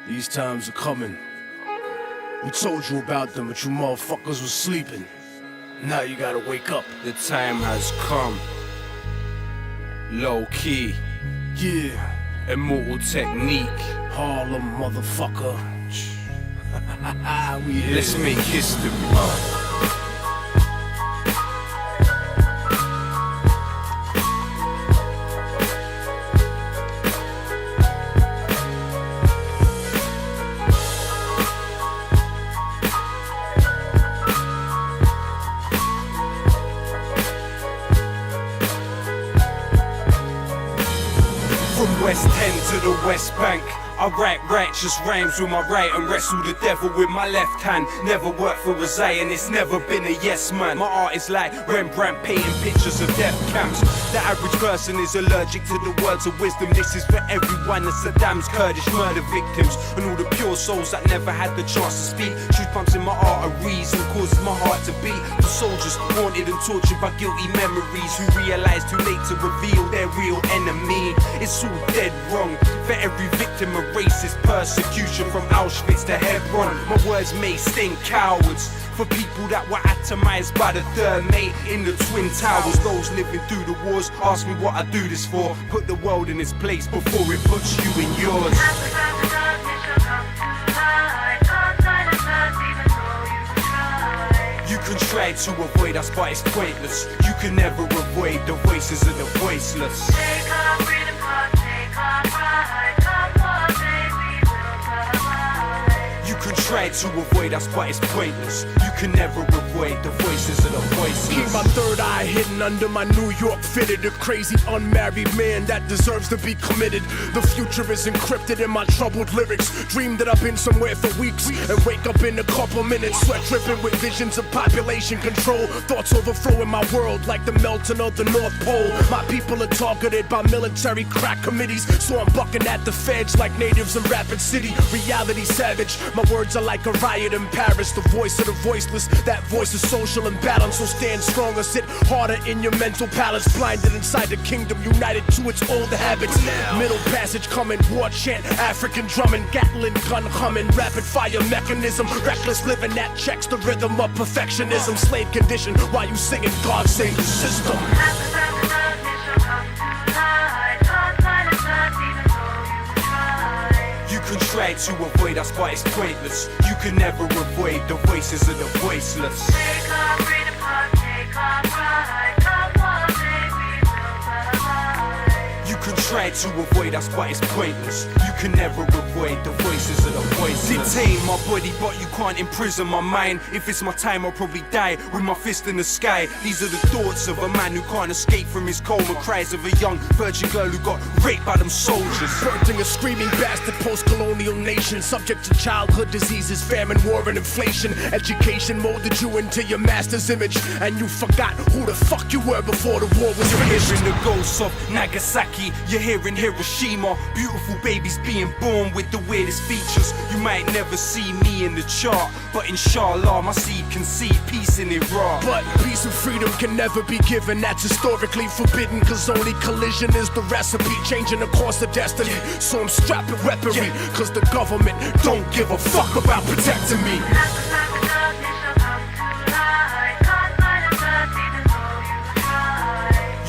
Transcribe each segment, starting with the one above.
These times are coming. We told you about them, but you motherfuckers was sleeping. Now you gotta wake up. The time has come. Low key. Yeah. Immortal technique. Harlem, motherfucker. We here. Let's make history. From West End to the West Bank, I write righteous rhymes with my right and wrestle the devil with my left hand. Never worked for a Zion, it's never been a yes man. My art is like Rembrandt painting pictures of death camps. The average person is allergic to the words of wisdom. This is for everyone, the Saddam's Kurdish murder victims, and all the pure souls that never had the chance to speak. Truth pumps in my arteries and causes my heart to beat. For soldiers haunted and tortured by guilty memories, who realize too late to reveal their real enemy. It's all dead wrong. For every victim of racist persecution, from Auschwitz to Hebron, my words may sting cowards. For people that were atomized by the third mate in the Twin Towers. Those living through the wars ask me what I do this for. Put the world in its place before it puts you in yours. You can try to avoid us, but it's pointless. You can never avoid the voices of the voiceless. Take our freedom, take our pride, come what may we will provide. You can try to avoid us, but it's pointless. You can never avoid the voices of the voiceless. Keep my third eye hidden under my New York fitted. A crazy unmarried man that deserves to be committed. The future is encrypted in my troubled lyrics. Dream that I've been somewhere for weeks and wake up in a couple minutes. Sweat dripping with visions of population control. Thoughts overflowing my world like the melting of the North Pole. My people are targeted by military crack committees, so I'm bucking at the feds like natives in Rapid City. Reality savage, my words are like a riot in Paris. The voice of the voiceless, that voice is social imbalance. So stand strong or sit harder in your mental palace. Blinded inside the kingdom, united to its old habits. Middle passage coming, war chant, African drumming, Gatling gun humming, rapid fire mechanism. Reckless living that checks the rhythm of perfectionism. Slave condition while you singing God save the system. You can try to avoid us, but it's pointless. You can never avoid the voices of the voiceless. Take our freedom, take our pride, come what may we will provide. You can try to avoid us, but it's pointless. You can never avoid the voices of the voiceless. Detain my body, but you can't imprison my mind. If it's my time, I'll probably die with my fist in the sky. These are the thoughts of a man who can't escape from his coma. Cries of a young virgin girl who got raped by them soldiers. Birthing a screaming bastard post-colonial nation, subject to childhood diseases, famine, war, and inflation. Education molded you into your master's image, and you forgot who the fuck you were before the war was You're finished. hearing the ghosts of Nagasaki, you're hearing Hiroshima. Beautiful babies being born with the weirdest features. You might never see me in the chart, but inshallah my seed can see peace in Iraq. But peace and freedom can never be given, that's historically forbidden. Cause only collision is the recipe, changing the course of destiny. So I'm strapping weaponry, cause the government don't give a fuck about protecting me.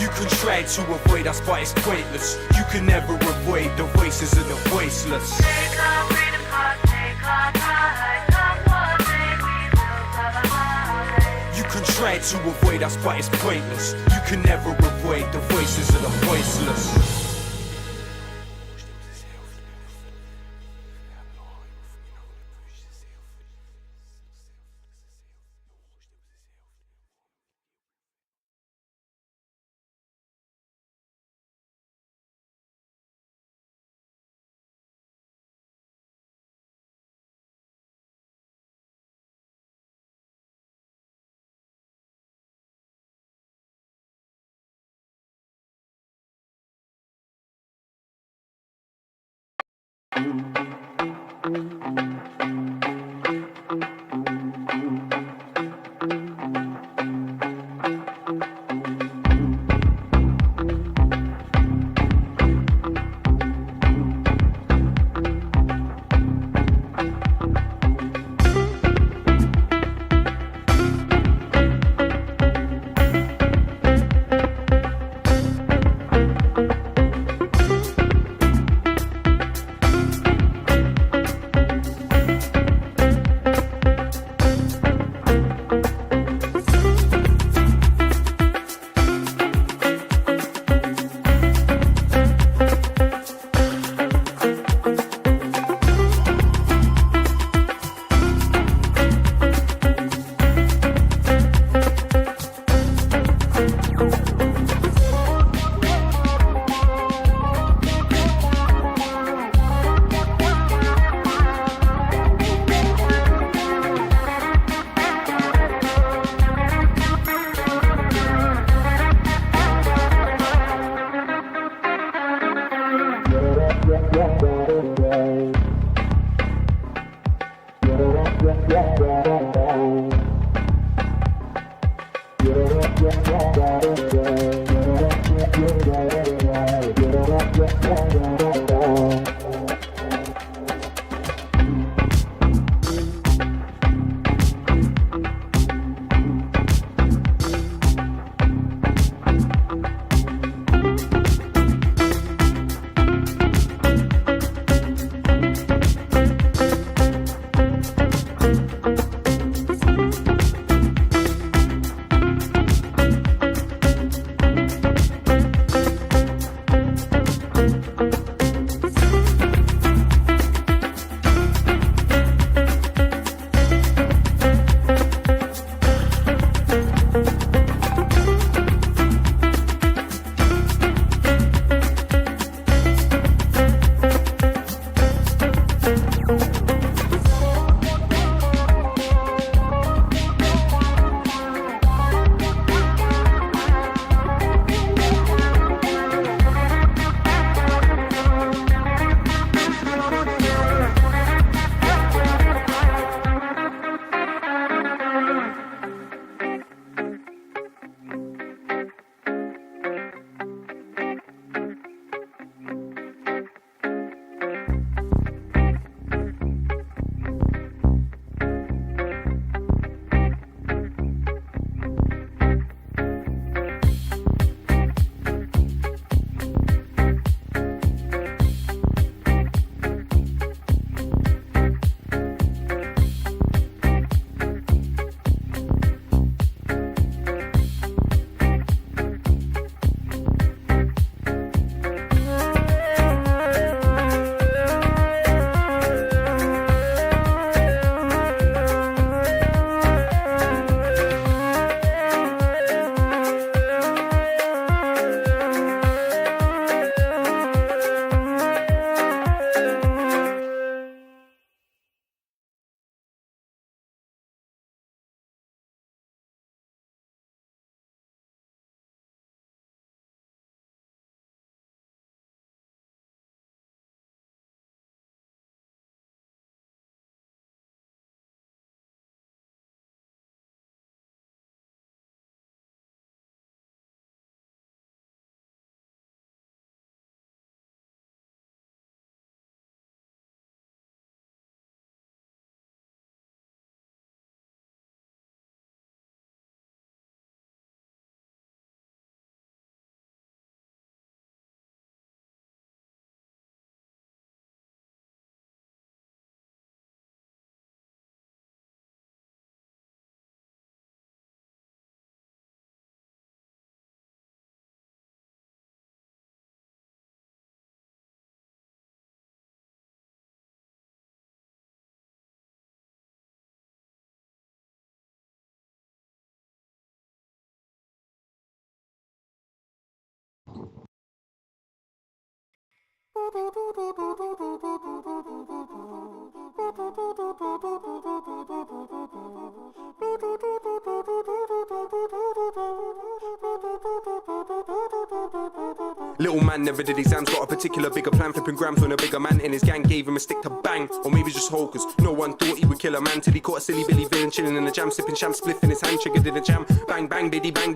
You can try to avoid us, but it's pointless. You can never avoid the voices of the voiceless. Take our freedom, take our pride, come what may we will provide. You can try to avoid us, but it's pointless. You can never avoid the voices of the voiceless. Little man never did exams, got a particular bigger plan, flipping grams when a bigger man in his gang gave him a stick to bang. Or maybe just hokers, no one thought he would kill a man till he caught a silly Billy villain chilling in the jam, sipping sham, spliff in his hand, triggered in a jam. Bang, bang, biddy, bang,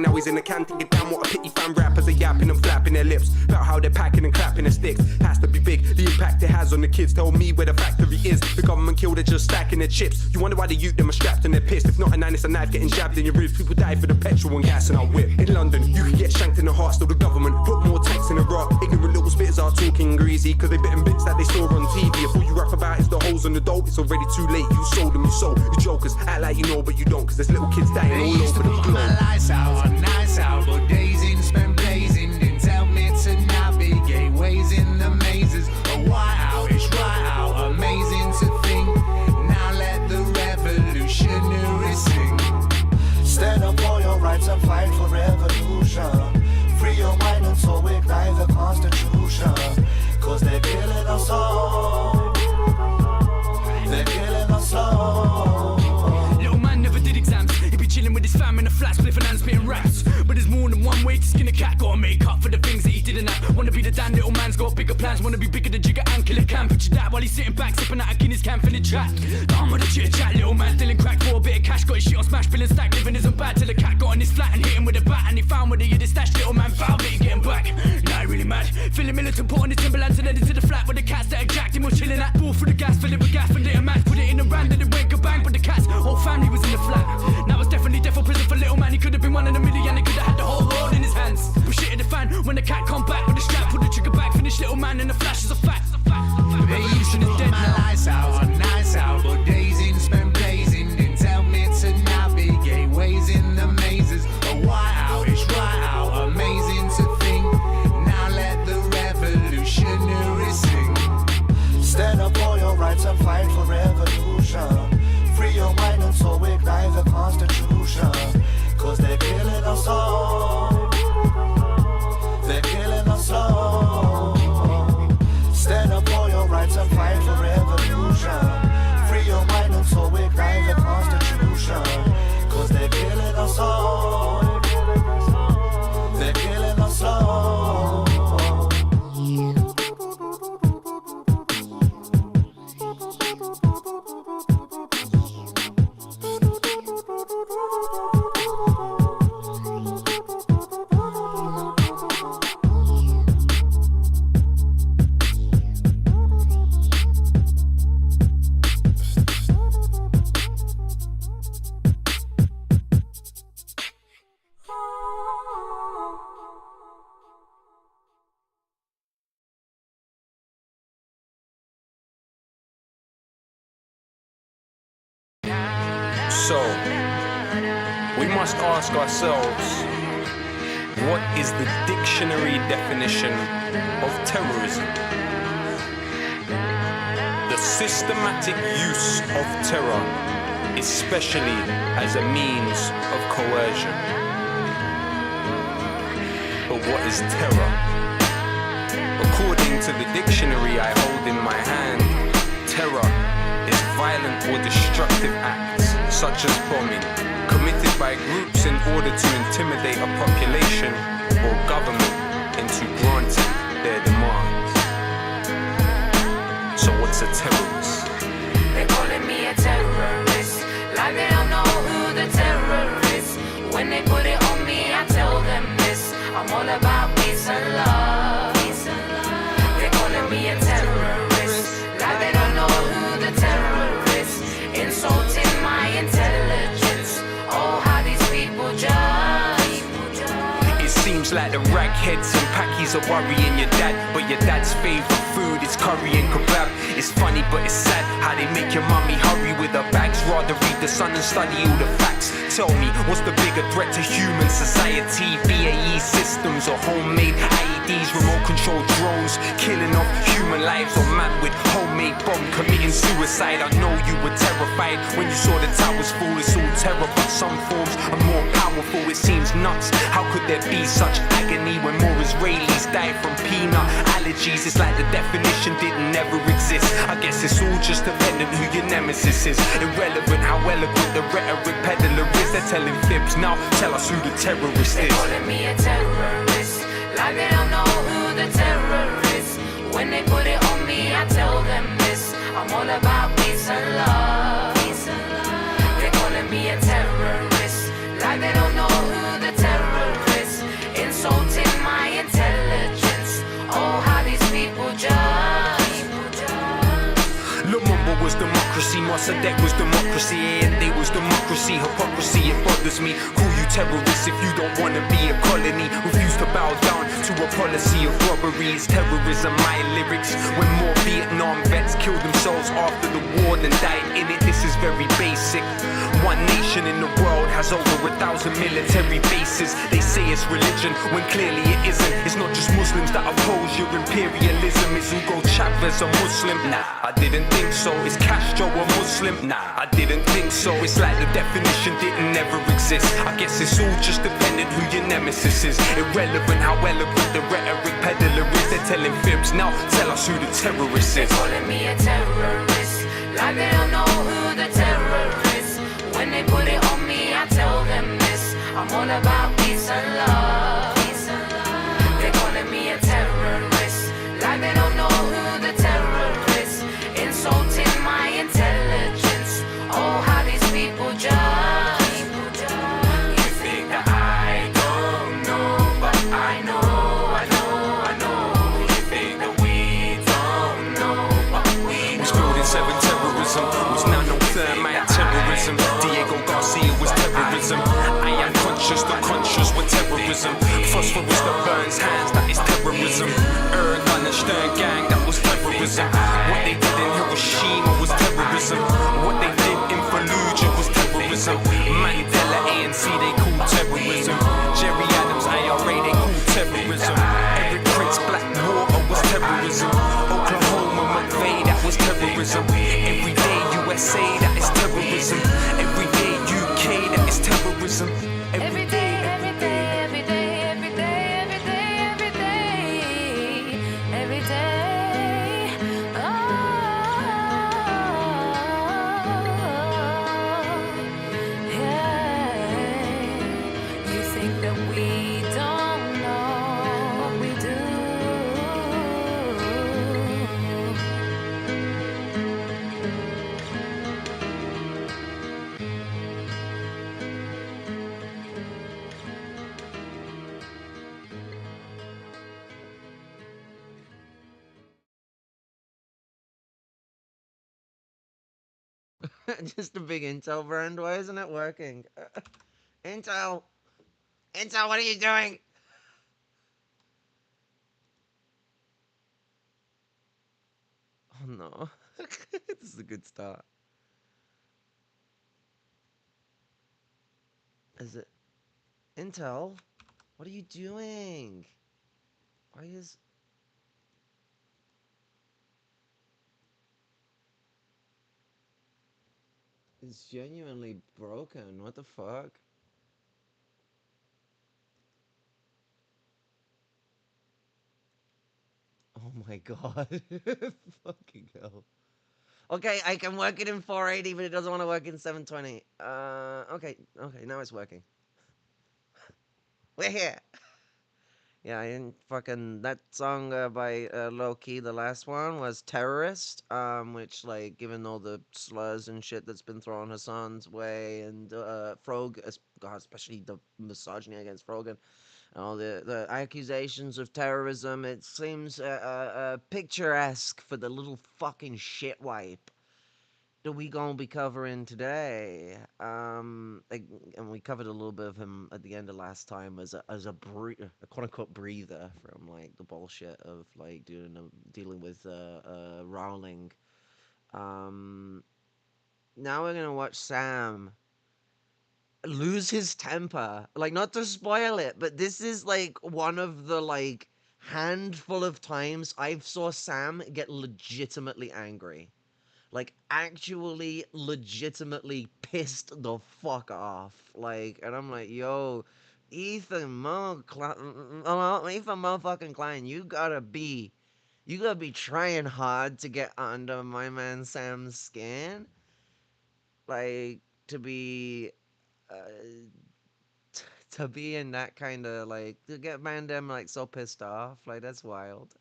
now he's in the can, thinking damn what a pity fan. Rappers are yapping and flapping their lips about how they're packing and clapping their sticks. Has to be big, the impact it has on the kids. Tell me where the factory is, the government killed it just stacking their chips. You wonder why the youth them are strapped and they're pissed. If not a nine, it's a knife getting jabbed in your ribs. People die for the petrol and gas and our whip. In London, you can get shanked in the heart, still the government put more tanks in the rock. Ignorant little spitters are talking greasy, cause they bitten bits that they saw on TV. If all you rap about is the holes on the dope, it's already too late. You sold them, you sold. You jokers act like you know, but you don't, cause there's little kids dying all over the globe. My lights out on nights out, but days in spent blazing. Didn't tell me to navigate ways in the mazes. A white out, it's right out, amazing to think. Now let the revolutionary sing. Stand up for your rights and fight for revolution. Free your mind and so ignite the Constitution. Cause they're killing us all. They're killing us all. Little man never did exams. He be chilling with his fam in a flat, spliffing and spitting raps. But there's more than one way to skin a cat. Gotta make up for the things that he didn't have. Wanna be the damn little man's got bigger plans. Wanna be bigger than Jigger and Killer Cam. Picture that while he's sitting back, sipping out a Guinness can for the track. Done with the chit chat, little man stealing crack for a bit of cash. Got his shit on smash, billing stack. Living isn't bad till the cat got on his flat and hit him with a bat. And he found where he had his stash. Little man found it, he getting back. Now he really mad. Feeling militant, put on his Timberlands and headed to the flat where the cats that had jacked him was chilling at. Ball for the gas, fill it with gas and lit a match. Put it in a round and it went kabang. But the cat's whole family was in the flat. Now it's definitely death or prison for little man. He could have been one in a million. He could have had the whole world in his hands. But shit in the fan when the cat come back with the strap. Put the trigger back, finish little man in the flash is a fact. They used to put my lights out on nights out, but days in spent blazing. Didn't tell me to navigate ways in the mazes. A white out, it's right out, amazing to think. Now let the revolutionary sing. Stand up for your rights and fight for revolution. Free your mind and so ignite the Constitution. Cause they're killing us all. They're killing us all. Stand up for your rights and fight for revolution. Free your mind and so ignite the Constitution. Cause they're killing us all. They're killing us all. So, we must ask ourselves, what is the dictionary definition of terrorism? The systematic use of terror, especially as a means of coercion. But what is terror? According to the dictionary I hold in my hand, terror is violent or destructive acts, such as bombing, committed by groups in order to intimidate a population or government into granting their demands. So what's a terrorist? They're calling me a terrorist, like they don't know who the terror is. When they put it on me, I tell them this: I'm all about peace and love. They're calling me a terrorist, like they don't know who the terror is. Insulting my intelligence. Oh, how these people judge. It seems like the ragheads and packies are worrying your dad, but your dad's favourite food is curry and kebab. It's funny but it's sad how they make your mummy hurry with her bags, rather read the Sun and study all the facts. Tell me, what's the bigger threat to human society? BAE systems or homemade IEDs, remote control drones, killing off human lives, or man with homemade bomb committing suicide? I know you were terrified when you saw the towers fall. It's all terror, but some forms are more powerful. It seems nuts. How could there be such agony when more Israelis die from peanut allergies energies. It's like the definition didn't ever exist. I guess it's all just dependent who your nemesis is. Irrelevant how eloquent the rhetoric peddler is. They're telling fibs, now tell us who the terrorist They is. calling me a terrorist, like they don't know who the terror is. When they put it on me, I tell them this: I'm all about peace and love. They calling me a terrorist, like they don't know who the terror is. Insulting my intelligence. Oh, how these people judge. Lumumba was democracy, Mossadegh was democracy, and they was democracy. Hypocrisy, it bothers me. Call you terrorists if you don't wanna be a colony. Refuse to bow down to a policy of robbery. It's terrorism, my lyrics. When more Vietnam vets killed themselves after the war than died in it, this is very basic. One nation in the world has over 1,000 military bases. They say it's religion, when clearly it isn't. It's not just Muslims that oppose your imperialism. It's Hugo Chavez a Muslim? Nah, I didn't think so. Is Castro a Muslim? Nah, I didn't think so. It's like the definition didn't ever exist. I guess it's all just dependent who your nemesis is. Irrelevant how eloquent the rhetoric peddler is. They're telling fibs, now tell us who the terrorist They is. calling me a terrorist, like they don't know who the terror is. When they put it on me, I tell them this: I'm all about peace and love. They calling me a terrorist, like they don't know who the terror is. Insulting my intelligence. Oh, how these people judge. You think that I don't know, but I know. You think that we don't know, but we Was know. building 7 terrorism, was nano thermite terrorism. Diego Garcia was terrorism. I am conscious, the conscious were terrorism. Phosphorus that burns hands, that is terrorism. Erdogan and Stern gang, that was terrorism. What they did in Hiroshima was terrorism. What they did in Fallujah was terrorism. Mandela, ANC, they call terrorism. Jerry Adams, IRA, they call terrorism. Eric Prince, Blackwater was terrorism. Oklahoma, McVeigh, that was terrorism. Everyday USA, that is terrorism. Everyday UK, that is terrorism. Every day, every day, every day, every day, every day, every day, every day. Oh, yeah. You think that we don't know what we do? Just a big Intel brand. Why isn't it working? Intel! Intel, what are you doing? Oh no. This is a good start. Is it... Intel? What are you doing? Why is... It's genuinely broken. What the fuck? Oh my god. Fucking hell. Okay, I can work it in 480, but it doesn't want to work in 720. Okay, now it's working. We're here. Yeah, I didn't fucking... That song by Low Key, the last one, was Terrorist, which, like, given all the slurs and shit that's been thrown Hassan's way, and Frog, God, especially the misogyny against Frogan, and all the accusations of terrorism, it seems picturesque for the little fucking shit wipe that we gonna be covering today. And we covered a little bit of him at the end of last time as a quote unquote breather from like the bullshit of like dealing with Rowling. Now we're gonna watch Sam lose his temper. Like, not to spoil it, but this is like one of the like handful of times I've saw Sam get legitimately angry. Like, actually, legitimately pissed the fuck off. Like, and I'm like, yo, Ethan motherfucking Klein, you gotta be You gotta be trying hard to get under my man Sam's skin. Like, to be, to be in that kind of, like, to get Mandem, like, so pissed off. Like, that's wild.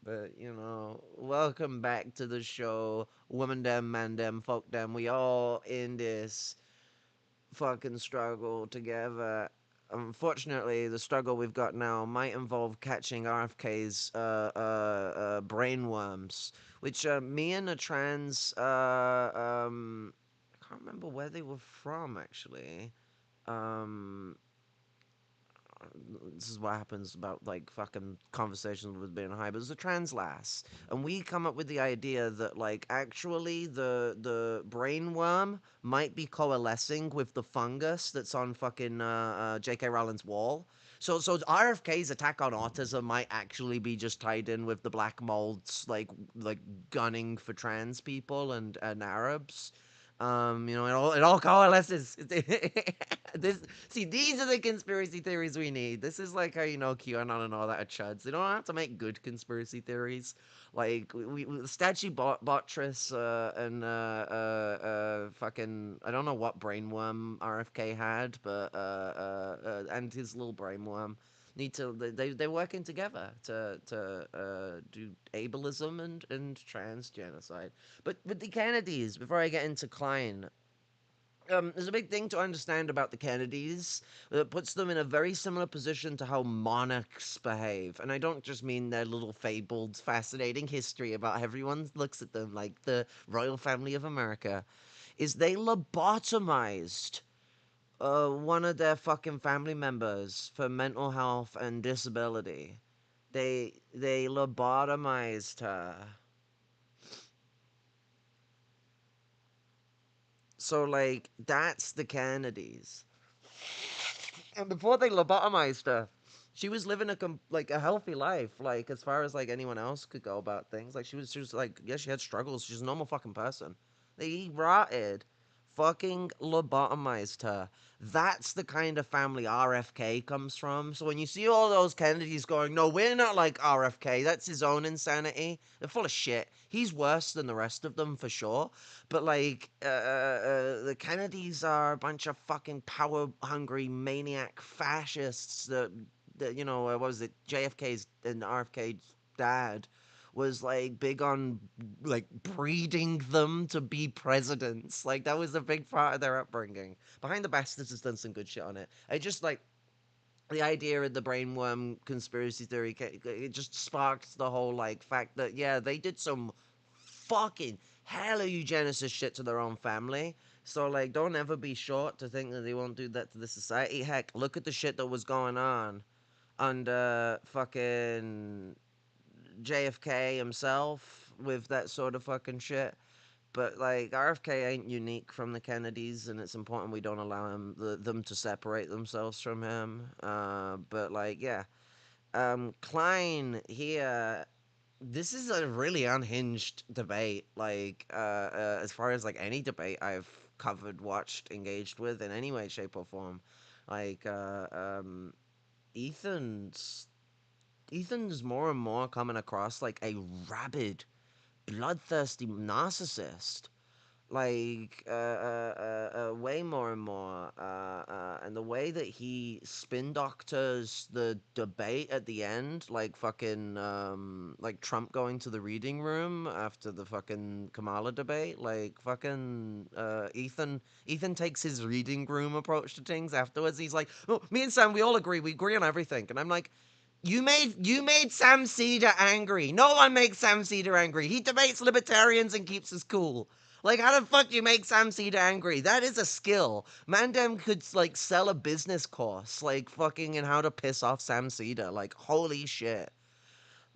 But, you know, welcome back to the show. Woman dem, man dem, folk dem. We all in this fucking struggle together. Unfortunately, the struggle we've got now might involve catching RFK's brainworms, which me and a trans I can't remember where they were from actually. Um, this is what happens about like fucking conversations with being high, but it's a trans lass, and we come up with the idea that like actually the brainworm might be coalescing with the fungus that's on fucking J.K. Rowling's wall. So RFK's attack on autism might actually be just tied in with the black molds like gunning for trans people and Arabs. You know, it all coalesces. These are the conspiracy theories we need. This is like how you know QAnon and all that are chuds. They don't have to make good conspiracy theories. Like we statue bottress and fucking I don't know what brainworm RFK had, but and his little brainworm need to they're working together to do ableism and trans genocide. But with the Kennedys, before I get into Klein, there's a big thing to understand about the Kennedys that puts them in a very similar position to how monarchs behave. And I don't just mean their little fabled, fascinating history about how everyone looks at them like the royal family of America, is they lobotomized one of their fucking family members for mental health and disability. They lobotomized her. So, like, that's the Kennedys. And before they lobotomized her, she was living a healthy life, like, as far as, like, anyone else could go about things. Like, she was like, yeah, she had struggles. She's a normal fucking person. They rotted, fucking lobotomized her. That's the kind of family RFK comes from. So when you see all those Kennedys going, no, we're not like RFK, that's his own insanity, they're full of shit. He's worse than the rest of them for sure. But like, the Kennedys are a bunch of fucking power-hungry maniac fascists that you know, what was it, JFK's and RFK's dad was like big on like breeding them to be presidents. Like that was a big part of their upbringing. Behind the Bastards has done some good shit on it. I just like the idea of the brainworm conspiracy theory. It just sparked the whole like fact that yeah, they did some fucking hella eugenicist shit to their own family. So like, don't ever be short to think that they won't do that to the society. Heck, look at the shit that was going on under fucking JFK himself with that sort of fucking shit. But like RFK ain't unique from the Kennedys, and it's important we don't allow them to separate themselves from him. But like yeah, Klein here. This is a really unhinged debate. Like as far as like any debate I've covered, watched, engaged with in any way, shape, or form. Like Ethan's more and more coming across like a rabid, bloodthirsty narcissist. Like, way more and more. And the way that he spin doctors the debate at the end, like fucking, like Trump going to the reading room after the fucking Kamala debate, like fucking, Ethan takes his reading room approach to things afterwards. He's like, oh, me and Sam, we agree on everything. And I'm like, you made Sam Seder angry. No one makes Sam Seder angry. He debates libertarians and keeps us cool. Like, how the fuck do you make Sam Seder angry? That is a skill. Mandem could, like, sell a business course, like, fucking, in how to piss off Sam Seder. Like, holy shit.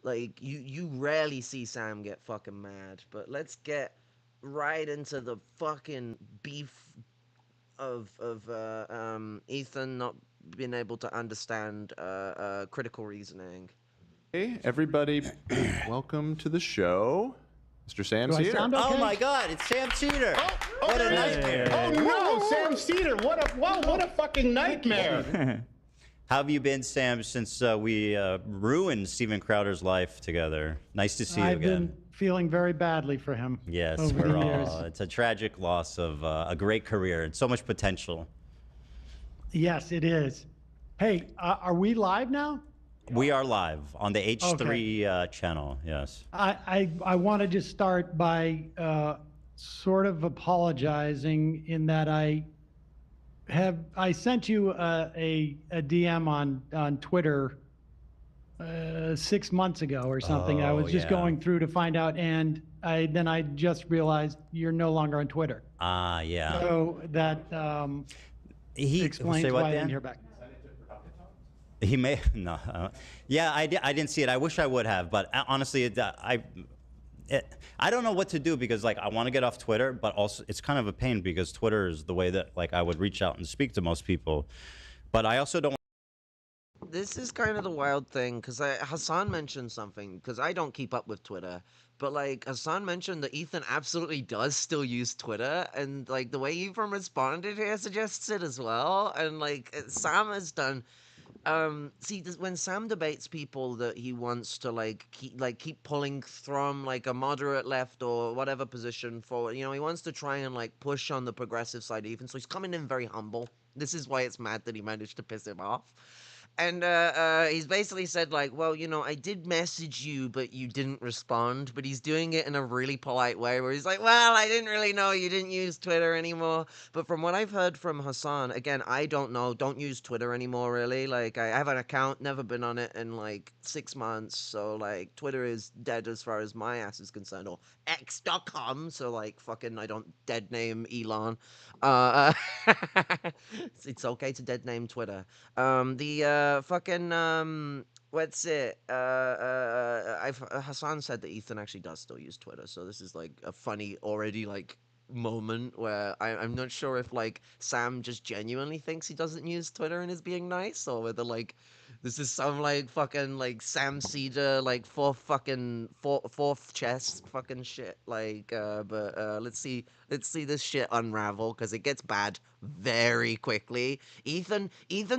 Like, you rarely see Sam get fucking mad. But let's get right into the fucking beef of Ethan not being able to understand critical reasoning. Hey, everybody, welcome to the show. Mr. Sam Do I Seders. sound okay? Oh my God, it's Sam Seders. What a nightmare. Oh no, Sam Seders, what a fucking nightmare. How have you been, Sam, since we ruined Steven Crowder's life together? Nice to see you I've again. been feeling very badly for him. Yes, over we're the years. all. It's a tragic loss of a great career and so much potential. Yes, it is. Hey, are we live now? We are live on the H3 channel. Yes. I want to just start by sort of apologizing in that I sent you a DM on Twitter 6 months ago or something. I was just going through to find out, and then I just realized you're no longer on Twitter. Yeah. So that explains why I didn't hear back. He may no. Yeah, I didn't see it. I wish I would have, but honestly, I don't know what to do because like I want to get off Twitter, but also it's kind of a pain because Twitter is the way that like I would reach out and speak to most people, but I also don't. This is kind of the wild thing because Hassan mentioned something because I don't keep up with Twitter, but like Hassan mentioned that Ethan absolutely does still use Twitter, and like the way Ethan responded here suggests it as well, and like Sam has done. See, when Sam debates people that he wants to keep pulling from like a moderate left or whatever position forward, he wants to try and like push on the progressive side even. So he's coming in very humble. This is why it's mad that he managed to piss him off. And he's basically said, like, well, I did message you, but you didn't respond. But he's doing it in a really polite way where he's like, well, I didn't really know you didn't use Twitter anymore. But from what I've heard from Hassan, again, I don't use Twitter anymore, really. Like, I have an account, never been on it in, like, 6 months. So, like, Twitter is dead as far as my ass is concerned. Or X.com. So, like, fucking, I don't dead name Elon. It's okay to dead name Twitter. What's it? Hassan said that Ethan actually does still use Twitter, so this is like a funny already like moment where I'm not sure if like Sam just genuinely thinks he doesn't use Twitter and is being nice, or whether like this is some like fucking like Sam Seders like fourth chess fucking shit. Like but let's see this shit unravel because it gets bad very quickly. Ethan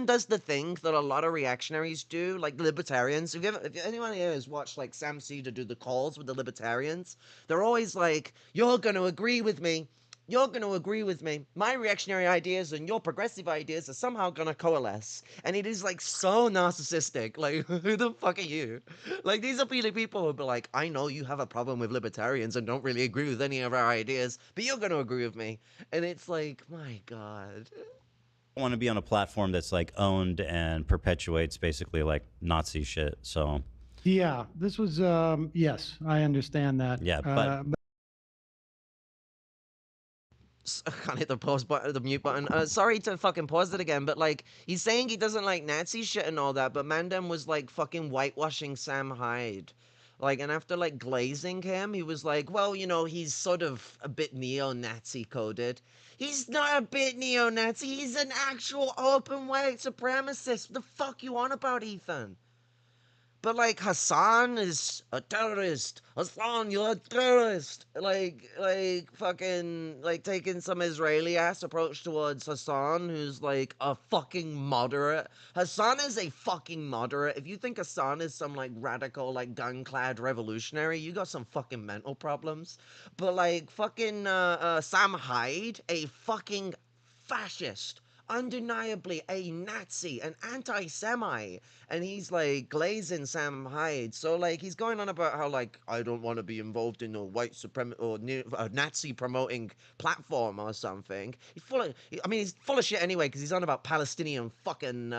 does the thing that a lot of reactionaries do, like the libertarians. If anyone here has watched like Sam Seders do the calls with the libertarians, they're always like, you're gonna agree with me. You're going to agree with me. My reactionary ideas and your progressive ideas are somehow going to coalesce. And it is, like, so narcissistic. Like, who the fuck are you? Like, these are really people who be like, I know you have a problem with libertarians and don't really agree with any of our ideas, but you're going to agree with me. And it's like, my God. I want to be on a platform that's, like, owned and perpetuates basically, like, Nazi shit, so... Yeah, this was, yes, I understand that. Yeah, but I can't hit the pause button, the mute button. Sorry to fucking pause it again, but like, he's saying he doesn't like Nazi shit and all that, but Mandem was like fucking whitewashing Sam Hyde. Like, and after like glazing him, he was like, well, he's sort of a bit neo-Nazi coded. He's not a bit neo-Nazi, he's an actual open white supremacist. What the fuck you on about, Ethan? But, like, Hassan is a terrorist. Hassan, you're a terrorist. Like, fucking, like, taking some Israeli-ass approach towards Hassan, who's, like, a fucking moderate. Hassan is a fucking moderate. If you think Hassan is some, like, radical, like, gun-clad revolutionary, you got some fucking mental problems. But, like, fucking, Sam Hyde, a fucking fascist. Undeniably a Nazi, an anti-Semite, and he's like glazing Sam Hyde. So like he's going on about how like I don't want to be involved in a white supremacy or Nazi promoting platform or something. He's full of shit anyway because he's on about Palestinian fucking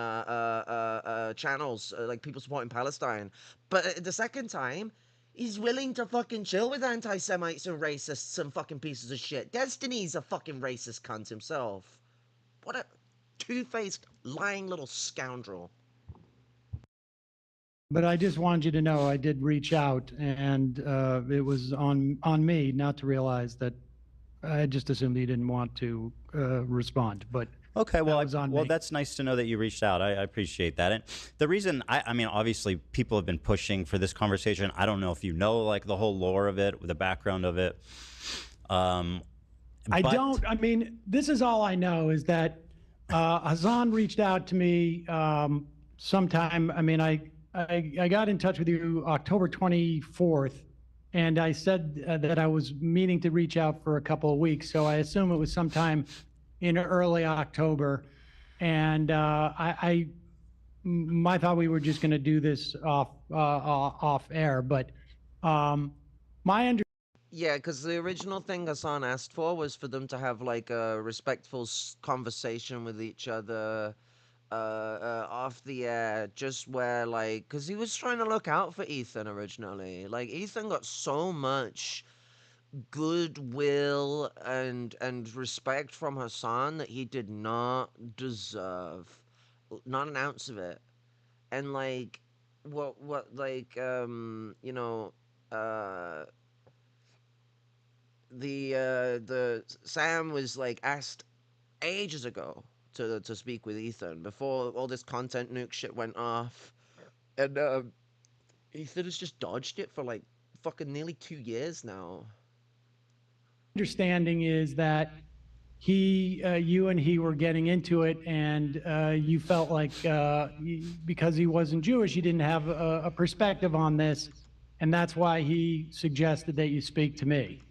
channels, like people supporting Palestine. But the second time, he's willing to fucking chill with anti-Semites and racists and fucking pieces of shit. Destiny's a fucking racist cunt himself. What a two-faced, lying little scoundrel. But I just wanted you to know I did reach out, and it was on me not to realize that I just assumed he didn't want to respond. But okay, well, well, that's nice to know that you reached out. I appreciate that. And the reason, I mean, obviously, people have been pushing for this conversation. I don't know if you know, like, the whole lore of it, the background of it. I mean, this is all I know is that Hassan reached out to me sometime. I mean, I got in touch with you October 24th, and I said that I was meaning to reach out for a couple of weeks. So I assume it was sometime in early October, and my thought we were just going to do this off air, but my under. Yeah, because the original thing Hassan asked for was for them to have like a respectful conversation with each other off the air, just where like, because he was trying to look out for Ethan originally. Like Ethan got so much goodwill and respect from Hassan that he did not deserve, not an ounce of it. And like, what like you know, uh the Sam was like asked ages ago to speak with Ethan before all this content nuke shit went off, and Ethan has just dodged it for like fucking nearly 2 years now. Understanding is that you and he were getting into it, and you felt like because he wasn't Jewish, he didn't have a perspective on this, and that's why he suggested that you speak to me.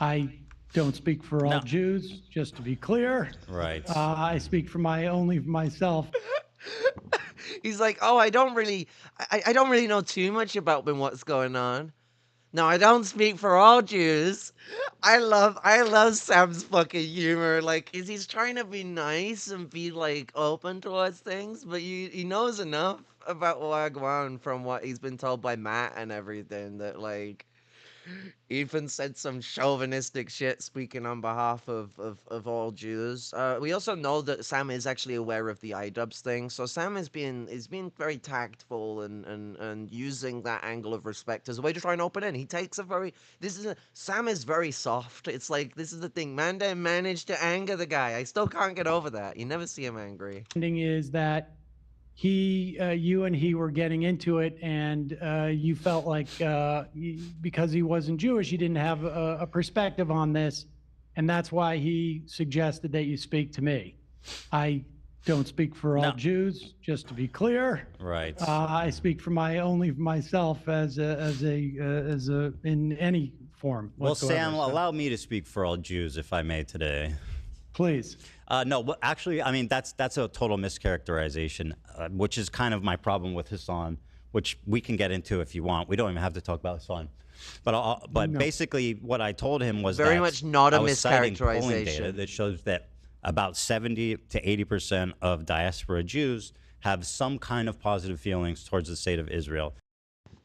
I don't speak for all Jews, just to be clear. Right. I speak for only for myself. He's like, oh, I don't really know too much about what's going on. No, I don't speak for all Jews. I love Sam's fucking humor. Like, he's trying to be nice and be like open towards things, but he knows enough about Wagwan from what he's been told by Matt and everything that like Ethan said some chauvinistic shit speaking on behalf of all Jews. We also know that Sam is actually aware of the iDubbbz thing, so Sam is being very tactful and using that angle of respect as a way to try and open in. He takes Sam is very soft. It's like, this is the thing, Manda managed to anger the guy. I still can't get over that. You never see him angry. Ending is that you and he were getting into it, and you felt like because he wasn't Jewish, he didn't have a perspective on this, and that's why he suggested that you speak to me. I don't speak for all Jews, just to be clear. Right. I speak for only for myself as a in any form. Well, whatsoever, Sam, so. allow me to speak for all Jews, if I may, today. Please. No, but actually, I mean, that's a total mischaracterization, which is kind of my problem with Hassan, which we can get into if you want. We don't even have to talk about Hassan. But basically, what I told him was very that much not a I was citing polling mischaracterization. data that shows that about 70 to 80% of diaspora Jews have some kind of positive feelings towards the state of Israel.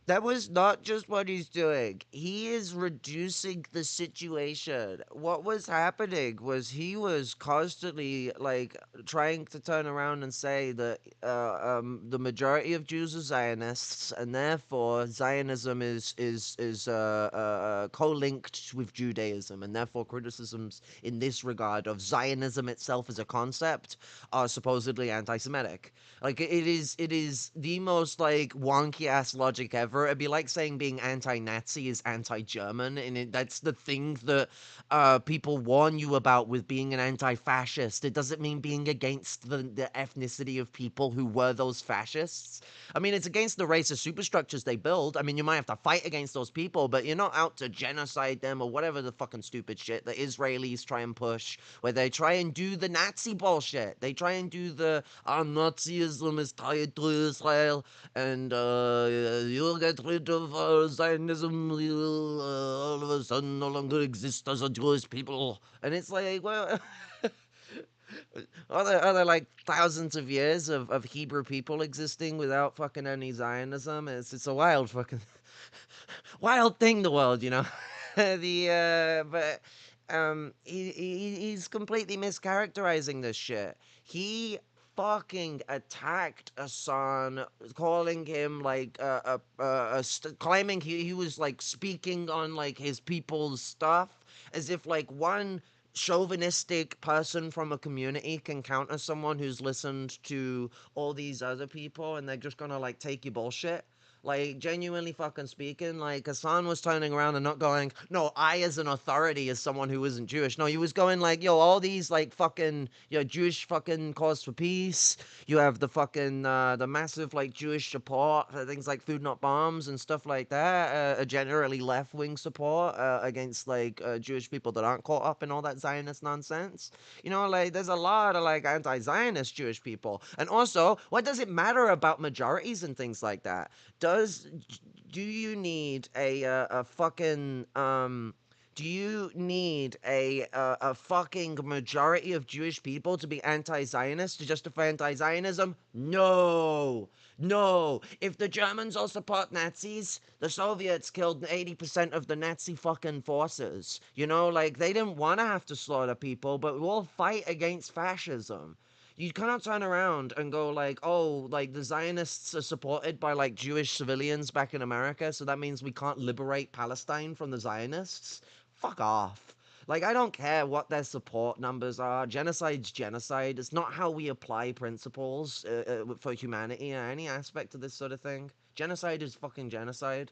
That was not just what he's doing. He is reducing the situation. What was happening was he was constantly like trying to turn around and say that the majority of Jews are Zionists, and therefore Zionism is co-linked with Judaism, and therefore criticisms in this regard of Zionism itself as a concept are supposedly anti-Semitic. Like it is the most like wonky ass logic ever. It'd be like saying being anti-Nazi is anti-German, and that's the thing that people warn you about with being an anti-fascist. It doesn't mean being against the ethnicity of people who were those fascists. I mean, it's against the racist superstructures they build. I mean, you might have to fight against those people, but you're not out to genocide them or whatever the fucking stupid shit the Israelis try and push, where they try and do the Nazi bullshit. They try and do the Nazism is tied to Israel, and you'll get rid of Zionism, you'll all of a sudden no longer exist as a Jewish people. And it's like, well, are there like thousands of years of Hebrew people existing without fucking any Zionism? It's a wild fucking wild thing, the world, you know. He's completely mischaracterizing this shit. He fucking attacked Hassan, calling him like claiming he was like speaking on like his people's stuff, as if like one chauvinistic person from a community can counter someone who's listened to all these other people and they're just gonna like take your bullshit. Like, genuinely fucking speaking, like, Hassan was turning around and not going, no, I as an authority, as someone who isn't Jewish. No, he was going like, yo, all these, like, fucking, Jewish fucking cause for peace. You have the fucking, the massive, like, Jewish support for things like Food Not Bombs and stuff like that. Generally left-wing support against, like, Jewish people that aren't caught up in all that Zionist nonsense. Like, there's a lot of, like, anti-Zionist Jewish people. And also, what does it matter about majorities and things like that? Do you need a fucking do you need a fucking majority of Jewish people to be anti-Zionist to justify anti-Zionism? No. No. If the Germans all support Nazis, the Soviets killed 80% of the Nazi fucking forces. Like, they didn't want to have to slaughter people, but we'll fight against fascism. You cannot turn around and go like, oh, like the Zionists are supported by like Jewish civilians back in America, so that means we can't liberate Palestine from the Zionists. Fuck off. Like, I don't care what their support numbers are. Genocide's genocide. It's not how we apply principles for humanity or any aspect of this sort of thing. Genocide is fucking genocide.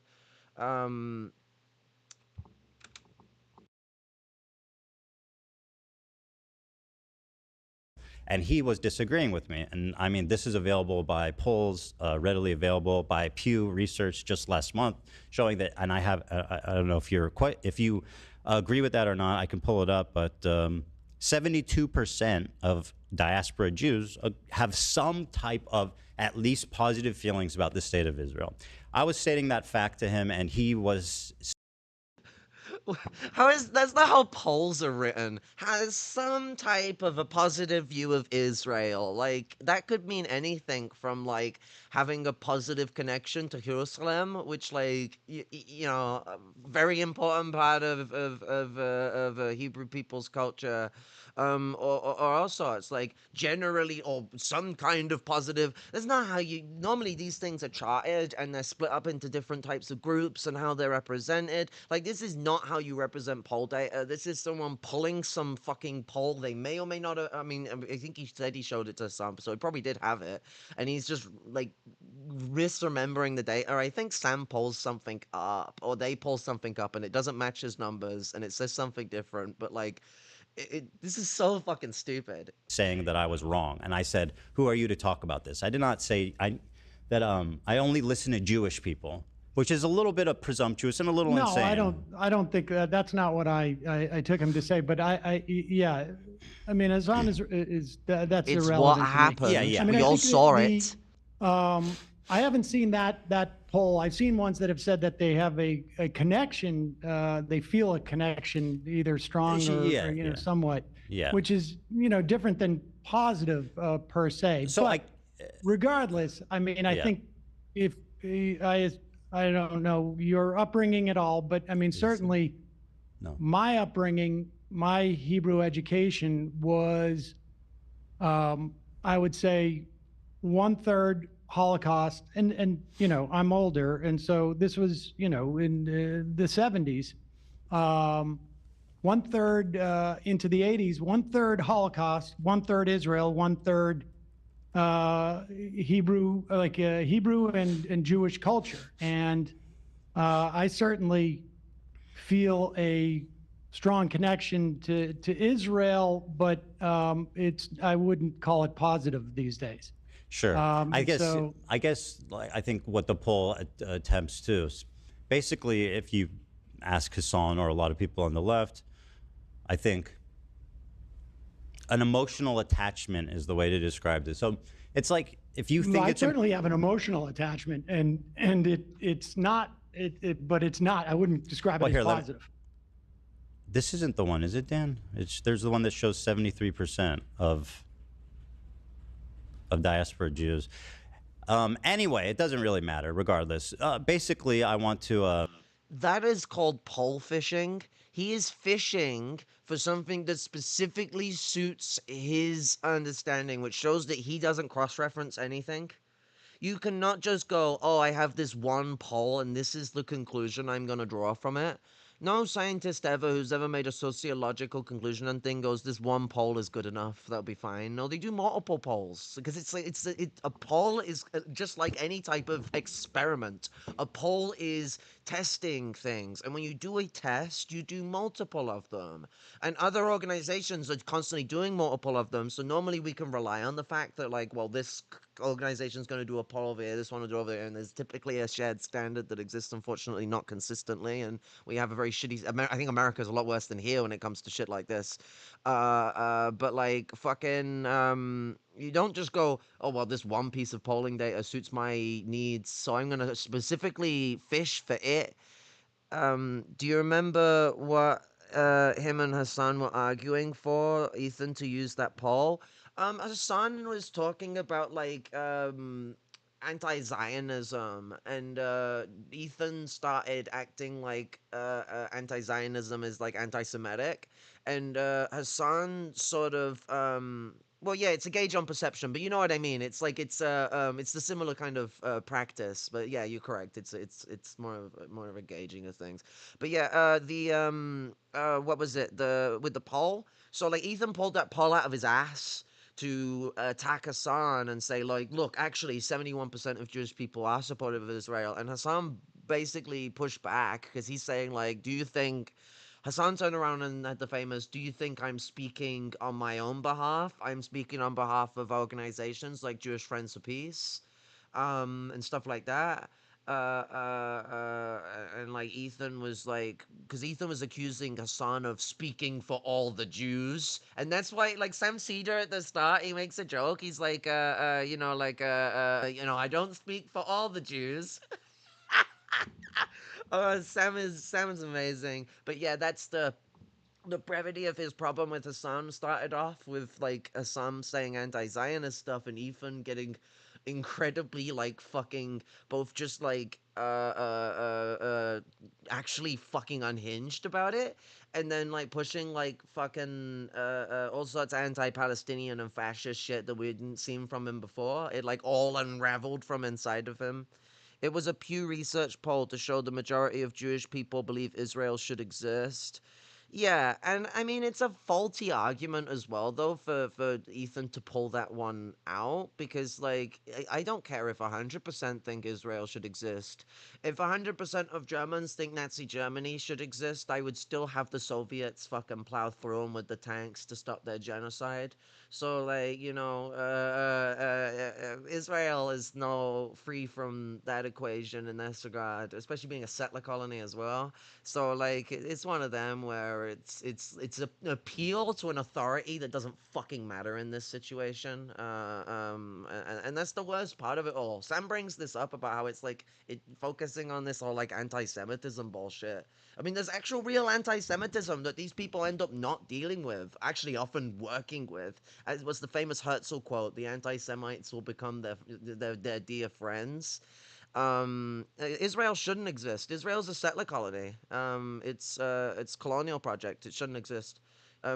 And he was disagreeing with me. And I mean, this is available by polls, readily available by Pew Research just last month, showing that. And I have, I don't know if you agree with that or not. I can pull it up, but 72% of diaspora Jews have some type of at least positive feelings about the state of Israel. I was stating that fact to him, and he was. That's not how polls are written. Has some type of a positive view of Israel. Like, that could mean anything from, like, having a positive connection to Jerusalem, which, like, a very important part of Hebrew people's culture. Or all sorts, like, generally, or some kind of positive. That's not how normally these things are charted and they're split up into different types of groups and how they're represented. Like, this is not how you represent poll data. This is someone pulling some fucking poll. They may or may not have, I mean, I think he said he showed it to some, so he probably did have it. And he's just, like, misremembering the data. I think Sam pulls something up, or they pull something up, and it doesn't match his numbers, and it says something different, but, like, this is so fucking stupid. Saying that I was wrong, and I said, "Who are you to talk about this?" I did not say that I only listen to Jewish people, which is a little bit of presumptuous and a little insane. No, I don't think that's not what I took him to say. But yeah, I mean, Azan is that's it's irrelevant. What happened. Yeah. I mean, we all saw it. I haven't seen that poll. I've seen ones that have said that they have a connection. They feel a connection, either strong or somewhat. Yeah. Which is different than positive per se. So but regardless, I mean, I think if I don't know your upbringing at all, but I mean, certainly my upbringing, my Hebrew education was, I would say, 1/3 Holocaust, and I'm older, and so this was in the 70s, 1/3 into the 80s, 1/3 Holocaust, 1/3 Israel, 1/3 Hebrew, like Hebrew and Jewish culture, and I certainly feel a strong connection to Israel, but I wouldn't call it positive these days. Sure. I guess like, I think what the poll attempts to is basically, if you ask Hassan or a lot of people on the left, I think an emotional attachment is the way to describe this. So it's like, if you think I certainly have an emotional attachment, and it's not, but it's not. I wouldn't describe it as positive. This isn't the one, is it, Dan? There's the one that shows 73% of diaspora Jews. Anyway, it doesn't really matter, regardless. Basically, I want to... That is called poll fishing. He is fishing for something that specifically suits his understanding, which shows that he doesn't cross-reference anything. You cannot just go, oh, I have this one poll, and this is the conclusion I'm going to draw from it. No scientist ever who's ever made a sociological conclusion on thing goes, this one poll is good enough. That'll be fine. No, they do multiple polls because it's like a poll is just like any type of experiment. A poll is testing things, and when you do a test, you do multiple of them. And other organizations are constantly doing multiple of them. So normally we can rely on the fact that like, well, this organization's going to do a poll over here, this one will do over there, and there's typically a shared standard that exists, unfortunately, not consistently, and we have a very shitty. I think America's a lot worse than here when it comes to shit like this. But like fucking, you don't just go, oh well, this one piece of polling data suits my needs, so I'm gonna specifically fish for it. Do you remember what him and Hassan were arguing for Ethan to use that poll? Hassan was talking about like anti-Zionism, and Ethan started acting like anti-Zionism is like anti-Semitic, and Hassan sort of well, yeah, it's a gauge on perception, but you know what I mean. It's like it's the similar kind of practice, but yeah, you're correct. It's more of a gauging of things. But yeah, what was it? With the poll. So like Ethan pulled that poll out of his ass to attack Hassan and say like, look, actually, 71% of Jewish people are supportive of Israel, and Hassan basically pushed back because he's saying like, do you think Hassan turned around and had the famous, do you think I'm speaking on my own behalf? I'm speaking on behalf of organizations like Jewish Friends for Peace, and stuff like that. And like Ethan was like, because Ethan was accusing Hassan of speaking for all the Jews, and that's why like Sam Cedar at the start he makes a joke. He's like, I don't speak for all the Jews. Oh, Sam is amazing. But yeah, that's the brevity of his problem with Hassan started off with like Hassan saying anti-Zionist stuff and Ethan getting incredibly like fucking both just like actually fucking unhinged about it, and then like pushing like fucking all sorts of anti-Palestinian and fascist shit that we hadn't seen from him before. It like all unraveled from inside of him. It was a Pew Research poll to show the majority of Jewish people believe Israel should exist. Yeah, and I mean it's a faulty argument as well, though, for Ethan to pull that one out because, like, I don't care if 100% think Israel should exist. If 100% of Germans think Nazi Germany should exist, I would still have the Soviets fucking plow through them with the tanks to stop their genocide. So, like, Israel is no free from that equation in this regard, especially being a settler colony as well. So, like, it's one of them where it's an appeal to an authority that doesn't fucking matter in this situation. And that's the worst part of it all. Sam brings this up about how it's like it focusing on this all like anti-Semitism bullshit. I mean, there's actual real anti-Semitism that these people end up not dealing with, actually often working with. As was the famous Herzl quote: "The anti-Semites will become their dear friends." Israel shouldn't exist. Israel's a settler colony. It's colonial project. It shouldn't exist.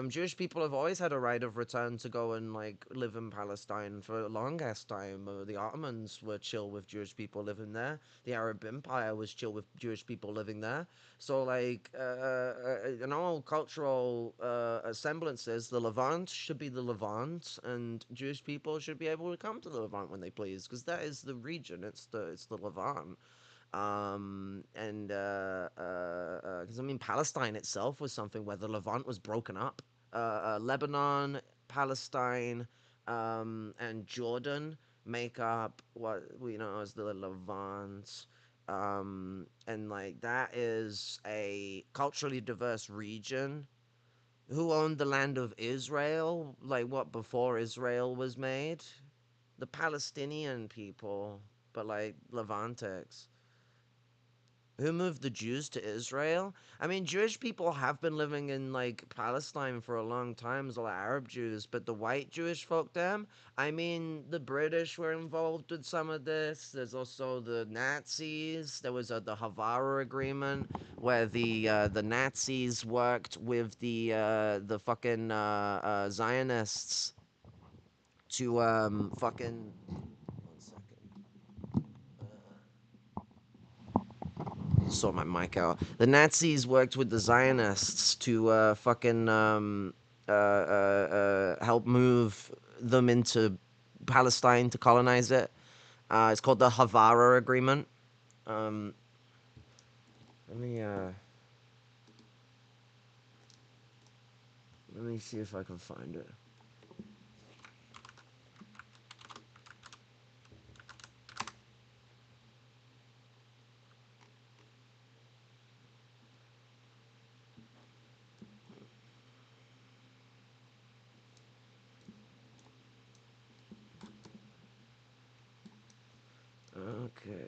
Jewish people have always had a right of return to go and like live in Palestine for a long ass time. The Ottomans were chill with Jewish people living there. The Arab Empire was chill with Jewish people living there. So like, in all cultural semblances, the Levant should be the Levant, and Jewish people should be able to come to the Levant when they please, because that is the region. It's the Levant. And because I mean, Palestine itself was something where the Levant was broken up. Lebanon, Palestine, and Jordan make up what we know as the Levant. And like that is a culturally diverse region. Who owned the land of Israel? Like what, before Israel was made? The Palestinian people, but like Levantics. Who moved the Jews to Israel? I mean, Jewish people have been living in like Palestine for a long time. There's a lot of Arab Jews, but the white Jewish folk, them. I mean, the British were involved with some of this. There's also the Nazis. There was the Havara Agreement where the Nazis worked with the fucking Zionists to fucking. sort my mic out. The Nazis worked with the Zionists to help move them into Palestine to colonize it. It's called the Havara Agreement. Let me see if I can find it. Okay.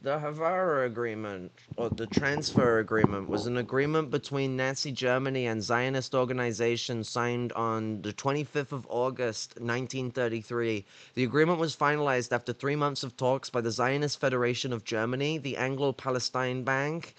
The Havara Agreement, or the Transfer Agreement, was an agreement between Nazi Germany and Zionist organizations signed on the 25th of August, 1933. The agreement was finalized after 3 months of talks by the Zionist Federation of Germany, the Anglo-Palestine Bank,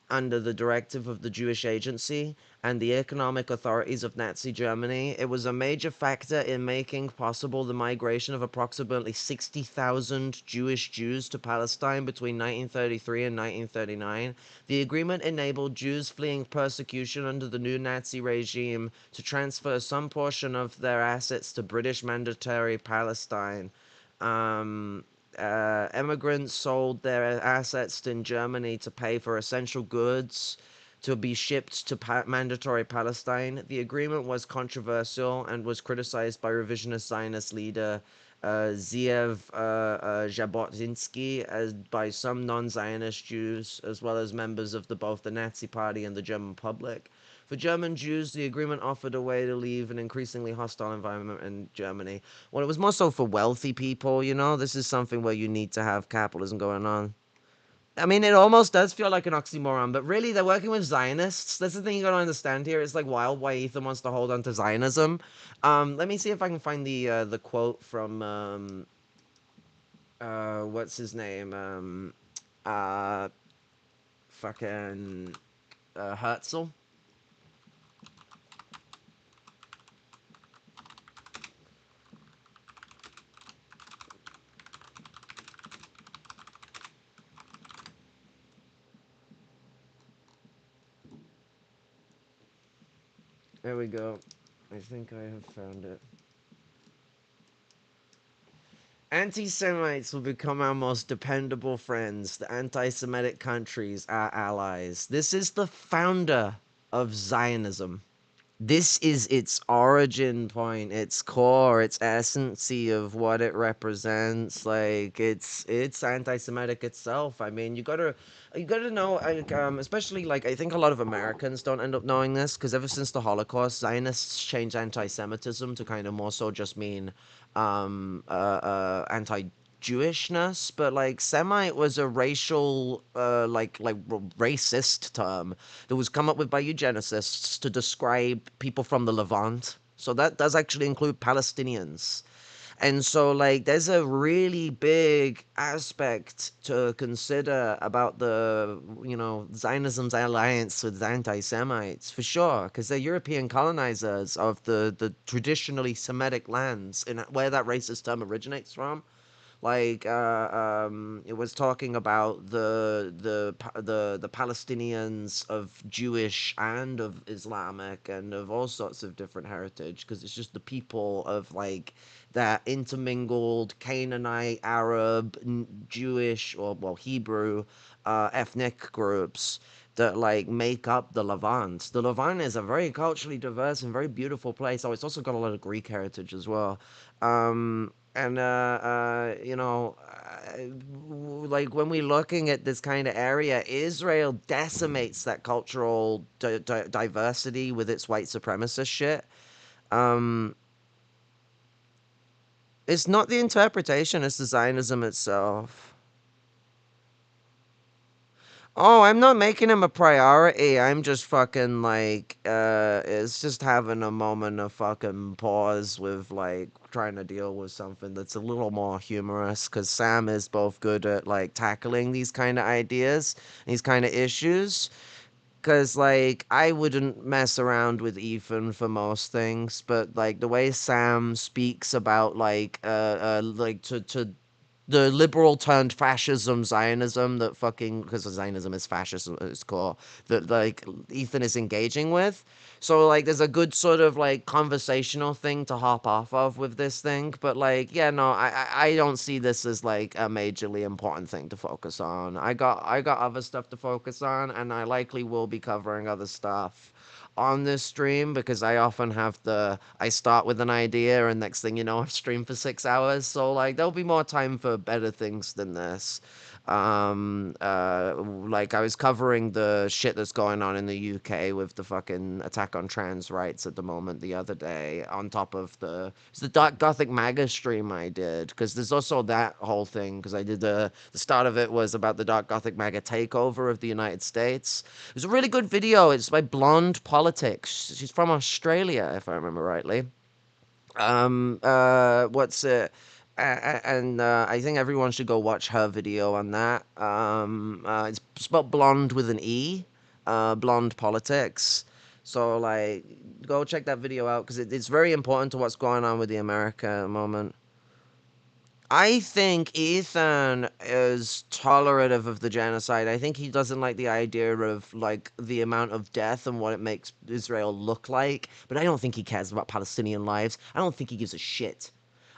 under the directive of the Jewish Agency, and the economic authorities of Nazi Germany. It was a major factor in making possible the migration of approximately 60,000 Jews to Palestine between 1933 and 1939. The agreement enabled Jews fleeing persecution under the new Nazi regime to transfer some portion of their assets to British Mandatory Palestine. Immigrants sold their assets in Germany to pay for essential goods to be shipped to Mandatory Palestine. The agreement was controversial and was criticized by revisionist Zionist leader Ziev Jabotinsky by some non-Zionist Jews, as well as members of both the Nazi Party and the German public. For German Jews, the agreement offered a way to leave an increasingly hostile environment in Germany. Well, it was more so for wealthy people, you know? This is something where you need to have capitalism going on. I mean, it almost does feel like an oxymoron, but really, they're working with Zionists. That's the thing you gotta understand here. It's like wild why Ethan wants to hold on to Zionism. Let me see if I can find the quote from, what's his name? Herzl. There we go. I think I have found it. Anti-Semites will become our most dependable friends. The anti-Semitic countries, our allies. This is the founder of Zionism. This is its origin point, its core, its essency of what it represents. Like it's anti-Semitic itself. I mean, you gotta know, like, especially like I think a lot of Americans don't end up knowing this because ever since the Holocaust, Zionists changed anti-Semitism to kind of more so just mean anti-Jewishness, but like Semite was a racial, racist term that was come up with by eugenicists to describe people from the Levant. So that does actually include Palestinians. And so, like, there's a really big aspect to consider about Zionism's alliance with anti-Semites, for sure, because they're European colonizers of the traditionally Semitic lands where that racist term originates from. Like it was talking about the Palestinians of Jewish and of Islamic and of all sorts of different heritage, because it's just the people of like that intermingled Canaanite, Arab, Jewish, or well Hebrew ethnic groups that like make up the Levant. The Levant is a very culturally diverse and very beautiful place. Oh, it's also got a lot of Greek heritage as well. Like when we're looking at this kind of area, Israel decimates that cultural diversity with its white supremacist shit. It's not the interpretation, it's the Zionism itself. Oh, I'm not making him a priority. I'm just fucking like, it's just having a moment of fucking pause with like trying to deal with something that's a little more humorous, because Sam is both good at like tackling these kind of ideas, these kind of issues. Cause like I wouldn't mess around with Ethan for most things, but like the way Sam speaks about like to the liberal turned fascism Zionism that fucking, because Zionism is fascism at its core, that like Ethan is engaging with. So like there's a good sort of like conversational thing to hop off of with this thing, but like yeah, no, I don't see this as like a majorly important thing to focus on. I got other stuff to focus on, and I likely will be covering other stuff on this stream, because I often have I start with an idea and next thing you know I've streamed for 6 hours, so like there'll be more time for better things than this. Like I was covering the shit that's going on in the UK with the fucking attack on trans rights at the moment the other day, on top of it's the Dark Gothic MAGA stream I did, because there's also that whole thing, because I did the start of it was about the Dark Gothic MAGA takeover of the United States. It was a really good video. It's by Blonde Politics. She's from Australia, if I remember rightly. What's it? And I think everyone should go watch her video on that. It's spelled blonde with an E, Blonde Politics. So like, go check that video out, because it's very important to what's going on with the America at the moment. I think Ethan is tolerative of the genocide. I think he doesn't like the idea of like the amount of death and what it makes Israel look like. But I don't think he cares about Palestinian lives. I don't think he gives a shit.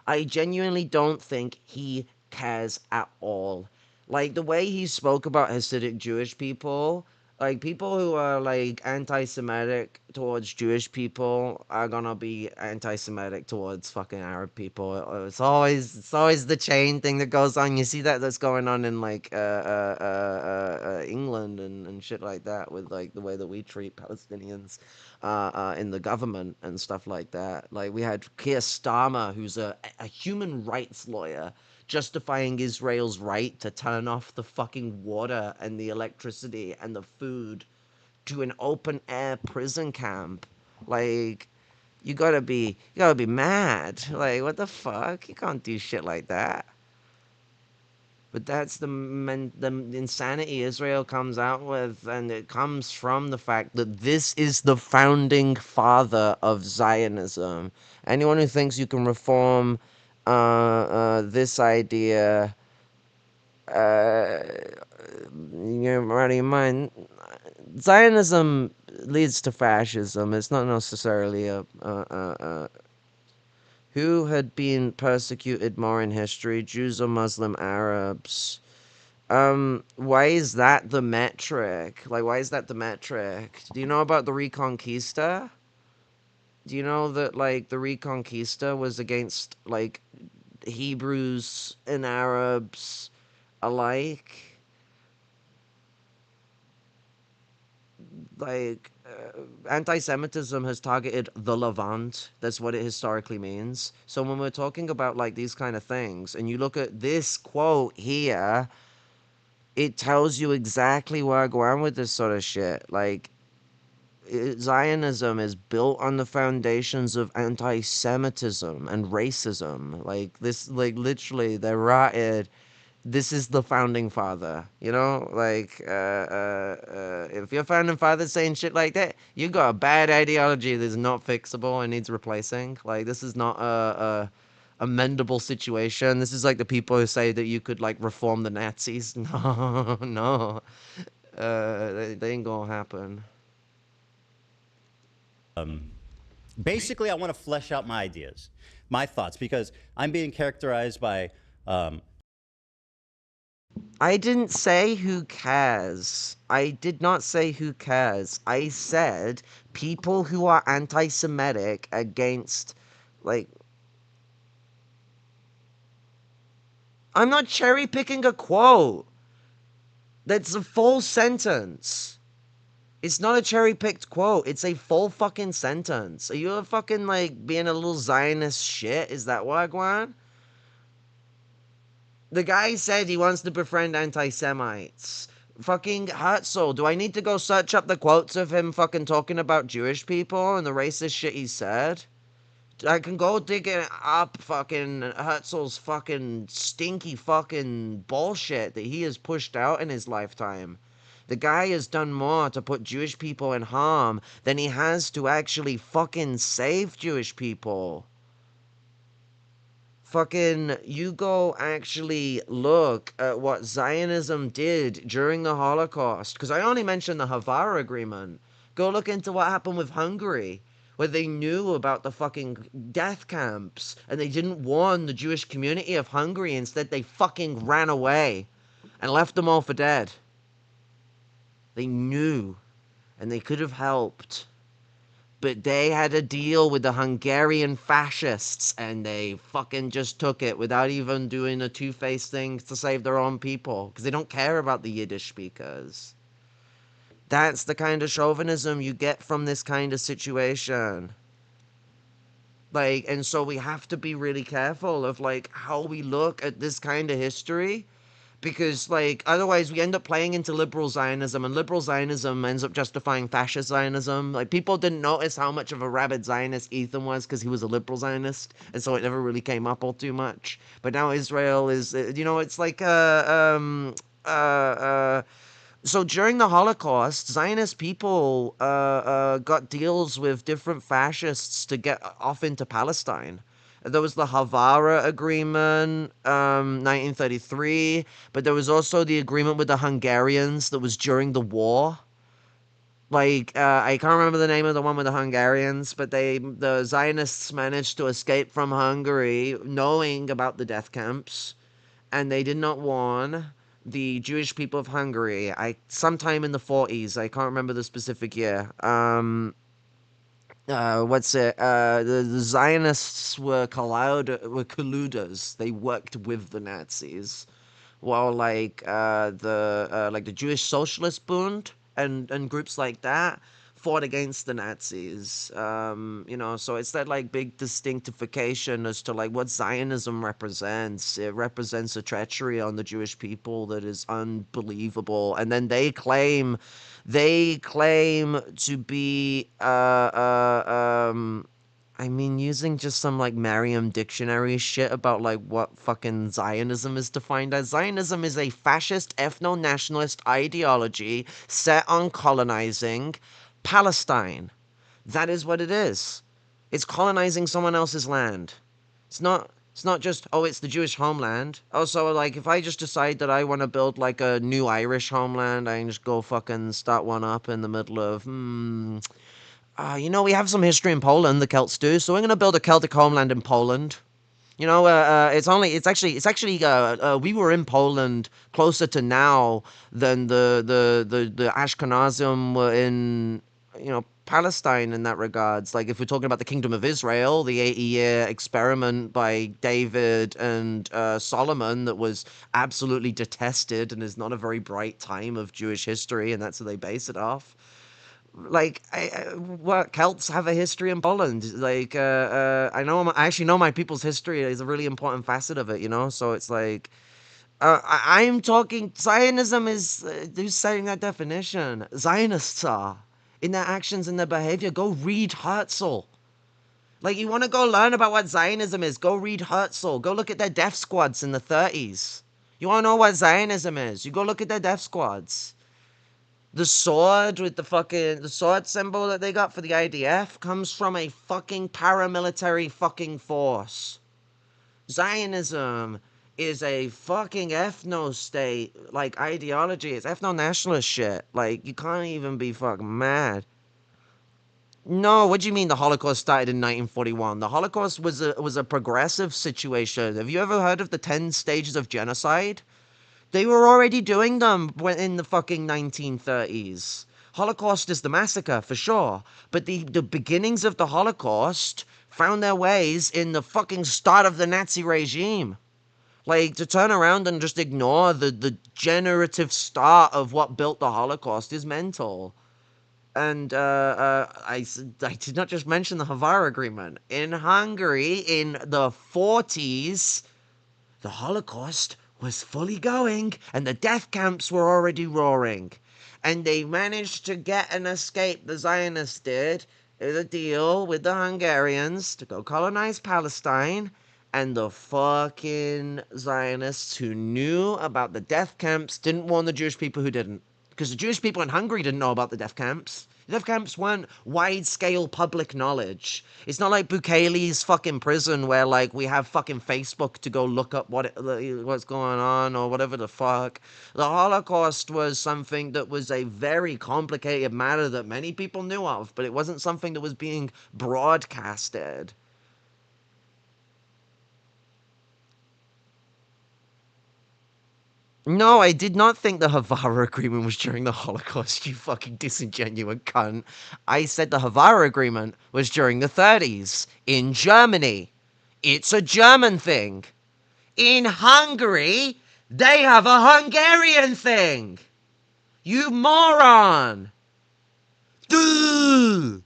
I genuinely don't think he cares at all. Like the way he spoke about Hasidic Jewish people, like people who are like anti-Semitic towards Jewish people are gonna be anti-Semitic towards fucking Arab people. It's always the chain thing that goes on. You see that's going on in like England and shit like that, with like the way that we treat Palestinians in the government and stuff like that. Like we had Keir Starmer, who's a human rights lawyer, justifying Israel's right to turn off the fucking water and the electricity and the food to an open air prison camp. Like, you gotta be mad. Like, what the fuck? You can't do shit like that. But that's the insanity Israel comes out with, and it comes from the fact that this is the founding father of Zionism. Anyone who thinks you can reform this idea, you're out of your mind. Zionism leads to fascism. It's not necessarily who had been persecuted more in history, Jews or Muslim Arabs? Why is that the metric? Like, why is that the metric? Do you know about the Reconquista? Do you know that, like, the Reconquista was against, like, Hebrews and Arabs alike? Like, anti-Semitism has targeted the Levant. That's what it historically means. So when we're talking about, like, these kind of things, and you look at this quote here, it tells you exactly where I go on with this sort of shit. Like, Zionism is built on the foundations of anti-Semitism and racism. Like, this, like, literally, they're rotted. This is the founding father, you know? Like, if your founding father's saying shit like that, you got a bad ideology that's not fixable and needs replacing. Like, this is not a amendable situation. This is like the people who say that you could, like, reform the Nazis. No, no. They ain't gonna happen. Basically, I want to flesh out my ideas, my thoughts, because I'm being characterized by... I didn't say who cares. I did not say who cares. I said people who are anti-Semitic against, like... I'm not cherry-picking a quote. That's a full sentence. It's not a cherry-picked quote. It's a full fucking sentence. Are you a fucking, like, being a little Zionist shit? Is that what I want? The guy said he wants to befriend anti-Semites. Fucking Herzl. Do I need to go search up the quotes of him fucking talking about Jewish people and the racist shit he said? I can go dig it up, fucking Herzl's fucking stinky fucking bullshit that he has pushed out in his lifetime. The guy has done more to put Jewish people in harm than he has to actually fucking save Jewish people. Fucking, you go actually look at what Zionism did during the Holocaust, because I only mentioned the Havara Agreement. Go look into what happened with Hungary, where they knew about the fucking death camps, and they didn't warn the Jewish community of Hungary. Instead, they fucking ran away and left them all for dead. They knew, and they could have helped. But they had a deal with the Hungarian fascists, and they fucking just took it without even doing a two-faced thing to save their own people, because they don't care about the Yiddish speakers. That's the kind of chauvinism you get from this kind of situation. Like, and so we have to be really careful of, like, how we look at this kind of history, because, like, otherwise we end up playing into liberal Zionism, and liberal Zionism ends up justifying fascist Zionism. Like, people didn't notice how much of a rabid Zionist Ethan was because he was a liberal Zionist, and so it never really came up all too much. But now Israel is, you know, it's like, so during the Holocaust, Zionist people got deals with different fascists to get off into Palestine. There was the Havara Agreement, 1933, but there was also the agreement with the Hungarians that was during the war. Like, I can't remember the name of the one with the Hungarians, but the Zionists managed to escape from Hungary knowing about the death camps, and they did not warn the Jewish people of Hungary. Sometime in the 40s, I can't remember the specific year. The Zionists were colluders. They worked with the Nazis, while the Jewish Socialist Bund and groups like that fought against the Nazis. You know, so it's that like big distinctification as to like what Zionism represents. It represents a treachery on the Jewish people that is unbelievable. And then they claim to be I mean, using just some like Merriam dictionary shit about like what fucking Zionism is defined as. Zionism is a fascist ethno-nationalist ideology set on colonizing Palestine. That is what it is. It's colonizing someone else's land. It's not just, oh, it's the Jewish homeland. Also, like, if I just decide that I want to build, like, a new Irish homeland, I can just go fucking start one up in the middle of, you know, we have some history in Poland, the Celts do, so we're going to build a Celtic homeland in Poland. You know, we were in Poland closer to now than the Ashkenazim were in, you know, Palestine in that regards. Like, if we're talking about the Kingdom of Israel, the 80-year experiment by David and Solomon that was absolutely detested and is not a very bright time of Jewish history, and that's what they base it off. Like, Celts have a history in Poland. Like, I actually know my people's history is a really important facet of it, you know? So it's like, I'm talking, Zionism is, who's saying that definition? Zionists are. In their actions and their behavior. Go read Herzl. Like, you want to go learn about what Zionism is, go read Herzl. Go look at their death squads in the 30s. You want to know what Zionism is? You go look at their death squads. The sword with the sword symbol that they got for the IDF comes from a fucking paramilitary fucking force. Zionism is a fucking ethno-state, like, ideology. It's ethno-nationalist shit. Like, you can't even be fucking mad. No, what do you mean the Holocaust started in 1941? The Holocaust was a progressive situation. Have you ever heard of the 10 stages of genocide? They were already doing them in the fucking 1930s. Holocaust is the massacre, for sure. But the beginnings of the Holocaust found their ways in the fucking start of the Nazi regime. Like, to turn around and just ignore the generative start of what built the Holocaust is mental. And I did not just mention the Havara Agreement. In Hungary, in the 40s, the Holocaust was fully going, and the death camps were already roaring. And they managed to get an escape, the Zionists did, a deal with the Hungarians to go colonize Palestine. And the fucking Zionists who knew about the death camps didn't warn the Jewish people who didn't. because the Jewish people in Hungary didn't know about the death camps. The death camps weren't wide-scale public knowledge. It's not like Bukele's fucking prison where, like, we have fucking Facebook to go look up what's going on or whatever the fuck. The Holocaust was something that was a very complicated matter that many people knew of, but it wasn't something that was being broadcasted. No, I did not think the Havara Agreement was during the Holocaust, you fucking disingenuous cunt. I said the Havara Agreement was during the 30s in Germany. It's a German thing. In Hungary, they have a Hungarian thing. You moron. Duh.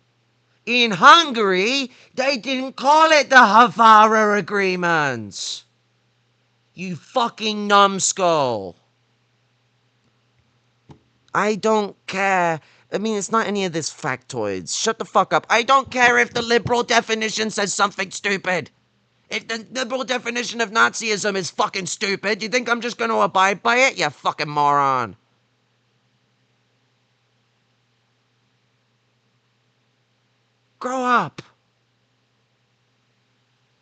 In Hungary, they didn't call it the Havara Agreement. You fucking numbskull. I don't care. I mean, it's not any of this factoids. Shut the fuck up. I don't care if the liberal definition says something stupid. If the liberal definition of Nazism is fucking stupid, you think I'm just gonna abide by it? You fucking moron. Grow up.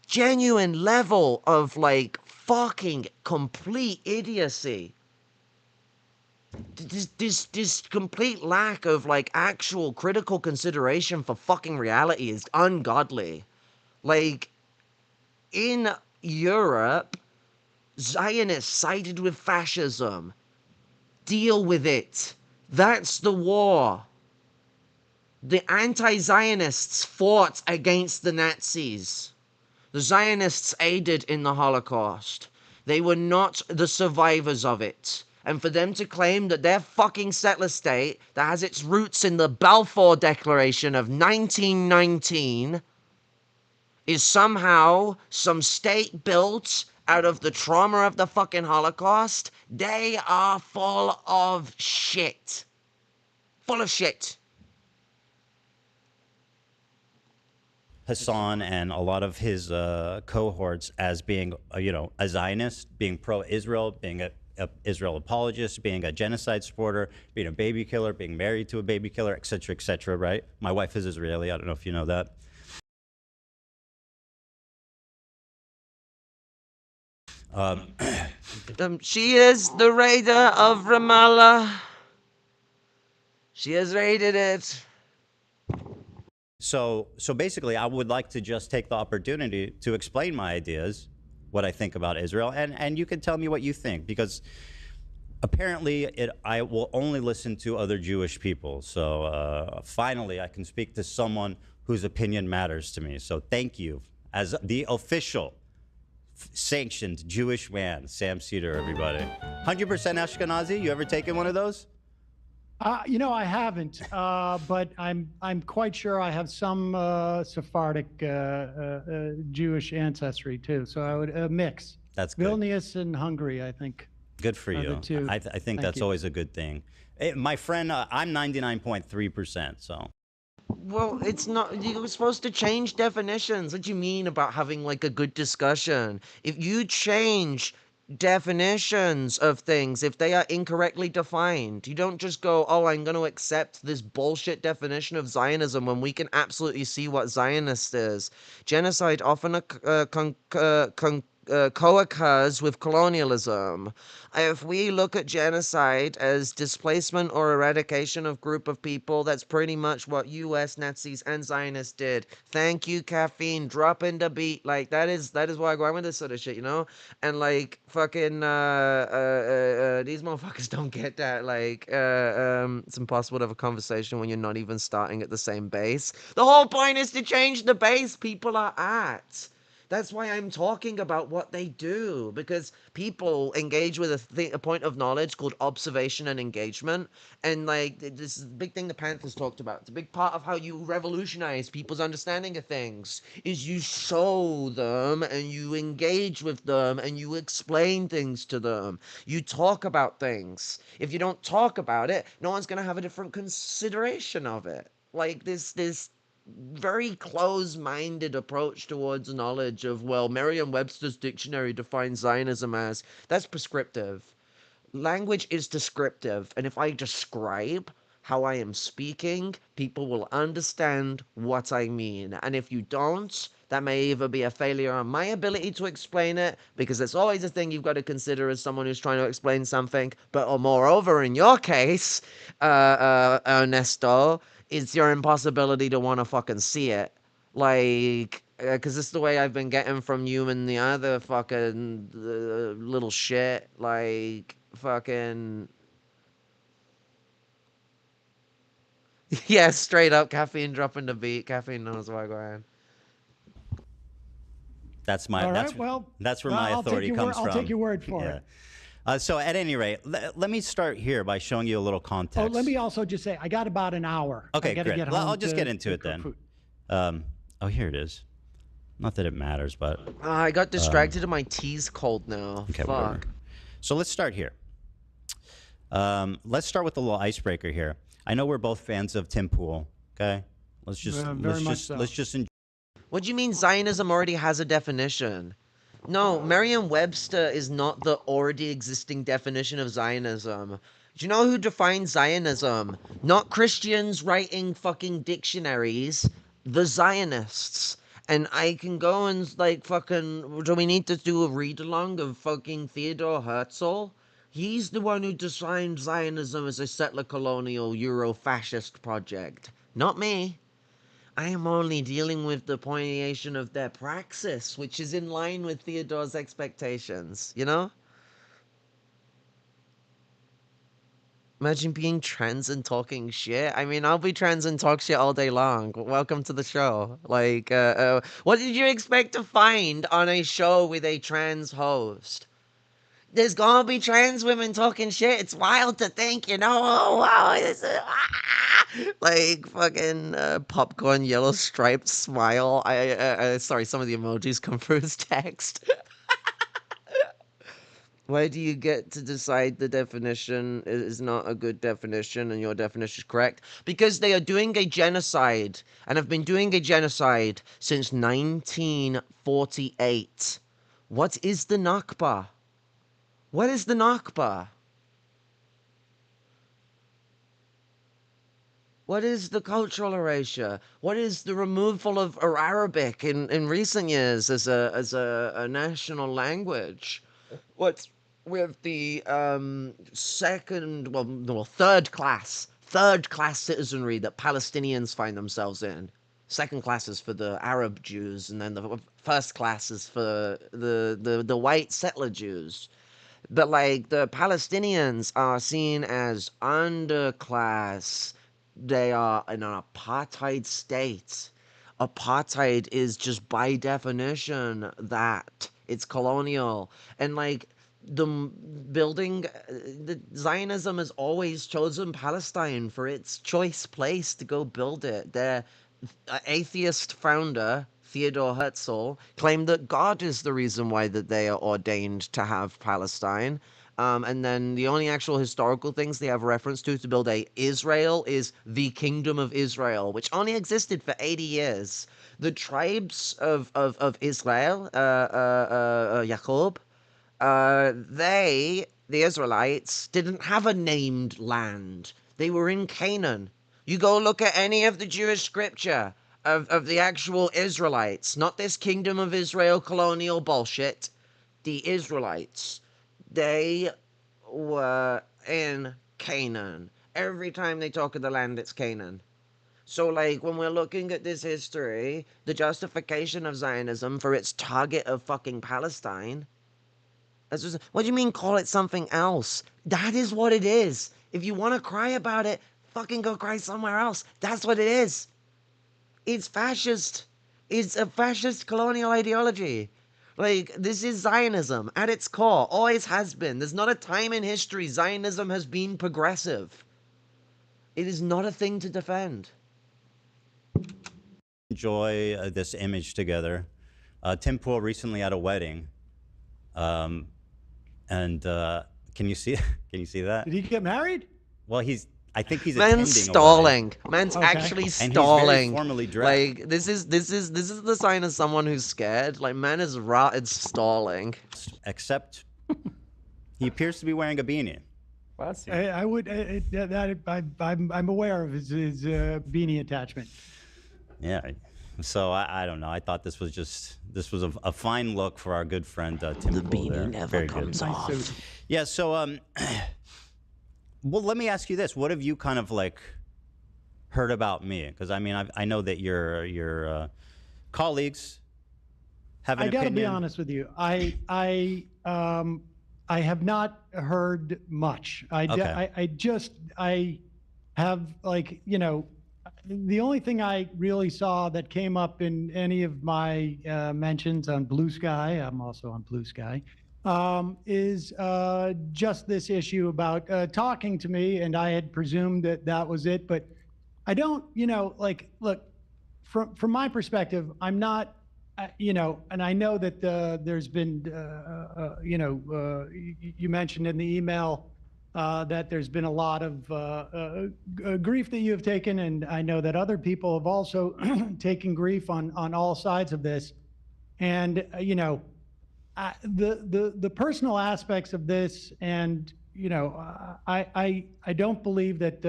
Genuine level of, like, fucking complete idiocy. This complete lack of, like, actual critical consideration for fucking reality is ungodly. Like, in Europe, Zionists sided with fascism. Deal with it. That's the war. The anti-Zionists fought against the Nazis. The Zionists aided in the Holocaust. They were not the survivors of it. And for them to claim that their fucking settler state, that has its roots in the Balfour Declaration of 1919, is somehow some state built out of the trauma of the fucking Holocaust, they are full of shit. Full of shit. Hassan and a lot of his cohorts as being, a Zionist, being pro-Israel, being a Israel apologist, being a genocide supporter, being a baby killer, being married to a baby killer, etc., right? My wife is Israeli. I don't know if you know that. She is the raider of Ramallah. She has raided it. So basically, I would like to just take the opportunity to explain my ideas, what I think about Israel, and you can tell me what you think, because apparently I will only listen to other Jewish people. So finally, I can speak to someone whose opinion matters to me. So thank you. As the official sanctioned Jewish man, Sam Seders, everybody. 100% Ashkenazi? You ever taken one of those? I haven't, but I'm quite sure I have some Sephardic Jewish ancestry too. So I would mix. That's good. Vilnius and Hungary, I think. Good for you. I think that's always a good thing. My friend, I'm 99.3%. So. Well, it's not. You were supposed to change definitions. What do you mean about having like a good discussion? If you change definitions of things, if they are incorrectly defined, you don't just go, oh, I'm going to accept this bullshit definition of Zionism when we can absolutely see what Zionist is. Genocide often co-occurs with colonialism. If we look at genocide as displacement or eradication of group of people, that's pretty much what US Nazis and Zionists did. Thank you, caffeine. Drop in the beat. Like, that is why I go on with this sort of shit, you know? And like fucking these motherfuckers don't get that. Like, it's impossible to have a conversation when you're not even starting at the same base. The whole point is to change the base people are at. That's why I'm talking about what they do, because people engage with a point of knowledge called observation and engagement. And like, this is a big thing the Panthers talked about. It's a big part of how you revolutionize people's understanding of things, is you show them and you engage with them and you explain things to them. You talk about things. If you don't talk about it, no one's going to have a different consideration of it. Like this very close-minded approach towards knowledge of, well, Merriam-Webster's dictionary defines Zionism as, that's prescriptive. language is descriptive, and if I describe how I am speaking, people will understand what I mean. And if you don't, that may either be a failure on my ability to explain it, because it's always a thing you've got to consider as someone who's trying to explain something, but or moreover, in your case, Ernesto, it's your impossibility to want to fucking see it. Like, because this is the way I've been getting from you and the other fucking little shit. Like, fucking. Yeah, straight up caffeine dropping the beat. Caffeine knows why going. That's my. All that's right, well, that's where my authority comes from. I'll take your word for it. So at any rate, let me start here by showing you a little context. Oh, let me also just say, I got about an hour. Okay, I gotta great. get Well, home I'll just to- get into to it cook then. food. Oh, here it is. Not that it matters, but I got distracted and my tea's cold now. okay, Fuck. whatever. So let's start here. Let's start with a little icebreaker here. I know we're both fans of Tim Pool. Okay, let's just let's just enjoy. What do you mean Zionism already has a definition? No, Merriam-Webster is not the already existing definition of Zionism. Do you know who defines Zionism? Not Christians writing fucking dictionaries, the Zionists. And I can go and, like, fucking... Do we need to do a read-along of fucking Theodore Herzl? He's the one who defined Zionism as a settler colonial Euro-fascist project. Not me. I am only dealing with the pointation of their praxis, which is in line with Theodore's expectations, you know? Imagine being trans and talking shit. I mean, I'll be trans and talk shit all day long. Welcome to the show. Like, what did you expect to find on a show with a trans host? There's gonna be trans women talking shit. It's wild to think, you know? Oh, wow. Like, fucking popcorn yellow striped smile. Sorry, some of the emojis come through as text. Why do you get to decide the definition is not a good definition and your definition is correct? Because they are doing a genocide and have been doing a genocide since 1948. What is the Nakba? What is the Nakba? What is the cultural erasure? What is the removal of Arabic in recent years as a national language? What's with the third class citizenry that Palestinians find themselves in? Second class is for the Arab Jews, and then the first class is for the white settler Jews. But, like, the Palestinians are seen as underclass. They are in an apartheid state. Apartheid is just by definition that. It's colonial. And, like, the Zionism has always chosen Palestine for its choice place to go build it. Their atheist founder, Theodore Herzl, claimed that God is the reason why that they are ordained to have Palestine. And then the only actual historical things they have reference to build a Israel is the Kingdom of Israel, which only existed for 80 years. The tribes of Israel, Jacob, the Israelites, didn't have a named land. They were in Canaan. You go look at any of the Jewish scripture of the actual Israelites, not this Kingdom of Israel colonial bullshit. The Israelites, they were in Canaan. Every time they talk of the land, it's Canaan. So, like, when we're looking at this history, the justification of Zionism for its target of fucking Palestine, what do you mean call it something else? That is what it is. If you want to cry about it, fucking go cry somewhere else. That's what it is. It's fascist. It's a fascist colonial ideology. Like, this is Zionism at its core. Always has been. There's not a time in history Zionism has been progressive. It is not a thing to defend. Enjoy this image together. Tim Pool recently had a wedding. Can you see? Can you see that? Did he get married? Well, I think he's Man's attending stalling. a wedding. Man's actually And he's very stalling. formally dressed. Like, this is the sign of someone who's scared. Like, man is rotted stalling. Except he appears to be wearing a beanie. I would. I'm aware of his beanie attachment. Yeah. So I don't know. I thought this was a fine look for our good friend Tim. The beanie there. never Very comes good. off. Yeah. So well, let me ask you this: what have you kind of like heard about me? Because I mean, I know that your colleagues have an opinion. I got to be honest with you. I have not heard much. I have, like, you know, the only thing I really saw that came up in any of my mentions on Blue Sky, I'm also on Blue Sky, is just this issue about talking to me, and I had presumed that that was it. But I don't, you know, like, look, from my perspective, I'm not, you know, and I know that there's been, you know, you mentioned in the email that there's been a lot of grief that you have taken, and I know that other people have also taken grief on all sides of this. And you know, the personal aspects of this, and you know, I don't believe that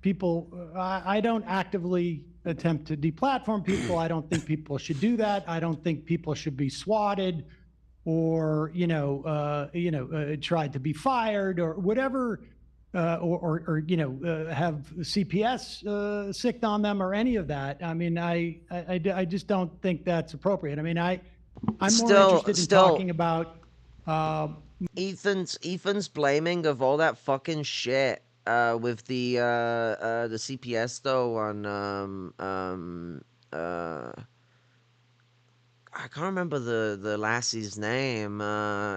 people. I don't actively attempt to deplatform people. I don't think people should do that. I don't think people should be swatted, or tried to be fired, or whatever, or you know, have CPS sicked on them, or any of that. I mean, I just don't think that's appropriate. I mean, I'm more interested in talking about Ethan's blaming of all that fucking shit with the CPS though on I can't remember the lassie's name.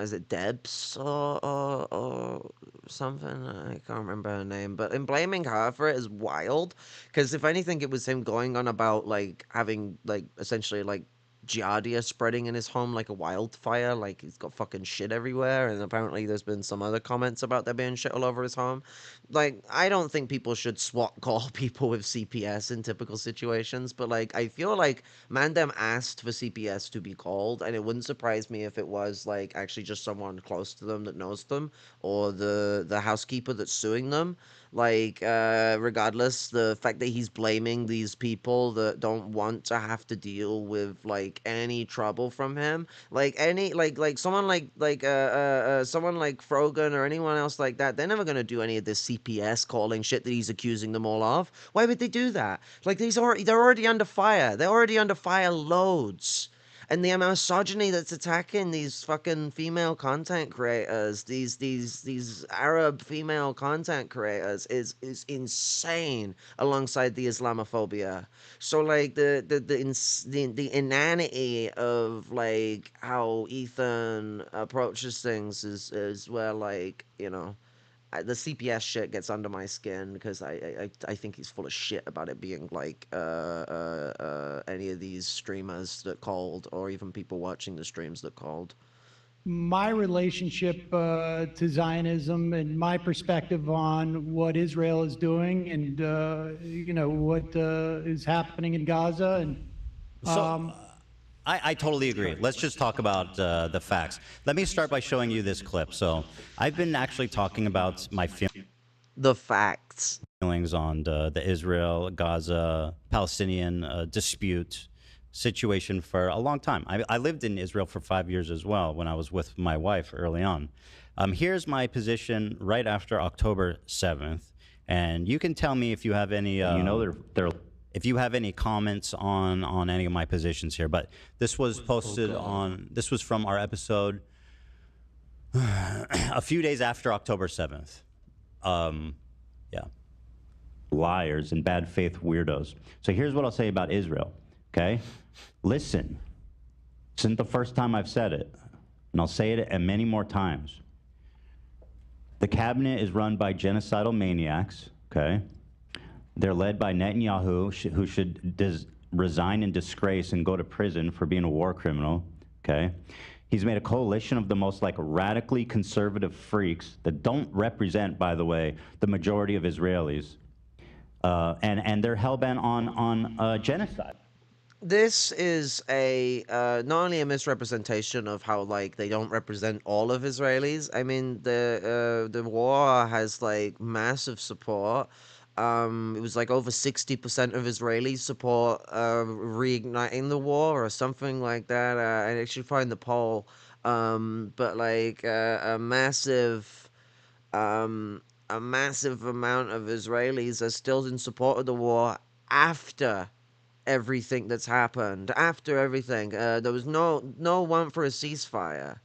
Is it Debs or something? I can't remember her name. But in blaming her for it is wild. Because if anything, it was him going on about like having like essentially like Giardia spreading in his home like a wildfire. Like he's got fucking shit everywhere. And apparently there's been some other comments about there being shit all over his home. Like, I don't think people should SWAT call people with CPS in typical situations. But like, I feel like Mandem asked for CPS to be called. And it wouldn't surprise me if it was like actually just someone close to them that knows them. Or the housekeeper that's suing them. Like, regardless, the fact that he's blaming these people that don't want to have to deal with like any trouble from him, like any like someone like someone like Frogan or anyone else like that, they're never gonna do any of this CPS calling shit that he's accusing them all of. Why would they do that? Like they're already under fire. They're already under fire loads. And the misogyny that's attacking these fucking female content creators, these Arab female content creators, is insane. Alongside the Islamophobia, so like the inanity of like how Ethan approaches things is where, like, you know, the CPS shit gets under my skin, because I think he's full of shit about it being like any of these streamers that called, or even people watching the streams that called. My relationship to Zionism and my perspective on what Israel is doing, and you know, what is happening in Gaza, and so I totally agree. Let's just talk about the facts. Let me start by showing you this clip. So I've been actually talking about my facts feelings on the Israel-Gaza Palestinian dispute situation for a long time. I lived in Israel for 5 years as well when I was with my wife early on. Here's my position right after October 7th, and you can tell me if you have any. You know, they're if you have any comments on any of my positions here. But this was posted on. This was from our episode a few days after October 7th. Yeah. Liars and bad faith weirdos. So here's what I'll say about Israel. Okay, listen. This isn't the first time I've said it, and I'll say it and many more times. The cabinet is run by genocidal maniacs. Okay, they're led by Netanyahu, who should resign in disgrace and go to prison for being a war criminal. Okay, he's made a coalition of the most like radically conservative freaks that don't represent, by the way, the majority of Israelis, and they're hellbent on genocide. This is a not only a misrepresentation of how like they don't represent all of Israelis. I mean the war has like massive support. It was like over 60% of Israelis support reigniting the war or something like that. I actually find the poll, but like um, a massive amount of Israelis are still in support of the war after everything that's happened. After everything, there was no want for a ceasefire.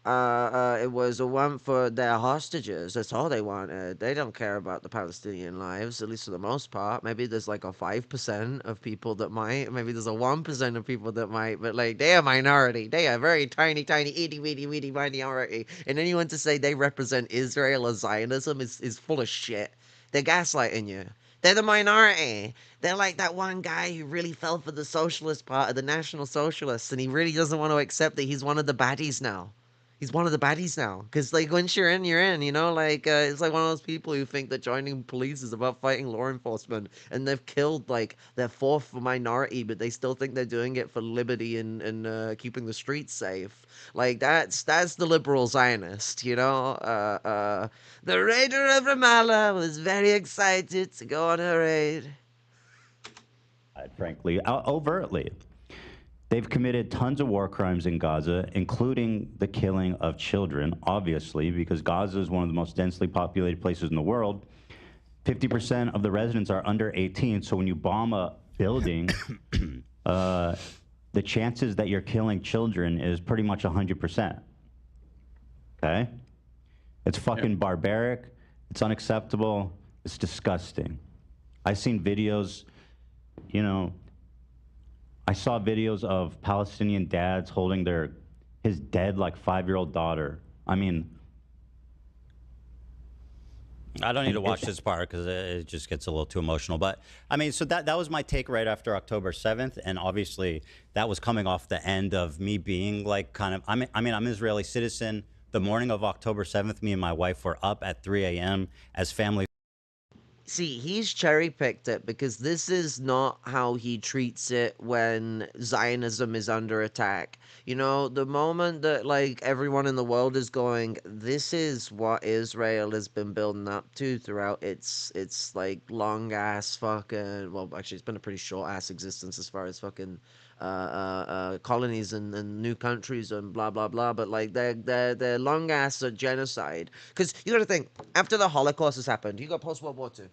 It was a want for their hostages. That's all they wanted. They don't care about the Palestinian lives, at least for the most part. Maybe there's like a 5% of people that might. Maybe there's a 1% of people that might. But like, they are a minority. They are a very tiny, tiny, itty, bitty, bitty minority. And anyone to say they represent Israel or Zionism is full of shit. They're gaslighting you. They're the minority. They're like that one guy who really fell for the socialist part of the National Socialists, and he really doesn't want to accept that he's one of the baddies now. He's one of the baddies now. Because, like, once you're in, you're in, you know? Like, it's like one of those people who think that joining police is about fighting law enforcement. And they've killed, like, their fourth minority, but they still think they're doing it for liberty and keeping the streets safe. Like, that's the liberal Zionist, you know? The raider of Ramallah was very excited to go on a raid. Frankly, overtly. They've committed tons of war crimes in Gaza, including the killing of children, obviously, because Gaza is one of the most densely populated places in the world. 50% of the residents are under 18, so when you bomb a building, the chances that you're killing children is pretty much 100%. Okay? It's fucking barbaric. It's unacceptable. It's disgusting. I've seen videos, you know, I saw videos of Palestinian dads holding his dead like 5-year-old daughter. I mean, I don't need to watch this part because it just gets a little too emotional. But I mean, so that was my take right after October 7th, and obviously that was coming off the end of me being like kind of. I'm an Israeli citizen. The morning of October 7th, me and my wife were up at 3 a.m. as family. See, he's cherry picked it because this is not how he treats it when Zionism is under attack. You know, the moment that like everyone in the world is going, this is what Israel has been building up to throughout its like long ass fucking, well, actually it's been a pretty short ass existence as far as fucking colonies and new countries and blah blah blah, but like they're long ass genocide. Because you got to think, after the Holocaust has happened, you got post World War II.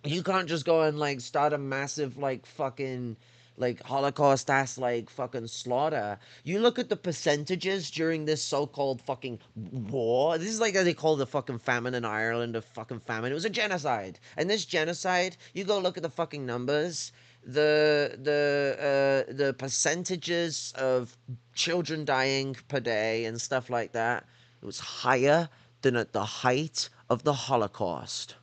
You can't just go and like start a massive like fucking like Holocaust ass like fucking slaughter. You look at the percentages during this so-called fucking war. This is like how they call the fucking famine in Ireland a fucking famine. It was a genocide. And this genocide, you go look at the fucking numbers. The percentages of children dying per day and stuff like that, it was higher than at the height of the Holocaust.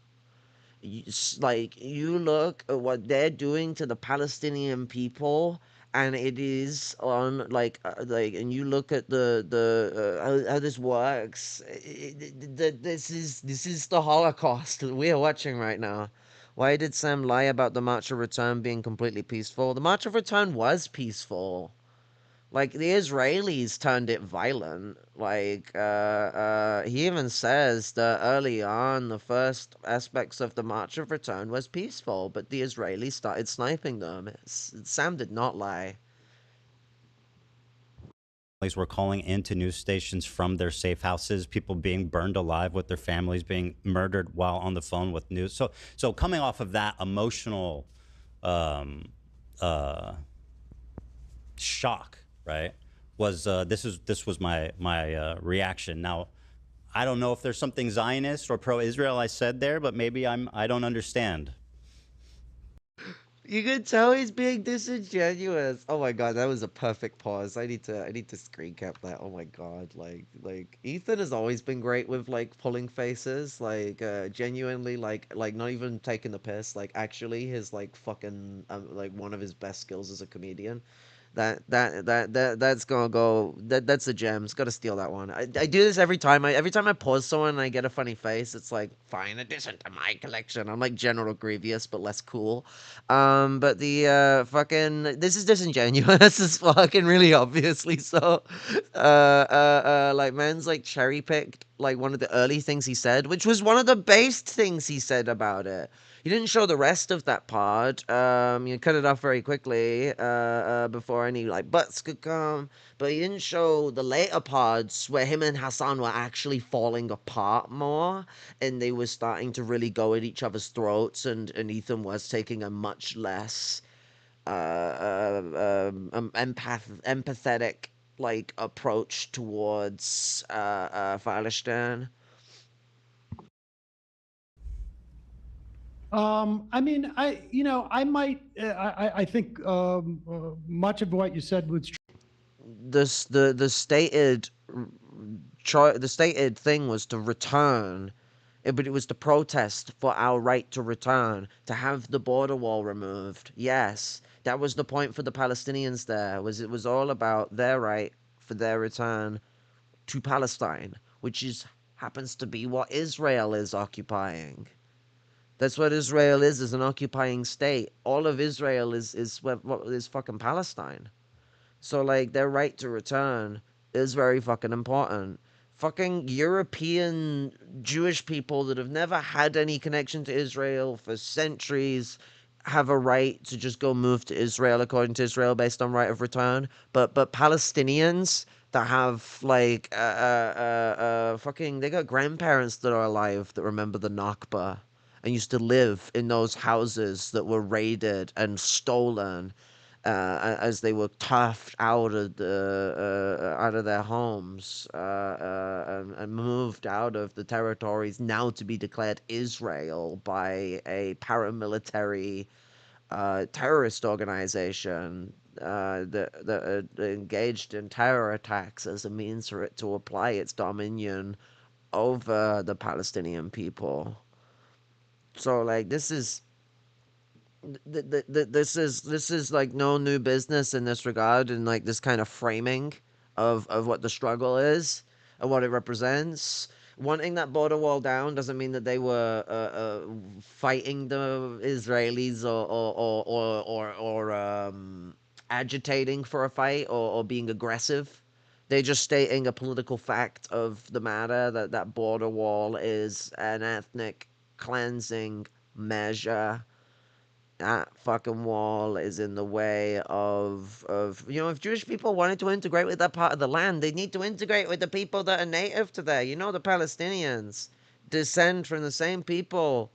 Like, you look at what they're doing to the Palestinian people, and it is on like, and you look at how this works. This is the Holocaust that we are watching right now. Why did Sam lie about the March of Return being completely peaceful? The March of Return was peaceful. Like, the Israelis turned it violent. Like, he even says that early on, the first aspects of the March of Return was peaceful, but the Israelis started sniping them. Sam did not lie. Were calling into news stations from their safe houses, people being burned alive with their families being murdered while on the phone with news. So coming off of that emotional shock, right, was this was my reaction. Now, I don't know if there's something Zionist or pro-Israel I said there, but maybe I don't understand. You could tell he's being disingenuous. Oh my god, that was a perfect pause. I need to screen cap that. Oh my god, like Ethan has always been great with like pulling faces, like genuinely, like not even taking the piss. Like, actually, his like fucking like one of his best skills as a comedian. That's gonna go. That's a gem. It's gotta steal that one. I do this every time. Every time I pause someone and I get a funny face, it's like fine addition to my collection. I'm like General Grievous but less cool. But the fucking this is disingenuous. This is fucking really obviously so. Like man's like cherry picked like one of the early things he said, which was one of the based things he said about it. You didn't show the rest of that part. You cut it off very quickly before any like butts could come. But you didn't show the later parts where him and Hassan were actually falling apart more, and they were starting to really go at each other's throats, and Ethan was taking a much less empathetic like approach towards Palestine. I mean, I might, I think much of what you said was true. The stated the stated thing was to return, but it was to protest for our right to return, to have the border wall removed. Yes, that was the point for the Palestinians. There was it was all about their right for their return to Palestine, which is happens to be what Israel is occupying. That's what Israel is an occupying state. All of Israel is what is fucking Palestine. So like their right to return is very fucking important. Fucking European Jewish people that have never had any connection to Israel for centuries have a right to just go move to Israel according to Israel based on right of return. But Palestinians that have like fucking they got grandparents that are alive that remember the Nakba and used to live in those houses that were raided and stolen as they were toughed out of their homes and moved out of the territories now to be declared Israel by a paramilitary terrorist organization that engaged in terror attacks as a means for it to apply its dominion over the Palestinian people. So like this is like no new business in this regard, and like this kind of framing of what the struggle is and what it represents. Wanting that border wall down doesn't mean that they were fighting the Israelis or agitating for a fight or being aggressive. They're just stating a political fact of the matter that that border wall is an ethnic cleansing measure. That fucking wall is in the way of if Jewish people wanted to integrate with that part of the land, they need to integrate with the people that are native to there. The Palestinians descend from the same people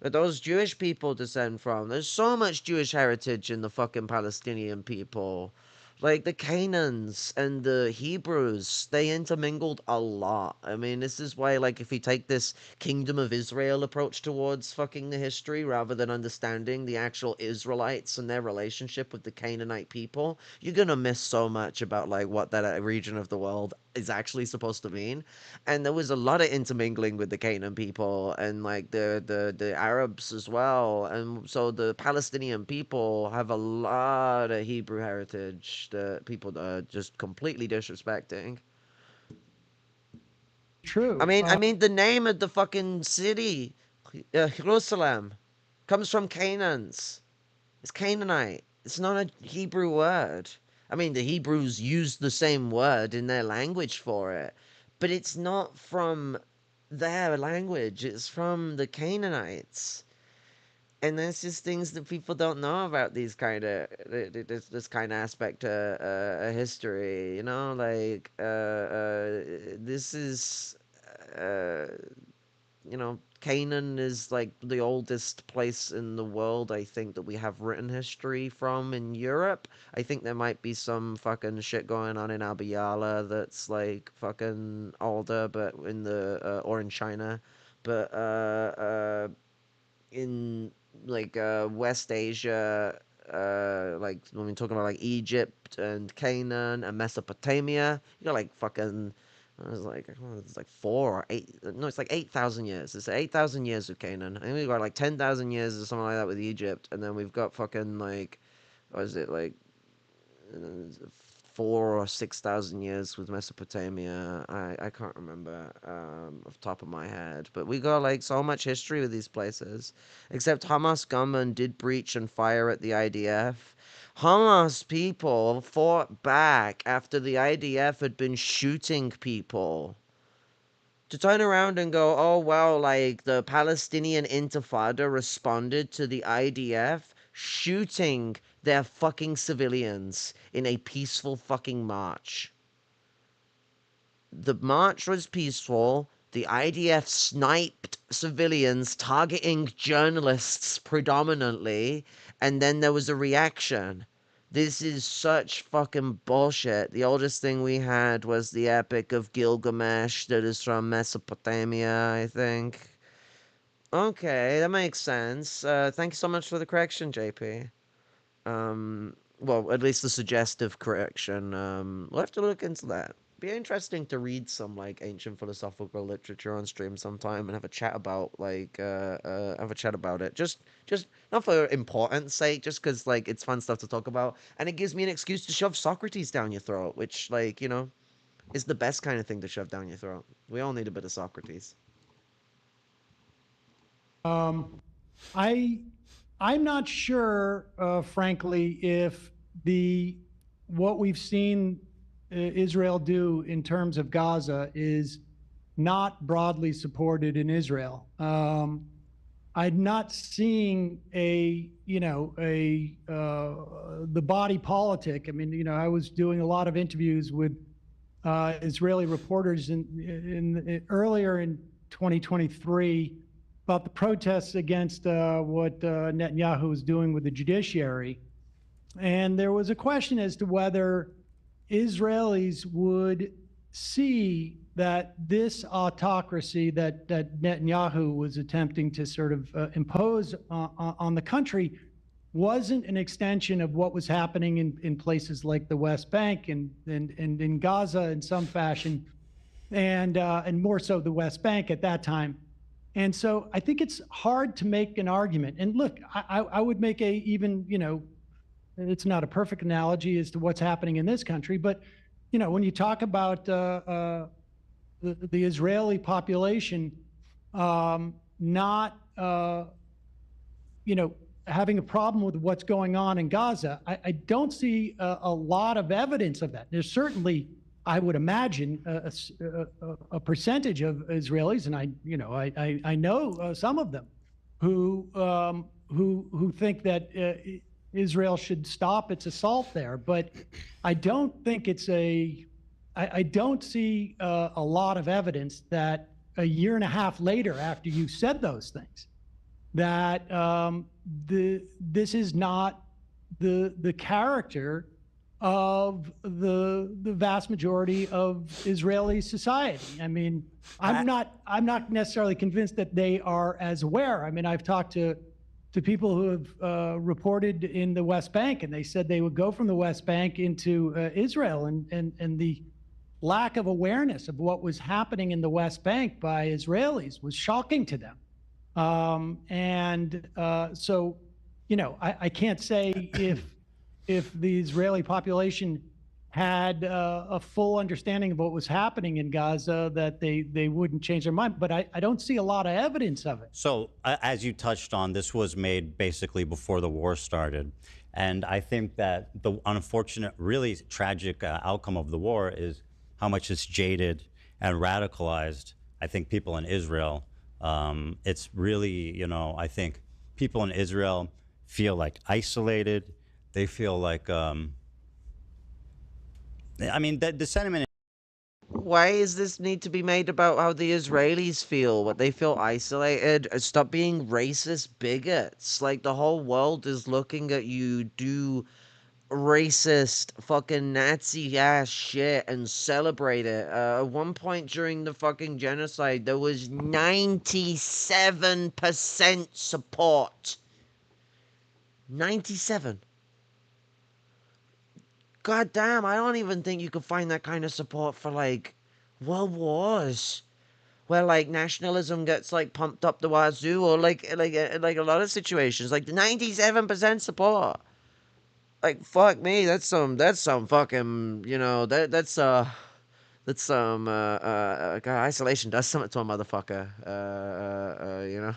that those Jewish people descend from. There's so much Jewish heritage in the fucking Palestinian people. Like the Canaans and the Hebrews, they intermingled a lot. I mean, this is why, like, if you take this Kingdom of Israel approach towards fucking the history rather than understanding the actual Israelites and their relationship with the Canaanite people, you're gonna miss so much about, like, what that region of the world is actually supposed to mean. And there was a lot of intermingling with the Canaan people and, like, the Arabs as well. And so the Palestinian people have a lot of Hebrew heritage that people are just completely disrespecting. True. I mean, the name of the fucking city, Jerusalem, comes from Canaans. It's Canaanite. It's not a Hebrew word. I mean, the Hebrews use the same word in their language for it, but it's not from their language. It's from the Canaanites. And that's just things that people don't know about these kind of this kind of aspect of history, like this is Canaan is like the oldest place in the world, I think, that we have written history from in Europe. I think there might be some fucking shit going on in Abiyala that's like fucking older, but in the or in China, but in like West Asia, like when we're talking about like Egypt and Canaan and Mesopotamia, you got like fucking. It's like 4 or 8. No, it's like 8,000 years. It's 8,000 years of Canaan. I think we've got like 10,000 years or something like that with Egypt, and then we've got fucking like, what is it like? 4 or 6,000 years with Mesopotamia. I can't remember off the top of my head, but we got like so much history with these places. Except Hamas gunmen did breach and fire at the IDF. Hamas people fought back after the IDF had been shooting people. To turn around and go, oh well, like the Palestinian Intifada responded to the IDF shooting their fucking civilians in a peaceful fucking march. The march was peaceful. The IDF sniped civilians targeting journalists predominantly, and then there was a reaction. This is such fucking bullshit. The oldest thing we had was the Epic of Gilgamesh that is from Mesopotamia, I think. Okay, that makes sense. Thank you so much for the correction, JP. Well, at least the suggestive correction. We'll have to look into that. Be interesting to read some like ancient philosophical literature on stream sometime and have a chat about it. Just not for importance sake, just because like it's fun stuff to talk about, and it gives me an excuse to shove Socrates down your throat, which like is the best kind of thing to shove down your throat. We all need a bit of Socrates. I'm not sure, frankly, if what we've seen Israel do in terms of Gaza is not broadly supported in Israel. I'm not seeing the body politic. I mean, I was doing a lot of interviews with Israeli reporters earlier in 2023 about the protests against what Netanyahu was doing with the judiciary. And there was a question as to whether Israelis would see that this autocracy that Netanyahu was attempting to sort of impose on the country wasn't an extension of what was happening in places like the West Bank and in Gaza in some fashion, and more so the West Bank at that time. And so I think it's hard to make an argument. And look, I would make it's not a perfect analogy as to what's happening in this country, but when you talk about the Israeli population not having a problem with what's going on in Gaza, I don't see a lot of evidence of that. There's certainly, I would imagine, a percentage of Israelis, and I know some of them who think that Israel should stop its assault there, but I don't think I don't see a lot of evidence that a year and a half later, after you said those things, that this is not the character of the vast majority of Israeli society. I mean, I'm not necessarily convinced that they are as aware. I mean, I've talked to people who have reported in the West Bank, and they said they would go from the West Bank into Israel, and the lack of awareness of what was happening in the West Bank by Israelis was shocking to them. So, I can't say if the Israeli population had a full understanding of what was happening in Gaza, that they wouldn't change their mind. But I don't see a lot of evidence of it. So, as you touched on, this was made basically before the war started. And I think that the unfortunate, really tragic outcome of the war is how much it's jaded and radicalized, I think, people in Israel. It's really, I think people in Israel feel like isolated. They feel like, the sentiment. Why is this need to be made about how the Israelis feel? What they feel isolated? Stop being racist bigots. Like, the whole world is looking at you do racist fucking Nazi ass shit and celebrate it. At one point during the fucking genocide, there was 97% support. 97. God damn, I don't even think you could find that kind of support for, like, world wars, where, like, nationalism gets, like, pumped up the wazoo, or, like a lot of situations, like, 97% support. Like fuck me, that's some fucking that's some God, isolation does something to a motherfucker. You know.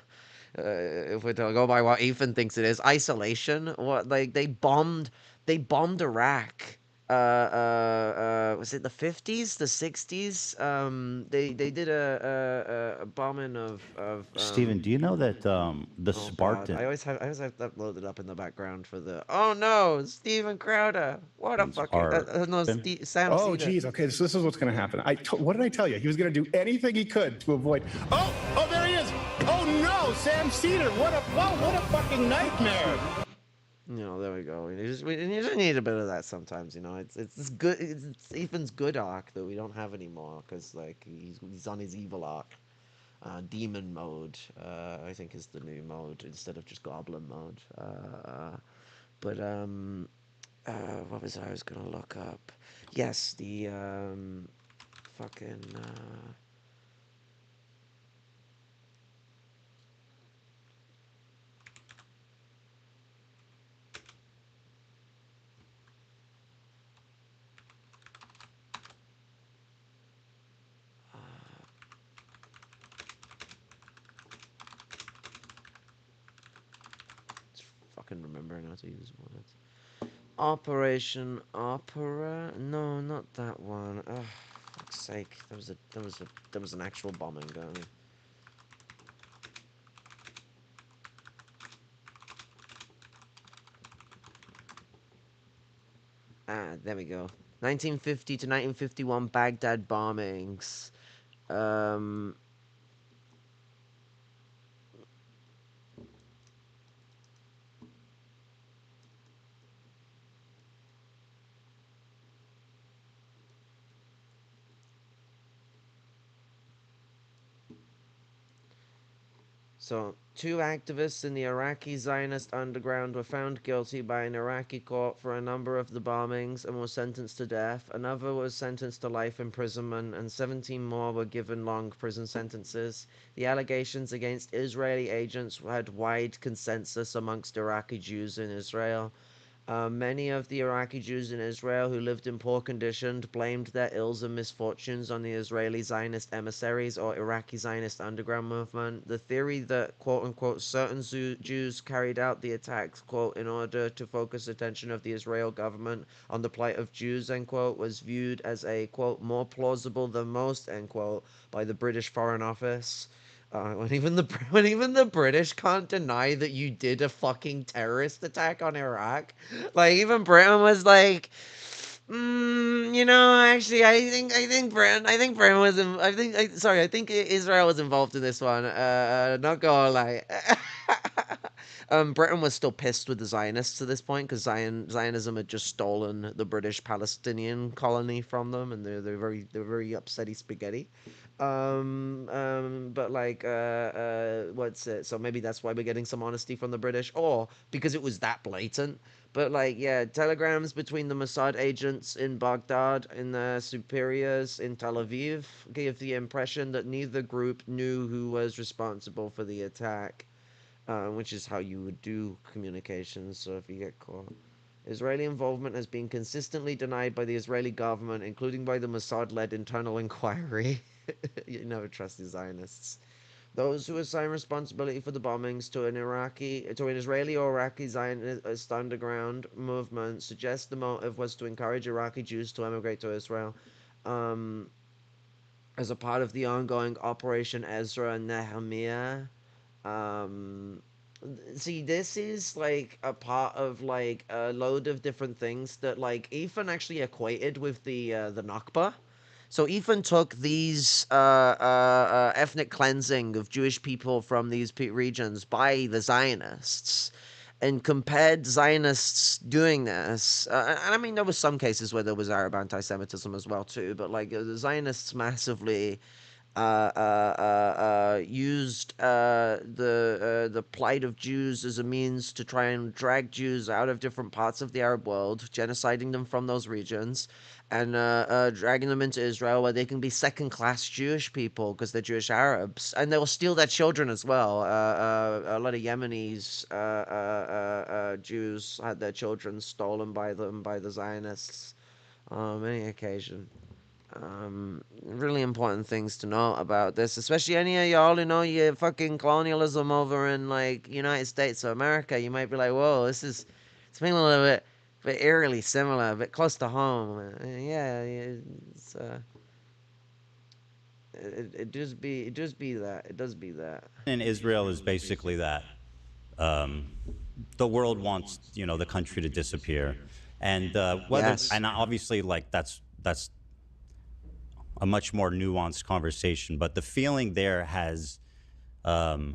If we go by what Ethan thinks it is, isolation. What like they bombed Iraq. Was it the 50s, the 60s? They did a bombing of Steven, do you know that the oh god, Spartan? I always have that loaded up in the background for the oh no, Steven Crowder, what a fucking Are no, Sam Oh, Seders. geez. Okay, so this is what's going to happen. What did I tell you? He was going to do anything he could to avoid. Oh, there he is. Oh no, Sam Seders. What a fucking nightmare. You know, there we go. You just need a bit of that sometimes. You know, it's good. It's Ethan's good arc that we don't have anymore because like he's on his evil arc. Demon mode, I think, is the new mode instead of just goblin mode. But what was I was gonna look up? Yes, the fucking. Fucking remembering how to use words. Operation Opera? No, not that one. Oh, fuck's sake! There was an actual bombing going. There we go. 1950 to 1951 Baghdad bombings. Um, So, two activists in the Iraqi Zionist underground were found guilty by an Iraqi court for a number of the bombings and were sentenced to death. Another was sentenced to life imprisonment, and 17 more were given long prison sentences. The allegations against Israeli agents had wide consensus amongst Iraqi Jews in Israel. Many of the Iraqi Jews in Israel who lived in poor conditions blamed their ills and misfortunes on the Israeli Zionist emissaries or Iraqi Zionist underground movement. The theory that, quote unquote, certain Jews carried out the attacks, quote, in order to focus attention of the Israel government on the plight of Jews, end quote, was viewed as a, quote, more plausible than most, end quote, by the British Foreign Office. When even the British can't deny that you did a fucking terrorist attack on Iraq, like even Britain was like, you know, actually, I think Britain was, I think Israel was involved in this one. Not gonna lie. Britain was still pissed with the Zionists to this point because Zionism had just stolen the British Palestinian colony from them, and they're very upsetty spaghetti. But like, what's it? So maybe that's why we're getting some honesty from the British, or because it was that blatant. But like, yeah, telegrams between the Mossad agents in Baghdad and their superiors in Tel Aviv gave the impression that neither group knew who was responsible for the attack, which is how you would do communications. So if you get caught. Israeli involvement has been consistently denied by the Israeli government, including by the Mossad-led internal inquiry. You never trust the Zionists. Those who assign responsibility for the bombings to an Israeli or Iraqi Zionist underground movement suggest the motive was to encourage Iraqi Jews to emigrate to Israel. As a part of the ongoing Operation Ezra and Nehemiah. See, this is like a part of like a load of different things that like Ethan actually equated with the Nakba. So Ethan took these ethnic cleansing of Jewish people from these regions by the Zionists and compared Zionists doing this. And I mean, there was some cases where there was Arab anti-Semitism as well too, but like the Zionists massively used the plight of Jews as a means to try and drag Jews out of different parts of the Arab world, genociding them from those regions, and dragging them into Israel where they can be second-class Jewish people because they're Jewish Arabs, and they'll steal their children as well. A lot of Yemenis Jews had their children stolen by them by the Zionists on many occasion. Really important things to know about this, especially any of y'all who know your fucking colonialism over in like United States of America. You might be like, whoa, it's feeling a little bit eerily similar, a bit close to home. Yeah, it's it does be that. It does be that. In Israel is basically that. The world wants, the country to disappear, and whether Yes. and obviously, like that's a much more nuanced conversation. But the feeling there has But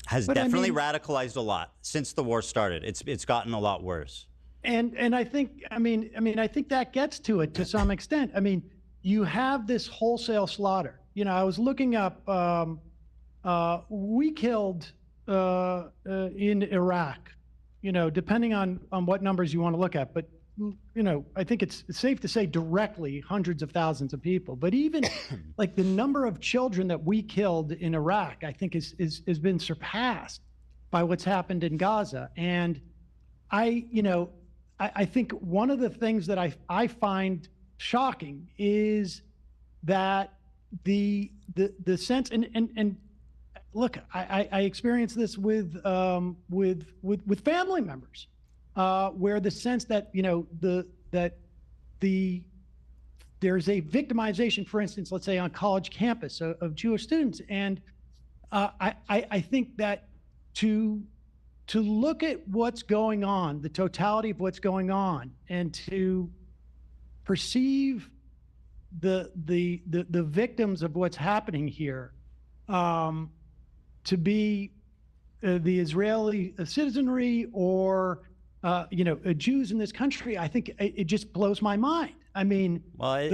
I definitely mean- radicalized a lot since the war started. It's gotten a lot worse. And I think I think that gets to it to some extent. I mean, you have this wholesale slaughter. I was looking up. We killed in Iraq. Depending on what numbers you want to look at, but I think it's safe to say directly hundreds of thousands of people. But even like the number of children that we killed in Iraq, I think has been surpassed by what's happened in Gaza. And I think one of the things that I find shocking is that the sense and look, I experienced this with family members, where the sense that there's a victimization, for instance, let's say on college campus of Jewish students, and I think that to look at what's going on, the totality of what's going on, and to perceive the victims of what's happening here to be the Israeli citizenry or Jews in this country, I think it just blows my mind. I mean, Well,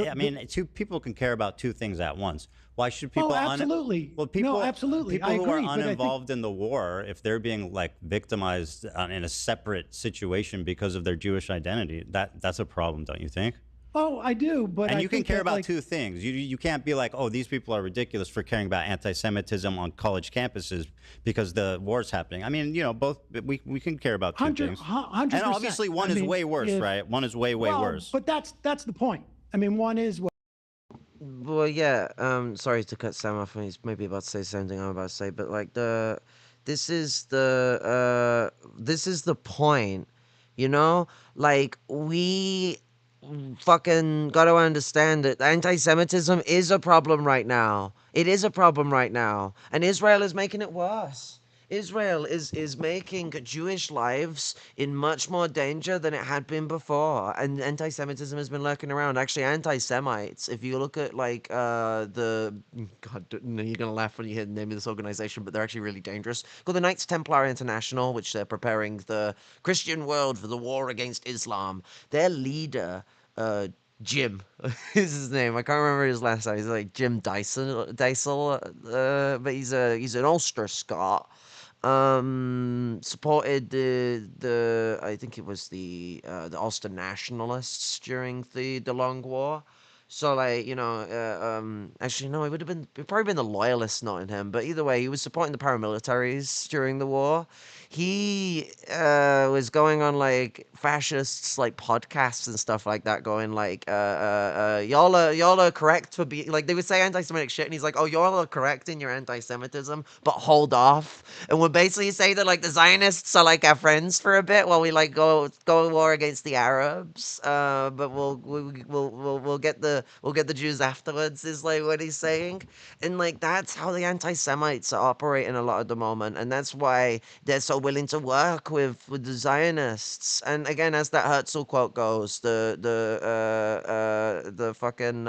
two people can care about two things at once. Why should people? absolutely. People, No, absolutely. People I who agree, are but I think- uninvolved in the war, if they're being like victimized in a separate situation because of their Jewish identity, that's a problem, don't you think? Oh, I do, but And I you can think care that, about like, two things. You can't be like, oh, these people are ridiculous for caring about anti-Semitism on college campuses because the war's happening. I mean, both we can care about two things. 100%. And obviously, one I is mean, way worse, if- right? One is way well, worse. But that's the point. I mean, one is what. Well, yeah. Sorry to cut Sam off. He's maybe about to say something I'm about to say, but like this is the point. Like we fucking got to understand that anti-Semitism is a problem right now. It is a problem right now, and Israel is making it worse. Israel is making Jewish lives in much more danger than it had been before, and anti-Semitism has been lurking around. Actually, anti-Semites, if you look at like God, you're gonna laugh when you hear the name of this organization, but they're actually really dangerous. Called the Knights Templar International, which they're preparing the Christian world for the war against Islam. Their leader, Jim is his name. I can't remember his last name. He's like Jim Dyson, but he's an Ulster Scot. Supported the I think it was the Ulster Nationalists during the Long War. So like actually no, it'd probably been the Loyalists, not in him. But either way, he was supporting the paramilitaries during the war. He was going on like fascists like podcasts and stuff like that, going like y'all are correct for being like, they would say anti-Semitic shit, and he's like, oh, y'all are correct in your anti-Semitism, but hold off, and would basically say that like the Zionists are like our friends for a bit while we like go to war against the Arabs, but we'll get the Jews afterwards, is like what he's saying. And like that's how the anti-Semites are operating a lot at the moment, and that's why they're so willing to work with the Zionists. And again, as that Herzl quote goes, the fucking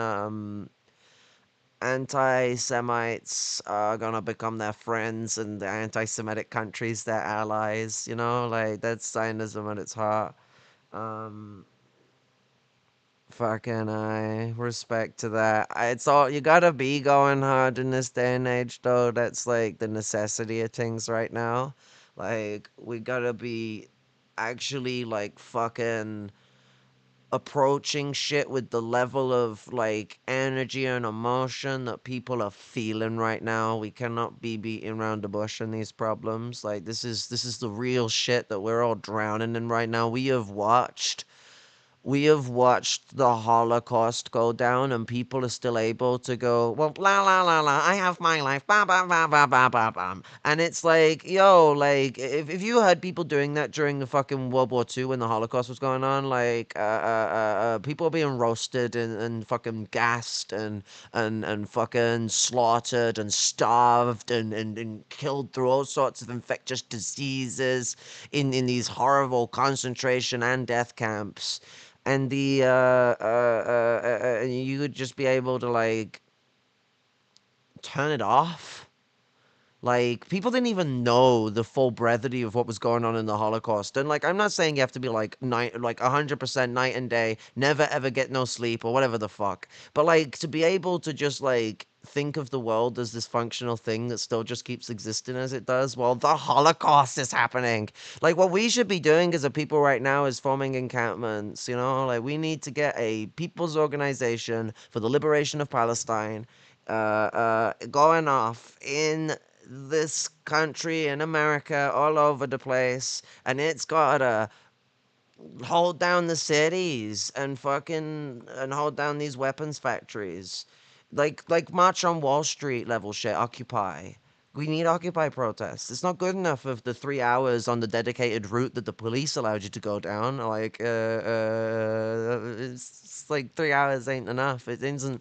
anti-Semites are gonna become their friends, and the anti-Semitic countries their allies. Like that's Zionism at its heart. Fucking respect to that. It's all you gotta be going hard in this day and age, though. That's like the necessity of things right now. Like we gotta be actually like fucking approaching shit with the level of like energy and emotion that people are feeling right now. We cannot be beating around the bush on these problems. Like this is the real shit that we're all drowning in right now. We have watched the Holocaust go down, and people are still able to go, well, la la la la, I have my life, ba ba ba ba ba ba ba. And it's like, yo, like, if you had people doing that during the fucking World War II when the Holocaust was going on, like, people are being roasted and fucking gassed and fucking slaughtered and starved and killed through all sorts of infectious diseases in these horrible concentration and death camps. And you would just be able to like turn it off. Like, people didn't even know the full brevity of what was going on in the Holocaust. And, like, I'm not saying you have to be, like, 100% night and day, never ever get no sleep or whatever the fuck. But, like, to be able to just, like, think of the world as this functional thing that still just keeps existing as it does, well, the Holocaust is happening. Like, what we should be doing as a people right now is forming encampments, you know? Like, we need to get a people's organization for the liberation of Palestine going off in this country in America all over the place, and it's gotta hold down the cities and hold down these weapons factories, like March on Wall Street level shit. Occupy. We need Occupy protests. It's not good enough of the 3 hours on the dedicated route that the police allowed you to go down. Like, it's like 3 hours ain't enough. It isn't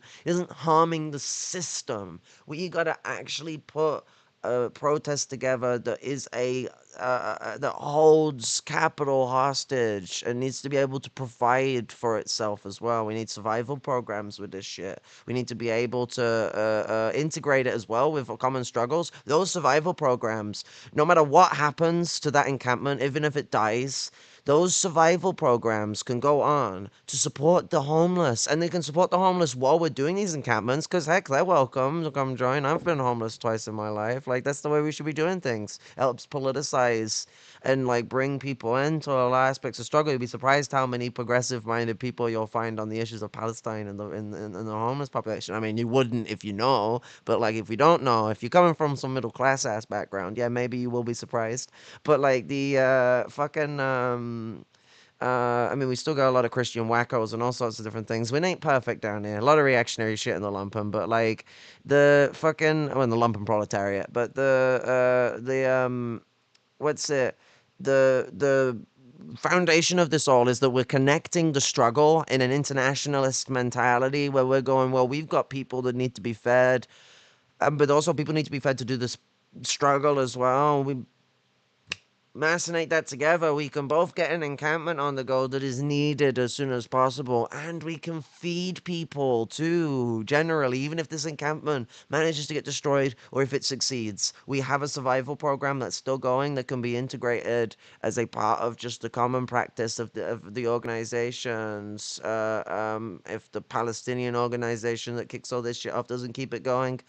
harming the system. We gotta actually put a protest together that is that holds capital hostage and needs to be able to provide for itself as well. We need survival programs with this shit. We need to be able to integrate it as well with common struggles. Those survival programs, no matter what happens to that encampment, even if it dies, those survival programs can go on to support the homeless, and they can support the homeless while we're doing these encampments, because heck, they're welcome to come join. I've been homeless twice in my life. Like, that's the way we should be doing things. It helps politicize and like bring people into all aspects of struggle. You'd be surprised how many progressive-minded people you'll find on the issues of Palestine and the homeless population. I mean, you wouldn't if you know, but like if you don't know, if you're coming from some middle-class ass background, yeah, maybe you will be surprised. But like the I mean, we still got a lot of Christian wackos and all sorts of different things. We ain't perfect down here. A lot of reactionary shit in the lumpen, but like the fucking, well, in the lumpen proletariat, but what's it? The foundation of this all is that we're connecting the struggle in an internationalist mentality where we're going, well, we've got people that need to be fed, but also people need to be fed to do this struggle as well. We machinate that together, we can both get an encampment on the go that is needed as soon as possible, and we can feed people too, generally, even if this encampment manages to get destroyed or if it succeeds. We have a survival program that's still going that can be integrated as a part of just the common practice of the organizations. If the Palestinian organization that kicks all this shit off doesn't keep it going,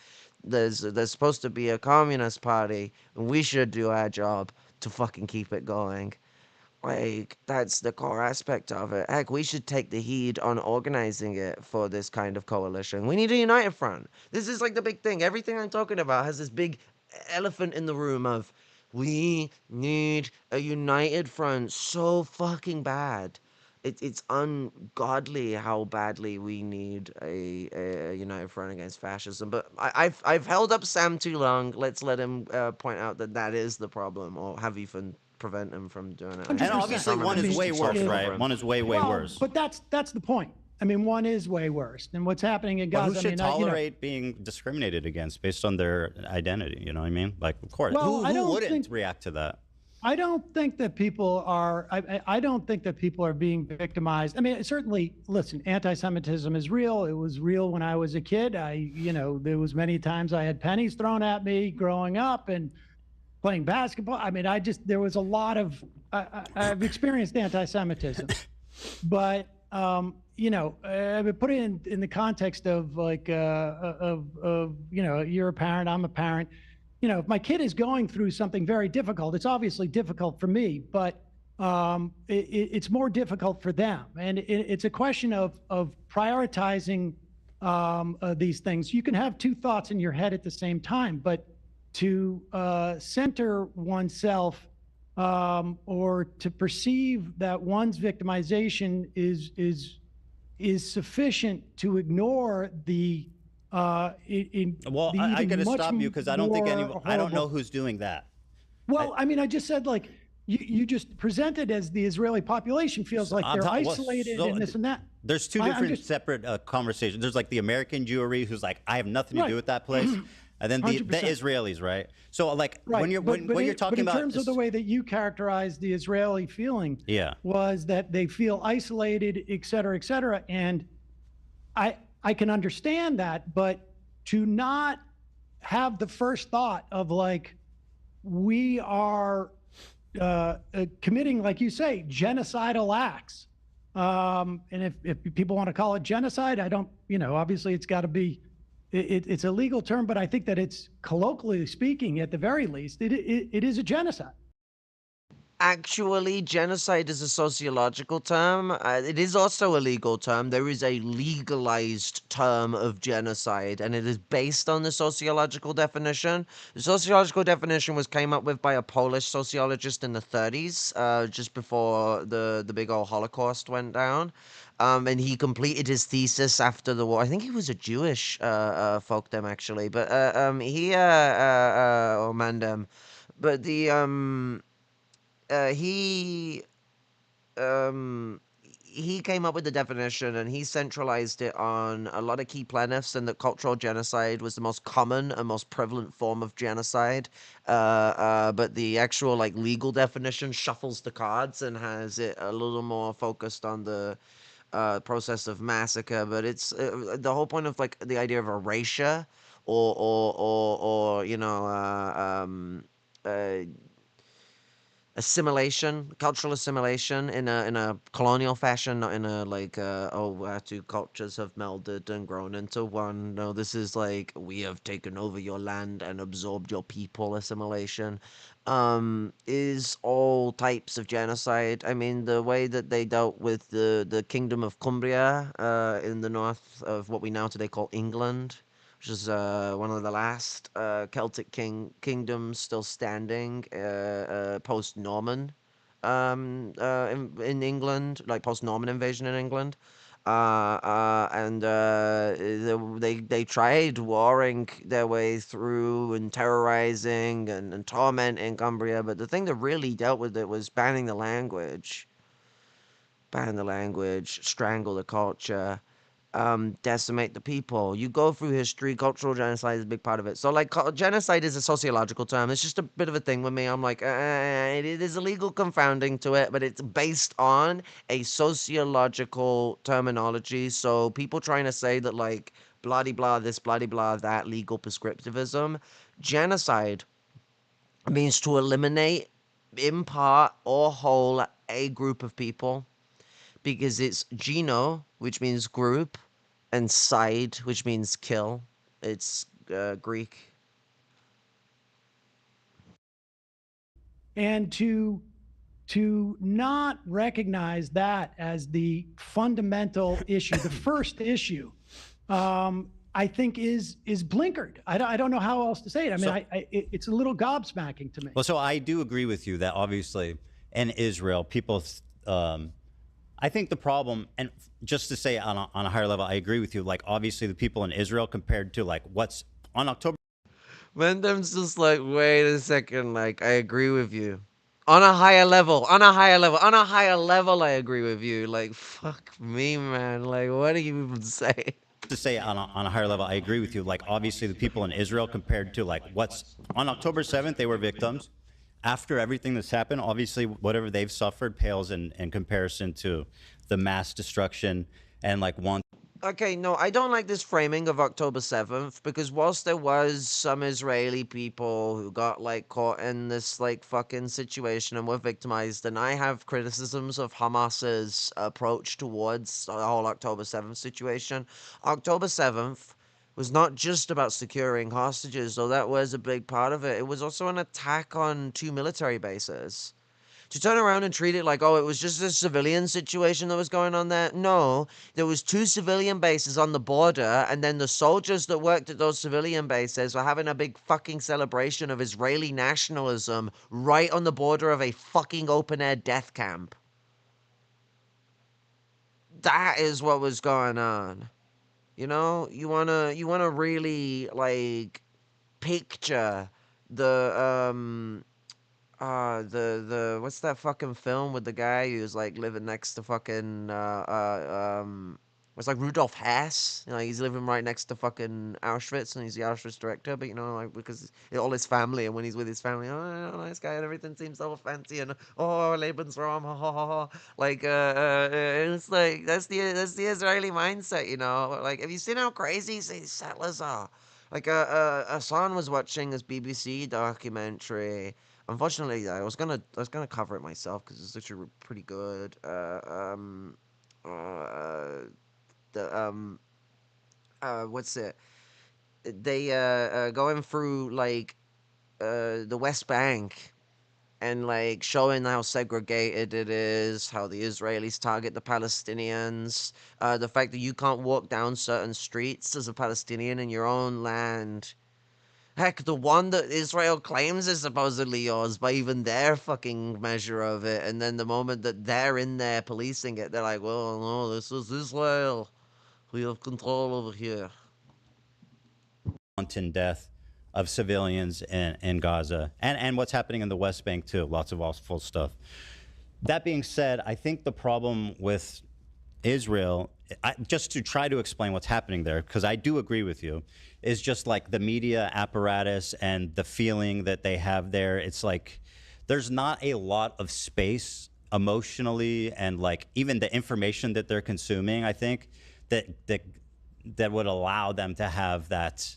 there's supposed to be a communist party, and we should do our job to fucking keep it going. Like, that's the core aspect of it. Heck, we should take the heat on organizing it for this kind of coalition. We need a united front. This is like the big thing. Everything I'm talking about has this big elephant in the room of, we need a united front so fucking bad. It's ungodly how badly we need a united front against fascism. But I've held up Sam too long. Let's let him point out that is the problem, or have even prevent him from doing it. And obviously one is way worse, right? One is way worse. But that's the point. I mean, one is way worse. And what's happening in Gaza? But who should tolerate being discriminated against based on their identity? You know what I mean? Like, of course, well, who wouldn't react to that? I don't think that people are. I don't think that people are being victimized. I mean, certainly, listen, anti-Semitism is real. It was real when I was a kid. There was many times I had pennies thrown at me growing up and playing basketball. I mean, there was a lot of. I've experienced anti-Semitism, but I would put it in the context of like you're a parent, I'm a parent. If my kid is going through something very difficult, it's obviously difficult for me, but it's more difficult for them. And it's a question of prioritizing these things. You can have two thoughts in your head at the same time, but to center oneself or to perceive that one's victimization is sufficient to ignore the well, the I even gotta much stop you because I don't think more anyone. I don't know horrible- who's doing that. Well, I mean, I just said like you just presented as the Israeli population feels like they're well, isolated so and this and that. There's two I'm different just- separate conversations. There's like the American Jewry who's like, I have nothing to Right. do with that place, and then the 100%. Israelis, right? So like Right. when you're when you're talking but about in terms of the way that you characterized the Israeli feeling, Yeah. was that they feel isolated, et cetera, and I can understand that, but to not have the first thought of like we are committing, like you say, genocidal acts. And if people want to call it genocide, I don't, obviously it's got to be, it's a legal term, but I think that it's colloquially speaking, at the very least, it is a genocide. Actually, genocide is a sociological term. It is also a legal term. There is a legalized term of genocide, and it is based on the sociological definition. The sociological definition was came up with by a Polish sociologist in the 30s, just before the big old Holocaust went down. And he completed his thesis after the war. I think he was a Jewish folkdom, actually, but or mandem. But he came up with the definition and he centralized it on a lot of key plaintiffs, and that cultural genocide was the most common and most prevalent form of genocide. But the actual like legal definition shuffles the cards and has it a little more focused on the process of massacre. But it's the whole point of like the idea of erasure or assimilation, cultural assimilation in a colonial fashion, not in a like our two cultures have melded and grown into one. No, this is like we have taken over your land and absorbed your people assimilation. Is all types of genocide. I mean, the way that they dealt with the kingdom of Cumbria in the north of what we now today call England, which is one of the last Celtic kingdoms still standing post-Norman in England, like post-Norman invasion in England. And they tried warring their way through and terrorizing and tormenting Cumbria, but the thing that really dealt with it was banning the language, strangle the culture, decimate the people. You go through history, cultural genocide is a big part of it. So, like, genocide is a sociological term. It's just a bit of a thing with me. I'm like, it is a legal confounding to it, but it's based on a sociological terminology. So, people trying to say that, like, bloody blah this, bloody blah that, legal prescriptivism. Genocide means to eliminate, in part or whole, a group of people, because it's geno, which means group, and side, which means kill. It's Greek. And to not recognize that as the fundamental issue, the first issue, I think is blinkered. I don't know how else to say it. I mean, it's a little gobsmacking to me. Well, so I do agree with you that obviously in Israel, people, I think the problem, and just to say on a higher level, I agree with you. Like, obviously the people in Israel compared to like what's on October. Mendem's just like, wait a second, like, I agree with you. On a higher level, I agree with you. Like, fuck me, man. Like, what do you even say? To say on a higher level, I agree with you. Like, obviously the people in Israel compared to like what's on October 7th, they were victims. After everything that's happened, obviously whatever they've suffered pales in comparison to the mass destruction and like one. Okay, no, I don't like this framing of October 7th, because whilst there was some Israeli people who got like caught in this like fucking situation and were victimized, and I have criticisms of Hamas's approach towards the whole October 7th situation. October 7th was not just about securing hostages, though that was a big part of it. It was also an attack on 2 military bases. To turn around and treat it like, oh, it was just a civilian situation that was going on there. No, there was 2 civilian bases on the border, and then the soldiers that worked at those civilian bases were having a big fucking celebration of Israeli nationalism right on the border of a fucking open-air death camp. That is what was going on. You know, you wanna really, like, picture the what's that fucking film with the guy who's like living next to fucking it's like Rudolph Hess. You know, he's living right next to fucking Auschwitz, and he's the Auschwitz director. But you know, like, because all his family, and when he's with his family, oh, nice guy, and everything seems so fancy, and oh, Lebensraum, ha ha ha ha. Like, it's like that's the Israeli mindset, you know. Like, have you seen how crazy these settlers are? Like, Hassan was watching this BBC documentary. Unfortunately, I was gonna cover it myself because it's actually pretty good. What's it? They going through like the West Bank and like showing how segregated it is, how the Israelis target the Palestinians, the fact that you can't walk down certain streets as a Palestinian in your own land. Heck, the one that Israel claims is supposedly yours by even their fucking measure of it, and then the moment that they're in there policing it, they're like, well, no, this is Israel. We have control over here. Wanton death of civilians in Gaza and what's happening in the West Bank too. Lots of awful stuff. That being said, I think the problem with Israel, just to try to explain what's happening there, because I do agree with you, is just like the media apparatus and the feeling that they have there. It's like there's not a lot of space emotionally, and like even the information that they're consuming, I think that would allow them to have that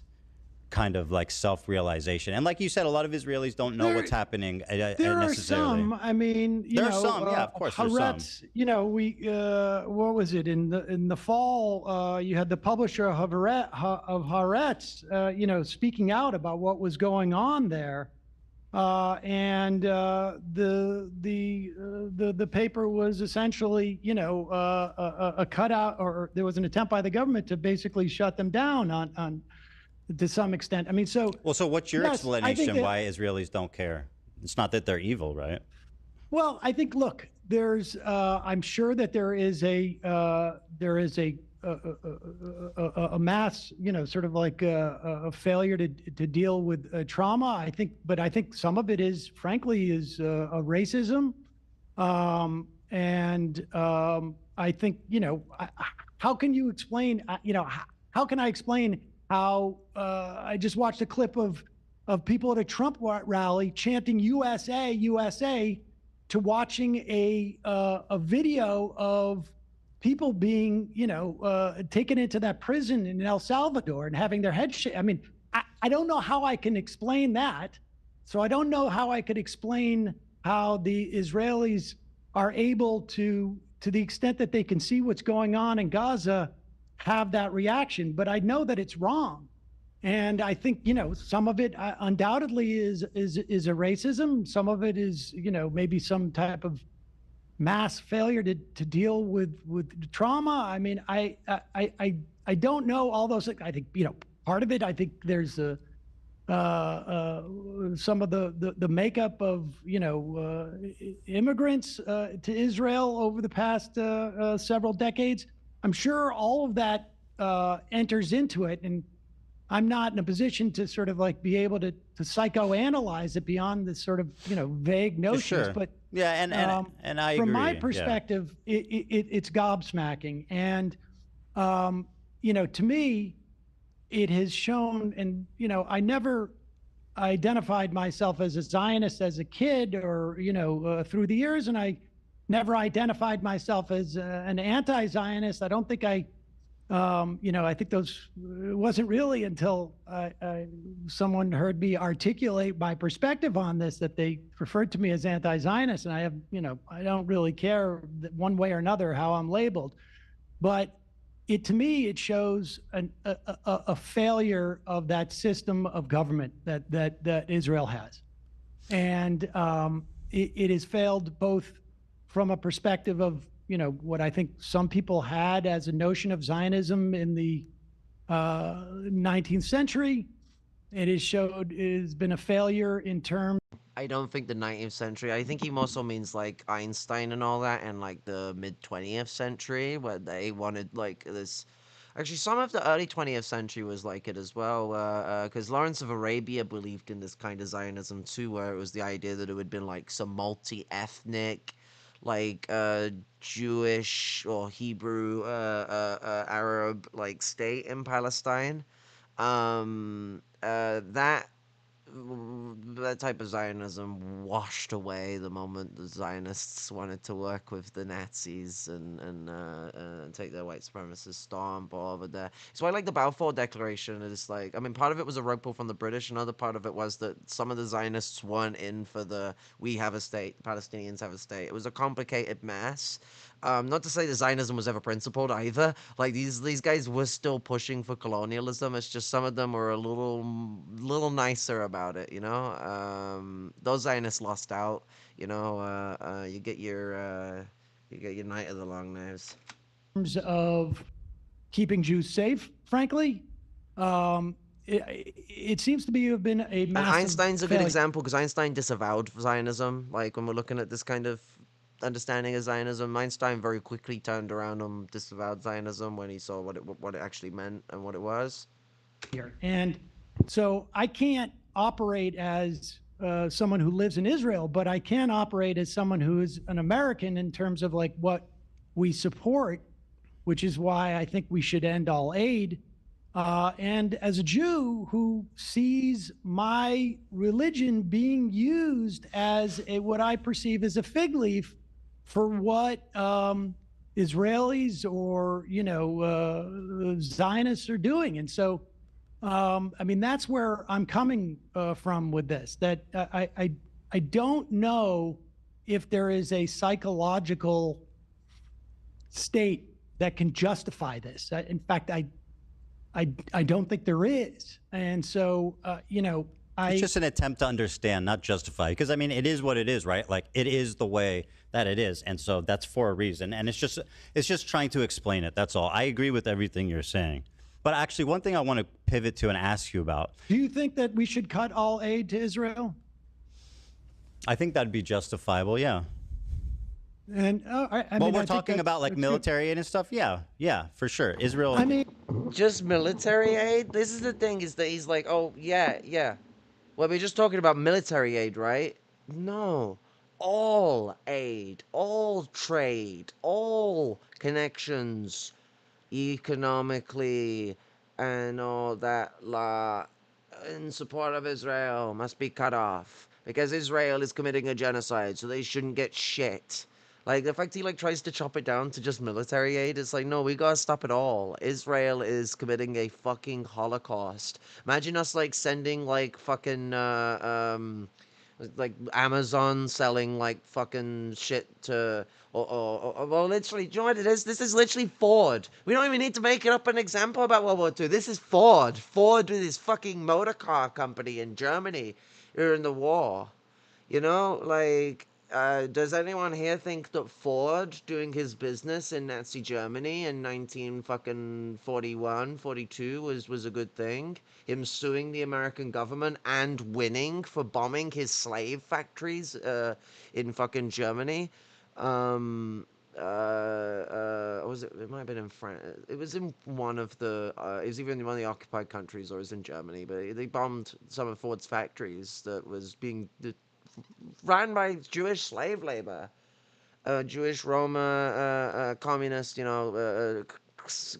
kind of like self-realization. And like you said, a lot of Israelis don't know what's happening There are necessarily. some. I mean, There are some, yeah, of course there's some. You know, we what was it in the fall? You had the publisher of Haaretz, you know, speaking out about what was going on there, and the paper was essentially, you know, a cutout, or there was an attempt by the government to basically shut them down on to some extent. I mean, so Well, so what's your yes, I explanation think that- why Israelis don't care? It's not that they're evil, right? Well, I think, look, there's, I'm sure that there is a mass, you know, sort of like a failure to deal with trauma. I think, but I think some of it is, frankly, is a racism, and I think, you know, how can you explain, you know, how can I explain how I just watched a clip of people at a Trump rally chanting USA, USA, to watching a video of people being, you know, taken into that prison in El Salvador and having their heads I mean, I don't know how I can explain that. So I don't know how I could explain how the Israelis are able to the extent that they can see what's going on in Gaza, have that reaction. But I know that it's wrong. And I think, you know, some of it undoubtedly is a racism. Some of it is, you know, maybe some type of mass failure to deal with trauma. I mean, I don't know all those things. I think, you know, part of it, I think there's some of the makeup of, you know, immigrants to Israel over the past several decades. I'm sure all of that enters into it, and I'm not in a position to sort of like be able to psychoanalyze it beyond the sort of, you know, vague notions. Sure. But yeah, and I agree. From my yeah. perspective, it's gobsmacking, and you know, to me, it has shown, and you know, I never identified myself as a Zionist as a kid, or you know, through the years, and I never identified myself as an anti-Zionist. I don't think I, you know, I think those, it wasn't really until someone heard me articulate my perspective on this that they referred to me as anti-Zionist. And I have, you know, I don't really care one way or another how I'm labeled. But it, to me, it shows a failure of that system of government that Israel has. And it has failed both from a perspective of, what I think some people had as a notion of Zionism in the 19th century. It has been a failure in terms. I don't think the 19th century. I think he also means like Einstein and all that, and like the mid 20th century, where they wanted like this. Actually, some of the early 20th century was like it as well, because Lawrence of Arabia believed in this kind of Zionism too, where it was the idea that it would been like some multi-ethnic, like Jewish or Hebrew, Arab like state in Palestine. That type of Zionism washed away the moment the Zionists wanted to work with the Nazis and take their white supremacist stomp all over there. It's why like the Balfour Declaration is like, I mean, part of it was a rug pull from the British, another part of it was that some of the Zionists weren't in for the we have a state, Palestinians have a state. It was a complicated mess. Not to say that Zionism was ever principled either. Like these guys were still pushing for colonialism. It's just some of them were a little nicer about it, Those Zionists lost out. You get your Night of the Long Knives. In terms of keeping Jews safe, frankly, it seems to be have been a massive. And Einstein's a good failure. example because Einstein disavowed Zionism. Like when we're looking at this kind of understanding of Zionism, Einstein very quickly turned around and disavowed Zionism when he saw what it actually meant and what it was. And so I can't operate as someone who lives in Israel, but I can operate as someone who is an American in terms of like what we support, which is why I think we should end all aid. And as a Jew who sees my religion being used as what I perceive as a fig leaf for what Israelis or Zionists are doing, and so I mean that's where I'm coming from with this. That I don't know if there is a psychological state that can justify this. In fact, I don't think there is, and so it's just an attempt to understand, not justify, because I mean it is what it is, right? Like it is the way that it is, and so that's for a reason, and it's just trying to explain it. That's all. I agree with everything you're saying, but actually, one thing I want to pivot to and ask you about. Do you think that we should cut all aid to Israel? I think that'd be justifiable, yeah. And we're talking about like military aid and stuff. Yeah, for sure. Israel. I mean, just military aid. This is the thing: is that he's like, oh yeah. Well, we're just talking about military aid, right? No, all aid, all trade, all connections, economically, and all that in support of Israel must be cut off because Israel is committing a genocide, so they shouldn't get shit. Like, the fact he, tries to chop it down to just military aid, it's like, no, we gotta stop it all. Israel is committing a fucking Holocaust. Imagine us, sending, fucking, Amazon selling, fucking shit to, well, literally, do you know what it is? This is literally Ford. We don't even need to make it up an example about World War II. This is Ford. Ford with his fucking motor car company in Germany during the war. Does anyone here think that Ford doing his business in Nazi Germany in 1941, 42 was a good thing? Him suing the American government and winning for bombing his slave factories in fucking Germany. Was it? It might have been in France. It was in one of the. It was either in one of the occupied countries or it was in Germany. But they bombed some of Ford's factories that was being ran by Jewish slave labor, Jewish Roma, communist,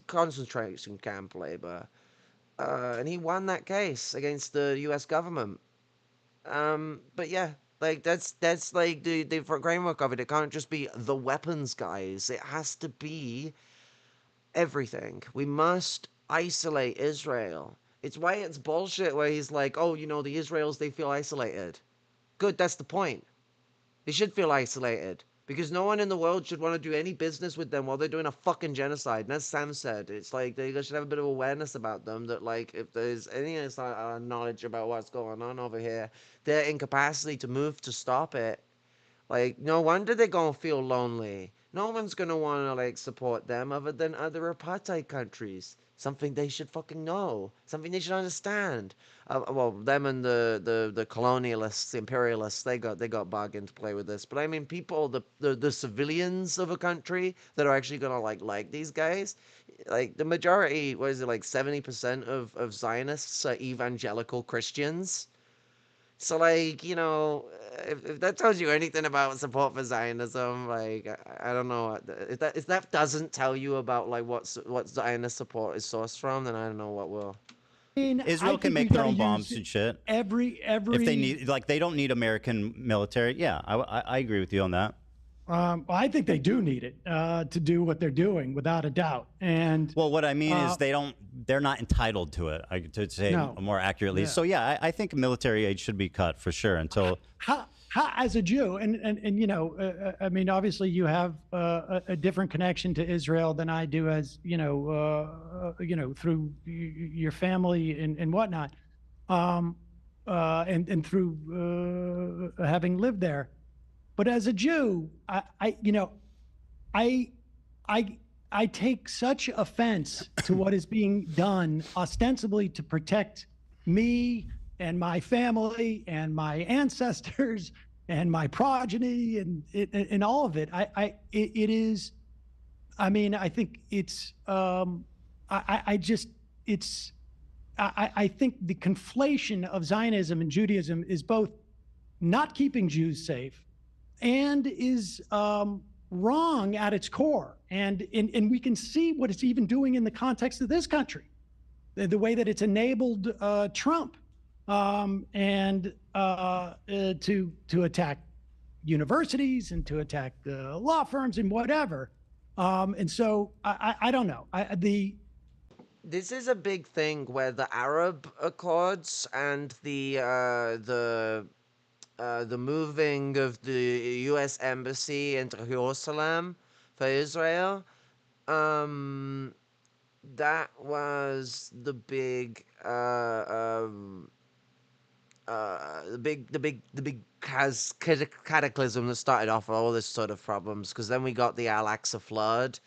concentration camp labor, and he won that case against the U.S. government. But yeah, that's the framework of it. It can't just be the weapons, guys. It has to be everything. We must isolate Israel. It's why it's bullshit where he's like, oh, the Israelis, they feel isolated. Good, that's the point. They should feel isolated because no one in the world should want to do any business with them while they're doing a fucking genocide. And as Sam said, it's like they should have a bit of awareness about them that, if there's any knowledge about what's going on over here, their incapacity to move to stop it Like, no wonder they're gonna feel lonely. No one's gonna wanna like support them other than other apartheid countries. Something they should fucking know. Something they should understand. Well, them and the colonialists, the imperialists, they got bargain to play with this. But I mean, people, the civilians of a country that are actually gonna like these guys, like the majority, what is it, like 70% of Zionists are evangelical Christians. So, like, you know, if that tells you anything about support for Zionism, like, I don't know. If that doesn't tell you about, like, what Zionist support is sourced from, then I don't know what will. Israel can make their own bombs and shit. Every if they need, like, they don't need American military. Yeah, I agree with you on that. I think they do need it to do what they're doing, without a doubt. And well, what I mean is they're not entitled to it. To say more accurately. Yeah. So yeah, I think military aid should be cut for sure until. How as a Jew, and you know, I mean, obviously you have a different connection to Israel than I do, as you know, through your family and whatnot, and through having lived there. But as a Jew, I take such offense to what is being done ostensibly to protect me and my family and my ancestors and my progeny and all of it. It is, I mean, I think it's, I think the conflation of Zionism and Judaism is both not keeping Jews safe and is wrong at its core. And we can see what it's even doing in the context of this country, the way that it's enabled Trump and to attack universities and to attack law firms and whatever. And so I don't know. This is a big thing where the Arab Accords and the moving of the U.S. Embassy into Jerusalem for Israel, that was the big cataclysm that started off all this sort of problems. Because then we got the Al-Aqsa flood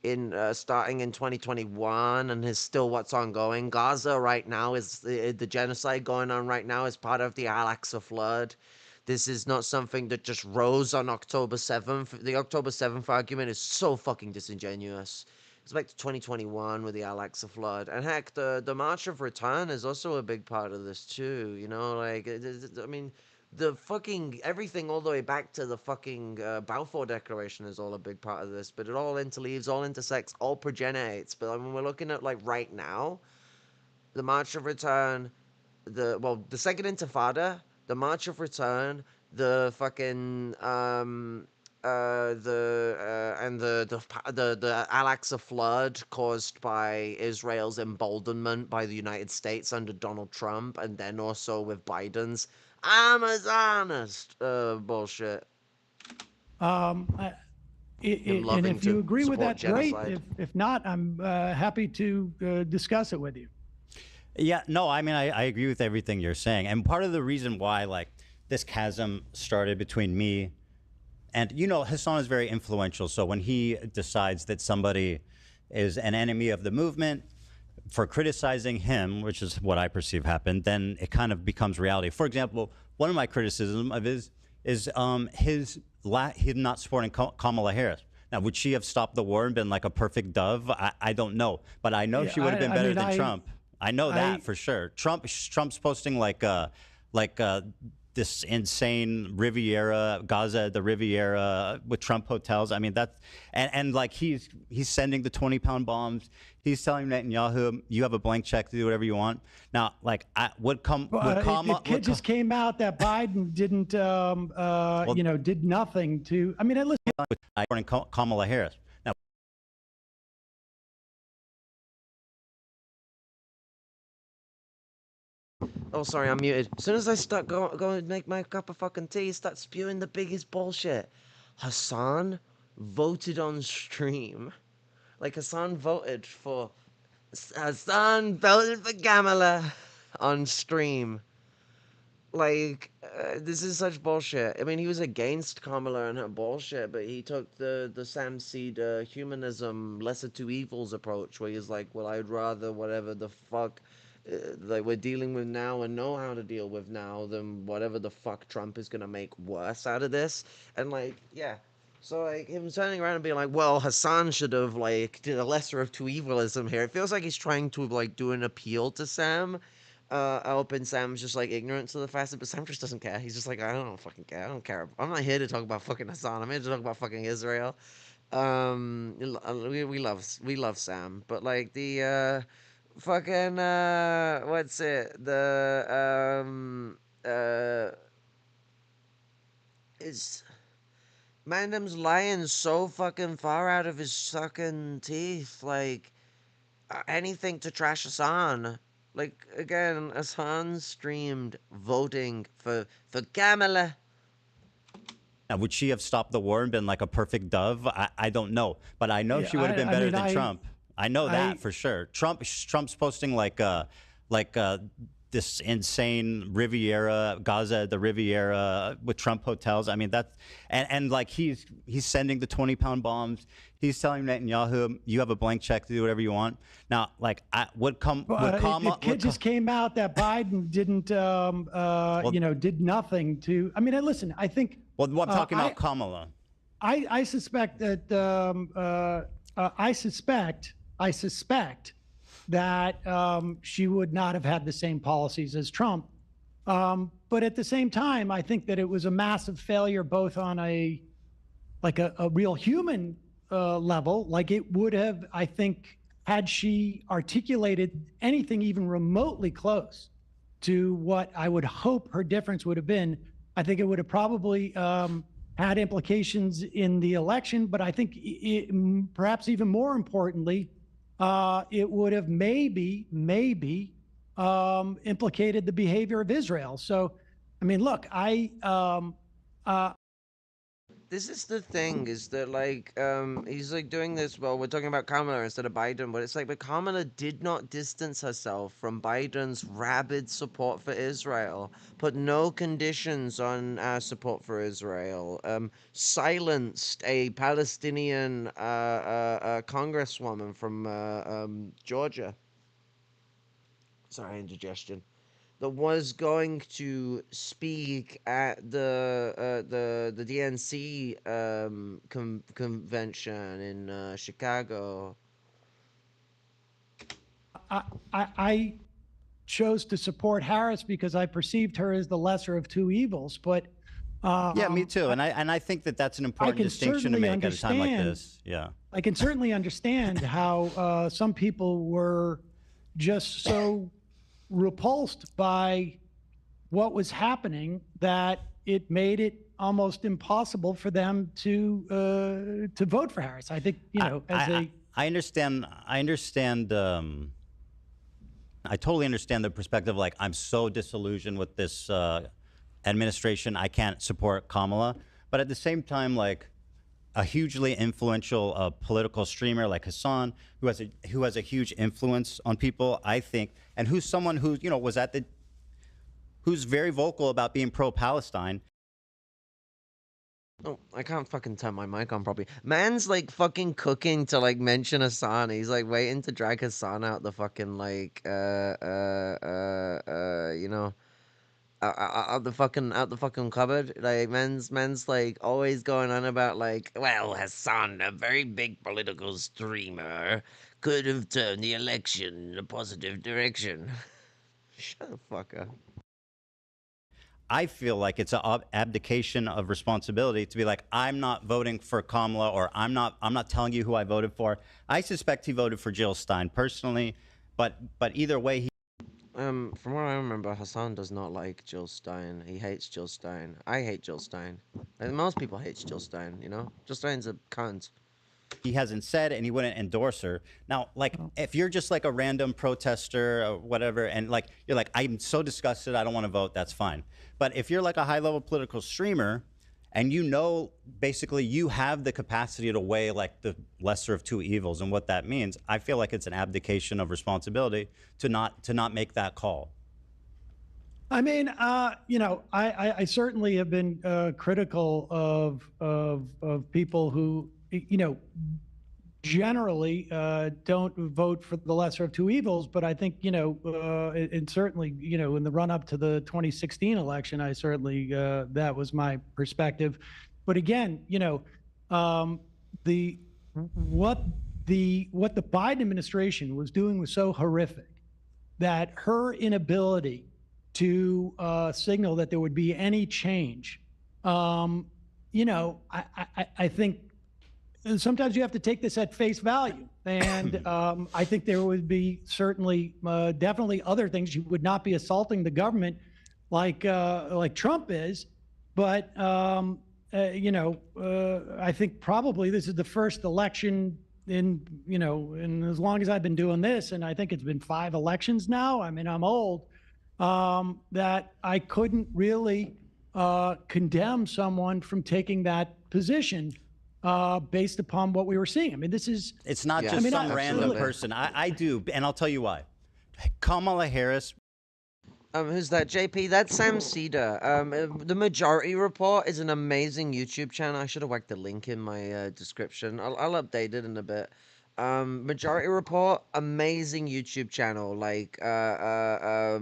in starting in 2021, and is still what's ongoing. Gaza right now is the genocide going on right now is part of the Al-Aqsa flood. This is not something that just rose on October 7th. The October 7th argument is so fucking disingenuous. It's back to 2021 with the Al-Aqsa flood. And heck, the March of Return is also a big part of this too, you know? Like, I mean, the fucking everything all the way back to the fucking Balfour Declaration is all a big part of this, but it all interleaves, all intersects, all progenerates. But I mean, we're looking at, like, right now, the March of Return, the Second Intifada, the March of Return, the fucking the Al-Aqsa flood caused by Israel's emboldenment by the United States under Donald Trump, and then also with Biden's Amazonist bullshit. And if you agree with that, genocide. Great. If not, I'm happy to discuss it with you. Yeah, no, I mean, I agree with everything you're saying. And part of the reason why, like, this chasm started between me and, you know, Hassan is very influential. So when he decides that somebody is an enemy of the movement for criticizing him, which is what I perceive happened, then it kind of becomes reality. For example, one of my criticisms of his is him not supporting Kamala Harris. Now, would she have stopped the war and been like a perfect dove? I don't know. But I know she would have been better than Trump. I know that for sure. Trump's posting like this insane Riviera, Gaza, the Riviera with Trump hotels. I mean, that's and like he's sending the 20-pound bombs. He's telling Netanyahu, you have a blank check to do whatever you want. Now, like, it just came out that Biden didn't, did nothing to. I mean, listen. Kamala Harris. Now, oh, sorry, I'm muted. As soon as I start going to make my cup of fucking tea, he starts spewing the biggest bullshit. Hassan voted on stream. Like, Hassan voted for Kamala on stream. this is such bullshit. I mean, he was against Kamala and her bullshit, but he took the Sam Seder humanism, lesser two evils approach, where he's like, well, I'd rather whatever the fuck like we're dealing with now and know how to deal with now than whatever the fuck Trump is gonna make worse out of this. And like, yeah. So like him turning around and being like, well, Hassan should have like did a lesser of two evilism here. It feels like he's trying to like do an appeal to Sam. I hope Sam's just like ignorant to the facet, but Sam just doesn't care. He's just like, I don't fucking care. I don't care. I'm not here to talk about fucking Hassan. I'm here to talk about fucking Israel. We love Sam, but like the fucking what's it? It's Mandem's lying so fucking far out of his fucking teeth, like anything to trash Hassan. Like again, Hassan streamed voting for Kamala. Now, would she have stopped the war and been like a perfect dove? I don't know, but I know she would have been better than Trump. I know that for sure. Trump's posting like this insane Riviera, Gaza, the Riviera with Trump hotels. I mean, that's and like he's sending the 20-pound bombs. He's telling Netanyahu, you have a blank check to do whatever you want. Now, like, it just came out that Biden didn't, did nothing to. I mean, listen, I think. Well, I'm talking about Kamala. I suspect that I suspect that she would not have had the same policies as Trump. But at the same time, I think that it was a massive failure, both on a real human level. Like it would have, I think, had she articulated anything even remotely close to what I would hope her difference would have been, I think it would have probably had implications in the election. But I think perhaps even more importantly, it would have maybe implicated the behavior of Israel. So, I mean, look, this is the thing, is that like he's like doing this. Well, we're talking about Kamala instead of Biden, but it's like, but Kamala did not distance herself from Biden's rabid support for Israel, put no conditions on support for Israel, silenced a Palestinian congresswoman from Georgia. Sorry, indigestion. That was going to speak at the DNC convention in Chicago. I chose to support Harris because I perceived her as the lesser of two evils. But yeah, me too. And I think that that's an important distinction to make at a time like this. Yeah, I can certainly understand how some people were just so repulsed by what was happening that it made it almost impossible for them to vote for Harris. I think, I understand. I totally understand the perspective. Like, I'm so disillusioned with this administration, I can't support Kamala. But at the same time, like, a hugely influential political streamer like Hassan, who has a huge influence on people, I think, and who's someone who who's very vocal about being pro-Palestine. Oh, I can't fucking turn my mic on properly. Man's like fucking cooking to like mention Hassan. He's like waiting to drag Hassan out the fucking like out the fucking cupboard. Like man's like always going on about like, well, Hassan, a very big political streamer, could have turned the election in a positive direction. Shut the fuck up. I feel like it's an abdication of responsibility to be like, I'm not voting for Kamala, or I'm not telling you who I voted for. I suspect he voted for Jill Stein personally, but either way, he. From what I remember, Hassan does not like Jill Stein. He hates Jill Stein. I hate Jill Stein. And most people hate Jill Stein, you know? Jill Stein's a cunt. He hasn't said, and he wouldn't endorse her. Now, like, if you're just like a random protester or whatever, and like, you're like, I'm so disgusted, I don't want to vote, that's fine. But if you're like a high-level political streamer, and you know, basically, you have the capacity to weigh like the lesser of two evils and what that means, I feel like it's an abdication of responsibility to not make that call. I mean, I certainly have been critical of people who, generally don't vote for the lesser of two evils. But I think, and certainly, in the run up to the 2016 election, I certainly that was my perspective. But again, the what the Biden administration was doing was so horrific that her inability to signal that there would be any change, I think sometimes you have to take this at face value. And I think there would be certainly, definitely other things. You would not be assaulting the government like Trump is. But, I think probably this is the first election in as long as I've been doing this, and I think it's been 5 elections now. I mean, I'm old, that I couldn't really condemn someone from taking that position based upon what we were seeing. I mean, this is... It's not just some random person. I do, and I'll tell you why. Kamala Harris... Who's that? JP? That's Sam Seders. The Majority Report is an amazing YouTube channel. I should have whacked the link in my description. I'll update it in a bit. Majority Report, amazing YouTube channel. Like, a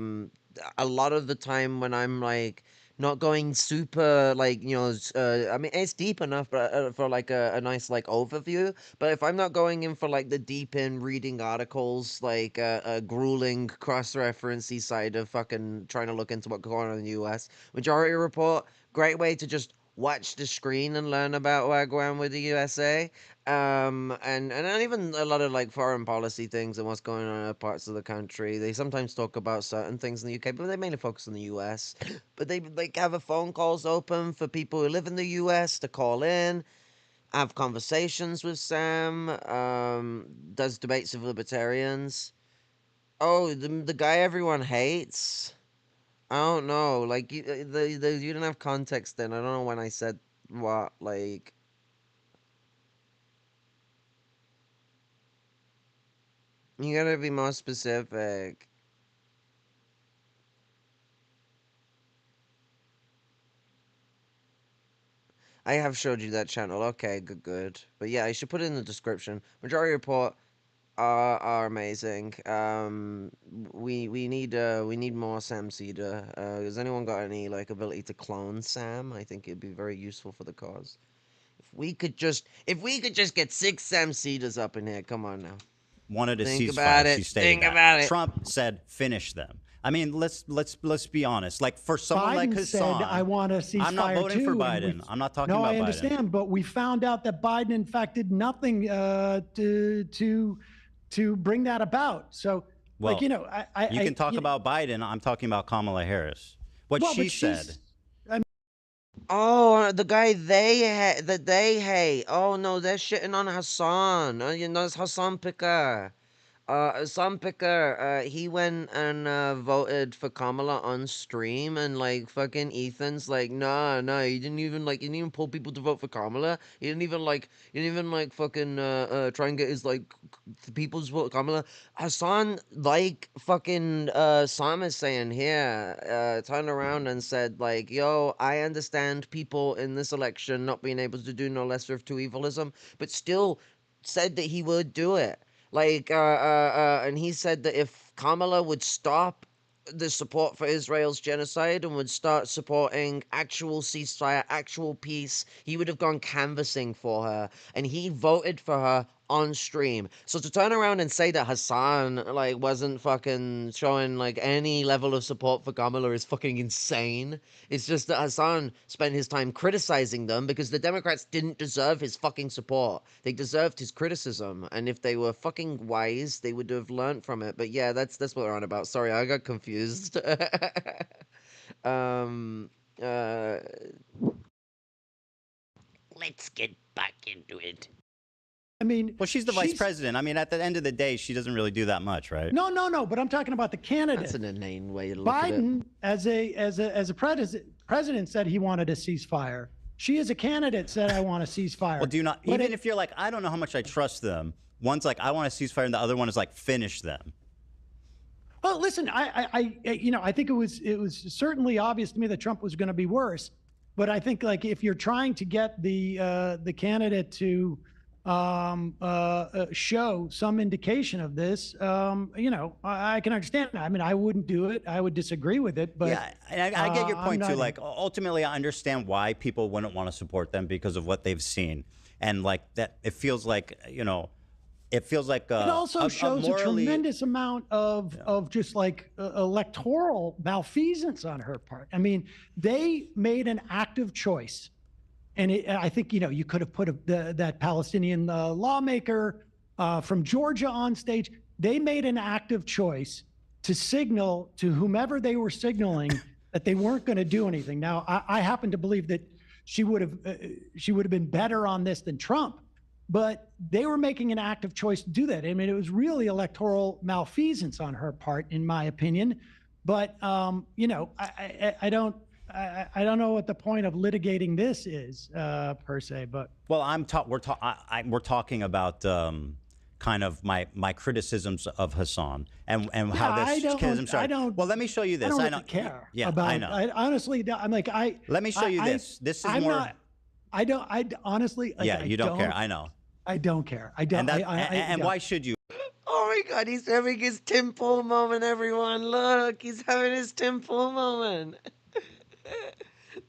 lot of the time when I'm like not going super like, I mean, it's deep enough but for like a nice like overview. But if I'm not going in for like the deep in reading articles, like a grueling cross-referencey side of fucking trying to look into what's going on in the US, Majority Report, great way to just watch the screen and learn about what's going on with the USA. And even a lot of like foreign policy things and what's going on in other parts of the country. They sometimes talk about certain things in the UK, but they mainly focus on the US. But they like have a phone calls open for people who live in the US to call in, have conversations with Sam, does debates with libertarians. Oh, the guy everyone hates. I don't know. Like you didn't have context then. I don't know when I said what. Like. You gotta be more specific. I have showed you that channel. Okay, good. But yeah, I should put it in the description. Majority Report are amazing. We need more Sam Seders. Has anyone got any like ability to clone Sam? I think it'd be very useful for the cause. If we could just get 6 Sam Seders up in here. Come on now. Wanted a Think ceasefire. about it. She stated Think that. about it. Trump said finish them. I mean, let's be honest. Like for someone like Biden Hassan, said, I want a ceasefire I'm not voting too, for and Biden. I'm not talking No, about I Biden. understand, but we found out that Biden, in fact, did nothing to bring that about. So, Well, like, you can talk about Biden. I'm talking about Kamala Harris. What she said. Oh, the guy that they hate. Oh no, they're shitting on Hassan. It's Hassan Picker. Hassan Picker, he went and voted for Kamala on stream, and like fucking Ethan's like, no, you didn't even pull people to vote for Kamala. You didn't even fucking try and get his like people to vote for Kamala. Hassan, like fucking Sam is saying here, turned around and said like, yo, I understand people in this election not being able to do no lesser of two evilism, but still said that he would do it. Like, and he said that if Kamala would stop the support for Israel's genocide and would start supporting actual ceasefire, actual peace, he would have gone canvassing for her. And he voted for her on stream. So to turn around and say that Hassan, like, wasn't fucking showing, like, any level of support for Kamala is fucking insane. It's just that Hassan spent his time criticizing them because the Democrats didn't deserve his fucking support. They deserved his criticism. And if they were fucking wise, they would have learned from it. But yeah, that's what we're on about. Sorry, I got confused. Let's get back into it. I mean, well, she's the vice president. I mean, at the end of the day, she doesn't really do that much, right? No. But I'm talking about the candidate. That's an inane way to look at it. Biden, as a president, said he wanted a ceasefire. She, as a candidate, said, I want a ceasefire. Well, do you not? Even if you're like, I don't know how much I trust them. One's like, I want a ceasefire, and the other one is like, finish them. Well, listen, I think it was certainly obvious to me that Trump was going to be worse, but I think like if you're trying to get the candidate to show some indication of this, I can understand that. I mean, I wouldn't do it. I would disagree with it, but yeah, and I get your point too. not- Like ultimately, I understand why people wouldn't want to support them because of what they've seen, and like that, it feels like it feels like it also shows a morally, tremendous amount of just like electoral malfeasance on her part. I mean, they made an active choice. And I think, you could have put that Palestinian lawmaker from Georgia on stage. They made an active choice to signal to whomever they were signaling that they weren't going to do anything. Now, I happen to believe that she would have been better on this than Trump, but they were making an active choice to do that. I mean, it was really electoral malfeasance on her part, in my opinion. But I don't know what the point of litigating this is per se, but well, we're talking about kind of my criticisms of Hassan and how this well, let me show you this. I don't care about. I know. Honestly, I'm like Let me show you this. This is more. I honestly. Like, yeah, you don't care. I know. I don't care. I don't. And why should you? Oh my God, he's having his Tim Pool moment, everyone. Look, he's having his Tim Pool moment.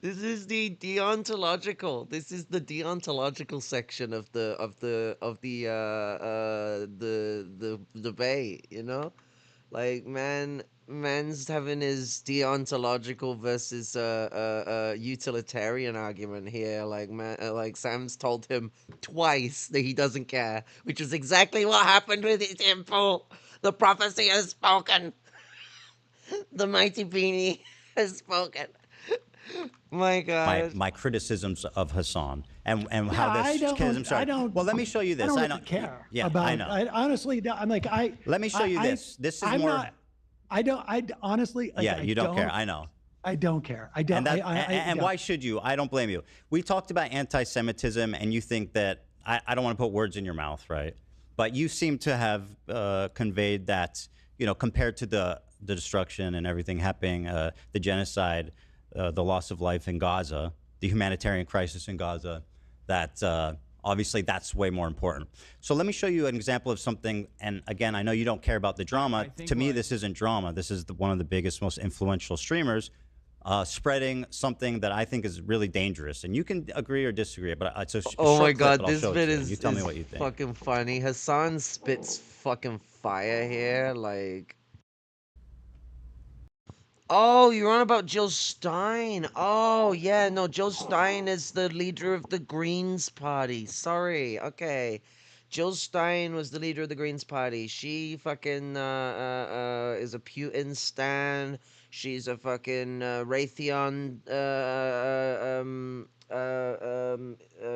This is the deontological. This is the deontological section of the debate. Like man's having his deontological versus utilitarian argument here. Like Sam's told him twice that he doesn't care, which is exactly what happened with his temple. The prophecy has spoken. The mighty beanie has spoken. My God. My criticisms of Hassan and how this I don't. Well, let me show you this. I don't care. Yeah, about, I know. Honestly, I'm like Let me show you this. This is I'm more. Not, I don't. I honestly. Like, yeah, you don't care. I know. I don't care. I don't. And why should you? I don't blame you. We talked about anti-Semitism, and you think that I don't want to put words in your mouth, right? But you seem to have conveyed that, compared to the destruction and everything happening, the genocide, the loss of life in Gaza, the humanitarian crisis in Gaza, that obviously that's way more important. So let me show you an example of something. And again, I know you don't care about the drama. To me, this isn't drama. This is one of the biggest, most influential streamers spreading something that I think is really dangerous. And you can agree or disagree, but it's a oh my short God, clip, this bit is you tell me what you think. Fucking funny. Hassan spits fucking fire here, like. Oh, you're on about Jill Stein. Oh, yeah, no, Jill Stein is the leader of the Greens Party. Sorry, okay. Jill Stein was the leader of the Greens Party. She fucking is a Putin stan. She's a fucking Raytheon,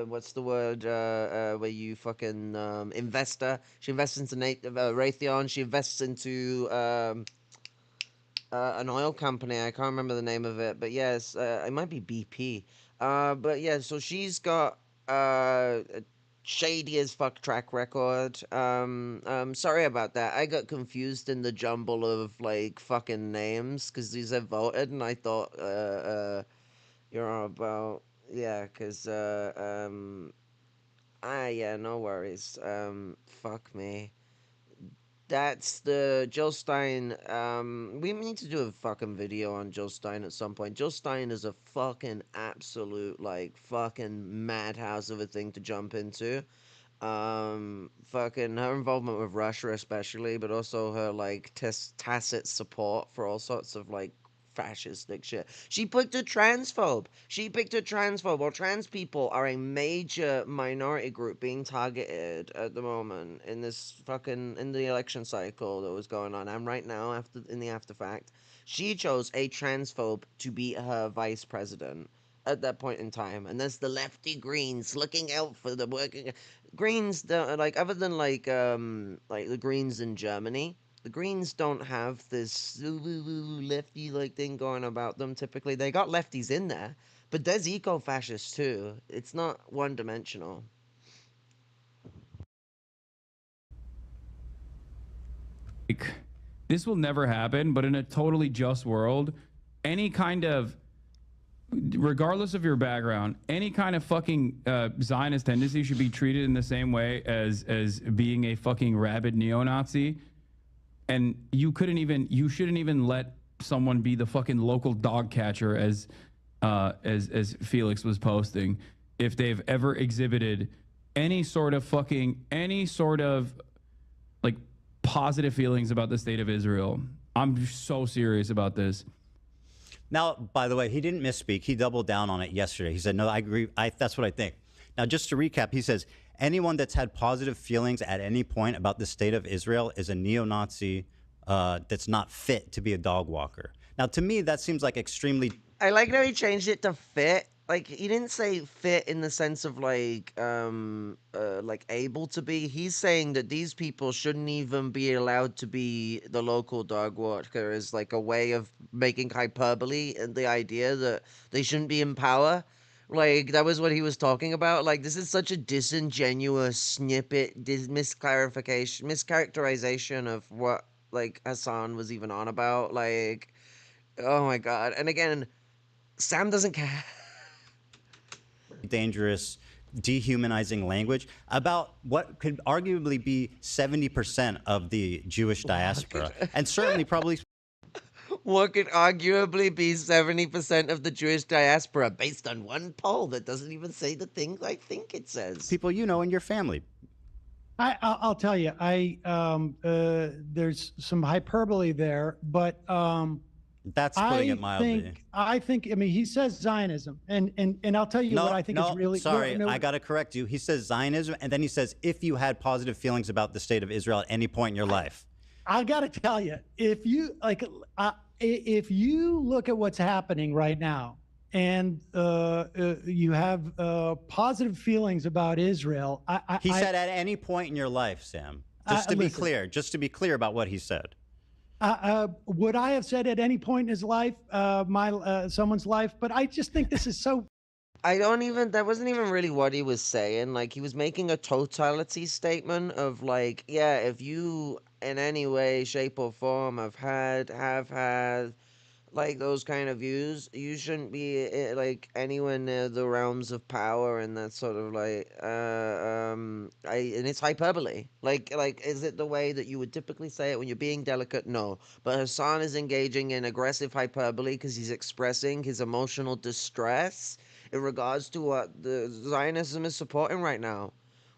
what's the word, where you fucking investor. She invests into Raytheon. She invests into an oil company. I can't remember the name of it, but yes, it might be BP. But yeah, so she's got a shady as fuck track record. Sorry about that. I got confused in the jumble of like fucking names because these have voted, and I thought you're on about because yeah, no worries. Fuck me. That's the Jill Stein. We need to do a fucking video on Jill Stein at some point. Jill Stein is a fucking absolute, like, fucking madhouse of a thing to jump into. Fucking her involvement with Russia, especially, but also her, like, tacit support for all sorts of, like, fascistic shit. She picked a transphobe. Well, trans people are a major minority group being targeted at the moment in the election cycle that was going on. And right now, in the after fact, she chose a transphobe to be her vice president at that point in time. And that's the lefty Greens looking out for the working Greens. Like, other than like the Greens in Germany, the Greens don't have this lefty like thing going about them. Typically, they got lefties in there, but there's eco-fascists too. It's not one-dimensional. this will never happen, but in a totally just world, any kind of, regardless of your background, any kind of fucking Zionist tendency should be treated in the same way as being a fucking rabid neo-Nazi. And you shouldn't even let someone be the fucking local dog catcher as Felix was posting if they've ever exhibited any sort of like positive feelings about the state of Israel. I'm so serious about this. Now, by the way, he didn't misspeak. He doubled down on it yesterday. He said, no, I agree. That's what I think. Now, just to recap, he says, anyone that's had positive feelings at any point about the state of Israel is a neo-Nazi that's not fit to be a dog walker. Now, to me, that seems like extremely... I like how he changed it to fit. Like, he didn't say fit in the sense of like able to be. He's saying that these people shouldn't even be allowed to be the local dog walker as like a way of making hyperbole and the idea that they shouldn't be in power. Like, that was what he was talking about. Like, this is such a disingenuous snippet, mischaracterization of what, like, Hassan was even on about. Like, oh my God. And again, Sam doesn't care. Dangerous, dehumanizing language about what could arguably be 70% of the Jewish diaspora, and certainly probably... What could arguably be 70% of the Jewish diaspora based on one poll that doesn't even say the things I think it says. People you know in your family. I'll tell you, there's some hyperbole there, but that's putting it mildly. I mean, he says Zionism, and I'll tell you what I think is really... Sorry, I got to correct you. He says Zionism, and then he says, if you had positive feelings about the state of Israel at any point in your life. I got to tell you, if you look at what's happening right now, and you have positive feelings about Israel... He said at any point in your life, Sam. Just to be clear about what he said. Would I have said at any point in his life, someone's life? But I just think this is so... that wasn't even really what he was saying. Like, he was making a totality statement of like, yeah, if you in any way, shape or form have had like those kind of views, you shouldn't be like anywhere near the realms of power and that sort of like and it's hyperbole. Like is it the way that you would typically say it when you're being delicate? No, but Hassan is engaging in aggressive hyperbole because he's expressing his emotional distress in regards to what the Zionism is supporting right now.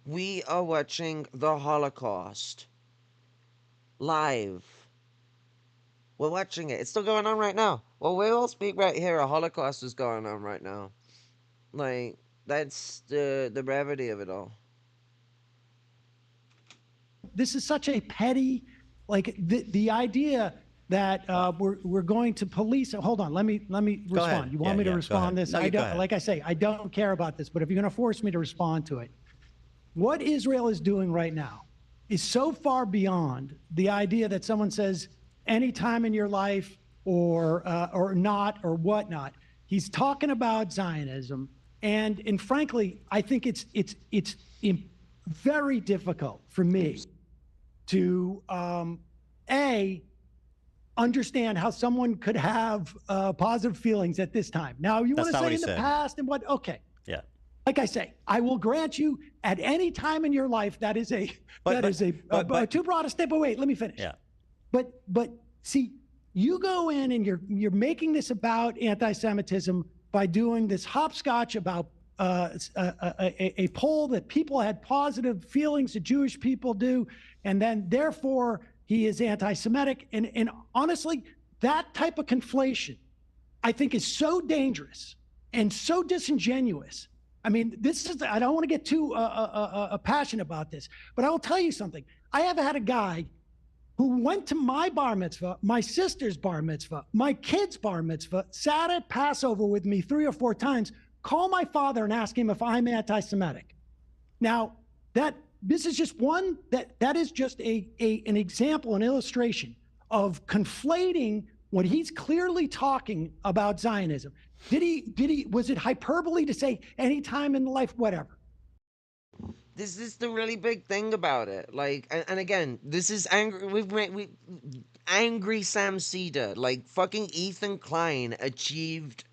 We are watching the Holocaust live. We're watching it. It's still going on right now. Well, we all speak right here. A Holocaust is going on right now. Like, that's the brevity of it all. This is such a petty, like the idea that we're going to police. Hold on, let me respond. You want me to respond this? No, I don't. Like I say, I don't care about this. But if you're going to force me to respond to it, what Israel is doing right now is so far beyond the idea that someone says any time in your life or not or whatnot. He's talking about Zionism, and frankly, I think it's very difficult for me to understand how someone could have positive feelings at this time. Now, you want to say in the past and what? Okay. Yeah. Like I say, I will grant you at any time in your life that is too broad a step. But wait, let me finish. Yeah. But see, you go in and you're making this about anti-Semitism by doing this hopscotch about a poll that people had positive feelings that Jewish people do, and then therefore he is anti-Semitic. And honestly, that type of conflation, I think, is so dangerous and so disingenuous. I mean, I don't want to get too passionate about this, but I will tell you something. I have had a guy who went to my bar mitzvah, my sister's bar mitzvah, my kid's bar mitzvah, sat at Passover with me 3 or 4 times, call my father and ask him if I'm anti-Semitic. Now, this is just one, that is just an example, an illustration of conflating when he's clearly talking about Zionism. Was it hyperbole to say any time in life, whatever? This is the really big thing about it. Like, and again, this is angry. angry Sam Seder. Like fucking Ethan Klein achieved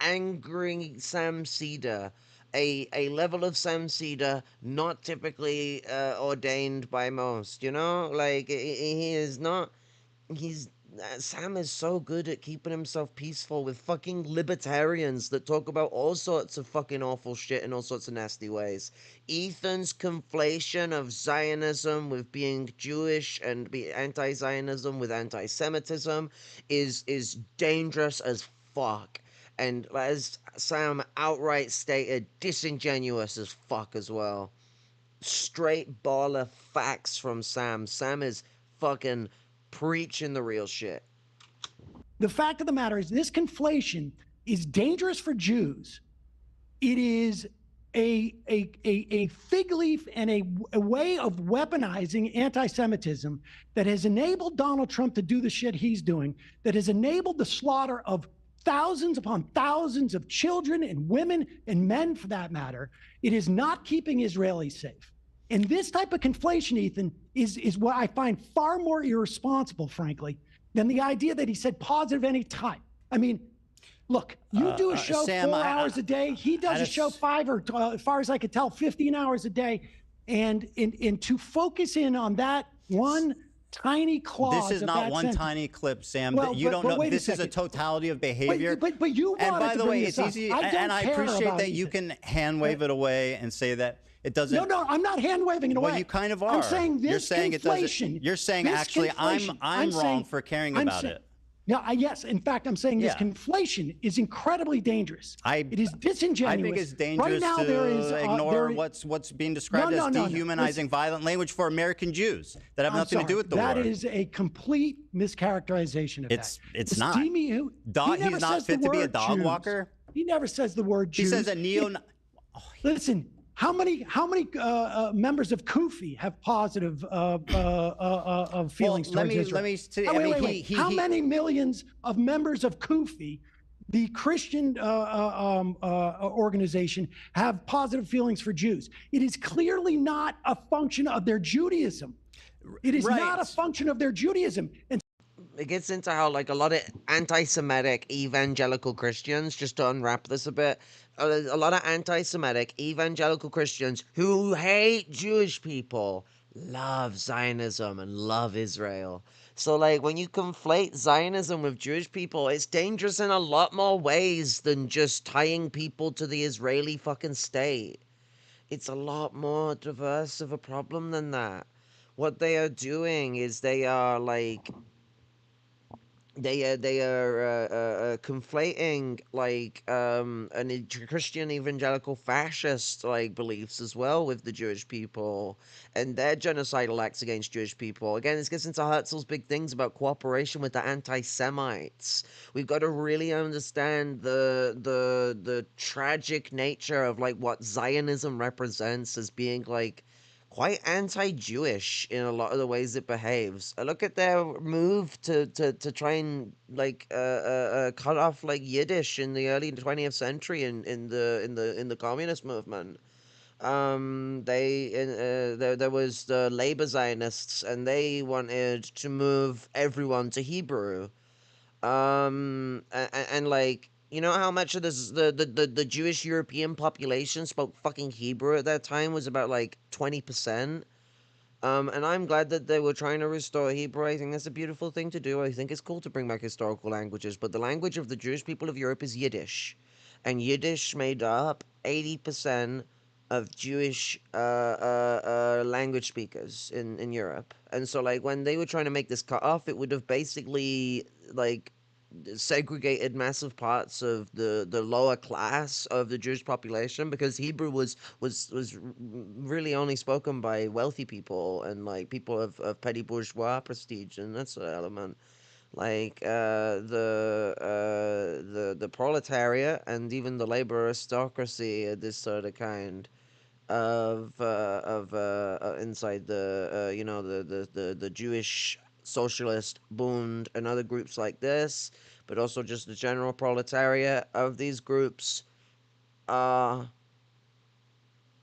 angry Sam Seder. A level of Sam Seder not typically ordained by most, you know? Like, he is not. He's. Sam is so good at keeping himself peaceful with fucking libertarians that talk about all sorts of fucking awful shit in all sorts of nasty ways. Ethan's conflation of Zionism with being Jewish and be anti-Zionism with anti-Semitism is dangerous as fuck. And as Sam outright stated, disingenuous as fuck as well. Straight baller facts from Sam. Sam is fucking preaching the real shit. The fact of the matter is, this conflation is dangerous for Jews. It is a fig leaf and a way of weaponizing anti-Semitism that has enabled Donald Trump to do the shit he's doing, that has enabled the slaughter of thousands upon thousands of children and women and men, for that matter. It is not keeping Israelis safe. And this type of conflation, Ethan, is what I find far more irresponsible, frankly, than the idea that he said positive any time. I mean, look, you do a show Sam, 4 hours a day. He does a show 5 or, as far as I could tell, 15 hours a day. And to focus in on that one tiny clause. This is not one tiny clip, Sam. Well, you don't know. This is a totality of behavior. But you wanted and by the way, it's easy. And I appreciate that you can hand wave it away and say that it doesn't. No, I'm not hand waving it away. Well, you kind of are. I'm saying this. You're saying it doesn't. You're saying actually, I'm wrong for caring about it. No, yes. In fact, I'm saying this conflation is incredibly dangerous. It is disingenuous. I think it's dangerous right now, to ignore what's being described as dehumanizing, violent language for American Jews that have nothing to do with the war. That is a complete mischaracterization of that. It's not. Steamy, he's not fit to be a dog walker. He never says the word Jews. He says a neo. Listen. How many members of Kufi have positive feelings towards Israel? Let me see. Wait. How many millions of members of Kufi, the Christian organization, have positive feelings for Jews? It is clearly not a function of their Judaism. It is not a function of their Judaism. And it gets into how, like, a lot of anti-Semitic evangelical Christians, just to unwrap this a bit, a lot of anti-Semitic evangelical Christians who hate Jewish people love Zionism and love Israel. So, like, when you conflate Zionism with Jewish people, it's dangerous in a lot more ways than just tying people to the Israeli fucking state. It's a lot more diverse of a problem than that. What they are doing is they are, like, they are conflating, like, an Christian evangelical fascist, like, beliefs as well with the Jewish people and their genocidal acts against Jewish people. Again, this gets into Herzl's big things about cooperation with the anti-Semites. We've got to really understand the tragic nature of, like, what Zionism represents as being, like, quite anti-Jewish in a lot of the ways it behaves. Look at their move to try and, like, cut off, like, Yiddish in the early 20th century in the communist movement. There was the labor Zionists, and they wanted to move everyone to Hebrew. And like, you know how much of this the Jewish European population spoke fucking Hebrew at that time was about, like, 20%. And I'm glad that they were trying to restore Hebrew. I think that's a beautiful thing to do. I think it's cool to bring back historical languages, but the language of the Jewish people of Europe is Yiddish. And Yiddish made up 80% of Jewish language speakers in Europe. And so, like, when they were trying to make this cut off, it would have basically, like, segregated massive parts of the lower class of the Jewish population, because Hebrew was really only spoken by wealthy people and, like, people of petty bourgeois prestige and that sort of element. Like, the proletariat and even the labor aristocracy are this sort of kind of inside the you know, the Jewish Socialist, Bund, and other groups like this, but also just the general proletariat of these groups are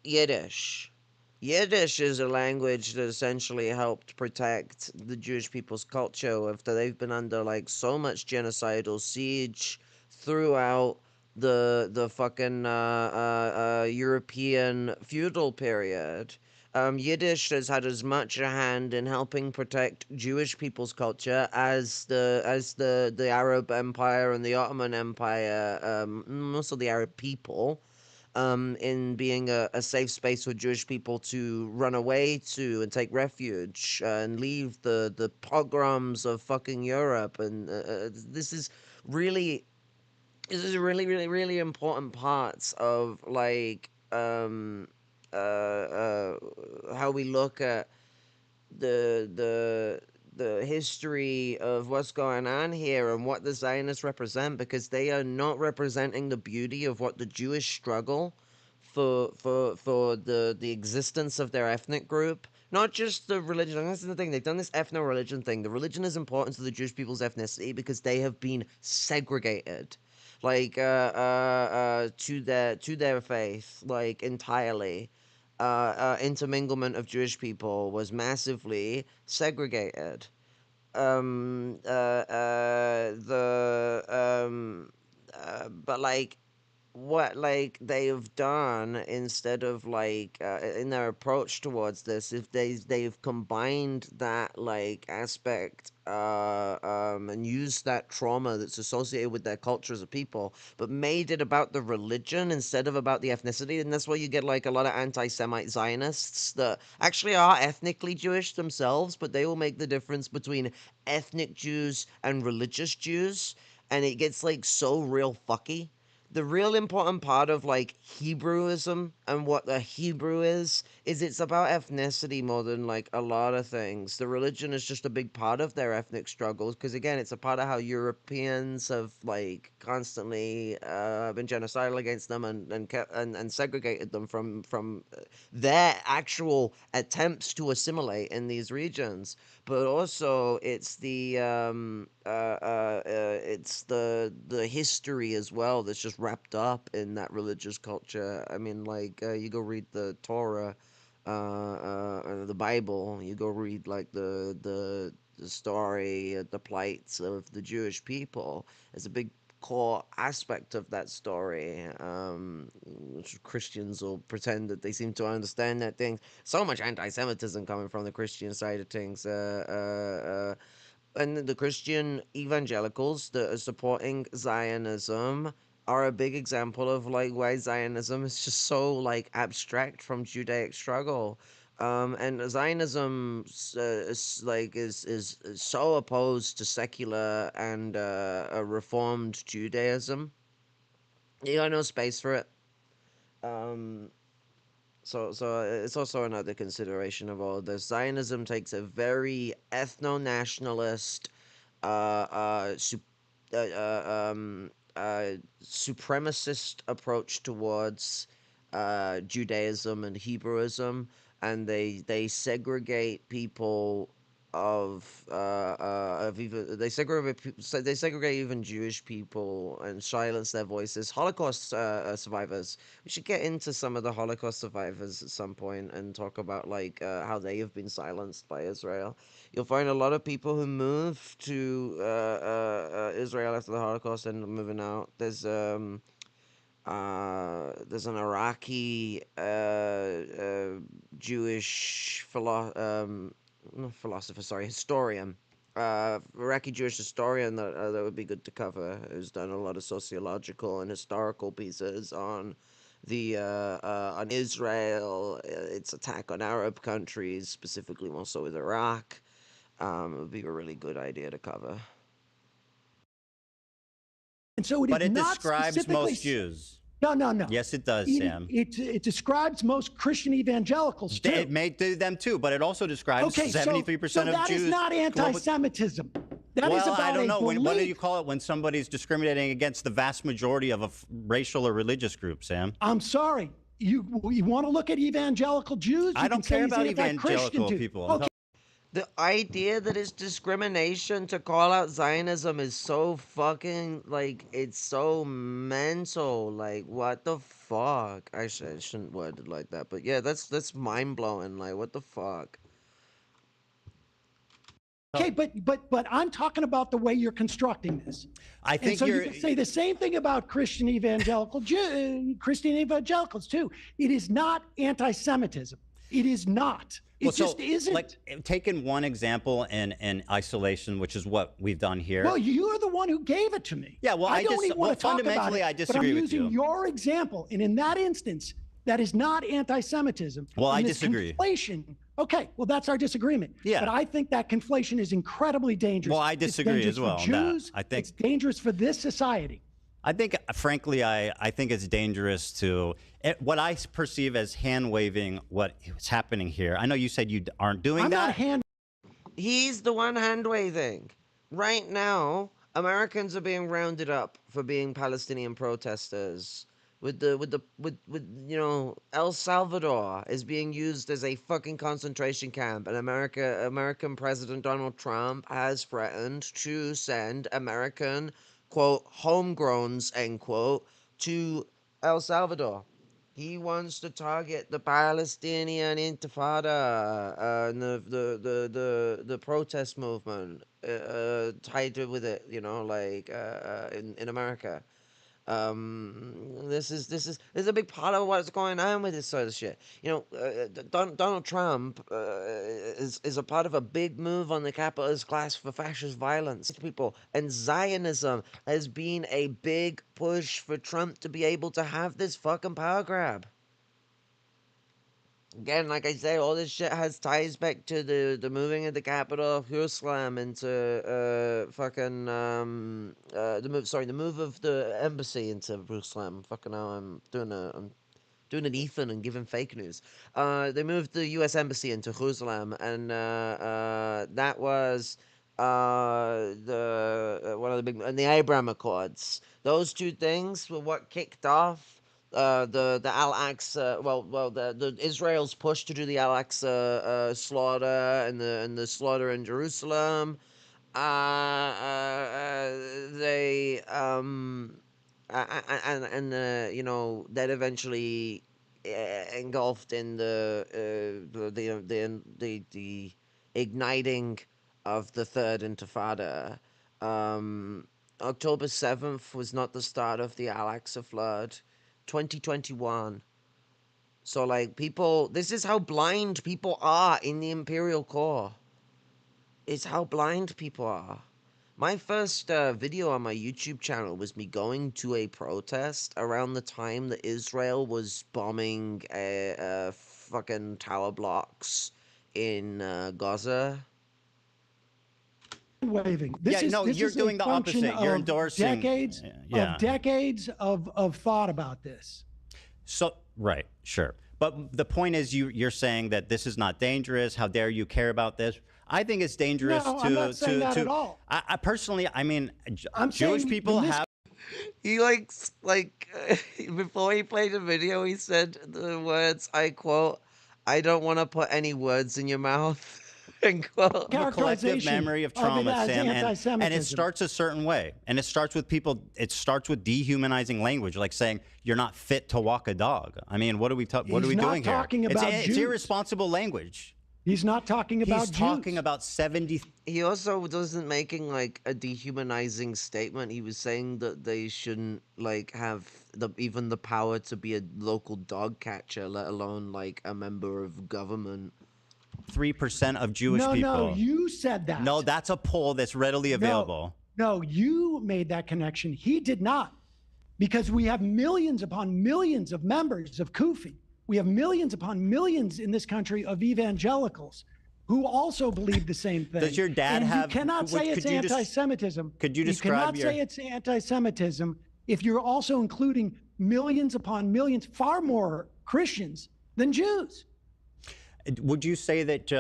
Yiddish. Yiddish is a language that essentially helped protect the Jewish people's culture after they've been under like so much genocidal siege throughout the fucking European feudal period. Yiddish has had as much a hand in helping protect Jewish people's culture as the Arab Empire and the Ottoman Empire, most of the Arab people, in being a safe space for Jewish people to run away to and take refuge and leave the pogroms of fucking Europe. And this is really really important parts of like how we look at the history of what's going on here and what the Zionists represent, because they are not representing the beauty of what the Jewish struggle for the existence of their ethnic group, not just the religion. And this is the thing, they've done this ethno-religion thing. The religion is important to the Jewish people's ethnicity because they have been segregated, like to their faith, like entirely. Interminglement of Jewish people was massively segregated. But like what like they have done instead of like in their approach towards this, if they've combined that like aspect and used that trauma that's associated with their culture as a people, but made it about the religion instead of about the ethnicity. And that's why you get like a lot of anti-Semite Zionists that actually are ethnically Jewish themselves, but they will make the difference between ethnic Jews and religious Jews, and it gets like so real fucky. The real important part of like Hebrewism and what the Hebrew is it's about ethnicity more than like a lot of things. The religion is just a big part of their ethnic struggles because again, it's a part of how Europeans have like constantly been genocidal against them and segregated them from their actual attempts to assimilate in these regions. But also it's the history as well that's just wrapped up in that religious culture. I mean, like you go read the Torah, the Bible. You go read like the story, the plights of the Jewish people. It's a big core aspect of that story. Which Christians will pretend that they seem to understand that thing. So much anti-Semitism coming from the Christian side of things. And the Christian evangelicals that are supporting Zionism are a big example of like why Zionism is just so like abstract from Judaic struggle. And Zionism is so opposed to secular and a reformed Judaism. You got no space for it. So it's also another consideration of all this. Zionism takes a very ethno-nationalist, supremacist approach towards Judaism and Hebrewism, and they segregate people they segregate even Jewish people and silence their voices. Holocaust survivors. We should get into some of the Holocaust survivors at some point and talk about like how they have been silenced by Israel. You'll find a lot of people who moved to Israel after the Holocaust and moving out. There's an Iraqi Jewish historian, Iraqi Jewish historian that would be good to cover, who's done a lot of sociological and historical pieces on on Israel, its attack on Arab countries, specifically more so with Iraq. It would be a really good idea to cover. And so But it not describes specifically- most Jews. No. Yes, it does, Sam. It describes most Christian evangelicals too. It may do them too, but it also describes 73% of that Jews. is not anti-Semitism. That is about I don't know. a What do belief. you call it when somebody's discriminating against the vast majority of a racial or religious group, Sam? I'm sorry. You want to look at evangelical Jews? I You don't can say care he's about anti-Christian evangelical Jew. people. Okay. The idea that it's discrimination to call out Zionism is so fucking, like, it's so mental. Like, what the fuck? I shouldn't word it like that, but yeah, that's mind-blowing. Like, what the fuck? Okay, but I'm talking about the way you're constructing this. I And think so you you're. can say the same thing about Christian evangelicals too. It is not anti-Semitism. It is not. It Well, just so, isn't. like, taking one example in isolation, which is what we've done here. Well, you're the one who gave it to me. Yeah, well, I don't even well, want to talk about fundamentally, it, I but I'm disagree with using you. your example, and in that instance, that is not anti-Semitism. Well, I And this disagree. Conflation. Okay, well, that's our disagreement. Yeah. But I think that conflation is incredibly dangerous. Well, I It's disagree dangerous as well For on that. Jews, I think- it's dangerous for this society. I think, frankly, I think it's dangerous to what I perceive as hand waving what's happening here. I know you said you aren't doing I'm that. not hand. He's the one hand waving. Right now, Americans are being rounded up for being Palestinian protesters. With you know, El Salvador is being used as a fucking concentration camp, and American President Donald Trump has threatened to send American, quote, homegrowns, end quote, to El Salvador. He wants to target the Palestinian Intifada and the protest movement tied with it, you know, like in America. This is a big part of what's going on with this sort of shit. You know, Donald Trump is a part of a big move on the capitalist class for fascist violence. People and Zionism has been a big push for Trump to be able to have this fucking power grab. Again, like I say, all this shit has ties back to the moving of the capital of Jerusalem into the move of the embassy into Jerusalem. Fucking hell, I'm doing an Ethan and giving fake news. They moved the U.S. embassy into Jerusalem, and that was one of the big, and the Abraham Accords. Those two things were what kicked off the Al-Aqsa, the Israel's push to do the Al-Aqsa slaughter and the slaughter in Jerusalem. They you know, that eventually engulfed in the igniting of the Third Intifada. October 7th was not the start of the Al-Aqsa flood. 2021. So, like, people, this is how blind people are in the Imperial Core. It's how blind people are. My first video on my YouTube channel was me going to a protest around the time that Israel was bombing fucking tower blocks in Gaza. Waving. You're doing the opposite. You're endorsing decades of thought about this. So right, sure. But the point is, you're saying that this is not dangerous. How dare you care about this? I think it's dangerous No, I'm not saying that at all. I personally, I mean, I'm Jewish saying people this- have. He before he played the video, he said the words, I quote, "I don't want to put any words in your mouth." End quote. A collective memory of trauma, as Sam, and it anti-Semitism. starts a certain way, and it starts with people. It starts with dehumanizing language, like saying you're not fit to walk a dog. I mean, what are we He's doing not here? talking about It's Jews. irresponsible language. He's not talking about He's talking about 70. He also wasn't making like a dehumanizing statement. He was saying that they shouldn't like have even the power to be a local dog catcher, let alone like a member of government. 3% of Jewish people. No, you said that. No, that's a poll that's readily available. No, you made that connection. He did not. Because we have millions upon millions of members of Kufi. We have millions upon millions in this country of evangelicals who also believe the same thing. Does your dad and have? You cannot say it's anti-Semitism. Could you You describe cannot say it's anti-Semitism if you're also including millions upon millions, far more Christians than Jews. Would you say that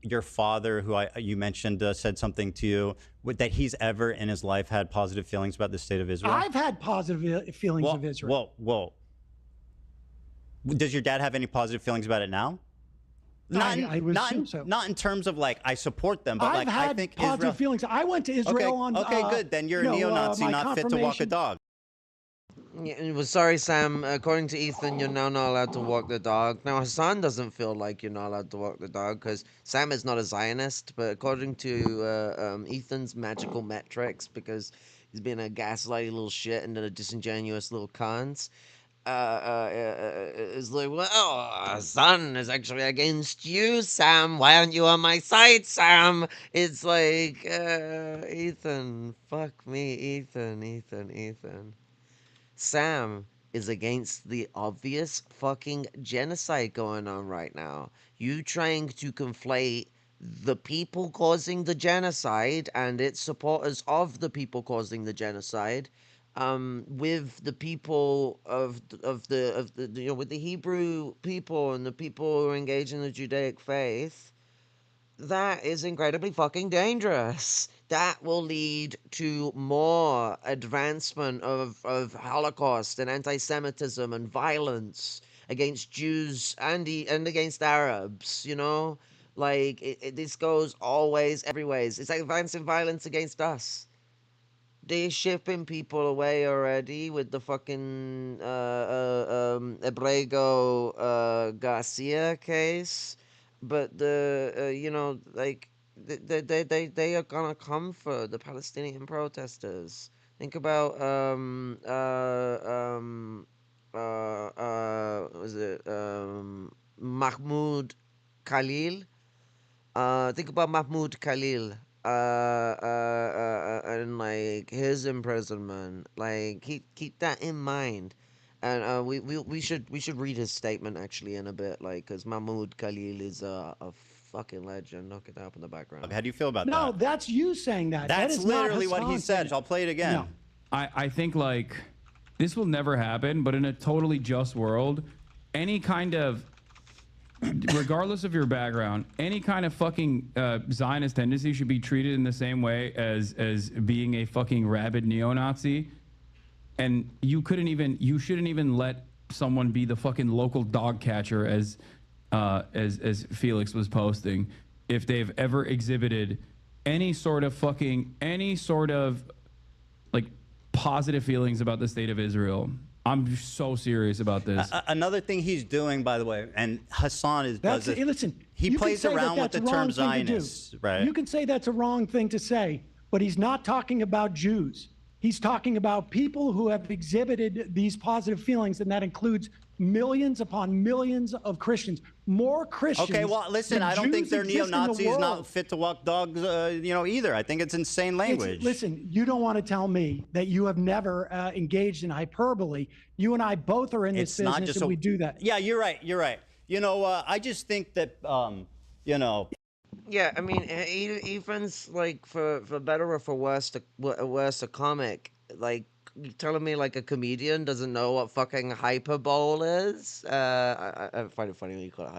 your father, who you mentioned, said something to you, that he's ever in his life had positive feelings about the state of Israel? I've had positive feelings of Israel. Well, does your dad have any positive feelings about it now? I would assume so. Not in terms of like I support them, but I've had I think positive Israel. feelings. I went to Israel on. Okay, good. Then you're a neo-Nazi, my not fit to walk a confirmation. dog. Yeah, well, sorry, Sam. According to Ethan, you're now not allowed to walk the dog. Now, Hassan doesn't feel like you're not allowed to walk the dog because Sam is not a Zionist. But according to Ethan's magical metrics, because he's been a gaslighty little shit and a disingenuous little cunt, is like, well, Hassan is actually against you, Sam. Why aren't you on my side, Sam? It's like, Ethan, fuck me, Ethan. Sam is against the obvious fucking genocide going on right now. You trying to conflate the people causing the genocide and its supporters of the people causing the genocide, with the people of the you know, with the Hebrew people and the people who engage in the Judaic faith. That is incredibly fucking dangerous. That will lead to more advancement of Holocaust and anti-Semitism and violence against Jews and against Arabs. You know, like this goes always, every ways. It's advancing violence against us. They're shipping people away already with the fucking Abrego Garcia case. But you know, like they are gonna come for the Palestinian protesters. Think about was it Mahmoud Khalil? Think about Mahmoud Khalil. And like his imprisonment. Like keep that in mind. And we should read his statement actually in a bit, like, because Mahmoud Khalil is a fucking legend. Look it up in the background. How do you feel about that? No, that's you saying that. That's that is not literally what he Hassan said. saying. I'll play it again. No. I think like this will never happen, but in a totally just world, any kind of, regardless of your background, any kind of fucking Zionist tendency should be treated in the same way as being a fucking rabid neo-Nazi. And you shouldn't even let someone be the fucking local dog catcher as Felix was posting, if they've ever exhibited any sort of like positive feelings about the state of Israel. I'm so serious about this. Another thing he's doing, by the way, and Hassan does this. Listen, he you plays can say around with that's the a wrong term thing to do. Zionist, right? You can say that's a wrong thing to say, but he's not talking about Jews. He's talking about people who have exhibited these positive feelings, and that includes millions upon millions of Christians. More Christians. Okay, well, listen, I don't think they're neo-Nazis, not fit to walk dogs, you know, either. I think it's insane language. Listen, you don't want to tell me that you have never engaged in hyperbole. You and I both are in this business, and we do that. Yeah, you're right. You're right. You know, I just think that, you know. Yeah, I mean, Ethan's like, for better or for worse, a comic. Like, you telling me like a comedian doesn't know what fucking hyperbole is? I find it funny when you call it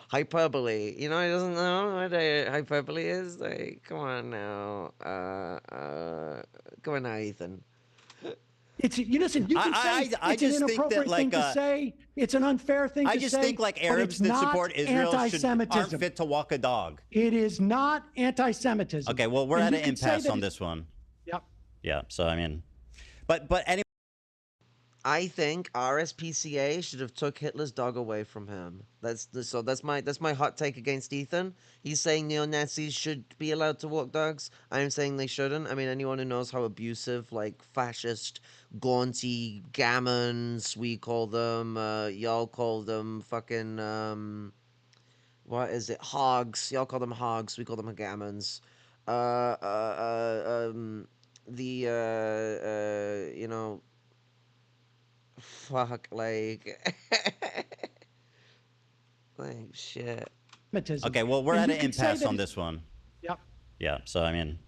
hyperbole. You know, he doesn't know what hyperbole is. Like, come on now, Ethan. Listen, you can say it's an inappropriate thing to say. It's an unfair thing to say. I just think like Arabs that support Israel aren't fit to walk a dog. It is not anti-Semitism. Okay, well, we're at an impasse on this one. Yep. Yeah, so I mean, but anyway. I think RSPCA should have took Hitler's dog away from him. That's my hot take against Ethan. He's saying neo-Nazis should be allowed to walk dogs. I'm saying they shouldn't. I mean, anyone who knows how abusive, like, fascist, gaunty gammons, we call them, y'all call them fucking, what is it, hogs. Y'all call them hogs, we call them gammons. You know, fuck, like, like shit. Okay, well, we're at an impasse on this one. Yep. Yeah, so I mean,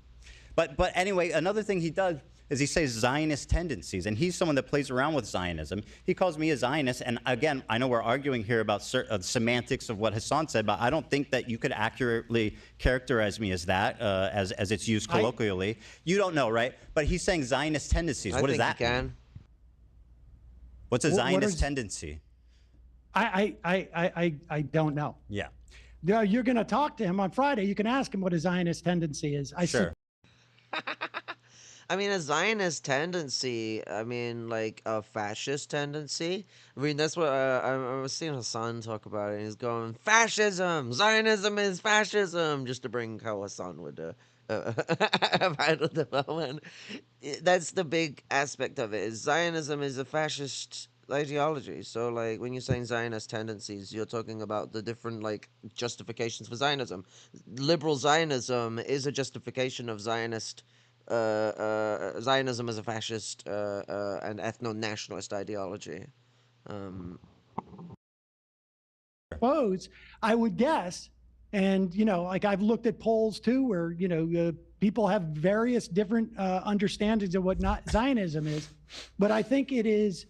but anyway, another thing he does is he says Zionist tendencies, and he's someone that plays around with Zionism. He calls me a Zionist, and again, I know we're arguing here about semantics of what Hassan said, but I don't think that you could accurately characterize me as that, as it's used colloquially. You don't know, right? But he's saying Zionist tendencies. What does that mean? What's a Zionist tendency? I don't know. Yeah. you're going to talk to him on Friday. You can ask him what his Zionist tendency is. Sure. I mean, a Zionist tendency, I mean, like a fascist tendency. I mean, that's what I was seeing Hassan talk about it. He's going, fascism! Zionism is fascism! Just to bring how Hassan would have handled the moment. That's the big aspect of it, is Zionism is a fascist ideology. So, like, when you're saying Zionist tendencies, you're talking about the different, like, justifications for Zionism. Liberal Zionism is a justification of Zionism as a fascist and ethno-nationalist ideology. Suppose, I would guess, and like I've looked at polls too, where people have various different understandings of what Zionism is, but I think it is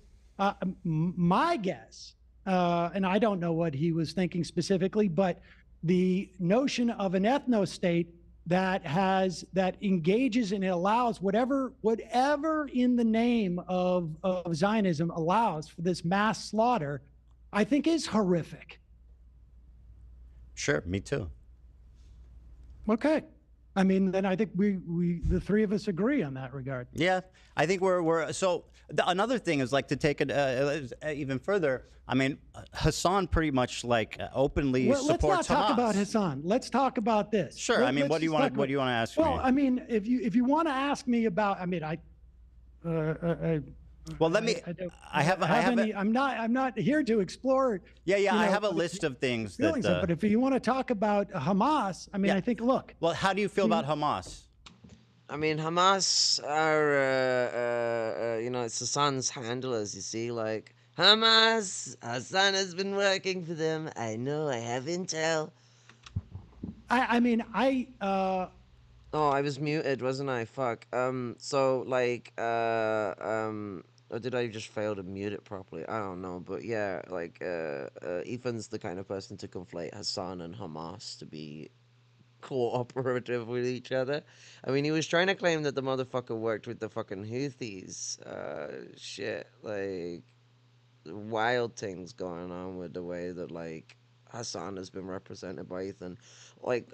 my guess, and I don't know what he was thinking specifically, but the notion of an ethno-state that engages and allows whatever in the name of Zionism allows for this mass slaughter, I think is horrific. Sure, me too. Okay. I mean, then I think we the three of us agree on that regard. Yeah, I think we're so. Another thing is, like, to take it even further. I mean, Hassan pretty much openly supports Hamas. Let's not talk about Hassan. Let's talk about this. Sure. I mean, what do you want to ask me? Well, I mean, if you want to ask me about, I mean, well, let me. I'm not here to explore. Yeah. I have a list of things that. But if you want to talk about Hamas, I mean, I think. Look. Well, how do you feel about Hamas? I mean, Hamas are, it's Hassan's handlers. You see, like Hamas. Hassan has been working for them. I know. I have intel. Oh, I was muted, wasn't I? Fuck. So, like, or did I just fail to mute it properly? I don't know. But yeah, like, Ethan's the kind of person to conflate Hassan and Hamas to be cooperative with each other. I mean, he was trying to claim that the motherfucker worked with the fucking Houthis. Shit. Like, wild things going on with the way that, like, Hassan has been represented by Ethan. Like,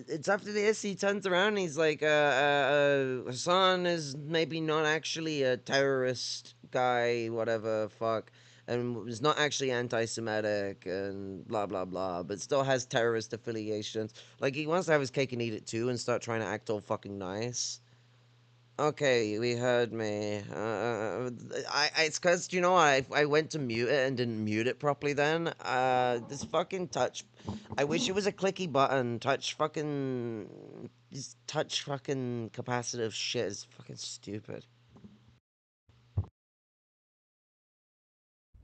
it's after this he turns around and he's like, Hassan is maybe not actually a terrorist guy, whatever, fuck, and is not actually anti-Semitic and blah, blah, blah, but still has terrorist affiliations. Like, he wants to have his cake and eat it too and start trying to act all fucking nice. Okay, we heard me. It's because, I went to mute it and didn't mute it properly then. This fucking touch. I wish it was a clicky button. Touch fucking capacitive shit is fucking stupid.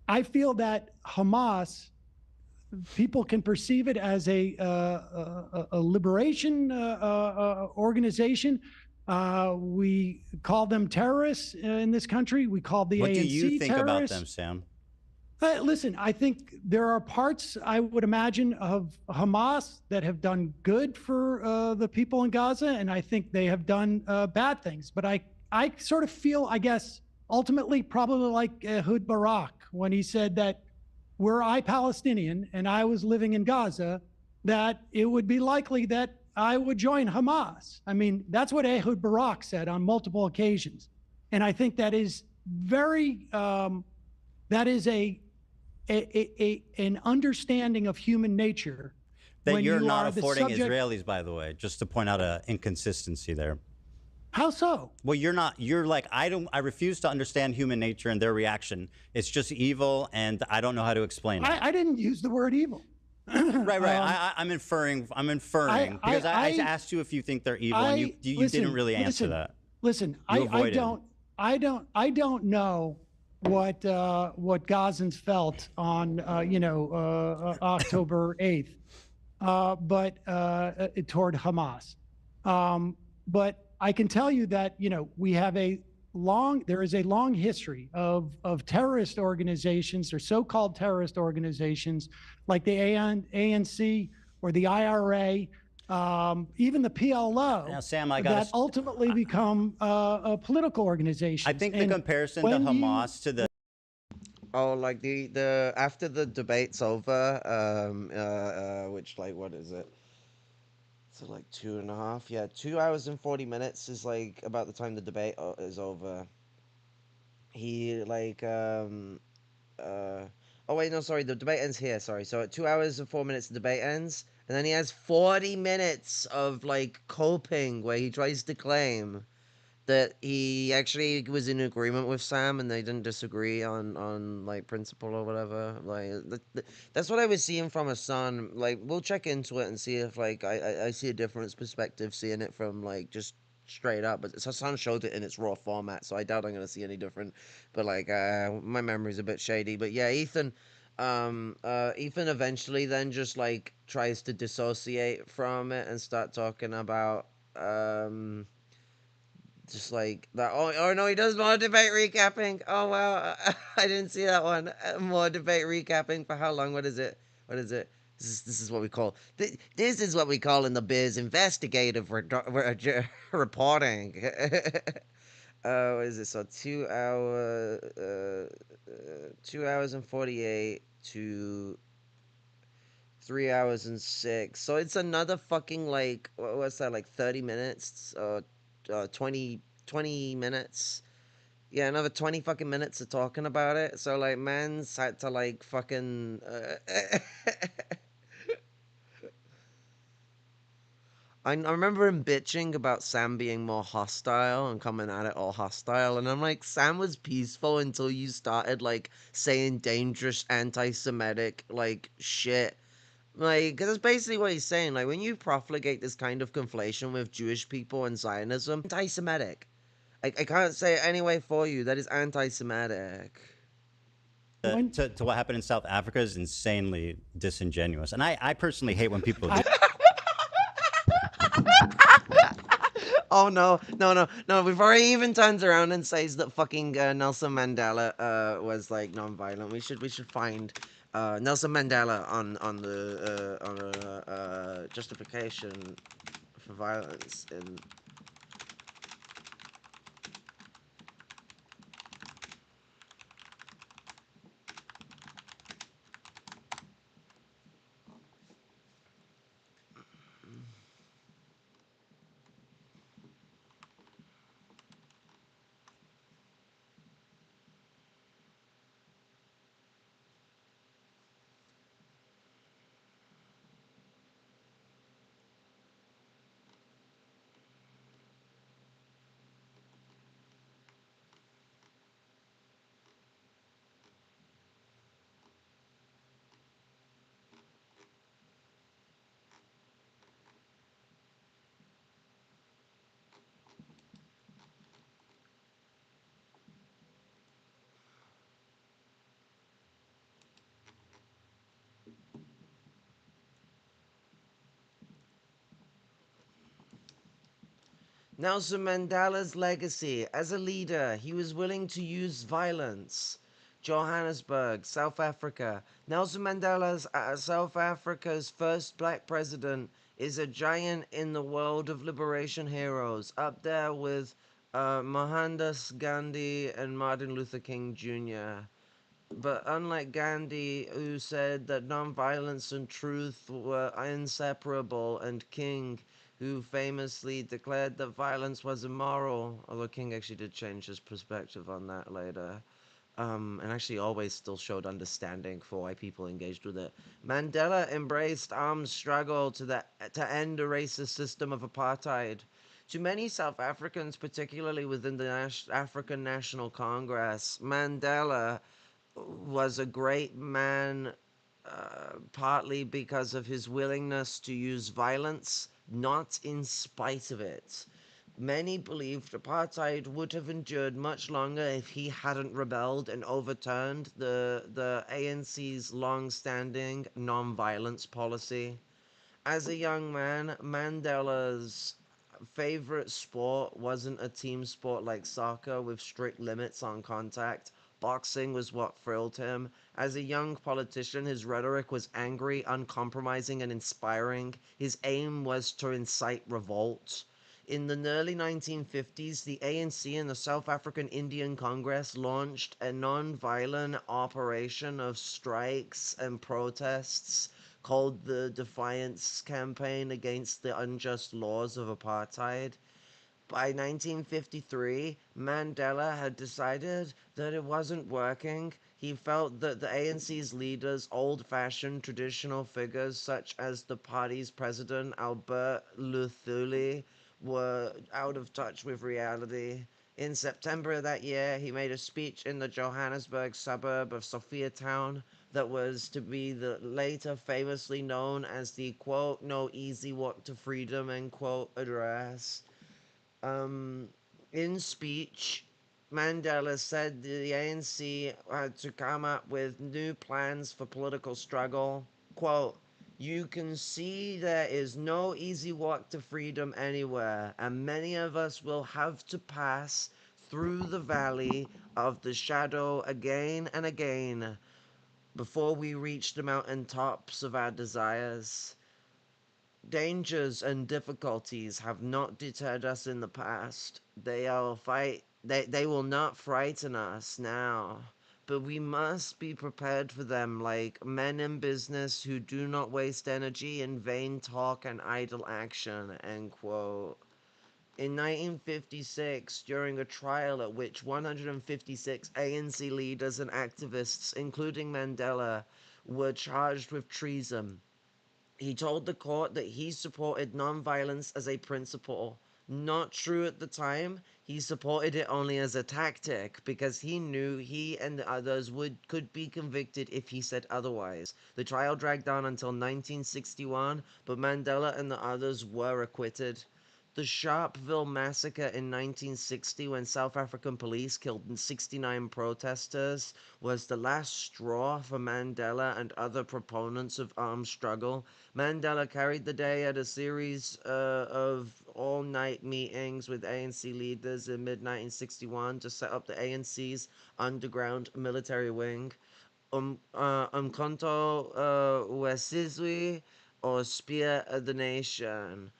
I feel that Hamas, people can perceive it as a liberation organization. We call them terrorists in this country. We call the ANC terrorists. What do you think about them, Sam? Listen, I think there are parts, I would imagine, of Hamas that have done good for the people in Gaza, and I think they have done bad things. But I sort of feel, I guess, ultimately probably like Ehud Barak when he said that were I Palestinian and I was living in Gaza, that it would be likely that I would join Hamas. I mean, that's what Ehud Barak said on multiple occasions. And I think that is very, that is an understanding of human nature. That you're not affording Israelis, by the way, just to point out an inconsistency there. How so? Well, you're like, I refuse to understand human nature and their reaction. It's just evil, and I don't know how to explain it. I didn't use the word evil. Right. I'm inferring because I asked you if you think they're evil, and you didn't really answer that. Listen, I don't know what Gazans felt on October 8th, but toward Hamas. But I can tell you that we have there is a long history of terrorist organizations or so-called terrorist organizations like the ANC or the IRA, even the PLO, now, Sam, that ultimately become a political organization. I think the comparison to Hamas to the Oh, like the after the debate's over, which like what is it? So like 2.5, yeah, 2 hours and 40 minutes is like about the time the debate is over. He like oh wait, no, sorry, the debate ends here. Sorry, so at 2 hours and 4 minutes the debate ends, and then he has 40 minutes of like coping where he tries to claim that he actually was in agreement with Sam and they didn't disagree on like principle or whatever. Like that's what I was seeing from Hassan. Like we'll check into it and see if like I see a different perspective seeing it from like just straight up. But Hassan showed it in its raw format, so I doubt I'm gonna see any different. But like my memory's a bit shady. But yeah, Ethan eventually then just like tries to dissociate from it and start talking about just like that. Oh no, he does more debate recapping. Oh wow, I didn't see that one. More debate recapping for how long? What is it? What is it? This is what we call this is what we call in the biz investigative reporting. What is it? So 2 hours and 48 to 3 hours and 6. So it's another fucking like what's that, like 30 minutes or 20 minutes. Yeah, another 20 fucking minutes of talking about it. So like man's had to like fucking I remember him bitching about Sam being more hostile and coming at it all hostile, and I'm like, Sam was peaceful until you started like saying dangerous anti-Semitic like shit. Like, because that's basically what he's saying. Like, when you profligate this kind of conflation with Jewish people and Zionism, anti-Semitic. I can't say it anyway for you. That is anti-Semitic. To what happened in South Africa is insanely disingenuous, and I personally hate when people. Oh no, Before he even turns around and says that fucking Nelson Mandela was like non-violent, we should find Nelson Mandela on the justification for violence in. Nelson Mandela's legacy. As a leader, he was willing to use violence. Johannesburg, South Africa. Nelson Mandela's South Africa's first black president is a giant in the world of liberation heroes, up there with Mohandas Gandhi and Martin Luther King Jr. But unlike Gandhi, who said that nonviolence and truth were inseparable, and King, who famously declared that violence was immoral, although King actually did change his perspective on that later, and actually always still showed understanding for why people engaged with it. Mandela embraced armed struggle to end a racist system of apartheid. To many South Africans, particularly within the African National Congress, Mandela was a great man, partly because of his willingness to use violence, not in spite of it. Many believed apartheid would have endured much longer if he hadn't rebelled and overturned the ANC's long-standing non-violence policy. As a young man, Mandela's favorite sport wasn't a team sport like soccer with strict limits on contact. Boxing was what thrilled him. As a young politician, his rhetoric was angry, uncompromising, and inspiring. His aim was to incite revolt. In the early 1950s, the ANC and the South African Indian Congress launched a non-violent operation of strikes and protests called the Defiance Campaign against the unjust laws of apartheid. By 1953, Mandela had decided that it wasn't working. He felt that the ANC's leaders, old-fashioned traditional figures such as the party's president, Albert Luthuli, were out of touch with reality. In September of that year, he made a speech in the Johannesburg suburb of Sophiatown that was to be the later famously known as the, quote, "no easy walk to freedom," end quote, address. In speech, Mandela said the ANC had to come up with new plans for political struggle. Quote, "You can see there is no easy walk to freedom anywhere, and many of us will have to pass through the valley of the shadow again and again before we reach the mountain tops of our desires. Dangers and difficulties have not deterred us in the past. They will not frighten us now. But we must be prepared for them like men in business who do not waste energy in vain talk and idle action," end quote. In 1956, during a trial at which 156 ANC leaders and activists, including Mandela, were charged with treason, he told the court that he supported nonviolence as a principle. Not true at the time. He supported it only as a tactic because he knew he and the others could be convicted if he said otherwise. The trial dragged on until 1961, but Mandela and the others were acquitted. The Sharpeville massacre in 1960, when South African police killed 69 protesters, was the last straw for Mandela and other proponents of armed struggle. Mandela carried the day at a series of all-night meetings with ANC leaders in mid-1961 to set up the ANC's underground military wing. Umkhonto Wesizwe, or Spear of the Nation.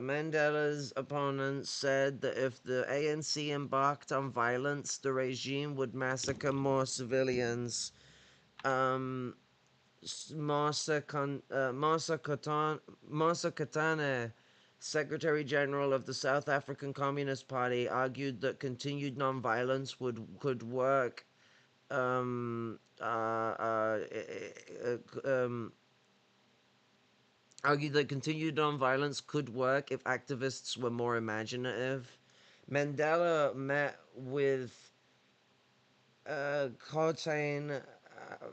Mandela's opponents said that if the ANC embarked on violence, the regime would massacre more civilians. Mosa Katane, Secretary General of the South African Communist Party, argued that continued nonviolence could work. Argued that continued nonviolence could work if activists were more imaginative. Mandela met with Cotain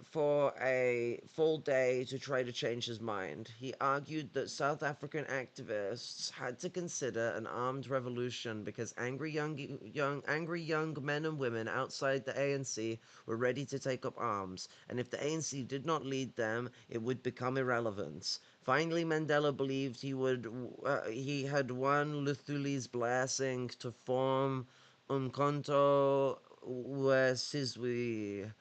for a full day to try to change his mind. He argued that South African activists had to consider an armed revolution because angry young men and women outside the ANC were ready to take up arms, and if the ANC did not lead them, it would become irrelevant. Finally, Mandela believed he had won Luthuli's blessing to form Umkhonto Wesizwe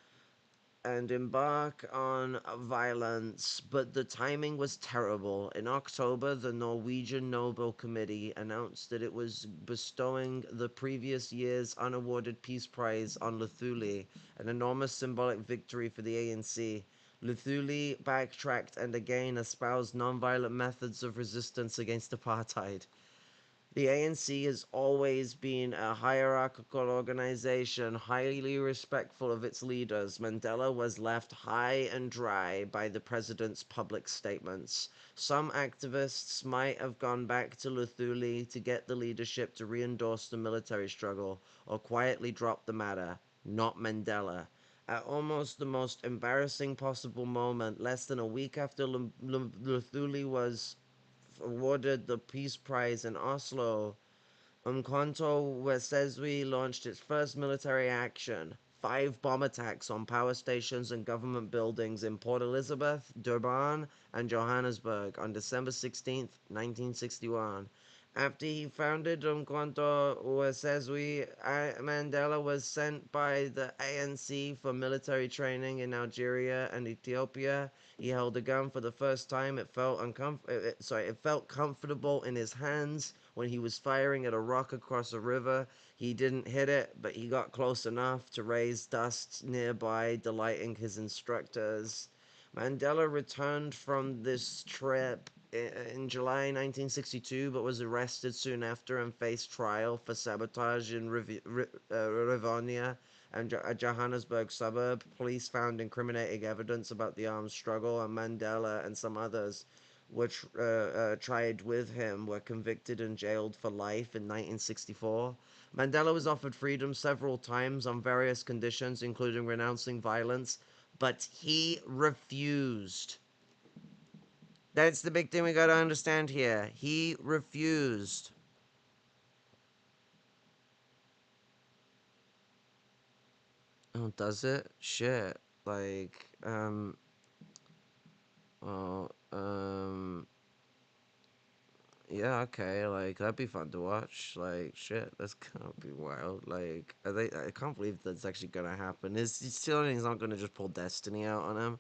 and embark on violence, but the timing was terrible. In October, the Norwegian Nobel Committee announced that it was bestowing the previous year's unawarded Peace Prize on Luthuli, an enormous symbolic victory for the ANC. Luthuli backtracked and again espoused nonviolent methods of resistance against apartheid. The ANC has always been a hierarchical organization, highly respectful of its leaders. Mandela was left high and dry by the president's public statements. Some activists might have gone back to Luthuli to get the leadership to re-endorse the military struggle, or quietly drop the matter. Not Mandela. At almost the most embarrassing possible moment, less than a week after Luthuli was awarded the Peace Prize in Oslo, Umkhonto Wesizwe launched its first military action. 5 bomb attacks on power stations and government buildings in Port Elizabeth, Durban, and Johannesburg on December 16, 1961. After he founded Umkhonto Wesizwe, Mandela was sent by the ANC for military training in Algeria and Ethiopia. He held a gun for the first time. It felt it felt comfortable in his hands when he was firing at a rock across a river. He didn't hit it, but he got close enough to raise dust nearby, delighting his instructors. Mandela returned from this trip in July 1962, but was arrested soon after and faced trial for sabotage in Rivonia and a Johannesburg suburb. Police found incriminating evidence about the armed struggle, and Mandela and some others which tried with him were convicted and jailed for life in 1964. Mandela was offered freedom several times on various conditions, including renouncing violence, but he refused. That's the big thing we gotta understand here. He refused. Oh, does it? Shit. Like, yeah, okay, like, that'd be fun to watch. Like, shit, that's gonna be wild. Like, I can't believe that's actually gonna happen. He's still, he's not gonna just pull Destiny out on him.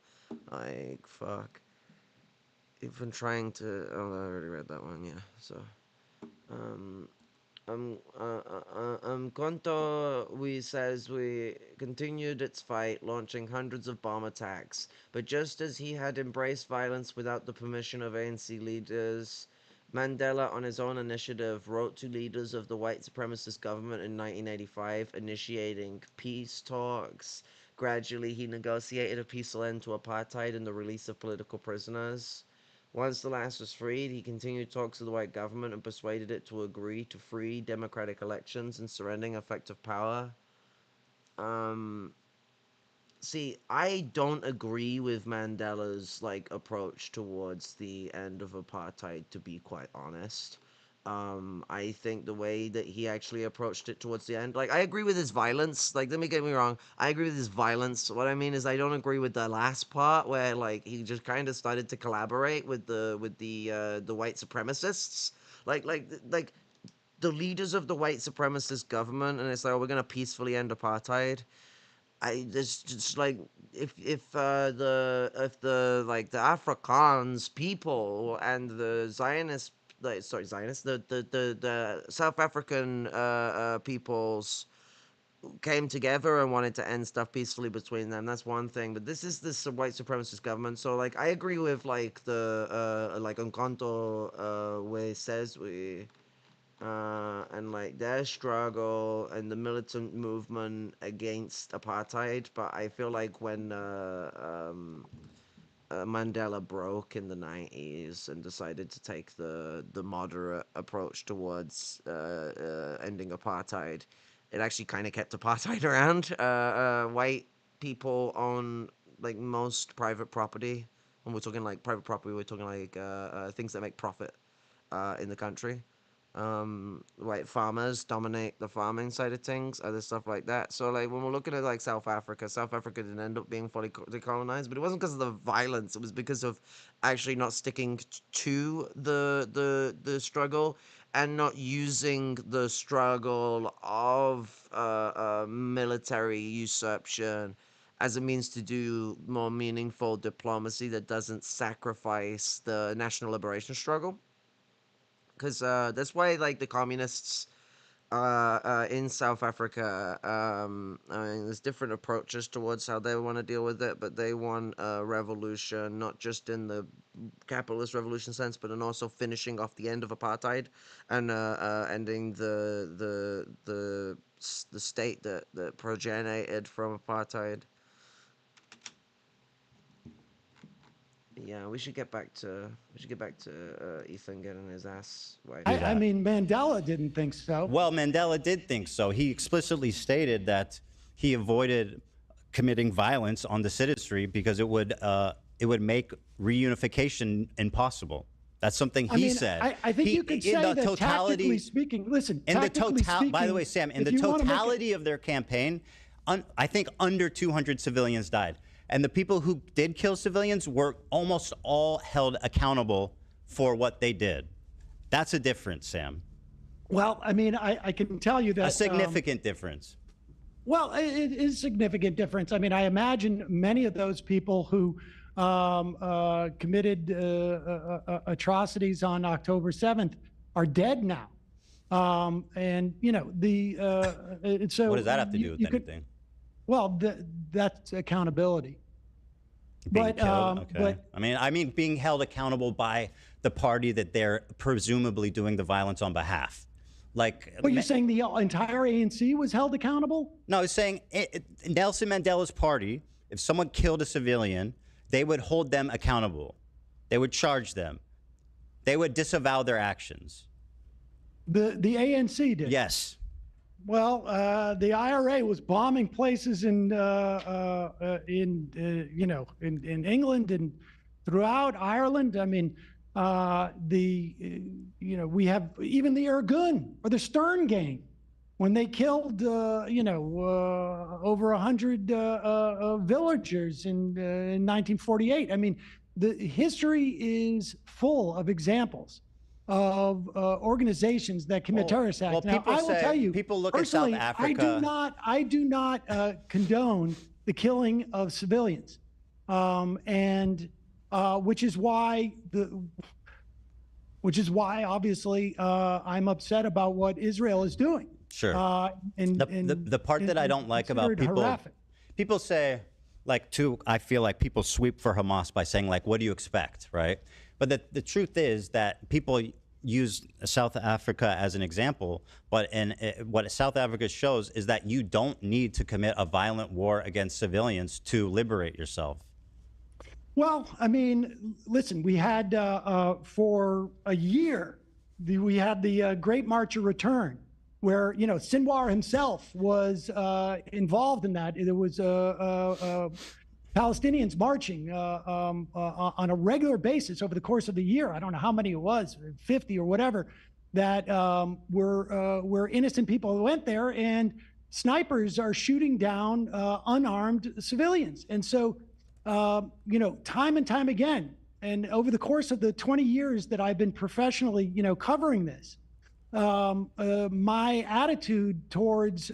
Like, fuck. You've been trying to. Oh, I already read that one. Yeah. So, Umkhonto Wesizwe continued its fight, launching hundreds of bomb attacks. But just as he had embraced violence without the permission of ANC leaders, Mandela, on his own initiative, wrote to leaders of the white supremacist government in 1985, initiating peace talks. Gradually, he negotiated a peaceful end to apartheid and the release of political prisoners. Once the last was freed, he continued talks with the white government and persuaded it to agree to free democratic elections and surrendering effective power. See, I don't agree with Mandela's, like, approach towards the end of apartheid, to be quite honest. I think the way that he actually approached it towards the end, like, I agree with his violence. Like, let me get me wrong. I agree with his violence. What I mean is I don't agree with the last part where, like, he just kind of started to collaborate with the white supremacists. Like the leaders of the white supremacist government, and it's like, oh, we're gonna peacefully end apartheid. There's just like if the Afrikaans people and the Zionist, the South African peoples came together and wanted to end stuff peacefully between them. That's one thing. But this is this white supremacist government. So like I agree with like the like Umkhonto Wesizwe. And like their struggle and the militant movement against apartheid, but I feel like when Mandela broke in the 90s and decided to take the moderate approach towards ending apartheid, it actually kind of kept apartheid around. White people own like most private property, and we're talking like private property. We're talking like things that make profit in the country. White farmers dominate the farming side of things, other stuff like that. So like when we're looking at like South Africa didn't end up being fully decolonized, but it wasn't because of the violence. It was because of actually not sticking to the struggle and not using the struggle of military usurpation as a means to do more meaningful diplomacy that doesn't sacrifice the national liberation struggle. Because that's why, like, the communists in South Africa, I mean, there's different approaches towards how they want to deal with it, but they want a revolution, not just in the capitalist revolution sense, but in also finishing off the end of apartheid and ending the state that progenited from apartheid. Yeah, we should get back to Ethan getting his ass wiped. I mean, Mandela didn't think so. Well, Mandela did think so. He explicitly stated that he avoided committing violence on the citizenry because it would make reunification impossible. That's something he said. I think you could say that tactically speaking, listen, by the way, Sam, in the totality of their campaign, I think under 200 civilians died. And the people who did kill civilians were almost all held accountable for what they did. That's a difference, Sam. Well, I mean, I can tell you that A significant difference. Well, it is a significant difference. I mean, I imagine many of those people who committed atrocities on October 7th are dead now. And, you know, so. What does that have to do with anything? Well, that's accountability. Being killed? Okay. I mean, being held accountable by the party that they're presumably doing the violence on behalf. Like, but you're saying the entire ANC was held accountable? No, I was saying Nelson Mandela's party, if someone killed a civilian, they would hold them accountable. They would charge them. They would disavow their actions. The ANC did? Yes. Well, the IRA was bombing places in England and throughout Ireland. I mean, we have even the Irgun or the Stern Gang when they killed, over 100 villagers in 1948. I mean, the history is full of example of organizations that commit terrorist acts. Well, now, I will tell you, people look at South Africa. I do not condone the killing of civilians, which is why obviously I'm upset about what Israel is doing. Sure. The part that I don't like about people say, I feel like people sweep for Hamas by saying, like, what do you expect, right? But the truth is that people use South Africa as an example, but what South Africa shows is that you don't need to commit a violent war against civilians to liberate yourself. Well, I mean, listen, we had for a year, we had the Great March of Return, where, Sinwar himself was involved in that. There was Palestinians marching on a regular basis over the course of the year. I don't know how many it was, 50 or whatever, that were innocent people who went there, and snipers are shooting down unarmed civilians. And so, time and time again, and over the course of the 20 years that I've been professionally, covering this, my attitude towards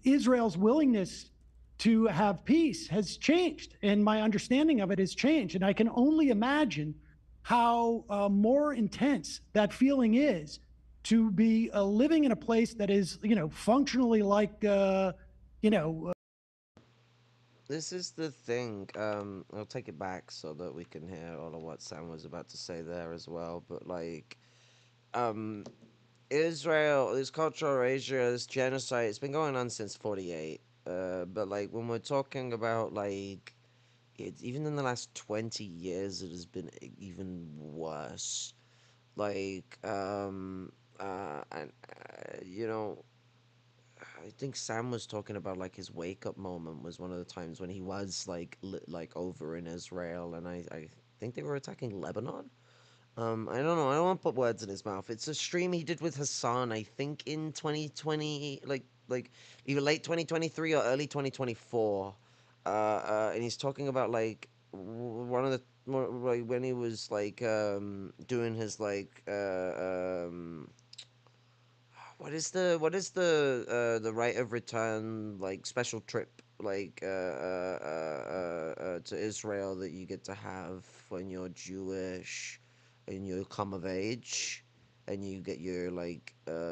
Israel's willingness to have peace has changed, and my understanding of it has changed. And I can only imagine how more intense that feeling is to be living in a place that is, functionally like, This is the thing. I'll take it back so that we can hear all of what Sam was about to say there as well. But Israel, this cultural erasure, this genocide, it's been going on since 48. But when we're talking about even in the last 20 years, it has been even worse. I think Sam was talking about his wake up moment was one of the times when he was over in Israel, and I think they were attacking Lebanon. I don't know. I don't want to put words in his mouth. It's a stream he did with Hassan, I think in 2020, either late 2023 or early 2024. And he's talking about one of the when he was doing his what is the right of return special trip to Israel that you get to have when you're Jewish and you come of age and you get your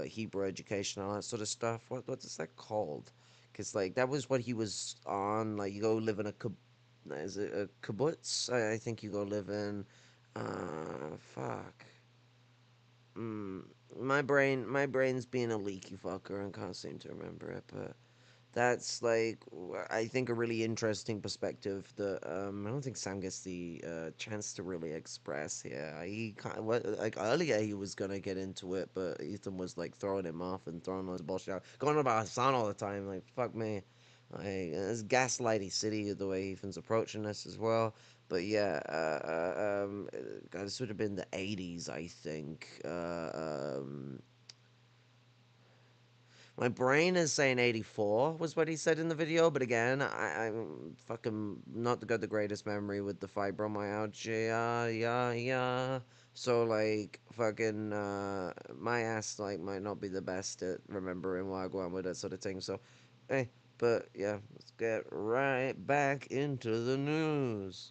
Hebrew education, all that sort of stuff. What is that called? Because that was what he was on. You go live in a kibbutz? I think you go live in fuck. My brain's being a leaky fucker and can't seem to remember it, but that's I think a really interesting perspective that I don't think Sam gets the chance to really express here. He earlier he was gonna get into it, but Ethan was throwing him off and throwing all his bullshit out, going on about Hassan all the time. Fuck me. It's gaslighty city the way Ethan's approaching this as well. But yeah, this would have been the 80s, I think. My brain is saying 84 was what he said in the video, but again, I'm fucking not got the greatest memory with the fibromyalgia, yeah. So like, fucking, my ass like might not be the best at remembering where I go on with that sort of thing. So, hey, but yeah, let's get right back into the news.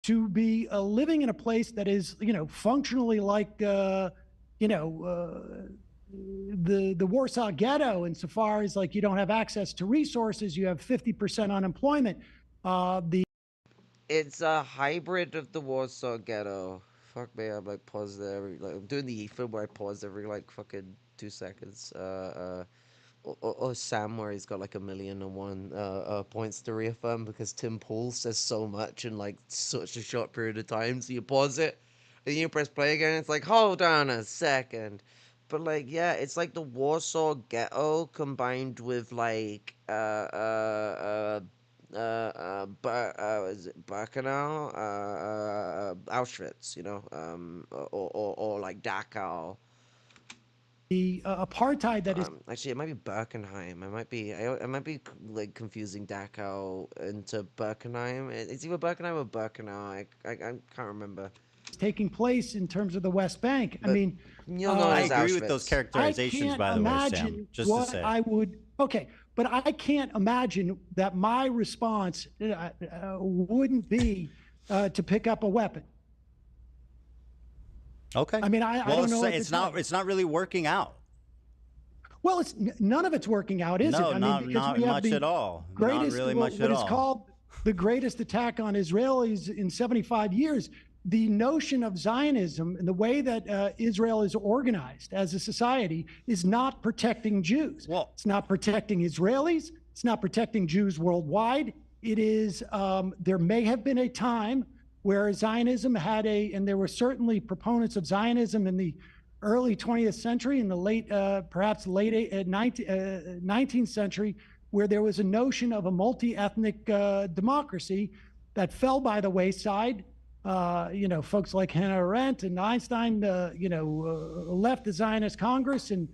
To be living in a place that is, functionally like, the Warsaw Ghetto, insofar as like you don't have access to resources, you have 50% unemployment. It's a hybrid of the Warsaw Ghetto. Fuck me, I'm like paused there I'm doing the EFIM where I pause every like fucking 2 seconds. Or Sam where he's got like 1,000,001 points to reaffirm because Tim Pool says so much in like such a short period of time, so you pause it and you press play again. It's like, hold on a second. But like, yeah, it's like the Warsaw Ghetto combined with like is it Birkenau? Auschwitz, or like Dachau. The apartheid that is Actually, it might be Birkenheim. I might be like confusing Dachau into Birkenheim. It's either Birkenheim or Birkenau. I can't remember. taking place in terms of the West Bank. I mean, I agree with those characterizations, by the way, Sam. Just to say, but I can't imagine that my response wouldn't be to pick up a weapon. Okay. I mean, I don't know. It's not really working out. Well, none of it's working out, is it? I mean, not much at all. Not really much at all. What is called the greatest attack on Israelis in 75 years. The notion of Zionism and the way that Israel is organized as a society is not protecting Jews. Well, it's not protecting Israelis. It's not protecting Jews worldwide. It is, there may have been a time where Zionism had and there were certainly proponents of Zionism in the early 20th century, in the late, perhaps late 19th century, where there was a notion of a multi-ethnic democracy that fell by the wayside. Folks like Hannah Arendt and Einstein, left the Zionist Congress and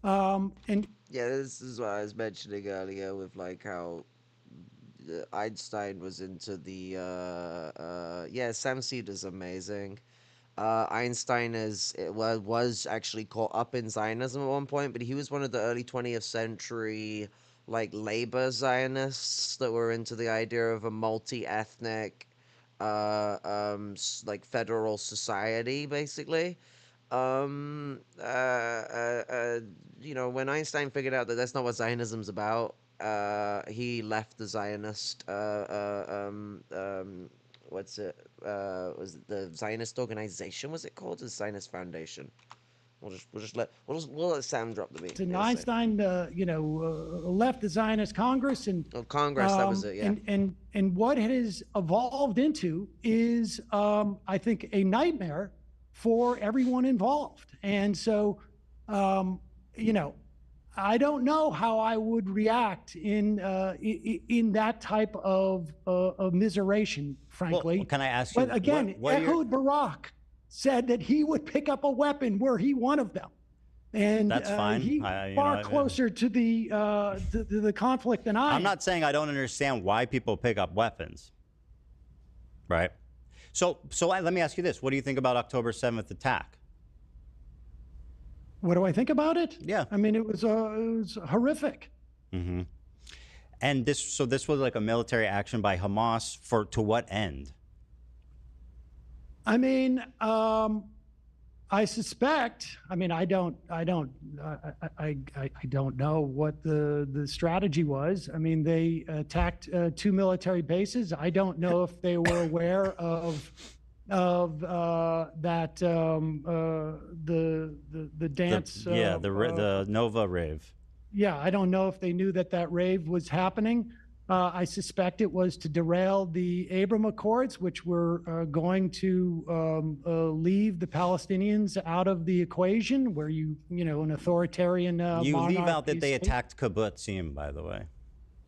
yeah, this is what I was mentioning earlier with like how Einstein was into the Sam Seders is amazing. Einstein was actually caught up in Zionism at one point, but he was one of the early 20th century like labor Zionists that were into the idea of a multi-ethnic like federal society, basically. When Einstein figured out that that's not what Zionism's about, he left the Zionist was it the Zionist organization? Was it called the Zionist Foundation? We'll let Sam drop the beat. And Einstein, left the Zionist Congress and Congress. That was it. Yeah. And what it has evolved into is, I think, a nightmare for everyone involved. And so, I don't know how I would react in that type of misseration, frankly. Well, can I ask you? But again, Ehud Barak said that he would pick up a weapon were he one of them, and that's fine. He's far closer to the conflict than I am. I'm not saying I don't understand why people pick up weapons, right? So let me ask you this: what do you think about October 7th attack? What do I think about it? Yeah. I mean, it was horrific. Mm-hmm. And this was like a military action by Hamas to what end? I mean, I suspect. I mean, I don't know what the strategy was. I mean, they attacked 2 military bases. I don't know if they were aware of that the dance. The Nova rave. Yeah, I don't know if they knew that rave was happening. I suspect it was to derail the Abraham Accords, which were going to leave the Palestinians out of the equation, where an authoritarian you leave out that they attacked kibbutzim, by the way.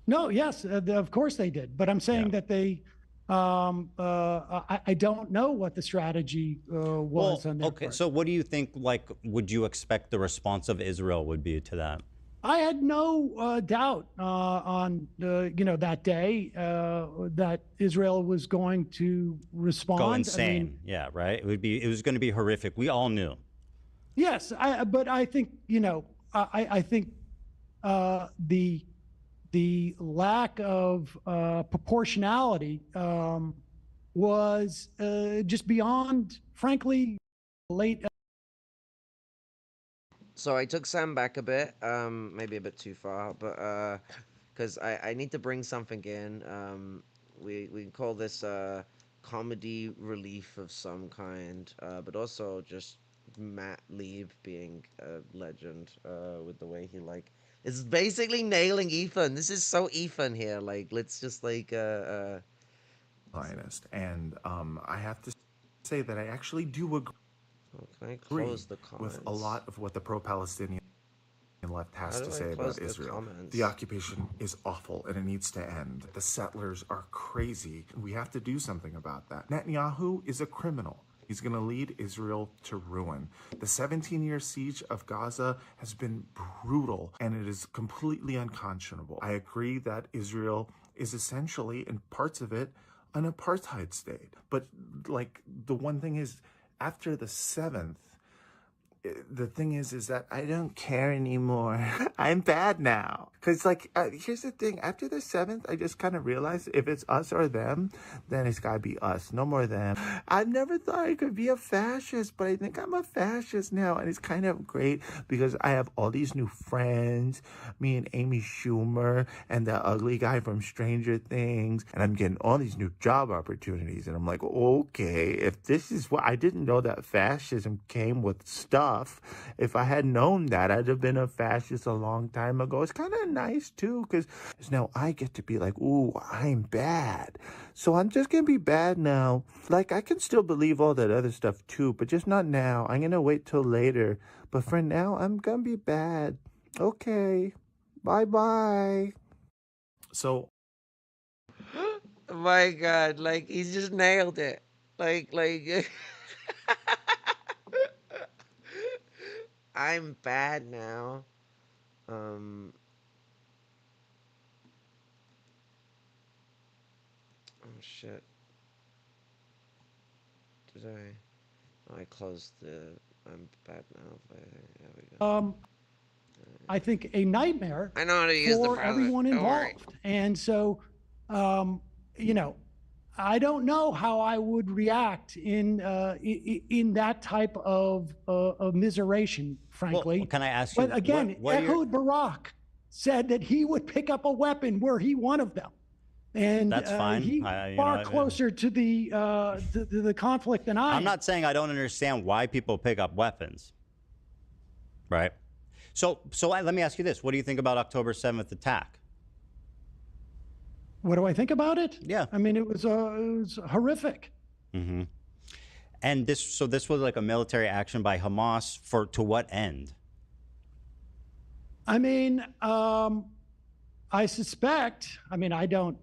No, yes, of course they did, but I'm saying that they. I don't know what the strategy was on their part. So what do you think? Like, would you expect the response of Israel would be to that? I had no doubt on that day that Israel was going to respond. Go I insane. mean, Yeah, right. It was going to be horrific. We all knew. yes, but I think I think the lack of proportionality was just beyond, frankly, late. So I took Sam back a bit, maybe a bit too far, but because I need to bring something in. We can call this comedy relief of some kind, but also just Matt Leib being a legend with the way he it's basically nailing Ethan. This is so Ethan here. Like, let's just Zionist, and I have to say that I actually do agree can I close the with a comments? lot of what the pro-Palestinian left has How to do I say close about the Israel. comments? The occupation is awful and it needs to end. The settlers are crazy. We have to do something about that. Netanyahu is a criminal. He's going to lead Israel to ruin. The 17-year siege of Gaza has been brutal and it is completely unconscionable. I agree that Israel is essentially, in parts of it, an apartheid state. But like the one thing is, after the 7th, the thing is that I don't care anymore. I'm bad now. Because, here's the thing. After the 7th, I just kind of realized if it's us or them, then it's got to be us. No more them. I never thought I could be a fascist, but I think I'm a fascist now. And it's kind of great because I have all these new friends. Me and Amy Schumer and the ugly guy from Stranger Things. And I'm getting all these new job opportunities. And I'm like, okay, if this is what... I didn't know that fascism came with stuff. If I had known that, I'd have been a fascist a long time ago. It's kind of nice too, because now I get to be like, ooh, I'm bad. So I'm just going to be bad now. Like, I can still believe all that other stuff too, but just not now. I'm going to wait till later. But for now, I'm going to be bad. Okay. Bye-bye. So... My God, like, he's just nailed it. Like... I'm bad now. Oh shit. Did I? Oh, I closed the. I'm bad now. There we go. I think a nightmare I know how to use the for browser. everyone Don't worry. involved. And so, I don't know how I would react in that type of immiseration, frankly. Well, can I ask you? But again, what are your- Ehud Barak said that he would pick up a weapon were he one of them. And That's fine. he's far closer to the conflict than I am. I'm not saying I don't understand why people pick up weapons, right? So let me ask you this: what do you think about October 7th attack? What do I think about it? Yeah. I mean, it was horrific. Mm-hmm. And this was like a military action by Hamas to what end? I mean, I suspect. I mean, I don't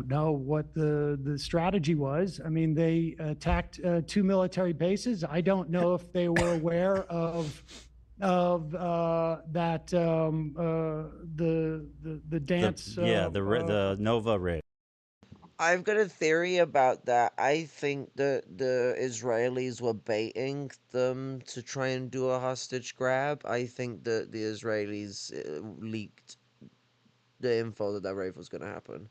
know what the strategy was. I mean, they attacked 2 military bases. I don't know if they were aware of that the dance. The Nova raid. I've got a theory about that. I think that the Israelis were baiting them to try and do a hostage grab. I think that the Israelis leaked the info that raid was going to happen.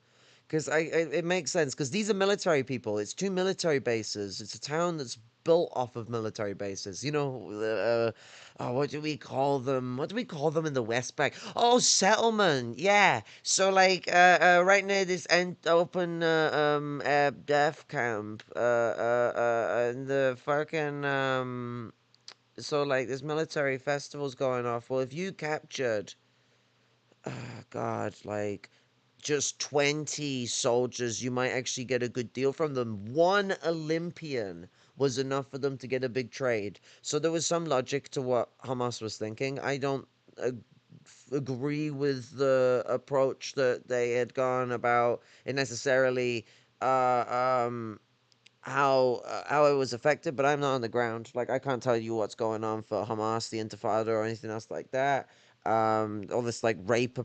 Because it makes sense, because these are military people. It's 2 military bases. It's a town that's built off of military bases. You know, what do we call them? What do we call them in the West Bank? Oh, settlement. Yeah. So, right near this open death camp, and the fucking, so, there's military festivals going off. Well, if you captured, God, just 20 soldiers, you might actually get a good deal from them. 1 Olympian was enough for them to get a big trade. So there was some logic to what Hamas was thinking. I don't agree with the approach that they had gone about it necessarily. I how it was affected, but I'm not on the ground. Like, I can't tell you what's going on for Hamas, the Intifada, or anything else like that. All this like rape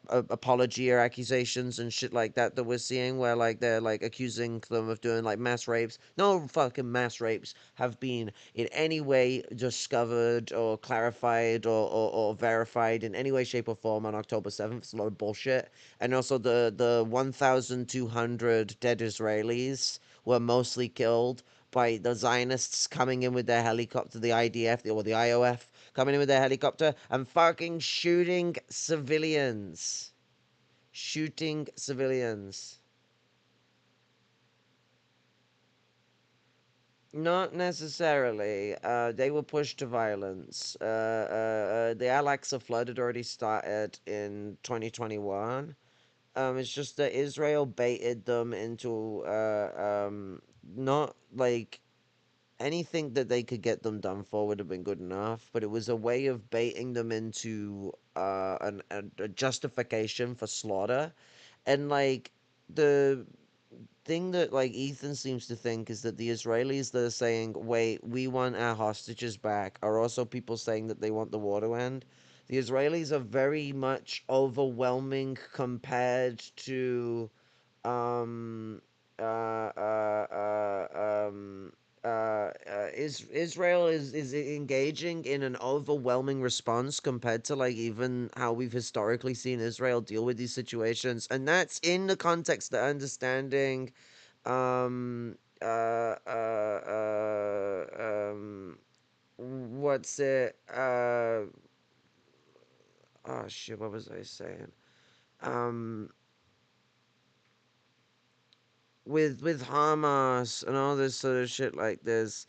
apology or accusations and shit like that we're seeing, where like they're like accusing them of doing like mass rapes. No fucking mass rapes have been in any way discovered or clarified or verified in any way, shape, or form on October 7th. It's a lot of bullshit. And also the 1,200 dead Israelis were mostly killed by the Zionists coming in with their helicopter, the IDF or the IOF coming in with their helicopter and fucking shooting civilians. Shooting civilians. Not necessarily. They were pushed to violence. The Al-Aqsa flood had already started in 2021. It's just that Israel baited them into not like anything that they could get them done for would have been good enough, but it was a way of baiting them into a justification for slaughter. And like the thing that like Ethan seems to think is that the Israelis that are saying, wait, we want our hostages back, are also people saying that they want the war to end. The Israelis are very much overwhelming compared to um uh uh Israel is engaging in an overwhelming response compared to like even how we've historically seen Israel deal with these situations, and that's in the context of understanding um uh uh, what's it oh shit, what was I saying? um with Hamas and all this sort of shit, like this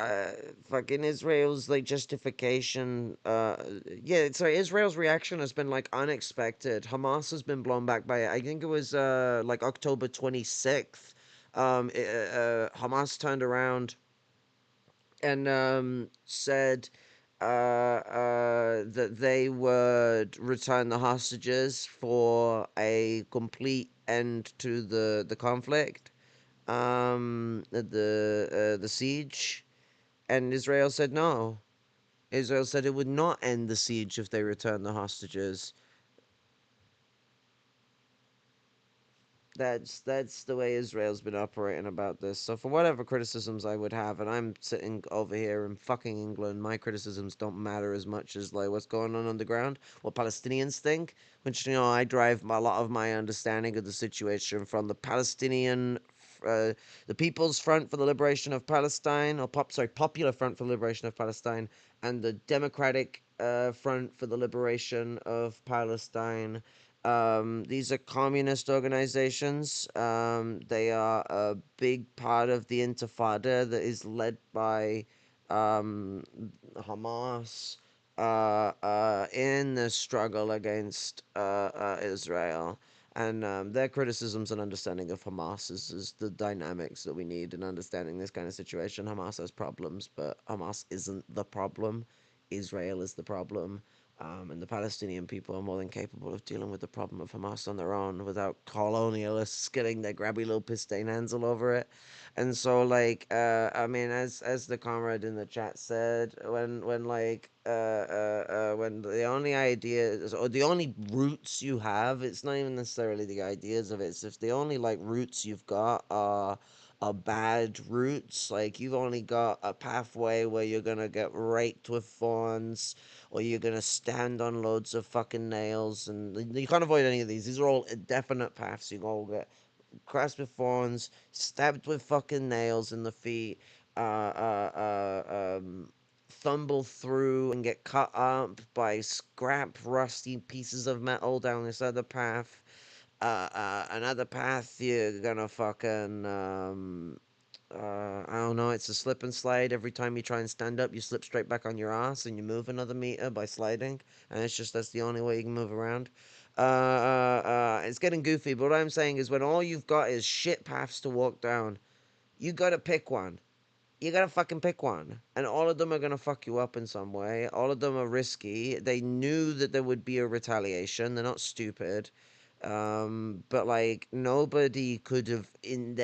uh fucking Israel's like justification, yeah, sorry, Israel's reaction has been like unexpected. Hamas has been blown back by it. I think it was like October 26th. Hamas turned around and said that they would return the hostages for a complete end to the conflict, the siege. And Israel said no. Israel said it would not end the siege if they returned the hostages. That's the way Israel's been operating about this. So for whatever criticisms I would have, and I'm sitting over here in fucking England, my criticisms don't matter as much as like what's going on the ground, what Palestinians think. Which, you know, I drive a lot of my understanding of the situation from the Palestinian, the People's Front for the Liberation of Palestine, or Popular Front for the Liberation of Palestine, and the Democratic Front for the Liberation of Palestine. These are communist organizations. They are a big part of the Intifada that is led by Hamas in the struggle against Israel. And their criticisms and understanding of Hamas is the dynamics that we need in understanding this kind of situation. Hamas has problems, but Hamas isn't the problem. Israel is the problem. And the Palestinian people are more than capable of dealing with the problem of Hamas on their own without colonialists getting their grabby little piss stained hands all over it. And so, like, I mean, as the comrade in the chat said, when the only ideas or the only roots you have, it's not even necessarily the ideas of it. It's if the only like roots you've got are bad roots. Like, you've only got a pathway where you're gonna get raked with thorns, or you're gonna stand on loads of fucking nails, and you can't avoid any of these. These are all definite paths. You all get crushed with thorns, stabbed with fucking nails in the feet, stumble through and get cut up by scrap, rusty pieces of metal down this other path. Another path, you're gonna fucking I don't know, it's a slip and slide. Every time you try and stand up, you slip straight back on your ass and you move another meter by sliding. And it's just that's the only way you can move around. It's getting goofy, but what I'm saying is when all you've got is shit paths to walk down, you gotta pick one. You gotta fucking pick one. And all of them are gonna fuck you up in some way. All of them are risky. They knew that there would be a retaliation. They're not stupid. But like nobody could have in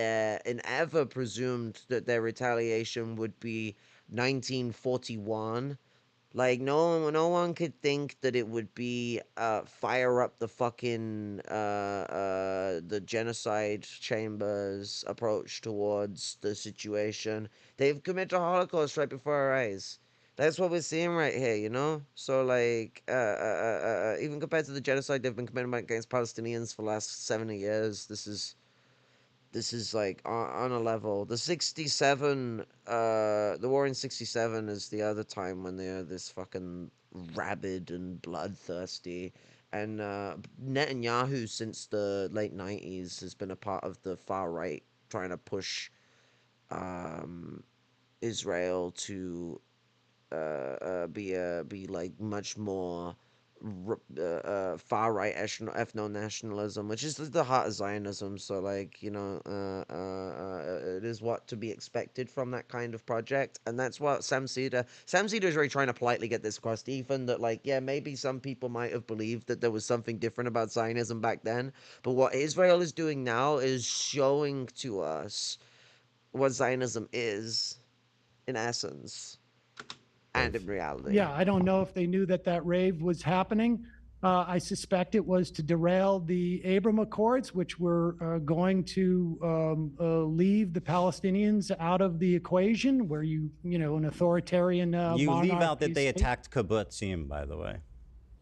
ever presumed that their retaliation would be 1941. Like no one could think that it would be fire up the fucking the genocide chambers approach towards the situation. They've committed a Holocaust right before our eyes. That's what we're seeing right here, you know. So like even compared to the genocide they've been committing against Palestinians for the last 70 years, this is like on a level. The 67, the war in 67 is the other time when they're this fucking rabid and bloodthirsty. And Netanyahu, since the late 90s, has been a part of the far right trying to push Israel to be like much more far right ethno nationalism, which is the heart of Zionism. So like it is what to be expected from that kind of project, and that's what Sam Seder is really trying to politely get this across to Ethan, that like maybe some people might have believed that there was something different about Zionism back then, but what Israel is doing now is showing to us what Zionism is in essence and in reality. Yeah, I don't know if they knew that that rave was happening. I suspect it was to derail the Abraham Accords, which were going to leave the Palestinians out of the equation, where an authoritarian You leave out that monarchy they state- attacked kibbutzim, by the way.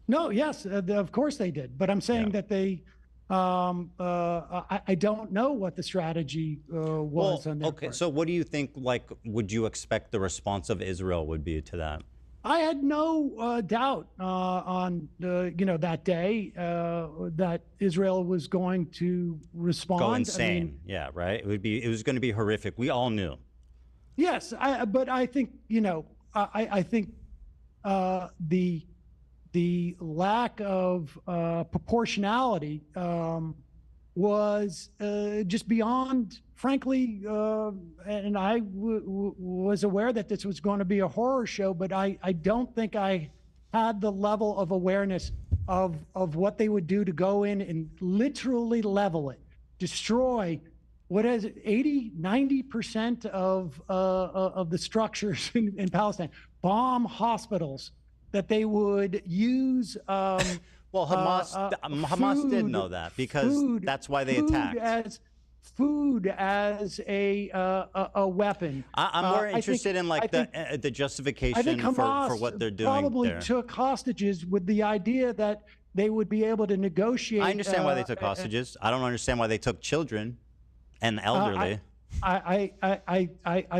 No, yes, of course they did. But I'm saying that they, I don't know what the strategy was on their Okay, part. so what do you think, like, would you expect the response of Israel would be to that? I had no doubt on that day that Israel was going to respond. Go I insane. mean, Yeah, right? It was going to be horrific. We all knew. yes, but I think I think the lack of proportionality was just beyond, frankly, and I was aware that this was going to be a horror show, but I don't think I had the level of awareness of what they would do to go in and literally level it, destroy what is it, 80-90% of the structures in Palestine, bomb hospitals, that they would use. Well, Hamas did know that, because that's why they attacked. Food as a weapon. I'm more interested in like the justification for what they're doing probably there. Took hostages with the idea that they would be able to negotiate. I understand why they took hostages. I don't understand why they took children and elderly. I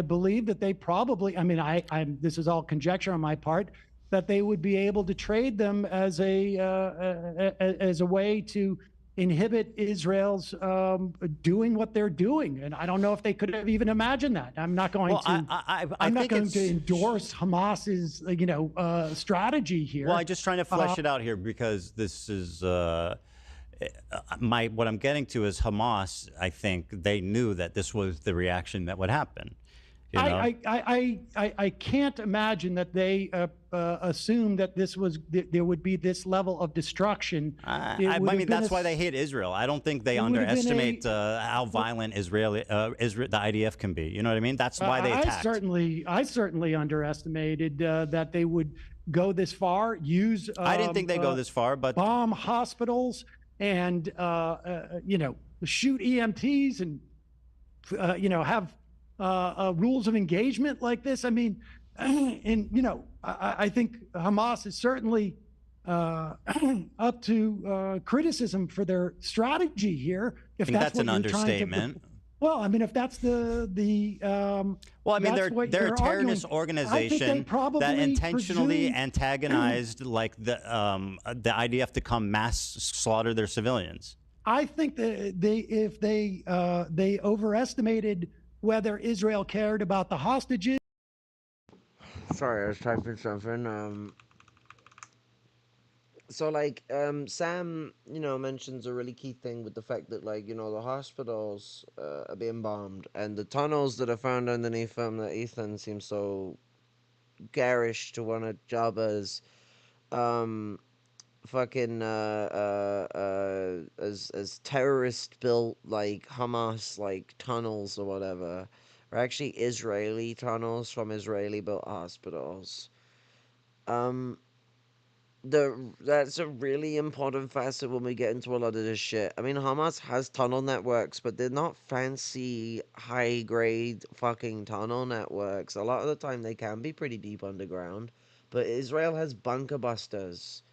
believe that they probably. I mean, this is all conjecture on my part, that they would be able to trade them as a way to inhibit Israel's doing what they're doing. And I don't know if they could have even imagined that. I'm not going I'm not going to endorse Hamas's strategy here. Well, I'm just trying to flesh it out here, because this is what I'm getting to is Hamas. I think they knew that this was the reaction that would happen. You know? I can't imagine that they assumed that there would be this level of destruction. I mean, that's why they hate Israel. I don't think they underestimate how violent the IDF can be. You know what I mean? That's why they attacked. I certainly underestimated that they would go this far. Use I didn't think they'd go this far, but bomb hospitals and shoot EMTs and have rules of engagement like this. I mean, and I think Hamas is certainly up to criticism for their strategy here. If that's an understatement. Well, I mean, if that's the well, I mean, they're a terrorist organization that intentionally antagonized like the IDF to come mass slaughter their civilians. I think that if they overestimated whether Israel cared about the hostages. Sorry, I was typing something. So like Sam, mentions a really key thing with the fact that like the hospitals are being bombed, and the tunnels that are found underneath them that Ethan seems so garish to want to job as. fucking as terrorist built like Hamas like tunnels or whatever are actually Israeli tunnels from Israeli built hospitals. That's a really important facet when we get into a lot of this shit. I mean, Hamas has tunnel networks, but they're not fancy, high grade fucking tunnel networks. A lot of the time, they can be pretty deep underground. But Israel has bunker busters.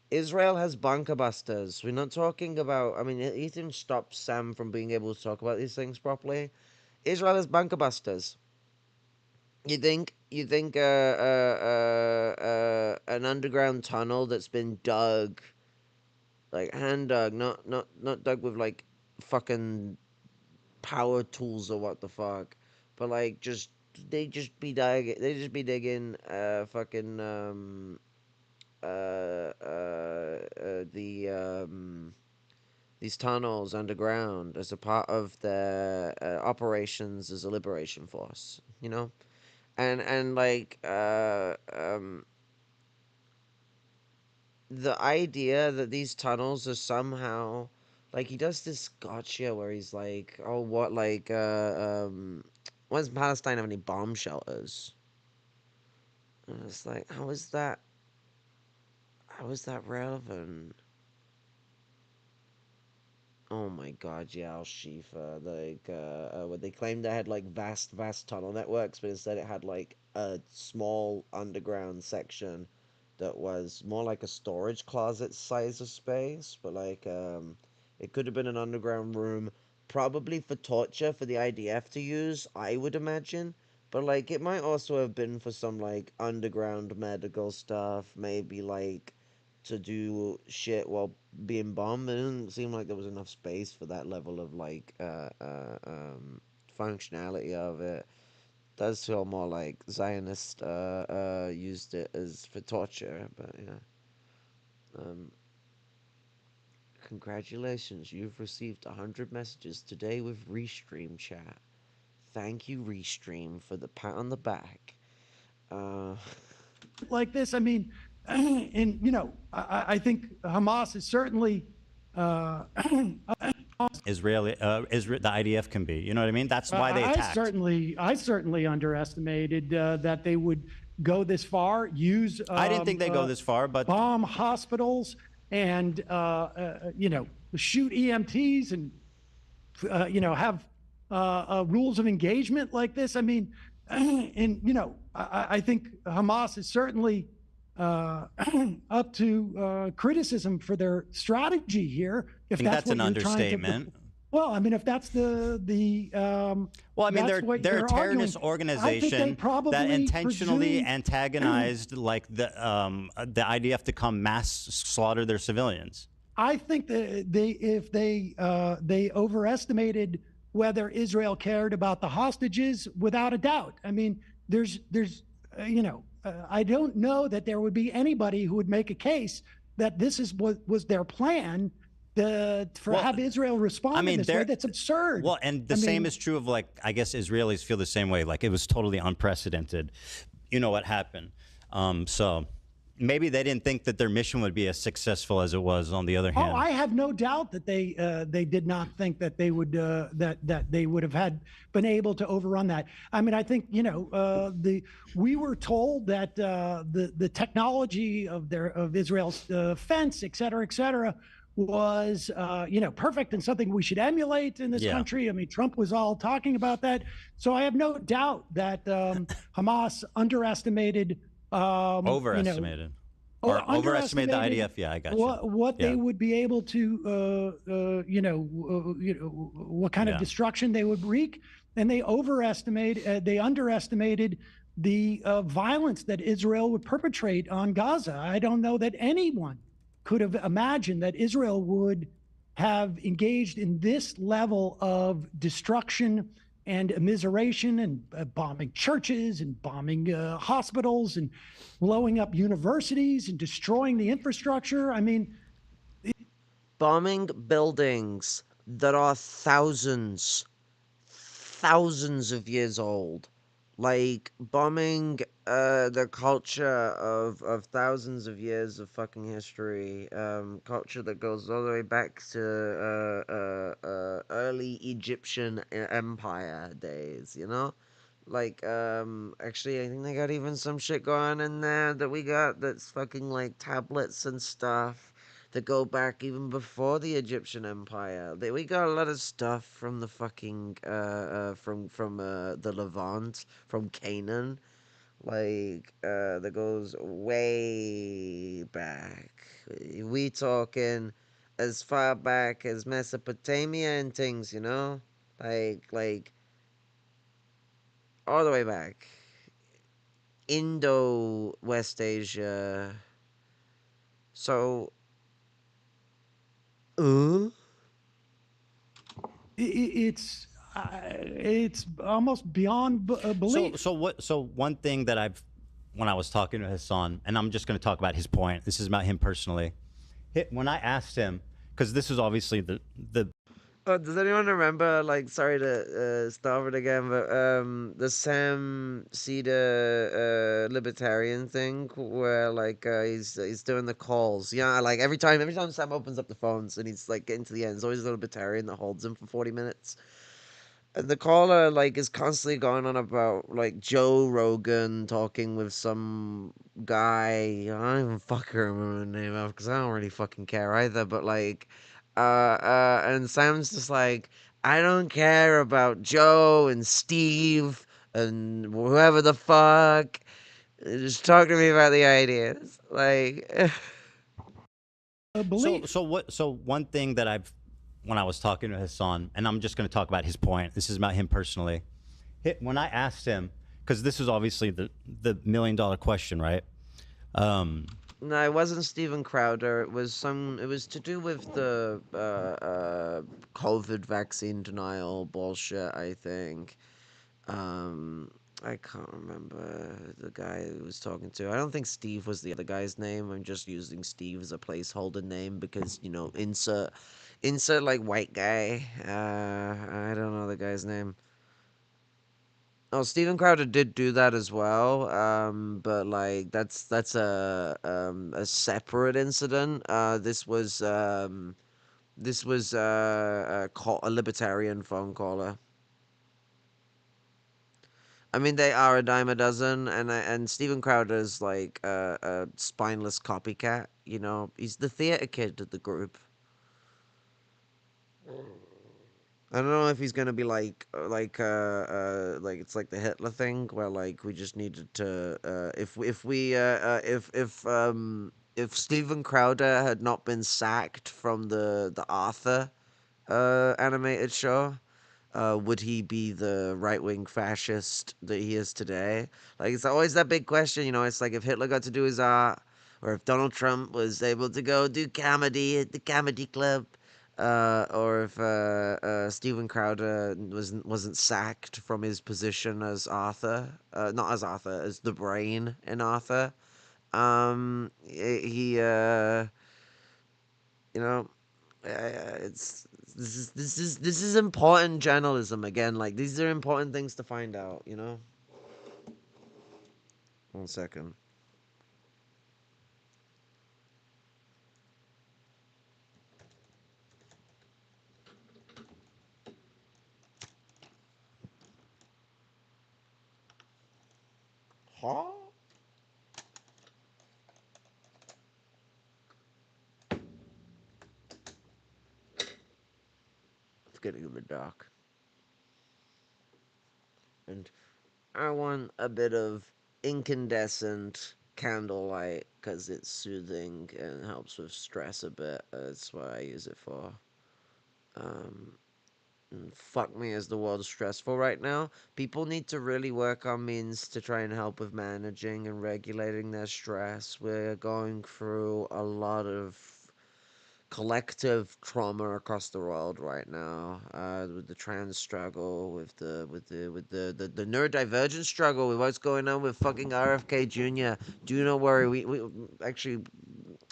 Israel has bunker busters. We're not talking about. I mean, Ethan stops Sam from being able to talk about these things properly. Israel has bunker busters. You think an underground tunnel that's been dug, like hand dug, not dug with like fucking power tools or what the fuck, but like they just be digging fucking these tunnels underground as a part of their operations as a liberation force, you know? And like the idea that these tunnels are somehow like he does this gotcha where he's like, oh, what, like why does Palestine have any bomb shelters? And it's like, how is that relevant? Oh my god, yeah, Al Shifa. Like, where they claimed they had like vast tunnel networks, but instead it had like a small underground section that was more like a storage closet size of space, but like, it could have been an underground room, probably for torture for the IDF to use, I would imagine. But like, it might also have been for some like underground medical stuff, maybe like to do shit while being bombed. It didn't seem like there was enough space for that level of like functionality of it. Does feel more like Zionist used it as for torture, but yeah. Congratulations, you've received 100 messages today with Restream chat. Thank you, Restream, for the pat on the back. Like this, I mean, and you know, I think Hamas is certainly Israeli, the IDF can be. You know what I mean? That's why they attacked. I certainly underestimated that they would go this far. Use I didn't think they'd go this far, but bomb hospitals and you know, shoot EMTs and you know, have rules of engagement like this. I mean, and you know, I think Hamas is certainly up to criticism for their strategy here. If that's an understatement. Well, I mean, if that's the well, I mean, they're a terrorist organization that intentionally antagonized like the IDF to come mass slaughter their civilians. I think that if they overestimated whether Israel cared about the hostages, without a doubt. I mean, there's you know, I don't know that there would be anybody who would make a case that this is what was their plan have Israel respond in this way. That's absurd. Well, and the same is true of like, I guess Israelis feel the same way. Like it was totally unprecedented. You know what happened. So maybe they didn't think that their mission would be as successful as it was. On the other hand, I have no doubt that they did not think that they would that they would have been able to overrun that. I mean, I think, you know, we were told that the technology of Israel's fence, et cetera, was you know, perfect and something we should emulate in this country. I mean, Trump was all talking about that. So I have no doubt that Hamas underestimated. Overestimated. You know, or overestimated the IDF. Yeah, I got you. What they would be able to, you know, what kind of destruction they would wreak, and they underestimated the violence that Israel would perpetrate on Gaza. I don't know that anyone could have imagined that Israel would have engaged in this level of destruction and immiseration and bombing churches and bombing hospitals and blowing up universities and destroying the infrastructure. I mean, bombing buildings that are thousands of years old. like bombing the culture of thousands of years of fucking history, culture that goes all the way back to early Egyptian empire days, you know? Like, actually, I think they got even some shit going in there that we got that's fucking like tablets and stuff that go back even before the Egyptian Empire. We got a lot of stuff from the fucking from the Levant, from Canaan, like that goes way back. We talking as far back as Mesopotamia and things, you know, like all the way back. Indo West Asia. So, It's almost beyond belief. So one thing that when I was talking to Hassan, and I'm just going to talk about his point. This is about him personally. When I asked him, because this is obviously the does anyone remember, like, sorry to start it again, but the Sam Seders libertarian thing where, like, he's doing the calls. Yeah, like, every time Sam opens up the phones and he's, like, getting to the end, there's always a libertarian that holds him for 40 minutes. And the caller, like, is constantly going on about, like, Joe Rogan talking with some guy. I don't even fucking remember the name of, because I don't really fucking care either. But, like, and Sam's just like, I don't care about Joe and Steve and whoever the fuck. Just talk to me about the ideas. Like, So one thing that when I was talking to Hassan, and I'm just going to talk about his point. This is about him personally. When I asked him, because this is obviously the $1 million question, right? No, it wasn't Steven Crowder. It was to do with the COVID vaccine denial bullshit, I think. I can't remember the guy who was talking to. I don't think Steve was the other guy's name. I'm just using Steve as a placeholder name because, you know, insert like white guy. I don't know the guy's name. Oh, Steven Crowder did do that as well, but like that's a separate incident. This was a libertarian phone caller. I mean, they are a dime a dozen, and Steven Crowder's like a spineless copycat. You know, he's the theater kid of the group. I don't know if he's gonna be like it's like the Hitler thing where like we just needed to if Steven Crowder had not been sacked from the Arthur animated show, would he be the right wing fascist that he is today? Like, it's always that big question, you know. It's like if Hitler got to do his art, or if Donald Trump was able to go do comedy at the comedy club, or if Steven Crowder wasn't sacked from his position as Arthur, not as Arthur, as the brain in Arthur. You know, it's this is important journalism again. Like, these are important things to find out. You know. 1 second. Huh? It's getting a bit dark. And I want a bit of incandescent candlelight because it's soothing and helps with stress a bit. That's what I use it for. And fuck me, is the world stressful right now? People need to really work on means to try and help with managing and regulating their stress. We're going through a lot of collective trauma across the world right now, with the trans struggle, with the neurodivergent struggle, with what's going on with fucking RFK Jr. Do not worry, we actually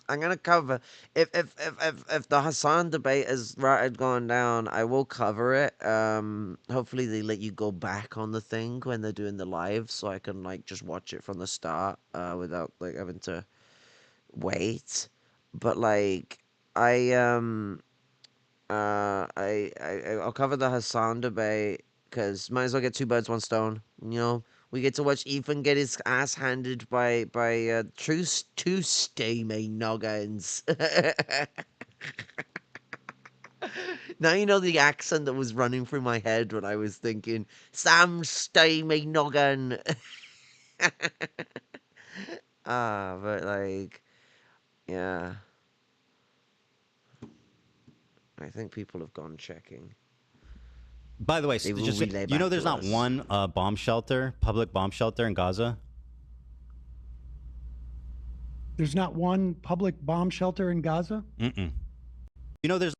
I'm gonna cover if the Hassan debate has gone down, I will cover it. Hopefully they let you go back on the thing when they're doing the live, so I can like just watch it from the start, without like having to wait. But like I I'll cover the Hassan debate because might as well get two birds, one stone. You know, we get to watch Ethan get his ass handed by two steamy noggins. Now you know the accent that was running through my head when I was thinking Sam steamy noggin. But like, yeah. I think people have gone checking. By the way, They will just relay you know, back there's to not us. one bomb shelter, public bomb shelter in Gaza. There's not one public bomb shelter in Gaza? Mm-mm. You know, there's.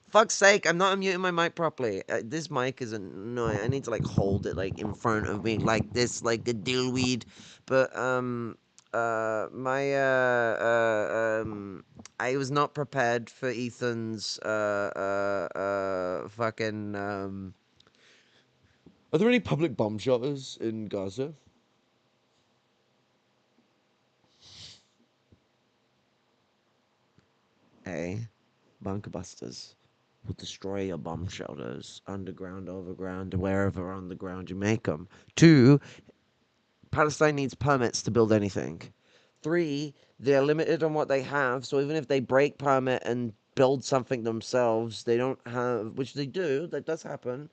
Fuck's sake, I'm not unmuting my mic properly. This mic is annoying. I need to like hold it like in front of me like this, like a dillweed. But I was not prepared for Ethan's fucking Are there any public bomb shelters in Gaza? Bunker busters will destroy your bomb shelters, underground, overground, wherever on the ground you make them. 2, Palestine needs permits to build anything. 3, they're limited on what they have, so even if they break permit and build something themselves, they don't have, which they do, that does happen,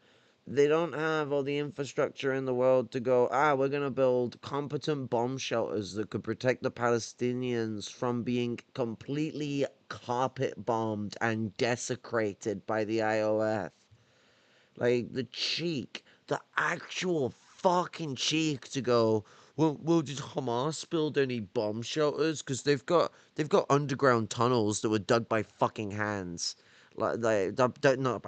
they don't have all the infrastructure in the world to go, we're going to build competent bomb shelters that could protect the Palestinians from being completely carpet bombed and desecrated by the IOF. Like, the cheek, the actual fucking cheek to go, well, did Hamas build any bomb shelters? Because they've got underground tunnels that were dug by fucking hands. Not by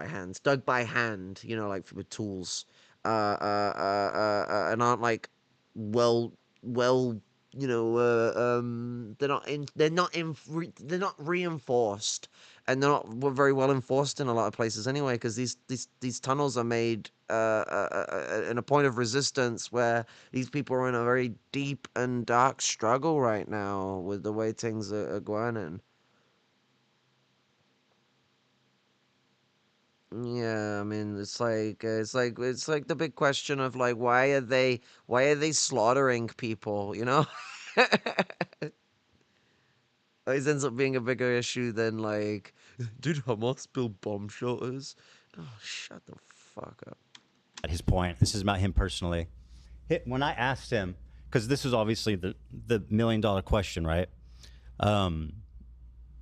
hands, dug by hand, you know, like with tools. And aren't like well, you know, they're not reinforced, and they're not very well enforced in a lot of places anyway, because these tunnels are made in a point of resistance where these people are in a very deep and dark struggle right now with the way things are going in. Yeah, I mean, it's like the big question of like, why are they slaughtering people? You know, always ends up being a bigger issue than like, did Hamas build bomb shelters? Oh, shut the fuck up. At his point, this is about him personally. When I asked him, because this is obviously the $1 million question, right?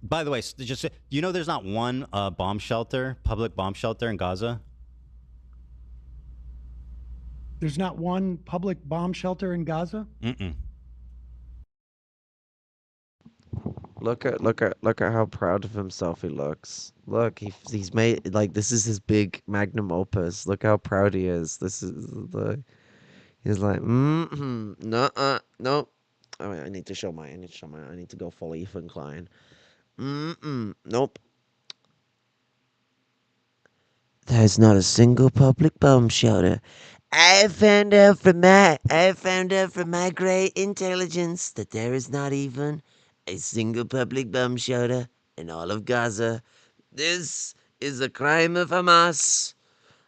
By the way, just you know, there's not one bomb shelter, public bomb shelter in Gaza. There's not one public bomb shelter in Gaza? Mm-mm. Look at how proud of himself he looks. Look, he's made, like, this is his big magnum opus. Look how proud he is. This is he's like, nope. I need to go full Ethan Klein. Nope. There's not a single public bomb shelter. I found out from my great intelligence that there is not even a single public bomb shelter in all of Gaza. This is a crime of Hamas.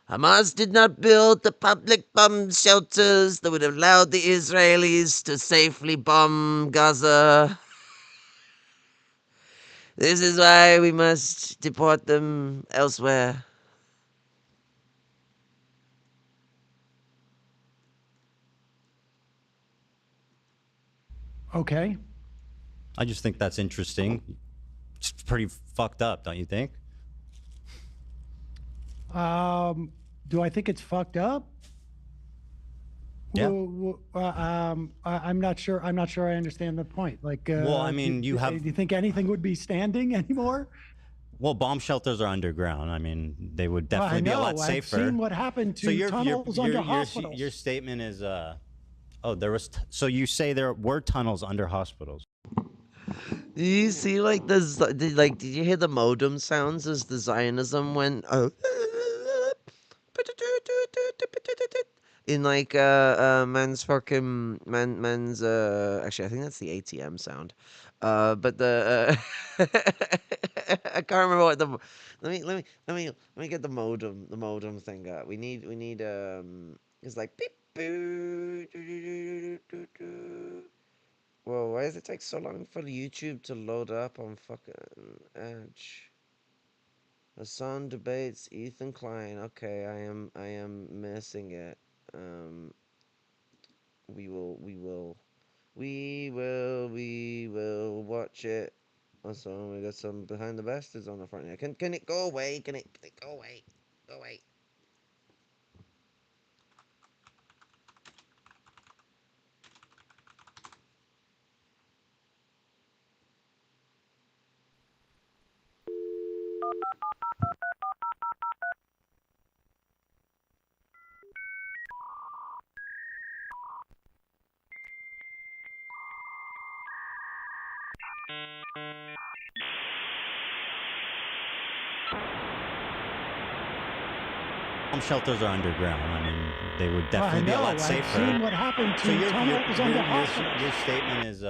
Hamas did not build the public bomb shelters that would have allowed the Israelis to safely bomb Gaza. This is why we must deport them elsewhere. Okay. I just think that's interesting. It's pretty fucked up, don't you think? Do I think it's fucked up? Yeah. I'm not sure. I'm not sure I understand the point. Like, well, I mean, do you think anything would be standing anymore? Well, bomb shelters are underground. I mean, they would Well, I definitely be a lot know. safer. I've seen what happened to So your tunnels under hospitals. your statement is oh, there was so you say there were tunnels under hospitals. Do you see like this? Did you hear the modem sounds as the Zionism went? In like man's man's actually I think that's the ATM sound. But the I can't remember what the let me get the modem thing up. We need it's like beep boo. Whoa, why does it take so long for YouTube to load up on fucking Edge? Hassan debates Ethan Klein. Okay, I am missing it. We will watch it. Also, we got some behind the bastards on the front here. Can it go away? Can it go away? Go away. Bomb shelters are underground. I mean, they would Well, I definitely be a know. lot I've safer. seen what happened to So tunnels under hospitals. your statement is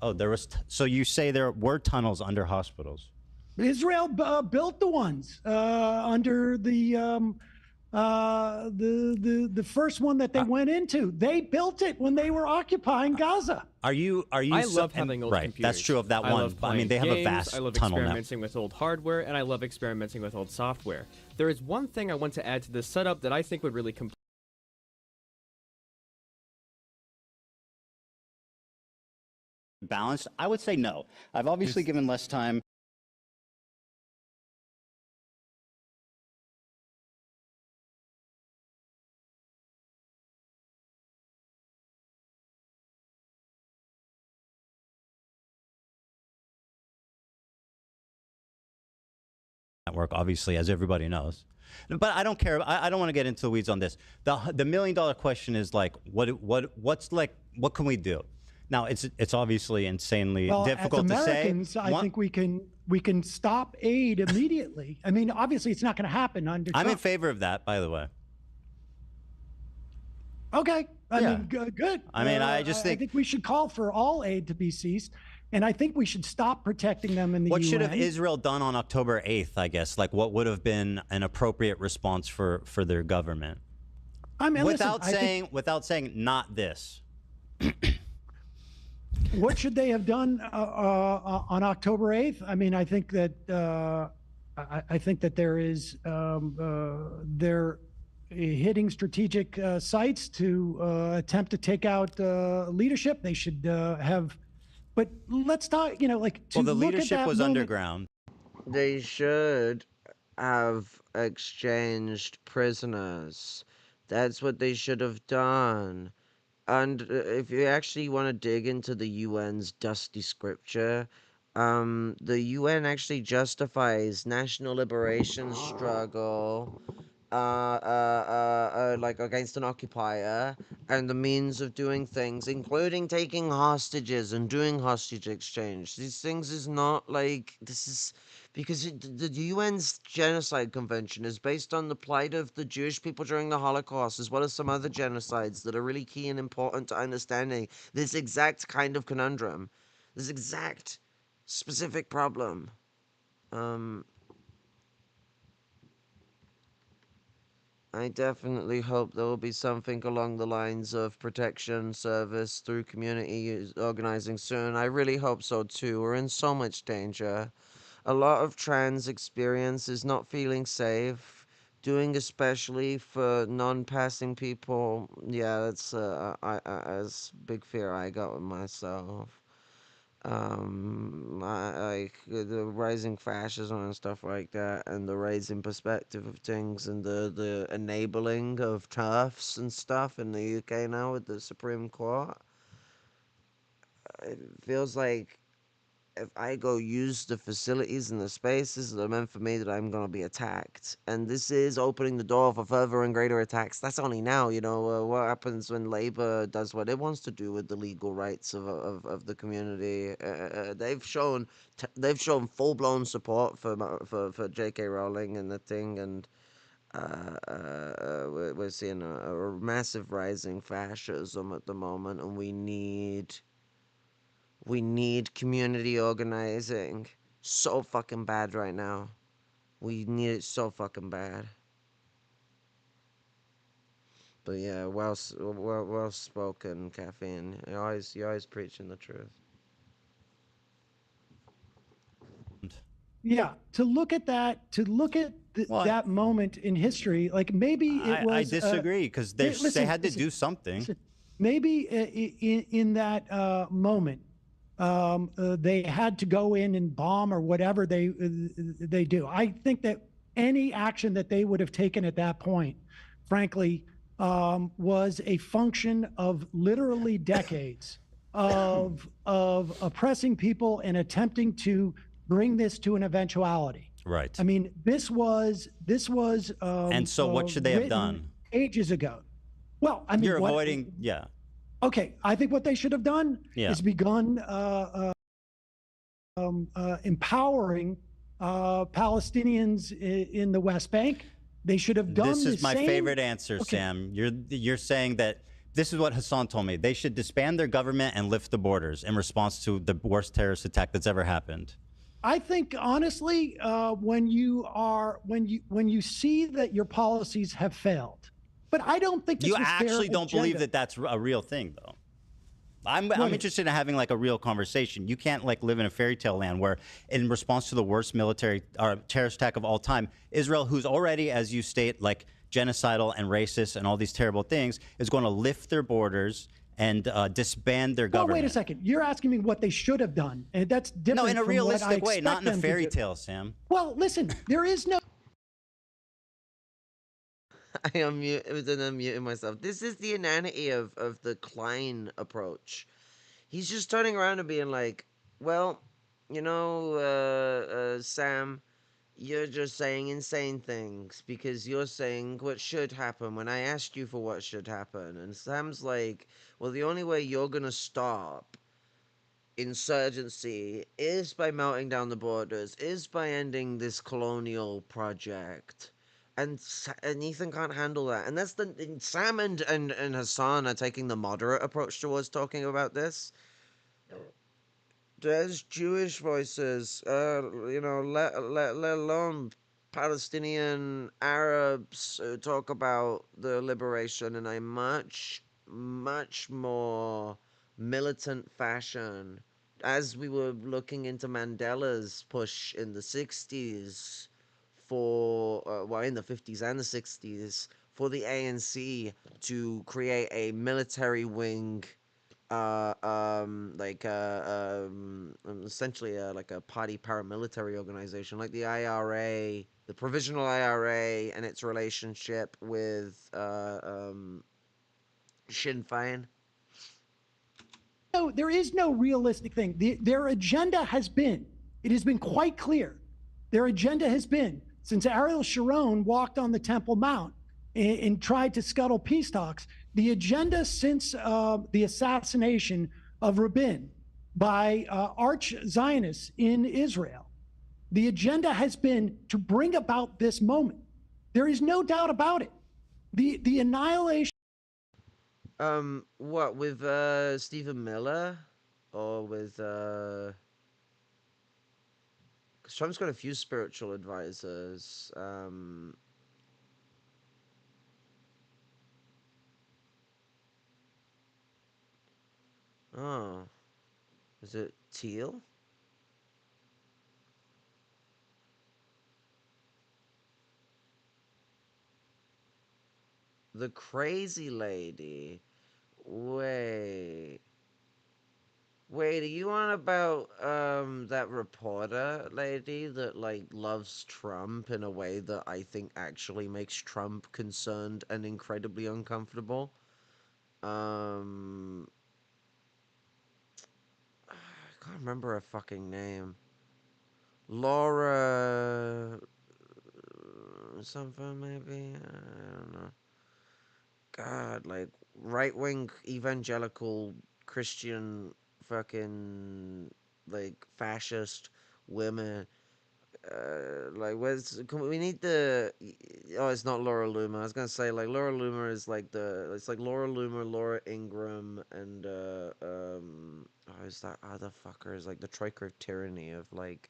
oh, there was so you say there were tunnels under hospitals. Israel built the ones under the first one that they went into. They built it when they were occupying Gaza. Are you I love having old right? computers. That's true of that I one. love I mean, playing they have a games, vast I love tunnel now. experimenting with old hardware, and I love experimenting with old software. There is one thing I want to add to this setup that I think would really Balanced? I would say no. I've obviously given less time. Network, obviously, as everybody knows. But I don't care. I don't want to get into the weeds on this. The $1 million question is like, what's like, what can we do? Now, it's obviously insanely difficult as to say. Americans, I think we can stop aid immediately. I mean, obviously, it's not going to happen under I'm in Trump. favor of that, by the way. Okay. I Yeah. mean, good. I mean, I just I think we should call for all aid to be ceased, and I think we should stop protecting them in the What UN. should have Israel done on October 8th, I guess? Like, what would have been an appropriate response for their government? I mean, without listen, without saying not this. What should they have done on October 8th? I mean, I think that there is they're hitting strategic sites to attempt to take out leadership. They should have, but let's talk. Like to Well, the look at leadership that was moment- underground. They should have exchanged prisoners. That's what they should have done. And if you actually want to dig into the UN's dusty scripture, the UN actually justifies national liberation struggle, like against an occupier, and the means of doing things, including taking hostages and doing hostage exchange. These things is not like this is. Because the UN's Genocide Convention is based on the plight of the Jewish people during the Holocaust, as well as some other genocides that are really key and important to understanding this exact kind of conundrum, this exact specific problem. I definitely hope there will be something along the lines of protection service through community organizing soon. I really hope so too. We're in so much danger. A lot of trans experience is not feeling safe, doing especially for non-passing people. Yeah, that's that's big fear I got with myself. The rising fascism and stuff like that, and the rising perspective of things, and the enabling of TERFs and stuff in the UK now with the Supreme Court. It feels like if I go use the facilities and the spaces that are meant for me, that I'm gonna be attacked. And this is opening the door for further and greater attacks. That's only now, you know. What happens when Labour does what it wants to do with the legal rights of the community? They've shown full blown support for J.K. Rowling and the thing, and we're seeing a massive rising fascism at the moment, and we need community organizing so fucking bad right now. We need it so fucking bad. But yeah, well spoken, Caffeine. You're always preaching the truth. Yeah, to look at that, that moment in history, like maybe it was. I disagree because they had to do something. Maybe in that moment, they had to go in and bomb or whatever they do. I think that any action that they would have taken at that point, frankly, was a function of literally decades of oppressing people and attempting to bring this to an eventuality. Right. I mean, this was. And so, what should they have done? Ages ago. Well, I mean, you're avoiding. Yeah. Okay, I think what they should have done is begun empowering Palestinians in the West Bank. They should have done This is my favorite answer, Sam. You're saying that this is what Hassan told me. They should disband their government and lift the borders in response to the worst terrorist attack that's ever happened. I think honestly, when you see that your policies have failed, but I don't think this you was actually their don't believe agenda. that that's a real thing, though. I'm interested in having like a real conversation. You can't like live in a fairy tale land where, in response to the worst military or terrorist attack of all time, Israel, who's already, as you state, like genocidal and racist and all these terrible things, is going to lift their borders and disband their government. Well, wait a second. You're asking me what they should have done, and that's different. No, in a from realistic what I way, not in a expect them to fairy do. tale, Sam. Well, listen, there is no. I was unmuting myself. This is the inanity of the Klein approach. He's just turning around and being like, well, you know, Sam, you're just saying insane things because you're saying what should happen when I asked you for what should happen. And Sam's like, well, the only way you're going to stop insurgency is by melting down the borders, is by ending this colonial project. And Ethan can't handle that. And that's Sam and Hassan are taking the moderate approach towards talking about this. There's Jewish voices, you know, let alone Palestinian Arabs who talk about the liberation in a much more militant fashion. As we were looking into Mandela's push in the 60s for, well, in the 50s and the 60s, for the ANC to create a military wing, essentially like a party paramilitary organization, like the IRA, the Provisional IRA, and its relationship with Sinn Féin. No, there is no realistic thing. Their agenda has been, it has been quite clear. Their agenda has been, since Ariel Sharon walked on the Temple Mount and tried to scuttle peace talks, the agenda since the assassination of Rabin by arch Zionists in Israel, the agenda has been to bring about this moment. There is no doubt about it. The annihilation. What, with Stephen Miller, or with because Trump's got a few spiritual advisors. Oh, is it Teal? The crazy lady. Wait, are you on about that reporter lady that like loves Trump in a way that I think actually makes Trump concerned and incredibly uncomfortable? I can't remember her fucking name. Laura something maybe. I don't know. God, like right wing evangelical Christian fucking like fascist women. Like we need the oh, it's not Laura Loomer. I was gonna say like Laura Loomer is like it's like Laura Loomer, Laura Ingram, and oh, is that other fucker is like the troika of tyranny of like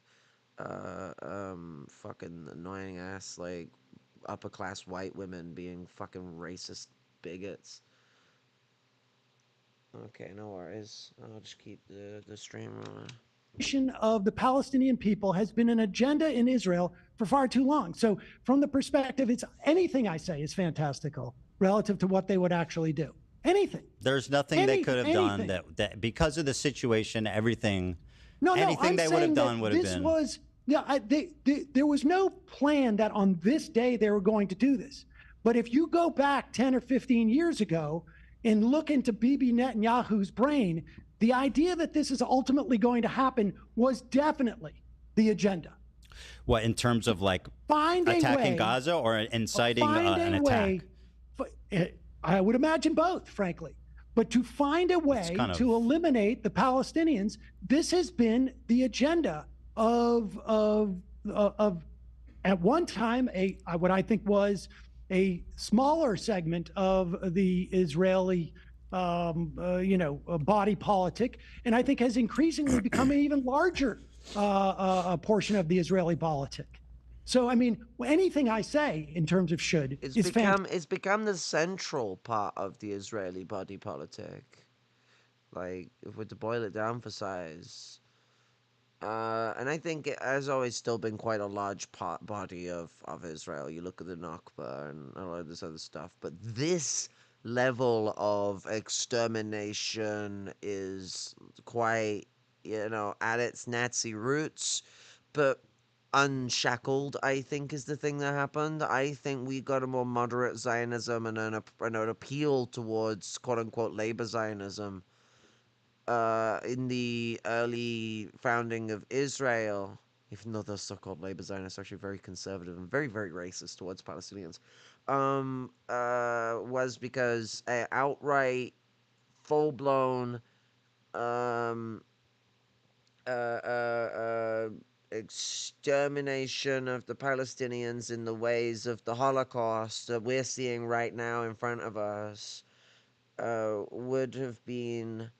fucking annoying ass like upper class white women being fucking racist bigots. Okay, no worries. I'll just keep the stream rolling. Of the Palestinian people has been an agenda in Israel for far too long. So, from the perspective, it's anything I say is fantastical relative to what they would actually do. Anything. There's nothing they could have done that because of the situation, everything. Anything they would have done would have been. There was no plan that on this day they were going to do this. But if you go back 10 or 15 years ago and look into Bibi Netanyahu's brain, the idea that this is ultimately going to happen was definitely the agenda. What, in terms of like attacking Gaza or inciting an attack? I would imagine both, frankly. But to find a way to eliminate the Palestinians, this has been the agenda of at one time what I think was a smaller segment of the Israeli body politic, and I think has increasingly become an even larger portion of the Israeli politic. So, I mean, anything I say in terms of should it's is become the central part of the Israeli body politic. Like, if we're to boil it down for size. And I think it has always still been quite a large body of Israel. You look at the Nakba and a lot of this other stuff. But this level of extermination is quite, at its Nazi roots. But unshackled, I think, is the thing that happened. I think we got a more moderate Zionism and an appeal towards quote-unquote labor Zionism in the early founding of Israel, even though the so-called labor Zionists are actually very conservative and very, very racist towards Palestinians, was because outright, full-blown extermination of the Palestinians in the ways of the Holocaust that we're seeing right now in front of us would have been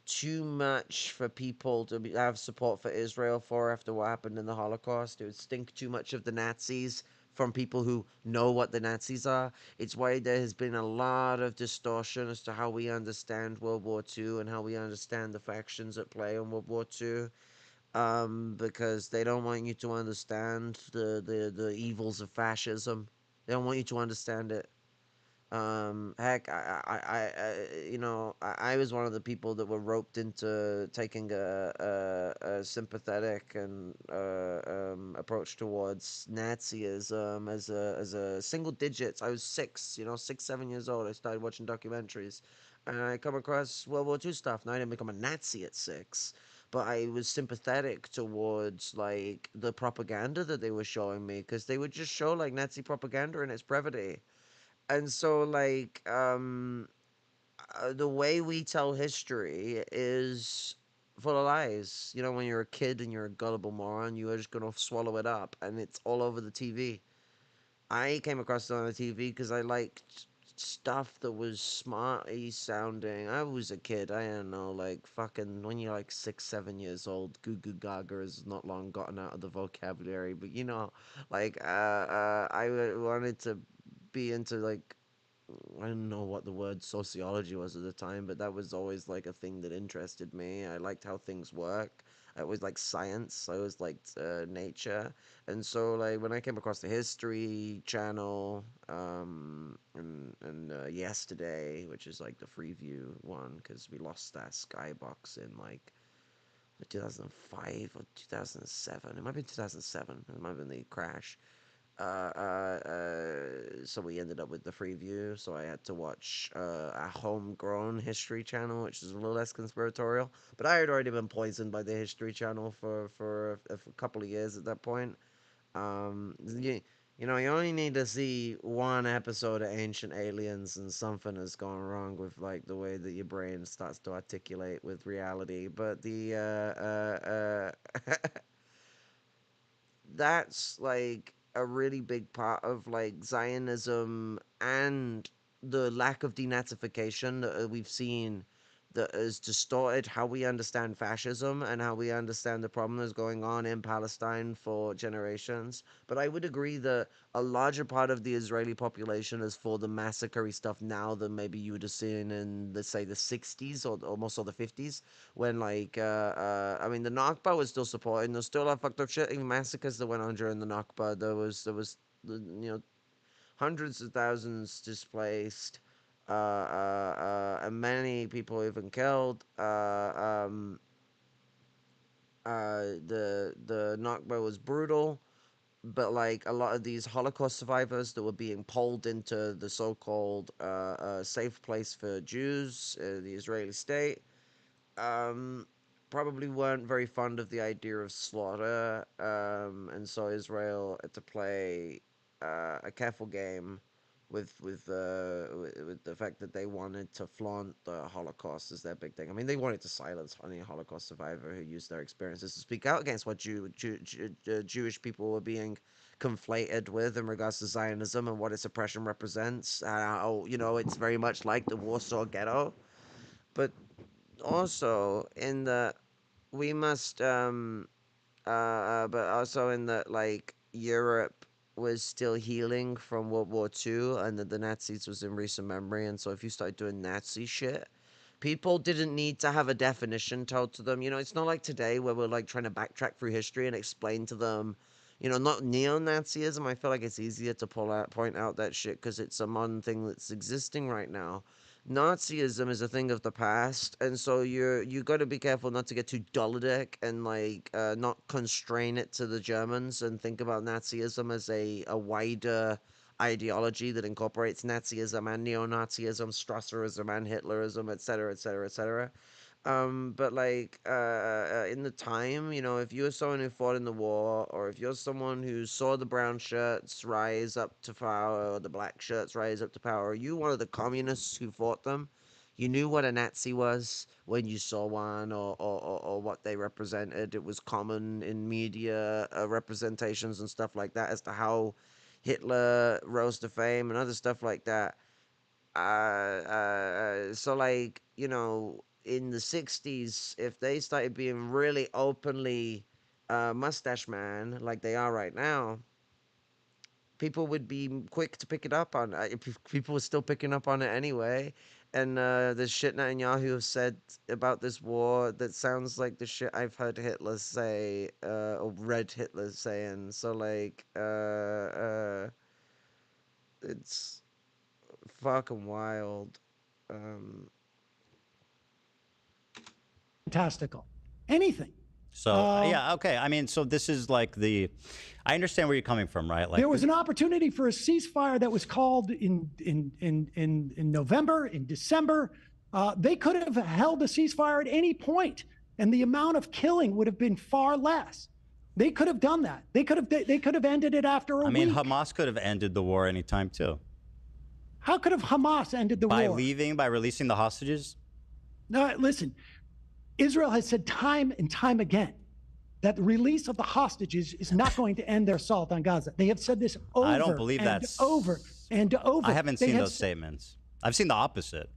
too much for people to have support for Israel for after what happened in the Holocaust. It would stink too much of the Nazis from people who know what the Nazis are. It's why there has been a lot of distortion as to how we understand World War II and how we understand the factions at play in World War II. Because they don't want you to understand the evils of fascism. They don't want you to understand it. Heck, I was one of the people that were roped into taking a sympathetic and approach towards Nazism as a single digits. I was 7 years old. I started watching documentaries, and I come across World War II stuff. Now I didn't become a Nazi at 6. But I was sympathetic towards like the propaganda that they were showing me, because they would just show like Nazi propaganda in its brevity. And so, like, the way we tell history is full of lies. When you're a kid and you're a gullible moron, you are just going to swallow it up, and it's all over the TV. I came across it on the TV because I liked stuff that was smarty sounding. I was a kid. I don't know, like, fucking, when you're like 6, 7 years old, goo goo gaga has not long gotten out of the vocabulary. But, I wanted to be into like, I don't know what the word sociology was at the time, but that was always like a thing that interested me. I liked how things work. I always liked science. I always liked nature. And so like when I came across the History Channel and Yesterday, which is like the Freeview one, because we lost that skybox in like 2005 or 2007. It might be 2007. It might have been the crash. so we ended up with the free view. So I had to watch a homegrown History Channel, which is a little less conspiratorial. But I had already been poisoned by the History Channel for a couple of years at that point. You know, you only need to see one episode of Ancient Aliens and something has gone wrong with like the way that your brain starts to articulate with reality. But that's like a really big part of like Zionism and the lack of denazification that we've seen that has distorted how we understand fascism and how we understand the problem that's going on in Palestine for generations. But I would agree that a larger part of the Israeli population is for the massacre stuff now than maybe you would have seen in, let's say, the 60s or almost or the 50s, when like, I mean, the Nakba was still supported, and there's still a lot of fucked up shit, even massacres that went on during the Nakba. There was, you know, hundreds of thousands displaced, and many people even killed. The Nakba was brutal, but like a lot of these Holocaust survivors that were being pulled into the so-called safe place for Jews, the Israeli state, probably weren't very fond of the idea of slaughter, and so Israel had to play a careful game with the fact that they wanted to flaunt the Holocaust as their big thing. I mean, they wanted to silence any Holocaust survivor who used their experiences to speak out against what Jewish people were being conflated with in regards to Zionism and what its oppression represents. How, you know, it's very much like the Warsaw Ghetto, but also in the we must but also in that like Europe was still healing from World War II, and that the Nazis was in recent memory. And so if you start doing Nazi shit, people didn't need to have a definition told to them. You know, it's not like today where we're like trying to backtrack through history and explain to them, you know, not neo-Nazism. I feel like it's easier to point out that shit because it's a modern thing that's existing right now. Nazism is a thing of the past, and so you got to be careful not to get too dulladic and like not constrain it to the Germans and think about Nazism as a wider ideology that incorporates Nazism and neo-Nazism, Strasserism and Hitlerism, etc., etc., etc. But like in the time, you know, if you're someone who fought in the war, or if you're someone who saw the brown shirts rise up to power, or the black shirts rise up to power, or you one of the communists who fought them, you knew what a Nazi was when you saw one, or what they represented. It was common in media representations and stuff like that as to how Hitler rose to fame and other stuff like that. So like, you know, in the 60s, if they started being really openly mustache man like they are right now, people would be quick to pick it up on. People were still picking up on it anyway. And the shit Netanyahu said about this war that sounds like the shit I've heard Hitler say, or read Hitler saying. So like, it's fucking wild. Fantastical. Anything. So yeah, okay. I mean, so this is like I understand where you're coming from, right? Like there was an opportunity for a ceasefire that was called in November, in December. They could have held a ceasefire at any point, and the amount of killing would have been far less. They could have done that. They could have ended it after a week. I mean, Hamas could have ended the war anytime too. How could have Hamas ended the war? By releasing the hostages? No, listen. Israel has said time and time again that the release of the hostages is not going to end their assault on Gaza. They have said this over I don't believe that's over and over. I haven't seen those statements. I've seen the opposite.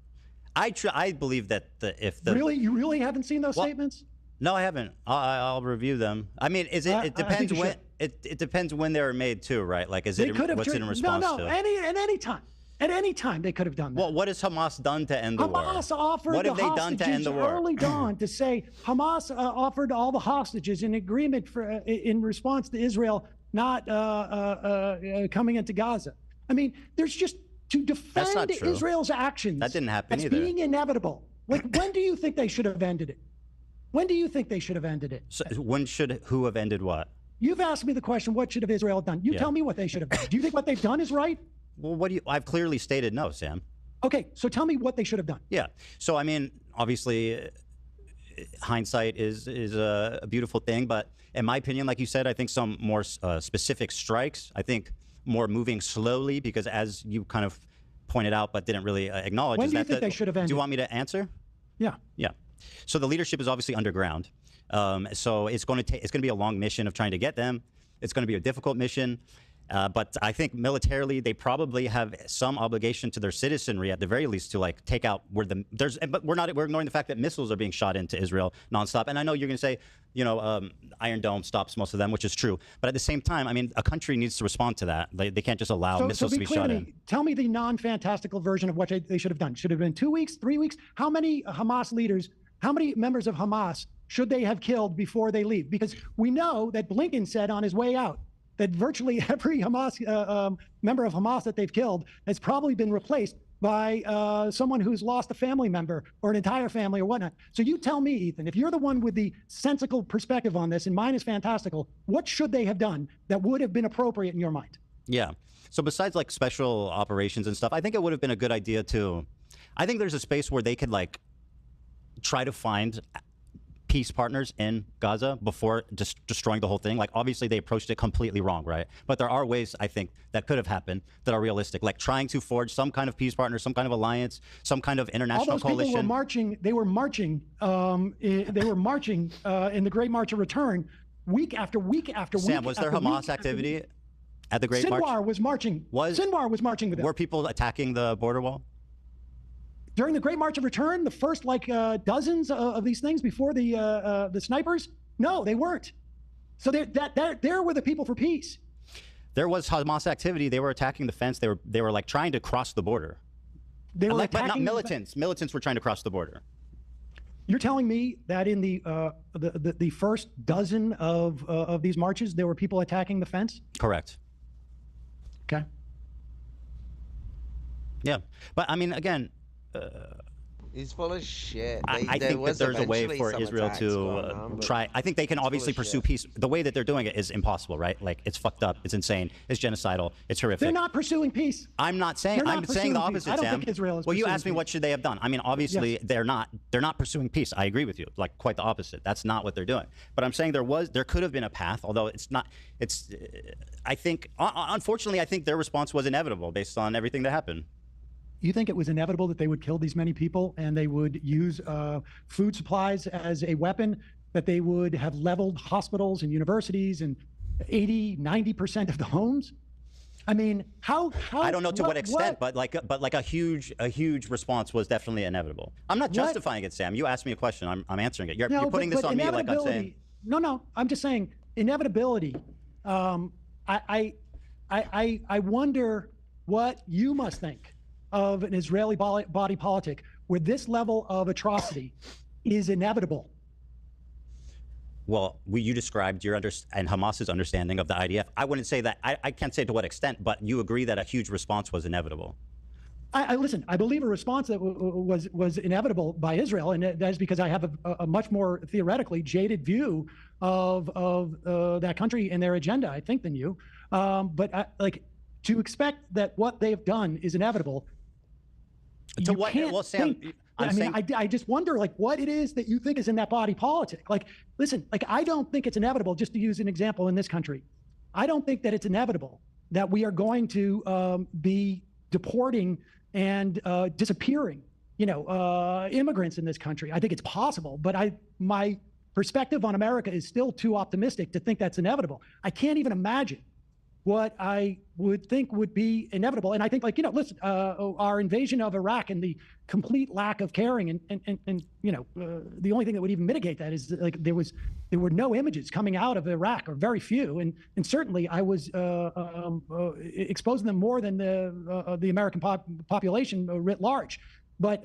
I believe that you really haven't seen those statements? No, I haven't. I'll review them. I mean, it depends when it depends when they were made too, right? Like, is it what's it in response to? At any time, they could have done that. Well, what has Hamas done to end the war? Hamas offered what have they done to end the war? Early dawn to say Hamas offered all the hostages in agreement in response to Israel not coming into Gaza. I mean, there's just to defend Israel's actions. That didn't happen either. It's being inevitable. Like, when do you think they should have ended it? When do you think they should have ended it? So who have ended what? You've asked me the question, what should have Israel done? You tell me what they should have done. Do you think what they've done is right? Well, what do you? I've clearly stated no, Sam. Okay, so tell me what they should have done. Yeah. So I mean, obviously, hindsight is a beautiful thing, but in my opinion, like you said, I think some more specific strikes. I think more moving slowly, because as you kind of pointed out but didn't really acknowledge. When is do you that think they should have ended? Do you want me to answer? Yeah. Yeah. So the leadership is obviously underground. So it's going to be a long mission of trying to get them. It's going to be a difficult mission. But I think militarily, they probably have some obligation to their citizenry, at the very least, to like take out but we're ignoring the fact that missiles are being shot into Israel nonstop. And I know you're going to say, Iron Dome stops most of them, which is true. But at the same time, I mean, a country needs to respond to that. They can't just allow missiles to be shot in. Tell me the non-fantastical version of what they should have done. Should have been 2 weeks, 3 weeks? How many Hamas leaders, how many members of Hamas should they have killed before they leave? Because we know that Blinken said on his way out that virtually every Hamas member of Hamas that they've killed has probably been replaced by someone who's lost a family member or an entire family or whatnot. So you tell me, Ethan, if you're the one with the sensical perspective on this, and mine is fantastical, what should they have done that would have been appropriate in your mind? Yeah. So besides like special operations and stuff, I think it would have been a good idea to, I think there's a space where they could like try to find peace partners in Gaza before just destroying the whole thing. Like, obviously they approached it completely wrong, right? But there are ways, I think, that could have happened that are realistic, like trying to forge some kind of peace partner, some kind of alliance, some kind of international All those coalition. people were marching in the Great March of Return week after week after week. Sam, was there Hamas activity at the Great March? Sinwar was marching. Sinwar was marching with them. Were people attacking the border wall? During the Great March of Return, the first dozens of these things before the snipers, no, they weren't. So there were the people for peace. There was Hamas activity. They were attacking the fence. They were like trying to cross the border. They were but not attacking militants. Militants were trying to cross the border. You're telling me that in the first dozen of these marches, there were people attacking the fence? Correct. Okay. Yeah, but I mean, again. He's full of shit. I think that there's a way for Israel to try. I think they can obviously pursue peace. The way that they're doing it is impossible, right? Like, it's fucked up. It's insane. It's genocidal. It's horrific. They're not pursuing peace. I'm not saying. I'm saying the opposite, I don't Sam. think Israel is. Well, you asked me what should they have done. I mean, obviously they're not pursuing peace. I agree with you. Like, quite the opposite. That's not what they're doing. But I'm saying there could have been a path, although it's not. I think, unfortunately, I think their response was inevitable based on everything that happened. You think it was inevitable that they would kill these many people and they would use food supplies as a weapon, that they would have leveled hospitals and universities and 80-90% of the homes? I mean, how I don't know to what extent, but like a huge response was definitely inevitable. I'm not justifying it, Sam. You asked me a question. I'm answering it. You're putting this on me, like I'm saying. No. I'm just saying inevitability. I wonder what you must think of an Israeli body politic where this level of atrocity is inevitable. Well, you described your and Hamas's understanding of the IDF. I wouldn't say that. I can't say to what extent, but you agree that a huge response was inevitable. Listen, I believe a response that was inevitable by Israel, and that is because I have a much more theoretically jaded view of that country and their agenda, I think, than you. But to expect that what they've done is inevitable. To what? Well, Sam, I just wonder, what it is that you think is in that body politic. Listen, I don't think it's inevitable, just to use an example in this country. I don't think that it's inevitable that we are going to be deporting and disappearing, immigrants in this country. I think it's possible, but my perspective on America is still too optimistic to think that's inevitable. I can't even imagine what I would think would be inevitable. And I think, listen, our invasion of Iraq and the complete lack of caring and the only thing that would even mitigate that is there were no images coming out of Iraq, or very few. And certainly I was exposing them more than the American population writ large. But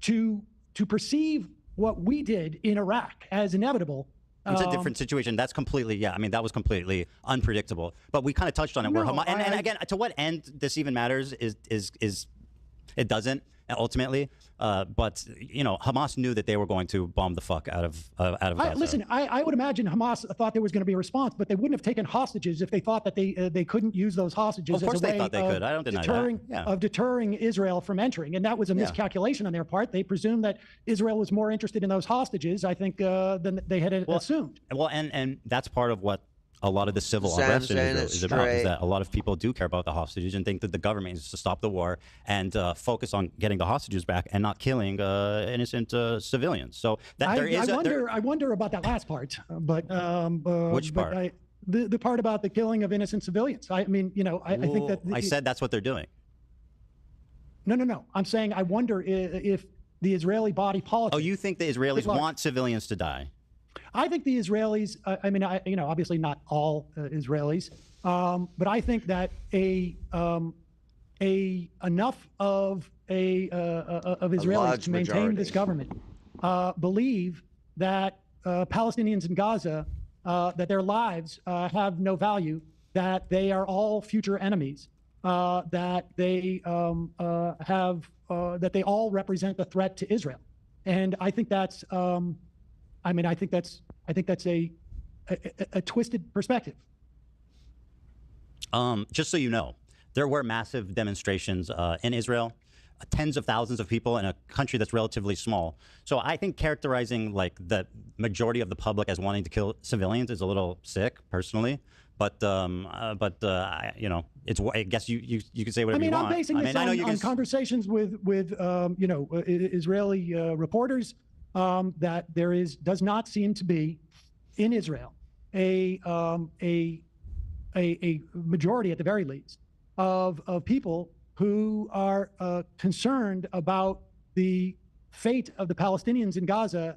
to perceive what we did in Iraq as inevitable, it's a different situation. That's completely, that was completely unpredictable. But we kind of touched on it. And again, to what end this even matters is it doesn't ultimately. But you know, Hamas knew that they were going to bomb the fuck out of Gaza. Listen, I would imagine Hamas thought there was going to be a response, but they wouldn't have taken hostages if they thought that they couldn't use those hostages Of course as a they way thought they could. I don't deny that. Yeah. of deterring Israel from entering. And that was a Yeah. miscalculation on their part. They presumed that Israel was more interested in those hostages, I think, than they had assumed. Well, and that's part of what a lot of the civil Sam unrest in saying Israel it's is about, is straight. that a lot of people do care about the hostages and think that the government is to stop the war and focus on getting the hostages back and not killing innocent civilians. So that there is I wonder about that last part, but Which but part? The part about the killing of innocent civilians. I mean, you know, I think that I said that's what they're doing. No. I'm saying I wonder if the Israeli body politic. Oh, you think the Israelis want civilians to die? I think the Israelis. I mean, you know, obviously not all Israelis, but I think that enough of Israelis large to maintain majority. this government believe that Palestinians in Gaza, that their lives have no value, that they are all future enemies, that they that they all represent the threat to Israel, and I think that's. I mean, I think that's a twisted perspective. Just so you know, there were massive demonstrations in Israel, tens of thousands of people in a country that's relatively small. So I think characterizing like the majority of the public as wanting to kill civilians is a little sick, personally. But you know, it's. I guess you could say whatever you want. I'm basing this on conversations with you know, Israeli reporters. That there does not seem to be in Israel a majority, at the very least, of people who are concerned about the fate of the Palestinians in Gaza.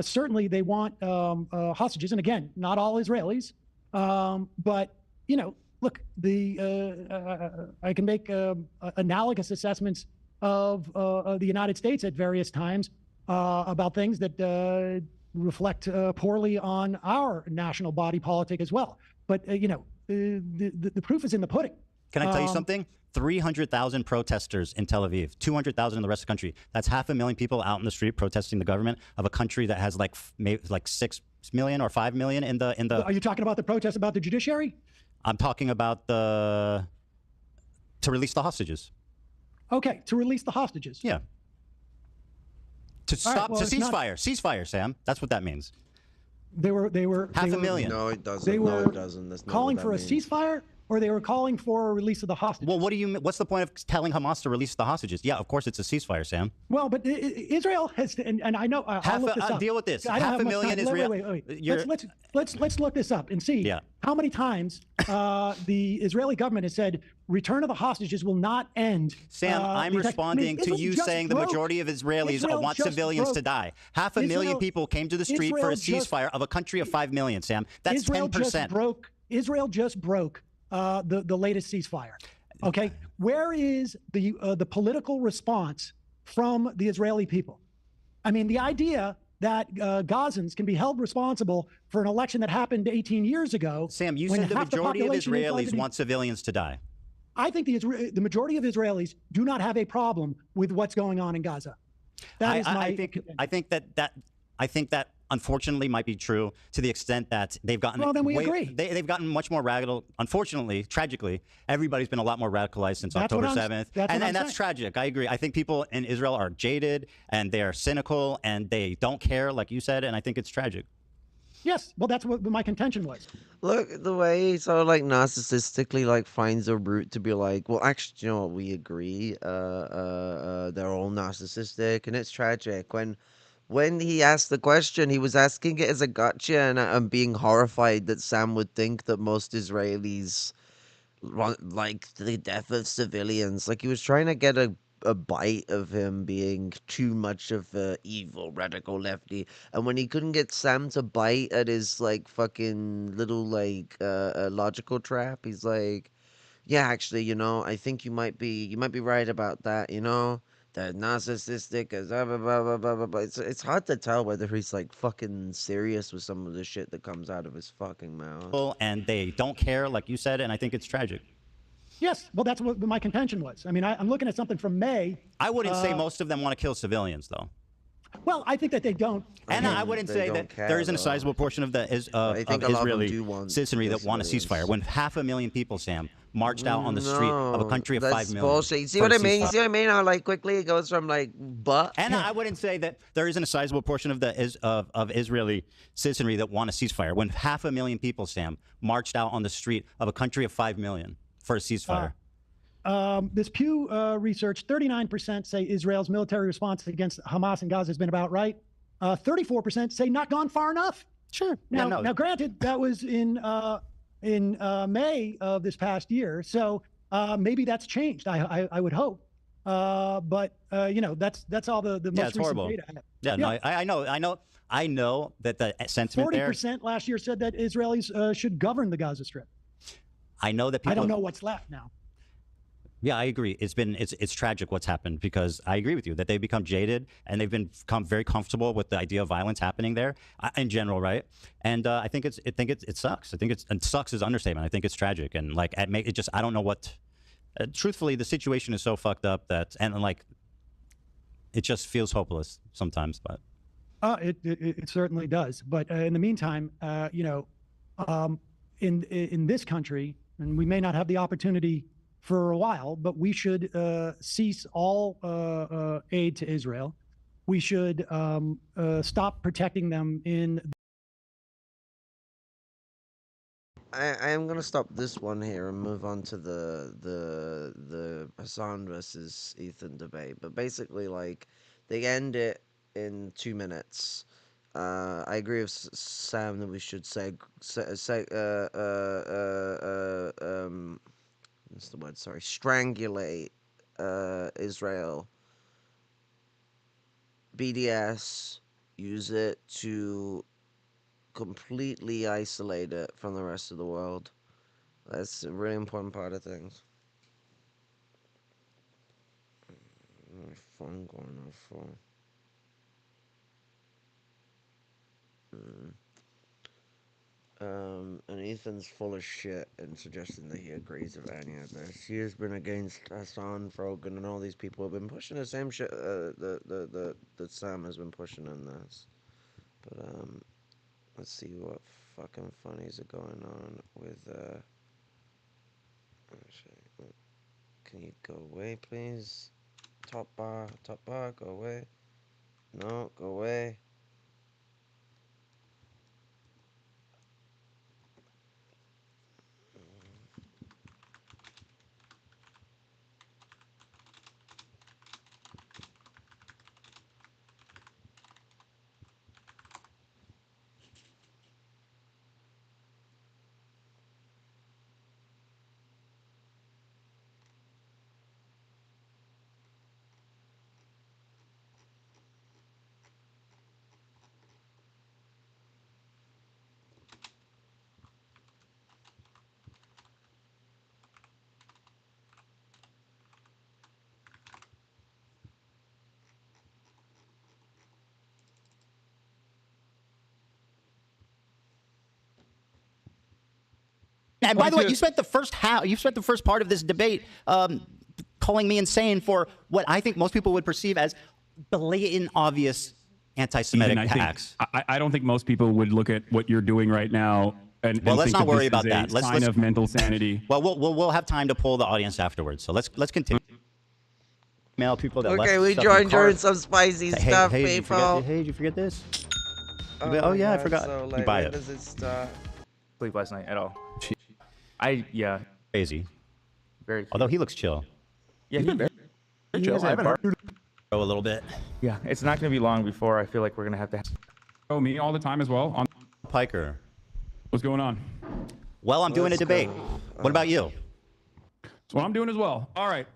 Certainly, they want hostages, and again, not all Israelis, but you know, look, I can make analogous assessments of the United States at various times. About things that reflect poorly on our national body politic as well. But, you know, the proof is in the pudding. Can I tell you something? 300,000 protesters in Tel Aviv, 200,000 in the rest of the country. That's 500,000 people out in the street protesting the government of a country that has like 6 million or 5 million in the. Are you talking about the protests about the judiciary? I'm talking about to release the hostages. Okay, to release the hostages. Yeah. To stop, well, to it's not- ceasefire, Sam. That's what that means. They were 500,000. No, it doesn't. They were no, it doesn't. That's not calling what for a that means. ceasefire, or they were calling for a release of the hostages. Well, what do you? What's the point of telling Hamas to release the hostages? Yeah, of course it's a ceasefire, Sam. Well, but Israel has, and I know. I'll look this up. Deal with this. I don't have much 500,000 time. Israel. Wait. Let's look this up and see how many times the Israeli government has said return of the hostages will not end. Sam, I'm responding to you saying the majority of Israelis want civilians to die. 500,000 people came to the street for a ceasefire of a country of 5 million, Sam. That's 10%. Israel just broke the latest ceasefire. Okay, where is the political response from the Israeli people? I mean, the idea that Gazans can be held responsible for an election that happened 18 years ago. Sam, you when said the half majority of population is Israelis Lebanese. want civilians to die. I think the majority of Israelis do not have a problem with what's going on in Gaza. That is my. I think that unfortunately might be true to the extent that they've gotten. Well, then we agree. They've gotten much more radical. Unfortunately, tragically, everybody's been a lot more radicalized since October 7th, and that's tragic. I agree. I think people in Israel are jaded and they are cynical and they don't care, like you said, and I think it's tragic. Yes, well, that's what my contention was. Look, the way he sort of like narcissistically like finds a route to be like, well, actually, you know what? We agree. They're all narcissistic, and it's tragic. When he asked the question, he was asking it as a gotcha, and I'm being horrified that Sam would think that most Israelis want like the death of civilians. Like he was trying to get a bite of him being too much of a evil radical lefty, and when he couldn't get Sam to bite at his like fucking little like logical trap, he's like, yeah, actually, you know, I think you might be right about that, you know. They're narcissistic as blah, blah, blah, blah, blah, blah. It's hard to tell whether he's like fucking serious with some of the shit that comes out of his fucking mouth. And they don't care, like you said, and I think it's tragic. Yes, well, that's what my contention was. I mean, I'm looking at something from May. I wouldn't say most of them want to kill civilians, though. Well, I think that they don't. And I wouldn't say that there isn't a sizable portion of the Israeli citizenry that want a ceasefire. When 500,000 people, Sam, marched out on the street of a country of 5 that's million. bullshit. You see what I mean? You see what I mean? How like quickly it goes from like but. And I wouldn't say that there isn't a sizable portion of the of Israeli citizenry that want a ceasefire. When 500,000 people, Sam, marched out on the street of a country of 5 million for a ceasefire. This Pew research, 39% say Israel's military response against Hamas in Gaza has been about right. 34% say not gone far enough. Sure. Now, granted, that was in May of this past year, so maybe that's changed. I would hope. But you know, that's all the most recent data I have. Yeah, no, I know that the sentiment 40% last year said that Israelis should govern the Gaza Strip. I know that people. I don't know what's left now. Yeah, I agree. It's tragic what's happened, because I agree with you that they've become jaded and they've become very comfortable with the idea of violence happening there in general, right? And I think it sucks. And sucks is an understatement. I think it's tragic, and like it just I don't know what. Truthfully, the situation is so fucked up that like it just feels hopeless sometimes. But it certainly does. But in the meantime, you know, in this country, and we may not have the opportunity for a while, but we should cease all aid to Israel. We should stop protecting them in. I am gonna stop this one here and move on to the Hassan versus Ethan debate. But basically, like, they end it in 2 minutes. I agree with Sam that we should what's the word? Sorry, strangulate Israel. BDS, use it to completely isolate it from the rest of the world. That's a really important part of things. My phone going off for. And Ethan's full of shit in suggesting that he agrees with any of this. He has been against Hassan, Frogan, and all these people have been pushing the same shit that Sam has been pushing in this. But let's see what fucking funnies are going on with actually, can you go away, please? Top bar, go away. No, go away. And by the way, you spent the first part of this debate calling me insane for what I think most people would perceive as blatant, obvious anti-Semitic attacks. I don't think most people would look at what you're doing right now and let's think not that worry this about is that. a Let's sign of mental sanity. Well, we'll have time to poll the audience afterwards. So let's continue. Male people that Okay, left we stuff in joined cars. some spicy Hey, stuff, hey, people. Did you forget this? Oh yeah, I God, forgot. So, You like, buy when it. does it start? Sleep last night at all. Yeah. Crazy. Very. Although he looks chill. Yeah, he's very chill. hasn't I haven't barked. Go a little bit. Yeah, it's not going to be long before I feel like we're going to have to. Oh, me all the time as well. Piker. What's going on? Well, I'm doing a debate. What about you? That's what I'm doing as well. All right.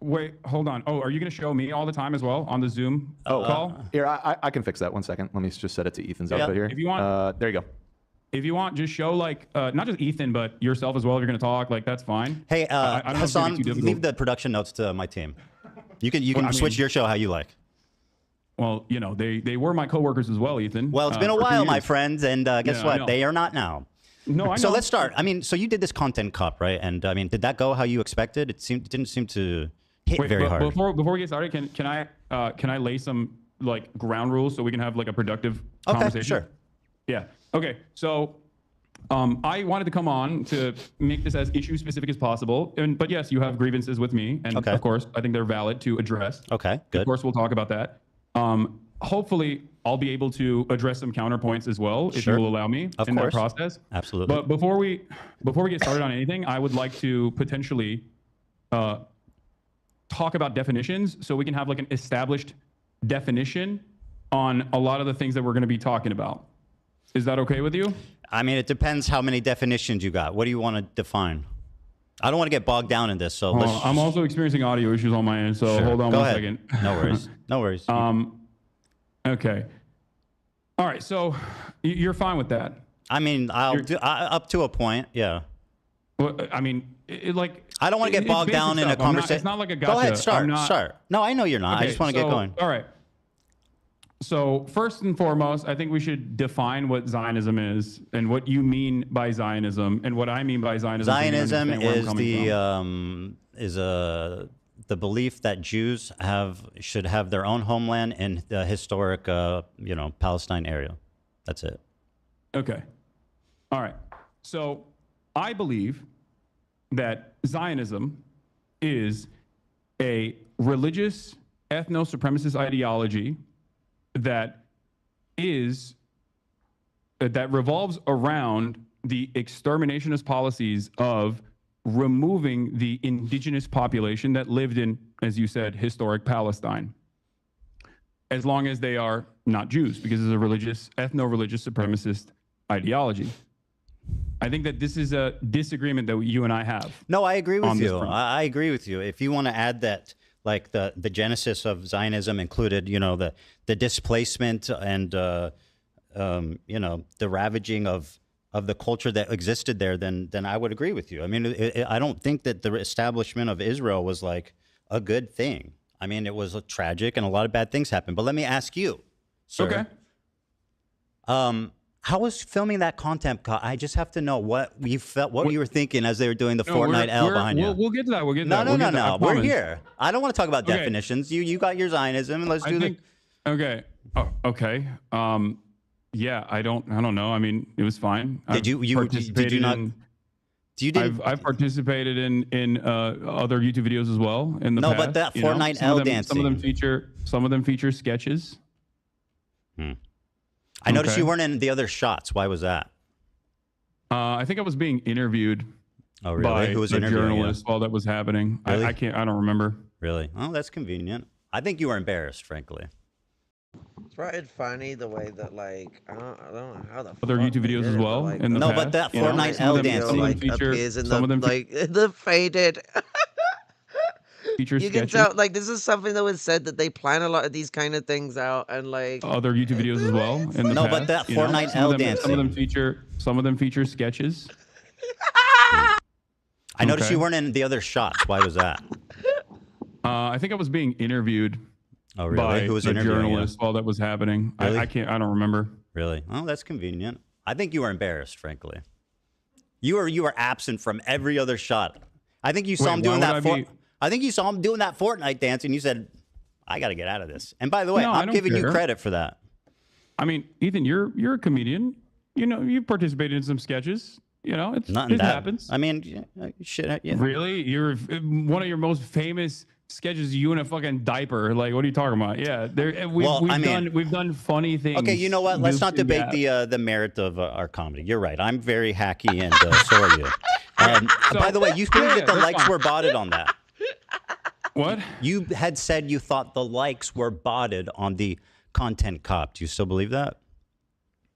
Wait, hold on. Oh, are you going to show me all the time as well on the Zoom call? Here, I can fix that. 1 second. Let me just set it to Ethan's output here. If you want, there you go. If you want, just show like not just Ethan, but yourself as well. If you're going to talk, like that's fine. Hey, I don't know if it's gonna Hassan, be too difficult. leave the production notes to my team. You can Well, I switch mean- your show how you like. Well, they were my coworkers as well, Ethan. Well, it's been a for 2 while, my years. friends, and guess Yeah, I what? know. They are not now. No, I know. So let's start. I mean, so you did this content cop, right? And I mean, did that go how you expected? It didn't seem to hit very hard. Before we get started, can I lay some like ground rules so we can have like a productive conversation? Sure. Yeah. Okay. So I wanted to come on to make this as issue specific as possible. But yes, you have grievances with me, and of course, I think they're valid to address. Okay. Good. Of course, we'll talk about that. Hopefully, I'll be able to address some counterpoints as well, if you will allow me Of in course. that process. Absolutely. But before we get started on anything, I would like to potentially talk about definitions, so we can have like an established definition on a lot of the things that we're going to be talking about. Is that okay with you? I mean, it depends how many definitions you got. What do you want to define? I don't want to get bogged down in this, so let's. I'm also experiencing audio issues on my end, so Sure. hold on Go one ahead. second. No worries. No worries. Okay. All right. So you're fine with that? I mean, I'll do up to a point. Yeah. Well, I mean, I don't want to get bogged down in a conversation. It's not like a gotcha. Go ahead. Start. No, I know you're not. I Okay, just want to get going. All right. So first and foremost, I think we should define what Zionism is and what you mean by Zionism and what I mean by Zionism. so you Zionism understand where I'm is coming the belief that Jews should have their own homeland in the historic Palestine area. That's it. Okay. All right. So I believe that Zionism is a religious ethno-supremacist ideology that revolves around the exterminationist policies of removing the indigenous population that lived in, as you said, historic Palestine, as long as they are not Jews, because it's a religious, ethno-religious supremacist ideology. I think that this is a disagreement that you and I have. No, I agree with on this you. front. I agree with you. If you want to add that, like the genesis of Zionism included, the displacement and the ravaging of the culture that existed there, then I would agree with you. I mean, I don't think that the establishment of Israel was like a good thing. I mean, it was tragic and a lot of bad things happened. But let me ask you, sir. Okay. How was filming that content? I just have to know what you felt, what you were thinking as they were doing the Fortnite L behind you. We'll get to that. We'll get to that. No. We're here. I don't want to talk about definitions. You got your Zionism, and let's do the. Okay. Oh, okay. Yeah, I don't know. I mean, it was fine. Did you not? I've participated in other YouTube videos as well in the past. No, but that Fortnite L dancing. Some of them feature sketches. I noticed you weren't in the other shots. Why was that? I think I was being interviewed. Oh, really? By Who was a interviewing journalist while that was happening. Really? I don't remember. Really? Oh, that's convenient. I think you were embarrassed, frankly. It's probably funny the way that like I don't know how the Other fuck YouTube they videos did as it, but, well like, in the No, past. but that you know, Fortnite some L of them- dancing. some of them like feature- appears in some of them the faded. feature You can sketches. tell like this is something that was said that they plan a lot of these kind of things out and like Other YouTube videos as well in the No, past. but that you know? Fortnite Some L of them- dancing. Some of them feature sketches. I noticed Okay. you weren't in the other shots. Why was that? I think I was being interviewed. Oh, really? By Who was a interviewing you? journalist while that was happening. Really? I don't remember. Really? Oh, that's convenient. I think you were embarrassed, frankly. You were absent from every other shot. I think you saw Wait, him why doing would that. I be- I think you saw him doing that Fortnite dance, and you said, "I got to get out of this." And by the way, No, I I'm don't giving you care. credit for that. I mean, Ethan, you're a comedian. You know, you've participated in some sketches. You know, it Nothing that happens. I mean, shit. Yeah. Really? You're one of your most famous sketches, you in a fucking diaper. Like, what are you talking about? Yeah, we've done funny things. Okay, you know what? Let's not debate the merit of our comedy. You're right. I'm very hacky, and so are you. By the way, you believe that the that's likes fine. were botted on that. What? You had said you thought the likes were botted on the content cop. Do you still believe that?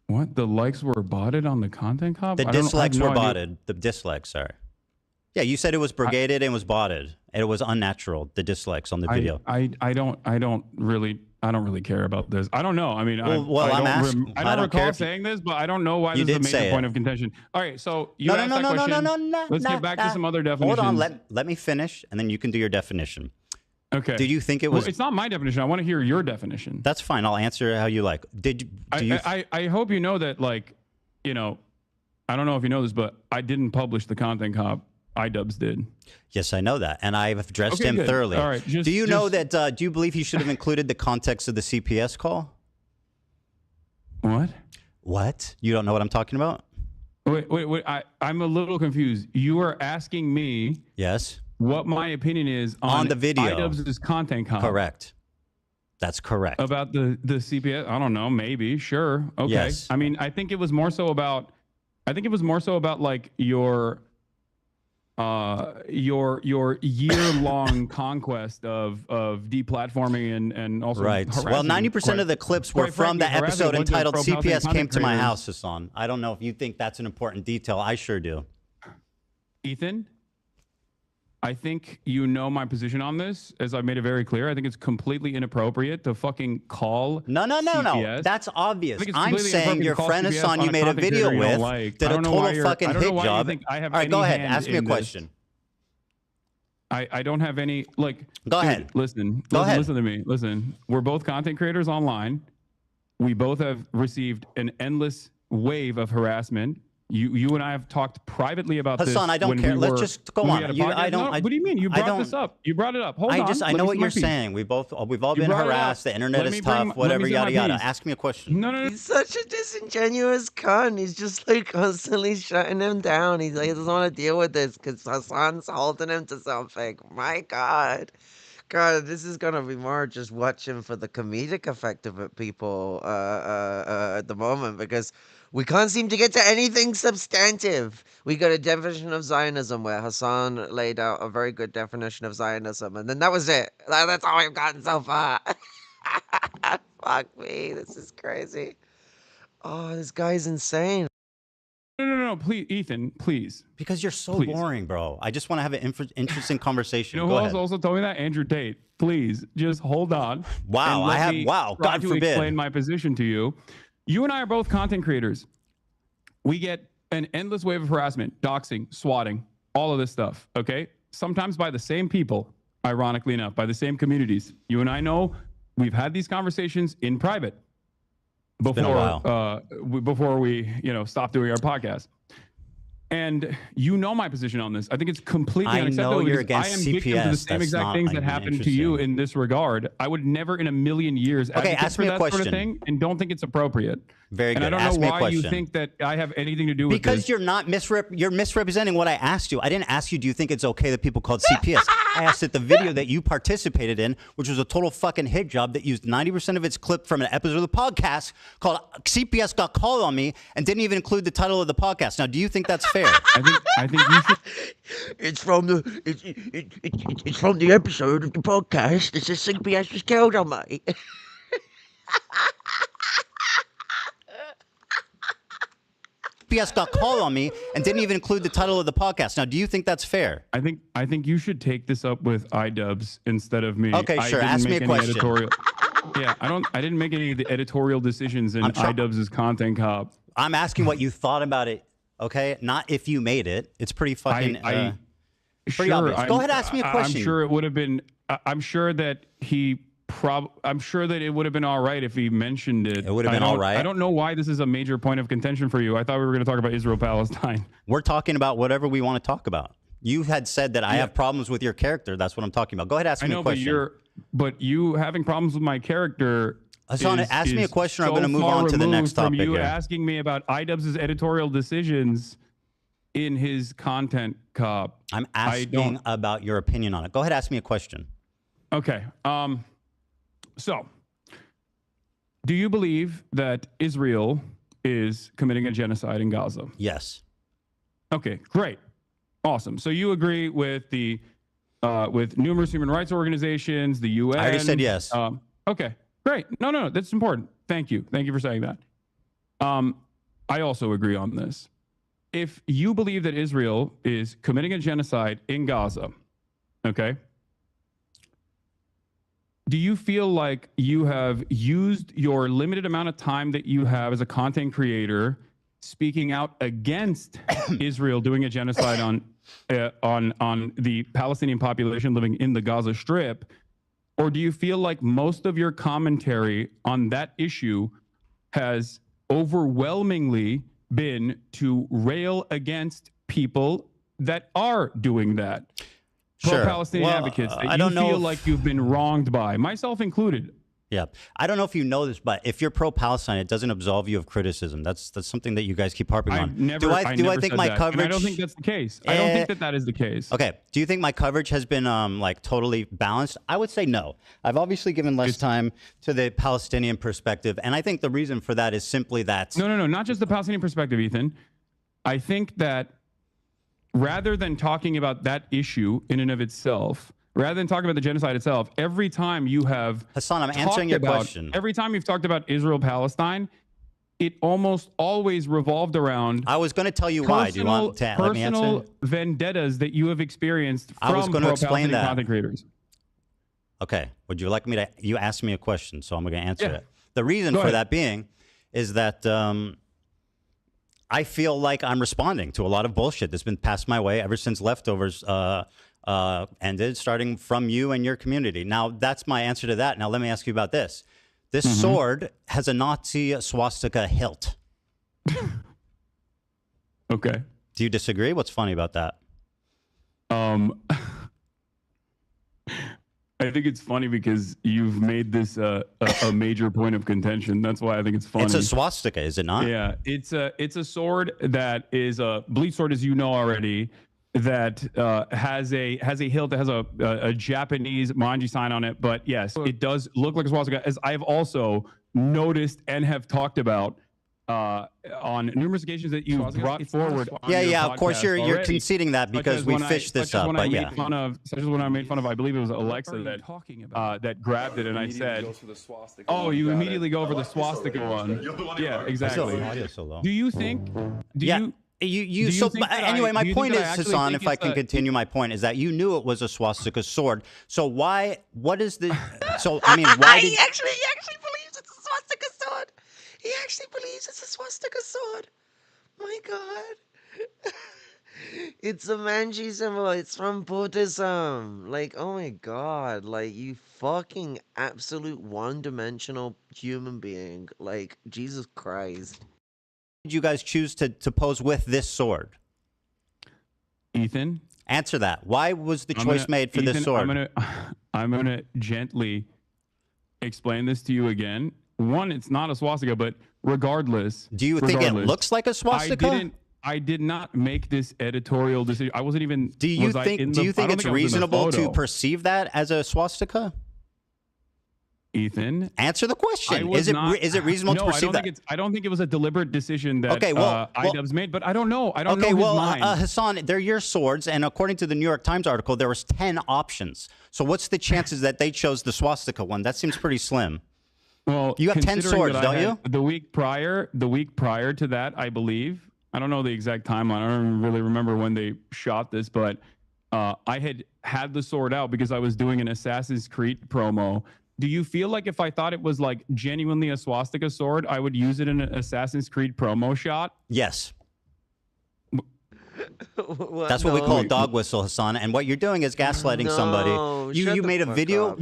What? The likes were botted on the content cop? The I don't- I dislikes have no were idea. botted. The dislikes, sorry. Yeah, you said it was brigaded and was botted. And it was unnatural, the dislikes on the video. I don't really care about this. I don't know. I mean, Well, I I'm don't asking. I I don't don't recall care if you- saying this, but I don't know why You this is did a say major it. point of contention. All right, so you No, asked that question. Let's get back to some other definitions. Hold on, let me finish, and then you can do your definition. Okay. Do you think it was? Well, it's not my definition. I want to hear your definition. That's fine. I'll answer how you like. Do you? I hope you know that, like, you know, I don't know if you know this, but I didn't publish the content cop. iDubbbz did. Yes, I know that, and I've addressed Okay, him good. thoroughly. All right, do you know that? Do you believe he should have included the context of the CPS call? What? What? You don't know what I'm talking about? Wait. I'm a little confused. You are asking me. Yes. What my opinion is on the video. iDubbbz's content cop. Correct. That's correct. About the CPS. I don't know. Maybe. Sure. Okay. Yes. I mean, I think it was more so about. Like your year-long conquest of deplatforming and also Right. Well, 90% of the clips were from the episode entitled "CPS Came to My House," Hassan. I don't know if you think that's an important detail. I sure do. Ethan, I think you know my position on this, as I made it very clear. I think it's completely inappropriate to fucking call. No. CPS. That's obvious. I think it's I'm completely saying your inappropriate friend to call Hassan CPS you on made a content video creator you don't with like. did I a don't know why total you're- fucking I don't know hit why you job. think I have All right, go any ahead. hand Ask me a in this. question. I don't have any like. Go dude, ahead. Listen. Go ahead. Listen to me. Listen. We're both content creators online. We both have received an endless wave of harassment. You and I have talked privately about this. Hassan, I don't when care. we Let's were- just go when we on. had a You- podcast. I don't- No, I- what do you mean? You I brought this don't- up. You brought it up. Hold on. I Let know me what say my you're piece. saying. We've all You been brought it up. harassed. The internet Let is me bring tough. my- let Whatever, me say yada my yada. piece. Ask me a question. No. He's such a disingenuous cunt. He's just like constantly shutting him down. He's like, he doesn't want to deal with this because Hassan's holding him to something. My God. God, this is gonna be more just watching for the comedic effect of it, people, at the moment, because we can't seem to get to anything substantive. We got a definition of Zionism where Hassan laid out a very good definition of Zionism, and then that was it. That's all we've gotten so far. Fuck me, this is crazy. Oh, this guy's insane. No, please, Ethan, please. Because you're so Please. boring, bro. I just want to have an interesting conversation. You know Go who ahead. else also told me that? Andrew Tate. Please, just hold on. Wow, and let me wow, try God to forbid. explain my position to you. You and I are both content creators. We get an endless wave of harassment, doxing, swatting, all of this stuff, okay? Sometimes by the same people, ironically enough, by the same communities. You and I know we've had these conversations in private been a before we stopped doing our podcast. And you know my position on this. I think it's completely I unacceptable. know you're because against I am victim to the CPS. same That's exact not things that even happened to you in this regard. I would never in a million years Okay, advocate ask for me a that sort of question. thing and don't think it's appropriate. Very And good. I don't Ask know me a why you question. think that I have anything to do with Because this. you're not you're misrepresenting what I asked you. I didn't ask you, do you think it's okay that people called CPS? I asked that the video that you participated in, which was a total fucking hit job that used 90% of its clip from an episode of the podcast called CPS Got Called on Me and didn't even include the title of the podcast. Now, do you think that's fair? I think you should. It's from the it's from the episode of the podcast that says CPS was killed on me. CPS Got Called on Me and didn't even include the title of the podcast. Now, do you think that's fair? I think you should take this up with iDubbbz instead of me. Okay, I sure. didn't Ask me make a any question. Editorial, yeah, I didn't make any of the editorial decisions in iDubbbz's content cop. I'm asking what you thought about it, okay? Not if you made it. It's pretty fucking pretty Sure, obvious. Go ahead, ask me a question. I'm sure it would have been. I'm sure that I'm sure that it would have been all right if he mentioned it. It would have been all right. I don't know why this is a major point of contention for you. I thought we were going to talk about Israel-Palestine. We're talking about whatever we want to talk about. You had said that I have problems with your character. That's what I'm talking about. Go ahead, ask me a question. But you having problems with my character. Hassan, ask me a question or I'm so going to move far on to the removed next from topic you here. asking me about iDubbbz's editorial decisions in his content cop. I'm asking about your opinion on it. Go ahead, ask me a question. Okay. So, do you believe that Israel is committing a genocide in Gaza? Yes. Okay, great. Awesome. So you agree with the with numerous human rights organizations, the UN? I already said yes. Okay, great. No, that's important. Thank you. Thank you for saying that. I also agree on this. If you believe that Israel is committing a genocide in Gaza, okay, do you feel like you have used your limited amount of time that you have as a content creator speaking out against Israel doing a genocide on the Palestinian population living in the Gaza Strip? Or do you feel like most of your commentary on that issue has overwhelmingly been to rail against people that are doing that. Sure. Pro-Palestinian Well, advocates that I you don't know feel if- like you've been wronged by, myself included. Yeah, I don't know if you know this, but if you're pro-Palestine, it doesn't absolve you of criticism. That's something that you guys keep harping on. Do I think said my that, coverage? and I don't think that's the case. I don't think that is the case. Okay. Do you think my coverage has been like totally balanced? I would say no. I've obviously given less time to the Palestinian perspective, and I think the reason for that is simply that. No, not just the Palestinian perspective, Ethan. I think that rather than talking about that issue in and of itself, rather than talking about the genocide itself, every time you have Hassan, I'm answering your question. Every time you've talked about Israel-Palestine, it almost always revolved around. I was going to tell you why. Do you want to let me answer? Personal vendettas that you have experienced I was from going to explain pro-Palestinian that. content creators. Okay. Would you like me to? You asked me a question, so I'm going to answer Yeah. it. The reason Go for ahead. that being is that I feel like I'm responding to a lot of bullshit that's been passed my way ever since Leftovers ended, starting from you and your community. Now, that's my answer to that. Now, let me ask you about this. This sword has a Nazi swastika hilt. Okay. Do you disagree? What's funny about that? I think it's funny because you've made this a major point of contention. That's why I think it's funny. It's a swastika, is it not? Yeah, it's a sword that is a bleach sword, as you know already, that has a hilt that has a Japanese manji sign on it. But yes, it does look like a swastika, as I've also noticed and have talked about on numerous occasions that you've brought forward. On your Yeah, of course podcast you're already. conceding that because Such as we when fished this such as up. when But I yeah, made fun of, such as when I made fun of, I believe it was Alexa that grabbed it, and I said, "Oh, you immediately go for the swastika one." Yeah, exactly. Audio so low. Do you think? Do Yeah. you? You think that anyway, I- my do you point think is, that I actually Hassan, think if I it's can a- continue my point, is that you knew it was a swastika sword. So what is the, so, I mean, why did, he actually believes it's a swastika sword. He actually believes it's a swastika sword. My God. It's a Manji symbol. It's from Buddhism. Like, oh my God. Like, you fucking absolute one-dimensional human being. Like, Jesus Christ. did you guys choose to pose with this sword? Ethan? Answer that. Why was the choice made for this Ethan, sword? I'm gonna gently explain this to you again. One, it's not a swastika, but regardless. Do you think it looks like a swastika? I did not make this editorial decision. I wasn't even. Do you think it's reasonable to perceive that as a swastika? Ethan, answer the question. Is it reasonable to perceive that? I don't think it was a deliberate decision that IDubbbz made, but I don't know. I don't know his mind. Hassan, they're your swords, and according to the New York Times article, there was 10 options. So what's the chances that they chose the swastika one? That seems pretty slim. Well, you have 10 considering swords, that don't you? The week prior to that, I believe. I don't know the exact timeline. I don't really remember when they shot this, but I had the sword out because I was doing an Assassin's Creed promo. Do you feel like if I thought it was like genuinely a swastika sword, I would use it in an Assassin's Creed promo shot? Yes. That's what we call a dog whistle, Hassan. And what you're doing is gaslighting somebody. You made a video.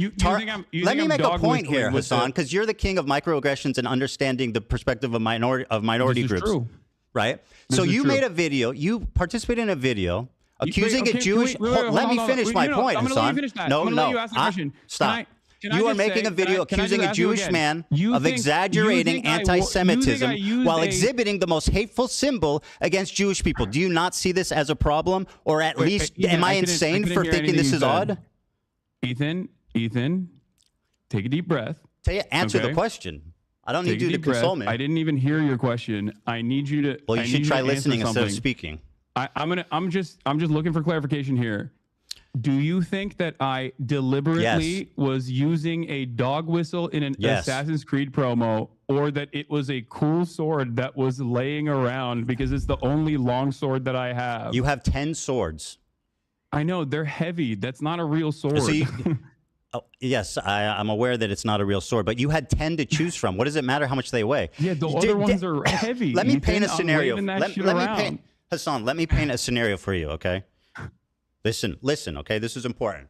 Let me make a point here, Hassan, because you're the king of microaggressions and understanding the perspective of minority groups. True. Right? So you made a video. You participated in a video accusing a Jewish. Let me finish my point, Hassan. No. Stop. You are making a video accusing a Jewish man of exaggerating anti-Semitism while exhibiting the most hateful symbol against Jewish people. Do you not see this as a problem? Or at least, am I insane for thinking this is odd? Ethan, take a deep breath. Answer the question. I don't need you to console me. I didn't even hear your question. I need you to. Well, you should try listening instead of speaking. I'm just looking for clarification here. Do you think that I deliberately was using a dog whistle in an Assassin's Creed promo, or that it was a cool sword that was laying around because it's the only long sword that I have? You have 10 swords. I know, they're heavy. That's not a real sword. So yes, I'm aware that it's not a real sword, but you had 10 to choose from. What does it matter how much they weigh? Yeah, the other ones are heavy. Let me paint a I'm scenario. waving that shit Let me around. paint, Hassan, let me paint a scenario for you, okay? Listen, okay? This is important.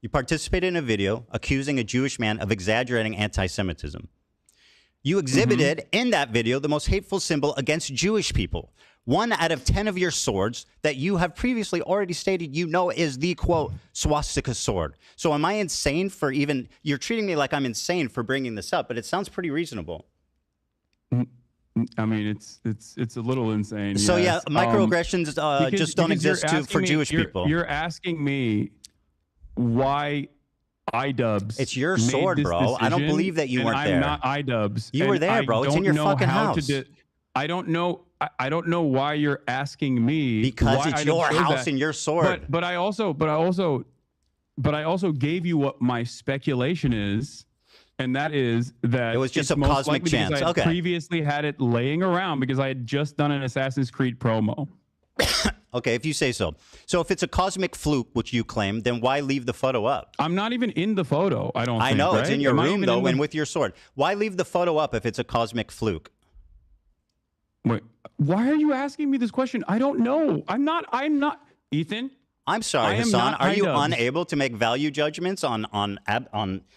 You participated in a video accusing a Jewish man of exaggerating anti-Semitism. You exhibited in that video the most hateful symbol against Jewish people. 1 out of 10 of your swords that you have previously already stated you know is the, quote, swastika sword. So am I insane for even... You're treating me like I'm insane for bringing this up, but it sounds pretty reasonable. I mean, it's a little insane. So yes. yeah, microaggressions just don't exist for Jewish people. You're asking me why iDubbbz. It's your sword, bro. I don't believe that you weren't there. I'm not iDubbbz. You were there, bro. It's in your fucking house. I don't know. I don't know why you're asking me. Because it's your house and your sword. But I also gave you what my speculation is. And that is that it was just a cosmic chance. I previously had it laying around because I had just done an Assassin's Creed promo. Okay, if you say so. So if it's a cosmic fluke, which you claim, then why leave the photo up? I'm not even in the photo. I don't. I know it's in your room though, and with your sword. Why leave the photo up if it's a cosmic fluke? Wait, why are you asking me this question? I don't know. I'm not. Ethan. I'm sorry, Hassan. Are you unable to make value judgments on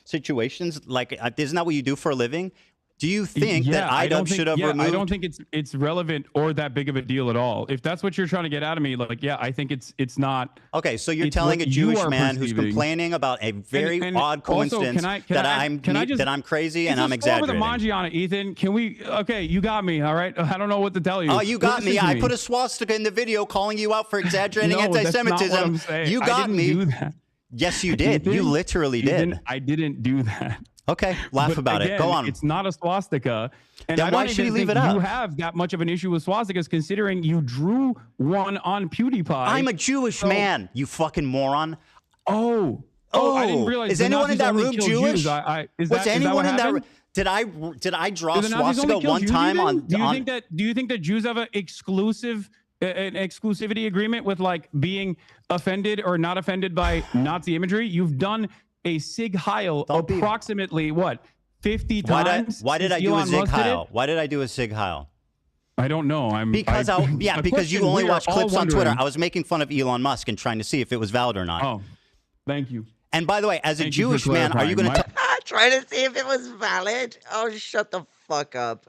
situations? Like, isn't that what you do for a living? Do you think that iDubbbz should have removed? I don't think it's relevant or that big of a deal at all. If that's what you're trying to get out of me, like, yeah, I think it's not. Okay, so you're telling a Jewish man who's complaining about a very odd coincidence that I'm crazy and I'm exaggerating. Over the Manji on it, Ethan. Can we? Okay, you got me. All right. I don't know what to tell you. Oh, you got me. I put a swastika in the video calling you out for exaggerating anti-Semitism. That's not what I'm saying. You got me. Do that. Yes, you did. Ethan, you literally did. I didn't do that. Okay, laugh about it. Go on. It's not a swastika. And then why should he leave it up? You have that much of an issue with swastikas, considering you drew one on PewDiePie. I'm a Jewish man, you fucking moron. Oh, I didn't realize. Is anyone in that room Jewish? Was anyone in that room? Did I draw swastika one time on? Do you think that Jews have an exclusivity agreement with like being offended or not offended by Nazi imagery? You've done a Sig Heil approximately what 50 times. Why did I do a Sig Heil? Why did I do a Sig Heil? I don't know. Because you only watch clips on Twitter. I was making fun of Elon Musk and trying to see if it was valid or not. Oh, thank you. And by the way, as a Jewish man, are you going to try to see if it was valid? Oh, shut the fuck up.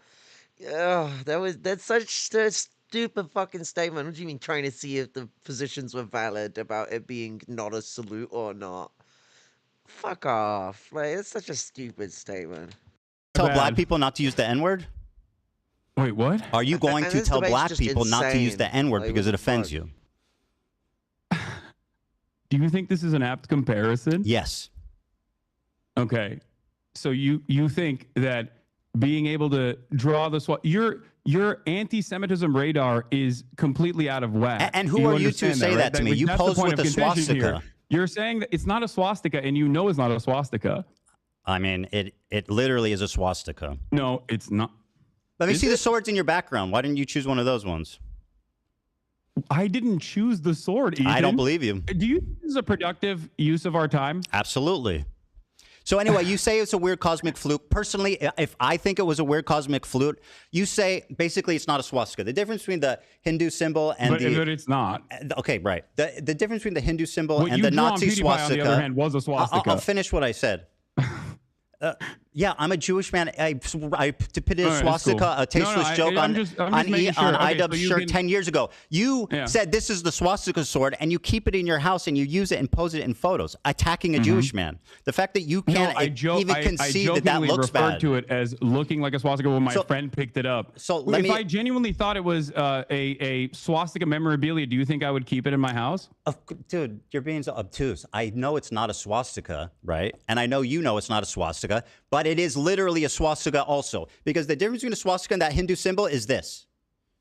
Oh, that's such a stupid fucking statement. What do you mean trying to see if the positions were valid about it being not a salute or not? Fuck off. Like, it's such a stupid statement. Tell black people not to use the N-word? Wait, what? Are you going to tell black people not to use the N-word because it offends you? Do you think this is an apt comparison? Yes. Okay. So you think that being able to draw the your anti-Semitism radar is completely out of whack. And who are you to say that to me? You pose with a swastika. You're saying that it's not a swastika, and you know it's not a swastika. I mean, it literally is a swastika. No, it's not. Let me see the swords in your background. Why didn't you choose one of those ones? I didn't choose the sword, Ethan. I don't believe you. Do you think this is a productive use of our time? Absolutely. So anyway, you say it's a weird cosmic fluke. Personally, if I think it was a weird cosmic fluke, you say basically it's not a swastika. The difference between the Hindu symbol and but it's not. Okay, right. The difference between the Hindu symbol and the Nazi swastika. On the other hand, was a swastika. I'll finish what I said. Yeah, I'm a Jewish man. I depicted a swastika, a tasteless joke on iDubbbz shirt 10 years ago. You said this is the swastika sword, and you keep it in your house, and you use it and pose it in photos, attacking a Jewish man. The fact that you can't even concede that looks bad. I referred to it as looking like a swastika when my friend picked it up. So if I genuinely thought it was a swastika memorabilia, do you think I would keep it in my house? Dude, you're being so obtuse. I know it's not a swastika, right? And I know you know it's not a swastika, but it is literally a swastika also. Because the difference between a swastika and that Hindu symbol is this.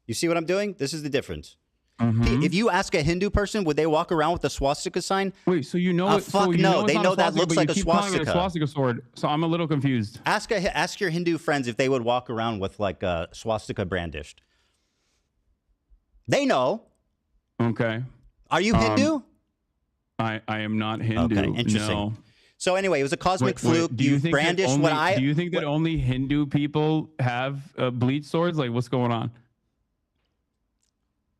You see what I'm doing? This is the difference. If you ask a Hindu person, would they walk around with a swastika sign? Wait, so you know? Fuck no, they know that looks like a swastika. A swastika sword. So I'm a little confused. Ask your Hindu friends if they would walk around with like a swastika brandished. They know. Okay. Are you Hindu? I am not Hindu. Okay, interesting. No. So anyway, it was a cosmic fluke. Do you brandished what I? Do you think that only Hindu people have bleach swords? Like, what's going on?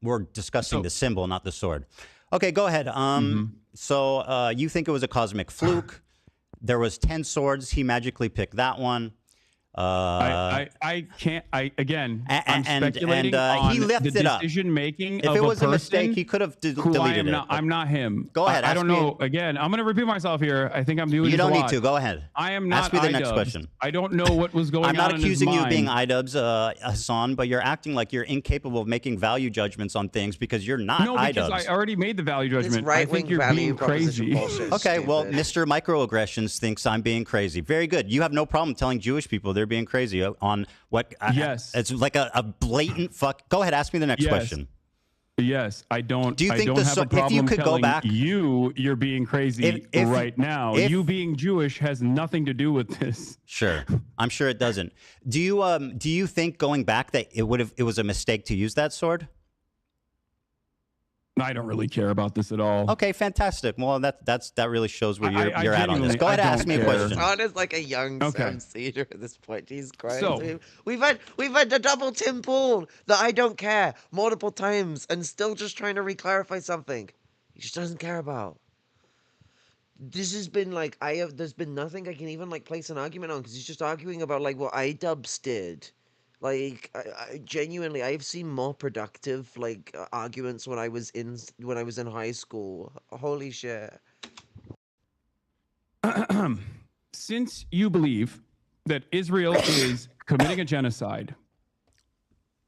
We're discussing the symbol, not the sword. Okay, go ahead. So you think it was a cosmic fluke? There was 10 swords. He magically picked that one. I can't. I'm speculating and on he left the it up. decision making If of it was a person mistake, he could have deleted it. I'm not him. Go ahead. I ask don't me- know. Again, I'm going to repeat myself here. I think I'm doing. You this don't a need lot. to. Go ahead. I am not. Ask me the next iDubbbz. question. I don't know what was going on. I'm not in his accusing you of being mind. iDubbbz, Hassan, but you're acting like you're incapable of making value judgments on things because you're not No, because iDubbbz. I already made the value judgment. I right-wing think you're value being proposition crazy. bullshit is Okay, well, stupid. Mr. Microaggressions thinks I'm being crazy. Very good. You have no problem telling Jewish people they're being crazy on what? Yes. It's like a blatant fuck. Go ahead, ask me the next Yes. question. Yes, I don't. Do you I think don't the have so- a problem if you could go telling back, you're being crazy if- right now. if- You being Jewish has nothing to do with this. Sure, I'm sure it doesn't. Do you think going back that it was a mistake to use that sword? I don't really care about this at all. Okay, fantastic. Well, that really shows where I you're at on this. genuinely- Go ahead, I and ask don't me a care. question. Sean is like a young Okay. Sam Cedar at this point. Jesus Christ. So- we've had the double Tim Pool, the I don't care multiple times, and still just trying to reclarify something he just doesn't care about. This has been like there's been nothing I can even like place an argument on because he's just arguing about like what iDubbbz did. Like I genuinely, I've seen more productive like arguments when I was in high school. Holy shit! Since you believe that Israel is committing a genocide,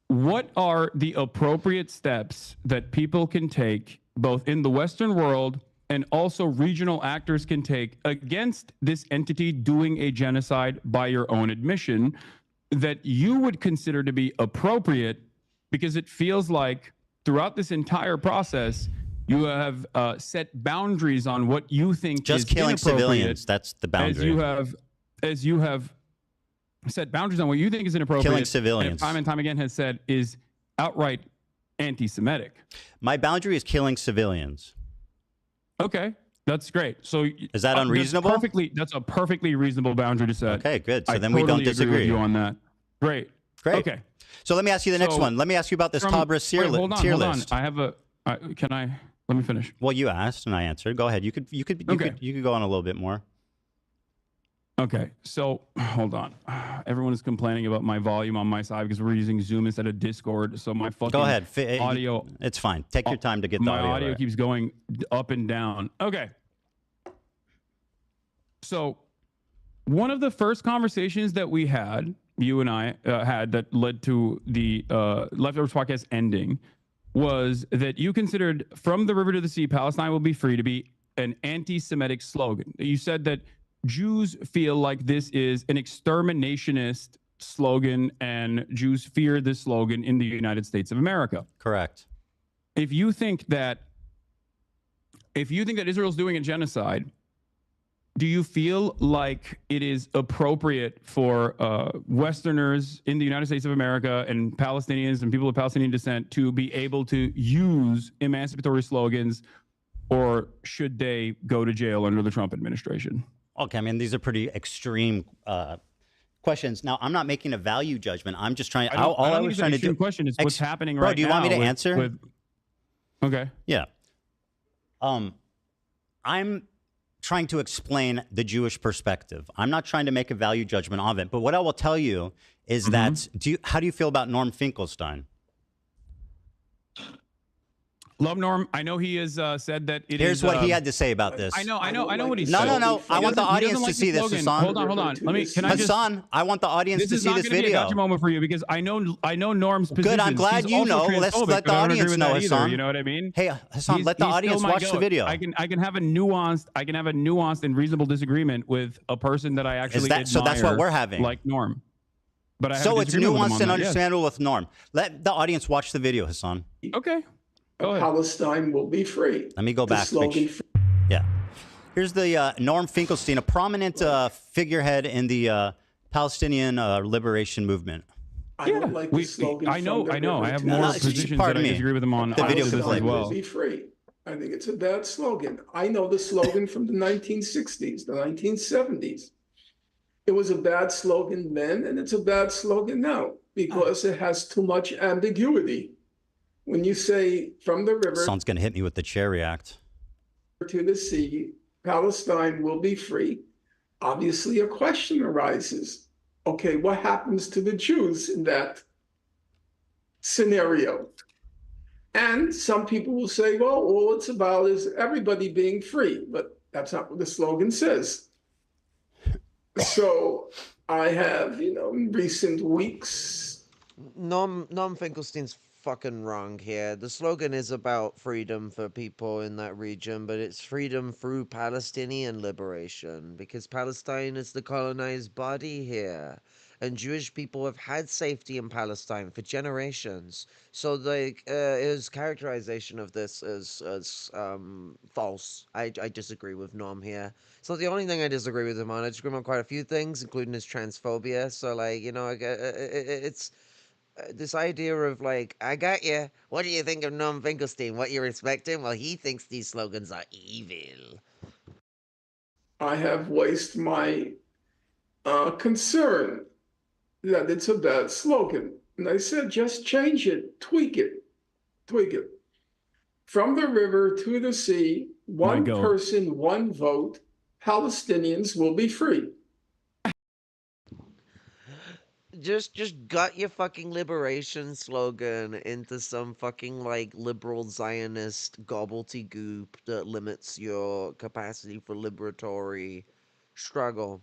what are the appropriate steps that people can take, both in the Western world and also regional actors can take against this entity doing a genocide by your own admission, that you would consider to be appropriate? Because it feels like throughout this entire process, you have set boundaries on what you think Just is killing inappropriate, civilians, that's the boundary. As you have set boundaries on what you think is inappropriate. Killing civilians. And time and time again has said is outright anti-Semitic. My boundary is killing civilians. Okay, that's great. So is that unreasonable? That's a perfectly reasonable boundary to set. Okay, good. So I then we don't totally agree disagree. with you on that. Great. Great. Okay. So let me ask you the next So one. Let me ask you about this Tabra tier hold on. list. I have a. Can I? Let me finish. Well, you asked and I answered. Go ahead. You could go on a little bit more. Okay, so hold on. Everyone is complaining about my volume on my side because we're using Zoom instead of Discord. So my fucking Go ahead. audio. It's fine. Take your time to get the my audio. audio right. keeps going up and down. Okay. So one of the first conversations that we had, you and I had, that led to the Leftovers podcast ending, was that you considered "From the River to the Sea, Palestine will be free" to be an anti-Semitic slogan. You said that Jews feel like this is an exterminationist slogan and Jews fear this slogan in the United States of America. Correct. If you think that Israel's doing a genocide, do you feel like it is appropriate for Westerners in the United States of America and Palestinians and people of Palestinian descent to be able to use emancipatory slogans, or should they go to jail under the Trump administration? Okay, I mean, these are pretty extreme questions. Now, I'm not making a value judgment. I'm just trying. All I was trying to do. Question is what's happening right now. Bro, do you want me to answer? Okay. Yeah. I'm trying to explain the Jewish perspective. I'm not trying to make a value judgment of it. But what I will tell you is that how do you feel about Norm Finkelstein? Love Norm. I know he has said that it Here's is, what he had to say about this. I know what he said. No. I want the audience to see this, Hassan. Hold on. Hassan, I want the audience to see this This is not going to be a video. gotcha moment for you because I know Norm's position. Good, I'm glad you know. Let's let the audience know, Hassan. You know what I mean? Hey, Hassan, let the audience watch the video. I can have a nuanced and reasonable disagreement with a person that I actually admire. So that's what we're having. Like Norm. But I have so a it's disagreement with him nuanced on and that, yes. understandable with Norm. Let the audience watch the video, Hassan. Okay. Go ahead. Palestine will be free. Let me go back. Yeah. Here's the Norm Finkelstein, a prominent figurehead in the Palestinian liberation movement. I don't like the slogan. I know. I have No, more excuse- positions pardon that I me. disagree with him on. The video this complete. as well. Will be free. I think it's a bad slogan. I know the slogan from the 1960s, the 1970s. It was a bad slogan then, and it's a bad slogan now because it has too much ambiguity. When you say "from the river Someone's going to hit me with the chair react. to the sea, Palestine will be free," obviously a question arises. Okay, what happens to the Jews in that scenario? And some people will say, well, all it's about is everybody being free, but that's not what the slogan says. So I have, in recent weeks. Norm Finkelstein's fucking wrong here. The slogan is about freedom for people in that region, but it's freedom through Palestinian liberation, because Palestine is the colonized body here. And Jewish people have had safety in Palestine for generations. So, his characterization of this is false. I disagree with Norm here. It's not the only thing I disagree with him on. I disagree on quite a few things, including his transphobia. So, it's this idea of I got you. What do you think of Norm Finkelstein? What you respect him? Well, he thinks these slogans are evil. I have voiced my concern that it's a bad slogan. And I said, just change it, tweak it. From the river to the sea, one person, one vote, Palestinians will be free. Just gut your fucking liberation slogan into some fucking liberal Zionist gobbledygook that limits your capacity for liberatory struggle.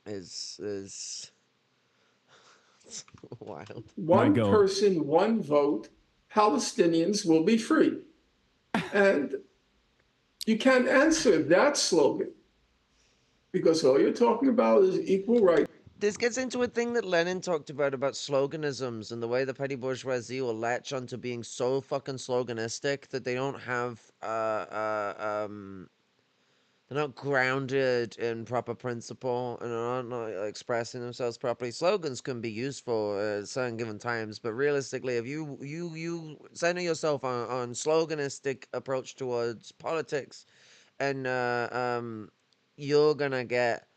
Is wild. One person, one vote, Palestinians will be free. And you can't answer that slogan because all you're talking about is equal rights. This gets into a thing that Lenin talked about sloganisms and the way the petty bourgeoisie will latch onto being so fucking sloganistic that they don't have they're not grounded in proper principle and are not expressing themselves properly. Slogans can be useful at certain given times, but realistically, if you center yourself on sloganistic approach towards politics, and you're gonna get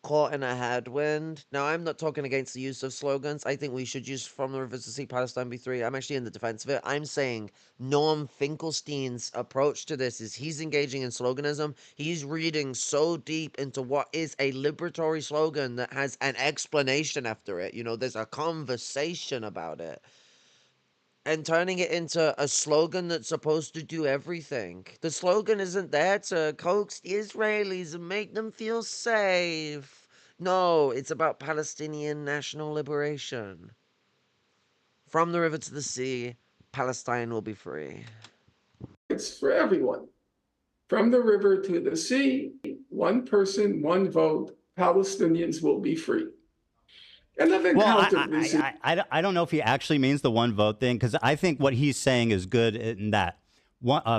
caught in a headwind. Now, I'm not talking against the use of slogans. I think we should use From the River to Sea, Palestine be free. I'm actually in the defense of it. I'm saying Norm Finkelstein's approach to this is he's engaging in sloganism. He's reading so deep into what is a liberatory slogan that has an explanation after it. There's a conversation about it. And turning it into a slogan that's supposed to do everything. The slogan isn't there to coax the Israelis and make them feel safe. No, it's about Palestinian national liberation. From the river to the sea, Palestine will be free. It's for everyone. From the river to the sea, one person, one vote, Palestinians will be free. And I don't know if he actually means the one vote thing, because I think what he's saying is good in that.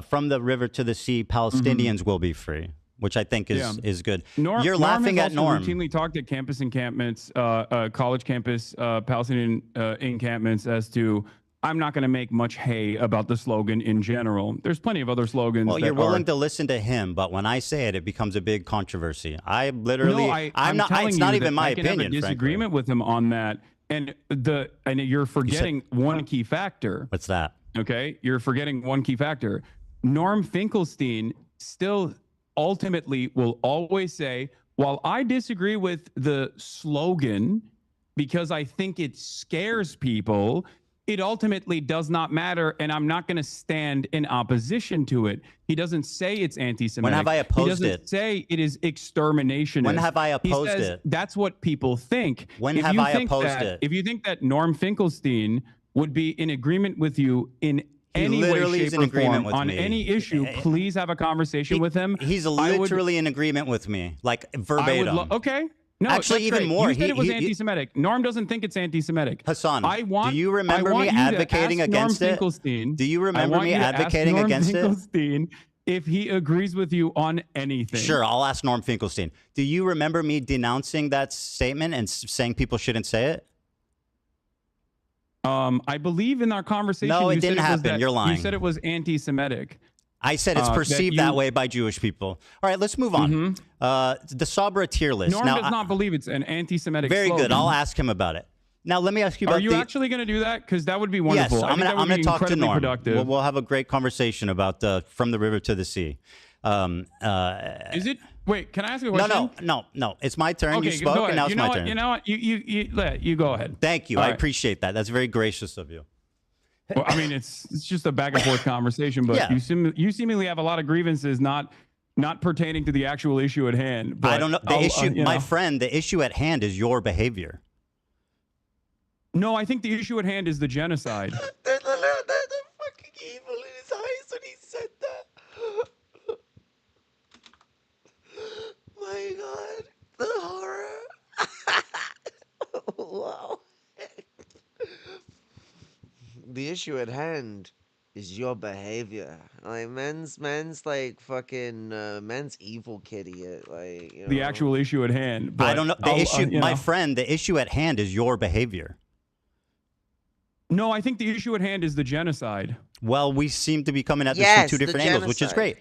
From the river to the sea, Palestinians will be free, which I think is good. You're laughing at Norm. Routinely talked at campus encampments, college campus, Palestinian encampments as to, I'm not going to make much hay about the slogan in general. There's plenty of other slogans. Well, you're willing to listen to him, but when I say it, it becomes a big controversy. I literally, no, I'm not. It's not even my opinion. I can have a disagreement with him on that, and you're forgetting one key factor. What's that? Okay, you're forgetting one key factor. Norm Finkelstein still ultimately will always say, while I disagree with the slogan because I think it scares people, it ultimately does not matter, and I'm not going to stand in opposition to it. He doesn't say it's anti-Semitic. When have I opposed it? He doesn't say it is exterminationist. When have I opposed he says it? That's what people think. When have I opposed it? If you think that Norm Finkelstein would be in agreement with you in any way, shape, or form on any issue, please have a conversation with him. He's literally in agreement with me, like verbatim. Okay. No, actually, even more. You said it was anti-Semitic. Norm doesn't think it's anti-Semitic. Hassan, do you remember me advocating against it? Do you remember me advocating against it? If he agrees with you on anything. Sure, I'll ask Norm Finkelstein. Do you remember me denouncing that statement and saying people shouldn't say it? I believe in our conversation. No, it didn't happen. You're lying. You said it was anti-Semitic. I said it's perceived that way by Jewish people. All right, let's move on. The Sabra tier list. Norm does not believe it's an anti-Semitic Very slogan. good. I'll ask him about it. Now, let me ask you about Are you actually going to do that? Because that would be wonderful. Yes, I'm going to talk to Norm. Productive. We'll have a great conversation about From the River to the Sea. Is it Wait, can I ask you a No, question? no. It's my turn. Okay, You spoke, go and ahead. now it's You know my what? turn. You know what? You go ahead. Thank you. All I right. appreciate that. That's very gracious of you. Well, I mean, it's just a back and forth conversation, but Yeah. you seemingly have a lot of grievances not pertaining to the actual issue at hand. But I don't know. The I'll, issue, you my know. friend, the issue at hand is your behavior. No, I think the issue at hand is the genocide. The fucking evil in his eyes when he said that. My God, the horror. Wow. The issue at hand is your behavior. Like men's like fucking men's evil kitty. Like you know. The actual issue at hand. I don't know. The issue, you my know. friend, the issue at hand is your behavior. No, I think the issue at hand is the genocide. Well, we seem to be coming at this Yes, from two the different angles, which is genocide. great,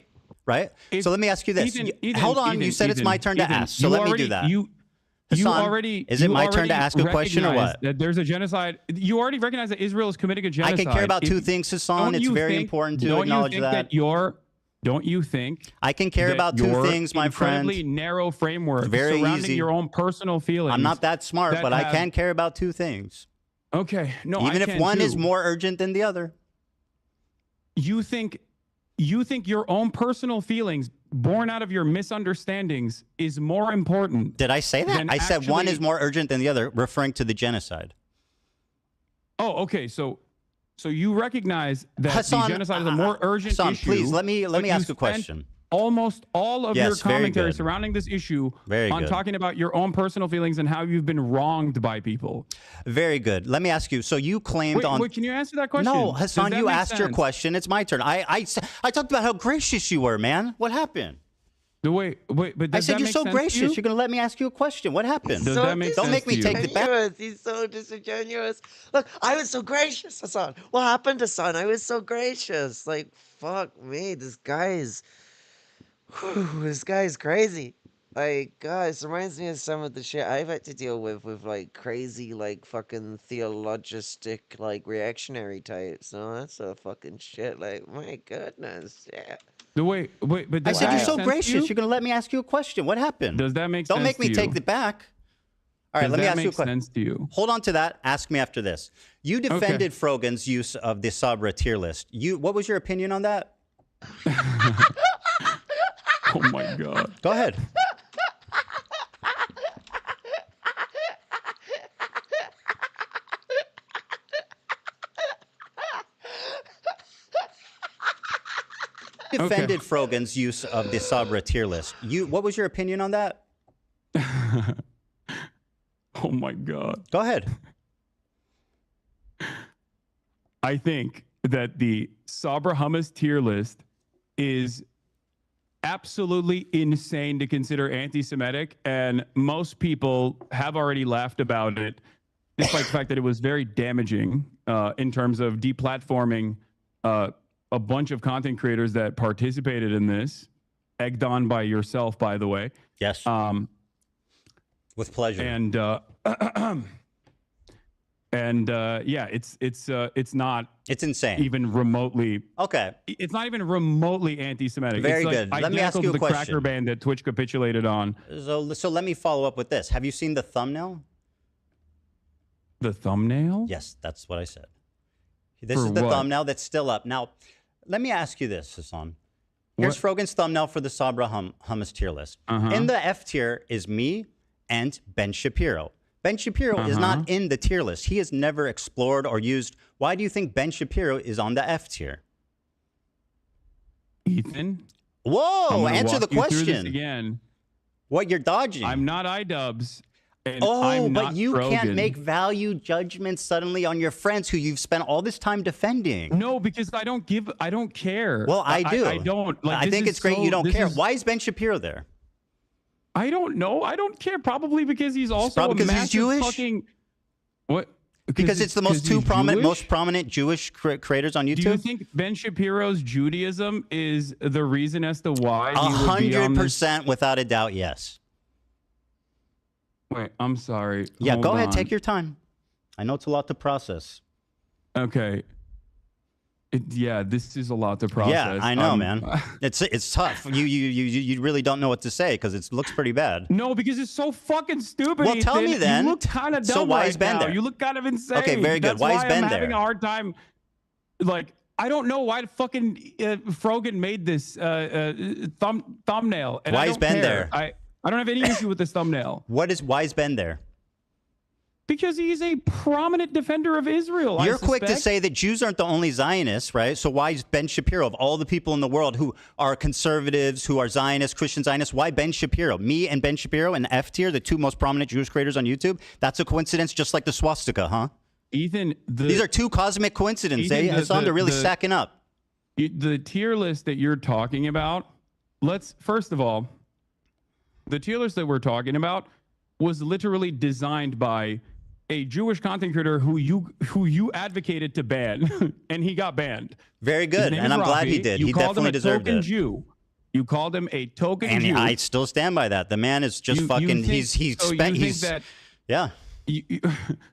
right? So let me ask you this. Hold on. You said it's my turn to ask, so let me do that. You Hassan, already. is it you my turn to already ask a question or recognize what? That there's a genocide. You already recognize that Israel is committing a genocide. I can care about If- two things, Hassan. don't It's you very think- important to don't you acknowledge think that. Don't you think? I can care that about two your things, my friend. incredibly narrow framework Very surrounding easy. your own personal feelings. I'm not that smart, that but I have- can care about two things. Okay, no, Even I if can one is too. more urgent than the other. You think your own personal feelings born out of your misunderstandings is more important. Did I say that? than I said one actually- is more urgent than the other, referring to the genocide. Oh, okay. So you recognize that Hassan, the genocide is a more urgent Hassan, issue. please, let me but you ask a spent question. Almost all of your Yes, very commentary good. surrounding this issue Very on good. talking about your own personal feelings and how you've been wronged by people. Very good. Let me ask you. So you claimed Wait, on. wait, can you answer that question? No, Does Hassan, that you make asked your sense? question. It's my turn. I talked about how gracious you were, man. What happened? Wait, but I does said that you're make so sense to gracious. you? You're gonna let me ask you a question. What happened? Does that make Don't sense make me to take you? it back. Disingenuous. He's so disingenuous. Look, I was so gracious, Hassan. What happened, Hassan? I was so gracious. Like, fuck me. This guy's crazy. Like, guys, reminds me of some of the shit I've had to deal with like crazy, like fucking theologistic, like reactionary types. No, that's a fucking shit. Like, my goodness, yeah. Wait, but I does said that you're make so sense to gracious. you? You're gonna let me ask you a question. What happened? Does that make Don't sense make me to take you? it back. All right, Does let me that ask you a make question. sense to you? Hold on to that. Ask me after this. You defended Frogan's use of the Sabra tier list. What was your opinion on that? Oh my god. Go ahead. Defended Frogan's use of the Sabra tier list. What was your opinion on that? Oh my god. Go ahead. I think that the Sabra hummus tier list is absolutely insane to consider anti-Semitic, and most people have already laughed about it, despite the fact that it was very damaging in terms of deplatforming a bunch of content creators that participated in this, egged on by yourself, by the way. Yes. With pleasure. And yeah, it's not. It's insane. Even remotely. Okay. It's not even remotely anti-Semitic. Very it's like good. Let me ask identical you a to the question. Cracker Band that Twitch capitulated on. So let me follow up with this. Have you seen the thumbnail? The thumbnail? Yes, that's what I said. This For is the what? thumbnail that's still up. Now, let me ask you this, Hassan. Here's Frogan's thumbnail for the Sabra hummus tier list. Uh-huh. In the F tier is me and Ben Shapiro. Ben Shapiro is not in the tier list. He has never explored or used. Why do you think Ben Shapiro is on the F tier? Ethan? Whoa, answer the You through this question. again. What, you're dodging? I'm not iDubbbz. And Oh, I'm but not you can't Frogan. make value judgments suddenly on your friends who you've spent all this time defending. No, because I don't care. Well, I do. I don't. Like, I this think is it's great so- you don't this care. is- Why is Ben Shapiro there? I don't know. I don't care. Probably because he's also probably a because he's massive Jewish? fucking. What? Because it's the most most prominent Jewish creators on YouTube. Do you think Ben Shapiro's Judaism is the reason as to why he would be on this? 100% without a doubt, yes. Wait, I'm sorry. Yeah, Hold go ahead, on. take your time. I know it's a lot to process. Okay. Yeah, this is a lot to process. Yeah, I know, man. It's tough. You really don't know what to say because it looks pretty bad. No, because it's so fucking stupid. Well, tell me Ethan. then. You look kind of dumb So why right is Ben now. there? You look kind of insane. Okay, very good. That's Why is Ben I'm there? having a hard time. Like, I don't know why fucking Frogan made this thumbnail. And Why I is don't Ben care. there? I don't have any issue with this thumbnail. Why is Ben there? Because he's a prominent defender of Israel. You're I quick to suspect. say that Jews aren't the only Zionists, right? So why is Ben Shapiro, of all the people in the world who are conservatives, who are Zionists, Christian Zionists, why Ben Shapiro? Me and Ben Shapiro and F Tier, the two most prominent Jewish creators on YouTube? That's a coincidence, just like the swastika, huh? Ethan, these are two cosmic coincidences. Ethan, Hassan, they're really stacking up. The tier list that you're talking about, first of all, the tier list that we're talking about was literally designed by a Jewish content creator who you advocated to ban, and he got banned. Very His good, name and is I'm glad Rafi. he did. You He called him definitely a deserved token it. Jew. You called him a token And Jew. I still stand by that. The man is just fucking. Yeah.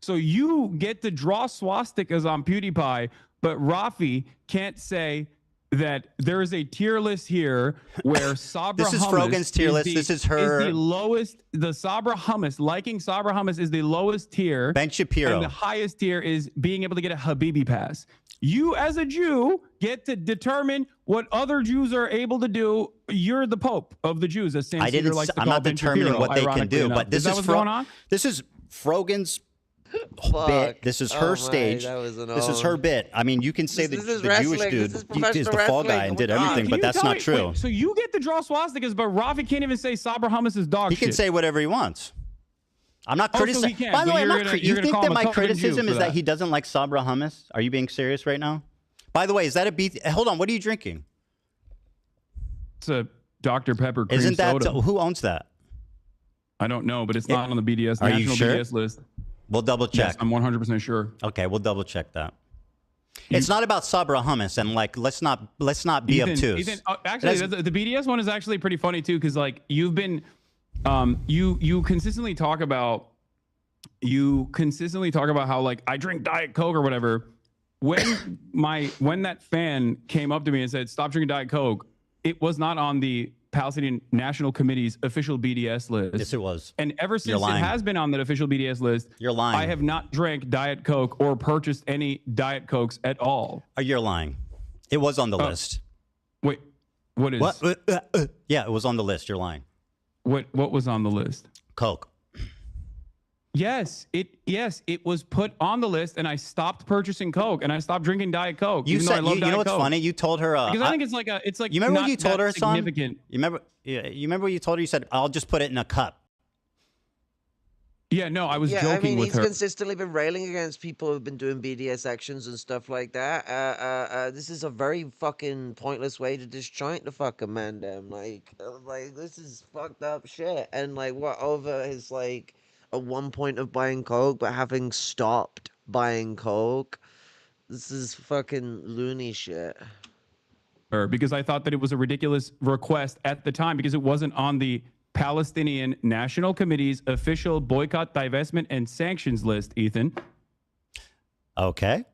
So you get to draw swastikas on PewDiePie, but Rafi can't say that there is a tier list here where Sabra This is hummus Frogan's tier list. This is her- the lowest. The Sabra hummus, liking Sabra hummus is the lowest tier. Ben Shapiro. And the highest tier is being able to get a Habibi pass. You, as a Jew, get to determine what other Jews are able to do. You're the Pope of the Jews, as Sam I Seders didn't. likes to I'm call not Ben determining Shapiro, what they can ironically do, enough. but this that is what's going on? This is Frogan's bit. This is her stage. This is her bit. I mean, you can say that the Jewish dude is the fall guy and did everything, but that's not true. Wait, so you get to draw swastikas, but Rafi can't even say Sabra hummus is dog He shit. can say whatever he wants. I'm not Oh, so criticizing. he can, By the but way, I'm you're not. gonna- You you're gonna think call that him a my token Jew criticism for is that that. he doesn't like Sabra hummus? Are you being serious right now? By the way, is that a beef? Hold on. What are you drinking? It's a Dr. Pepper cream Isn't that soda. who owns that? I don't know, but it's not on the BDS Are you national sure? BDS list. We'll double check. Yes, I'm 100% sure. Okay, we'll double check that. It's not about Sabra hummus, and like let's not be obtuse. Ethan, actually, the BDS one is actually pretty funny too, because like you've been, you consistently talk about how like I drink Diet Coke or whatever. When that fan came up to me and said stop drinking Diet Coke, it was not on the Palestinian National Committee's official BDS list. Yes, it was. And ever since You're it lying. has been on that official BDS list, You're lying. I have not drank Diet Coke or purchased any Diet Cokes at all. You're lying. It was on the list. Wait, what is? What? Yeah, it was on the list. You're lying. What was on the list? Coke. Yes, it was put on the list, and I stopped purchasing Coke, and I stopped drinking Diet Coke. You even though I said love you Diet know what's Coke. funny? You told her Because I think it's like you remember what not you told that her, son? significant. You remember what you told her? You said, "I'll just put it in a cup." Yeah, no, I was Yeah, joking I mean, with he's her. consistently been railing against people who've been doing BDS actions and stuff like that. This is a very fucking pointless way to disjoint the fucking man, damn. Like this is fucked up shit. And like, what over his like at one point of buying Coke, but having stopped buying Coke. This is fucking loony shit. Because I thought that it was a ridiculous request at the time because it wasn't on the Palestinian National Committee's official boycott, divestment, and sanctions list, Ethan. Okay.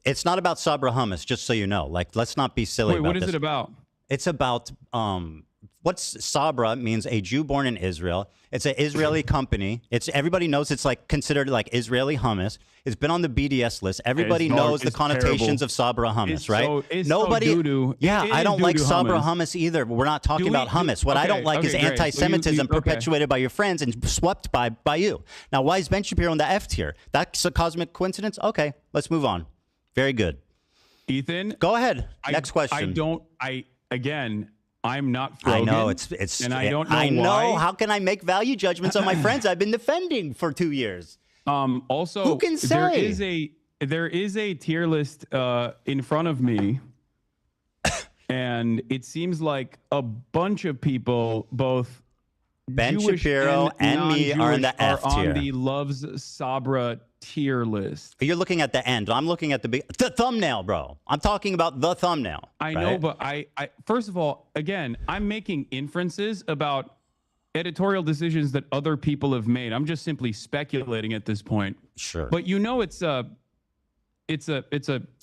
It's not about Sabra hummus, just so you know. Like, let's not be silly Wait, about what is this. it about? It's about what's Sabra means a Jew born in Israel. It's an Israeli company. Everybody knows it's like considered like Israeli hummus. It's been on the BDS list. Everybody knows the connotations terrible. of Sabra hummus, It's right? so- it's Nobody. so doo-doo. Yeah, It I is don't like doo-doo Sabra hummus. hummus either. We're not talking Do we- about hummus. What I don't like is okay, great. So anti-Semitism okay. perpetuated by your friends and swept by you. Now, why is Ben Shapiro in the F tier? That's a cosmic coincidence? Okay, let's move on. Very good. Ethan, go ahead. Next question. I'm not I Frogan, know it's and I don't know I know. why. How can I make value judgments on my friends I've been defending for 2 years? Also, who can say there is a tier list in front of me, and it seems like a bunch of people, both Ben Jewish Shapiro and me are in the non-Jewish, F tier. on the Loves Sabra tier list. You're looking at the end. I'm looking at the thumbnail, bro. I'm talking about the thumbnail. I know, but I first of all, again, I'm making inferences about editorial decisions that other people have made. I'm just simply speculating at this point. Sure. But you know, it's a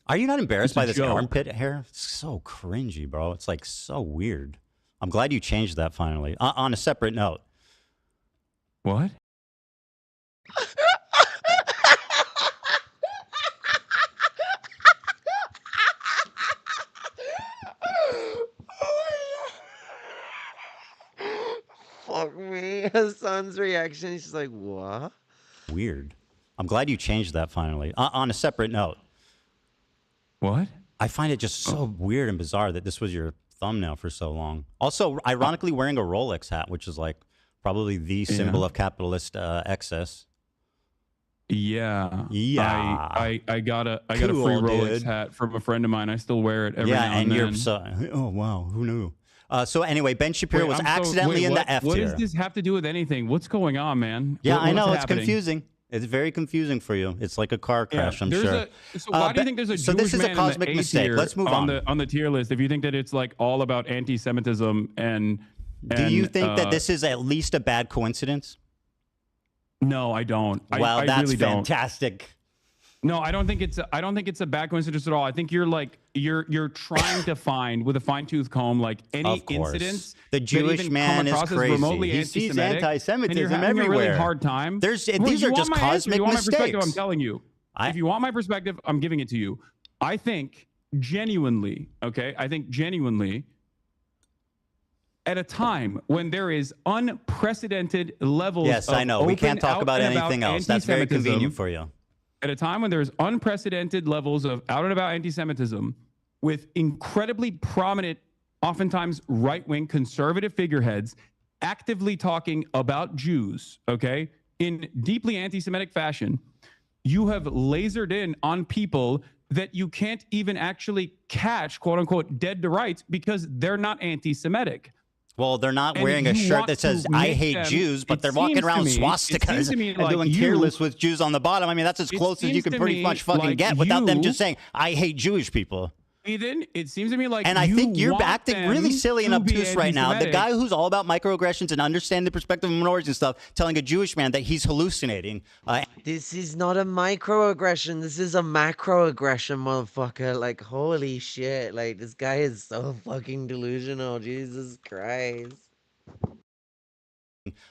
Are you not embarrassed It's a by this joke. armpit hair? It's so cringy, bro. It's like so weird. I'm glad you changed that finally. On a separate note. What? Fuck me. Hassan's reaction, he's just like, what? Weird. I'm glad you changed that finally. On a separate note. What? I find it just so weird and bizarre that this was your thumbnail for so long. Also, ironically, wearing a Rolex hat, which is like probably the symbol of capitalist excess. Yeah. Yeah. I got a free Cool, Rolex dude. hat from a friend of mine. I still wear it every Yeah, now and and you're then. so, oh wow, who knew? So anyway, Ben Shapiro Wait, was I'm so- accidentally wait, in what- the F What tier. does this have to do with anything? What's going on, man? Yeah, I know What's it's happening? confusing. It's very confusing for you. It's like a car crash, I'm there's sure. So why do you think there's a so Jewish this is man a cosmic in the A mistake. tier Let's move on. on the tier list? If you think that it's like all about anti-Semitism and Do you think that this is at least a bad coincidence? No, I don't. Well, I that's really don't. fantastic. No, I don't think it's a bad coincidence at all. I think you're like you're trying to find with a fine-tooth comb like any Of course. incidents. The that Jewish even man come is across as crazy. remotely He sees anti-Semitic, anti-Semitism and you're having a everywhere. really hard time. These Well, are you want just my answer, cosmic you want my perspective, I'm mistakes. telling you. If you want my perspective, I'm giving it to you. I think genuinely, okay? I think genuinely, at a time when there is unprecedented levels Yes, of I know. We open, can't talk out about and anything else. That's very anti-Semitism, convenient for you. at a time when there's unprecedented levels of out and about anti-Semitism with incredibly prominent, oftentimes right-wing conservative figureheads actively talking about Jews, okay, in deeply anti-Semitic fashion, you have lasered in on people that you can't even actually catch, quote unquote, dead to rights because they're not anti-Semitic. Well, they're not And wearing a you shirt want that says to "I make hate them- Jews," but it they're walking seems to around me- it swastikas seems to me and like doing you- tier lists with Jews on the bottom. I mean, that's as It close as you seems can to pretty me much fucking like get without them you- just saying "I hate Jewish people." Ethan, it seems to me like And I think you're want acting really them silly and to be obtuse right now. The anti-Semitic. guy who's all about microaggressions and understanding the perspective of minorities and stuff, telling a Jewish man that he's hallucinating. This is not a microaggression. This is a macroaggression, motherfucker. Like, holy shit. Like, this guy is so fucking delusional. Jesus Christ.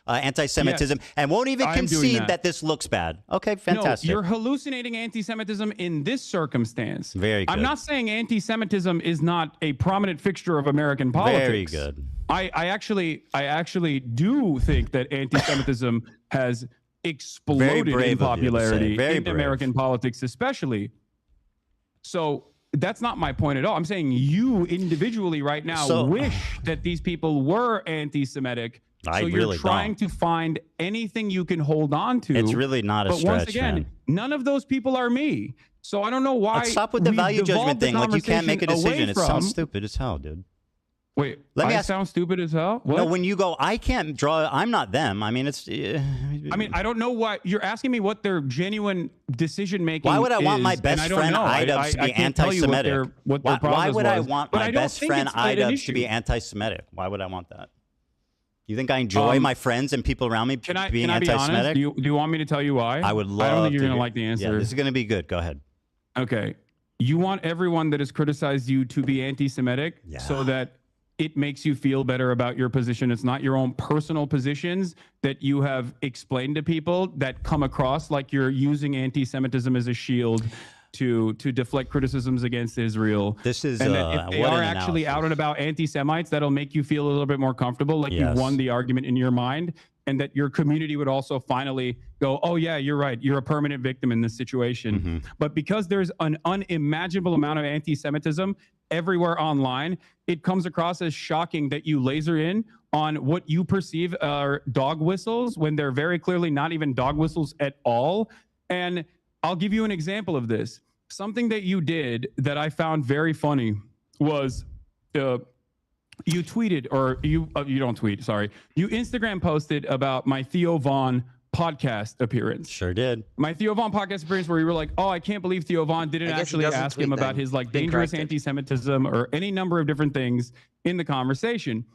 Anti-Semitism, and won't even I'm doing concede that. that this looks bad. Okay, fantastic. No, you're hallucinating anti-Semitism in this circumstance. Very I'm good. not saying anti-Semitism is not a prominent fixture of American politics. Very good. I actually do think that anti-Semitism has exploded brave in of you to say. popularity Very in brave. American politics, especially. So that's not my point at all. I'm saying you individually right now So- wish that these people were anti-Semitic. I So you're really trying don't. to find anything you can hold on to. It's really not a But once stretch, again, man. none of those people are me. So I don't know why. Let's stop with the we've value devolved judgment the thing. Like you can't make a conversation away decision. It sounds from- stupid as hell, dude. Wait, Let me I ask- sound stupid as hell? What? No, when you go, I can't draw. I'm not them. I mean, it's. I mean, I don't know why you're asking me what their genuine decision making. Why would I want my is, and best I don't friend know. Idubbbs to I be can't tell you what anti-Semitic? their Why process would I was. want But my I don't best think friend it's an Idubbbs to be issue. anti-Semitic? Why would I want that? You think I enjoy my friends and people around me Can I being be honest? anti-Semitic? Do you want me to tell you why? I would love. I don't think you're to gonna hear- like the answer. Yeah, this is gonna be good. Go ahead. Okay. You want everyone that has criticized you to be anti-Semitic so that it makes you feel better about your position. It's not your own personal positions that you have explained to people that come across like you're using anti-Semitism as a shield to deflect criticisms against Israel. This is and that if they what are an actually analysis. out and about anti-Semites, that'll make you feel a little bit more comfortable, like Yes. you won the argument in your mind, and that your community would also finally go, oh yeah, you're right, you're a permanent victim in this situation. Mm-hmm. But because there's an unimaginable amount of anti-Semitism everywhere online, it comes across as shocking that you laser in on what you perceive are dog whistles when they're very clearly not even dog whistles at all. And I'll give you an example of this. Something that you did that I found very funny was you tweeted, or you don't tweet, sorry. You Instagram posted about my Theo Von podcast appearance. Sure did. My Theo Von podcast appearance where you were like, oh, I can't believe Theo Von didn't I guess he actually doesn't ask him tweet about then. his like Been dangerous corrected. anti-Semitism or any number of different things in the conversation.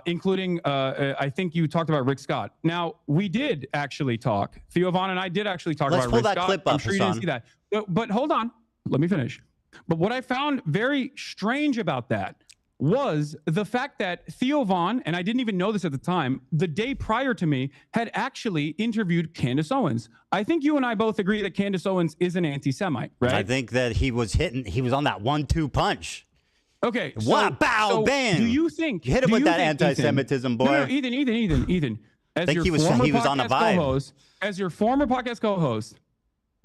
Including, I think you talked about Rick Scott. Now, we did actually talk. Theo Von and I did actually talk Let's about pull Rick that Scott. clip I'm up, sure you didn't Hassan. see that. But hold on. Let me finish. But what I found very strange about that was the fact that Theo Von, and I didn't even know this at the time, the day prior to me, had actually interviewed Candace Owens. I think you and I both agree that Candace Owens is an anti-Semite, right? I think that he was on that 1-2 punch. Okay. Wow, bow, bang. Do you think You hit him do with you that think, anti-Semitism, Ethan, boy. No, Ethan. As think your he was former on a podcast vibe. co-host, as your former podcast co-host,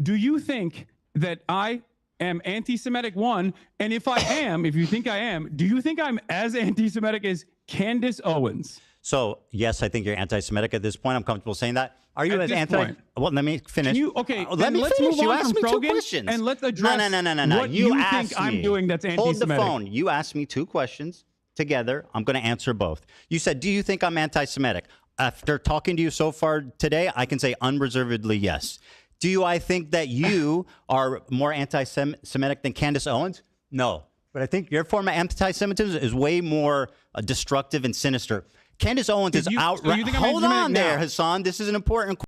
do you think that I am anti-Semitic, one? And if I am, if you think I am, do you think I'm as anti-Semitic as Candace Owens? So, yes, I think you're anti-Semitic at this point. I'm comfortable saying that. Are you At as this anti? point. Well, let me finish. Okay, let then me let's finish. move You on asked from me two Krogan, questions. and let's address No. what You you asked think I'm me. doing that's Hold the anti-Semitic. phone. You asked me 2 questions together. I'm going to answer both. You said, do you think I'm anti-Semitic? After talking to you so far today, I can say unreservedly yes. I think that you are more anti-Semitic than Candace Owens? No. But I think your form of anti-Semitism is way more destructive and sinister. Candace Owens is outright. Hold on there, Hassan. This is an important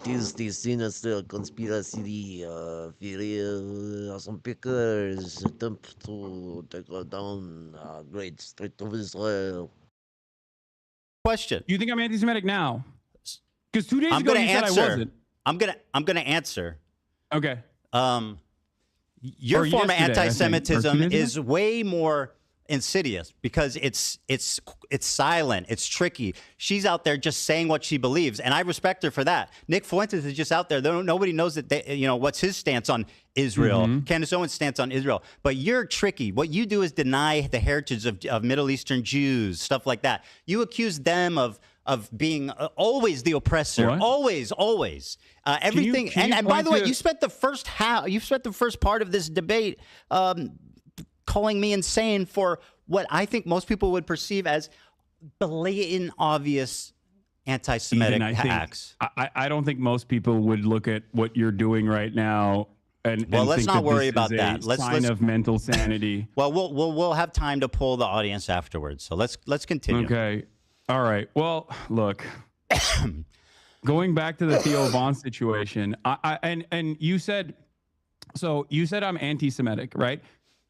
This sinister conspiracy theory some pickers attempt to take down great state of Israel. question. You think I'm anti-Semitic now? Because 2 days I'm ago gonna you said answer. I wasn't. I'm gonna answer. Okay. Your Or form of yesterday, I think. Or 2 anti-Semitism days ago? is way more insidious because it's silent, it's tricky. She's out there just saying what she believes, and I respect her for that. Nick Fuentes is just out there. Nobody knows that what's his stance on Israel. Candace Owens' stance on Israel. But you're tricky. What you do is deny the heritage of Middle Eastern Jews, stuff like that. You accuse them of being always the oppressor, What? always. Everything. can you And by point the way, to- you spent the first part of this debate calling me insane for what I think most people would perceive as blatant, obvious anti-Semitic Ethan, I think- acts. I don't think most people would look at what you're doing right now and Let's think not that worry this about is a that. sign of mental sanity. Well, we'll have time to poll the audience afterwards. So let's continue. Okay. All right. Well, look. Going back to the Theo Von situation, and you said I'm anti-Semitic, right?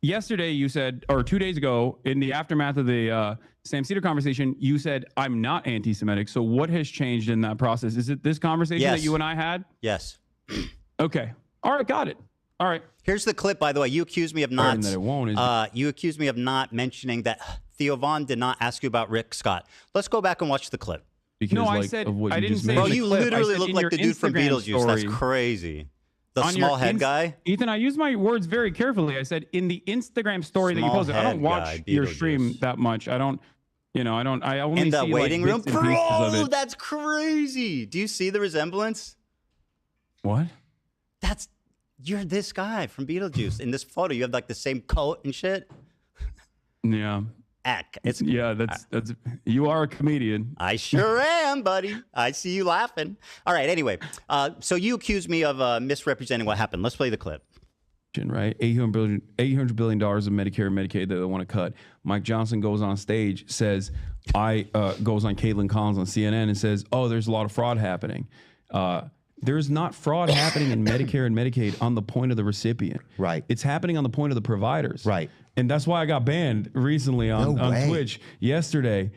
Yesterday you said, or 2 days ago, in the aftermath of the Sam Seders conversation, you said I'm not anti-Semitic. So what has changed in that process? Is it this conversation that you and I had? Yes. Okay. All right. Got it. All right. Here's the clip, by the way. You accused me of not. Pardon that it won't, is it? You accused me of not mentioning that Theo Von did not ask you about Rick Scott. Let's go back and watch the clip. Because, no, I said I didn't say. Bro, in the you clip. I literally said look in like your the dude from Instagram Beetlejuice. That's story. crazy. The On your small head guy. Ethan, I use my words very carefully. I said in the Instagram story that you Small posted. I don't head watch guy, your Beetlejuice. stream that much. I only In the see waiting like room, bits and pieces of bro. it. That's crazy. Do you see the resemblance? What? You're this guy from Beetlejuice. In this photo, you have like the same coat and shit. Yeah. It's that's you are a comedian. I sure am, buddy. I see you laughing. All right. Anyway, so you accused me of misrepresenting what happened. Let's play the clip. Right, $800 billion of Medicare and Medicaid that they want to cut. Mike Johnson goes on stage, says, goes on Caitlin Collins on CNN and says, "Oh, there's a lot of fraud happening." There's not fraud happening in Medicare and Medicaid on the point of the recipient. Right. It's happening on the point of the providers. Right. And that's why I got banned recently on Twitch yesterday.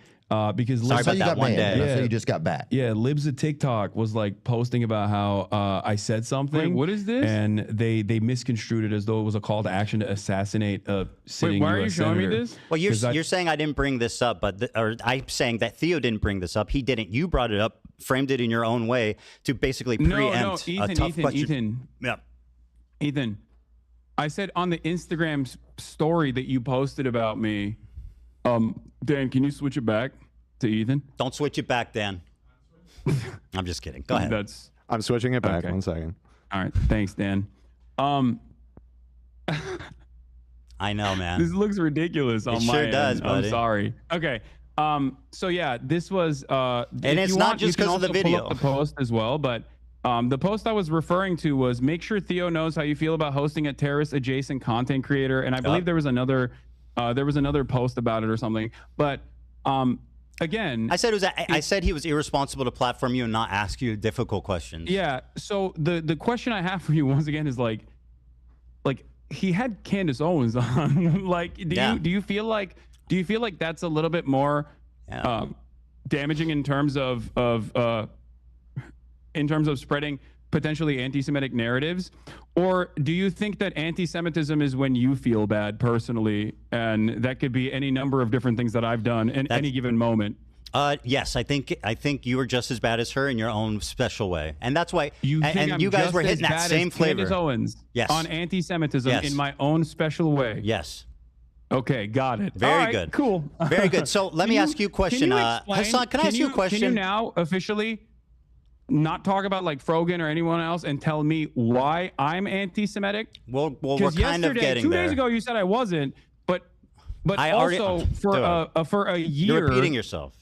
Because Sorry about that one day. So you just got back. Yeah, Libs of TikTok was like posting about how I said something. Wait, what is this? And they misconstrued it as though it was a call to action to assassinate a sitting why US are you showing me senator. this? Well, you're saying I didn't bring this up, but or I'm saying that Theo didn't bring this up. He didn't. You brought it up, framed it in your own way to basically preempt a tough question. Yeah. Ethan, I said on the Instagram story that you posted about me, Dan, can you switch it back to Ethan? Don't switch it back, Dan. I'm just kidding. Go ahead. I'm switching it back. Okay. 1 second. All right. Thanks, Dan. I know, man. This looks ridiculous on It my sure end. does, buddy. I'm sorry. Okay. So yeah, this was And it's not just because of the video. The post as well, but the post I was referring to was make sure Theo knows how you feel about hosting a terrorist adjacent content creator, and I believe there was another post about it or something. But again, I said I said he was irresponsible to platform you and not ask you difficult questions. Yeah. So the question I have for you once again is like he had Candace Owens on. Like, do you feel like that's a little bit more damaging in terms of spreading potentially anti-Semitic narratives? Or do you think that anti-Semitism is when you feel bad personally, and that could be any number of different things that I've done in any given moment? Yes, I think you were just as bad as her in your own special way, and that's why. You guys were hitting that same flavor. Candace Owens, yes, on anti-Semitism in my own special way. Yes. Okay, got it. Very All right, good. Cool. Very good. So let me ask you a question. Hassan, can I ask you a question? Can you now officially not talk about like Frogan or anyone else and tell me why I'm anti-Semitic? Well, we're kind of getting 2 there. days ago, you said I wasn't, but I also for a year. You're repeating yourself.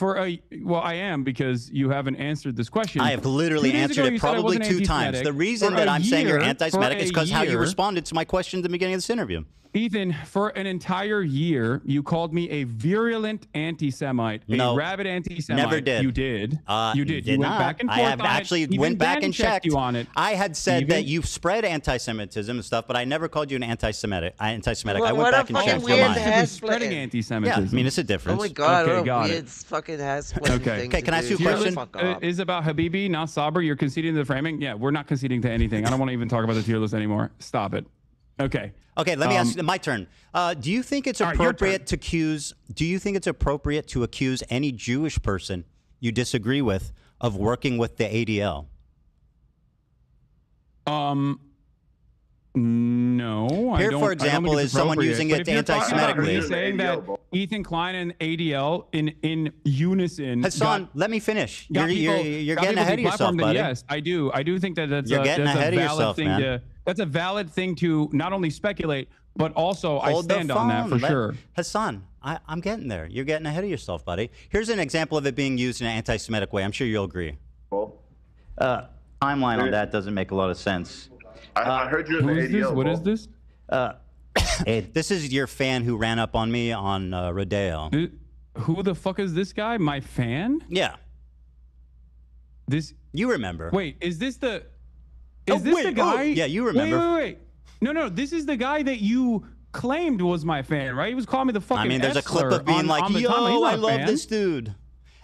Well, I am, because you haven't answered this question. I have literally answered it probably 2 times. The reason that I'm saying you're anti-Semitic is because how you responded to my question at the beginning of this interview. Ethan, for an entire year, you called me a virulent anti-Semite, a rabid anti-Semite. Never did. You did. You did. Did You not. went back and forth. I have actually went back and checked. You on it. I had said that you spread anti-Semitism and stuff, but I never called you an anti-Semitic. I went back and checked. Spreading anti-Semitism. Yeah, I mean, it's a difference. Oh my God! Okay, got weird it. fucking ass-splitting Okay. thing Okay, can I ask you a question? Is about Habibi, not Sabr. You're conceding to the framing. Yeah, we're not conceding to anything. I don't want to even talk about the tier list anymore. Stop it. Okay. Okay, let me ask my turn. Do you think it's appropriate to accuse? Do you think it's appropriate to accuse any Jewish person you disagree with of working with the ADL? No. Here, for example, is someone using it anti-Semitically. You're saying that Ethan Klein and ADL in unison. Hassan, let me finish. You're getting ahead of yourself, buddy. Yes, I do. I do think that that's You're getting ahead of yourself, man. That's a valid thing to not only speculate, but also I stand on that for sure. Hassan, I'm getting there. You're getting ahead of yourself, buddy. Here's an example of it being used in an anti-Semitic way. I'm sure you'll agree. Timeline on that doesn't make a lot of sense. I heard you're in the ADL. What is this? This is your fan who ran up on me on Rodeo. Who the fuck is this guy? My fan? Yeah. This. You remember? Wait, is this the? Is this the guy? Yeah, you remember. Wait. No. This is the guy that you claimed was my fan, right? He was calling me the fucking. I mean, there's a clip of being like, "Yo, I love this dude."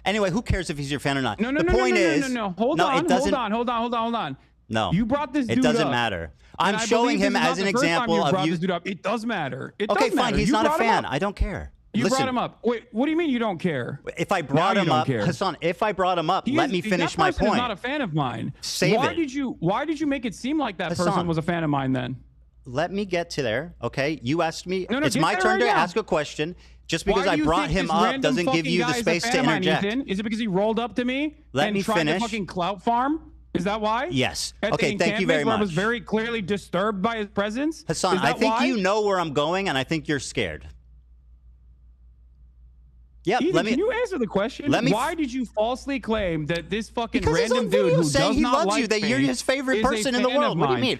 Anyway, who cares if he's your fan or not? No. The point is, Hold on. No. You brought this dude up. It doesn't up. matter. I'm showing him as an example of you. It does matter. Okay, fine. He's not a fan. I don't care. You brought him up. Wait, what do you mean you don't care? If I brought him up, Hassan, if I brought him up, let me finish my point. That person is not a fan of mine. Why did you make it seem like that person was a fan of mine then? Let me get to there, okay? You asked me. No, it's my turn to ask a question. Just because I brought him up doesn't give you the space to interject. Is it because he rolled up to me and tried to fucking clout farm? Is that why? Yes. Okay, thank you very much. I was very clearly disturbed by his presence. Hassan, I think you know where I'm going, and I think you're scared. Yeah, Ethan, can you answer the question? Why did you falsely claim that this fucking random dude who saying does he not loves like you, that you're his favorite person in the fan world? of What do you mine? mean?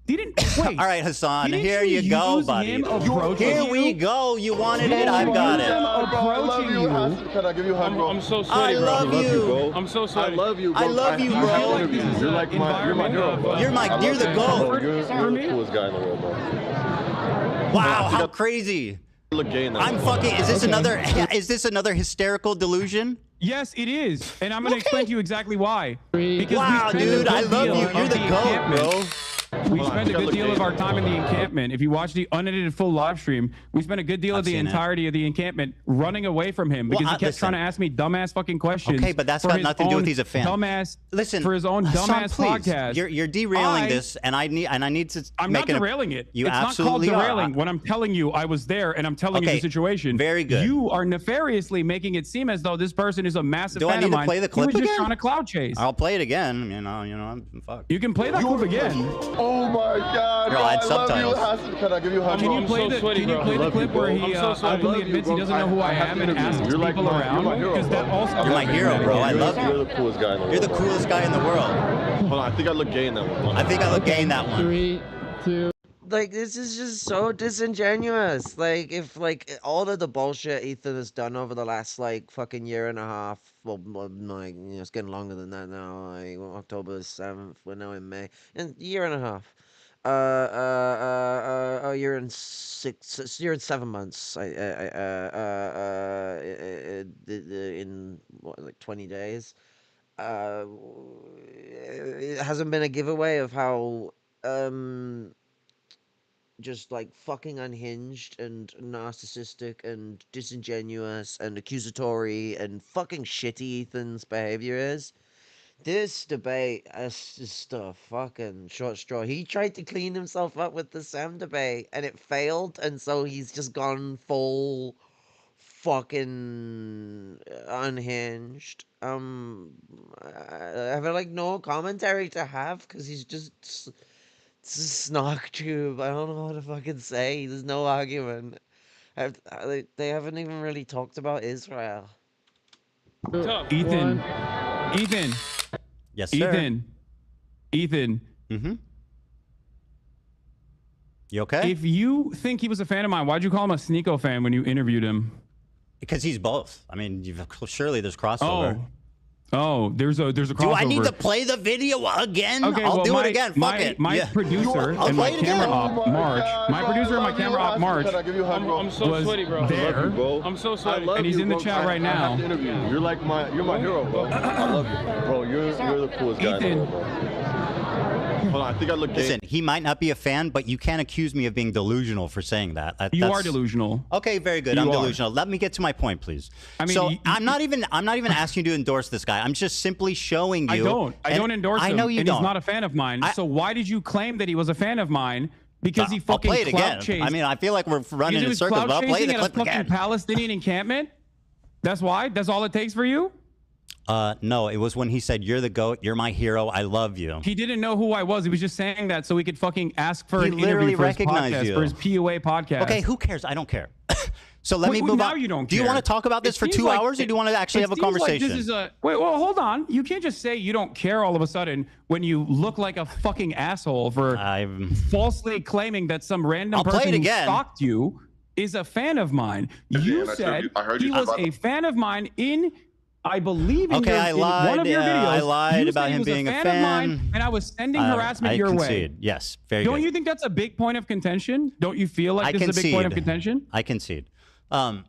Wait. All right, Hassan, Didn't here you go, buddy. Here we go. You wanted it. I've got it. Can I give you a hug, bro? I'm so sorry, I love you. I'm so sorry. I love you, bro. I love you, bro. You're like my girl. You're the goat. You're the coolest guy in the world, bro. Wow, how crazy. Look gay in that. I'm fucking. Is this another hysterical delusion? Yes, it is, and I'm going to explain to you exactly why. Because wow, dude, I love you. You're the goat, bro. We spent a good deal of our time in the encampment. If you watch the unedited full live stream, we spent a good deal of the entirety of the encampment running away from him because he kept trying to ask me dumbass fucking questions. Okay, but that's got nothing to do with he's a fan. Listen, for his own dumbass podcast. You're derailing this, and I need to. I'm not derailing it. You it's absolutely not called derailing when I'm telling you I was there and I'm telling you the situation. Very good. You are nefariously making it seem as though this person is a massive fan of mine. Do I need to play the clip again? He was just again? trying to cloud chase. I'll play it again. You know, I'm fucked. You can play that clip again. Oh my God! Girl, I had subtitles. Can I give you a hug? Can you play the clip where he openly admits he doesn't know who I am and asks people around? Because that also. You're my hero, bro. I love you. You're the coolest guy in the world. You're the coolest guy in the world. Hold on, I think I look gay in that one. I think I look gay in that one. 3, 2. Like, this is just so disingenuous. Like, if, like, all of the bullshit Ethan has done over the last, like, fucking year and a half, well, like, you know, it's getting longer than that now, like, October 7th, we're now in May, and a year and a half. You're in 7 months. In what, like 20 days. It hasn't been a giveaway of how just like fucking unhinged and narcissistic and disingenuous and accusatory and fucking shitty Ethan's behavior is. This debate is just a fucking short straw. He tried to clean himself up with the Sam debate and it failed, and so he's just gone full fucking unhinged. I have like no commentary to have because he's just snark tube. I don't know what to fucking say. There's no argument. They haven't even really talked about Israel. Ethan. Yes, sir. Ethan. Mm-hmm. You okay? If you think he was a fan of mine, why'd you call him a Sneeko fan when you interviewed him? Because he's both. I mean, surely there's crossover. Oh, there's a crossover. Do I need to play the video again? Okay, I'll well, do it again. Fuck it. My Yeah. producer I'll and my play it camera again. op, March. My producer and my camera op, March, I'm was sweaty, bro. there. I love you, bro. I'm so sweaty. I love And he's you, in the bro. chat right I have now. to interview you. You're my hero, bro. I love you, bro. You're the coolest guy in the world, bro. Hold on, I think I look gay. Listen, he might not be a fan, but you can't accuse me of being delusional for saying that. You are delusional. Okay, very good. You I'm are. delusional. Let me get to my point, please. I mean, so I'm not even asking you to endorse this guy. I'm just simply showing you. I don't endorse him. I know you and don't. He's not a fan of mine. So why did you claim that he was a fan of mine? Because he I'll fucking play it clout again. chased. I mean, I feel like we're running He in was circles, clout but I'll play chasing the at clip a fucking again. Palestinian encampment? That's why? That's all it takes for you? No, it was when he said, "You're the GOAT. You're my hero. I love you." He didn't know who I was. He was just saying that so he could fucking ask for He an literally interview for his recognized podcast, you. for his POA podcast. Okay, who cares? I don't care. So let me Wait, move now on. you don't Do you care. want to talk about this It for seems 2 like- hours, or do you want to actually it have a seems like conversation? this is wait, well, hold on. You can't just say you don't care all of a sudden when you look like a fucking asshole for falsely claiming that some random I'll play person it who again. stalked you is a fan of mine. You said he was a fan of mine in, I believe, in, Okay, in one of your videos. I lied You about said he him was being a a fan fan. of mine, and I was sending harassment I your way. concede. Yes, very Don't good. you think that's a big point of contention? Don't you feel like I this is a big point of contention? I concede. I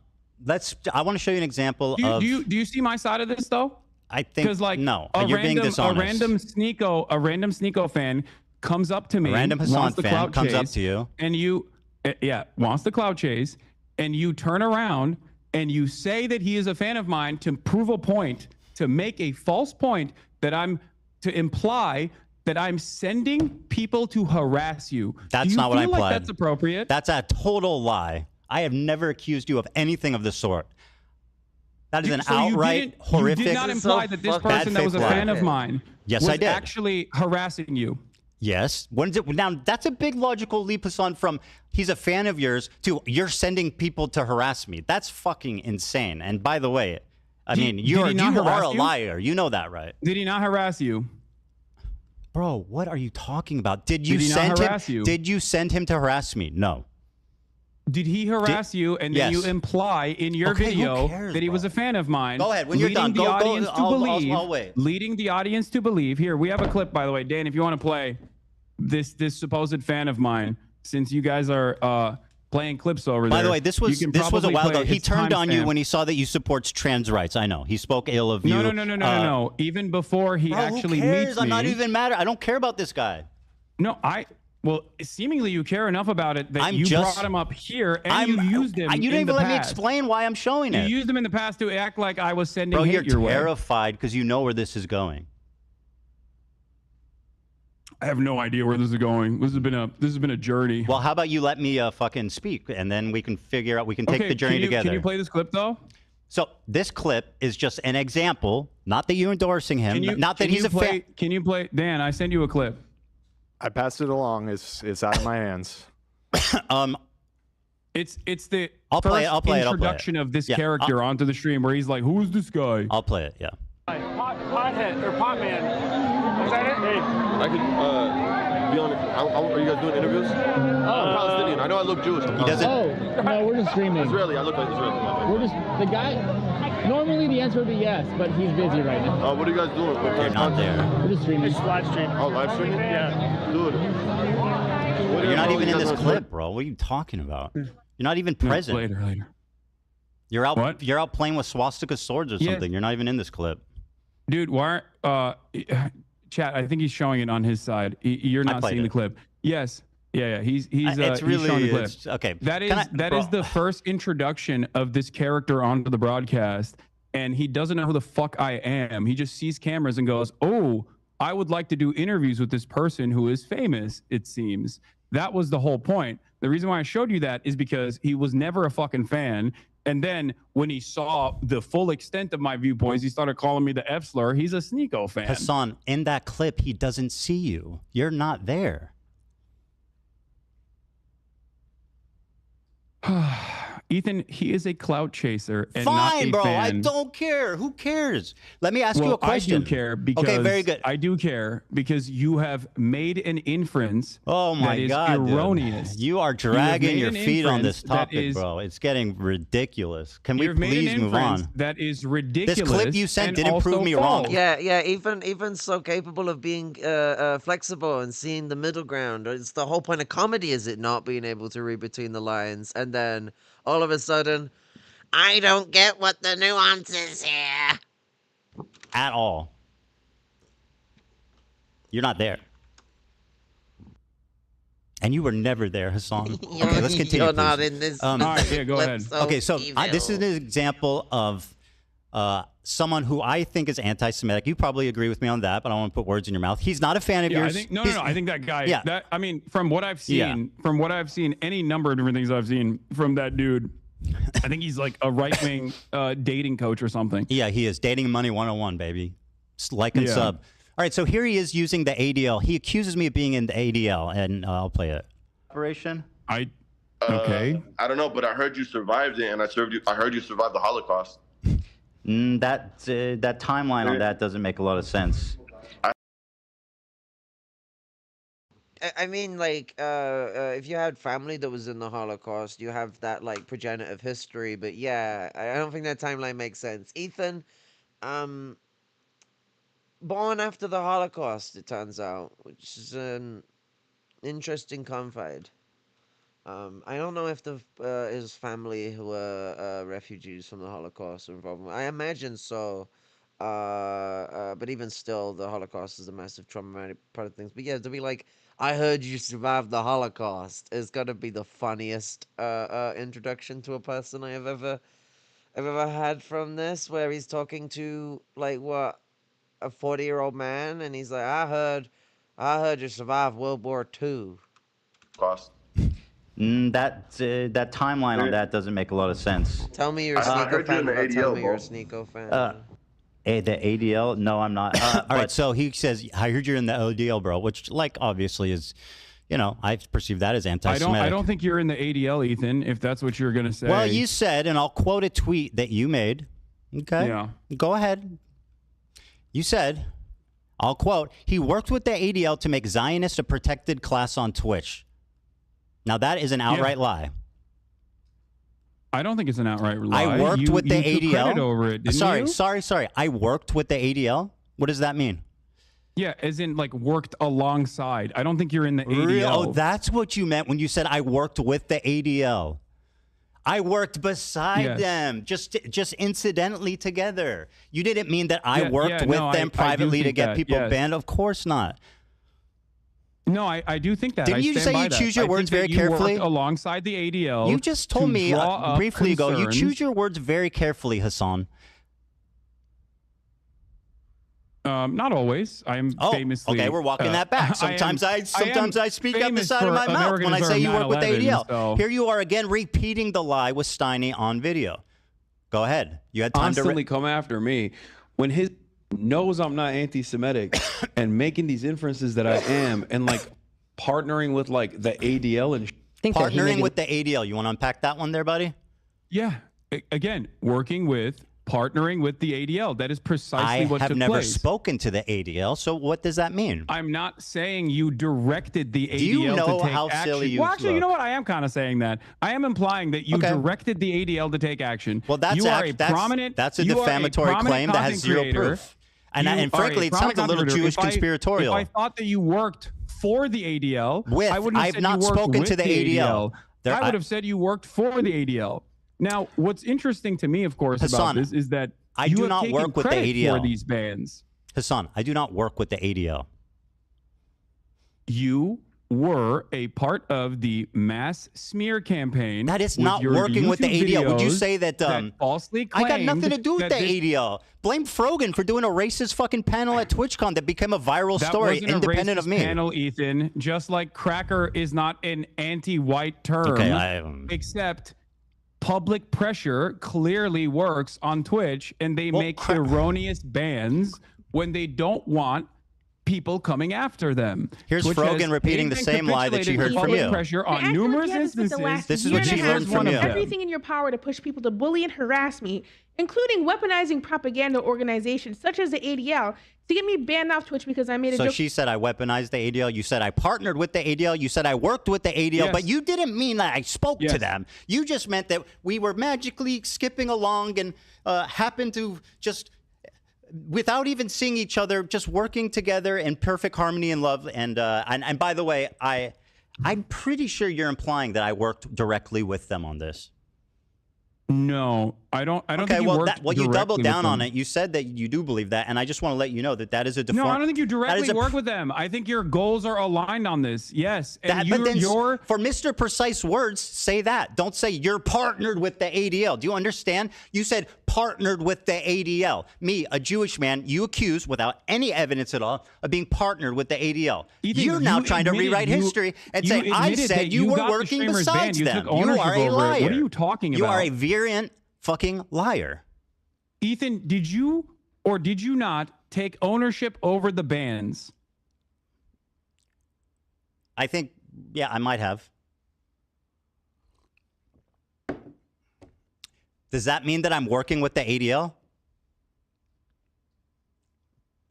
want to show you an example of. Do you see my side of this though? I think Because like no, a you're being dishonest. a random Sneeko fan comes up to me, A random Hassan wants the fan clout comes up chase, to you. and you, wants the clout chase, and you turn around and you say that he is a fan of mine to prove a point, to make a false point that to imply that I'm sending people to harass you. That's Do you not what I feel like implied. that's appropriate? That's a total lie. I have never accused you of anything of the sort. That is an So you outright didn't- horrific. You did not imply that this person that was a fan of mine Yes, was I did. actually harassing you. Yes. Now that's a big logical leap, Hassan, from he's a fan of yours to you're sending people to harass me. That's fucking insane. And by the way, I mean you are a liar. You know that, right? Did he not harass you? Bro, what are you talking about? Did you Did he not send harass him? you? Did you send him to harass me? No. Did he harass you and then Yes. you imply in your Okay, who video cares, that he was a fan of mine? Go ahead. When you're leading done, the go. audience to believe, I'll wait. leading the audience to believe. Here, we have a clip, by the way, Dan. If you want to play this supposed fan of mine, since you guys are playing clips over there. By the way, this was you can a probably while play ago. He its turned on you timestamp. when he saw that you support trans rights. I know. He spoke ill of you. No. Even before he Bro, actually who cares? meets I'm me. not even mad. I don't care about this guy. No, well, seemingly you care enough about it that you brought him up here and you used him. You didn't even let me explain why I'm showing it. You used him in the past to act like I was sending Bro, hate you're your way. terrified because you know where this is going. I have no idea where this is going. This has been a journey. Well, how about you let me fucking speak, and then we can figure out. We can take the journey together. Can you play this clip though? So this clip is just an example. Not that you're endorsing him. Not that he's a fan. Can you play, Dan? I sent you a clip. I passed it along. It's out of my hands. It's the I'll play it. introduction of this character onto the stream where he's like, "Who's this guy?" I'll play it. Yeah. Pothead or pot man. Is that it? Hey. I could be on. Are you guys doing interviews? I'm Palestinian. I know I look Jewish. He doesn't. Oh, no, we're just streaming. Israeli. I look like Israeli. We're just the guy. Normally the answer would be yes, but he's busy right now. What are you guys doing? You're not there. We're just streaming. It's live stream. Oh, live streaming? Yeah. Dude. You're not even in this clip, bro. What are you talking about? You're not even present. Later. You're out. You're out playing with swastika swords or something. You're not even in this clip. Dude, why? Chat. I think he's showing it on his side. You're not seeing the clip. Yes. Yeah. He's it's really showing the clip. okay. That is the first introduction of this character onto the broadcast, and he doesn't know who the fuck I am. He just sees cameras and goes, "Oh, I would like to do interviews with this person who is famous." It seems that was the whole point. The reason why I showed you that is because he was never a fucking fan. And then when he saw the full extent of my viewpoints, he started calling me the F slur. He's a Sneeko fan. Hassan, in that clip, he doesn't see you. You're not there. Ethan, he is a clout chaser and Fine, not a bro. fan. I don't care. Who cares? Let me ask you a question. I do care because okay, very good. I do care because you have made an inference. Oh my that is God, erroneous. dude. You are dragging your feet on this topic, is, bro. It's getting ridiculous. Can we You've made please an move on? That is ridiculous. This clip you sent and didn't also prove me false. wrong. Yeah. Even so capable of being flexible and seeing the middle ground. It's the whole point of comedy, is it not? Being able to read between the lines, and then all of a sudden, I don't get what the nuance is here. At all. You're not there. And you were never there, Hassan. Okay, let's continue. You're not in this. All right, yeah, go ahead. Okay, so this is an example of someone who I think is anti-Semitic. You probably agree with me on that, but I don't want to put words in your mouth. He's not a fan of yours. I think, no. I think that guy. Yeah. That, I mean, from what I've seen, any number of different things I've seen from that dude, I think he's like a right-wing dating coach or something. Yeah, he is. Dating Money 101, baby. Like and sub. All right, so here he is using the ADL. He accuses me of being in the ADL, and I'll play it. Operation? Okay. I don't know, but I heard you survived it, and I heard you survived the Holocaust. That timeline on that doesn't make a lot of sense. I mean, like, if you had family that was in the Holocaust, you have that, like, progenitive history. But yeah, I don't think that timeline makes sense. Ethan, born after the Holocaust, it turns out, which is an interesting confide. I don't know if his family who were refugees from the Holocaust are involved. I imagine so. But even still, the Holocaust is a massive traumatic part of things. But yeah, to be like, I heard you survived the Holocaust is gonna be the funniest introduction to a person I have ever had from this, where he's talking to like a 40-year-old man, and he's like, I heard you survived World War II. That timeline on that doesn't make a lot of sense. Tell me you're a Sneeko fan. Tell me you're a Sneeko fan. The ADL? No, I'm not. All right, so he says, I heard you're in the ADL, bro, which, like, obviously is, I perceive that as anti-Semitic. I don't think you're in the ADL, Ethan, if that's what you're going to say. Well, you said, and I'll quote a tweet that you made. Okay? Yeah. Go ahead. You said, I'll quote, he worked with the ADL to make Zionists a protected class on Twitch. Now, that is an outright lie. I don't think it's an outright lie. I worked with the ADL. Took credit over it, didn't you? Sorry. I worked with the ADL. What does that mean? Yeah, as in like worked alongside. I don't think you're in the ADL. Oh, that's what you meant when you said I worked with the ADL. I worked beside them, just incidentally together. You didn't mean that I worked with them privately to get people banned. Of course not. No, I do think that. Didn't you say you choose your words very carefully? Alongside the ADL. You just told me briefly ago, you choose your words very carefully, Hassan. Not always. I am famously. Okay, we're walking that back. Sometimes I speak out the side of my mouth when I say you work with the ADL. So. Here you are again repeating the lie with Steiny on video. Go ahead. You had time constantly come after me when his knows I'm not anti-Semitic and making these inferences that I am, and like partnering with like the ADL and partnering with the ADL. You want to unpack that one there, buddy? Yeah. Again, partnering with the ADL. That is precisely what took place. I have never spoken to the ADL, so what does that mean? I'm not saying you directed the ADL Do you know to take how action. silly you Well, actually, look? you know what? I am kind of saying that. I am implying that you directed the ADL to take action. Well, that's a defamatory claim that has zero proof. And frankly, it sounds a little Jewish conspiratorial. If I thought that you worked for the ADL. With. I wouldn't have I've said not you worked spoken with to the ADL. I would have said you worked for the ADL. Now, what's interesting to me, of course, about Hassan, this is that I you do have not taken work with the credit ADL. for these bans. Hassan, I do not work with the ADL. You were a part of the mass smear campaign. That is with not your working with the YouTube ADL. Would you videos say that, falsely I got nothing to claimed do with the that this- ADL? Blame Frogan for doing a racist fucking panel at TwitchCon that became a viral That story, wasn't a independent of racist me. panel, Ethan. Just like cracker is not an anti-white term, Okay, except public pressure clearly works on Twitch, and they make erroneous bans when they don't want people coming after them. Here's Twitch Frogan has repeating the aimed same lie that you capitulated heard to from public you. pressure on I feel numerous like this is the instances. last This is year what and she a half learned from doing you. everything in your power to push people to bully and harass me, including weaponizing propaganda organizations such as the ADL to get me banned off Twitch because I made a So joke. she said I weaponized the ADL. You said I partnered with the ADL. You said I worked with the ADL, but you didn't mean that I spoke to them. You just meant that we were magically skipping along and happened to just, without even seeing each other, just working together in perfect harmony and love. And by the way, I'm pretty sure you're implying that I worked directly with them on this. No, I don't. I don't Okay, think you well, worked you directly doubled with down on them. it. You said that you do believe that, and I just want to let you know that that is a No, I don't think you that is directly a- work with them. I think your goals are aligned on this. Yes, and but then you're for Mr. Precise words, say that. Don't say you're partnered with the ADL. Do you understand? You said partnered with the ADL. Me, a Jewish man, you accuse without any evidence at all of being partnered with the ADL. Ethan, You're now you trying to admitted rewrite you- history and you say I admitted said that you were got the working streamers besides banned. You them. took You ownership are a over it. liar. What are you talking You about? are a virulent fucking liar. Ethan, did you or did you not take ownership over the bans? I think, yeah, I might have. Does that mean that I'm working with the ADL?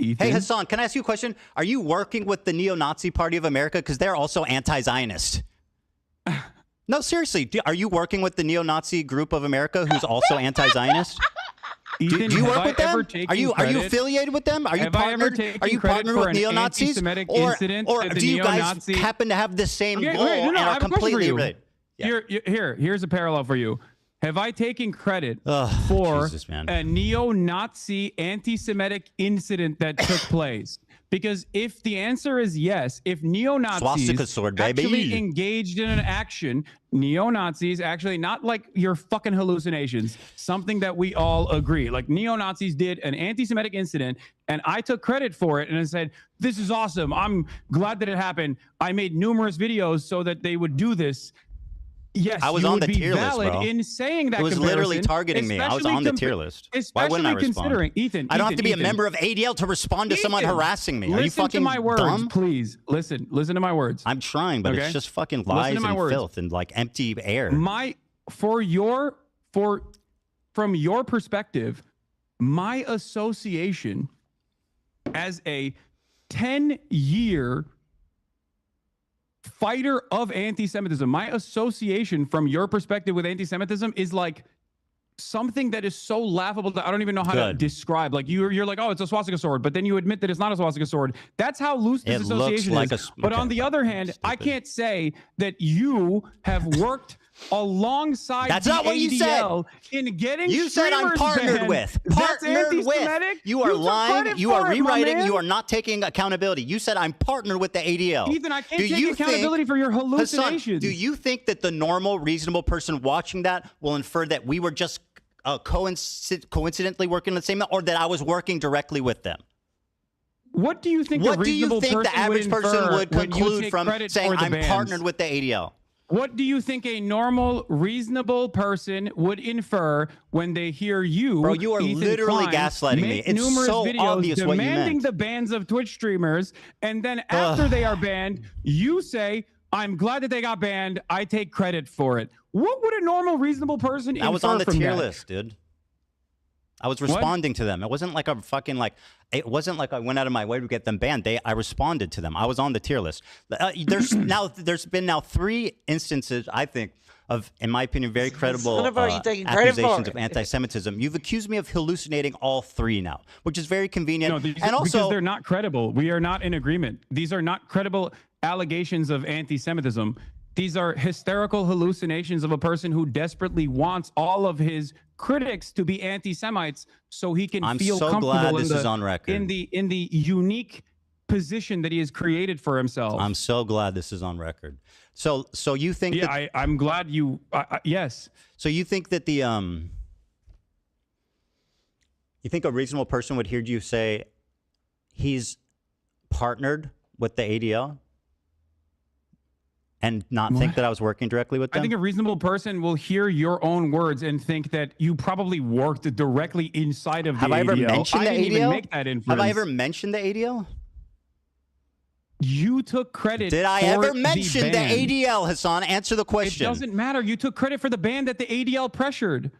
Ethan? Hey, Hassan, can I ask you a question? Are you working with the Neo-Nazi Party of America? Because they're also anti-Zionist. No, seriously. Are you working with the Neo-Nazi group of America who's also anti-Zionist? Ethan, do you have work I with them? ever taken Are you credit? affiliated with them? Are you Have I ever partnered? taken Are you credit partnered for with an neo-Nazis? anti-Semitic Or incident or that the do you guys neo-Nazi- happen to have the same Okay, goal wait, no, and I are have a question for completely you. related? Here's a parallel for you. Have I taken credit Ugh, for Jesus, man. a neo-Nazi anti-Semitic incident that took place? Because if the answer is yes, if neo-Nazis Swastika sword, baby. actually engaged in an action, neo-Nazis actually, not like your fucking hallucinations, something that we all agree, like neo-Nazis did an anti-Semitic incident and I took credit for it and I said, this is awesome. I'm glad that it happened. I made numerous videos so that they would do this. Yes, I was you on would the be tier list, valid bro. in saying that. It was literally comparison, targeting me. I was on the tier list. Why wouldn't I especially respond? considering Ethan. I don't have to be Ethan, a member of ADL to respond to someone Ethan, harassing me. Are you listen fucking to my words, dumb? please. Listen to my words. I'm trying, but Okay? it's just fucking Listen lies to my and words. filth and like empty air. From your perspective, my association as a 10-year fighter of anti-Semitism, my association from your perspective with anti-Semitism is like something that is so laughable that I don't even know how to Good. describe. Like you're like, oh, it's a swastika sword, but then you admit that it's not a swastika sword. That's how loose this It looks association like is. a But okay. on the other hand, I can't say that you have worked alongside That's the not what you said. ADL in getting You said I'm streamers partnered banned. with. That's Partnered with. anti-Semitic? You are took lying. credit You are for it, my rewriting. man. You are not taking accountability. You said I'm partnered with the ADL. Ethan, I can't Do take you accountability for your Hassan, hallucinations. do you think that the normal, reasonable person watching that will infer that we were just coincidentally working the same, or that I was working directly with them? What do you think What a do you reasonable think the person average would person infer would when you conclude take from credit saying for the I'm bans? partnered with the ADL? What do you think a normal, reasonable person would infer when they hear you, Bro, you are Ethan literally Klein, gaslighting me. make It's numerous so videos obvious what you demanding meant. the bans of Twitch streamers, and then after they are banned, you say, "I'm glad that they got banned. I take credit for it." What would a normal, reasonable person I was infer on the from tier that? list, dude. I was responding to them. It wasn't like it wasn't like I went out of my way to get them banned. I responded to them. I was on the tier list. There's been 3 instances, I think, of, in my opinion, very credible not about you taking credit for accusations it. of anti-Semitism. You've accused me of hallucinating all 3 now, which is very convenient. No, and also, because they're not credible. We are not in agreement. These are not credible allegations of anti-Semitism. These are hysterical hallucinations of a person who desperately wants all of his critics to be anti-Semites so he can feel so comfortable glad this is on record. in the unique position that he has created for himself. I'm so glad this is on record. So you think that, I'm glad you yes. So you think that the you think a reasonable person would hear you say he's partnered with the ADL and not think that I was working directly with them? I think a reasonable person will hear your own words and think that you probably worked directly inside of the ADL. Have I ever mentioned the didn't ADL? even make that inference. Have I ever mentioned the ADL? You took credit. Did I for ever mention the band. ADL, Hassan? Answer the question. It doesn't matter. You took credit for the band that the ADL pressured.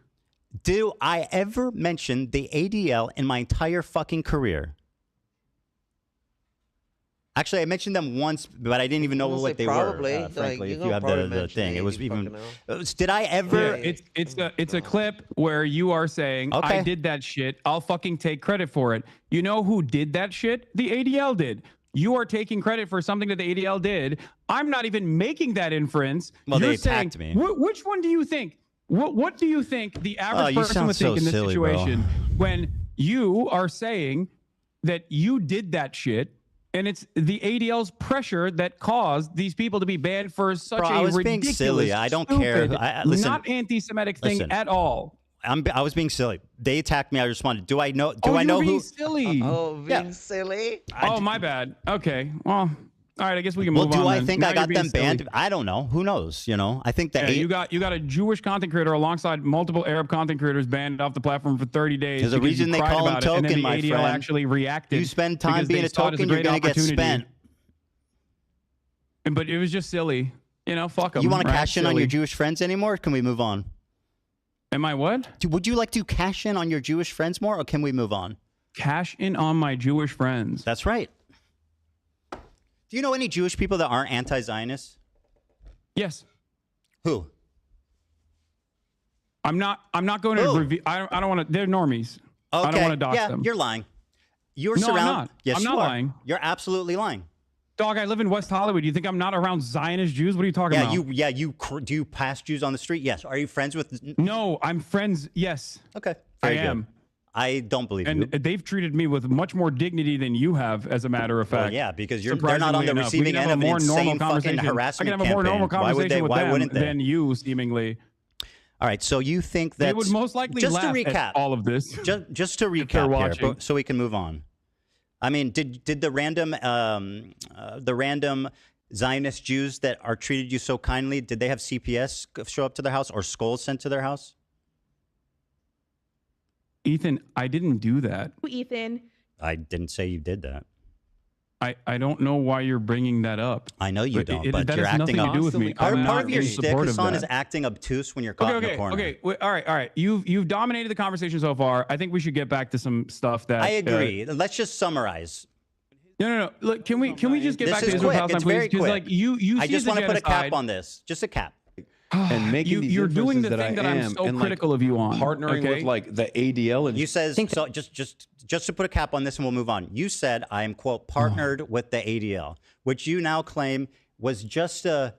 Do I ever mention the ADL in my entire fucking career? Actually, I mentioned them once, but I didn't even know what they probably. were. Frankly, Like, if you you have probably the mentioned thing, it, it was you even. fucking Did I ever? Yeah, it's a clip where you are saying, Okay. I did that shit. I'll fucking take credit for it. You know who did that shit? The ADL did. You are taking credit for something that the ADL did. I'm not even making that inference. Well, You're they attacked saying, me. Which one do you think? What do you think the average you person sound would think so in this silly, bro. situation when you are saying that you did that shit? And it's the ADL's pressure that caused these people to be banned for such Bro, a I was being ridiculous, silly. I don't care. stupid, Listen, not anti-Semitic thing listen. at all. I was being silly. They attacked me. I responded. Do I know? Do Oh, I know you're being who? silly. Being silly. Oh, my bad. Okay. Well, all right. I guess we can Well, move on. do I then. think Now I you're got being them banned? silly. I don't know. Who knows? You know. I think that Yeah, you got a Jewish content creator alongside multiple Arab content creators banned off the platform for 30 days. There's a because reason you they cried call him about it, and then token, the my ADL friend. actually reacted. You spend time because being they a saw it as token, you're great gonna get opportunity. spent. But it was just silly. You know, fuck them. You want to cash in on your Jewish friends anymore? Or can we move on? Am I what? Would you like to cash in on your Jewish friends more, or can we move on? Cash in on my Jewish friends. That's right. Do you know any Jewish people that aren't anti-Zionists? Yes. Who? I'm not going to review. I don't want to. They're normies. Okay. I don't want to dox yeah, them. you're lying. You're No, I'm surrounded. not. Yes, I'm you not are. lying. You're absolutely lying. Dog, I live in West Hollywood. You think I'm not around Zionist Jews? What are you talking about? Do you pass Jews on the street? Yes. Are you friends with? No, I'm friends. Yes. Okay. I Very good. am. I don't believe And you. they've treated me with much more dignity than you have, as a matter of fact. Well, yeah, because they're not on Surprisingly the enough. We receiving can have end a of an more normal insane fucking conversation. harassment I can have a more campaign. normal Why would they? conversation with Why them wouldn't they? than you, seemingly. All right, so you think that They would most likely just laugh to recap at all of this. Just to they're recap here, watching. so we can move on. I mean, did the random Zionist Jews that are treated you so kindly, did they have CPS show up to their house or skulls sent to their house? Ethan, I didn't do that. Ethan. I didn't say you did that. I don't know why you're bringing that up. I know you don't, but that you're has acting nothing to do with me. Part I'm not of your in shtick, support of Hassan, that. is acting obtuse when you're caught in the corner. Okay. All right. You've dominated the conversation so far. I think we should get back to some stuff that I agree. Let's just summarize. No. Look, can we just get This back to is Israel quick. Palestine, It's please? very Because quick. like you I see just the want to put a cap genocide. on this. Just a cap. And making these you're doing the inferences thing that I'm am, so and, critical of you on. Partnering okay? with like the ADL and You says so. Just to put a cap on this, and we'll move on. You said I am quote partnered with the ADL, which you now claim was just a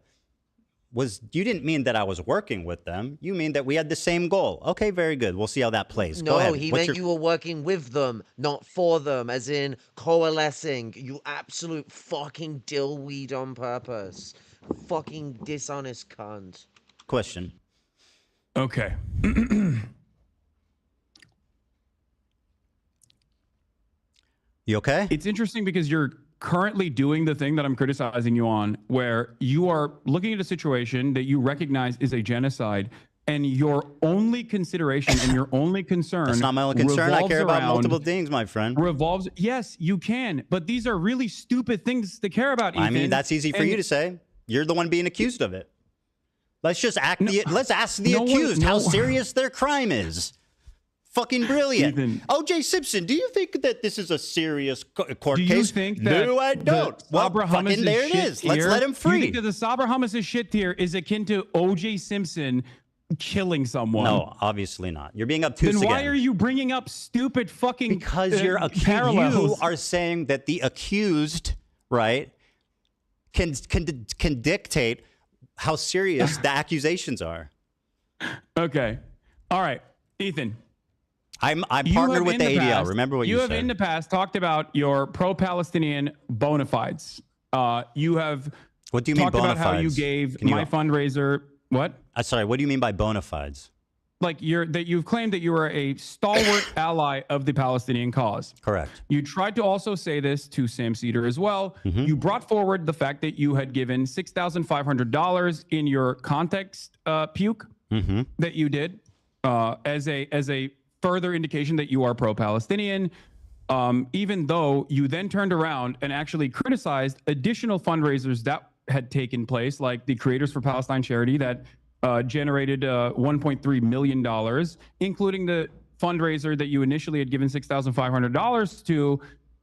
was. You didn't mean that I was working with them. You mean that we had the same goal. Okay, very good. We'll see how that plays. Go No, ahead. he What's meant you were working with them, not for them, as in coalescing. You absolute fucking dillweed on purpose. Fucking dishonest cunt. question? Okay. You okay? It's interesting because you're currently doing the thing that I'm criticizing you on, where you are looking at a situation that you recognize is a genocide, and your only consideration and your only concern. That's not my only concern. I care about multiple things, my friend. Revolves. Yes, you can, but these are really stupid things to care about. I mean, Ethan. that's easy for And you to say. You're the one being accused of it. Let's just let's ask the no one- accused how no- serious their crime is. Fucking brilliant. Ethan. O.J. Simpson, do you think that this is a serious court Do you case? think that No, I don't. Well, Sabra fucking Hummus's there it shit is. Let's tier- let him You free. think that the Sabra Hummus's shit tier is akin to O.J. Simpson killing someone? No, obviously not. You're being obtuse Then why again. are you bringing up stupid fucking Because you're accused. parallels? You are saying that the accused, right, can dictate how serious the accusations are. Okay. All right, Ethan. I'm You partnered have with in the ADL. past- Remember what you have said. in the past talked about your pro-Palestinian bona fides. You have What do you mean talked bona about how you fides? gave Can you- my fundraiser. What? Sorry, what do you mean by bona fides? Like you've claimed that you are a stalwart ally of the Palestinian cause. Correct. You tried to also say this to Sam Seders as well. You brought forward the fact that you had given $6,500 in your context puke that you did as a further indication that you are pro-Palestinian. Even though you then turned around and actually criticized additional fundraisers that had taken place, like the Creators for Palestine charity that generated $1.3 million, including the fundraiser that you initially had given $6,500 to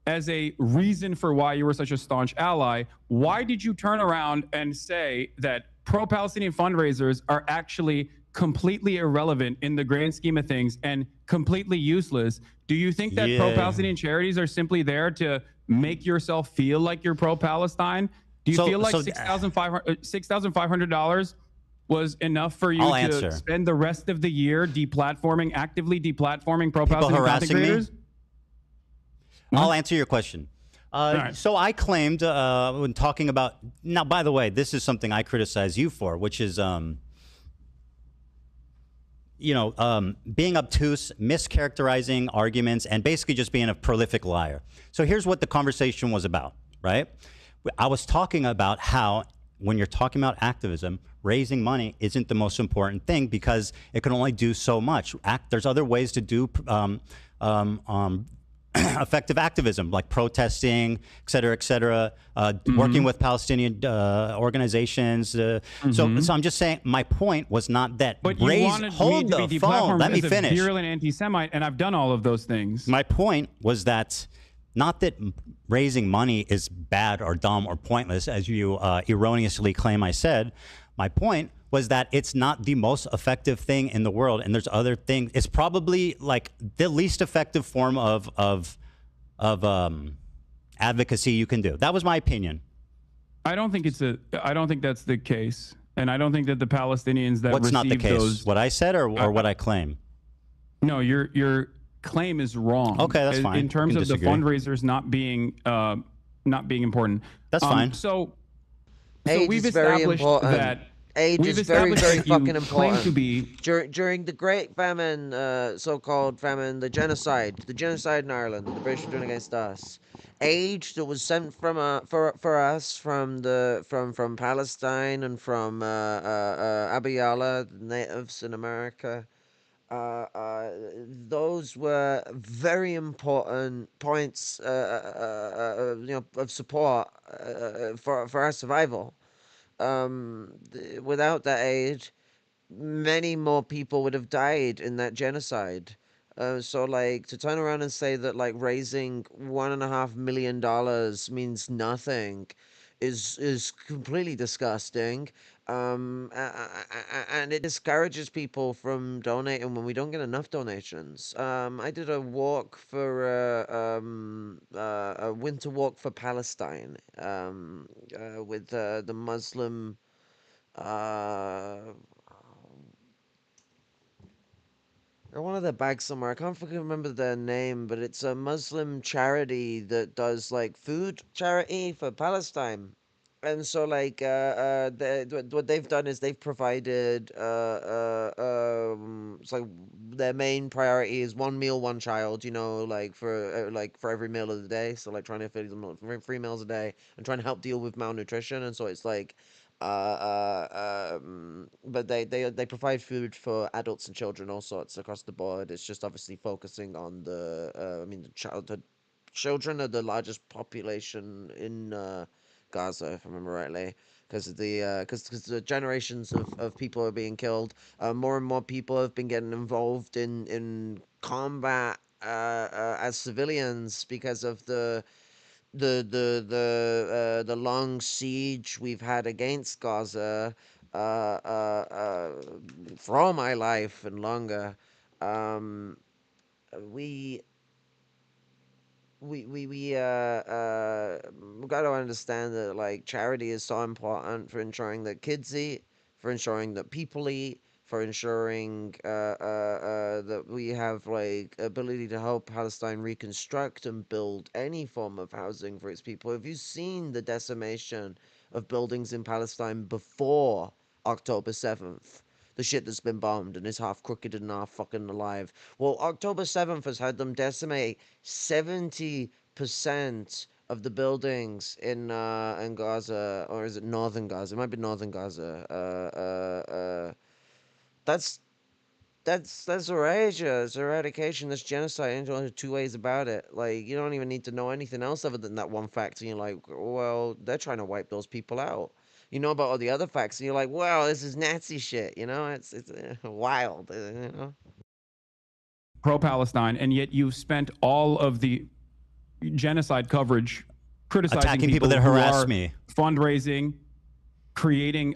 as a reason for why you were such a staunch ally. Why did you turn around and say that pro-Palestinian fundraisers are actually completely irrelevant in the grand scheme of things and completely useless? Do you think that pro-Palestinian charities are simply there to make yourself feel like you're pro-Palestine? Do you feel like $6,500 was enough for you to spend the rest of the year actively deplatforming pro-Palestinian content creators? I'll answer your question. So I claimed when talking about, now, by the way, this is something I criticize you for, which is, being obtuse, mischaracterizing arguments, and basically just being a prolific liar. So here's what the conversation was about, right? I was talking about how when you're talking about activism, raising money isn't the most important thing because it can only do so much. There's other ways to do effective activism, like protesting, et cetera, working with Palestinian organizations. So I'm just saying, my point was not that. But you wanted me to be deplatformed Let me as finish. a virulent anti-Semite, and I've done all of those things. My point was that not that raising money is bad or dumb or pointless, as you erroneously claim I said. My point was that it's not the most effective thing in the world, and there's other things. It's probably like the least effective form of advocacy you can do. That was my opinion. I don't think that's the case, and I don't think that the Palestinians that What's not the case? those, what I said or what I claim? No, your claim is wrong. Okay, that's fine. In terms of disagree. the fundraisers not being important. That's fine. So Age we've is very established important. that Age we've is very, established very that you fucking claim important. to be During the Great Famine, so-called famine, the genocide in Ireland that the British were doing against us. Aid that was sent from for us from Palestine and from Abiyala, the natives in America. Those were very important points, of support for our survival. Without that aid, many more people would have died in that genocide. So, like, to turn around and say that, like, raising $1.5 million means nothing is completely disgusting. And it discourages people from donating when we don't get enough donations. I did a walk for a winter walk for Palestine with the Muslim. They're one of their bags somewhere. I can't fucking remember their name, but it's a Muslim charity that does like food charity for Palestine. And so, like, what they've done is they've provided, it's like their main priority is one meal, one child, like for every meal of the day. So, like, trying to feed them 3 meals a day and trying to help deal with malnutrition. And so it's like, but they provide food for adults and children, all sorts across the board. It's just obviously focusing on the children are the largest population in Gaza, if I remember rightly, because the generations of people are being killed. More and more people have been getting involved in combat as civilians because of the long siege we've had against Gaza for all my life and longer. We got to understand that like charity is so important for ensuring that kids eat, for ensuring that people eat, for ensuring that we have like ability to help Palestine reconstruct and build any form of housing for its people. Have you seen the decimation of buildings in Palestine before October 7th? The shit that's been bombed and is half crooked and half fucking alive. Well, October 7th has had them decimate 70% of the buildings in Gaza, or is it northern Gaza? It might be northern Gaza. That's erasure, it's eradication, that's genocide. Ain't only two ways about it. Like, you don't even need to know anything else other than that one fact, and you're like, well, they're trying to wipe those people out. You know about all the other facts, and you're like, well, this is Nazi shit, you know? It's wild, you know? Pro-Palestine, and yet you've spent all of the genocide coverage criticizing attacking people that who harass are me, fundraising, creating,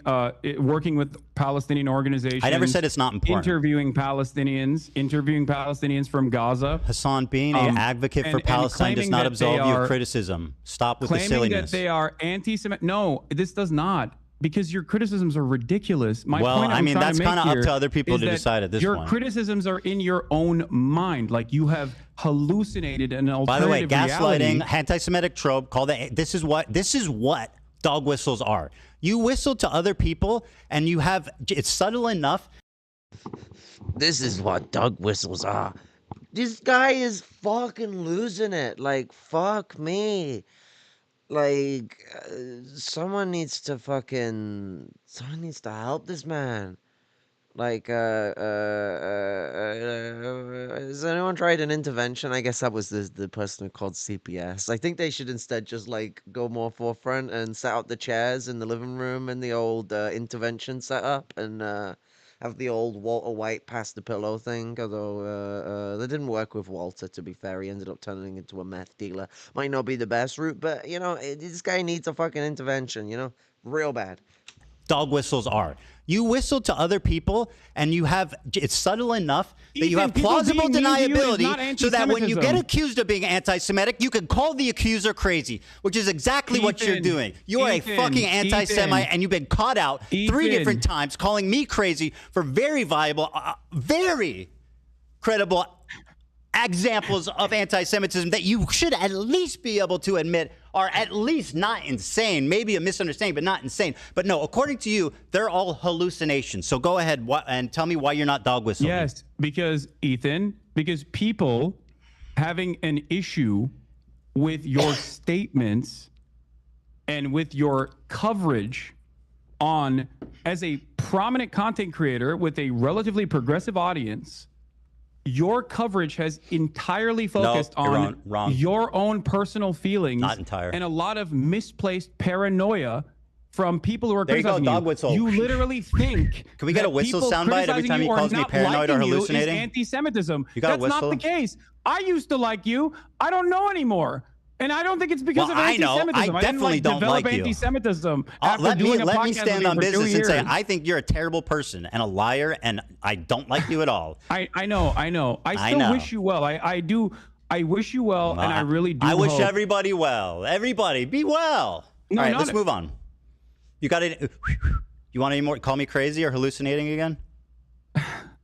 working with Palestinian organizations. I never said it's not important. Interviewing Palestinians from Gaza. Hassan, being an advocate for Palestine does not absolve you of criticism. Stop with the silliness. Claiming that they are anti-Semitic. No, this does not. Because your criticisms are ridiculous. My point I mean, that's kind of up to other people to that decide at this your point. Your criticisms are in your own mind. Like you have hallucinated an alternative By the way, gaslighting, reality. anti-Semitic trope. This is what dog whistles are. You whistle to other people, and you have it's subtle enough. This is what dog whistles are. This guy is fucking losing it. Like, fuck me. Like, someone needs to help this man. Like, has anyone tried an intervention? I guess that was the person who called CPS. I think they should instead just, like, go more forefront and set out the chairs in the living room and the old intervention setup and have the old Walter White pass the pillow thing, although that didn't work with Walter, to be fair. He ended up turning into a meth dealer. Might not be the best route, but, you know, this guy needs a fucking intervention, you know? Real bad. Dog whistles are. You whistle to other people, and you have it's subtle enough that you have plausible deniability, so that when you get accused of being anti-Semitic, you can call the accuser crazy, which is exactly what you're doing. You are a fucking anti-Semite, and you've been caught out 3 different times, calling me crazy for very viable, very credible examples of anti-Semitism that you should at least be able to admit are at least not insane. Maybe a misunderstanding, but not insane. But no, according to you, they're all hallucinations. So go ahead and tell me why you're not dog whistling. Yes, because people having an issue with your statements and with your coverage on, as a prominent content creator with a relatively progressive audience, your coverage has entirely focused on your own personal feelings. Not entire. And a lot of misplaced paranoia from people who are there criticizing you. Go, dog whistle. You literally think Can we get a whistle soundbite every time he calls me paranoid or hallucinating? Anti-Semitism. You got That's a whistle? not the case. I used to like you. I don't know anymore. And I don't think it's because of anti-Semitism. I definitely don't like you. Anti-Semitism. Let me stand on business and say I think you're a terrible person and a liar, and I don't like you at all. I know. I still wish you well. I do. I wish you well, and I really do. I wish everybody well. Everybody be well. No, all right, let's move on. You got it. You want any more? Call me crazy or hallucinating again?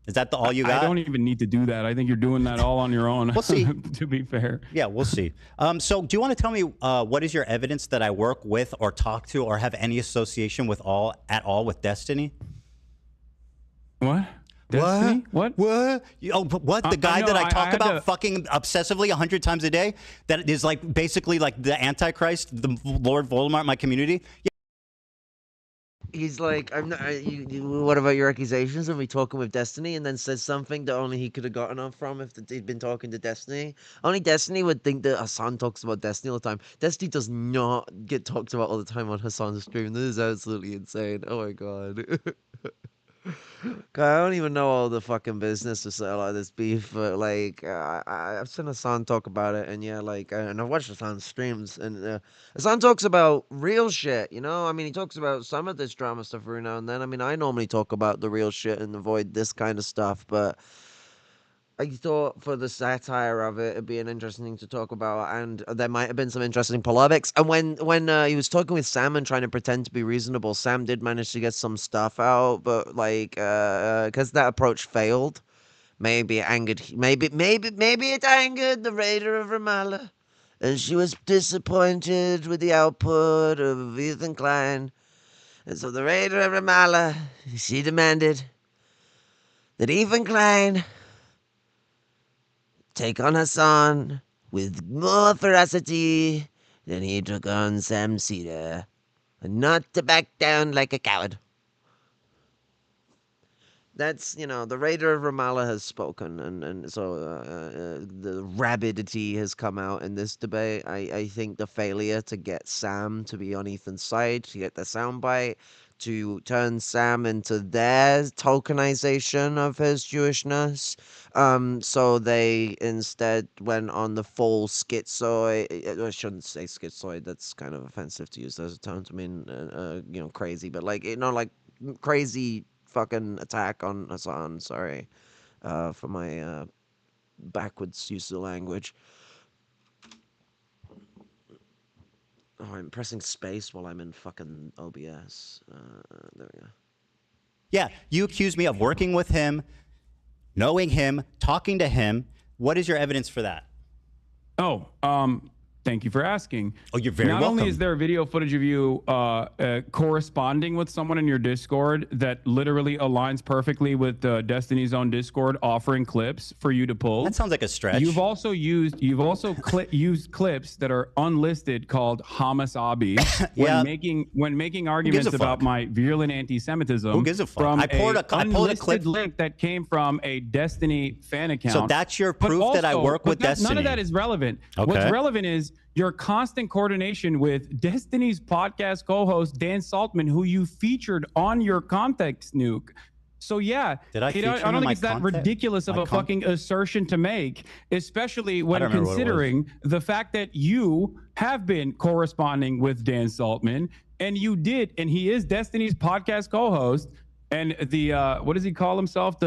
Is that all you got? I don't even need to do that. I think you're doing that all on your own. We'll see. To be fair. Yeah, we'll see. So do you want to tell me what is your evidence that I work with or talk to or have any association with at all with Destiny? What? Destiny? What? What? What? The guy that I talk about fucking obsessively 100 times a day that is like basically like the Antichrist, the Lord Voldemort in my community? Yeah. He's like, I'm not. What about your accusations? And we talking with Destiny, and then says something that only he could have gotten off from if he'd been talking to Destiny. Only Destiny would think that Hassan talks about Destiny all the time. Destiny does not get talked about all the time on Hassan's stream. This is absolutely insane. Oh my god. God, I don't even know all the fucking business to settle out this beef, but like I've seen Hassan talk about it, and yeah, like and I've watched Hassan's streams, and Hassan talks about real shit, you know. I mean, he talks about some of this drama stuff every now and then. I mean, I normally talk about the real shit and avoid this kind of stuff, but I thought for the satire of it, it'd be an interesting thing to talk about, and there might have been some interesting polemics. And when he was talking with Sam and trying to pretend to be reasonable, Sam did manage to get some stuff out, but like, because that approach failed, maybe it angered, maybe it angered the Raider of Ramallah, and she was disappointed with the output of Ethan Klein, and so the Raider of Ramallah, she demanded that Ethan Klein take on Hassan with more ferocity than he took on Sam Seders, and not to back down like a coward. That's, the Raider of Ramallah has spoken, and so the rabidity has come out in this debate. I think the failure to get Sam to be on Ethan's side, to get the soundbite, to turn Sam into their tokenization of his Jewishness. So they instead went on the full schizoid. I shouldn't say schizoid. That's kind of offensive to use as a term to mean, crazy. But like, crazy fucking attack on Hassan. Sorry, for my backwards use of the language. Oh, I'm pressing space while I'm in fucking OBS. There we go. Yeah, you accuse me of working with him, knowing him, talking to him. What is your evidence for that? Oh, thank you for asking. Oh, you're very welcome. Not only is there video footage of you corresponding with someone in your Discord that literally aligns perfectly with Destiny's own Discord, offering clips for you to pull. That sounds like a stretch. You've also used used clips that are unlisted called Hamasabi when making arguments about my virulent anti-Semitism. Who gives a fuck? From I pulled a clip link that came from a Destiny fan account. So that's your proof that I work with Destiny. None of that is relevant. Okay. What's relevant is your constant coordination with Destiny's podcast co-host Dan Saltman, who you featured on your context nuke. So yeah, I don't think it's that ridiculous of a fucking assertion to make, especially when considering the fact that you have been corresponding with Dan Saltman, and he is Destiny's podcast co-host, and the what does he call himself?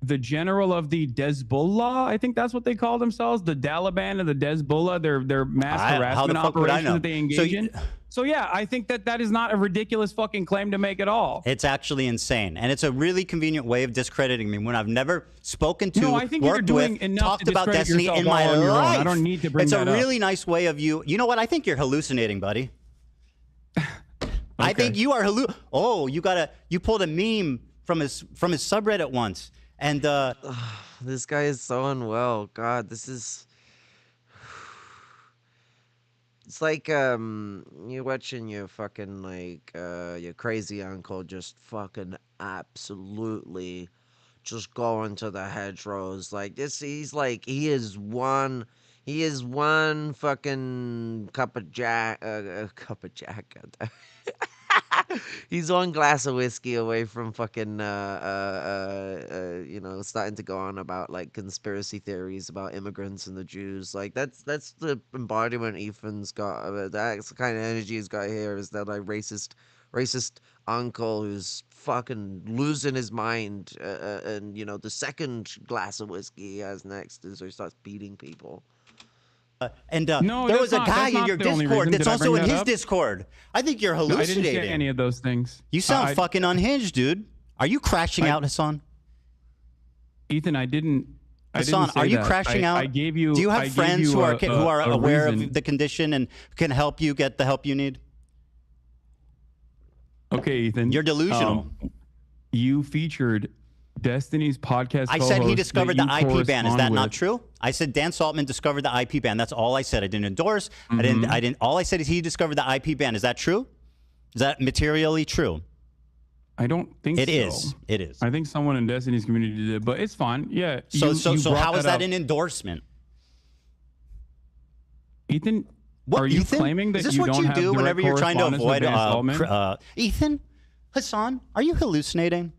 The general of the Hezbollah, I think that's what they call themselves, the Taliban and the Hezbollah, their mass harassment operations that they engage in. So yeah, I think that is not a ridiculous fucking claim to make at all. It's actually insane, and it's a really convenient way of discrediting me when I've never spoken to, worked with, talked about Destiny in my life. I don't need to bring that up. It's a really nice way of you. You know what? I think you're hallucinating, buddy. I think you are Oh, you pulled a meme from his subreddit once. And this guy is so unwell. God, this is. It's like you're watching your fucking your crazy uncle just fucking absolutely just go into the hedgerows like this. He is one fucking cup of jack. He's one glass of whiskey away from fucking starting to go on about like conspiracy theories about immigrants and the Jews. Like that's the embodiment Ethan's got. That's the kind of energy he's got here, is that racist uncle who's fucking losing his mind, and the second glass of whiskey he has next is where he starts beating people. No, there was a guy in your the only Discord reason. that's Did I also bring in that his up? Discord. I think you're No, I hallucinating. didn't say any of those things. You sound fucking unhinged, dude. Are you crashing out, Hassan? Ethan, I didn't. Hassan, say are you that. crashing out? I gave you. Do you I have gave friends you who are a aware reason. of the condition and can help you get the help you need? Okay, Ethan. You're delusional. You featured Destiny's podcast. I said he co-host discovered that the you IP ban. Is that correspond not with. true? I said Dan Saltman discovered the IP ban. That's all I said. I didn't endorse. I didn't. All I said is he discovered the IP ban. Is that true? Is that materially true? I don't think it so. is. It is. I think someone in Destiny's community did it, but it's fine. Yeah. So you how is that up. an endorsement? Ethan, are you claiming that is this you what don't you have do direct whenever you're trying to correspondence with avoid Dan Saltman? Ethan? Hassan, are you hallucinating?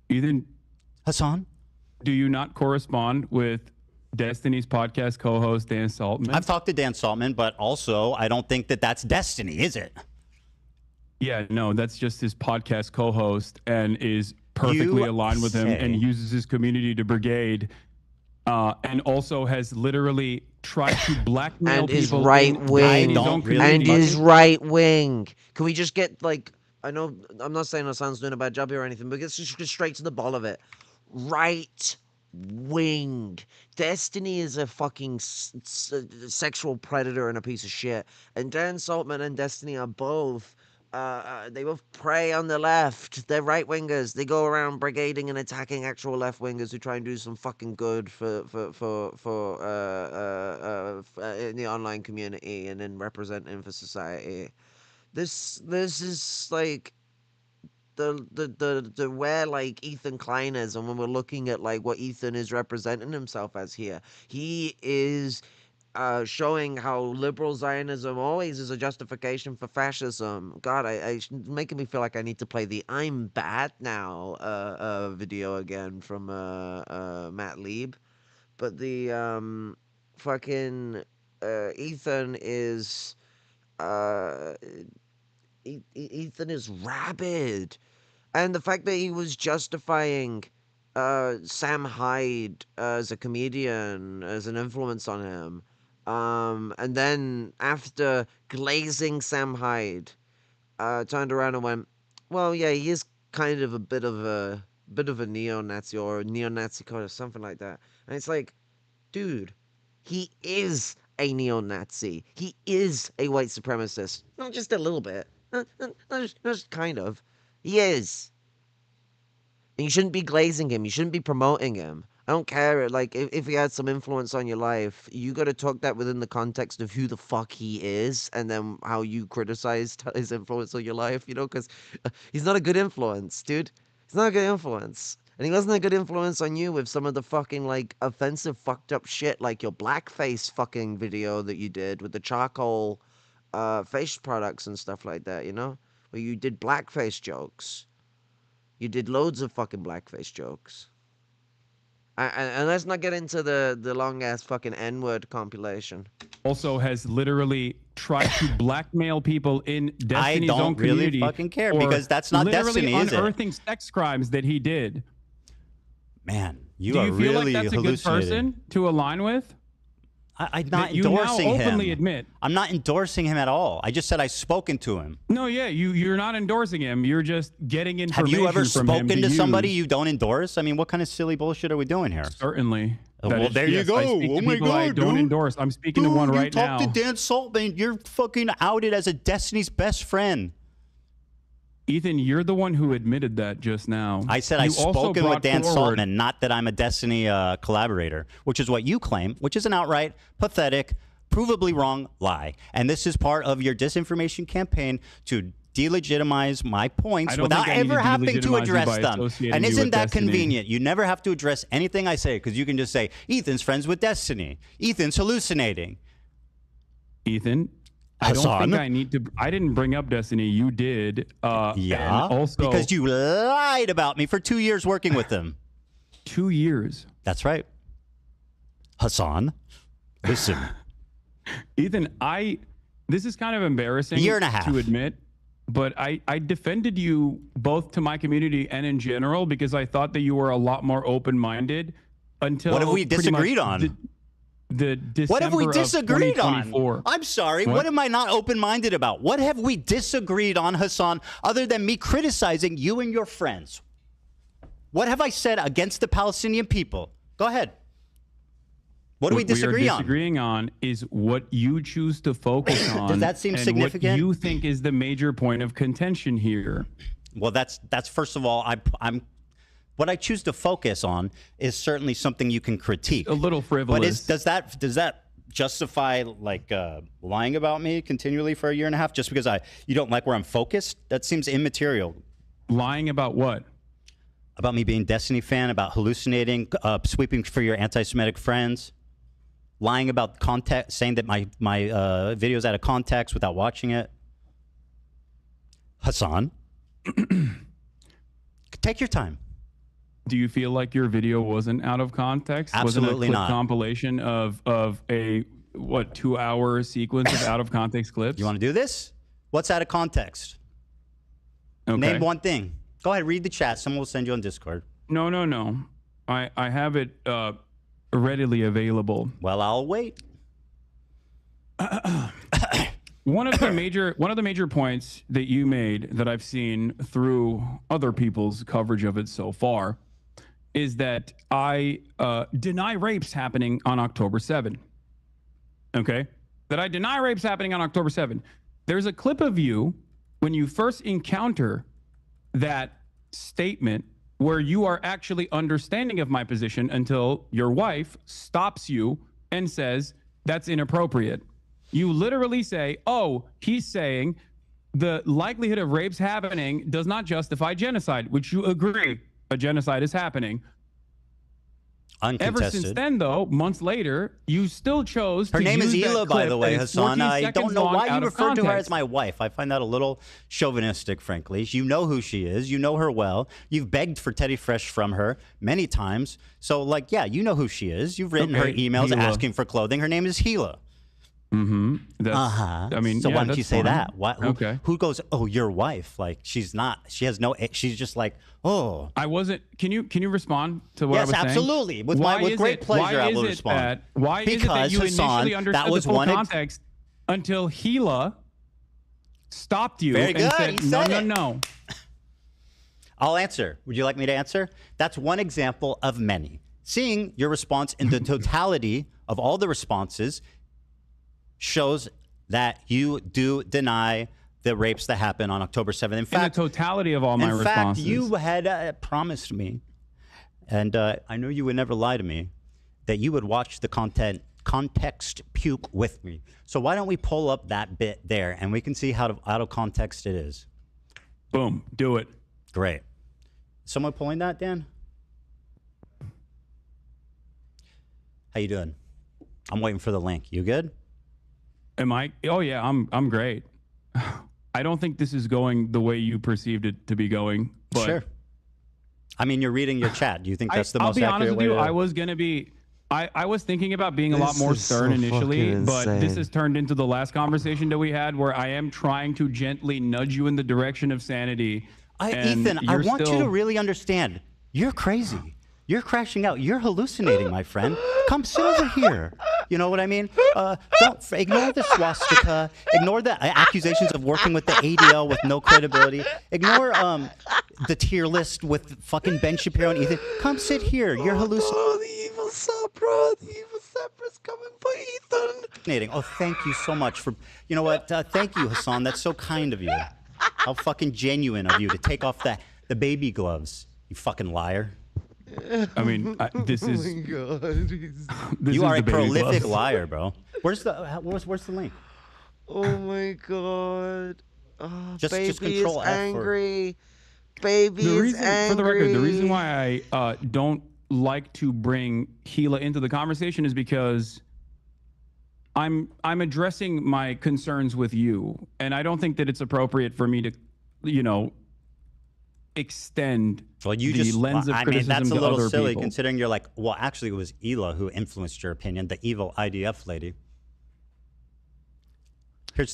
Ethan, Hassan, do you not correspond with Destiny's podcast co-host Dan Saltman? I've talked to Dan Saltman, but also I don't think that that's Destiny, is it? Yeah, no, that's just his podcast co-host and is perfectly aligned with him and uses his community to brigade, and also has literally tried to blackmail and is people right in wing. his own And community. is right wing. Can we just get like? I know I'm not saying Hassan's doing a bad job here or anything, but let's just get straight to the ball of it. Right wing. Destiny is a fucking sexual predator and a piece of shit. And Dan Saltman and Destiny are both. They both prey on the left. They're right wingers. They go around brigading and attacking actual left wingers who try and do some fucking good for in the online community and then representing for society. This is like the where like Ethan Klein is, and when we're looking at like what Ethan is representing himself as here, he is showing how liberal Zionism always is a justification for fascism. God, I making me feel like I need to play the "I'm bad now" video again from Matt Lieb, but the fucking Ethan is Ethan is rabid, and the fact that he was justifying Sam Hyde as a comedian, as an influence on him, and then after glazing Sam Hyde, turned around and went, "Well, yeah, he is kind of a bit of a neo-Nazi or a neo-Nazi code or something like that," and it's like, dude, he is a neo-Nazi. He is a white supremacist, not just a little bit. Just kind of. He is. And you shouldn't be glazing him. You shouldn't be promoting him. I don't care. Like, if he had some influence on your life, you got to talk that within the context of who the fuck he is and then how you criticized his influence on your life, you know? Because he's not a good influence, dude. He's not a good influence. And he wasn't a good influence on you with some of the fucking, like, offensive, fucked up shit, like your blackface fucking video that you did with the charcoal face products and stuff like that, you know? Where you did blackface jokes. You did loads of fucking blackface jokes. And let's not get into the long-ass fucking N-word compilation. Also has literally tried to blackmail people in Destiny's I don't own community. really fucking care because that's not Destiny, is it? Unearthing sex crimes that he did. Man, you Do are you feel really like that's a good hallucinating. person to align with? I'm not you now endorsing him. openly admit. I'm not endorsing him at all. I just said I've spoken to him. No, yeah, you're not endorsing him. You're just getting Have information you ever from him spoken to use. somebody you don't endorse? I mean, what kind of silly bullshit are we doing here? Certainly. Well, there you yes, go. I speak Oh to my people God, I don't dude. endorse. I'm speaking to Dude, one right you now. talk to Dan Saltman. You're fucking outed as a Destiny's best friend. Ethan, you're the one who admitted that just now. I said You I've also spoken with brought Dan forward- Saltman, not that I'm a Destiny collaborator, which is what you claim, which is an outright, pathetic, provably wrong lie. And this is part of your disinformation campaign to delegitimize my points without ever having to address them. And isn't that convenient? You never have to address anything I say because you can just say, Ethan's friends with Destiny. Ethan's hallucinating. Ethan, I don't think I need to. I didn't bring up Destiny. You did. Yeah, and also because you lied about me for 2 years working with them. 2 years. That's right. Hassan, listen. Ethan, this is kind of embarrassing A year and a half. to admit, but I defended you both to my community and in general because I thought that you were a lot more open-minded until What have we pretty much disagreed on? The December What have we of disagreed on? 2024. I'm sorry. What am I not open-minded about? What have we disagreed on, Hassan, other than me criticizing you and your friends? What have I said against the Palestinian people? Go ahead. What do we disagree on? What we are disagreeing on is what you choose to focus on. Does that seem and significant? What you think is the major point of contention here. Well, that's first of all, I'm what I choose to focus on is certainly something you can critique. A little frivolous. But does that justify like lying about me continually for a year and a half just because you don't like where I'm focused? That seems immaterial. Lying about what? About me being a Destiny fan, about hallucinating, sweeping for your anti-Semitic friends, lying about context, saying that my video's out of context without watching it. Hassan, take your time. Do you feel like your video wasn't out of context? Absolutely wasn't a not. Compilation of a 2-hour sequence of out of context clips? You want to do this? What's out of context? Okay. Name one thing. Go ahead, read the chat. Someone will send you on Discord. No. I have it readily available. Well, I'll wait. One of the major points that you made that I've seen through other people's coverage of it so far is that I deny rapes happening on October 7. Okay? That I deny rapes happening on October 7. There's a clip of you when you first encounter that statement where you are actually understanding of my position until your wife stops you and says, that's inappropriate. You literally say, oh, he's saying the likelihood of rapes happening does not justify genocide, which you agree a genocide is happening. Uncontested. Ever since then, though, months later, you still chose Her to name is use that Hila, by clip the way, that is Hassan. 14 I don't seconds know long why out you of refer to her context. as my wife. I find that a little chauvinistic, frankly. You know who she is. You know her well. You've begged for Teddy Fresh from her many times. So, like, yeah, you know who she is. You've written her emails Hila. asking for clothing. Her name is Hila. I mean, so yeah, why don't you that's say fine. that? Who goes, oh, your wife? Like, she's not. She has no. She's just like, oh. I wasn't. Can you respond to what I Yes, was saying? absolutely. With great pleasure, I will respond. Why is it that Because, you Hassan, initially understood that was the full one context until Hila stopped you Very and good. said, He said no. I'll answer. Would you like me to answer? That's one example of many. Seeing your response in the totality of all the responses shows that you do deny the rapes that happened on October 7th. In fact, the totality of all my responses. In fact, you had promised me, and I know you would never lie to me, that you would watch the context puke with me. So why don't we pull up that bit there, and we can see how out of context it is. Boom. Do it. Great. Someone pulling that, Dan? How you doing? I'm waiting for the link. You good? Am I? Oh yeah, I'm great. I don't think this is going the way you perceived it to be going. But Sure. I mean, you're reading your chat. Do you think that's the most I'll be accurate honest with way you. to... I was gonna be. I was thinking about being a lot This more is stern so initially, fucking but this insane. has turned into the last conversation that we had, where I am trying to gently nudge you in the direction of sanity. and Ethan, I you're want you still- to really understand. You're crazy. You're crashing out. You're hallucinating, my friend. Come sit over here. You know what I mean? Ignore the swastika. Ignore the accusations of working with the ADL with no credibility. Ignore the tier list with fucking Ben Shapiro and Ethan. Come sit here. You're hallucinating. Oh, the evil Supra. The evil Supra's coming for Ethan. Oh, thank you so much for. You know what? Thank you, Hassan. That's so kind of you. How fucking genuine of you to take off the baby gloves. You fucking liar. I mean, this is. Oh my God. This You is are a the baby prolific gloves. liar, bro. Where's the link? Oh my God. Oh, Just baby control is F or- angry. Baby The is reason, angry. for the record, the reason why I don't like to bring Hila into the conversation is because I'm addressing my concerns with you, and I don't think that it's appropriate for me to, extend the lens of I mean, criticism that's a to little other silly people. considering you're like, well, actually, it was Hila who influenced your opinion, the evil IDF lady.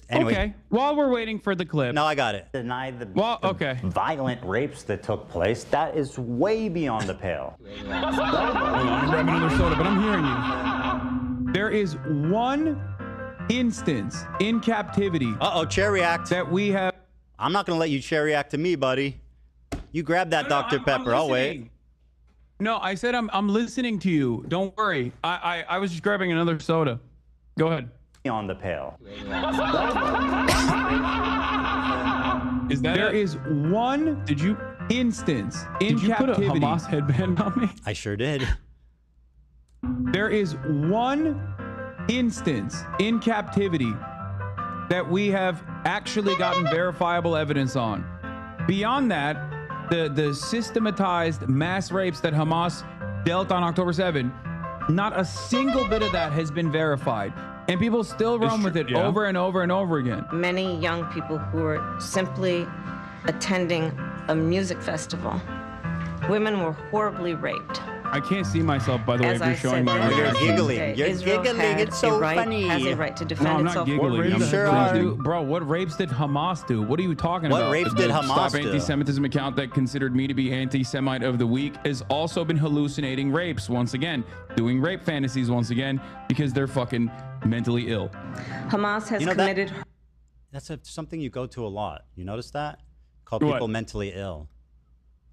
Anyway. Okay. While we're waiting for the clip. No, I got it. Deny the okay. violent rapes that took place. That is way beyond the pale. Hold on, I'm grabbing another soda, but I'm hearing you. There is one instance in captivity. Chair react. That we have. I'm not going to let you chair react to me, buddy. You grab that Dr. Pepper. I'll wait. No, I said I'm listening to you. Don't worry. I was just grabbing another soda. Go ahead. On the pale. Is that there is one instance in captivity. Did you put a Hamas headband on me? I sure did. There is one instance in captivity that we have actually gotten verifiable evidence on. Beyond that, the systematized mass rapes that Hamas dealt on October 7, not a single bit of that has been verified. And people still run with it over and over and over again. Many young people who were simply attending a music festival, women were horribly raped. I can't see myself, by the way, As if you're I showing said, my that reaction. Tuesday, You're Israel giggling. had It's so a right, funny. Has a right to No, defend I'm not itself. giggling. You sure are. Bro, what rapes did Hamas do? What are you talking What about? rapes The did Hamas Stop do? Anti-Semitism account that considered me to be anti-Semite of the week has also been hallucinating rapes once again, doing rape fantasies once again because they're fucking mentally ill. Hamas has You know, committed. That's something you go to a lot. You notice that? Call What? people mentally ill.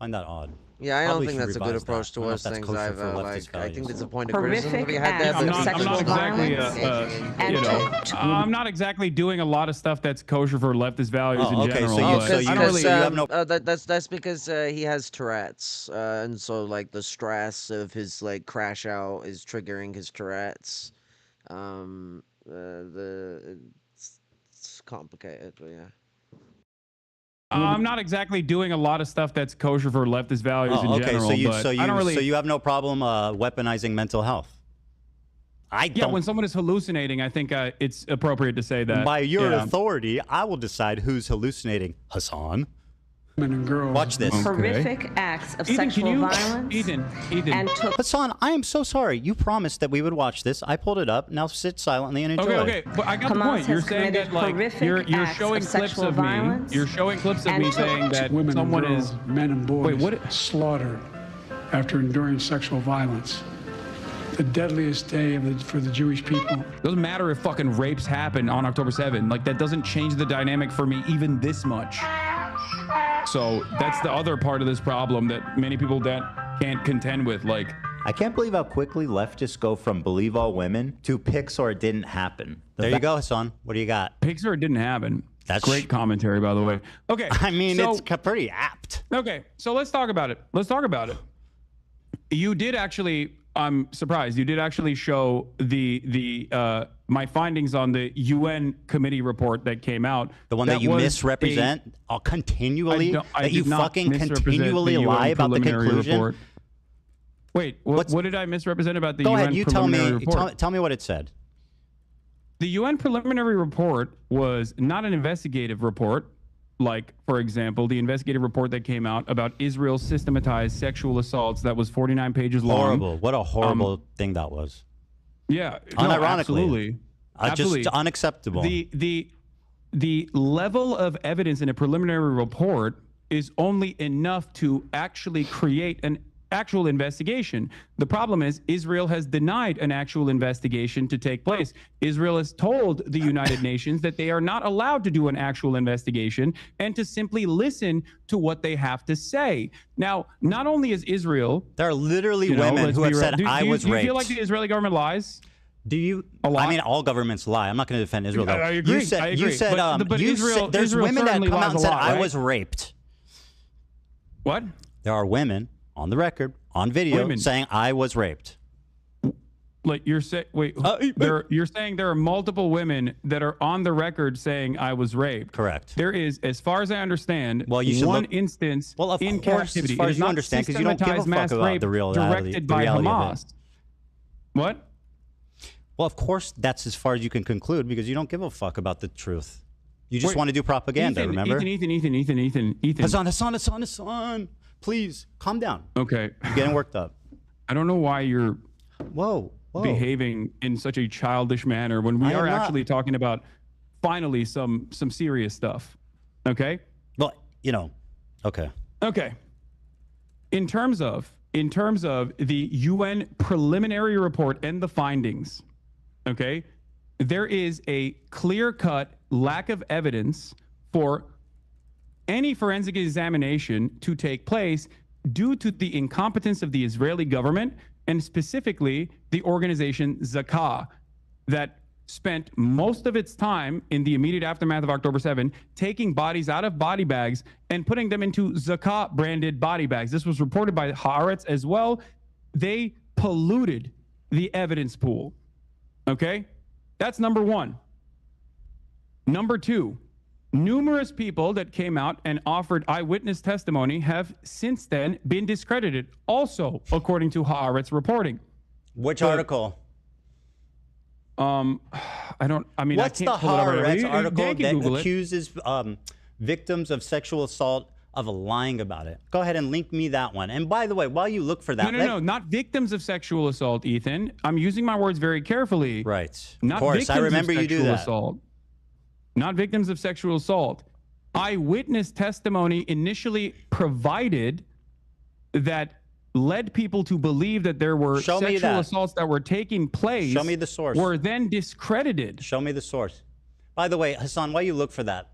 Find that odd. Yeah, I Probably don't think should that's a good revise approach that. I don't know towards if that's things kosher either. for leftist Like, I think values. there's a point of criticism to Horrific be had there. acts but of I'm sexual not exactly, violence I'm not exactly doing a lot of stuff that's kosher for leftist values in okay, general. so you- but so you- I don't really. so you have no- that's because he has Tourette's, and so like the stress of his like crash out is triggering his Tourette's. It's complicated, but yeah. I'm not exactly doing a lot of stuff that's kosher for leftist values in okay, general. so you, but so you, I don't really. so you have no problem weaponizing mental health. I Yeah, don't. when someone is hallucinating, I think it's appropriate to say that. By your yeah. authority, I will decide who's hallucinating. Hassan. Women and girls. Watch this. horrific acts of Ethan, sexual violence Ethan. and took Hassan, I am so sorry. You promised that we would watch this. I pulled it up. Now sit silently and enjoy. Okay, but I got the Hamas point. You're has saying that committed like horrific you're acts showing of clips sexual of me. violence You're showing clips of and me took saying that Women someone and girls, is. men and boys Wait, what? slaughtered after enduring sexual violence. The deadliest day for the Jewish people. Doesn't matter if fucking rapes happen on October 7th. Like that doesn't change the dynamic for me even this much. So that's the other part of this problem that many people that can't contend with. Like, I can't believe how quickly leftists go from believe all women to pics or it didn't happen. There you go, Hassan. What do you got? pics or it didn't happen. That's great commentary, by the way. Okay. I mean, so- it's pretty apt. Okay, so let's talk about it. You did actually. I'm surprised. You did actually show the my findings on the UN committee report that came out. The one that you misrepresent continually. That you fucking continually lie about the conclusion. Report. Wait, what did I misrepresent about the Go UN ahead. You tell preliminary me. report? Tell me what it said. The UN preliminary report was not an investigative report. Like, for example, the investigative report that came out about Israel's systematized sexual assaults that was 49 pages long. Horrible. What a horrible thing that was. Yeah. Unironically. No, absolutely. Absolutely. Just unacceptable. The level of evidence in a preliminary report is only enough to actually create an actual investigation. The problem is Israel has denied an actual investigation to take place. Israel has told the United Nations that they are not allowed to do an actual investigation and to simply listen to what they have to say. Now, not only is Israel... There are literally women who have said, I was raped. Do you feel like the Israeli government lies? Do you? A lot? I mean, all governments lie. I'm not going to defend Israel, though. I agree. You said, But you Israel, said there's Israel women that certainly come out and lies said, a lot, I right? was raped. What? There are women on the record, on video, saying I was raped. Like you're saying, you're saying there are multiple women that are on the record saying I was raped. Correct. There is, as far as I understand, Well, you should one look- instance Well, of in course, captivity. as far It as is you not understand, because you don't give a systematized fuck mass about rape the reality directed by of it. Hamas. What? Well, of course, that's as far as you can conclude because you don't give a fuck about the truth. You just Wait, want to do propaganda, Ethan, remember? Ethan. Hassan. Please, calm down. Okay. You're getting worked up. I don't know why you're whoa. behaving in such a childish manner when we I are am not. actually talking about finally some serious stuff. Okay? Well, okay. Okay. In terms of the UN preliminary report and the findings, okay, there is a clear-cut lack of evidence for any forensic examination to take place due to the incompetence of the Israeli government and specifically the organization Zakah that spent most of its time in the immediate aftermath of October 7 taking bodies out of body bags and putting them into Zakah branded body bags. This was reported by Haaretz as well. They polluted the evidence pool. Okay? That's number one. Number two, numerous people that came out and offered eyewitness testimony have since then been discredited, also according to Haaretz reporting. Which article? I can't What's the pull it up right now. Haaretz article They can that Google it. accuses victims of sexual assault of lying about it. Go ahead and link me that one. And by the way, while you look for that, No, not victims of sexual assault, Ethan. I'm using my words very carefully. Right. Not of course, victims I remember of you do sexual that. assault. Not victims of sexual assault. Eyewitness testimony initially provided that led people to believe that there were sexual assaults that were taking place. Show me the source. Were then discredited. Show me the source. By the way, Hassan, while you look for that,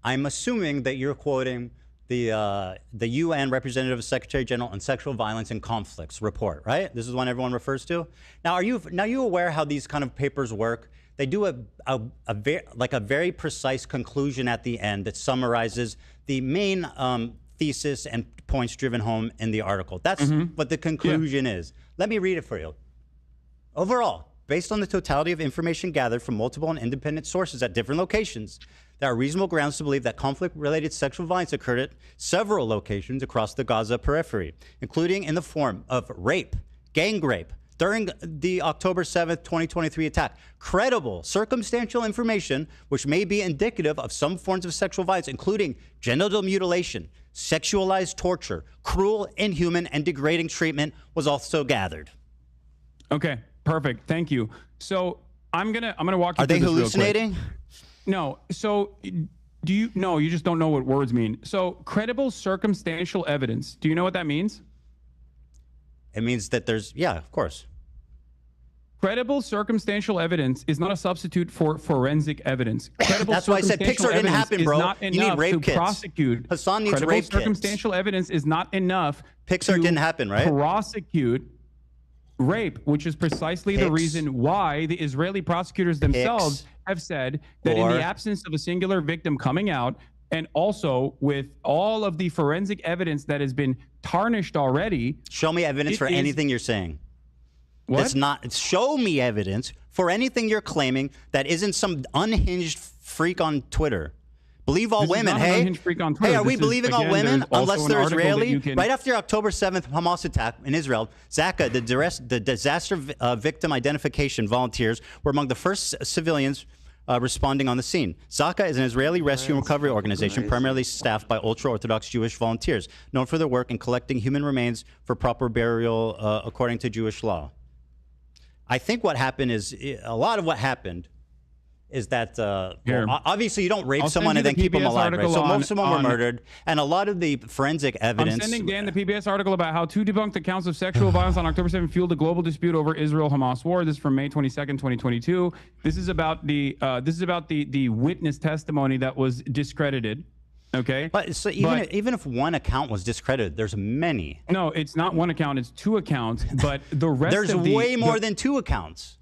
I'm assuming that you're quoting the UN Representative Secretary General on Sexual Violence and Conflicts report, right? This is one everyone refers to. Now, are you aware how these kind of papers work? They do a very precise conclusion at the end that summarizes the main thesis and points driven home in the article. That's what the conclusion is. Let me read it for you. Overall, based on the totality of information gathered from multiple and independent sources at different locations, there are reasonable grounds to believe that conflict-related sexual violence occurred at several locations across the Gaza periphery, including in the form of rape, gang rape, during the October 7th, 2023 attack. Credible circumstantial information, which may be indicative of some forms of sexual violence, including genital mutilation, sexualized torture, cruel, inhuman, and degrading treatment, was also gathered. Okay, perfect. Thank you. So I'm gonna walk you Are through they this real quick. hallucinating? No. So you just don't know what words mean. So credible circumstantial evidence. Do you know what that means? It means that there's, yeah, of course. Credible circumstantial evidence is not a substitute for forensic evidence. Credible That's why I said Pixar didn't happen, bro. Is not You need enough rape to kits. prosecute. Hassan needs Credible rape kits. circumstantial evidence is not enough. Pixar to didn't happen, right? Prosecute rape, which is precisely the reason why the Israeli prosecutors themselves have said that in the absence of a singular victim coming out, and also with all of the forensic evidence that has been tarnished already. Show me evidence for anything you're saying. What? That's not. Show me evidence for anything you're claiming that isn't some unhinged freak on Twitter. Believe all This is women, not an hey? unhinged freak on Twitter. Hey, are we This is, believing all again, women there's also unless an they're article that Israeli? you can- Right after October 7th Hamas attack in Israel, Zaka, the disaster victim identification volunteers, were among the first civilians responding on the scene. Zaka is an Israeli rescue and recovery organization primarily staffed by ultra-Orthodox Jewish volunteers, known for their work in collecting human remains for proper burial according to Jewish law. I think what happened is, a lot of what happened is that, well, obviously you don't rape someone and then keep them alive, right? So most of them were murdered, and a lot of the forensic evidence... I'm sending Dan the PBS article about how two debunked accounts of sexual violence on October 7th fueled a global dispute over Israel-Hamas war. This is from May 22nd, 2022. This is about the witness testimony that was discredited. Okay. But so even if one account was discredited, there's many. No, it's not one account, it's two accounts, but the rest there's of the... way more than two accounts.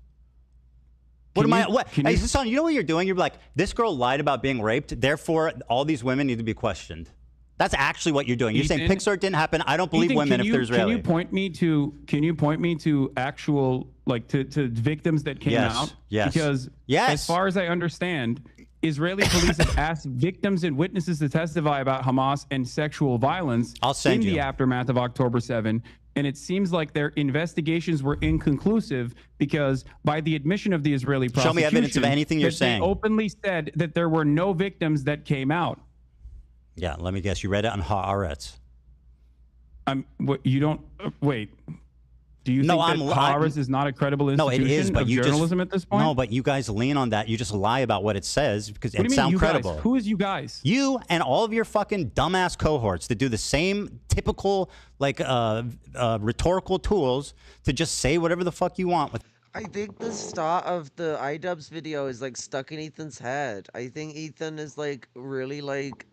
Hey, Hassan, you know what you're doing? You're like, this girl lied about being raped, therefore all these women need to be questioned. That's actually what you're doing. You're saying Pixar didn't happen. I don't believe women if they're Israeli. Can you point me to actual, like, to victims that came out? Yes. Because as far as I understand, Israeli police have asked victims and witnesses to testify about Hamas and sexual violence in the aftermath of October 7. And it seems like their investigations were inconclusive because by the admission of the Israeli prosecution, show me evidence of anything you're saying. They openly said that there were no victims that came out. Yeah, let me guess. You read it on Haaretz. You don't wait. Do you think that Haaretz is not a credible institution no, it is, but of you journalism at this point? No, but you guys lean on that. You just lie about what it says because it sounds credible. Guys? Who is you guys? You and all of your fucking dumbass cohorts that do the same typical rhetorical tools to just say whatever the fuck you want. I think the start of the iDubbbz video is like stuck in Ethan's head. I think Ethan is like really like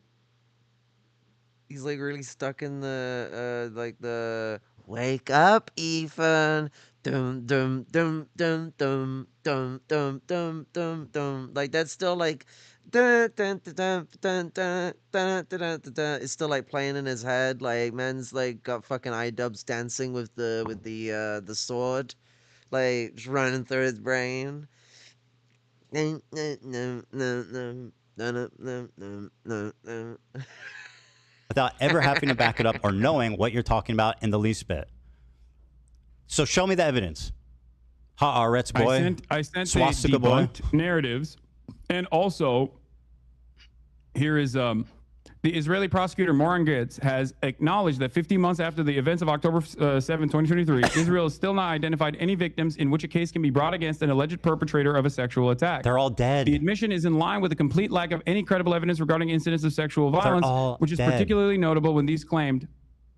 he's like really stuck in the the wake up, Ethan. Dum dum dum dum dum dum dum dum dum dum. Like that's still like dun dun dun dun dun dun dun dun. It's still like playing in his head. Like man's like got fucking iDubbbz dancing with the sword, like just running through his brain. Without ever having to back it up or knowing what you're talking about in the least bit. So show me the evidence. Haaretz boy. I sent Swastika the debunked narratives, and also here is The Israeli prosecutor Moran Gitz has acknowledged that 15 months after the events of October 7, 2023, Israel has still not identified any victims in which a case can be brought against an alleged perpetrator of a sexual attack. They're all dead. The admission is in line with the complete lack of any credible evidence regarding incidents of sexual violence, all which is dead. particularly notable when these claimed.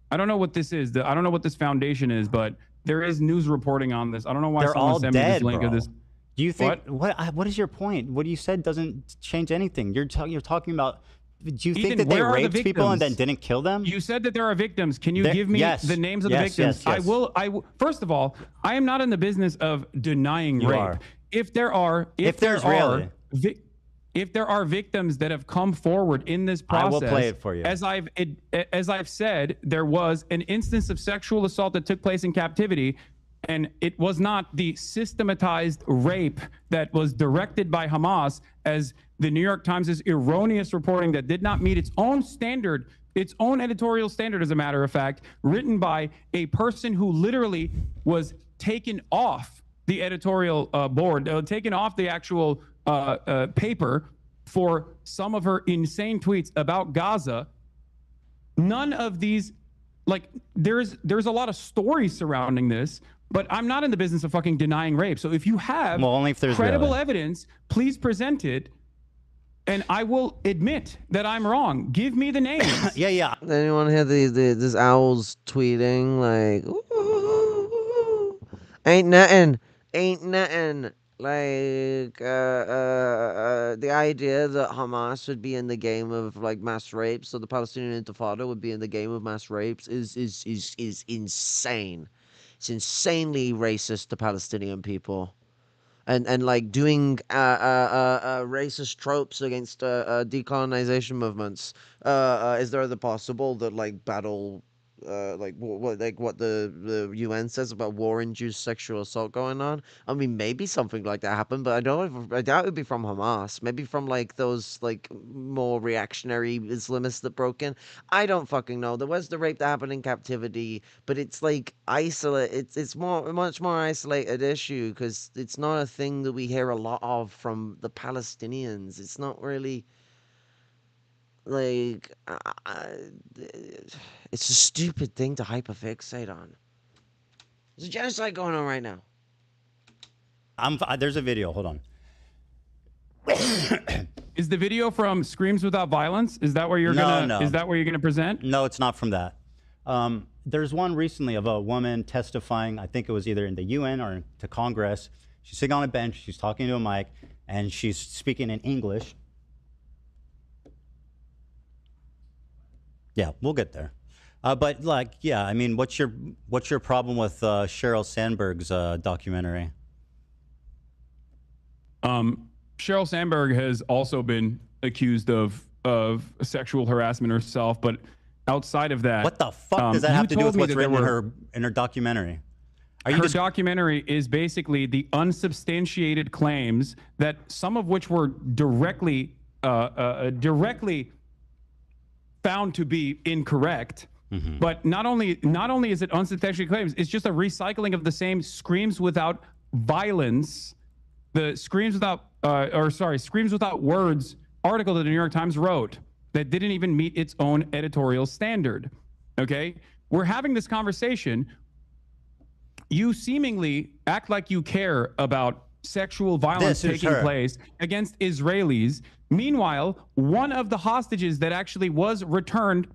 I don't know what this is. I don't know what this foundation is, but there is news reporting on this. I don't know why They're someone all sent me dead, this link bro. of this. Do you think what is your point? What you said doesn't change anything. You're talking about. Do you think Ethan, that they where are the raped people and then victims? didn't kill them? You said that there are victims. Can you There- give me yes. the names of the Yes, victims? yes, yes. I will. First of all, I am not in the business of denying You rape. are. If there are, If there's really. if there are victims that have come forward in this I process, will play it for you. As I've said, there was an instance of sexual assault that took place in captivity. And it was not the systematized rape that was directed by Hamas, as the New York Times' erroneous reporting that did not meet its own standard, its own editorial standard, as a matter of fact, written by a person who literally was taken off the editorial board, taken off the actual paper for some of her insane tweets about Gaza. None of these, like, there's a lot of stories surrounding this. But I'm not in the business of fucking denying rape. So if you have only if there's credible really. evidence, please present it, and I will admit that I'm wrong. Give me the names. Yeah. Anyone hear this owls tweeting like, ooh, ain't nothing. Like the idea that Hamas would be in the game of like mass rapes, so the Palestinian Intifada would be in the game of mass rapes is insane. It's insanely racist to Palestinian people, and like doing racist tropes against decolonization movements. Is there the possible that like battle, like what the UN says about war-induced sexual assault going on? I mean, maybe something like that happened, but I doubt it'd be from Hamas. Maybe from like those like more reactionary Islamists that broke in. I don't fucking know. There was the rape that happened in captivity, but it's like isolate. It's much more isolated issue because it's not a thing that we hear a lot of from the Palestinians. It's not really. Like, it's a stupid thing to hyperfixate on. There's a genocide going on right now. There's a video. Hold on. Is the video from Screams Without Violence? Is that where you're No. Is that where you're gonna present? No, it's not from that. There's one recently of a woman testifying. I think it was either in the UN or to Congress. She's sitting on a bench. She's talking to a mic, and she's speaking in English. Yeah, we'll get there. But like, yeah, I mean, what's your problem with Sheryl Sandberg's documentary? Sheryl Sandberg has also been accused of sexual harassment herself, but outside of that, What the fuck does that have to do with what's written in her documentary? Her documentary is basically the unsubstantiated claims that some of which were directly found to be incorrect. Mm-hmm. But not only is it unsubstantiated claims, it's just a recycling of the same Screams Without Violence, the Screams Without Words article that the New York Times wrote that didn't even meet its own editorial standard. Okay? We're having this conversation. You seemingly act like you care about sexual violence taking place against Israelis. Meanwhile, one of the hostages that actually was returned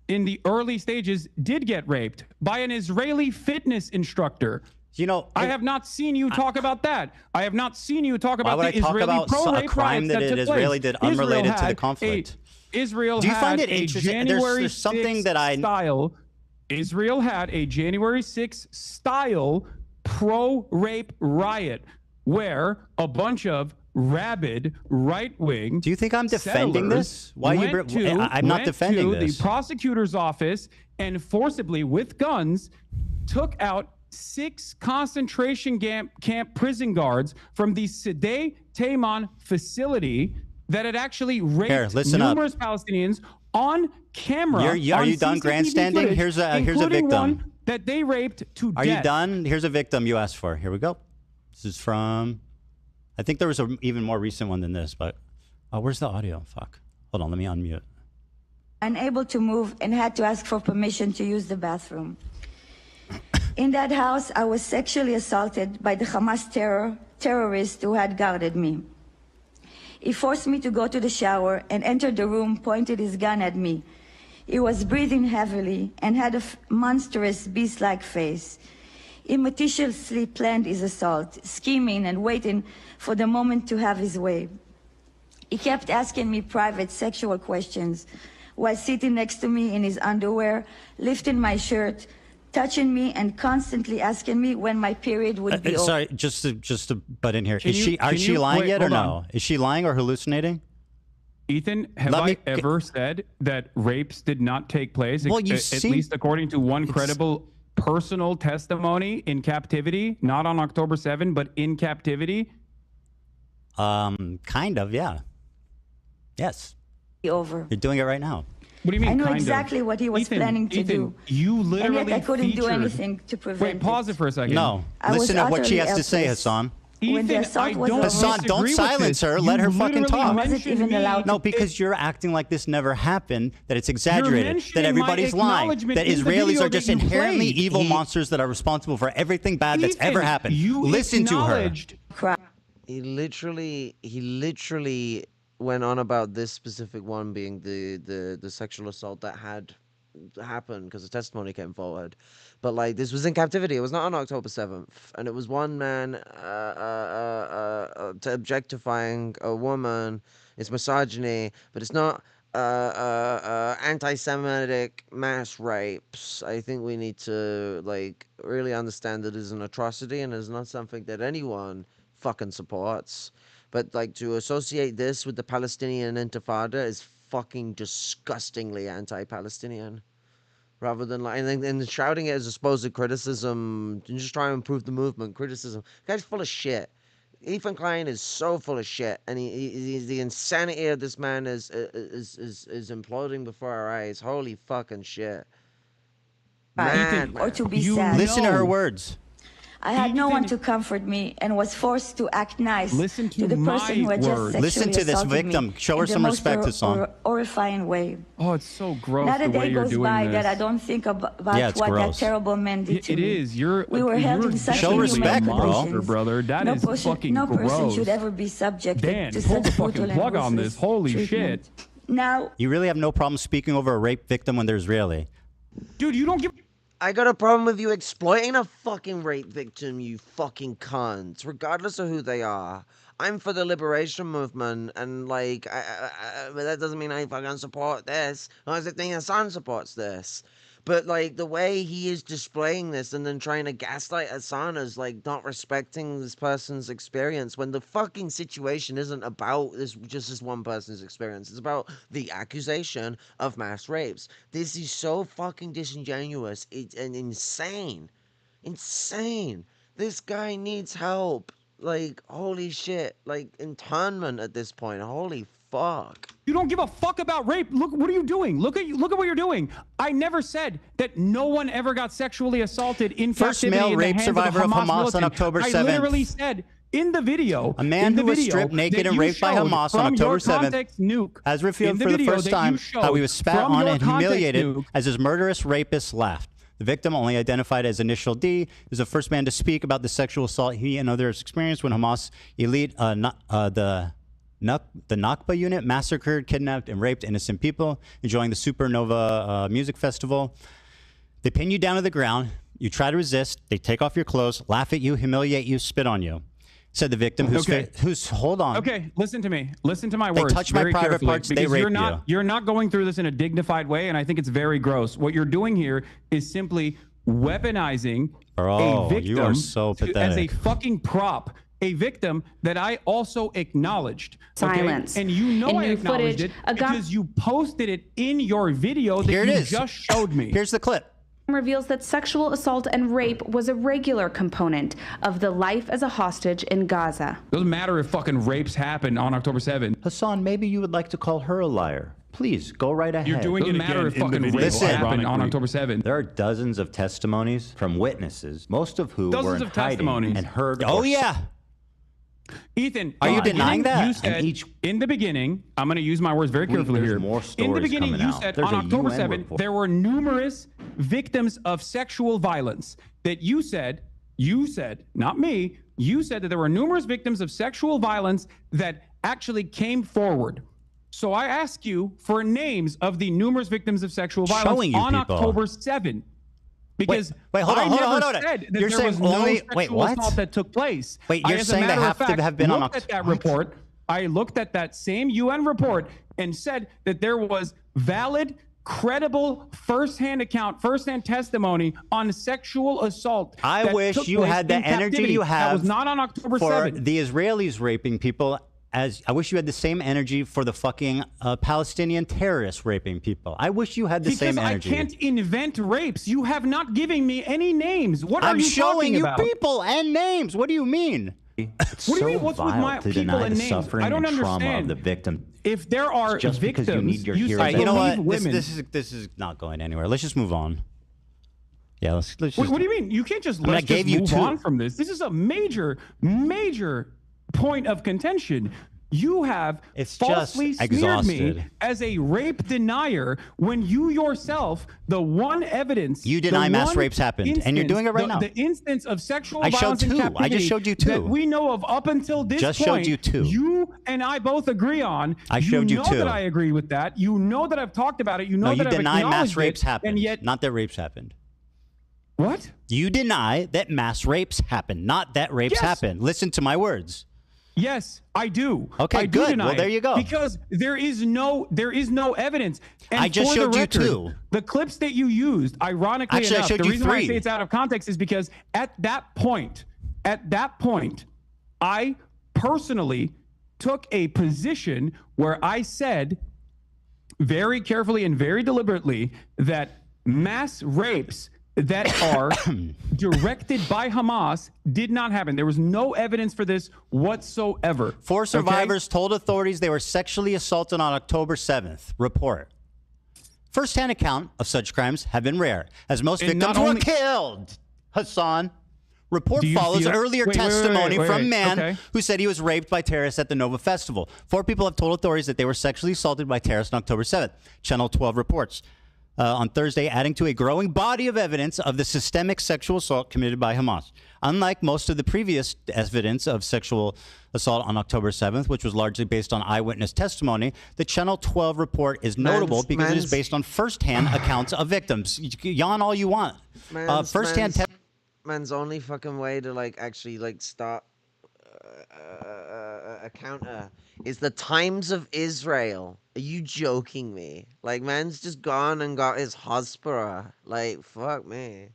in the early stages did get raped by an Israeli fitness instructor. You know, I have not seen you talk about that. I have not seen you talk about Why would the I talk Israeli about pro-rape a crime riots that took an place. Israeli did unrelated to the conflict? Israel Do you had find it a interesting? January There's something 6th that I style. Israel had a January 6th style pro-rape riot where a bunch of rabid right-wing. Do you think I'm defending this? Why I'm not defending this. The prosecutor's office and forcibly with guns took out 6 concentration camp prison guards from the Sde Taman facility that had actually raped numerous Palestinians on camera. Are you done grandstanding? Footage, Here's a including victim. One that they raped to Are death. you done? Here's a victim you asked for. Here we go. This is from, I think there was an even more recent one than this, but where's the audio? Fuck. Hold on, let me unmute. unable to move, and had to ask for permission to use the bathroom. In that house, I was sexually assaulted by the Hamas terrorist who had guarded me. He forced me to go to the shower and entered the room, pointed his gun at me. He was breathing heavily and had a monstrous beast-like face. He meticulously planned his assault, scheming and waiting for the moment to have his way. He kept asking me private sexual questions while sitting next to me in his underwear, lifting my shirt, touching me, and constantly asking me when my period would be over. Sorry, just to butt in here. Are she lying wait, yet or hold no? on. Is she lying or hallucinating? Ethan, have I ever said that rapes did not take place? Well, you at least according to one credible personal testimony in captivity, not on October 7, but in captivity. Kind of, yeah. Yes. Over. You're doing it right now. What do you mean? I knew kind exactly of? what he was Ethan, planning to do. You literally and yet I couldn't do featured- anything to prevent Wait, pause it for a second. No. I was Listen to what she has utterly to say, helpless. Hassan. When the assault was over, Hassan, don't silence her. Let her fucking talk. I wasn't even allowed No, to. because you're acting like this never happened, that it's exaggerated, that mentioning everybody's my lying, acknowledgement that in the Israelis video are just that you inherently played. evil monsters that are responsible for everything bad that's ever Ethan, happened. you Listen to her. acknowledged- He literally went on about this specific one being the sexual assault that had happened because the testimony came forward. But like this was in captivity. It was not on October 7th, and it was one man objectifying a woman. It's misogyny, but it's not anti-Semitic mass rapes. I think we need to like really understand that it is an atrocity and it's not something that anyone fucking supports. But like to associate this with the Palestinian Intifada is fucking disgustingly anti-Palestinian. Rather than like and shouting it as a supposed criticism and just trying to improve the movement, criticism. The guy's full of shit. Ethan Klein is so full of shit, and the insanity of this man is imploding before our eyes. Holy fucking shit! Man, or to be sad. Listen to her words. I had no one to comfort me and was forced to act nice Listen to the person who had just sexually Listen to this assaulted victim. me Show her in the some most respect, Hassan. horrifying way. Oh, it's so gross Not a the way day you're goes doing by this. that I don't think about Yeah, it's what gross. that terrible man did to It me. is. You're We were held in such Show inhumane respect, bro. conditions. brother. That is fucking no person gross. should ever be subjected Dan, to pull such the brutal fucking and plug on ruthless this. Holy treatment. shit. Now, You really have no problem speaking over a rape victim when they're Israeli. Dude, you don't give... I got a problem with you exploiting a fucking rape victim, you fucking cunt, regardless of who they are. I'm for the liberation movement, and like, but that doesn't mean I fucking support this. I think Hassan supports this. But like the way he is displaying this and then trying to gaslight Hassan as like not respecting this person's experience when the fucking situation isn't about just this one person's experience. It's about the accusation of mass rapes. This is so fucking disingenuous and insane. Insane. This guy needs help. Like, holy shit. Like, internment at this point. Holy fuck. You don't give a fuck about rape. Look, what are you doing? Look at what you're doing. I never said that no one ever got sexually assaulted in First captivity male in the rape hands survivor of of Hamas Hamas on militant. October I 7th. literally said in the video, A man who was stripped naked and raped by Hamas on October 7th has revealed for the first time how he was spat on and humiliated as his murderous rapist laughed. The victim, only identified as Initial D, is the first man to speak about the sexual assault he and others experienced when Hamas elite, the Nakba unit, massacred, kidnapped, and raped innocent people enjoying the Supernova music festival. They pin you down to the ground. You try to resist. They take off your clothes, laugh at you, humiliate you, spit on you. Said the victim, who's hold on. Okay, listen to me. Listen to my They words. touch my very private carefully, parts, they because rape you're not going through this in a dignified way, and I think it's very gross. What you're doing here is simply weaponizing Bro, a victim you are so as a pathetic. fucking prop. A victim that I also acknowledged. Okay? Silence. And you know In I new acknowledged footage, it because you posted it in your video that Here it you is. just showed me. Here's the clip. Reveals that sexual assault and rape was a regular component of the life as a hostage in Gaza. Doesn't matter if fucking rapes happen on October 7th. Hassan, maybe you would like to call her a liar. Please, go right ahead. You're doing it again in the video. Listen, Happened on October 7th. There are dozens of testimonies from witnesses, most of who were Dozens in of hiding testimonies. and heard. Oh, or yeah. Ethan, Are you denying that? You said in the beginning, I'm going to use my words very carefully here. In the beginning, you said on October 7th, there were numerous victims of sexual violence. That you said, not me, you said that there were numerous victims of sexual violence that actually came forward. So I ask you for names of the numerous victims of sexual violence on October 7th. Because hold on. Said that You're there saying was no only sexual assault that took place. Wait, you're as a saying they matter have of fact, to have been on looked at that report. I looked at that same UN report and said that there was valid, credible, firsthand testimony on sexual assault. I wish you had the energy you have. That was not on October for 7th. the Israelis raping people. As I wish you had the same energy for the fucking Palestinian terrorists raping people. I wish you had the same energy. Because I can't invent rapes. You have not given me any names. What are you showing talking you about? people and names. What do you mean? It's What do you so mean? What's with vile my to people deny and the names? suffering I don't and trauma of understand. the victim. If there are just victims, because you need your heroes. Right, you know what? women. This is not going anywhere. Let's just move on. Yeah, let's just. What do you mean? You can't just I gave you move on from this. This is a major point of contention. You have falsely smeared me as a rape denier when you yourself, the one evidence you deny mass rapes happened, and you're doing it right now. The instance of sexual I showed violence in two. captivity I just showed you two that we know of up until this just point. Showed you two. You and I both agree on. I showed you know two. that I agree with that. You know that I've talked about it. You know no, that you I've deny mass acknowledged rapes it, happened, and yet not that rapes happened. What? You deny that mass rapes happened, not that rapes happened. Listen to my words. Yes, I do. Okay, I do good. deny Well, there you go. Because there is no evidence. And I just for showed the you record, two. The clips that you used, ironically Actually, enough, I showed the you reason why I three. say it's out of context is because at that point, I personally took a position where I said very carefully and very deliberately that mass rapes that are directed by Hamas did not happen. There was no evidence for this whatsoever. 4 survivors told authorities they were sexually assaulted on October 7th. Report. First-hand account of such crimes have been rare, as most victims were killed. Hassan. Report follows earlier testimony from a man who said he was raped by terrorists at the Nova Festival. 4 people have told authorities that they were sexually assaulted by terrorists on October 7th. Channel 12 reports. On Thursday, adding to a growing body of evidence of the systemic sexual assault committed by Hamas. Unlike most of the previous evidence of sexual assault on October 7th, which was largely based on eyewitness testimony, the Channel 12 report is notable because it is based on first-hand accounts of victims. Yawn all you want. First-hand testimony. Man's only fucking way to actually stop a counter is the Times of Israel. Are you joking me? Man's just gone and got his hospital. Fuck me.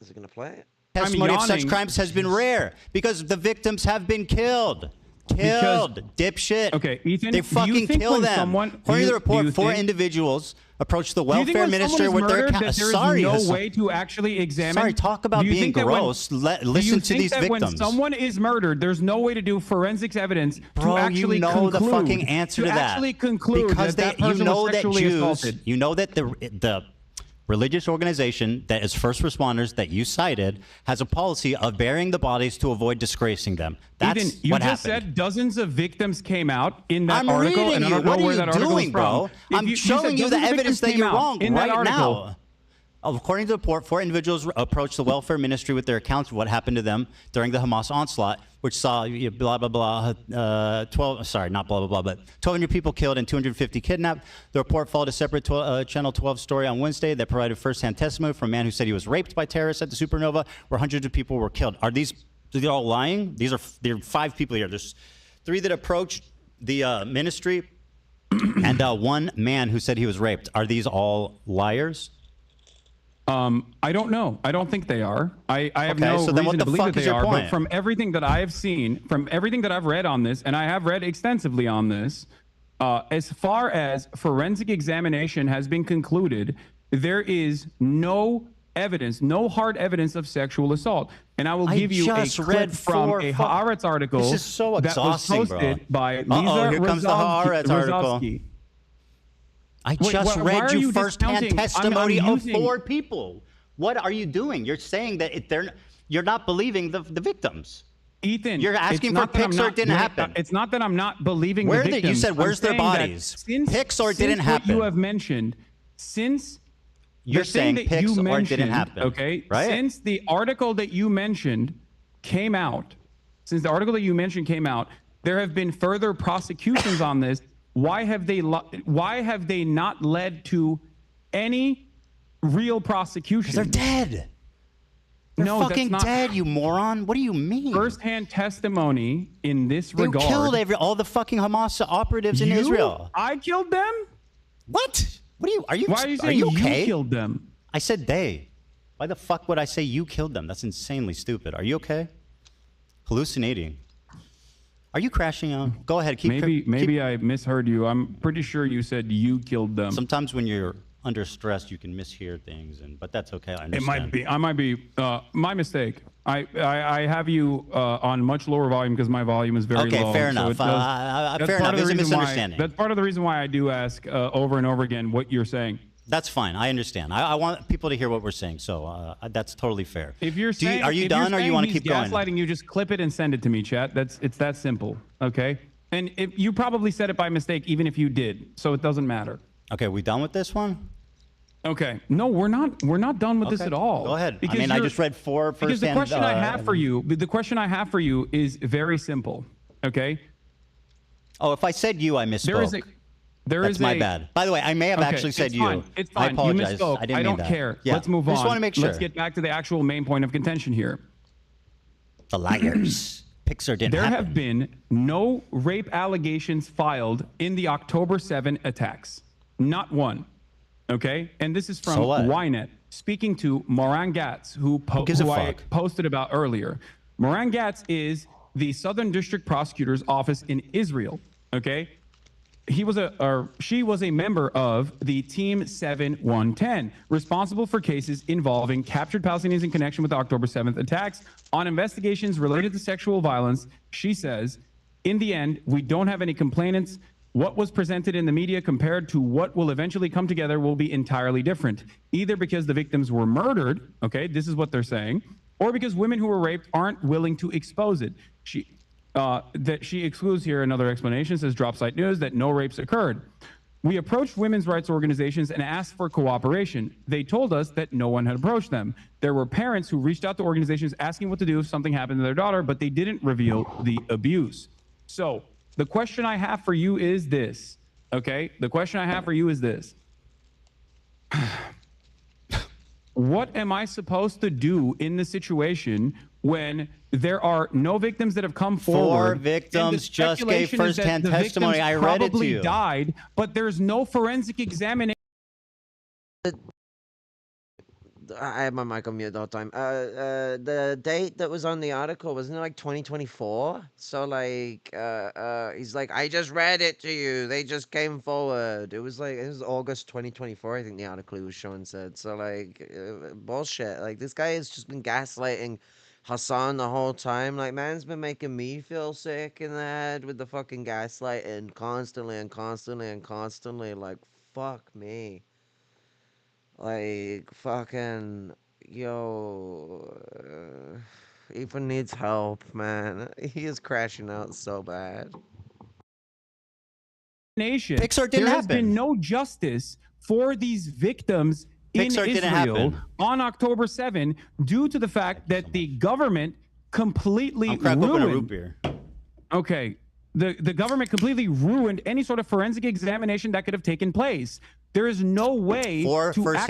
Is it gonna play it? Testimony of such crimes has been rare because the victims have been killed. Dipshit. Okay, Ethan, they fucking kill them. According to the report, 4 individuals approached the welfare minister with their account. Sorry, no way to actually examine. Sorry, talk about being gross. Listen to these victims. When someone is murdered, there's no way to do forensics evidence Bro, to actually you know conclude. the fucking answer to that. Actually conclude because that person you know was that sexually assaulted. You know that the religious organization that is first responders that you cited has a policy of burying the bodies to avoid disgracing them. That's Ethan, you what just happened. said dozens of victims came out in that I'm article, reading and I you. don't know What are where you that article doing, is bro? from. I'm showing you the evidence that you're wrong in right that article. now. According to the report, 4 individuals approached the welfare ministry with their accounts of what happened to them during the Hamas onslaught, which saw blah, blah, blah, 1,200 people killed and 250 kidnapped. The report followed a separate Channel 12 story on Wednesday that provided first-hand testimony from a man who said he was raped by terrorists at the Supernova, where hundreds of people were killed. Are these all lying? There are 5 people here. There's 3 that approached the ministry and 1 man who said he was raped. Are these all liars? I don't know. I don't think they are. I have no so then reason what the to believe fuck that is they your are. point? But from everything that I have seen, from everything that I've read on this, and I have read extensively on this, as far as forensic examination has been concluded, there is no evidence, no hard evidence of sexual assault. And I will give you a clip from a Haaretz article this is so exhausting, that was posted by Lisa here comes the Haaretz article. I just read you first-hand testimony of 4 people. What are you doing? You're saying that you're not believing the victims. Ethan, you're asking for pics or it didn't happen. It's not that I'm not believing the victims. You said, where's their bodies? Pics or it didn't happen. What you have mentioned, since you're saying pics or it didn't happen. Okay, right? Since the article that you mentioned came out, there have been further prosecutions on this. Why have they not led to any real prosecution? They're dead. They're fucking dead, you moron. What do you mean? First-hand testimony in this regard. They killed all the fucking Hamas operatives in Israel. I killed them? What? Why are you saying okay? You killed them? I said they. Why the fuck would I say you killed them? That's insanely stupid. Are you okay? Hallucinating. Are you crashing out? Go ahead. Maybe I misheard you. I'm pretty sure you said you killed them. Sometimes when you're under stress, you can mishear things, but that's okay. I understand. I might be my mistake. I have you on much lower volume because my volume is very low. Okay, fair enough. Fair enough. There's a misunderstanding. That's part of the reason why I do ask over and over again what you're saying. That's fine. I understand. I want people to hear what we're saying, so that's totally fair. If you're saying, are you done, or you want to keep going? Gaslighting you, just clip it and send it to me, chat. It's that simple. Okay. And if you probably said it by mistake, even if you did, so it doesn't matter. Okay, we done with this one? Okay. No, we're not done with this at all. Go ahead. I mean, I just read four first. Because the question I have for you is very simple. Okay. Oh, if I said you, I misspoke. That's my bad. By the way, I may have actually said you. It's fine. I apologize. You misspoke. I didn't mean that. care. Yeah. Let's move on. I just want to make sure. Let's get back to the actual main point of contention here. The liars. Pixar didn't There happen. have been no rape allegations filed in the October 7 attacks. Not one. Okay? And this is from Ynet, speaking to Moran Gatz, who I posted about earlier. Moran Gatz is the Southern District Prosecutor's Office in Israel. Okay? She was a member of the Team 7110, responsible for cases involving captured Palestinians in connection with the October 7th attacks. On investigations related to sexual violence, she says, in the end, we don't have any complainants. What was presented in the media compared to what will eventually come together will be entirely different, either because the victims were murdered, okay, this is what they're saying, or because women who were raped aren't willing to expose it. That she excludes here another explanation, says Dropsite News, that no rapes occurred. We approached women's rights organizations and asked for cooperation. They told us that no one had approached them. There were parents who reached out to organizations asking what to do if something happened to their daughter, but they didn't reveal the abuse. So the question I have for you is this, okay? The question I have for you is this. What am I supposed to do in the situation when there are no victims that have come forward? 4 victims just gave first-hand testimony. I read it to you. Probably died, but there's no forensic examination. I had my mic on mute the whole time. The date that was on the article, wasn't it like 2024? So like, he's like, I just read it to you. They just came forward. It was August 2024, I think the article he was showing said. So like, bullshit. Like this guy has just been gaslighting Hassan the whole time. Like, man's been making me feel sick in the head with the fucking gaslighting constantly and constantly and constantly. Like, fuck me. Like, fucking, Ethan needs help, man. He is crashing out so bad. Pixar didn't there has been no justice for these victims Pixar in Israel on October 7 due to the fact that the government completely ruined. Okay, the government completely ruined any sort of forensic examination that could have taken place. There is no way to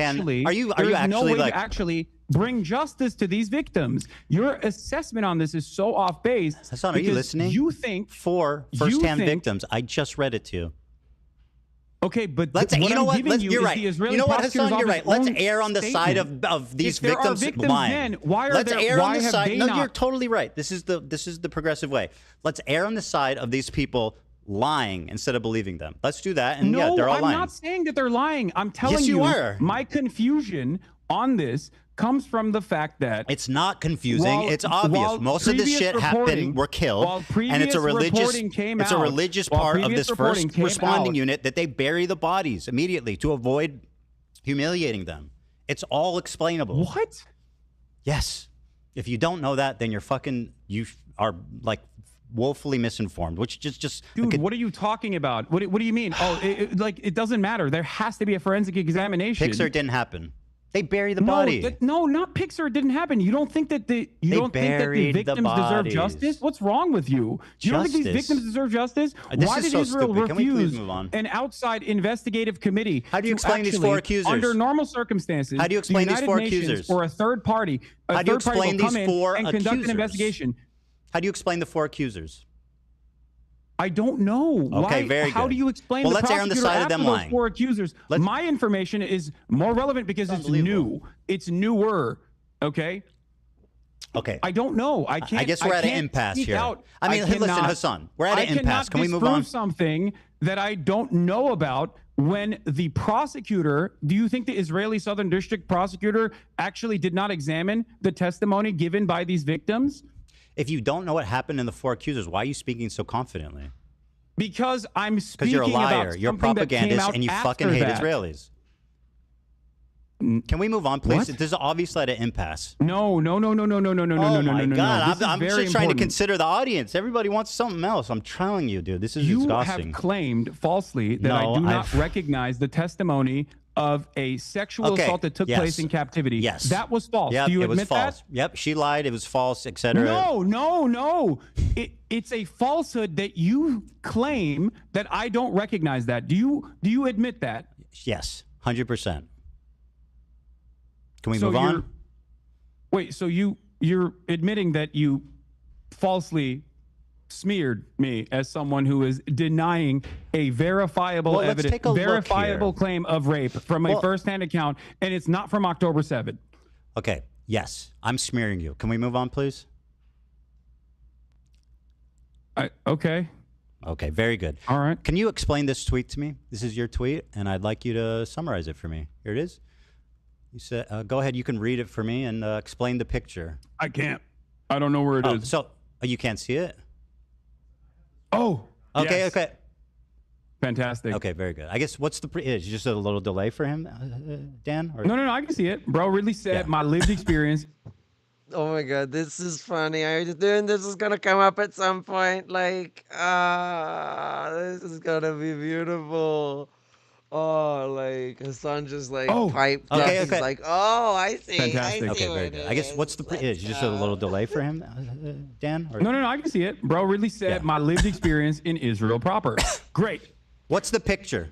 actually bring justice to these victims. Your assessment on this is so off base. Hassan, are you listening? You think 4 first-hand victims. I just read it to you. Okay, but you're right. You know what, Hassan? You're right. Let's err on the side of these victims lying. Let's err on the side. No, you're totally right. This is the progressive way. Let's err on the side of these people lying instead of believing them. Let's do that. And yeah, they're all lying. I'm not saying that they're lying. I'm telling you, my confusion on this comes from the fact that it's not confusing. It's obvious. Most of this shit happened. Were killed, and it's a religious part of this first responding unit that they bury the bodies immediately to avoid humiliating them. It's all explainable. What? Yes. If you don't know that, then you are like woefully misinformed, which just Dude, what are you talking about? What do you mean? Oh, it doesn't matter. There has to be a forensic examination. Pixar didn't happen. They bury the body. No, not Pixar. It didn't happen. You don't think that the victims deserve justice? What's wrong with you? You don't think these victims deserve justice? Why did Israel refuse an outside investigative committee? How do you explain these 4 accusers? Under normal circumstances, how do you explain these 4 accusers? Or a third party, how do you explain these 4 and accusers? conduct an investigation. How do you explain the 4 accusers? I don't know. Okay, very good. How do you explain well, the let's err on the side of them lying. 4 accusers? My information is more relevant because it's new. It's newer. Okay. Okay. I don't know. I can't. I guess we're at an impasse here. I mean, listen, Hassan, we're at an impasse. Can we move on? Something that I don't know about when the prosecutor, do you think the Israeli Southern District prosecutor actually did not examine the testimony given by these victims? If you don't know what happened in the 4 accusers, why are you speaking so confidently? Because I'm speaking you're a liar. About you're a propagandist and you fucking hate Israelis. Can we move on, please? What? There's obviously an impasse. No. Oh my God! I'm just trying to consider the audience. Everybody wants something else. I'm telling you, dude. This is exhausting. You have claimed falsely that I do not recognize the testimony of a sexual assault that took place in captivity. Yes. That was false. Yep, Do you admit admit false. that? Yep, she lied. It was false, etc. No. It's a falsehood that you claim that I don't recognize that. Do you admit that? Yes, 100%. Can we move on? Wait, so you're admitting that you falsely smeared me as someone who is denying a verifiable claim of rape from a firsthand account, and it's not from October 7th. Okay, yes, I'm smearing you. Can we move on, please? Okay. Okay, very good. All right. Can you explain this tweet to me? This is your tweet, and I'd like you to summarize it for me. Here it is. You said, go ahead, you can read it for me and explain the picture. I can't. I don't know where it is. So you can't see it? Oh. Okay, yes. okay. Fantastic. Okay, very good. I guess what's is just a little delay for him, Dan? Or? No, I can see it. Bro really said my lived experience. Oh my God, this is funny. I was doing this is gonna come up at some point. Like, this is gonna be beautiful. Oh, like Hassan just like piped up. He's like, oh, I see. Fantastic. I see very good. I guess what's is just a little delay for him, Dan? Or? No, I can see it. Bro really said my lived experience in Israel proper. Great. What's the picture?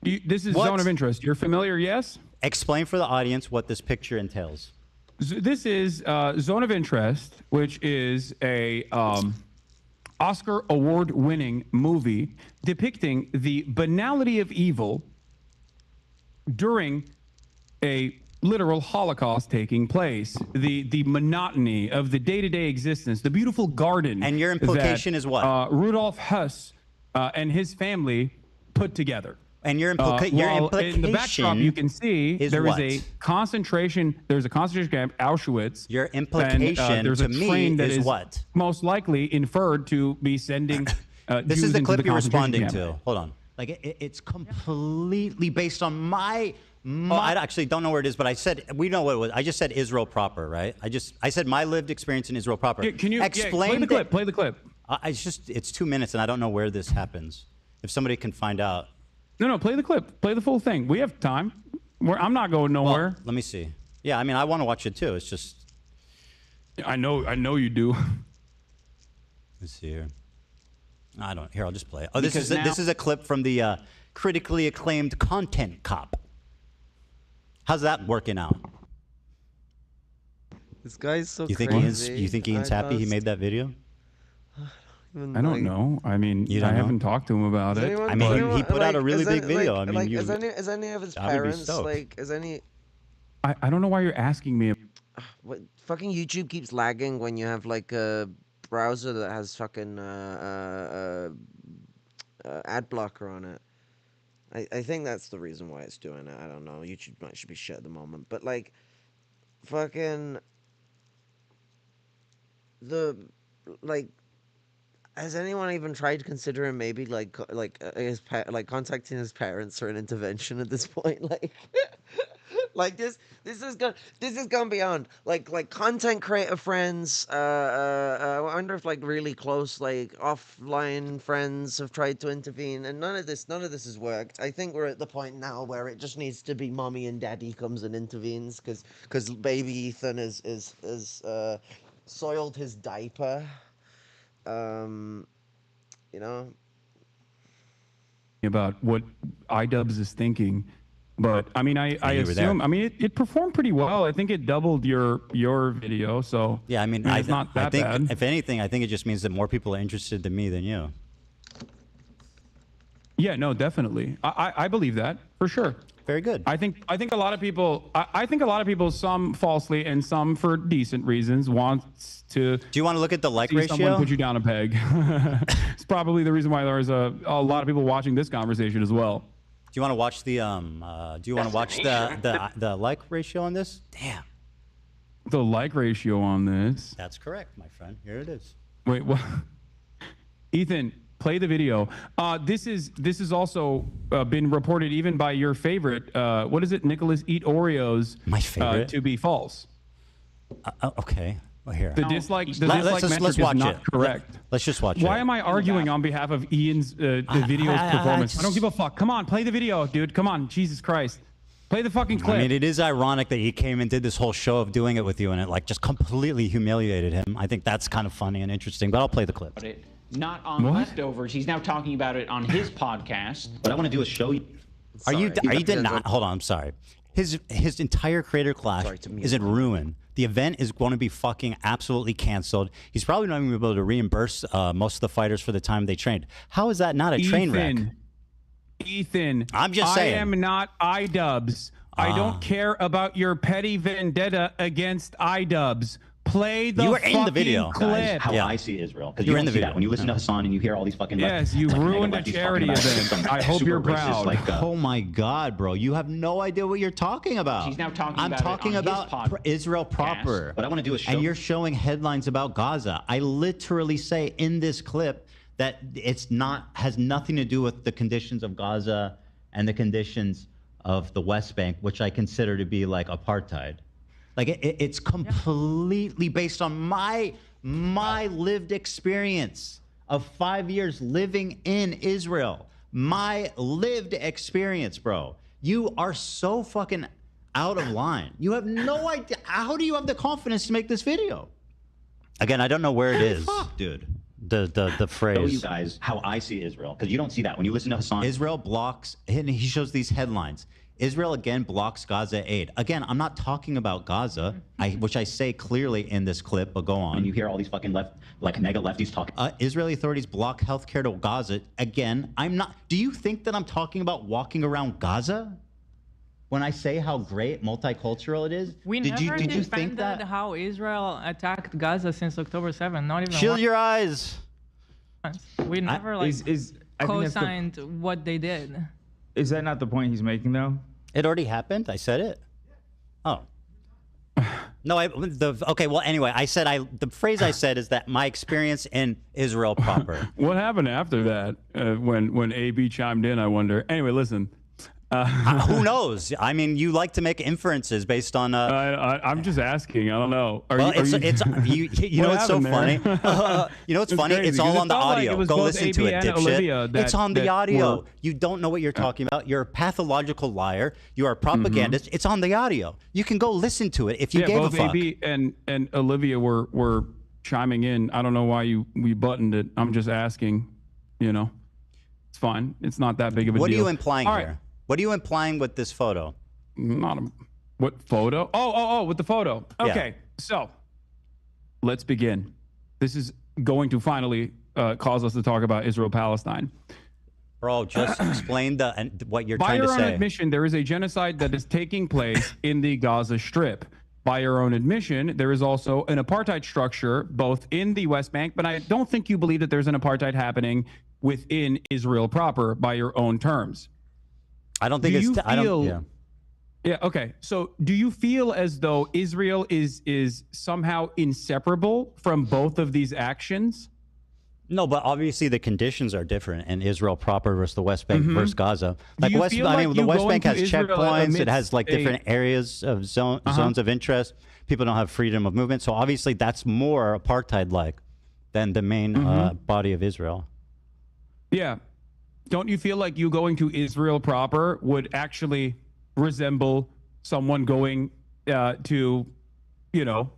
This is zone of interest. You're familiar, yes? Explain for the audience what this picture entails. This is Zone of Interest, which is a Oscar award-winning movie depicting the banality of evil during a literal Holocaust taking place, the monotony of the day-to-day existence, the beautiful garden. And your implication is what? Rudolf Hess and his family put together. And your implication in the backdrop, you can see there is a concentration. There's a concentration camp, Auschwitz. Your implication there's to a train me that is what? Most likely inferred to be sending. This Jews is the into clip you're responding camp. to. Hold on. Like it's completely based on my. I actually don't know where it is, but I said we know what it was. I just said Israel proper, right? I said my lived experience in Israel proper. Yeah, can you explain play the clip? Play the clip. It's 2 minutes, and I don't know where this happens. If somebody can find out. No, play the clip. Play the full thing. We have time. I'm not going nowhere. Well, let me see. Yeah, I mean, I want to watch it too. It's just. I know you do. Let's see here. I don't. Here, I'll just play it. Oh, this is a clip from the critically acclaimed Content Cop. How's that working out? This guy's so you think crazy. You think Ian's happy he made that video? I don't know. I mean, I haven't talked to him about it. I mean, he put out a really big video. I mean, is any of his parents like? Is any? I don't know why you're asking me. What fucking YouTube keeps lagging when you have like a browser that has fucking ad blocker on it. I think that's the reason why it's doing it. I don't know. YouTube should be shut at the moment, but like, fucking has anyone even tried considering maybe contacting his parents for an intervention at this point? Like this has gone beyond like content creator friends. I wonder if like really close like offline friends have tried to intervene, and none of this has worked. I think we're at the point now where it just needs to be mommy and daddy comes and intervenes because baby Ethan is soiled his diaper. You know, about what iDubbbz is thinking. But I mean, I assume. I mean, it performed pretty well. I think it doubled your video. So yeah, I mean, it's not that I think bad. if anything, I think it just means that more people are interested in me than you. Yeah, no, definitely. I believe that for sure. Very good. I think a lot of people. I think a lot of people, some falsely and some for decent reasons, want to. Do you want to look at the like see ratio? Someone put you down a peg. It's probably the reason why there's a lot of people watching this conversation as well. Do you want to watch the the like ratio on this? Damn. The like ratio on this. That's correct, my friend. Here it is. Wait, what? Ethan, play the video. This is also been reported even by your favorite. What is it? Nicholas Eat Oreos. My favorite. To be false. Okay. Well, here. The dislike metric is not correct. Let's just watch it. Why am I arguing on behalf of Ian's the video's performance? I don't give a fuck. Come on, play the video, dude. Come on, Jesus Christ. Play the fucking clip. I mean, it is ironic that he came and did this whole show of doing it with you, and it like just completely humiliated him. I think that's kind of funny and interesting, but I'll play the clip. Not on leftovers. He's now talking about it on his podcast. What I want to do is show you. Are you denying? Hold on, I'm sorry. His entire creator class is in ruin. The event is going to be fucking absolutely canceled. He's probably not even able to reimburse most of the fighters for the time they trained. How is that not a train wreck? Ethan, I'm just saying. I am not iDubbbz. I don't care about your petty vendetta against iDubbbz. Play the fucking video. clip. Guys, how I see Israel. Because You you were don't in the see video. that. When you listen to Hassan and you hear all these fucking Yes, you ruined a charity event. I hope you're proud. Oh my God, bro. You have no idea what you're talking about. She's now talking I'm about talking it on his about Israel proper. What I want to do is show. And you're showing headlines about Gaza. I literally say in this clip that has nothing to do with the conditions of Gaza and the conditions of the West Bank, which I consider to be like apartheid. Like it's completely based on my lived experience of 5 years living in Israel. My lived experience, bro. You are so fucking out of line. You have no idea. How do you have the confidence to make this video? Again, I don't know where it is, dude. The phrase. Show you guys how I see Israel, because you don't see that when you listen to Hassan. Israel blocks, and he shows these headlines. Israel again blocks Gaza aid. Again, I'm not talking about Gaza, which I say clearly in this clip, but go on. And you hear all these fucking mega lefties talking. Israeli authorities block healthcare to Gaza. Again, I'm not. Do you think that I'm talking about walking around Gaza? When I say how great multicultural it is, did you think that? How Israel attacked Gaza since October 7th? Not even. Shield your eyes. We never co-signed what they did. Is that not the point he's making, though? It already happened. I said it. Oh. No, okay, well, anyway, the phrase I said is that my experience in Israel proper. What happened after that when AB chimed in, I wonder. Anyway, listen. Who knows? I mean, you like to make inferences based on. I'm just asking. I don't know. You know what's so funny? You know what's funny? It's all on the audio. Go listen to it, dipshit. It's on the audio. You don't know what you're talking about. You're a pathological liar. You are a propagandist. It's on the audio. You can go listen to it if you gave a fuck. Both AB and Olivia were chiming in. I don't know why we buttoned it. I'm just asking. You know, it's fine. It's not that big of a deal. What are you implying here? What are you implying with this photo? What photo? Oh, with the photo. Okay, so let's begin. This is going to finally cause us to talk about Israel-Palestine. Bro, just explain what you're By trying to your say. own admission, there is a genocide that is taking place in the Gaza Strip. By your own admission, there is also an apartheid structure both in the West Bank, but I don't think you believe that there's an apartheid happening within Israel proper by your own terms. I don't think Yeah, okay. So do you feel as though Israel is somehow inseparable from both of these actions? No, but obviously the conditions are different in Israel proper versus the West Bank versus Gaza. Like you West, feel I mean, like the you West go Bank into has Israel checkpoints. It has amidst like different areas of zones of interest. People don't have freedom of movement. So obviously that's more apartheid-like than the main body of Israel. Yeah. Don't you feel like you going to Israel proper would actually resemble someone going to, you know,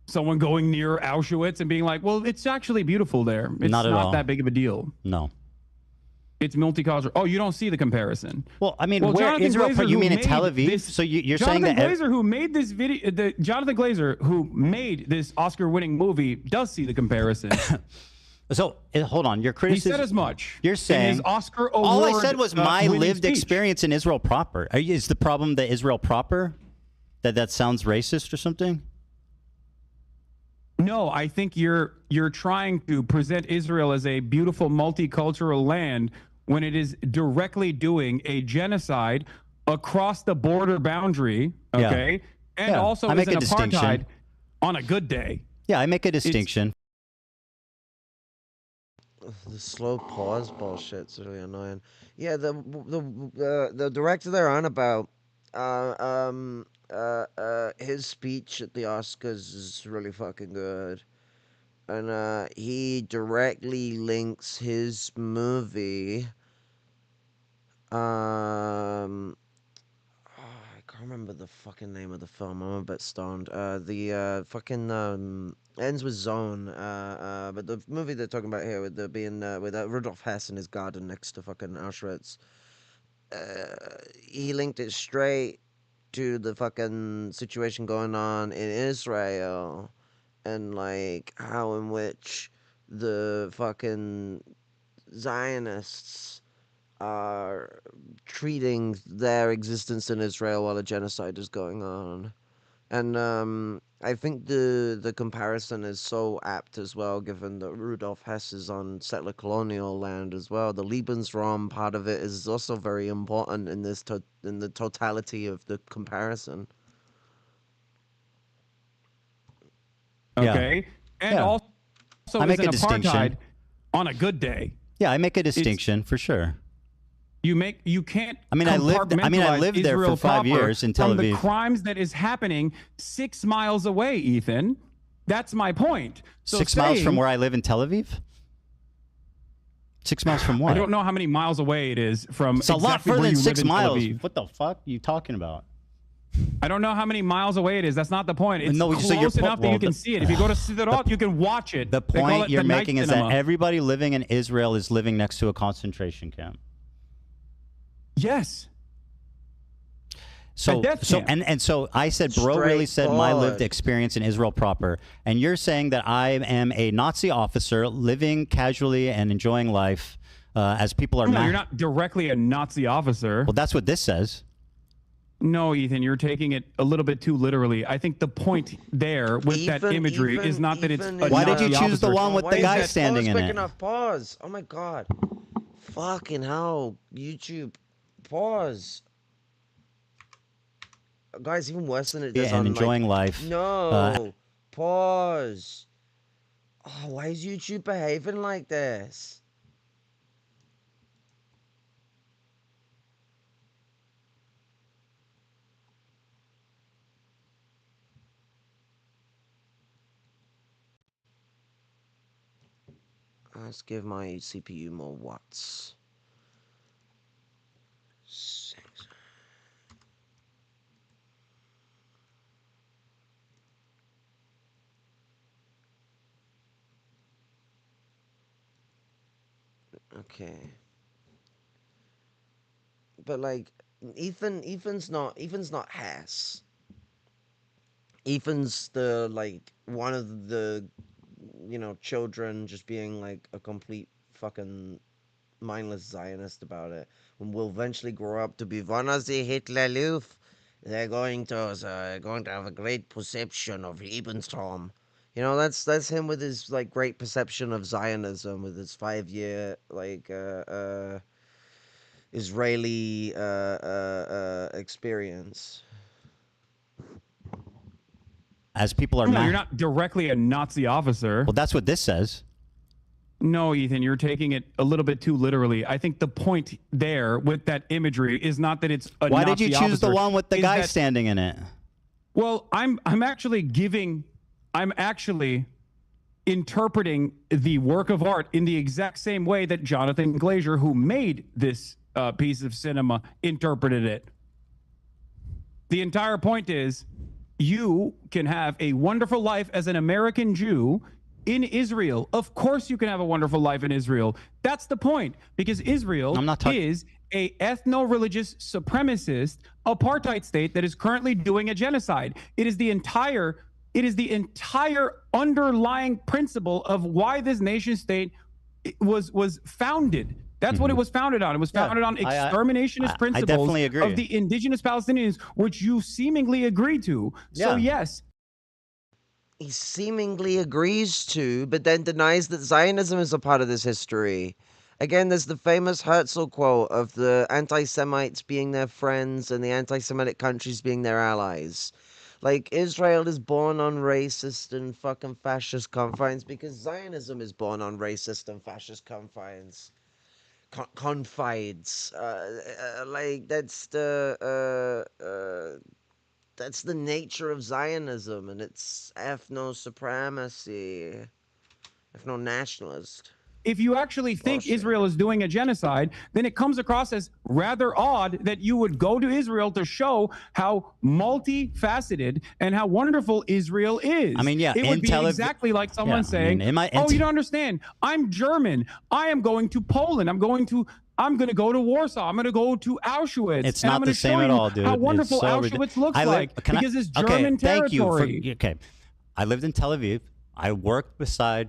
someone going near Auschwitz and being like, well, it's actually beautiful there. It's Not at all. that big of a deal. No. It's multicultural. Oh, you don't see the comparison. Well, I mean, where Jonathan Israel, Glazer, you who mean in made Tel Aviv? this- So you're saying Jonathan that... Glazer, who made this video, Jonathan Glazer, who made this Oscar-winning movie, does see the comparison. So hold on, your criticism. He said as much. You're in saying his Oscar all I award, said was my winning lived speech. experience in Israel proper. Is the problem that Israel proper? That sounds racist or something? No, I think you're trying to present Israel as a beautiful multicultural land when it is directly doing a genocide across the border boundary, okay? And Yeah, also I is make an a distinction. apartheid on a good day. Yeah, I make a distinction. The slow pause bullshit's really annoying. Yeah, the director they're on about, his speech at the Oscars is really fucking good, and he directly links his movie. I can't remember the fucking name of the film. I'm a bit stoned. The fucking ends with Zone. But the movie they're talking about here with the being with Rudolph Hess in his garden next to fucking Auschwitz. He linked it straight to the fucking situation going on in Israel, and like how in which the fucking Zionists are treating their existence in Israel while a genocide is going on. And I think the comparison is so apt as well, given that Rudolf Hess is on settler colonial land as well. The Lebensraum part of it is also very important in this in the totality of the comparison. Okay, and Yeah. also I make is a an distinction. apartheid on a good day. Yeah, I make a distinction for sure. You can't. I mean, I lived compartmentalize there for Israel 5 proper years in Tel from the Aviv. crimes that is happening 6 miles away, Ethan. That's my point. So 6 miles from saying- where I live in Tel Aviv? 6 miles from what? I don't know how many miles away it is from. It's a lot exactly further where than you 6 live in Tel miles. Aviv. What the fuck are you talking about? I don't know how many miles away it is. That's not the point. It's No, so close you're enough that you can see it. If you go to Sderot, you can watch it. The They call point it you're the night making is cinema. that everybody living in Israel is living next to a concentration camp. Yes. So, death so camp. and so I said, bro really said my lived experience in Israel proper, and you're saying that I am a Nazi officer living casually and enjoying life as people are. No, you're not directly a Nazi officer. Well, that's what this says. No, Ethan, you're taking it a little bit too literally. I think the point there with that imagery is not that it's a Why did Nazi you choose the officer. one with the guy standing in it? Pause. Oh my god. Fucking hell. YouTube. Pause. Guys, even worse than it does And on enjoying like, life. No. Pause. Oh, why is YouTube behaving like this? Let's give my CPU more watts. 6. Okay. But like Ethan's not Hess. Ethan's the like one of the children just being like a complete fucking mindless Zionist about it. When we'll eventually grow up to be one of the Hitler Luft, they're going to have a great perception of Lebensraum. That's him with his like great perception of Zionism, with his 5-year like Israeli experience. As people are No, you're not directly a Nazi officer. Well, that's what this says. No, Ethan, you're taking it a little bit too literally. I think the point there with that imagery is not that it's a Why Nazi did you choose the officer, one with the is guy that- standing in it? Well, I'm actually interpreting the work of art in the exact same way that Jonathan Glazer, who made this piece of cinema, interpreted it. The entire point is you can have a wonderful life as an American Jew in Israel. Of course you can have a wonderful life in Israel. That's the point, because Israel is a ethno-religious supremacist apartheid state that is currently doing a genocide. It is the entire underlying principle of why this nation state was founded. That's what it was founded on. It was founded on exterminationist principles definitely agree. of the indigenous Palestinians, which you seemingly agree to. So yes. He seemingly agrees to, but then denies that Zionism is a part of this history. Again, there's the famous Herzl quote of the anti-Semites being their friends and the anti-Semitic countries being their allies. Like, Israel is born on racist and fucking fascist confines because Zionism is born on racist and fascist confines. Like, that's the nature of Zionism, and it's ethno-supremacy, ethno-nationalist. If you actually think Israel is doing a genocide, then it comes across as rather odd that you would go to Israel to show how multifaceted and how wonderful Israel is. I mean, yeah, it would be exactly like someone saying, "Oh, you don't understand. I'm German. I am going to Poland. I'm going to go to Warsaw. I'm going to go to Auschwitz. It's and not I'm the gonna same show at you all, dude. How It's wonderful so Auschwitz looks like because it's German territory." Okay, I lived in Tel Aviv. I worked beside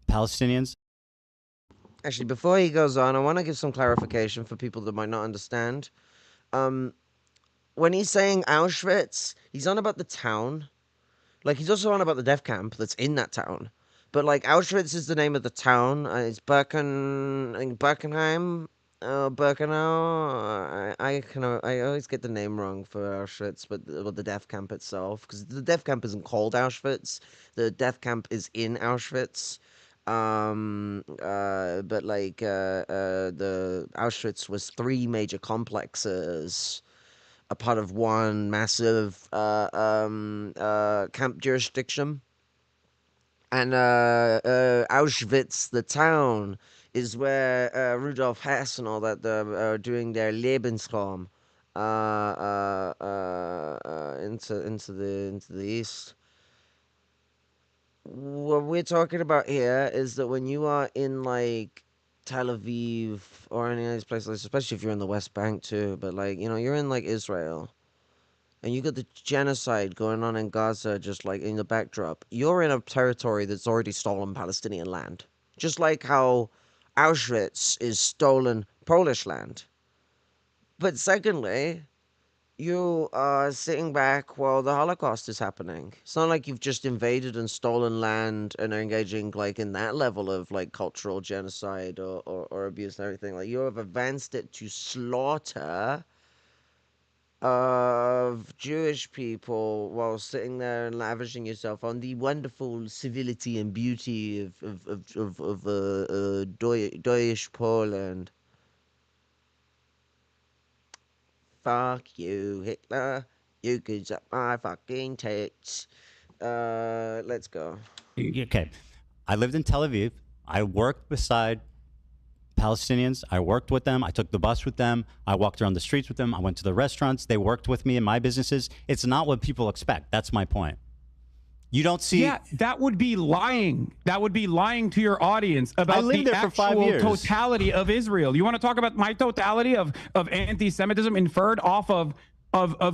Palestinians. Actually, before he goes on, I want to give some clarification for people that might not understand. When he's saying Auschwitz, he's on about the town. Like, he's also on about the death camp that's in that town. But, like, Auschwitz is the name of the town. It's Birkenheim. Birkenau. I always get the name wrong for Auschwitz, but the death camp itself. Because the death camp isn't called Auschwitz. The death camp is in Auschwitz. But like the Auschwitz was 3 major complexes, a part of one massive camp jurisdiction. And Auschwitz, the town, is where Rudolf Hess and all that are doing their Lebensraum into the east. What we're talking about here is that when you are in like Tel Aviv or any of these places, especially if you're in the West Bank too, but like, you know, you're in like Israel and you got the genocide going on in Gaza, just like in the backdrop, you're in a territory that's already stolen Palestinian land. Just like how Auschwitz is stolen Polish land. But secondly, you are sitting back while the Holocaust is happening. It's not like you've just invaded and stolen land and are engaging like in that level of like cultural genocide or abuse and everything. Like, you have advanced it to slaughter of Jewish people while sitting there and lavishing yourself on the wonderful civility and beauty of Deutsch Poland. Fuck you, Hitler. You could suck my fucking tits. Let's go. Okay. I lived in Tel Aviv. I worked beside Palestinians. I worked with them. I took the bus with them. I walked around the streets with them. I went to the restaurants. They worked with me in my businesses. It's not what people expect. That's my point. You don't see... Yeah, that would be lying. That would be lying to your audience about the actual totality of Israel. You want to talk about my totality of anti-Semitism inferred off of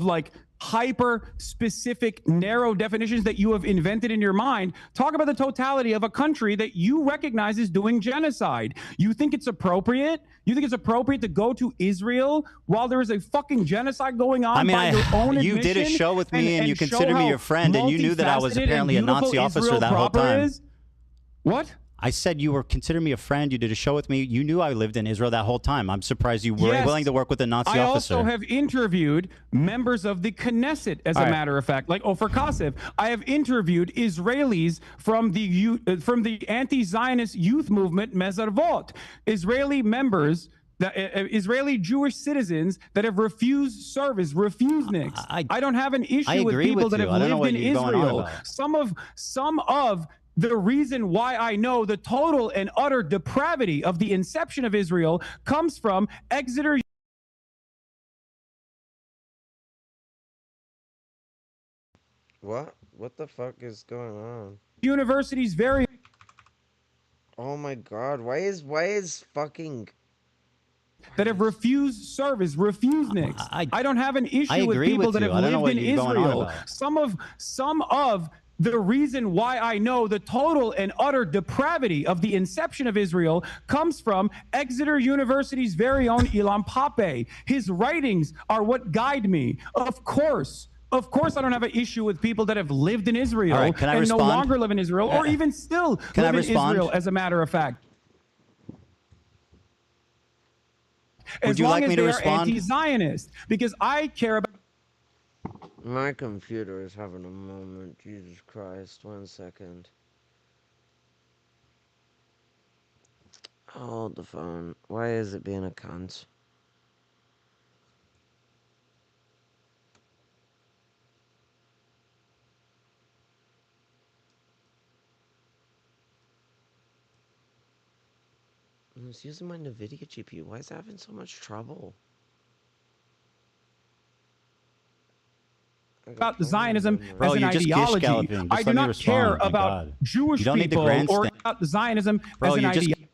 like hyper specific narrow definitions that you have invented in your mind? Talk about the totality of a country that you recognize is doing genocide. You think it's appropriate? You think it's appropriate to go to Israel while there is a fucking genocide going on? I mean, by your own you did a show with me and you consider me your friend, and you knew that I was apparently a Nazi officer that whole time. What? I said you were considering me a friend. You did a show with me. You knew I lived in Israel that whole time. I'm surprised you were willing to work with a Nazi officer. I also have interviewed members of the Knesset, as a matter of fact, like Ofer Kassev. I have interviewed Israelis from the anti-Zionist youth movement Mezarvot, Israeli members. Israeli Jewish citizens that have refused service, refuseniks. I don't have an issue with people that have lived in Israel. Some of the reason why I know the total and utter depravity of the inception of Israel comes from Exeter. What? What the fuck is going on? University's very. Oh my god! Why is fucking that have refused service, refuseniks. I don't have an issue with people that have lived in Israel. Some of the reason why I know the total and utter depravity of the inception of Israel comes from Exeter University's very own Ilan Pappé. His writings are what guide me. Of course, I don't have an issue with people that have lived in Israel and no longer live in Israel, or even still live in Israel, as a matter of fact. As long as they are anti-Zionist, because I care about. My computer is having a moment. Jesus Christ. 1 second. Hold the phone. Why is it being a cunt? I was using my NVIDIA GPU. Why is it having so much trouble? About Zionism as an ideology. I do not care about Jewish people or about Zionism as an ideology.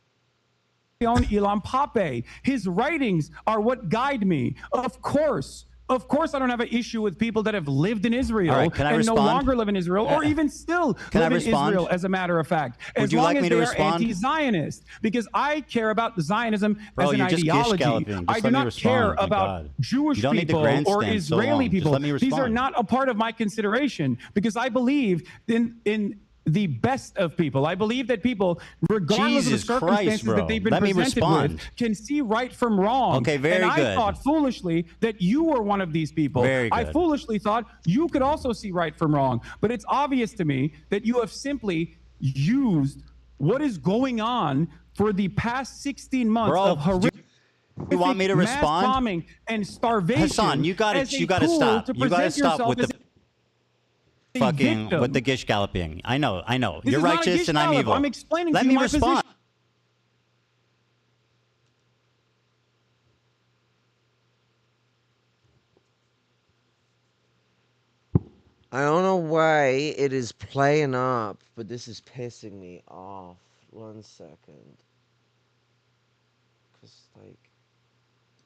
Ilan Pappé. His writings are what guide me. Of course, I don't have an issue with people that have lived in Israel and no longer live in Israel, or even still live in Israel, as a matter of fact. As long as they are anti-Zionist, because I care about Zionism as an ideology. I do not care about Jewish people or Israeli people. These are not a part of my consideration, because I believe in the best of people. I believe that people, regardless of the circumstances that they've been presented with, can see right from wrong. Okay, very good. And I thought foolishly that you were one of these people. Very good. I foolishly thought you could also see right from wrong. But it's obvious to me that you have simply used what is going on for the past 16 months of horrific. You want me to respond? Mass bombing and starvation. Hassan, you got to stop. You got to stop with the fucking with the gish galloping. I know. You're righteous and I'm evil. I'm explaining Let to me you my respond. position. I don't know why it is playing up, but this is pissing me off. 1 second. Because, like,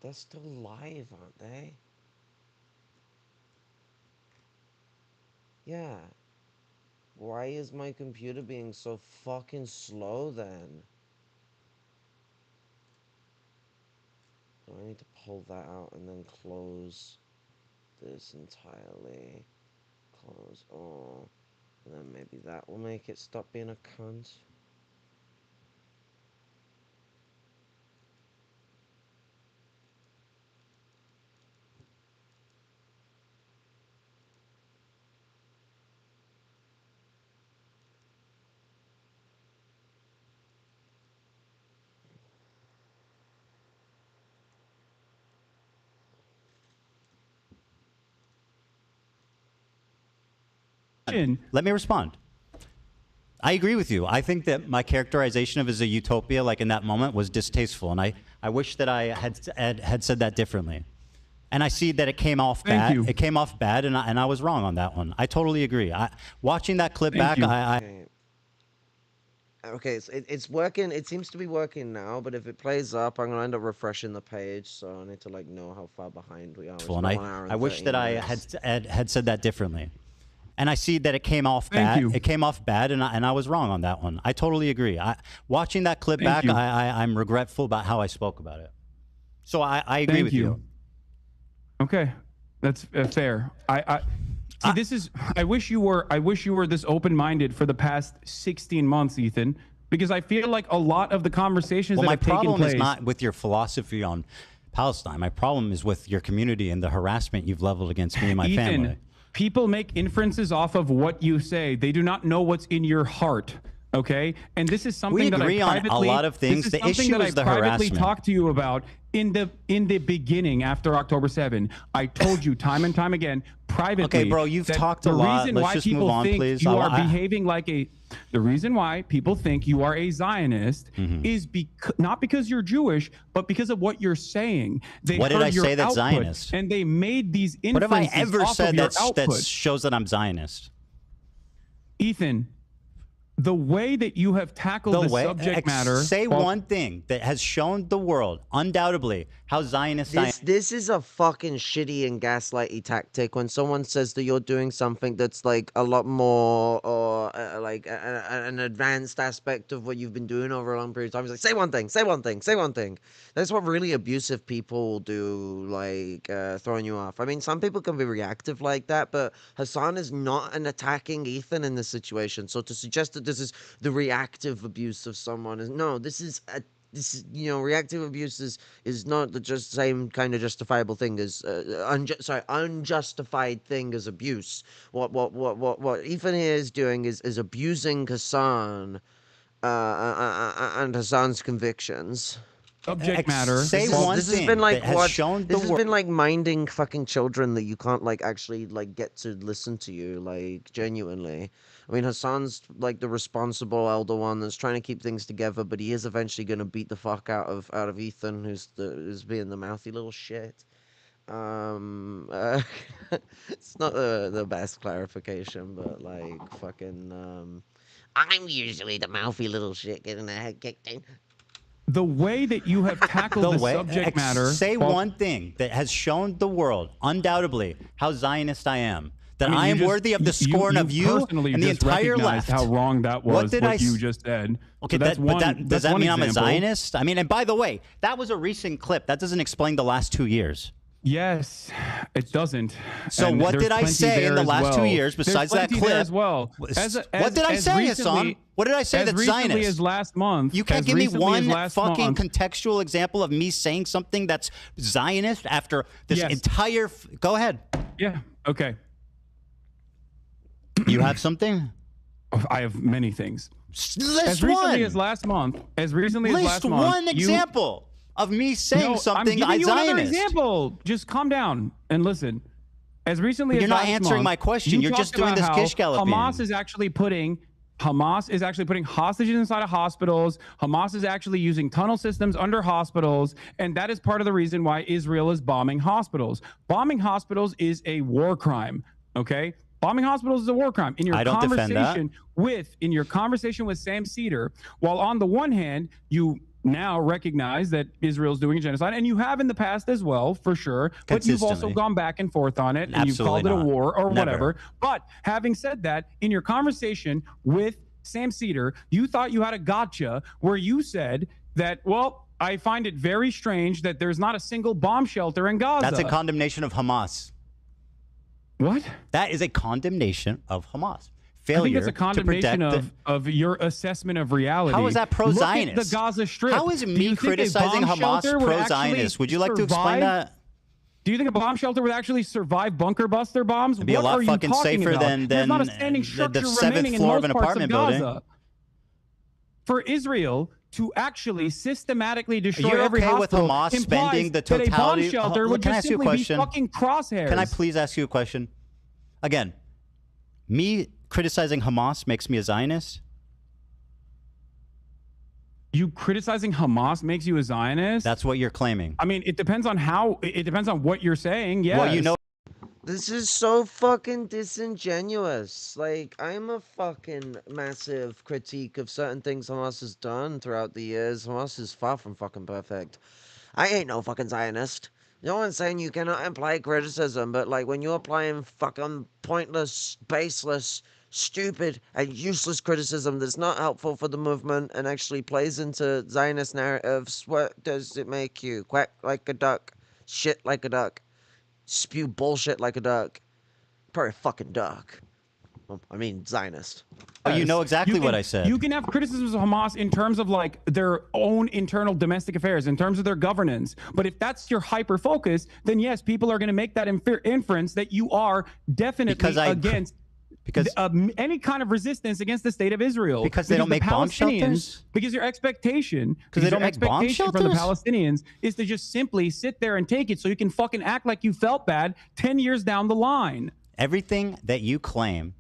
they're still live, aren't they? Yeah. Why is my computer being so fucking slow then? Do I need to pull that out and then close this entirely? Close all. And then maybe that will make it stop being a cunt. Let me respond. I agree with you. I think that my characterization of it as a utopia, like in that moment, was distasteful, and I wish that I had said that differently. And I see that it came off bad. It came off bad, and I was wrong on that one. I totally agree. Watching that clip back, Okay, so it's working. It seems to be working now, but if it plays up, I'm gonna end up refreshing the page. So I need to like know how far behind we are. And I wish that I had said that differently. And I see that it came off bad. It came off bad, and I was wrong on that one. I totally agree. Watching that clip back, I'm regretful about how I spoke about it. So I agree with you. Okay, that's fair. See, this is. I wish you were this open-minded for the past 16 months, Ethan. because I feel like a lot of the conversations Well, that my have taken problem place. is not with your philosophy on Palestine. My problem is with your community and the harassment you've leveled against me and my Ethan, family. people make inferences off of what you say. They do not know what's in your heart. Okay, and this is something We that agree I on a privately, lot of things. This is The something issue that is I the privately harassment. talked to you about in the beginning after October 7. I told you time and time again privately. Okay, bro, you've that talked a the lot. reason Let's why just people move on, think please. you are behaving like a. The reason why people think you are a Zionist is not because you're Jewish, but because of what you're saying. They What did heard I your say that's output, Zionist? and they made these What have I inferences ever off said of your that output. shows that I'm Zionist? Ethan, the way that you have tackled the subject matter. Say one thing that has shown the world, undoubtedly, how Zionist I am. This is a fucking shitty and gaslighty tactic when someone says that you're doing something that's like a lot more or like an advanced aspect of what you've been doing over a long period of time. It's like, say one thing, say one thing, say one thing. That's what really abusive people do, like throwing you off. I mean, some people can be reactive like that, but Hassan is not an attacking Ethan in this situation. So to suggest that this is the reactive abuse of someone is no, this is reactive abuse is not the just same kind of justifiable thing as unjustified thing as abuse. What Ethan here is doing is abusing Hassan and Hassan's convictions. Subject matter. Say one This thing has been like that has what shown the this has world. been like minding fucking children that you can't like actually like get to listen to you like genuinely. I mean, Hassan's like the responsible elder one that's trying to keep things together, but he is eventually going to beat the fuck out of Ethan, who's being the mouthy little shit. It's not the best clarification, but like fucking I'm usually the mouthy little shit getting their head kicked in. The way that you have tackled the subject matter. Say one thing that has shown the world, undoubtedly, how Zionist I am. That I am worthy of the scorn of you and the entire left. How wrong that was. What you just said. Okay, so that's does that mean I'm a example. Zionist? I mean, and by the way, that was a recent clip. That doesn't explain the last 2 years. Yes, it doesn't. So And what there's did I plenty say in there the as last 2 well. years besides There's that plenty clip? there as well. What did I say, Hassan? What did I say that's recently Zionist? as last month. You can't as give me recently as one last fucking month. contextual example of me saying something that's Zionist after this entire. Go ahead. Yeah. Okay. You have something? I have many things. List as recently one. as last month. As recently List as last month. one example of me saying something I'm giving you another Zionist. example. Just calm down and listen. As recently But as you're not last answering month, my question. you You're just talked doing about this how gish galloping. Hamas is actually putting hostages inside of hospitals. Hamas is actually using tunnel systems under hospitals, and that is part of the reason why Israel is bombing hospitals. Bombing hospitals is a war crime. Okay, bombing hospitals is a war crime. In your conversation with Sam Seders, while on the one hand you now recognize that Israel's doing a genocide, and you have in the past as well, for sure, but you've also gone back and forth on it, and you've called it a war or whatever. But having said that, in your conversation with Sam Seders, you thought you had a gotcha where you said that, well, I find it very strange that there's not a single bomb shelter in Gaza. That's a condemnation of Hamas. What? That is a condemnation of Hamas. I think it's a condemnation of your assessment of reality. How is that pro-Zionist? Look at the Gaza Strip. How is me criticizing Hamas pro-Zionist? Would you like to explain that? Do you think a bomb shelter would actually survive bunker buster bombs? It'd be a lot fucking safer than There's not a standing structure the remaining 7th floor in of an most parts apartment of Gaza. building. For Israel to actually systematically destroy You're every okay with hospital Hamas implies spending the that a bomb totality? shelter would Can I just ask you a simply be question? fucking crosshairs. Can I please ask you a question? Again, me criticizing Hamas makes me a Zionist? You criticizing Hamas makes you a Zionist? That's what you're claiming. I mean, it depends on it depends on what you're saying. Yes. Well, you know. This is so fucking disingenuous. Like, I'm a fucking massive critique of certain things Hamas has done throughout the years. Hamas is far from fucking perfect. I ain't no fucking Zionist. No one's saying you cannot imply criticism, but like when you're applying fucking pointless, baseless, stupid, and useless criticism that's not helpful for the movement and actually plays into Zionist narratives, what does it make you? Quack like a duck, shit like a duck, spew bullshit like a duck. Probably a fucking duck. Well, I mean, Zionist. Oh, you know exactly what I said. You can have criticisms of Hamas in terms of like their own internal domestic affairs, in terms of their governance. But if that's your hyper focus, then yes, people are going to make that inference that you are definitely against any kind of resistance against the state of Israel. Because they don't make bomb shelters? Because your expectation, Because they don't make bomb expectation from the shelters? Palestinians is to just simply sit there and take it so you can fucking act like you felt bad 10 years down the line. Everything that you claim,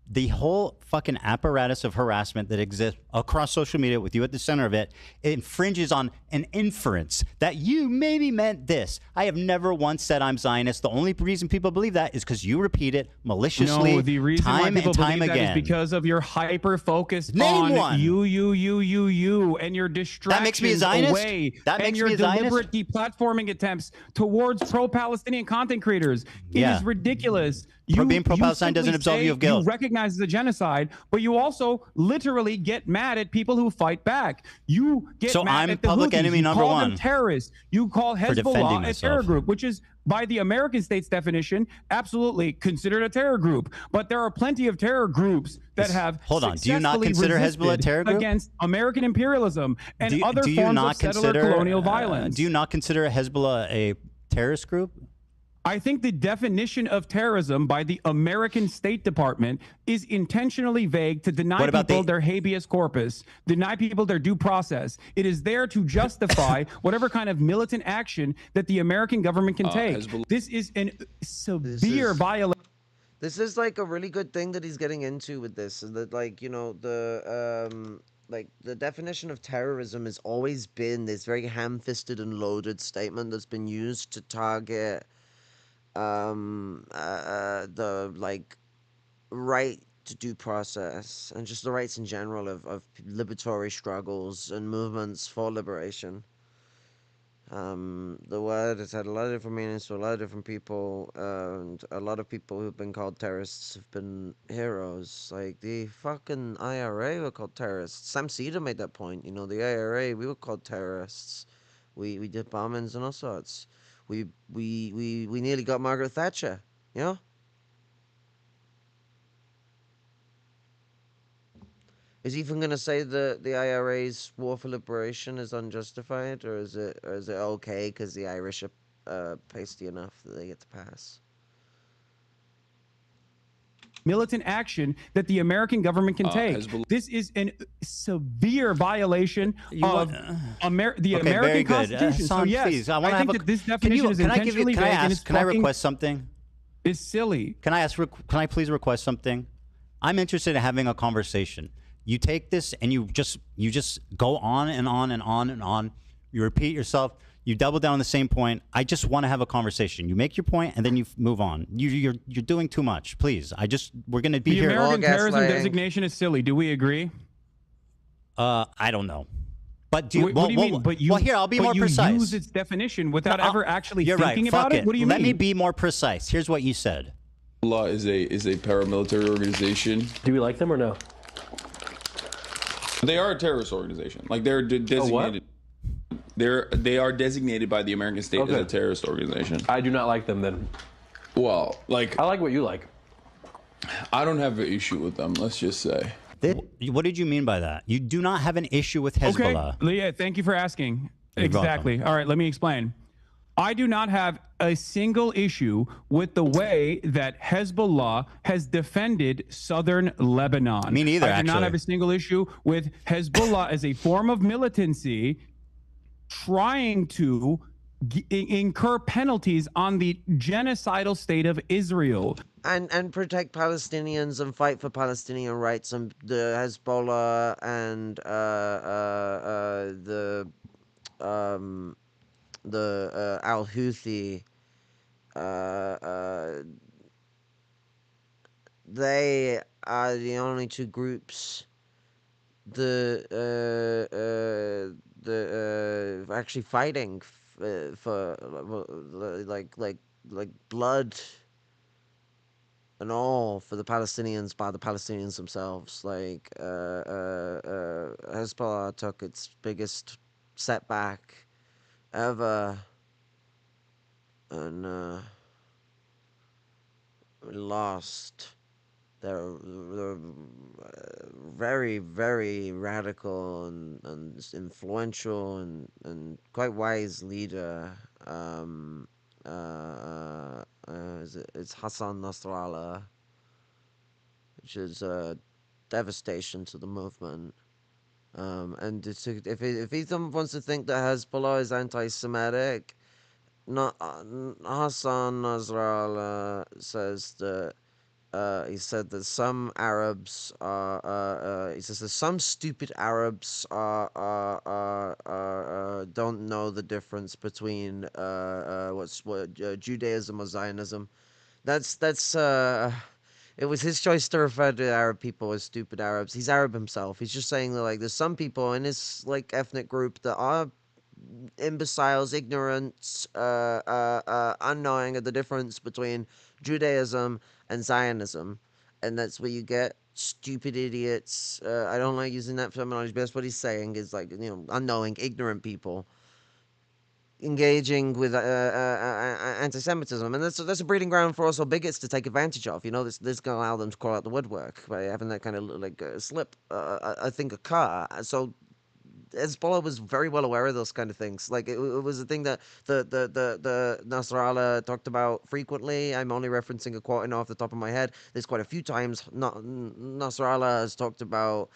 the whole fucking apparatus of harassment that exists across social media with you at the center of it, it infringes on an inference that you maybe meant this. I have never once said I'm Zionist. The only reason people believe that is because you repeat it maliciously the reason why time people and time believe that again. is because of your hyper focus Name on one. you, and your distractions That makes me a Zionist? away, That makes and your me a Zionist? deliberate deplatforming attempts towards pro-Palestinian content creators. It is ridiculous. Being pro-Palestine doesn't simply absolve you say of guilt. You recognize the genocide, but you also literally get mad at people who fight back. You get So mad I'm at the public Houthis. enemy You number call them one terrorists. You call defending Hezbollah a myself. terror group, which is by the American state's definition, absolutely considered a terror group. But there are plenty of terror groups that have Hold on. Do you not successfully consider Hezbollah a resisted terror group? against American imperialism and Do you- other do you forms not of settler consider, colonial violence? Do you not consider Hezbollah a terrorist group? I think the definition of terrorism by the American State Department is intentionally vague to deny What about people their habeas corpus, deny people their due process. It is there to justify whatever kind of militant action that the American government can take. This is an severe violation. This is like a really good thing that he's getting into with this, is that, like, you know, like the definition of terrorism has always been this very ham-fisted and loaded statement that's been used to target the like right to due process and just the rights in general of liberatory struggles and movements for liberation. The word has had a lot of different meanings to a lot of different people, and a lot of people who've been called terrorists have been heroes. Like the fucking IRA were called terrorists. Sam Seders made that point. You know, the IRA, we were called terrorists. We did bombings and all sorts. We nearly got Margaret Thatcher, you know? Is he even going to say that the IRA's war for liberation is unjustified, or is it okay because the Irish are pasty enough that they get to pass? Militant action that the American government can take. This is a severe violation of the Okay, American very good. Constitution. So Hassan, yes, please, I I wanna think have a- that this Can you- definition is can I give you- intentionally can I vague and ask- it's can I fucking- request something? Is silly. Can I please request something? I'm interested in having a conversation. You take this and you just go on and on and on and on. You repeat yourself. You double down on the same point. I just want to have a conversation. You make your point and then you move on. You're doing too much. Please. We're gonna be The here. American terrorism designation is silly. Do we agree? I don't know. But do you, What do you mean? But you, well, here I'll be but more you precise. use its definition without No, ever actually You're thinking right. about Fuck it. What do you Let mean? me be more precise. Here's what you said. Hezbollah is a paramilitary organization. Do we like them or no? They are a terrorist organization. Like they're designated. They are designated by the American state as a terrorist organization. I do not like them then. Well, like I like what you like. I don't have an issue with them. Let's just say. What did you mean by that? You do not have an issue with Hezbollah. Okay, Leah, thank you for asking. You're Exactly. All right, let me explain. I do not have a single issue with the way that Hezbollah has defended southern Lebanon. Me neither, I do not actually. have a single issue with Hezbollah as a form of militancy trying to incur penalties on the genocidal state of Israel. And protect Palestinians and fight for Palestinian rights, and the Hezbollah and the Al-Houthi, they are the only two groups that actually fighting for like blood and all for the Palestinians by the Palestinians themselves. Like Hezbollah took its biggest setback ever, and we lost they're very, very radical and influential and quite wise leader. It's Hassan Nasrallah, which is a devastation to the movement. And if he wants to think that Hezbollah is anti-Semitic, not Hassan Nasrallah says that. He said that some Arabs he says that some stupid Arabs don't know the difference between Judaism or Zionism. It was his choice to refer to Arab people as stupid Arabs. He's Arab himself. He's just saying that like there's some people in his like ethnic group that are imbeciles, ignorant, unknowing of the difference between Judaism and Zionism, and that's where you get stupid idiots. I don't like using that terminology, but that's what he's saying is like, you know, unknowing, ignorant people engaging with anti-Semitism, and that's a breeding ground for also bigots to take advantage of. You know, this can allow them to crawl out the woodwork by having that kind of like slip. I think occur. So Hezbollah was very well aware of those kind of things. Like it was a thing that the Nasrallah talked about frequently. I'm only referencing a quote off the top of my head. There's quite a few times Nasrallah has talked about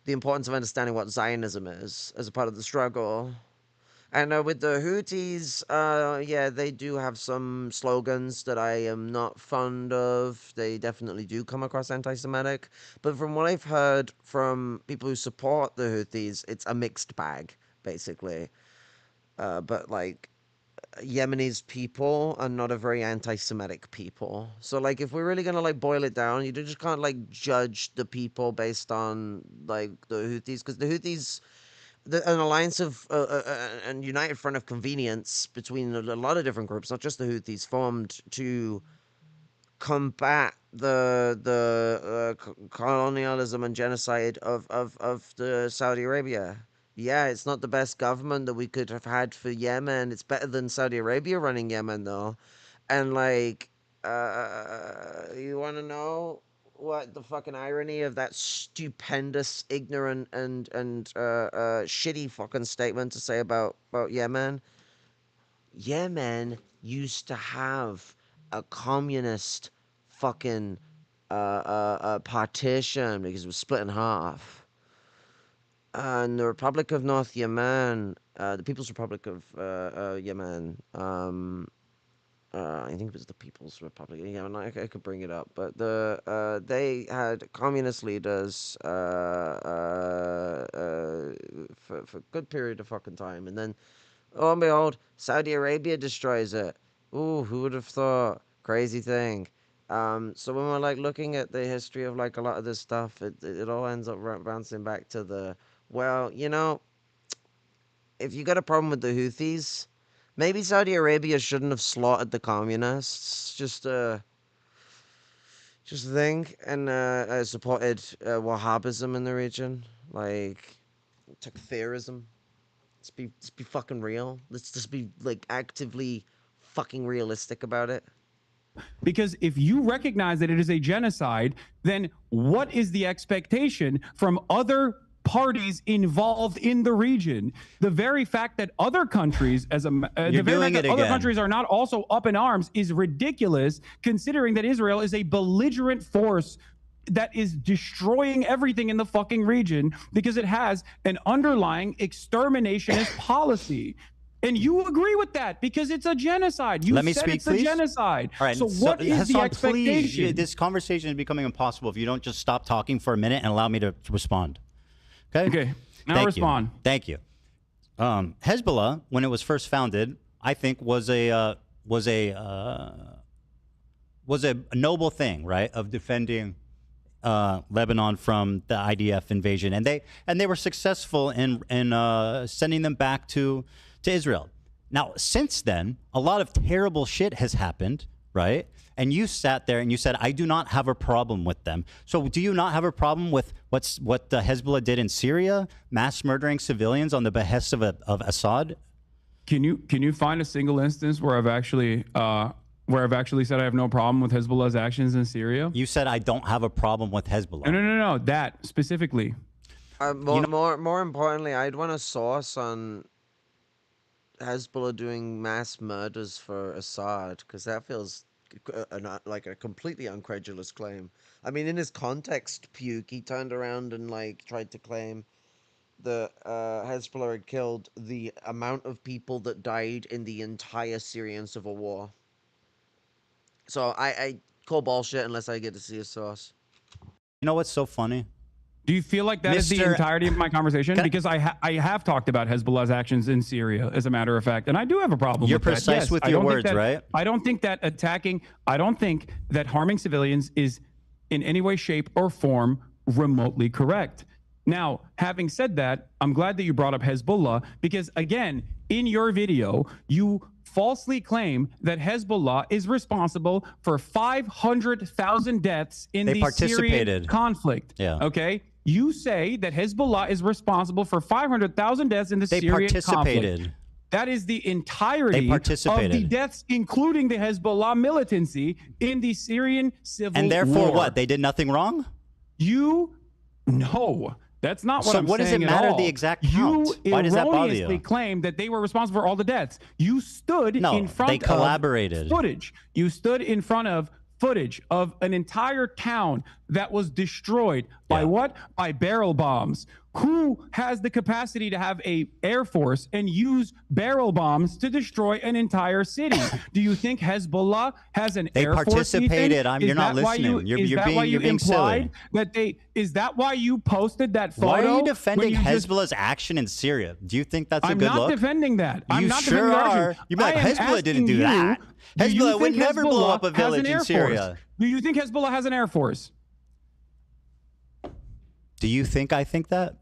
the importance of understanding what Zionism is as a part of the struggle. And with the Houthis, yeah, they do have some slogans that I am not fond of. They definitely do come across anti-Semitic. But from what I've heard from people who support the Houthis, it's a mixed bag, basically. But, like, Yemenis people are not a very anti-Semitic people. So, like, if we're really going to, like, boil it down, you just can't, like, judge the people based on, like, the Houthis. Because the Houthis... an alliance of and united front of convenience between a lot of different groups, not just the Houthis, formed to combat the colonialism and genocide of the Saudi Arabia. Yeah, it's not the best government that we could have had for Yemen. It's better than Saudi Arabia running Yemen, though. And, like, you want to know what the fucking irony of that stupendous, ignorant, and shitty fucking statement to say about Yemen? Yemen used to have a communist fucking partition because it was split in half. And the Republic of North Yemen, the People's Republic of Yemen, I think it was the People's Republic. Yeah, I could bring it up, but they had communist leaders for a good period of fucking time, and then, oh and behold, Saudi Arabia destroys it. Ooh, who would have thought? Crazy thing. So when we're like looking at the history of like a lot of this stuff, it all ends up bouncing back to well, you know, if you got a problem with the Houthis, maybe Saudi Arabia shouldn't have slaughtered the communists. Just a thing, and supported Wahhabism in the region, like Takfirism. Let's be fucking real. Let's just be like actively fucking realistic about it. Because if you recognize that it is a genocide, then what is the expectation from other parties involved in the region? The very fact that other countries, countries are not also up in arms is ridiculous, considering that Israel is a belligerent force that is destroying everything in the fucking region because it has an underlying exterminationist policy. And you agree with that because it's a genocide. You said it's a genocide. All right. So what is the expectation? Please, this conversation is becoming impossible if you don't just stop talking for a minute and allow me to respond. Okay. Now respond. Thank you. Hezbollah, when it was first founded, I think was a noble thing, right? Of defending Lebanon from the IDF invasion, and they were successful in sending them back to Israel. Now, since then, a lot of terrible shit has happened, right? And you sat there and you said, I do not have a problem with them. So do you not have a problem with what Hezbollah did in Syria, mass murdering civilians on the behest of Assad? Can you find a single instance where I've actually where I've actually said I have no problem with Hezbollah's actions in Syria? You said I don't have a problem with Hezbollah. No. That specifically. More importantly, I'd want a source on Hezbollah doing mass murders for Assad, because that feels like a completely incredulous claim. I mean, in his context, Puke, he turned around and like tried to claim that Hezbollah had killed the amount of people that died in the entire Syrian civil war. So I call bullshit unless I get to see a source. You know what's so funny? Do you feel like that is the entirety of my conversation? Because I have talked about Hezbollah's actions in Syria, as a matter of fact, and I do have a problem You're with that. precise Yes, with I your don't think words, that- right? I don't think that harming civilians is in any way, shape, or form remotely correct. Now, having said that, I'm glad that you brought up Hezbollah, because again, in your video, you falsely claim that Hezbollah is responsible for 500,000 deaths in the Syrian conflict. Yeah. Okay? You say that Hezbollah is responsible for 500,000 deaths in the Syrian participated. conflict. That is the entirety They participated. of the deaths, including the Hezbollah militancy in the Syrian civil war. And therefore what? They did nothing wrong? No. That's not what so I'm what saying does it at matter all. the exact count? You Why does that bother erroneously you? claimed that they were responsible for all the deaths. You stood in front they collaborated. of footage. You stood in front of footage of an entire town that was destroyed by what? By barrel bombs. Who has the capacity to have a air force and use barrel bombs to destroy an entire city? Do you think Hezbollah has an They air force? participated. Ethan? You're Is not that why listening. You're you being silly. implied that they? Is that why you posted that photo? Why are you when defending you just- Hezbollah's action in Syria? Do you think that's a I'm good not look? defending that. I'm You not sure defending their are. action. You'd be like, I am Hezbollah didn't asking do that. you, do you Hezbollah would think never blow up a Hezbollah has village an in air Syria. force? Do you think Hezbollah has an air force? Do you think I think that?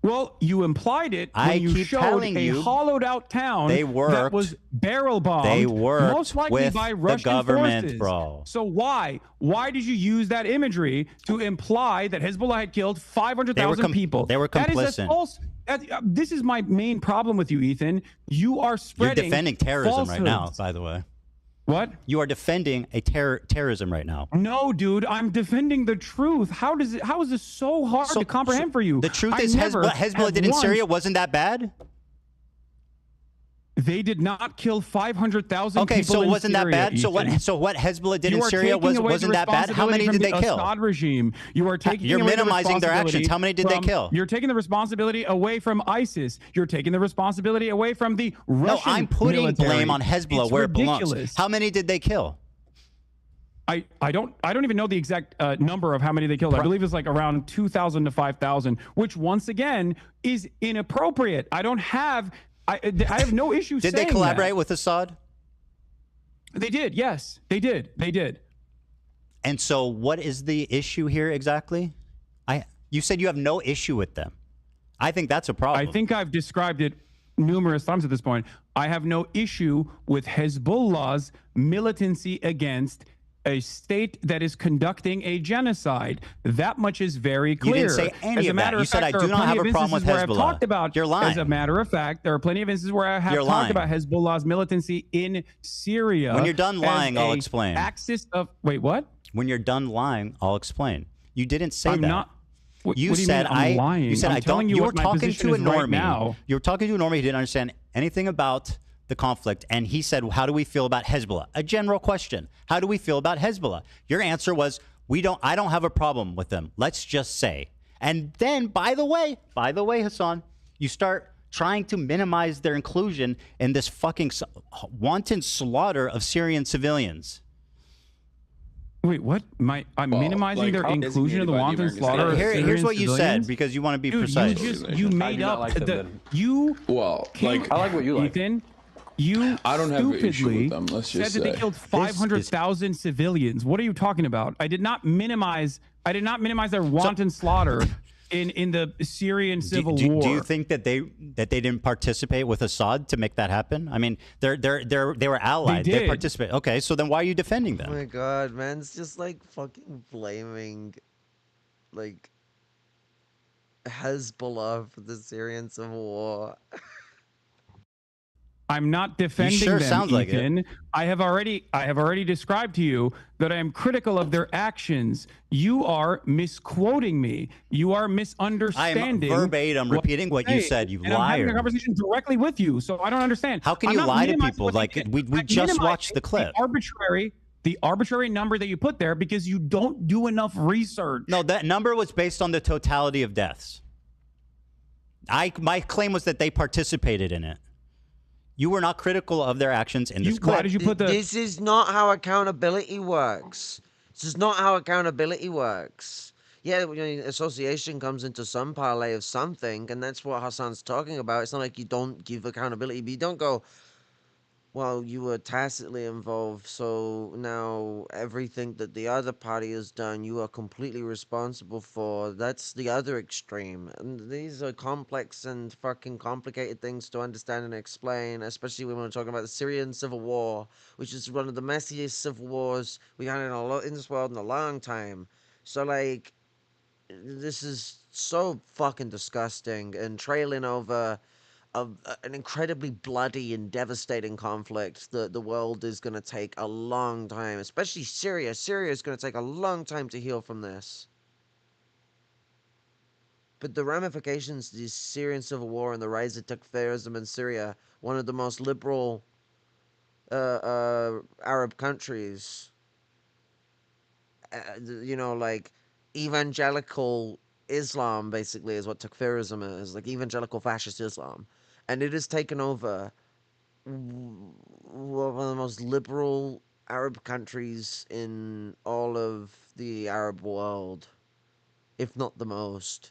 Well, you implied it when I you keep showed telling a you, hollowed out town they that worked- was barrel bombed. they worked most likely with by the Russian government, forces. bro. So why did you use that imagery to imply that Hezbollah had killed 500,000 people? they were That is a complicit. false. This is my main problem with you, Ethan. You are You're spreading defending terrorism right now, falsehoods. by the way. What? You are defending a terrorism right now. No, dude, I'm defending the truth. How is this so hard to comprehend for you? The truth I is never Hezbollah have did in once- Syria wasn't that bad? They did not kill 500,000 Okay, people so in wasn't that Syria, bad? So Ethan. what Hezbollah did You in are Syria taking away wasn't the that bad? How many responsibility did they from the kill? Assad regime. You are taking You're away the minimizing their actions. responsibility How many did they from- kill? You're taking the responsibility away from ISIS. You're taking the responsibility away from the Russian No, I'm putting military. blame on Hezbollah It's where it belongs. ridiculous. How many did they kill? I don't even know the exact number of how many they killed. I believe it's like around 2,000 to 5,000, which once again is inappropriate. I have no issue Did saying they collaborate that. with Assad? They did. Yes, they did. They did. And so what is the issue here exactly? You said you have no issue with them. I think that's a problem. I think I've described it numerous times at this point. I have no issue with Hezbollah's militancy against a state that is conducting a genocide. That much is very clear. You didn't say any As a of matter that. You of said, fact, I there do are not plenty have of a problem with instances where I've Hezbollah. talked about. You're lying. As a matter of fact, there are plenty of instances where I have You're talked lying. about Hezbollah's militancy in Syria. When you're done as lying, I'll a explain. Axis of wait, what? When you're done lying, I'll explain. You didn't say I'm that. not. What You do you said mean I'm I. lying? You said I'm I telling don't. you were what my talking position to a is right normie. now. You were talking to a normie who didn't understand anything about the conflict, and he said, "How do we feel about Hezbollah?" A general question. How do we feel about Hezbollah? Your answer was, I don't have a problem with them. Let's just say. And then, by the way, Hassan, you start trying to minimize their inclusion in this fucking wanton slaughter of Syrian civilians. Wait, what? I'm minimizing their inclusion of the wanton slaughter of Here's Syrian what you said, civilians? because you want to be Dude, precise. You made up I like what you like. Ethan, you I don't have an issue stupidly with them, let's said just that they say. killed 500,000 civilians. What are you talking about? I did not minimize their wanton slaughter in the Syrian civil war. Do you think that they didn't participate with Assad to make that happen? I mean, they were allied. They did. participated. Okay, so then why are you defending Oh them? my god, man, it's just like fucking blaming, like, Hezbollah for the Syrian civil war. I'm not defending sure them, sounds like it. Ethan. I have already described to you that I am critical of their actions. You are misquoting me. You are misunderstanding. I'm verbatim repeating what you said, you and I'm having a liar. conversation directly with you, so I don't understand. How can I'm you not lie to minimizing people? what you Like did. we I'm just minimizing watched the clip. The arbitrary number that you put there because you don't do enough research. No, that number was based on the totality of deaths. My claim was that they participated in it. You were not critical of their actions in this clip. Why did you put the? This is not how accountability works. This is not how accountability works. Yeah, association comes into some parlay of something, and that's what Hassan's talking about. It's not like you don't give accountability, but you don't go, well, you were tacitly involved, so now everything that the other party has done, you are completely responsible for. That's the other extreme. And these are complex and fucking complicated things to understand and explain, especially when we're talking about the Syrian civil war, which is one of the messiest civil wars we've had in this world in a long time. So, like, this is so fucking disgusting and trailing over an incredibly bloody and devastating conflict that the world is going to take a long time, especially Syria. Syria is going to take a long time to heal from this. But the ramifications of the Syrian civil war and the rise of Takfirism in Syria, one of the most liberal Arab countries, like evangelical Islam basically is what Takfirism is, like evangelical fascist Islam. And it has taken over one of the most liberal Arab countries in all of the Arab world, if not the most.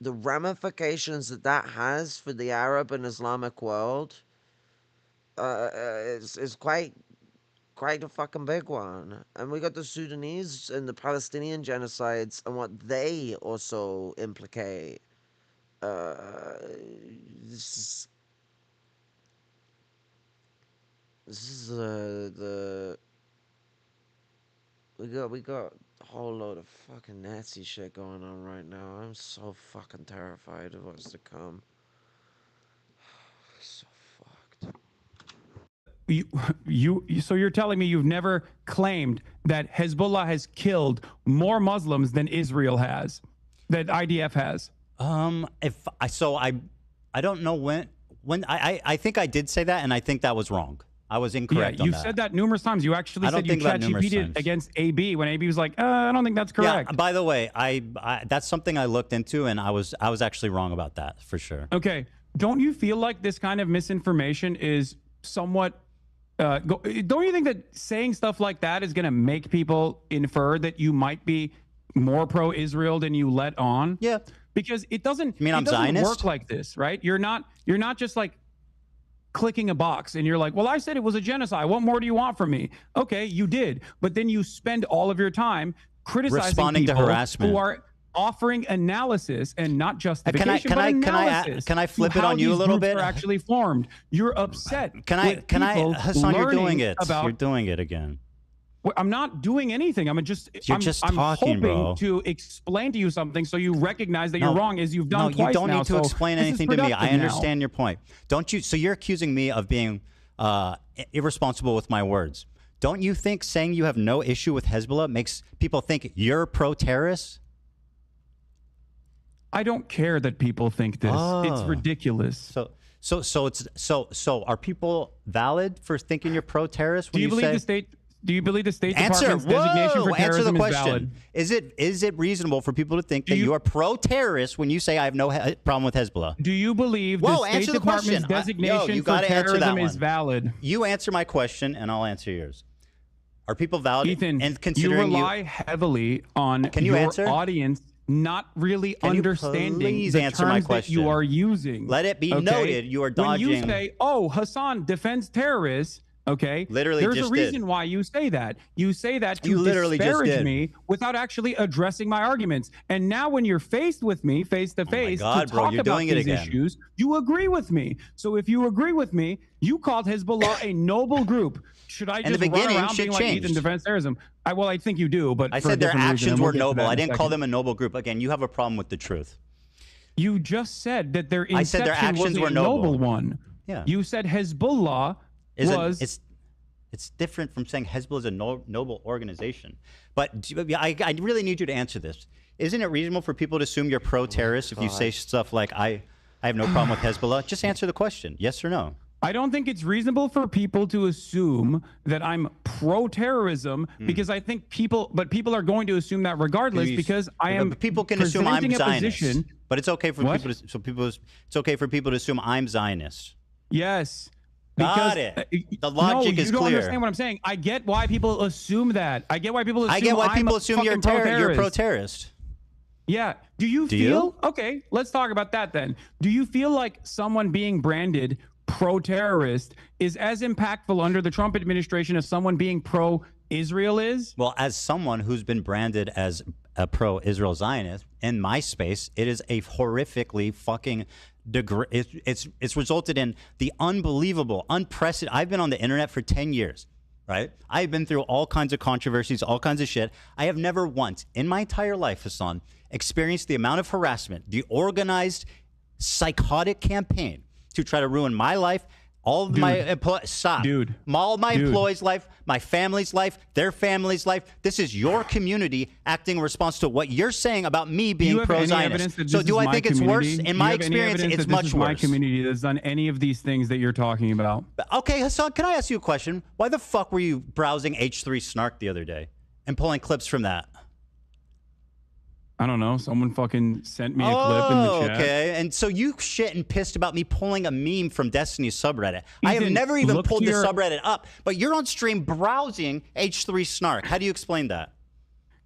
The ramifications that has for the Arab and Islamic world is quite a fucking big one. And we got the Sudanese and the Palestinian genocides and what they also implicate. This is we got a whole load of fucking Nazi shit going on right now. I'm so fucking terrified of what's to come. So fucked. So you're telling me you've never claimed that Hezbollah has killed more Muslims than Israel has, that IDF has? I don't know when I think I did say that, and I think that was wrong. I was incorrect. Yeah, you said that numerous times. You actually said you ChatGPT'd against AB when AB was like, I don't think that's correct. Yeah, by the way, I that's something I looked into, and I was actually wrong about that for sure. Okay, don't you feel like this kind of misinformation is somewhat? Don't you think that saying stuff like that is going to make people infer that you might be more pro-Israel than you let on? Yeah. Because it doesn't, you mean I'm Zionist? Work like this, right? You're not just like clicking a box and you're like, well, I said it was a genocide. What more do you want from me? Okay, you did. But then you spend all of your time criticizing responding people to harassment who are offering analysis and not justification, but analysis. Can I flip it on you a little bit? Are actually formed. You're upset. Hassan, you're doing it. You're doing it again. I'm not doing anything. I'm just talking, hoping bro. to explain to you something so you recognize that you're wrong, as you've done twice now. No, you don't need to explain anything to me. I understand now. your point. Don't you? So you're accusing me of being irresponsible with my words. Don't you think saying you have no issue with Hezbollah makes people think you're pro-terrorist? I don't care that people think this. It's ridiculous. So are people valid for thinking you're pro-terrorist? Do you believe the State Department's designation for terrorism is valid? Is it reasonable for people to think that you are pro-terrorist when you say I have no problem with Hezbollah? Do you believe the State Department's designation for terrorism is valid? You answer my question, and I'll answer yours. Are people valid? Ethan, and considering you rely heavily on your audience not really understanding the terms that you are using. Let it be noted you are dodging. When you say, "Oh, Hassan defends terrorists," okay, literally, there's a reason why you say that. You say that to disparage me without actually addressing my arguments. And now, when you're faced with me, face to face, to talk about these issues, you agree with me. So if you agree with me, you called Hezbollah a noble group. Should I just run around being like Ethan defends terrorism? I think you do, but I said their actions were noble. I didn't call them a noble group. Again, you have a problem with the truth. You just said that their inception was a noble one. Yeah. You said Hezbollah It's different from saying Hezbollah is a noble organization. But I really need you to answer this. Isn't it reasonable for people to assume you're pro-terrorist if you say stuff like, I have no problem with Hezbollah? Just answer the question, yes or no. I don't think it's reasonable for people to assume that I'm pro-terrorism because I think people are going to assume that regardless because I am. But people can assume I'm Zionist. Position. But it's okay for it's okay for people to assume I'm Zionist. Yes. Got it. The logic is clear. You don't understand what I'm saying. I get why people assume that. I get why people assume you're pro-terrorist. Yeah. Do you feel? Okay, let's talk about that then. Do you feel like someone being branded pro-terrorist is as impactful under the Trump administration as someone being pro-Israel is? Well, as someone who's been branded as a pro-Israel Zionist in my space, it is a horrifically fucking it's resulted in the unbelievable, unprecedented. I've been on the internet for 10 years, right? I've been through all kinds of controversies, all kinds of shit. I have never once in my entire life, Hassan, experienced the amount of harassment, the organized, psychotic campaign to try to ruin my life, all of my all my employees' life, my family's life, their family's life. This is your community acting in response to what you're saying about me being pro-Zionist. So do I think it's worse? In my experience, it's much worse. My community that's done any of these things that you're talking about. Okay, Hassan, can I ask you a question? Why the fuck were you browsing H3 Snark the other day and pulling clips from that? I don't know. Someone fucking sent me a clip in the chat. Okay. And so you shit and pissed about me pulling a meme from Destiny's subreddit. I have never even pulled the subreddit up, but you're on stream browsing H3 Snark. How do you explain that?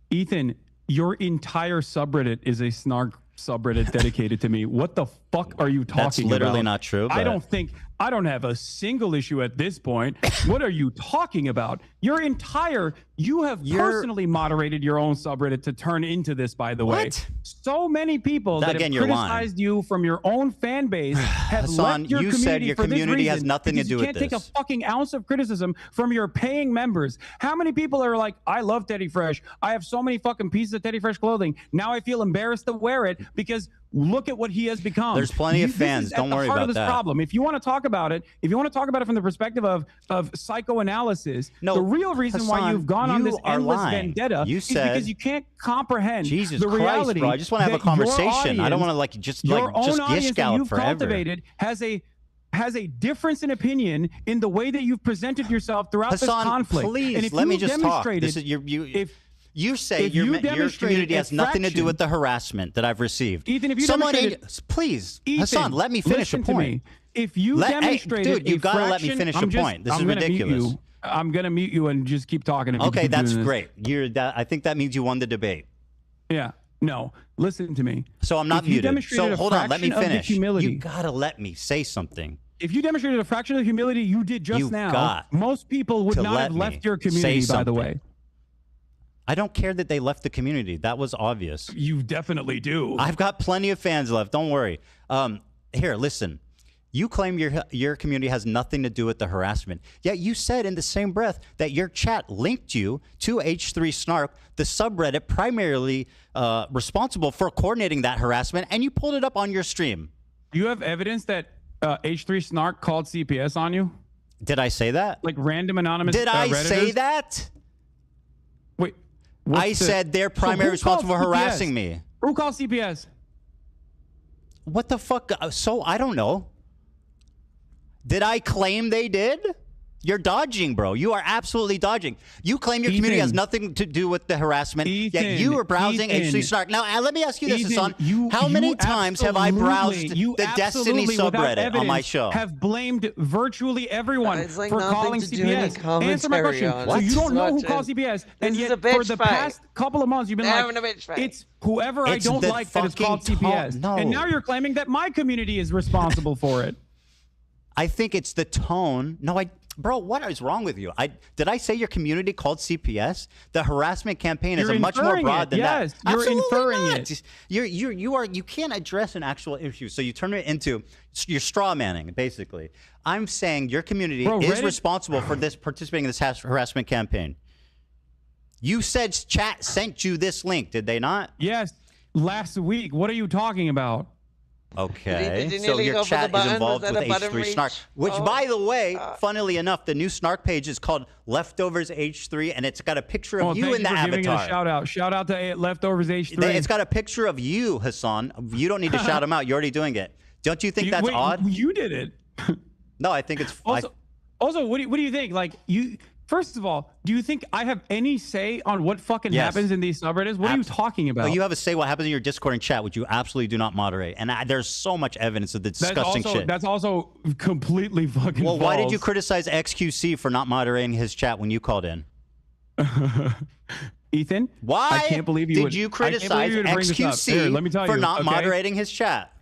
Ethan, your entire subreddit is a Snark subreddit dedicated to me. What the fuck are you talking about? That's literally not true. I don't have a single issue at this point. What are you talking about? You have personally moderated your own subreddit to turn into this, by the way. So many people that have criticized you from your own fan base have Hassan, left your you community said your for this community has reason nothing to do with you can't take a fucking ounce of criticism from your paying members. How many people are like, I love Teddy Fresh. I have so many fucking pieces of Teddy Fresh clothing. Now I feel embarrassed to wear it because look at what he has become. There's plenty of fans. Don't worry about that. Problem. If you want to talk about it, from the perspective of psychoanalysis, the real reason why you've gone on this endless vendetta is because you can't comprehend the reality. Bro, I just want to have a conversation. I don't want to just gish gallop forever. Cultivated has a difference in opinion in the way that you've presented yourself throughout this conflict. Please, and if let me just talk. You say your community has nothing to do with the harassment that I've received. Ethan, if you please, Hassan, let me finish a point. If you demonstrated, dude, you gotta let me finish a point. This is ridiculous. I'm gonna mute you and just keep talking. Okay, that's great. I think that means you won the debate. Yeah. No, listen to me. So I'm not muted. So hold on, let me finish. You gotta let me say something. If you demonstrated a fraction of the humility you did just now, most people would not have left your community, by the way. I don't care that they left the community. That was obvious. You definitely do. I've got plenty of fans left. Don't worry. Here, listen. You claim your community has nothing to do with the harassment. Yet you said in the same breath that your chat linked you to H3 Snark, the subreddit primarily responsible for coordinating that harassment, and you pulled it up on your stream. Do you have evidence that H3 Snark called CPS on you? Did I say that? Like random anonymous Did I say that? Wait. I said they're primarily responsible for harassing me. Who called CPS? What the fuck? So I don't know. Did I claim they did? You're dodging, bro. You are absolutely dodging. You claim your community has nothing to do with the harassment, yet you are browsing H3 Snark. Now, let me ask you this, Hassan. How many times have I browsed the Destiny subreddit on my show? Have blamed virtually everyone for calling CPS. Answer my question. So you don't know who called CPS, and yet for the past couple of months you've been like, it's whoever I don't like that has called CPS. And now you're claiming that my community is responsible for it. I think it's the tone. Bro, what is wrong with you? Did I say your community called CPS? The harassment campaign is much more broad than that. You're inferring it. You can't address an actual issue, so you turn it into you're straw manning, basically. I'm saying your community is responsible for participating in this harassment campaign. You said chat sent you this link, did they not? Yes, last week. What are you talking about? Okay, Did you so nearly your go for chat the is button? involved Was with that a button H3 Snark, reach? which, Oh. by the way, funnily enough, the new Snark page is called Leftovers H3, and it's got a picture of you in the for giving it a avatar. shout out. Shout out to Leftovers H3. It's got a picture of you, Hassan. You don't need to shout him out. You're already doing it. Don't you think that's wait, odd? You did it. No, I think it's. Also, what do you think? Like, first of all, do you think I have any say on what fucking Yes. happens in these subreddits? What are you talking about? No, you have a say what happens in your Discord and chat, which you absolutely do not moderate. And there's so much evidence of the disgusting shit. That's also completely fucking Well, why did false. you criticize XQC for not moderating his chat when you called in? Ethan? Why I can't believe you did would, you I can't criticize believe you would bring this up. Here, XQC let me tell for you, not okay? moderating his chat?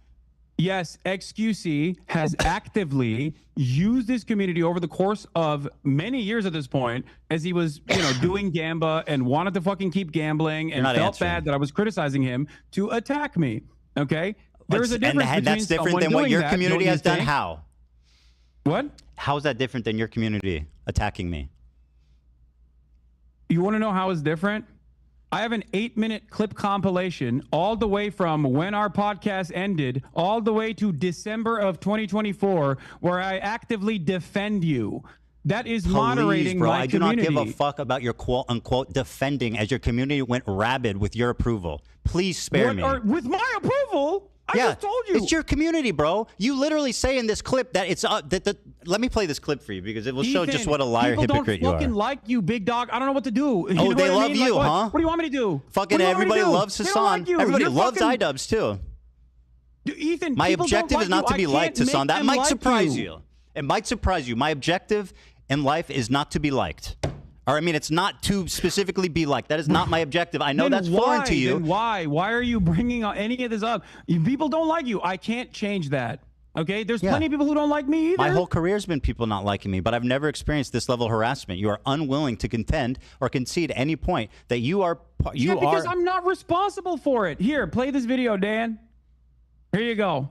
Yes, XQC has actively used this community over the course of many years at this point, as he was, doing Gamba and wanted to fucking keep gambling and not felt answering. bad that I was criticizing him to attack me. Okay, there's a difference between that's different someone than what doing your that, community don't has you done. think? How? What? How is that different than your community attacking me? You want to know how it's different? I have an 8-minute clip compilation all the way from when our podcast ended all the way to December of 2024 where I actively defend you. That is moderating bro, my I do community. not give a fuck about your quote-unquote defending as your community went rabid with your approval. Please spare me. With my approval? I just told you. It's your community, bro. You literally say in this clip that it's let me play this clip for you because it will show just Ethan, what a liar hypocrite people you don't fucking are. like you, big dog. I don't know what to do. Oh, know they what I love mean? you, Like, huh? What do you want me to do? Fucking What do you want me to everybody do? loves They don't Hassan. like you. Everybody You're loves fucking- iDubbbz too. Ethan, My people don't objective like is not you. to I be can't liked, make Hassan. That them might like surprise you. It might surprise you. My objective in life is not to be liked. Or I mean, it's not to specifically be liked. That is not my objective. I know Then that's foreign to you. Then why? Why are you bringing any of this up? People don't like you. I can't change that. Okay? There's plenty of people who don't like me either. My whole career's been people not liking me, but I've never experienced this level of harassment. You are unwilling to contend or concede at any point that you are. Because I'm not responsible for it. Here, play this video, Dan. Here you go.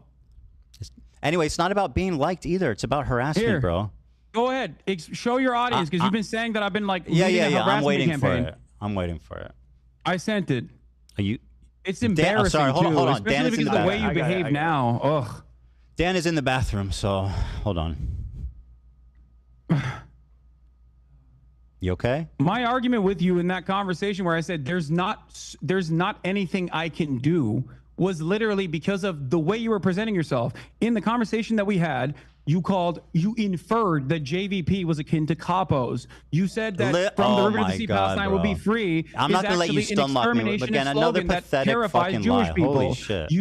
Anyway, it's not about being liked either. It's about harassment, Here. bro. Go ahead. Show your audience because you've been saying that I've been like Yeah. leading a I'm harassment waiting campaign. for it. I'm waiting for it. I sent it. Are you? It's Dan, embarrassing sorry, hold on, too, hold on. especially Dan is in because the of the way you bathroom. behave now. Ugh. Dan is in the bathroom, so hold on. You okay? My argument with you in that conversation where I said there's not anything I can do was literally because of the way you were presenting yourself. In the conversation that we had, you inferred that JVP was akin to capos. You said that from the river to the sea, Palestine will be free. I'm not going to let you stun lock me. Again, another pathetic fucking lie. Holy shit.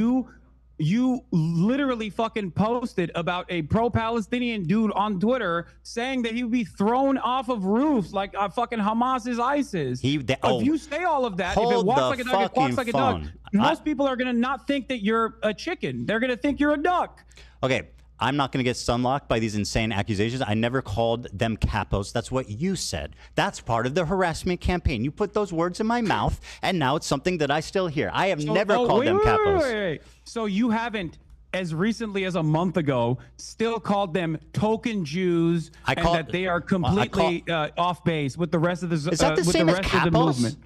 You literally fucking posted about a pro-Palestinian dude on Twitter saying that he would be thrown off of roofs like fucking Hamas is ISIS. If you say all of that, if it walks like a duck, it quacks like a duck, most people are going to not think that you're a chicken. They're going to think you're a duck. Okay. I'm not going to get stunlocked by these insane accusations. I never called them capos. That's what you said. That's part of the harassment campaign. You put those words in my mouth, and now it's something that I still hear. I have never called them capos. Wait. So you haven't, as recently as a month ago, still called them token Jews that they are completely off base with the rest of the Is that the same as of the capos? movement.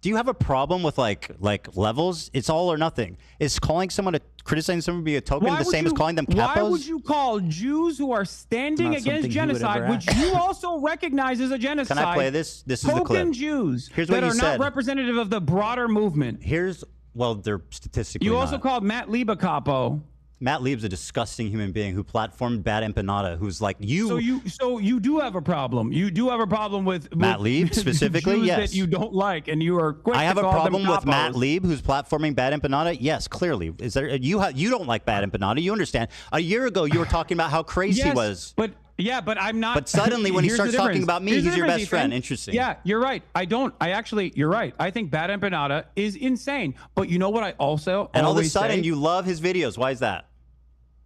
Do you have a problem with like levels? It's all or nothing. Is criticizing someone to be a token the same as calling them capos? Why would you call Jews who are standing Not against something you would genocide, ever which ask. you also recognize as a genocide? Can I play this? This is the clip. Token Jews Here's what that you are said. not representative of the broader movement. Well, they're statistically You not. also called Matt Lieb a capo. Matt Lieb's a disgusting human being who platformed Bad Empanada, who's like you. So you do have a problem. You do have a problem with Matt Lieb specifically, Jews yes. that you don't like, and you are quick I have to a call them problem with capos. Matt Lieb, who's platforming Bad Empanada. Yes, clearly. Is there? You don't like Bad Empanada. You understand? A year ago, you were talking about how crazy he was. But I'm not. But suddenly, when he Here's starts the talking difference. about me, Here's the he's your difference, best friend. Ethan. Interesting. Yeah, you're right. You're right. I think Bad Empanada is insane. But you know what? I also And all of a always sudden, say? you love his videos. Why is that?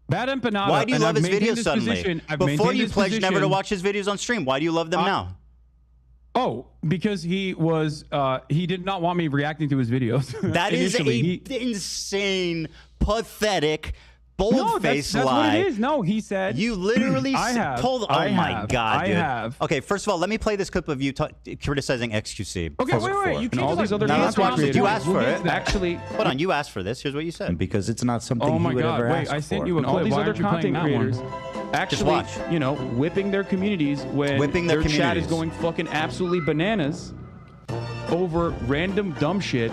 Bad Empanada. Why do you and love I've his maintained videos this suddenly? position- I've Before maintained you this pledged never to position- watch his videos on stream. Why do you love them now? Oh, because he did not want me reacting to his videos. That is Initially, insane, pathetic Bold-faced lie. That's what it is. No, he said. You literally told. Oh my God, dude. I have. Okay, first of all, let me play this clip of you criticizing XQC. Okay, wait. You can't just like, let's watch it. You asked for it. Actually, hold on. You asked for this. Here's what you said. Because it's not something oh he my would God, ever wait, ask for. I sent you a clip. And All these other content creators actually, you know, whipping their communities when their chat is going fucking absolutely bananas over random dumb shit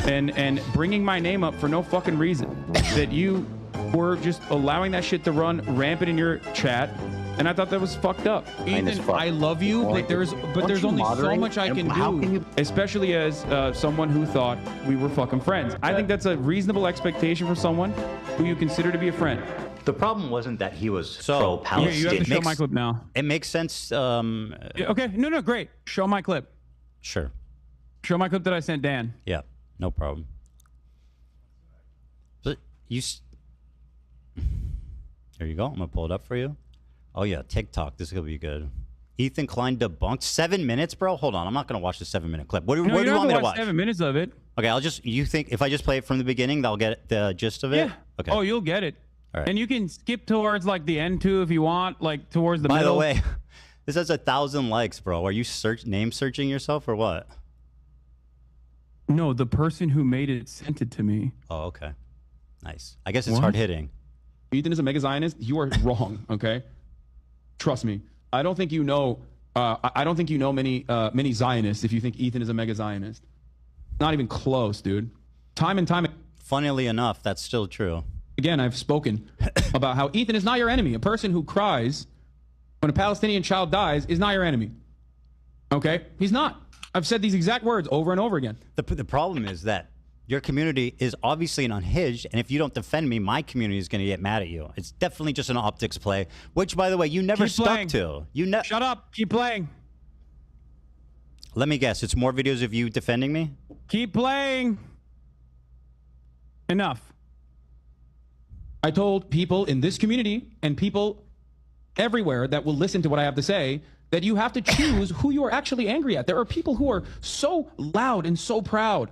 and bringing my name up for no fucking reason. That you were just allowing that shit to run rampant in your chat, and I thought that was fucked up. Ethan, I love you, but there's only so much I can do, especially as someone who thought we were fucking friends. I think that's a reasonable expectation for someone who you consider to be a friend. The problem wasn't that he was pro-Palestine. Yeah, you have to show my clip now. It makes sense. Okay, no, great. Show my clip. Sure. Show my clip that I sent Dan. Yeah, no problem. But you. There you go. I'm gonna pull it up for you. Oh yeah, TikTok. This is gonna be good. Ethan Klein debunked 7 minutes, bro. Hold on, I'm not gonna watch the 7-minute clip. What do you want me to watch? 7 minutes of it. Okay, you think if I just play it from the beginning, they'll get the gist of it? Yeah. Okay. Oh, you'll get it. All right. And you can skip towards like the end too if you want, like towards the middle. By the way, this has 1,000 likes, bro. Are you name searching yourself or what? No, the person who made it sent it to me. Oh, okay. Nice. I guess it's hard hitting. Ethan is a mega Zionist. You are wrong. Okay, trust me. I don't think you know. I don't think you know many Zionists if you think Ethan is a mega Zionist. Not even close, dude. Time and time. Funnily enough, that's still true. Again, I've spoken about how Ethan is not your enemy. A person who cries when a Palestinian child dies is not your enemy. Okay, he's not. I've said these exact words over and over again. The problem is that your community is obviously an unhinged, and if you don't defend me, my community is going to get mad at you. It's definitely just an optics play, which, by the way, you never stuck to. Shut up. Keep playing. Let me guess. It's more videos of you defending me? Keep playing. Enough. I told people in this community and people everywhere that will listen to what I have to say that you have to choose who you are actually angry at. There are people who are so loud and so proud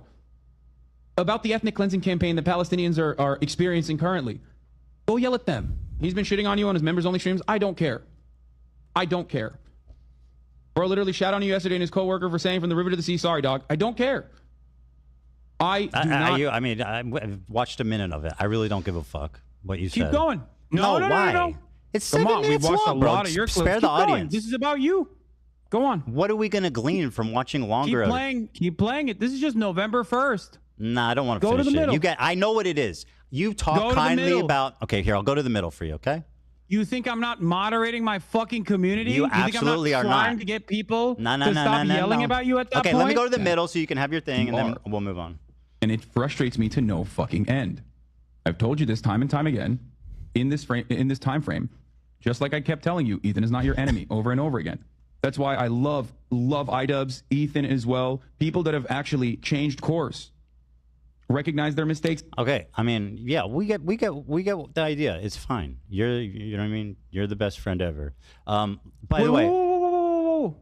about the ethnic cleansing campaign that Palestinians are experiencing currently. Go yell at them. He's been shitting on you on his members-only streams. I don't care. I don't care. Bro literally shot on you yesterday and his coworker for saying from the river to the sea, sorry, dog. I don't care. I watched a minute of it. I really don't give a fuck what you said. Keep going. No, why? No. It's 7 minutes we watched long, a bro. lot of your clips. Spare the Keep going. audience. This is about you. Go on. What are we going to glean from watching longer? Keep playing it. This is just November 1st. Nah, I don't want to finish Go to the middle. I know what it is. You talk kindly about... Okay, here, I'll go to the middle for you, okay? You think I'm not moderating my fucking community? You absolutely think I'm are not trying not. to get people to stop yelling about you at that point? Okay, let me go to the middle so you can have your thing, and then we'll move on. And it frustrates me to no fucking end. I've told you this time and time again in this time frame. Just like I kept telling you, Ethan is not your enemy over and over again. That's why I love iDubbbz, Ethan as well. People that have actually changed course, recognize their mistakes. Okay, I mean, yeah, we get the idea. It's fine. You know what I mean? You're the best friend ever. By the way, whoa.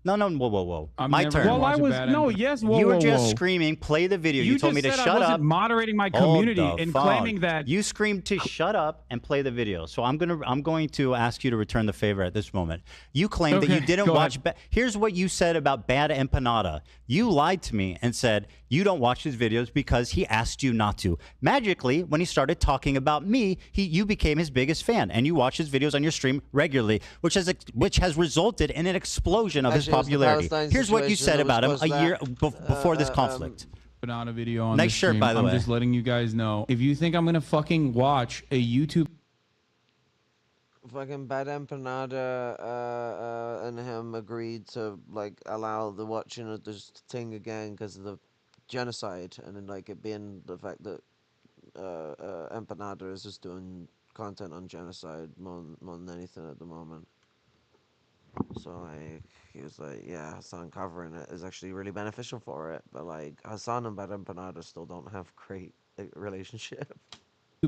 No, whoa. My turn. Well, I was You were just screaming, play the video. You told me to shut up. I wasn't moderating my community and claiming that you screamed to shut up and play the video. So I'm going to ask you to return the favor at this moment. You claimed that you didn't watch. Here's what you said about Bad Empanada. You lied to me and said you don't watch his videos because he asked you not to. Magically, when he started talking about me, you became his biggest fan, and you watch his videos on your stream regularly, which has resulted in an explosion of his popularity. Here's what you said about him a year before this conflict. Banana video on nice shirt, by the way. I'm just letting you guys know. If you think I'm gonna fucking watch a YouTube, fucking Bad Empanada and him agreed to like allow the watching of this thing again because of the genocide, and then like it being the fact that Empanada is just doing content on genocide more than anything at the moment. So like he was like, yeah, Hassan covering it is actually really beneficial for it, but like Hassan and Bad Empanada still don't have great relationship.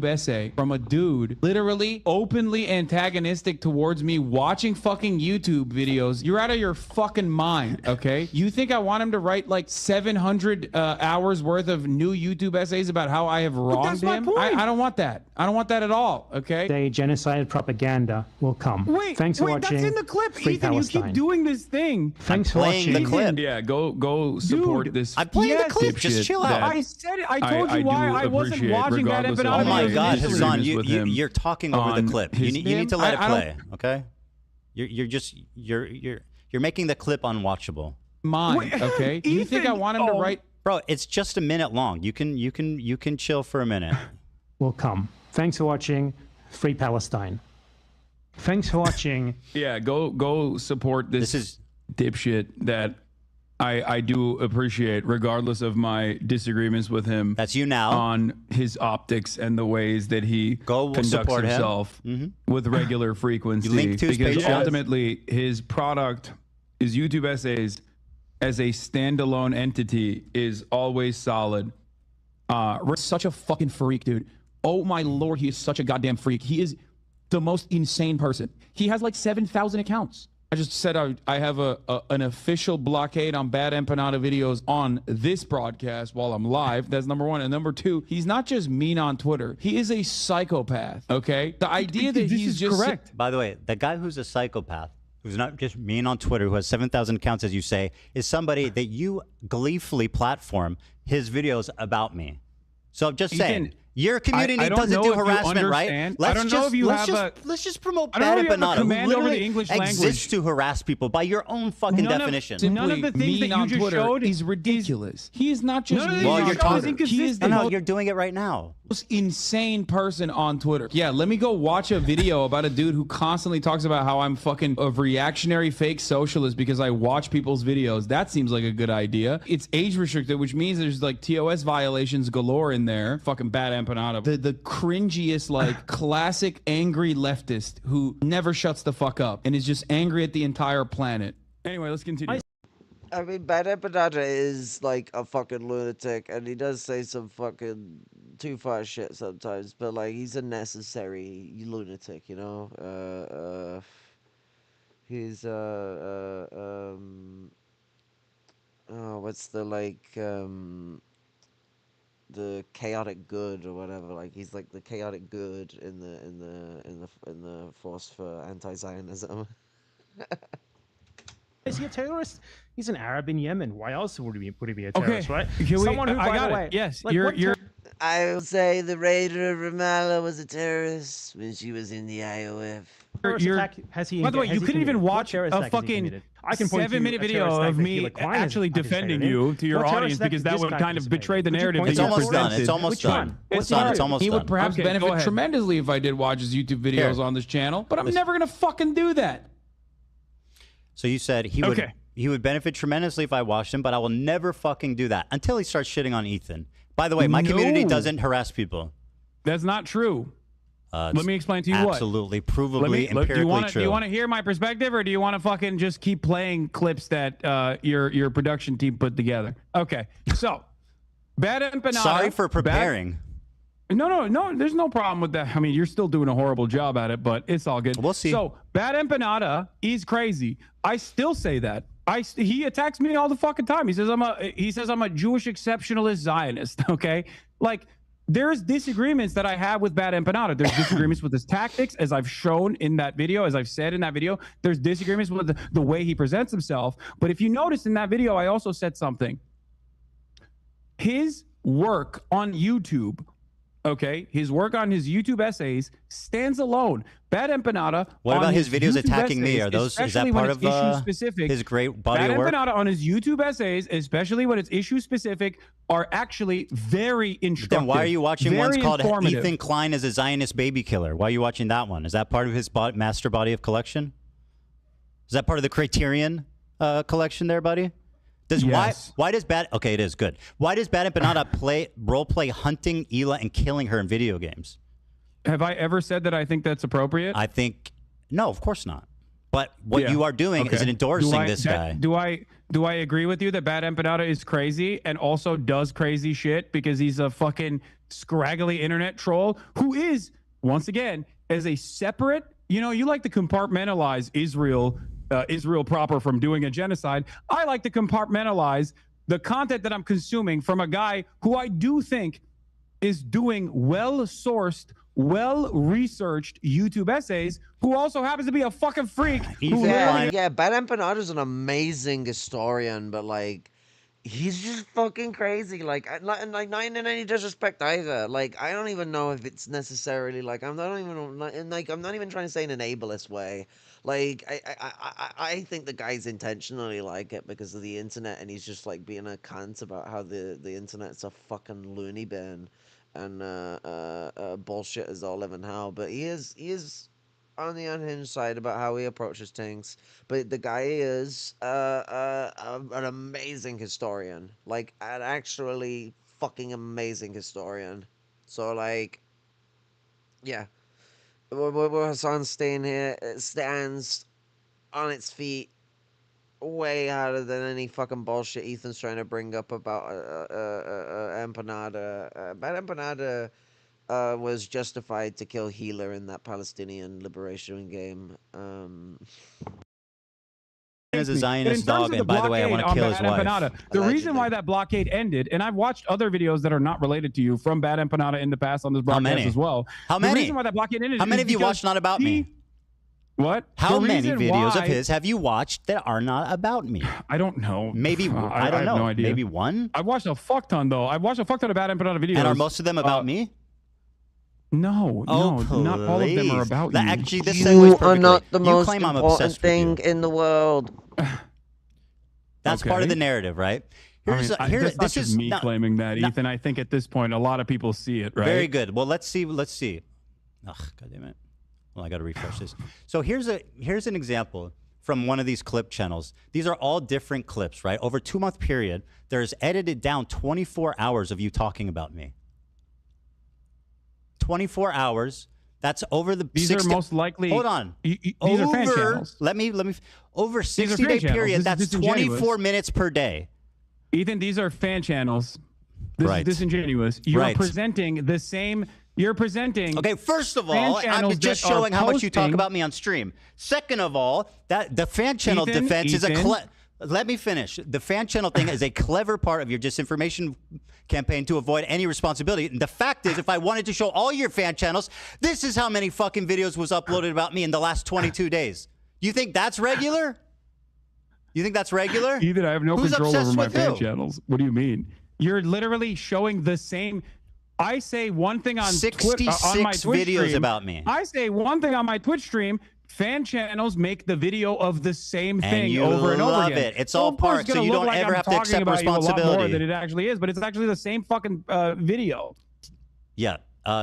essay from a dude literally openly antagonistic towards me watching fucking YouTube videos. You're out of your fucking mind, okay? You think I want him to write like 700 hours worth of new YouTube essays about how I have wronged him? I don't want that. I don't want that at all, okay? Day genocide propaganda will come. Thanks for watching. That's in the clip, Free Ethan. Palestine. You keep doing this thing. Thanks for watching. The clip. Yeah, go support this. I'm playing the clip. Just chill out. I said it. I told you why I wasn't watching that Oh my God, Hassan, you're talking over the clip. You need to let it play, okay? You're making the clip unwatchable. Mine, okay? You think I want him to write? Bro, it's just a minute long. You can chill for a minute. Will come. Thanks for watching. Free Palestine. Thanks for watching. Yeah, go support this dipshit that I do appreciate, regardless of my disagreements with him. That's you now. On his optics and the ways that he conducts support himself with regular frequency. You link to his because page. ultimately, his product, his YouTube essays, as a standalone entity, is always solid. Rick's such a fucking freak, dude. Oh my lord, he is such a goddamn freak. He is the most insane person. He has like 7,000 accounts. I just said I have an official blockade on Bad Empanada videos on this broadcast while I'm live. That's number one. And number two, he's not just mean on Twitter. He is a psychopath, okay? The idea that he's just... correct. By the way, the guy who's a psychopath, who's not just mean on Twitter, who has 7,000 accounts, as you say, is somebody that you gleefully platform his videos about me. So I'm just saying... Your community doesn't do harassment, right? Let's just promote Bad Empanada, who literally exists to harass people by your own fucking definition. None of the things that you just showed is ridiculous. He is not just mean well, on Twitter. He is the most you're doing it right now. Insane person on Twitter. Yeah, let me go watch a video about a dude who constantly talks about how I'm fucking a reactionary fake socialist because I watch people's videos. That seems like a good idea. It's age restricted, which means there's like TOS violations galore in there. Fucking Bad Empanada. The cringiest, like, classic angry leftist who never shuts the fuck up and is just angry at the entire planet. Anyway, let's continue. I mean, Bad Empanada is like a fucking lunatic, and he does say some fucking too far shit sometimes, but like he's a necessary lunatic, you know? He's what's the like the chaotic good or whatever, like he's like the chaotic good in the force for anti-Zionism. Is he a terrorist? He's an Arab in Yemen. Why else would he be a terrorist, right? Someone who, by the way, yes, like, you're. I would say the raider of Ramallah was a terrorist when she was in the IOF. By the way, you couldn't even watch a fucking 7-minute video of me actually defending you to your audience because that would kind of betray the narrative that you presented. It's almost done. It's almost done. He would perhaps benefit tremendously if I did watch his YouTube videos on this channel, but I'm never gonna fucking do that. So you said he would benefit tremendously if I watched him, but I will never fucking do that until he starts shitting on Ethan. By the way, my community doesn't harass people. That's not true. Let me explain to you what. Absolutely, provably, empirically true. Do you want to hear my perspective, or do you want to fucking just keep playing clips that your production team put together? Okay, so Bad Empanada. Sorry for preparing. No, there's no problem with that. I mean, you're still doing a horrible job at it, but it's all good. We'll see. So Bad Empanada is crazy. I still say that. He attacks me all the fucking time. He says I'm a Jewish exceptionalist Zionist. Okay, like there's disagreements that I have with Bad Empanada. There's disagreements with his tactics, as I've shown in that video, as I've said in that video. There's disagreements with the way he presents himself. But if you notice in that video, I also said something. His work on YouTube. Okay, his work on his YouTube essays stands alone. Bad Empanada. What about his videos attacking me? Are those is that part of his great body of work? Bad Empanada on his YouTube essays, especially when it's issue specific, are actually very instructive. Then why are you watching ones called Ethan Klein as a Zionist baby killer? Why are you watching that one? Is that part of his master body of collection? Is that part of the Criterion collection there, buddy? Yes. Why does Bad... Okay, it is good. Why does Bad Empanada role play hunting Hila and killing her in video games? Have I ever said that I think that's appropriate? I think... No, of course not. But what you are doing is endorsing this guy. Do I agree with you that Bad Empanada is crazy and also does crazy shit because he's a fucking scraggly internet troll who is, once again, as a separate, you like to compartmentalize Israel proper from doing a genocide. I like to compartmentalize the content that I'm consuming from a guy who I do think is doing well-sourced, well-researched YouTube essays, who also happens to be a fucking freak. Yeah, Bad Empanada's an amazing historian, but like, he's just fucking crazy. Like, not in any disrespect either. Like, I don't even know if it's necessarily like I'm not even trying to say in an ableist way. Like, I think the guy's intentionally like it because of the internet, and he's just like being a cunt about how the internet's a fucking loony bin, and bullshit is all live in hell. But he is on the unhinged side about how he approaches things. But the guy is an amazing historian, like an actually fucking amazing historian. So like, yeah, where Hassan's staying here, it stands on its feet way harder than any fucking bullshit Ethan's trying to bring up about Empanada. Bad Empanada was justified to kill Healer in that Palestinian liberation game. As a Zionist dog, and by the way, I want to kill his wife. The reason why that blockade ended, and I've watched other videos that are not related to you from Bad Empanada in the past on this broadcast as well. How many? The reason why that blockade ended. How many have you watched not about me? What? How many videos of his have you watched that are not about me? I don't know. Maybe I don't know. have no idea. Maybe one. I've watched a fuck ton though. I've watched a fuck ton of Bad Empanada videos. And are most of them about me? No, not all of them are about you. Actually, this you are not the most important thing in the world. That's part of the narrative, right? This is me claiming that, Ethan. I think at this point, a lot of people see it, right? Very good. Well, let's see. Ugh, God damn it. Well, I got to refresh this. So here's an example from one of these clip channels. These are all different clips, right? Over a 2-month period, there's edited down 24 hours of you talking about me. 24 hours. That's over the. These are most likely. Hold on. These are fan channels. Let me. Over 60-day period. That's 24 minutes per day. Ethan, these are fan channels. This is disingenuous. You're presenting the same. You're presenting. Okay, first of all, I'm just showing how much you talk about me on stream. Second of all, that the fan channel defense is a. Let me finish. The fan channel thing is a clever part of your disinformation campaign to avoid any responsibility. And the fact is, if I wanted to show all your fan channels, this is how many fucking videos was uploaded about me in the last 22 days. You think that's regular? You think that's regular? Ethan, I have no control over my fan channels. What do you mean? You're literally showing the same. I say one thing on 66 on my Twitch videos stream. about me. I say one thing on my Twitch stream. Fan channels make the video of the same thing over and over love again. it. It's all part, so you don't ever have to accept responsibility. A lot more than it actually is, but it's actually the same fucking video. Yeah.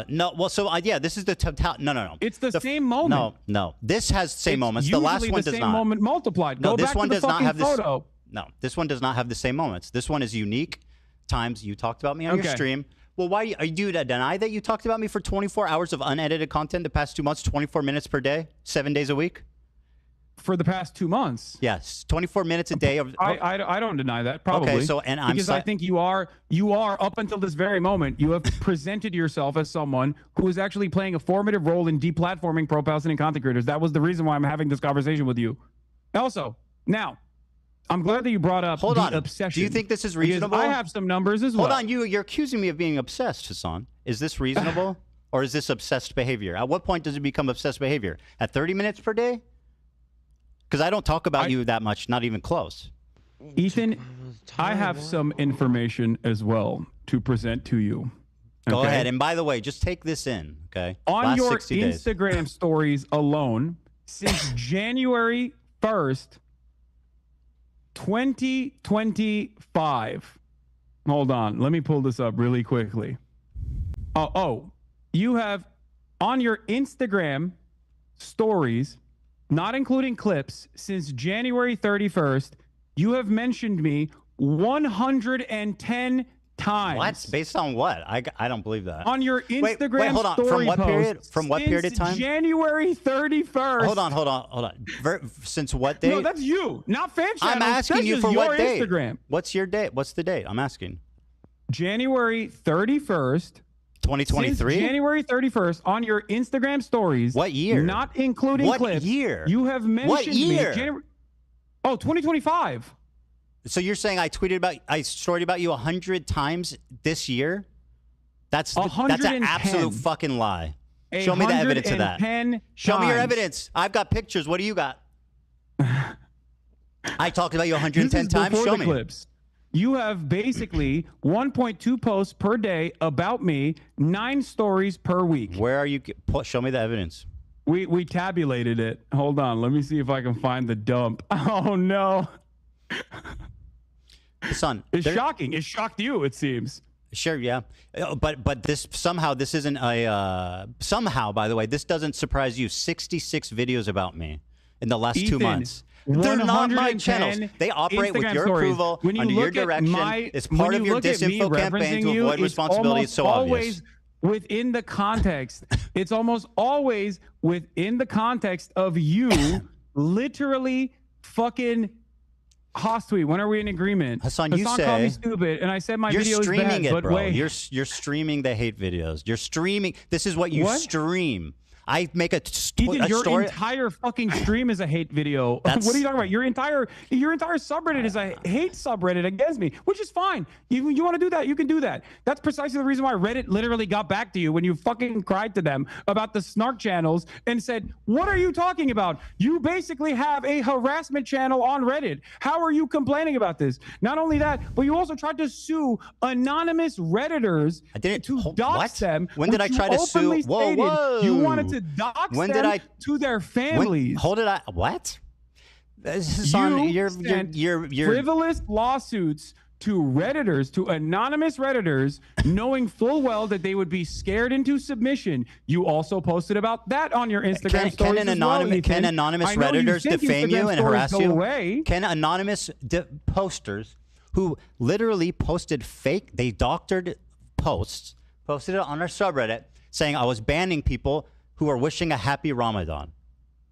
No. Well, so yeah, this is the total. No. It's the same moment. No. This has the same moments. The last one does not. The same moment multiplied. No, Go this back one to the does not have this. photo. No, this one does not have the same moments. This one is unique times you talked about me on your stream. Well, why are you to deny that you talked about me for 24 hours of unedited content the past 2 months, 24 minutes per day, 7 days a week? For the past 2 months. Yes, 24 minutes a day. I don't deny that. Probably. Okay, so because I think you are up until this very moment. You have presented yourself as someone who is actually playing a formative role in deplatforming pro-Palestinian content creators. That was the reason why I'm having this conversation with you. Also, now, I'm glad that you brought up obsession. Do you think this is reasonable? I have some numbers as well. Hold on, you're accusing me of being obsessed, Hassan. Is this reasonable, or is this obsessed behavior? At what point does it become obsessed behavior? At 30 minutes per day? Because I don't talk about you that much, not even close. Ethan, I have some information as well to present to you. Go ahead. And by the way, just take this in, okay? On your Instagram stories alone, since January 1st, 2025. Hold on. Let me pull this up really quickly. You have on your Instagram stories, not including clips, since January 31st, you have mentioned me 110 times. What? Based on what? I don't believe that. On your Instagram wait, hold on. story From what period? post From what period of time? January 31st. Hold on. Since what date? No, that's you, not fan channels. I'm asking that's you just for your what date? Instagram. What's your date? What's the date? I'm asking. January 31st. 2023? Since January 31st on your Instagram stories. What year? Not including what clips. What year? You have mentioned what year? me. 2025. So you're saying I storied about you 100 times this year? That's an absolute fucking lie. Show me the evidence of that. Show me your evidence. I've got pictures. What do you got? I talked about you 110 times. Show me. Clips. You have basically 1.2 posts per day about me, 9 stories per week. Where are you? Show me the evidence. We tabulated it. Hold on. Let me see if I can find the dump. Oh, no. Son, it's shocking. It shocked you, it seems. Sure, yeah. But this isn't a... somehow, by the way, this doesn't surprise you. 66 videos about me in the last 2 months. They're not my channels. They operate with your approval, under your direction. It's part of your disinfo campaign to avoid responsibility. It's so obvious. Within the context. It's almost always within the context of you literally fucking Hostweet. When are we in agreement? Hassan, you say called me stupid, and I said my video is bad. You're streaming it, but bro. wait. You're streaming the hate videos. You're streaming. This is what you stream. I make a story. Your entire fucking stream is a hate video. What are you talking about? Your entire subreddit is a hate subreddit against me, which is fine. You want to do that, you can do that. That's precisely the reason why Reddit literally got back to you when you fucking cried to them about the snark channels and said, what are you talking about? You basically have a harassment channel on Reddit. How are you complaining about this? Not only that, but you also tried to sue anonymous Redditors to dox them. When did I try to sue? Whoa. You wanted to dox them to their families. What? This is on your frivolous lawsuits to Redditors, to anonymous Redditors, knowing full well that they would be scared into submission. You also posted about that on your Instagram stories Can anonymous Redditors defame you and harass you? Can anonymous posters who literally posted fake, they doctored posts, posted it on our subreddit saying I was banning people who are wishing a happy Ramadan.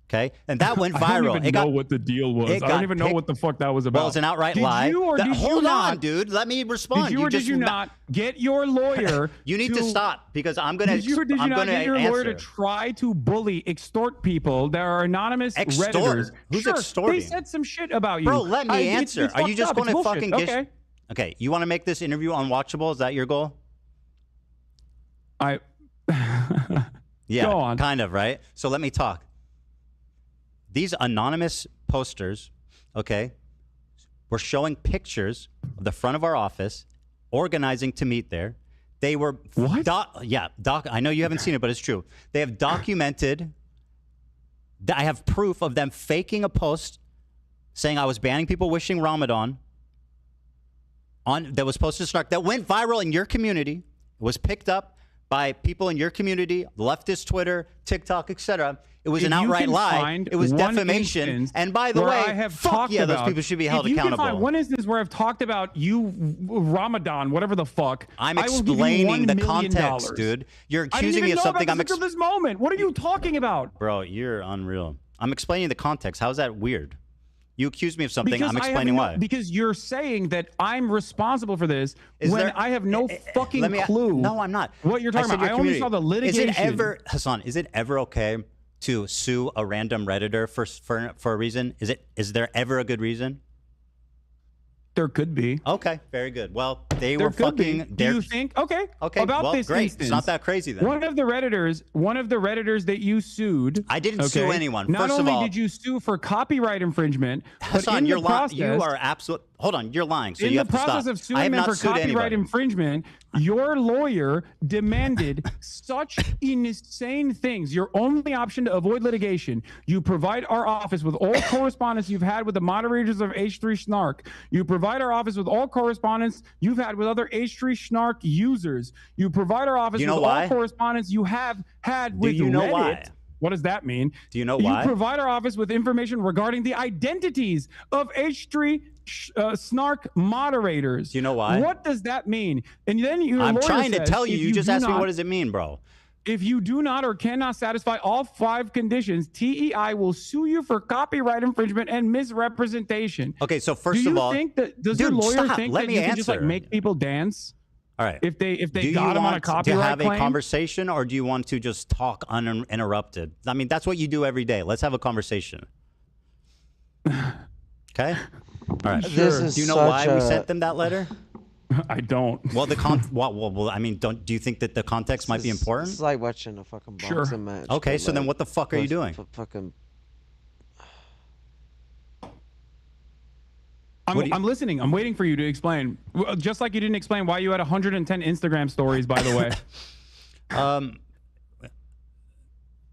Okay, and that went viral. I don't even know what the deal was. I don't even know what the fuck that was about. Well, it's an outright lie. Hold on, dude. Let me respond. Did you or did you not get your lawyer? You need to stop because I'm going to. Did you or did you not get your lawyer to try to bully, extort people? There are anonymous Redditors. Who's extorting? They said some shit about you. Bro, let me answer. Are you just going to fucking get? Okay, you want to make this interview unwatchable? Is that your goal? Yeah, go on. Kind of, right? So let me talk. These anonymous posters, okay, were showing pictures of the front of our office, organizing to meet there. They were... What? I know you haven't seen it, but it's true. They have documented... I have proof of them faking a post saying I was banning people wishing Ramadan that was posted to Snark, that went viral in your community, was picked up by people in your community, leftist Twitter, TikTok, etc. It was an outright lie. It was defamation. And by the way, fuck yeah, those people should be held accountable. You can find one instance where I've talked about you, Ramadan, whatever the fuck. I'm explaining the context, dude. You're accusing me of something. I'm explaining this moment. What are you talking about? Bro, you're unreal. I'm explaining the context. How is that weird? You accuse me of something. I'm explaining why. Because you're saying that I'm responsible for this I have no fucking clue. No, I'm not. What you're talking about. I only saw the litigation. Hassan, is it ever okay to sue a random Redditor for a reason? Is there ever a good reason? There could be. Okay, very good. Well, they were fucking. Do you think? Okay. About this great. Instance, it's not that crazy then. One of the Redditors that you sued. I didn't sue anyone. Not only did you sue for copyright infringement, but in the process, you are absolute. Hold on, you're lying. So in you the have to stop. process of suing them for copyright infringement, your lawyer demanded such insane things. Your only option to avoid litigation, you provide our office with all correspondence you've had with the moderators of H3 Snark. You provide our office with all correspondence you've had with other H3 Snark users. You provide our office with all correspondence you have had with Reddit. Why? What does that mean? Do you know why? You provide our office with information regarding the identities of H3 snark moderators. Do you know why? What does that mean? And then your I'm lawyer trying to says, tell you. if You just asked me, not- what does it mean, bro? If you do not or cannot satisfy all 5 conditions, TEI will sue you for copyright infringement and misrepresentation. Okay, so first of all, does your lawyer think let that me you can just like answer. make people dance? All right. If they Do you got him on a want copyright to have claim? a conversation, or do you want to just talk uninterrupted? I mean, that's what you do every day. Let's have a conversation. Okay. All right. This is do you know such why we a- sent them that letter? I don't. Well, well, I mean, do you think that the context might be important? It's like watching a fucking boxing match. Okay, but, so then like, what the fuck are you doing? Fucking. I'm listening. I'm waiting for you to explain. Just like you didn't explain why you had 110 Instagram stories, by the way.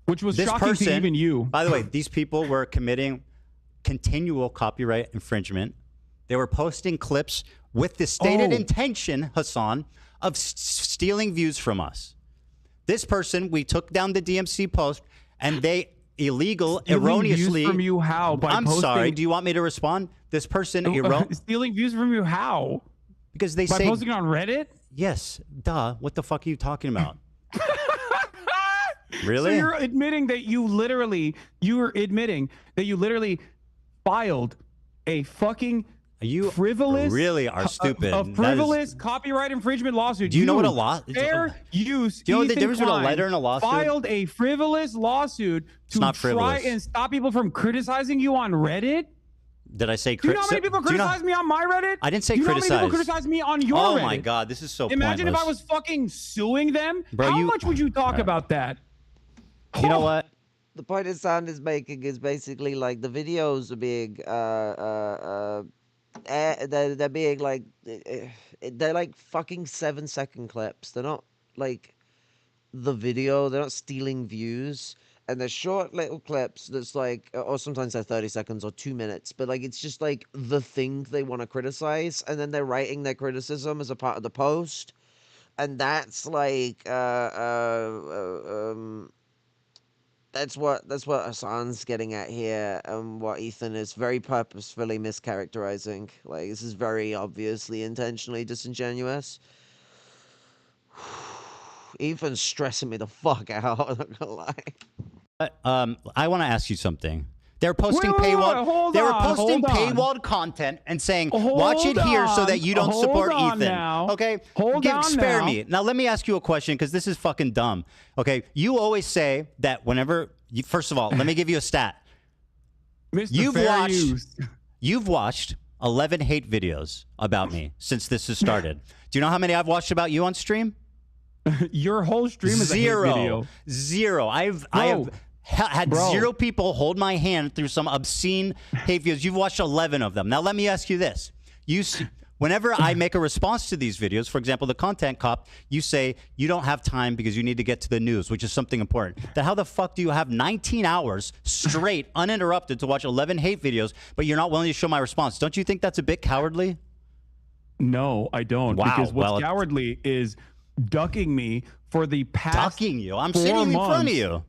Which was This shocking person, to even you. By the way, these people were committing continual copyright infringement. They were posting clips with the stated intention, Hassan, of stealing views from us. This person, we took down the DMC post, and they erroneously. Views from you how? By I'm posting... sorry. Do you want me to respond? This person stealing views from you how? Because they by say posting it on Reddit. Yes, duh. What the fuck are you talking about? Really? So you're admitting that you literally filed a fucking frivolous, really are stupid. A frivolous copyright infringement lawsuit. Do you know what a law? Fair use. Do you know the Ethan difference between a Klein letter and a lawsuit? Filed a frivolous lawsuit to not try frivolous. and stop people from criticizing you on Reddit. Did I say? Do you know how many people criticize me on my Reddit? I didn't say Do you know criticize. how many people criticize me on your Oh Reddit? my god, this is so Imagine pointless. if I was fucking suing them. Bro, how you- much would you talk about that? You know what? The point that Sand is making is basically like the videos are being they're being like they're like fucking 7-second clips. They're not like the video. They're not stealing views. And they're short little clips that's like, or sometimes they're 30 seconds or 2 minutes, but like it's just like the thing they want to criticize, and then they're writing their criticism as a part of the post, and that's like that's what Hassan's getting at here, and what Ethan is very purposefully mischaracterizing. Like, this is very obviously intentionally disingenuous. Ethan's stressing me the fuck out. I'm not gonna lie. I want to ask you something. They're posting Wait, paywall. hold They were on, posting hold on. paywalled content and saying, "Watch it here so that you don't Hold support on Ethan." now. Okay, Hold on spare now. me. Now let me ask you a question because this is fucking dumb. Okay, you always say that whenever. First of all, let me give you a stat. Mr. You've watched 11 hate videos about me since this has started. Do you know how many I've watched about you on stream? Your whole stream is Zero. a hate video. Zero. I have had zero people hold my hand through some obscene hate videos. You've watched 11 of them. Now let me ask you this: whenever I make a response to these videos, for example, the content cop, you say you don't have time because you need to get to the news, which is something important. Then how the fuck do you have 19 hours straight, uninterrupted, to watch 11 hate videos, but you're not willing to show my response? Don't you think that's a bit cowardly? No, I don't. Wow, Because what's well, cowardly is ducking me for the past Ducking you? I'm 4 sitting in front of months. you.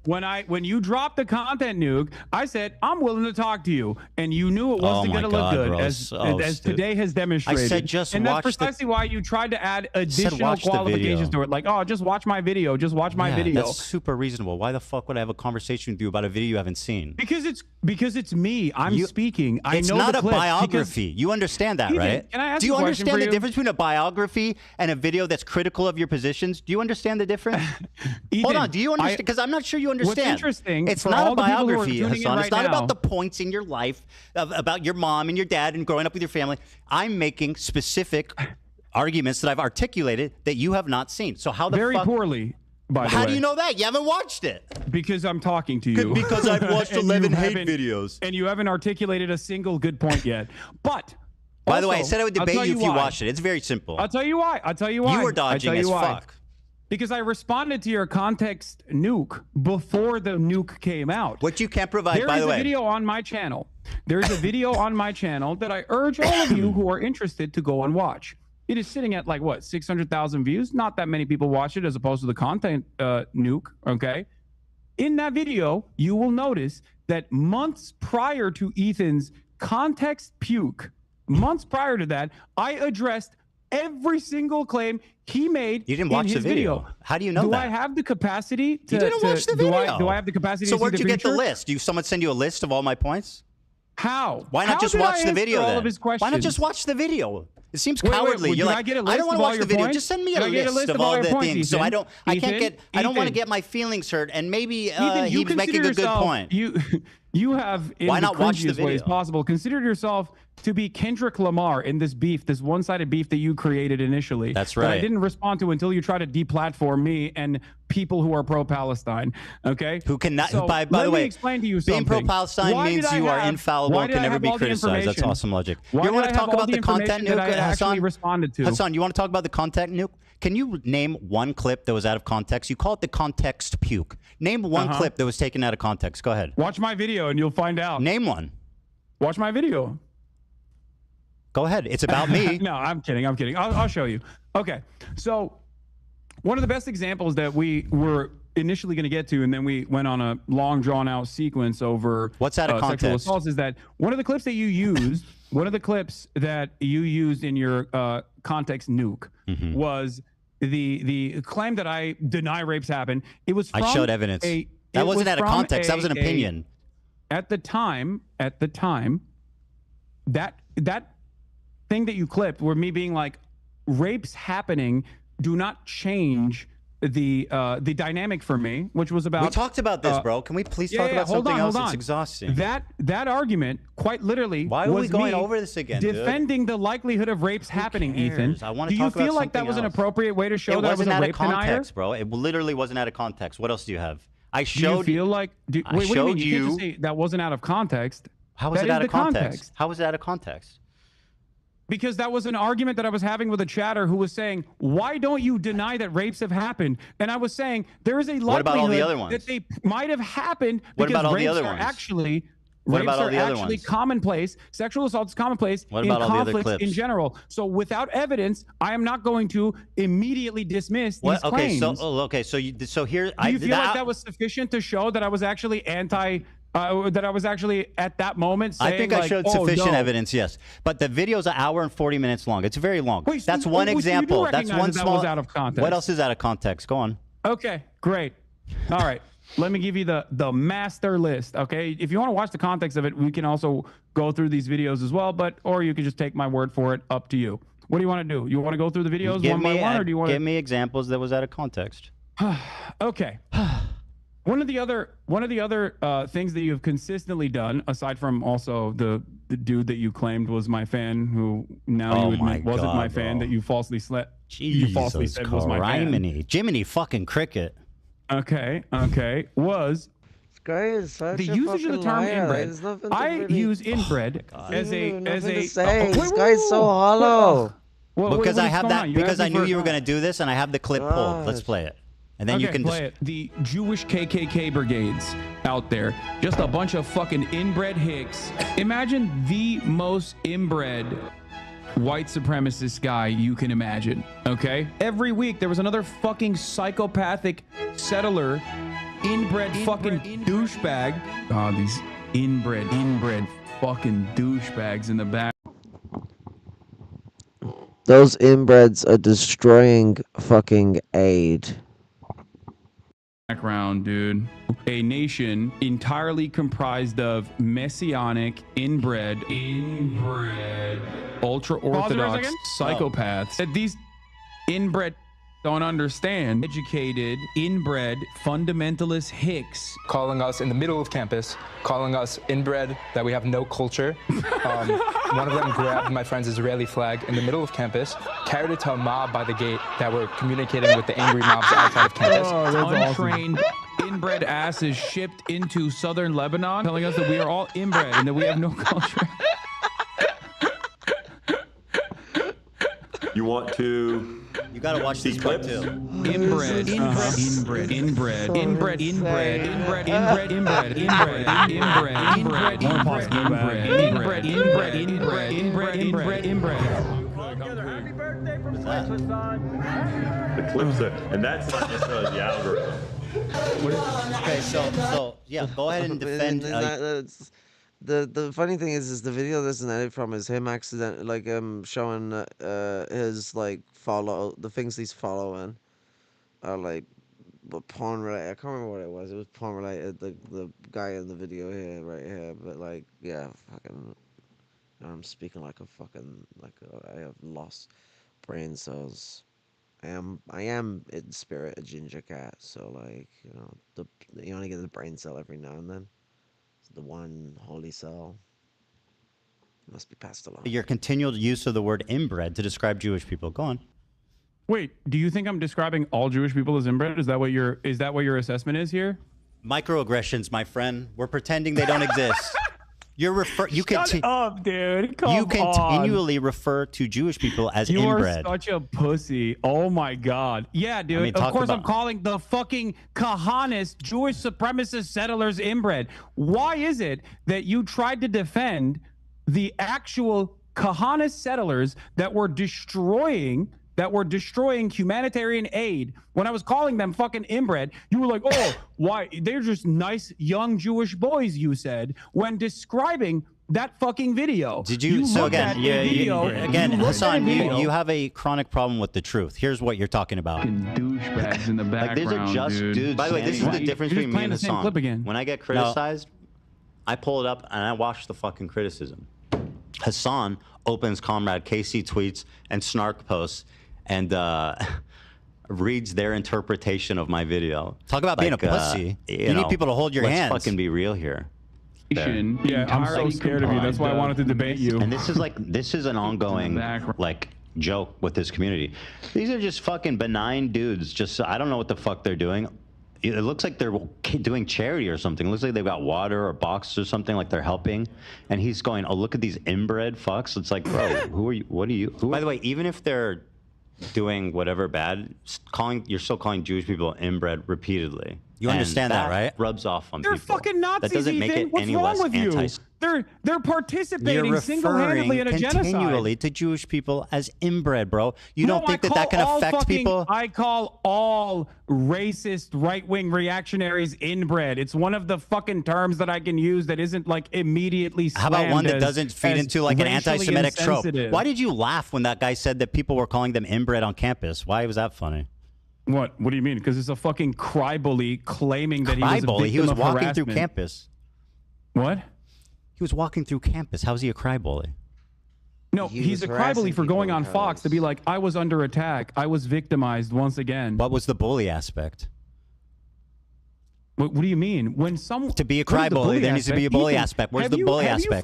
When you dropped the content nuke, I said I'm willing to talk to you, and you knew it Oh wasn't my going to look God, good, bro. as So stupid. today has demonstrated. I said just and watch that's the- precisely why you tried to add said additional watch the qualifications video. to it, like, oh, just watch my video, just watch my Yeah, video. That's super reasonable. Why the fuck would I have a conversation with you about a video you haven't seen? Because it's me. I'm speaking. I It's know not the a clips biography. You understand that, Ethan, right? can I ask Do you a question understand for the you? difference between a biography and a video that's critical of your positions? Do you understand the difference? Hold on. Do you understand? Because I'm not sure you understand. What's interesting, it's for not all a the people who are biography, tuning in Hassan. right It's not now- about the points in your life, about your mom and your dad and growing up with your family. I'm making specific arguments that I've articulated that you have not seen. So how the Very fuck? poorly, by the How way. do you know that? You haven't watched it. Because I'm talking to you. Because I've watched And 11 you hate haven't- videos. And you haven't articulated a single good point yet. But By the way, I also, said I would I'll debate tell you if you why. watched it. It's very simple. I'll tell you why. You were dodging I'll tell as you why. fuck. Because I responded to your context nuke before the nuke came out. What you can't provide, by the way. There is a video on my channel. There's a video on my channel that I urge all of you who are interested to go and watch. It is sitting at like, what, 600,000 views? Not that many people watch it as opposed to the content nuke, okay? In that video, you will notice that months prior to Ethan's context puke, months prior to that, I addressed every single claim he made. You didn't watch the video. How do you know that? Do I have the capacity to? You didn't watch the video. Do I have the capacity? So to where'd see you the get the future? list? Do someone send you a list of all my points? How? Why not How just did watch I the video answer all then? of his Why not questions? just watch the video? It seems Wait, cowardly. did You're I like, get a I list don't want of to all watch your the video. points? Just send me Did a I get a list list of of all all your the points, things. So Ethan? I don't want to Ethan? get my feelings hurt. And maybe Ethan, he was making a good yourself, point. You have, in Why the not watch the cringiest ways video? possible, considered yourself to be Kendrick Lamar in this beef, this one-sided beef that you created initially. That's That I right. didn't respond to until you try to deplatform me and people who are pro-Palestine. Okay. Who cannot? So By let the me way, explain to you being something. pro-Palestine Why means did I you are have- infallible why and did can I never have be all the criticized. That's information? awesome logic. Why You did want I to have talk all about the the content information that nuke, I actually Hassan? responded to? Hassan, you want to talk about the content nuke? Can you name one clip that was out of context? You call it the context puke. Name one clip that was taken out of context. Go ahead. Watch my video and you'll find out. Name one. Watch my video. Go ahead. It's about me. No, I'm kidding. I'm kidding. I'll show you. Okay. So one of the best examples that we were initially going to get to, and then we went on a long drawn out sequence over what's out of sexual context? assaults, is that one of the clips that you used, in your context nuke was the claim that I deny rapes happen. It was from I showed evidence. That wasn't out of context. That was an opinion. At the time, that thing that you clipped were me being like, rapes happening do not change the dynamic for me, which was about. We talked about this, bro. Can we please talk about something else? It's exhausting. That argument, quite literally, why are was we going me over this again, dude? defending the likelihood of rapes happening, Ethan. I want Do to you talk about feel like that something was an else. appropriate way to show It that I was wasn't a out of rape denier? context, bro. It literally wasn't out of context. What else do you have? I Do you showed. feel like? Wait, what do you mean? You can't just say that wasn't out of context. How was That it is out of the context? How was it out of context? Because that was an argument that I was having with a chatter who was saying, why don't you deny that rapes have happened? And I was saying, there is a What about all the other likelihood ones? that they might have happened What because about all the rapes other are ones? actually What rapes about all are the other actually ones? commonplace. Sexual assault is commonplace What in about all the other conflicts in clips? general. So without evidence, I am not going to immediately dismiss these What? Okay, claims. so here. Do you feel like that was sufficient to show that I was actually that I was actually at that moment saying, I think I like, showed oh, sufficient no. evidence, yes. But the video's an hour and 40 minutes long. It's very long. Wait, That's so- one so you do example. That's recognize one that small. was out of context? What else is out of context? Go on. Okay, great. All right. Let me give you the master list, okay? If you want to watch the context of it, we can also go through these videos as well, or you can just take my word for it, up to you. What do you want to do? You want to go through the videos one by one, or do you want to... Give me examples that was out of context. Okay. One of the other things that you've consistently done, aside from also the dude that you claimed was my fan, who now you admit wasn't my fan, that you falsely slept. You falsely said was my fan. Jiminy fucking cricket. Okay. Was This guy is such the a usage of the fucking term liar. inbred. There's nothing to I really- use inbred as Nothing a to say. wait, This guy's so whoa. hollow. Because I have that. Because I knew you were going going to do this, and I have the clip pulled. Let's play it, and then you can play it. The Jewish KKK brigades out there, just a bunch of fucking inbred hicks. Imagine the most inbred white supremacist guy you can imagine, okay? Every week there was another fucking psychopathic settler, inbred fucking douchebag. Oh, these inbred fucking douchebags in the back. Those inbreds are destroying fucking aid. Background, dude. A nation entirely comprised of messianic, inbred, ultra-orthodox psychopaths. That these inbred don't understand. Educated, inbred, fundamentalist hicks. Calling us in the middle of campus, calling us inbred, that we have no culture. One of them grabbed my friend's Israeli flag in the middle of campus, carried it to a mob by the gate that were communicating with the angry mobs outside of campus. Untrained, inbred asses shipped into southern Lebanon, telling us that we are all inbred and that we have no culture. You want to... You gotta watch these clips. Inbred, inbred, The clips are... And that's not necessarily the algorithm. Okay, so yeah, go ahead and defend. The funny thing is the video this is edited from is him showing his like the things he's following are like porn related. I can't remember what it was. It was porn related. The guy in the video here, right here, but like yeah, fucking. I'm speaking like a fucking I have lost brain cells. I am in spirit a ginger cat. So like you only get the brain cell every now and then. The one holy cell must be passed along. Your continual use of the word inbred to describe Jewish people. Go on. Wait, do you think I'm describing all Jewish people as inbred? Is that what your assessment is here? Microaggressions, my friend. We're pretending they don't exist. Shut up, dude. You continually refer to Jewish people as inbred. You are such a pussy. Oh my god. Yeah, dude. I mean, of course I'm calling the fucking Kahanist Jewish supremacist settlers inbred. Why is it that you tried to defend the actual Kahanist settlers that were destroying humanitarian aid when I was calling them fucking inbred? You were like, oh, why? They're just nice young Jewish boys, you said, when describing that fucking video. Did you so again, Hassan, you have a chronic problem with the truth. Here's what you're talking about. Douchebags in the background. Like, these are just dudes. By the way, this is the difference between me and Hassan. When I get criticized, I pull it up and I watch the fucking criticism. Hassan opens Comrade KC tweets and snark posts and reads their interpretation of my video. Talk about being a pussy. You need people to hold your hands. Let's fucking be real here. Yeah, I'm so scared of you. That's why I wanted to debate you. And this is an ongoing like joke with this community. These are just fucking benign dudes. Just I don't know what the fuck they're doing. It looks like they're doing charity or something. It looks like they've got water or boxes or something, like they're helping. And he's going, oh, look at these inbred fucks. It's like, bro, who are you? What are you? By the way, even if they're doing whatever bad, you're still calling Jewish people inbred repeatedly. You understand that, right? Rubs off on They're people. Fucking Nazis. That doesn't make it What's any wrong less with you? They're participating single-handedly in a genocide. Continually to Jewish people as inbred, bro. You don't think that can affect people? I call all racist right-wing reactionaries inbred. It's one of the fucking terms that I can use that isn't like immediately How about one that doesn't feed into like an anti-Semitic trope? Why did you laugh when that guy said that people were calling them inbred on campus? Why was that funny? What do you mean? Because it's a fucking crybaby claiming that he was a victim He was of walking harassment. through campus. What? He was walking through campus. How is he a crybaby? No, he's a crybaby for going on Fox to be like, I was under attack. I was victimized once again. What was the bully aspect? What do you mean? When someone to be a crybaby, there needs to be a bully aspect. Where's the bully aspect?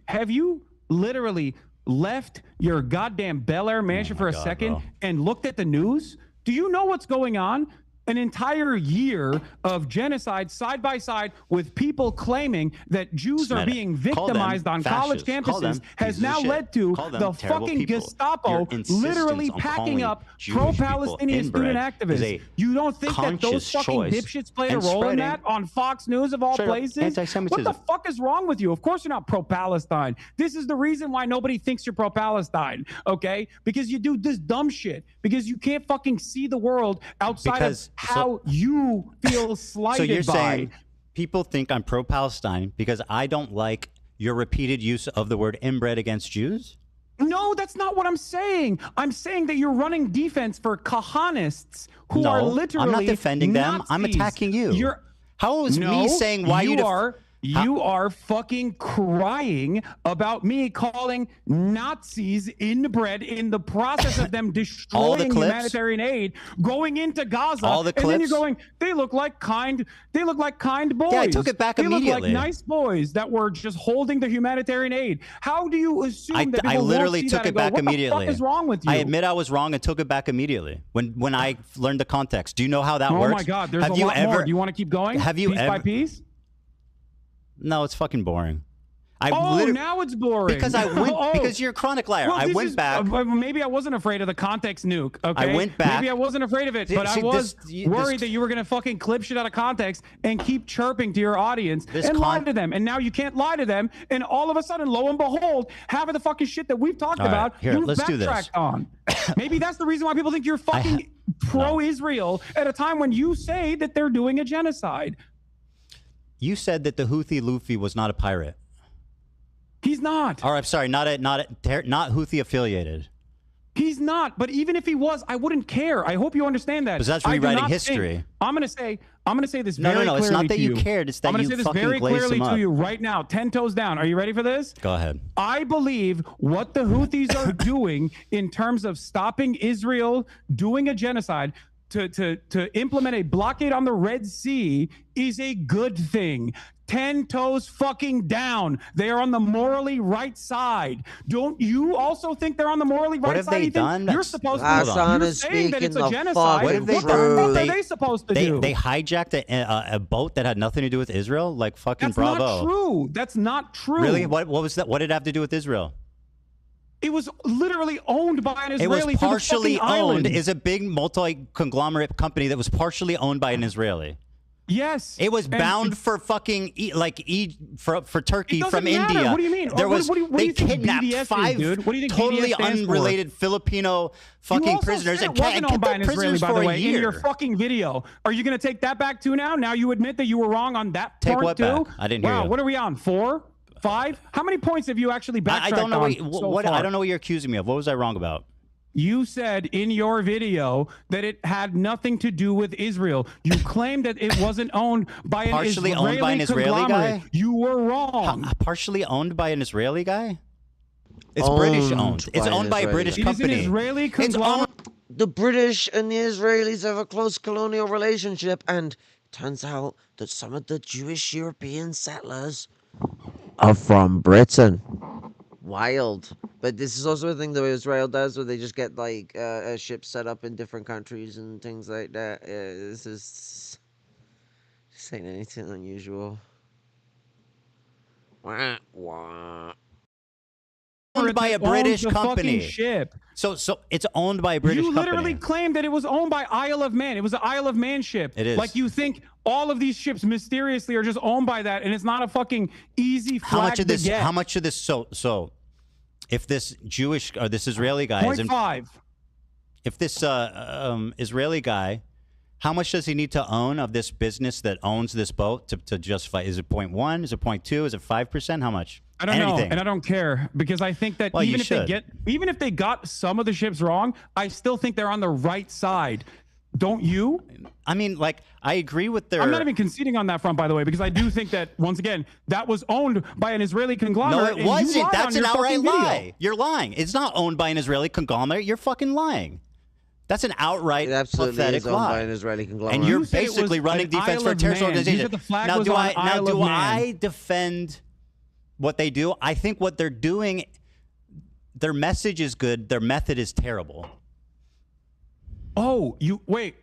Have you literally left your goddamn Bel Air mansion for a second and looked at the news? Do you know what's going on? An entire year of genocide side by side with people claiming that Jews are being victimized on college campuses has now led to the fucking Gestapo literally packing up pro-Palestinian student activists. You don't think that those fucking dipshits played a role in that on Fox News of all places? What the fuck is wrong with you? Of course you're not pro-Palestine. This is the reason why nobody thinks you're pro-Palestine, okay? Because you do this dumb shit. Because you can't fucking see the world outside of how you feel slighted by. So you're saying people think I'm pro-Palestine because I don't like your repeated use of the word inbred against Jews? No, that's not what I'm saying. I'm saying that you're running defense for Kahanists who are literally I'm not defending them. Nazis. I'm attacking you. How is me saying why you are fucking crying about me calling Nazis inbred in the process of them destroying humanitarian aid, going into Gaza, and then you're going, they look like kind boys. Yeah, I took it back immediately. They look like nice boys that were just holding the humanitarian aid. How do you assume that people I literally won't see took that it back and go, immediately. What the fuck is wrong with you? I admit I was wrong and took it back immediately when I learned the context. Do you know how that works? Oh my God, there's a lot more. Do you want to keep going? Have you piece by piece? No, it's fucking boring. Now it's boring. Because I went. Because you're a chronic liar. Well, I went back. Maybe I wasn't afraid of the context nuke. Okay. I went back. Maybe I wasn't afraid of it, but I was worried that you were gonna fucking clip shit out of context and keep chirping to your audience and lie to them. And now you can't lie to them. And all of a sudden, lo and behold, half of the fucking shit that we've talked about, you've backtracked on. Maybe that's the reason why people think you're fucking pro-Israel at a time when you say that they're doing a genocide. You said that the Houthi Luffy was not a pirate. not. Or I'm sorry, not Houthi affiliated. He's not. But even if he was, I wouldn't care. I hope you understand that. Because that's I do rewriting not history. think- I'm gonna say this very clearly. No, it's not that to you cared. It's that I'm gonna you say this fucking very glazed clearly him to up. you right now. 10 toes down. Are you ready for this? Go ahead. I believe what the Houthis are doing in terms of stopping Israel doing a genocide to implement a blockade on the Red Sea is a good thing. 10 toes fucking down. They are on the morally right side. Don't you also think they're on the morally right What have side? they Ethan? done? You're supposed Hassan to. You're is saying that it's a speaking the genocide. fucking What the fuck truth. are they supposed to do? They hijacked a boat that had nothing to do with Israel. Like fucking That's bravo. not true. That's not true. Really? What was that? What did it have to do with Israel? It was literally owned by an It Israeli. was partially to the fucking owned. island. Is a big multi-conglomerate company that was partially owned by an Israeli. Yes. It was bound for fucking for Turkey from matter. India. What do you mean? There was What do they you think kidnapped BDS is, 5 dude? What do you think totally BDS stands for? unrelated Filipino You fucking also prisoners said and it wasn't owned by an kept Israeli, prisoners by for the a way, in your year. fucking video. Are you going to take that back too now? Now you admit that you were wrong on that Take part what too? back? I didn't hear Wow, you. what are we on? 4? 5? How many points have you actually backtracked I don't know on what so far? I don't know what you're accusing me of. What was I wrong about? You said in your video that it had nothing to do with Israel. You claimed that it wasn't owned by an Partially Israeli owned by an Israeli conglomerate. guy? You were wrong. Partially owned by an Israeli guy? It's British owned. It's owned by a British company. It is an Israeli It's conglomerate. The British and the Israelis have a close colonial relationship, and it turns out that some of the Jewish European settlers are from Britain. Wild. But this is also a thing that Israel does, where they just get like ships set up in different countries and things like that. This ain't anything unusual. Wah, wah. Owned by a British the fucking company. ship. So it's owned by a British You literally company. claimed that it was owned by Isle of Man. It was an Isle of Man ship. It is. Like you think all of these ships mysteriously are just owned by that, and it's not a fucking easy flag How much of this? to get. How much of this? So, if this Jewish or this Israeli guy is 0.5. if this Israeli guy, how much does he need to own of this business that owns this boat to justify? Is it 0.1? Is it 0.2? Is it 5%? How much? I don't Anything. know, and I don't care because I think that Well, you even if they got some of the ships wrong, I still think they're on the right side. Don't you? I mean, like, I agree with their. I'm not even conceding on that front, by the way, because I do think that once again that was owned by an Israeli conglomerate. No, it and you wasn't. lied That's on an your outright fucking video. lie. You're lying. It's not owned by an Israeli conglomerate. You're fucking lying. That's an outright It absolutely pathetic is owned lie. by an Israeli conglomerate. And you're You said it was basically running an defense Isle for a of terrorist Man. You organization. said the flag Now, was do on I Isle of Man. I defend what they do? I think what they're doing, their message is good. Their method is terrible. Oh, you wait,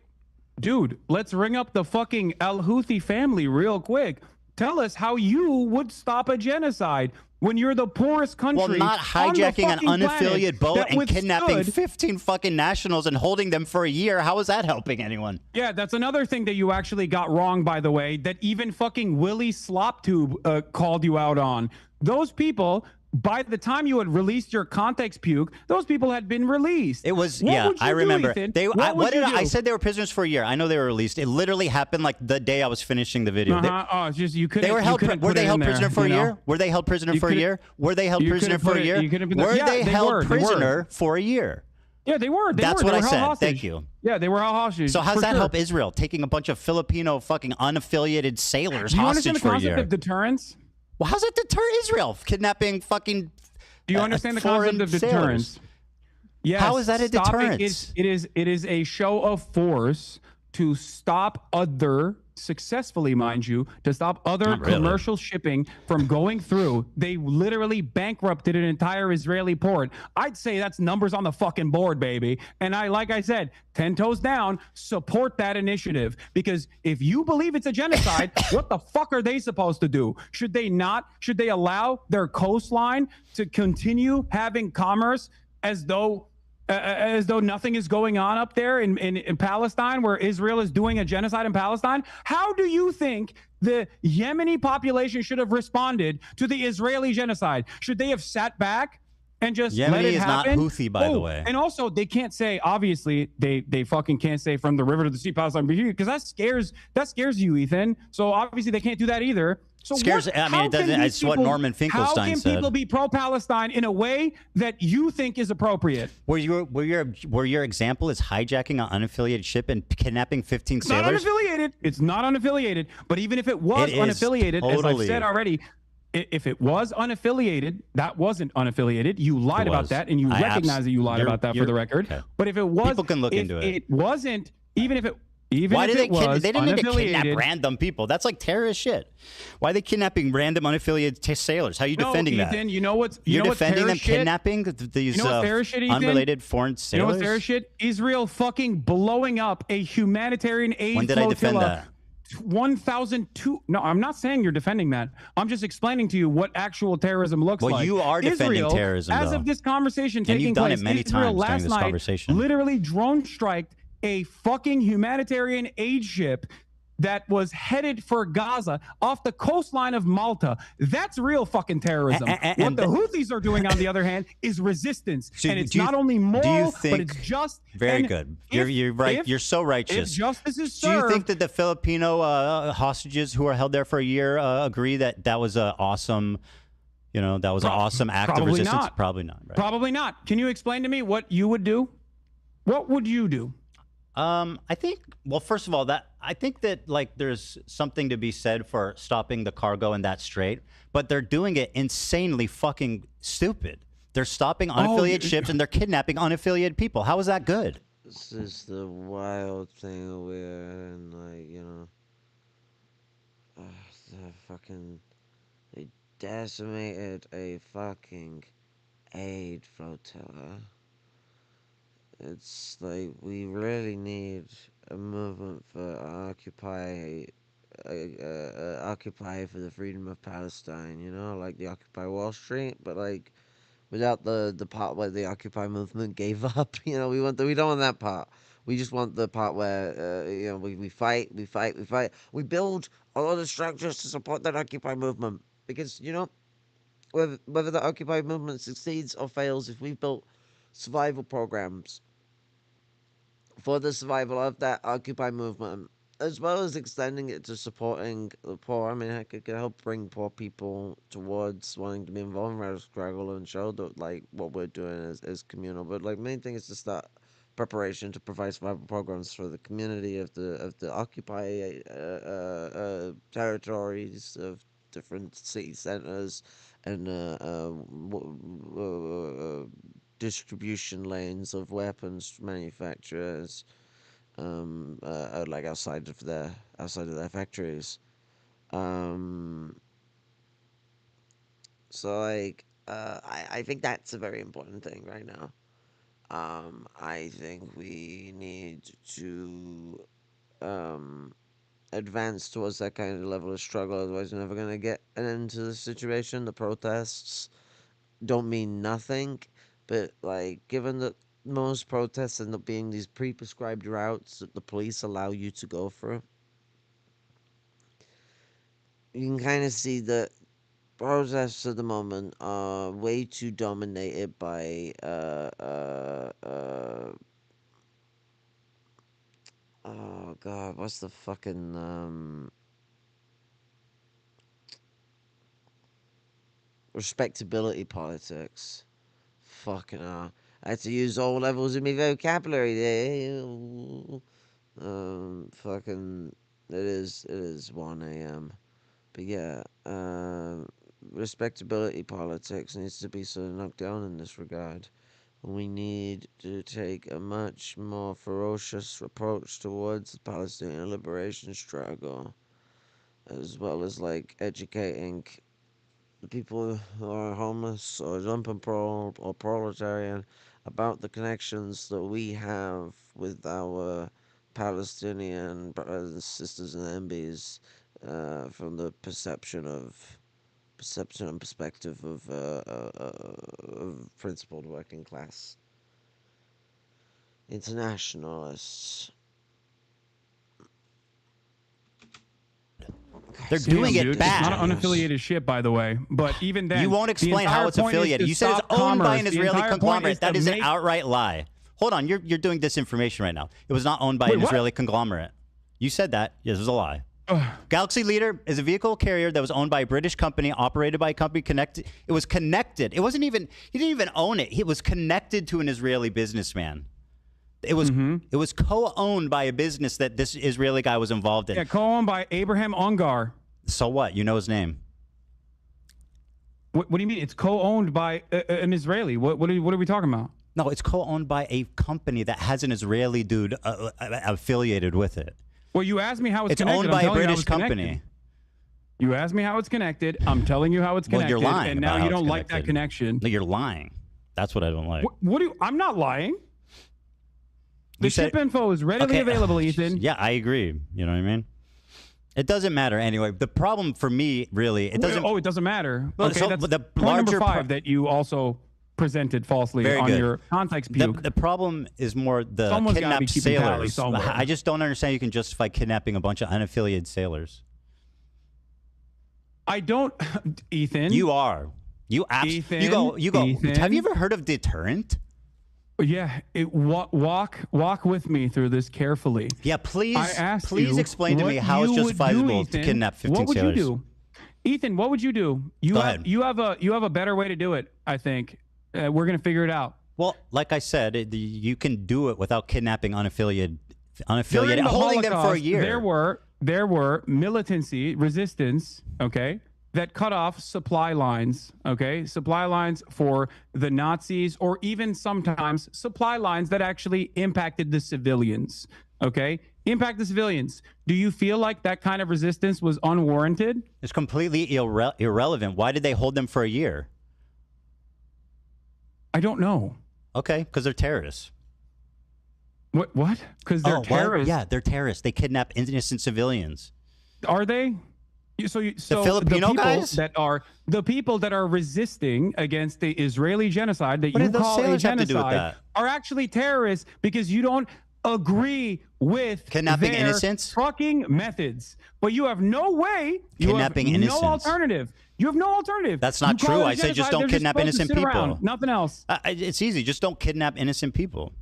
dude. Let's ring up the fucking Al Houthi family real quick. Tell us how you would stop a genocide when you're the poorest country. Well, not hijacking an unaffiliated boat and kidnapping withstood 15 fucking nationals and holding them for a year. How is that helping anyone? Yeah, that's another thing that you actually got wrong, by the way, that even fucking Willie Sloptube called you out on. Those people, by the time you had released your context puke, those people had been released. It was, What yeah, would you I do, remember. Ethan? They, What I, would you I do? said they were prisoners for a year. I know they were released. It literally happened like the day I was finishing the video. Oh, it's just you couldn't. They were held. Were they held prisoner for a year? Were they held prisoner You for a couldn't- year? Were they held you prisoner couldn't for put a it- year? you couldn't put Were that- they yeah, they held were, they prisoner were. for a year? Yeah, they were. That's They what were I held said. hostage. Thank you. Yeah, they were held hostage. So how's for that sure. help Israel taking a bunch of Filipino fucking unaffiliated sailors Do you understand hostage the for a concept year? of deterrence? Well, how's that deter Israel? Kidnapping fucking. Do you understand the foreign concept of sailors? deterrence? Yes. How is that a stopping deterrence? It is a show of force to stop other, successfully, mind you, to stop other Not really. commercial shipping from going through. They literally bankrupted an entire Israeli port. I'd say that's numbers on the fucking board, baby. And like I said, 10 toes down, support that initiative. Because if you believe it's a genocide, what the fuck are they supposed to do? Should they allow their coastline to continue having commerce as though nothing is going on up there in Palestine, where Israel is doing a genocide in Palestine? How do you think the Yemeni population should have responded to the Israeli genocide? Should they have sat back and just Yemeni let it is not happen. Houthi, by the way. And also, they can't say, obviously, they fucking can't say from the river to the sea, Palestine, because that scares you, Ethan. So obviously, they can't do that either. So Scares. I mean, it doesn't. It's what Norman Finkelstein How can said. people be pro-Palestine in a way that you think is appropriate? Where your example is hijacking an unaffiliated ship and kidnapping 15 It's not sailors? unaffiliated. It's not unaffiliated. But even if it was It is unaffiliated, as I've totally. said already, if it was unaffiliated, that wasn't unaffiliated. You lied about was. that, and you recognize that you lied about that for the record. Okay. But if it was, People can look if into it. It wasn't. Why if did it was they didn't need to kidnap unaffiliated- random people? That's like terrorist shit. Why are they kidnapping random unaffiliated sailors? How are you defending that? Ethan, you know what's You're what's defending them terrorist shit? kidnapping these You know what's terrorist shit, Ethan? unrelated foreign You know sailors? what's terrorist shit? Israel fucking blowing up a humanitarian aid When did I defend flotilla. that? 1,002. No, I'm not saying you're defending that. I'm just explaining to you what actual terrorism looks Well, like. you are defending Israel, terrorism, as though. of this conversation And taking you've done place, it many Israel times during last this night conversation. literally drone striked a fucking humanitarian aid ship that was headed for Gaza off the coastline of Malta. That's real fucking terrorism. What the Houthis are doing, on the other hand, is resistance. So and it's do you- not only do you moral, but think- it's just. Very and good. if- You're right. if- You're so righteous. If justice is Do you served, think that the Filipino hostages who were held there for a year agree that that was an awesome, that was an awesome act of probably resistance? not. Probably not. Right? Probably not. Can you explain to me what you would do? What would you do? I think. Well, first of all, I think that like there's something to be said for stopping the cargo in that strait, but they're doing it insanely fucking stupid. They're stopping unaffiliated ships and they're kidnapping unaffiliated people. How is that good? This is the wild thing we're in, they decimated a fucking aid flotilla. It's like we really need a movement for Occupy for the freedom of Palestine, like the Occupy Wall Street, but like without the part where the Occupy movement gave up. We don't want that part. We just want the part where we fight. We build a lot of structures to support that Occupy movement because whether the Occupy movement succeeds or fails, if we've built survival programs for the survival of that Occupy movement, as well as extending it to supporting the poor. I mean, it could help bring poor people towards wanting to be involved in radical struggle and show that, like, what we're doing is communal. But, like, main thing is to start preparation to provide survival programs for the community of the Occupy territories, of different city centers and distribution lanes of weapons manufacturers, like outside of their factories. So like I think that's a very important thing right now. I think we need to advance towards that kind of level of struggle, otherwise we're never going to get an end to the situation. The protests don't mean nothing, but like given that most protests end up being these pre-prescribed routes that the police allow you to go through, you can kind of see that protests at the moment are way too dominated by oh god, what's the fucking respectability politics. Fucking hell. I had to use all levels of my vocabulary there. Fucking it is 1 a.m. But yeah, respectability politics needs to be sort of knocked down in this regard. We need to take a much more ferocious approach towards the Palestinian liberation struggle, as well as like educating the people who are homeless or lumpen or proletarian about the connections that we have with our Palestinian brothers and sisters and MBs, from the perception and perspective of principled working class internationalists. They're Damn, doing it dude. bad. It's not an unaffiliated ship, by the way. But even then, You won't the explain how entire it's point is affiliated. to You said it's stop owned by commerce. an The Israeli entire point conglomerate. is That to is an make- outright lie. Hold on, you're doing disinformation right now. It was not owned by Wait, an what? Israeli conglomerate. You said that. Yes, it was a lie. Galaxy Leader is a vehicle carrier that was owned by a British company, operated by a company connected. It was connected. It wasn't even. He didn't even own it. It was connected to an Israeli businessman. It was co-owned by a business that this Israeli guy was involved in. Yeah, co-owned by Abraham Ongar. So what? You know his name. What do you mean? It's co-owned by an Israeli. What are we talking about? No, it's co-owned by a company that has an Israeli dude affiliated with it. Well, you asked me how it's It's connected. owned I'm by a telling you how British it's connected. company. You asked me how it's connected. I'm telling you how it's Well, connected. you're lying and about now how you it's don't like that connected. connection. No, you're lying. That's what I don't like. What do you? I'm not lying. The You said- ship info is readily Okay. available, Ethan. Yeah, I agree. You know what I mean? It doesn't matter anyway. The problem for me, really, it doesn't. Oh, it doesn't matter. Well, Okay, so that's the point number larger 5 that you also presented falsely Very on good. your context The, puke. the problem is more the Someone's gotta be kidnapped keeping tally sailors. somewhere. I just don't understand you can justify kidnapping a bunch of unaffiliated sailors. I don't, Ethan. You are. You Ethan, You go. Ethan. Have you ever heard of deterrent? Yeah, walk with me through this carefully. Yeah, please. I asked Please you explain to me what how it's you would do, justifiable to Ethan. kidnap 15 What would sailors. you do, Ethan? What would you do? You Go have ahead. you have a better way to do it. I think we're gonna figure it out. Well, like I said, you can do it without kidnapping During unaffiliated, the holding them for a Holocaust, year. There were militancy, resistance, okay, that cut off supply lines, okay, supply lines for the Nazis, or even sometimes supply lines that actually impacted the civilians, okay, impact the civilians. Do you feel like that kind of resistance was unwarranted? It's completely irrelevant. Why did they hold them for a year? I don't know. Okay, because they're terrorists. What? Because they're terrorists. Yeah, they're terrorists. They kidnap innocent civilians. Are they? So Filipino people guys? the people that are resisting against the Israeli genocide that What you did those call a sailors have to do with genocide that? are actually terrorists because you don't agree with Kidnapping their innocents? fucking methods. But you have no way. You Kidnapping have innocents. no alternative. You have no alternative. That's not You call true. it a I say just genocide, don't they're kidnap supposed to innocent sit around. people. Nothing else. It's easy. Just don't kidnap innocent people.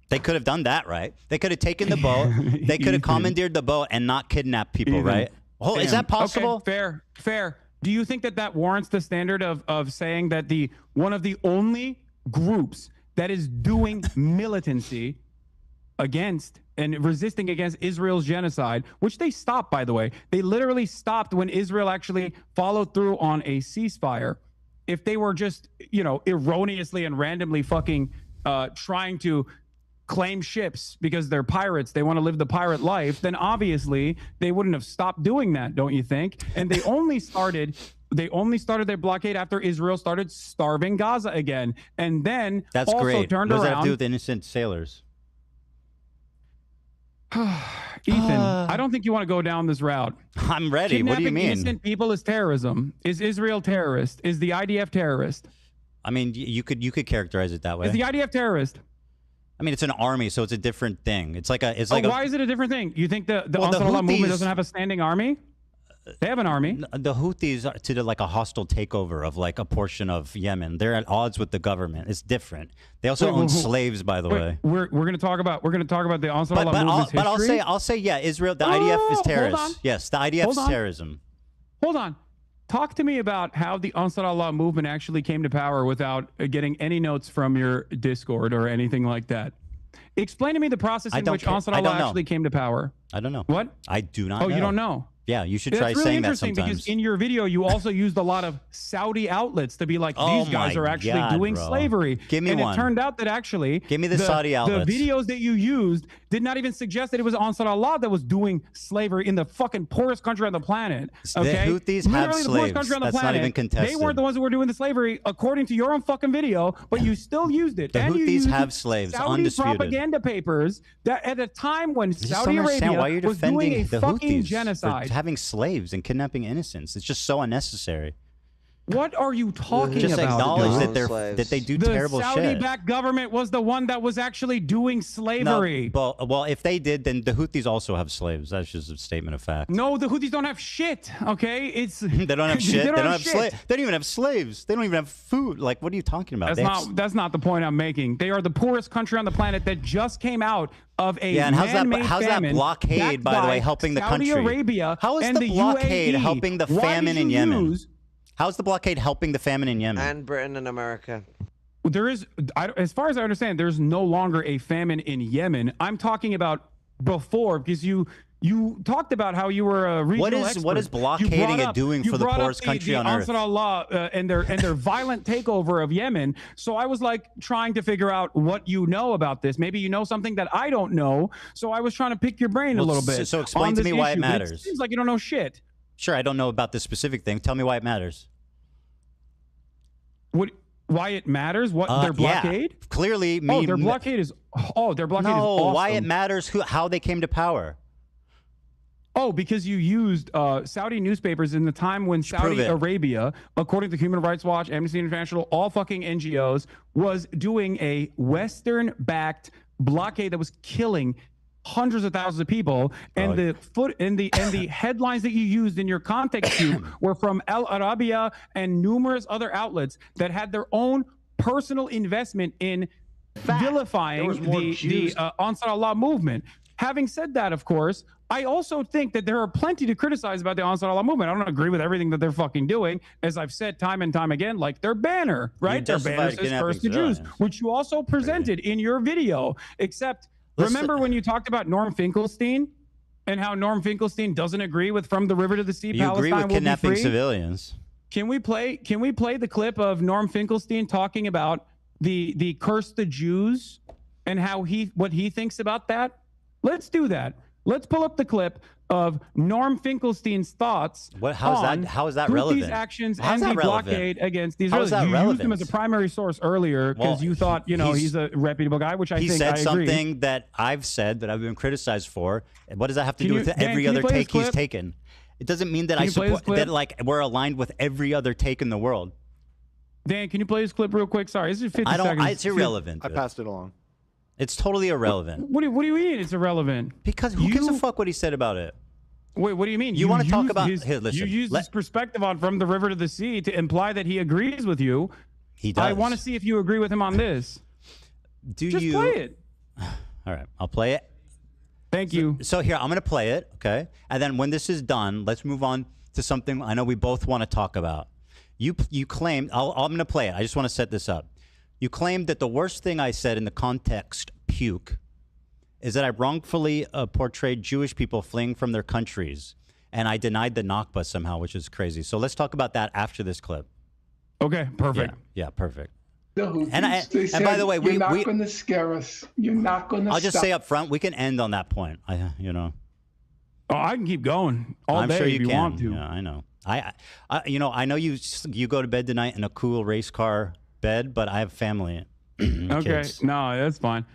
They could have done that, right? They could have taken the boat. They could have commandeered the boat and not kidnapped people, Ethan, right? Oh, is that possible? Okay, fair. Do you think that warrants the standard of saying that one of the only groups that is doing militancy against and resisting against Israel's genocide, which they stopped, by the way, they literally stopped when Israel actually followed through on a ceasefire. If they were just, erroneously and randomly fucking trying to claim ships because they're pirates, they want to live the pirate life, then obviously they wouldn't have stopped doing that, don't you think? And they only started their blockade after Israel started starving Gaza again, and then That's also great. turned What does that have to do around. with innocent sailors? Ethan, I don't think you want to go down this route. I'm ready. What do you Kidnapping mean? innocent people is terrorism. Is Israel terrorist? Is the IDF terrorist? I mean, you could characterize it that way. Is the IDF terrorist? I mean, it's an army, so it's a different thing. It's like Why is it a different thing? You think the Well, the Ansar Allah movement Houthis- doesn't have a standing army? They have an army. The Houthis are to like a hostile takeover of like a portion of Yemen. They're at odds with the government. It's different. They also own slaves, by the way. We're going to talk about the Ansar Allah movement's history. I'll say yeah. Israel, the IDF is hold terrorist. on. Yes, the IDF Hold is on. terrorism. Hold on. Talk to me about how the Ansar Allah movement actually came to power without getting any notes from your Discord or anything like that. Explain to me the process in which Ansar Allah actually came to power. I don't know. What? I do not know. Oh, you don't know? Yeah, you should That's try really saying that interesting sometimes. because in your video you also used a lot of Saudi outlets to be like, Oh these guys my are actually God, doing bro. slavery. Give me and one. it turned out that actually Give me the Saudi outlets. The videos that you used did not even suggest that it was Ansar Allah that was doing slavery in the fucking poorest country on the planet. Okay? The Houthis Literally have the poorest slaves. country on the That's not planet. even contested. They weren't the ones who were doing the slavery according to your own fucking video, but you still used it. The and you Houthis used have slaves, Saudi undisputed. propaganda papers that at a time when I just Saudi don't understand Arabia why you're was doing defending a the fucking Houthis genocide. for having slaves and kidnapping innocents. It's just so unnecessary. What are you talking Just about? acknowledge dude? that they do the terrible shit. Saudi-backed government was the one that was actually doing slavery. No, well, if they did, then the Houthis also have slaves. That's just a statement of fact. No, the Houthis don't have shit. Okay, it's They don't have shit. They don't have shit. slaves. They don't even have slaves. They don't even have food. Like, what are you talking about? That's not the point I'm making. They are the poorest country on the planet that just came out of a and how's that famine blockade, by the way, helping the Saudi country? Arabia How is and the blockade UAE. helping the Why famine did in you Yemen? use- How's the blockade helping the famine in Yemen? And Britain and America. There is, as far as I understand, there's no longer a famine in Yemen. I'm talking about before, because you talked about how you were a regional expert. What is blockading and doing for the poorest country on earth? Ansar Allah and their violent takeover of Yemen. So I was like trying to figure out what you know about this. Maybe you know something that I don't know. So I was trying to pick your brain a little bit. So explain on to this me why it issue, but matters. It seems like you don't know shit. Sure, I don't know about this specific thing. Tell me why it matters. Why it matters? What their blockade? Yeah. Clearly, their blockade is. Their blockade is awesome. Why it matters? How they came to power? Oh, because you used Saudi newspapers in the time when Saudi Arabia, according to Human Rights Watch, Amnesty International, all fucking NGOs, was doing a Western-backed blockade that was killing hundreds of thousands of people, and the headlines that you used in your context cue were from Al Arabiya and numerous other outlets that had their own personal investment in vilifying the Ansar Allah movement. Having said that, of course, I also think that there are plenty to criticize about the Ansar Allah movement. I don't agree with everything that they're fucking doing, as I've said time and time again, like their banner, right? Their banner says "Curse the Jews," which you also presented in your video, except remember when you talked about Norm Finkelstein and how Norm Finkelstein doesn't agree with "From the River to the Sea"? You agree with kidnapping civilians? Can we play the clip of Norm Finkelstein talking about the "Curse the Jews" and how what he thinks about that? Let's do that. Let's pull up the clip of Norm Finkelstein's thoughts. How is that relevant? These actions and the blockade against these. How is that you relevant? used him as a primary source earlier because you thought he's a reputable guy, which I think he I said agree. something that I've said that I've been criticized for. What does that have to do with Dan, every can you other play this take he's clip? taken? It doesn't mean that Can I you play this support that. clip? Like we're aligned with every other take in the world. Dan, can you play this clip real quick? Sorry, this is 50 I don't. seconds. It's irrelevant. I passed it along. It's totally irrelevant. What do you mean it's irrelevant? Because who gives a fuck what he said about it? Wait, what do you mean? You want to talk used about? his, Here, listen. You used his perspective on "From the River to the Sea" to imply that he agrees with you. He does. I want to see if you agree with him on this. Just play it. All right, I'll play it. Thank you. So here, I'm going to play it, okay? And then when this is done, let's move on to something I know we both want to talk about. You claimed, I'm going to play it. I just want to set this up. You claimed that the worst thing I said in the context, puke, is that I wrongfully portrayed Jewish people fleeing from their countries. And I denied the Nakba somehow, which is crazy. So let's talk about that after this clip. Okay, perfect. Yeah, perfect. And by the way, you're not going to scare us. You're not going to. I'll just say up front, we can end on that point. Oh, I can keep going all I'm day sure if you can. want to. Yeah, I know. I know you go to bed tonight in a cool race car bed, but I have family. Okay, kids. no, that's fine.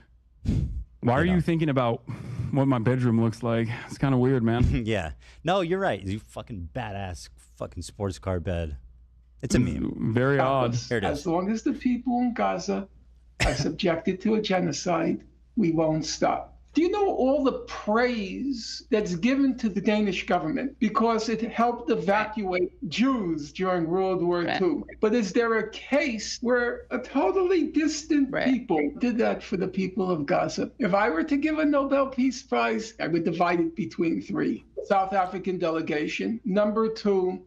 Why are you thinking about what my bedroom looks like? It's kind of weird, man. Yeah. No, you're right. You fucking badass fucking sports car bed. It's a meme. Very odd. Here it is. As long as the people in Gaza are subjected to a genocide, we won't stop. Do you know all the praise that's given to the Danish government because it helped evacuate Jews during World War II? But is there a case where a totally distant people did that for the people of Gaza? If I were to give a Nobel Peace Prize, I would divide it between three. South African delegation. Number two,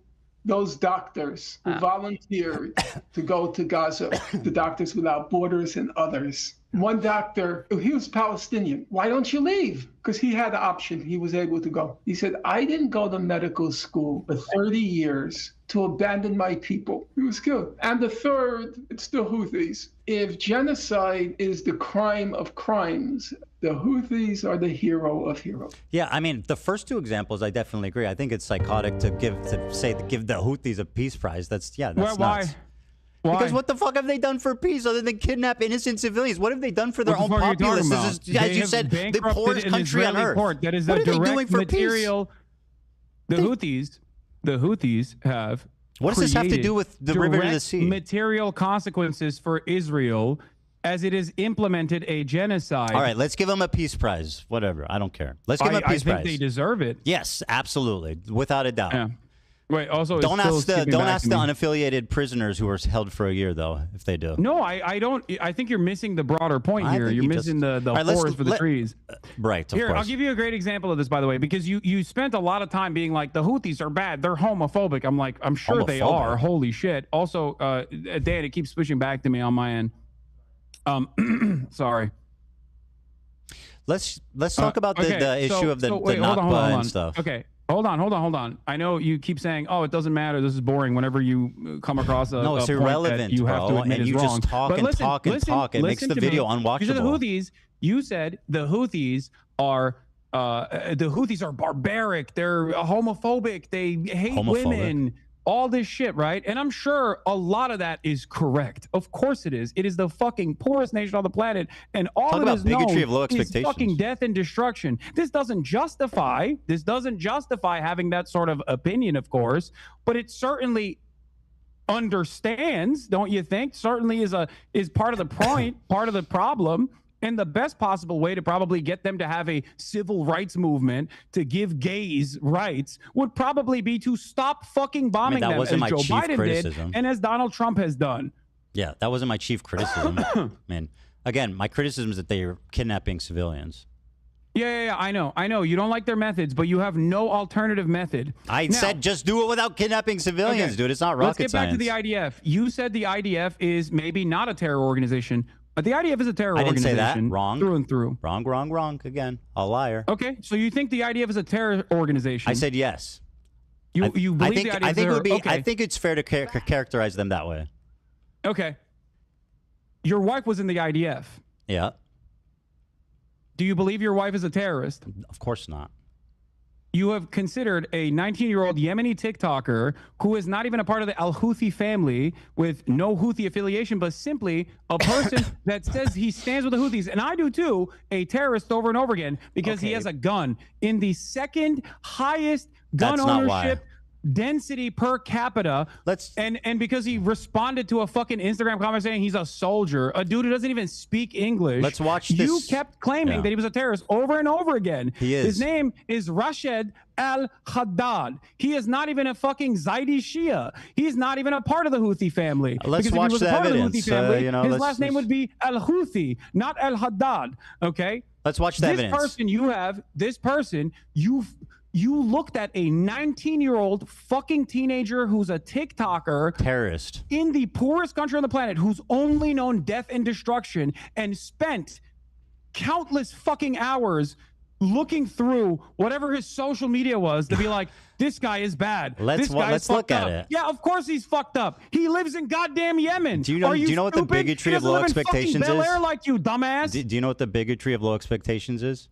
those doctors who volunteered to go to Gaza, the Doctors Without Borders and others. One doctor, he was Palestinian. Why don't you leave? Because he had the option. He was able to go. He said, I didn't go to medical school for 30 years to abandon my people. He was killed. And the third, it's the Houthis. If genocide is the crime of crimes, the Houthis are the hero of heroes. Yeah, I mean, the first two examples, I definitely agree. I think it's psychotic to give the Houthis a peace prize. That's nuts. Why? Because what the fuck have they done for peace other than kidnap innocent civilians? What have they done for their own populace? This is, as you said, the poorest country on earth. Port. That is what a are they direct doing for material. peace? The Houthis have What does this have to do with the river to the direct sea? material consequences for Israel as it has implemented a genocide. All right, let's give them a peace prize. Whatever, I don't care. Let's give them a peace prize. I think they deserve it. Yes, absolutely, without a doubt. Yeah. Wait, also, don't ask the unaffiliated prisoners who were held for a year, though, if they do. No, I don't. I think you're missing the broader point here. You're missing the forest for the trees. Right. Here, I'll give you a great example of this, by the way, because you spent a lot of time being like, the Houthis are bad. They're homophobic. I'm like, I'm sure they are. Holy shit. Also, Dan, it keeps switching back to me on my end. Sorry. Let's talk about the issue of the Nakba and stuff. Okay. Hold on. I know you keep saying, "Oh, it doesn't matter. This is boring." Whenever you come across a it's point irrelevant, that you have to admit and is you wrong. just talk but and listen, talk and talk. It makes the video unwatchable. You said the Houthis are barbaric. They're homophobic. They hate women. All this shit, right? And I'm sure a lot of that is correct. Of course it is. It is the fucking poorest nation on the planet, and all it is known is fucking death and destruction. This doesn't justify having that sort of opinion, of course, but it certainly understands, don't you think? Certainly is part of the point, part of the problem. And the best possible way to probably get them to have a civil rights movement to give gays rights would probably be to stop fucking bombing them, as Joe Biden did and as Donald Trump has done. Yeah, that wasn't my chief criticism. Man, again, my criticism is that they are kidnapping civilians. Yeah, I know. You don't like their methods, but you have no alternative method. I said just do it without kidnapping civilians, dude. It's not rocket science. Let's get back to the IDF. You said the IDF is maybe not a terror organization. But the IDF is a terror organization. I didn't say that. Wrong. Through and through. Wrong. Again, a liar. Okay, so you think the IDF is a terror organization? I said yes. You believe the IDF is a terror? I think it's fair to characterize them that way. Okay. Your wife was in the IDF. Yeah. Do you believe your wife is a terrorist? Of course not. You have considered a 19-year-old Yemeni TikToker who is not even a part of the Al-Houthi family with no Houthi affiliation, but simply a person that says he stands with the Houthis, and I do too, a terrorist over and over again because he has a gun in the second highest gun ownership density per capita. And because he responded to a fucking Instagram comment saying he's a soldier, a dude who doesn't even speak English. Let's watch this. You kept claiming that he was a terrorist over and over again. He is. His name is Rashid al-Haddad. He is not even a fucking Zaidi Shia. He's not even a part of the Houthi family. Let's watch the evidence. His last name would be al-Houthi, not al-Haddad. Okay? Let's watch the evidence. This person, you looked at a 19-year-old fucking teenager who's a TikToker, terrorist, in the poorest country on the planet, who's only known death and destruction, and spent countless fucking hours looking through whatever his social media was to be like, this guy is bad. Let's look at it. Yeah, of course he's fucked up. He lives in goddamn Yemen. Do you know what the bigotry of low expectations is? Like you, dumbass. Do you know what the bigotry of low expectations is?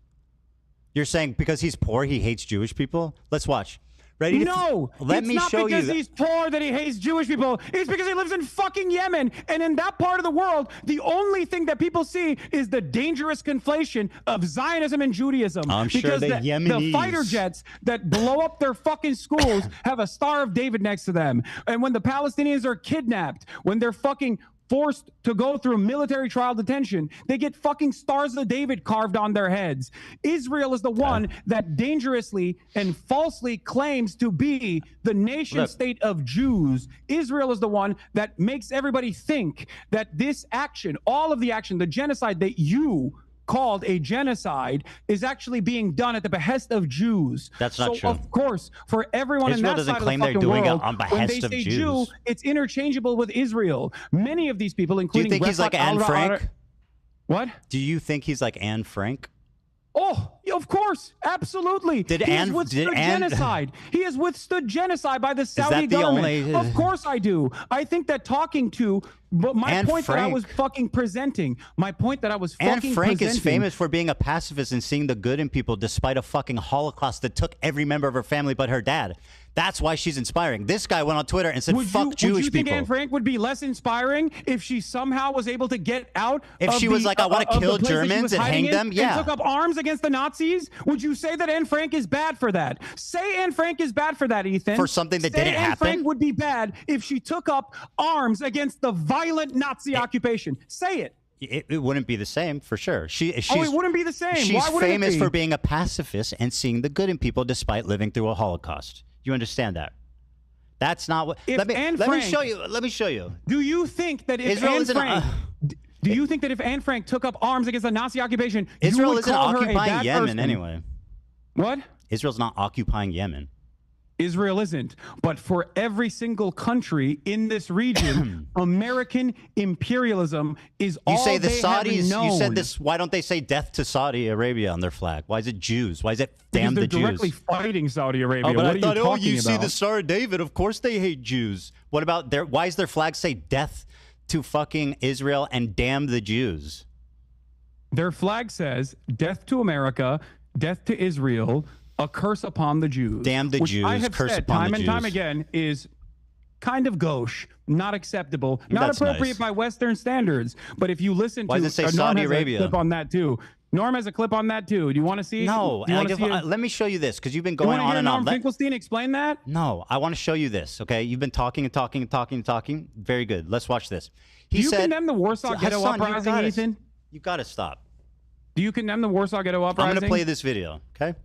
You're saying because he's poor, he hates Jewish people? Let's watch. Ready? No, let me show you. It's not because he's poor that he hates Jewish people. It's because he lives in fucking Yemen. And in that part of the world, the only thing that people see is the dangerous conflation of Zionism and Judaism. I'm sure the Yemenis, the fighter jets that blow up their fucking schools have a Star of David next to them. And when the Palestinians are kidnapped, when they're fucking forced to go through military trial detention, they get fucking Stars of David carved on their heads. Israel is the one that dangerously and falsely claims to be the nation state of Jews. Israel is the one that makes everybody think that this action, all of the action, the genocide that you called a genocide, is actually being done at the behest of Jews. That's not true. Of course, for everyone Israel in that doesn't side claim of the they're fucking doing world, it on when behest they of say Jews. Jew, it's interchangeable with Israel. Many of these people, Do including you think he's like Anne Frank? What? Do you think he's like Anne Frank? Oh, of course, absolutely. He has withstood genocide. He has withstood genocide by the Saudi government. Of course I do. I think that but my point that I was fucking presenting, Anne Frank is famous for being a pacifist and seeing the good in people despite a fucking Holocaust that took every member of her family but her dad. That's why she's inspiring. This guy went on Twitter and said, fuck Jewish would you think people. Anne Frank would be less inspiring if she somehow was able to get out? If she was like, I want to kill Germans and hang them, yeah. And took up arms against the Nazis? Would you say that Anne Frank is bad for that? Say Anne Frank is bad for that, Ethan. For something that didn't happen? Anne Frank would be bad if she took up arms against the violent Nazi occupation. Say it. It wouldn't be the same, for sure. She's, it wouldn't be the same. She's Why wouldn't famous it be? for being a pacifist and seeing the good in people despite living through a Holocaust. You understand that? That's not what. Let me show you. Let me show you. Do you think that if Israel Anne isn't Frank, do you think that if Anne Frank took up arms against the Nazi occupation, Israel you would isn't call her a occupying bad Yemen person? anyway. What? Israel's not occupying Yemen. Israel isn't. But for every single country in this region, American imperialism is all You say the they have Saudis. known. You said this. Why don't they say death to Saudi Arabia on their flag? Why is it Jews? Why is it damn Because the they're directly Jews? fighting Saudi Arabia. Oh, but what I thought, are you talking you see about? the Star of David. Of course they hate Jews. What about their? Why does their flag say death to fucking Israel and damn the Jews? Their flag says death to America, death to Israel, a curse upon the Jews. Damn the which Jews, I have curse said upon time the and time Jews. again is kind of gauche, not acceptable, not That's appropriate nice. by Western standards. But if you listen Why to does it say Norm Saudi has Arabia? a clip on that too. Norm has a clip on that too. Do you want to see? No, Do you wanna see it? let me show you this because you've been You going wanna on hear and on. Norm Finkelstein explain that? No, I want to show you this. Okay, you've been talking and talking and talking and talking. Very good. Let's watch this. Do you condemn the Warsaw Ghetto Uprising, Ethan? You got to stop. Do you condemn the Warsaw Ghetto Uprising? I'm going to play this video. Okay.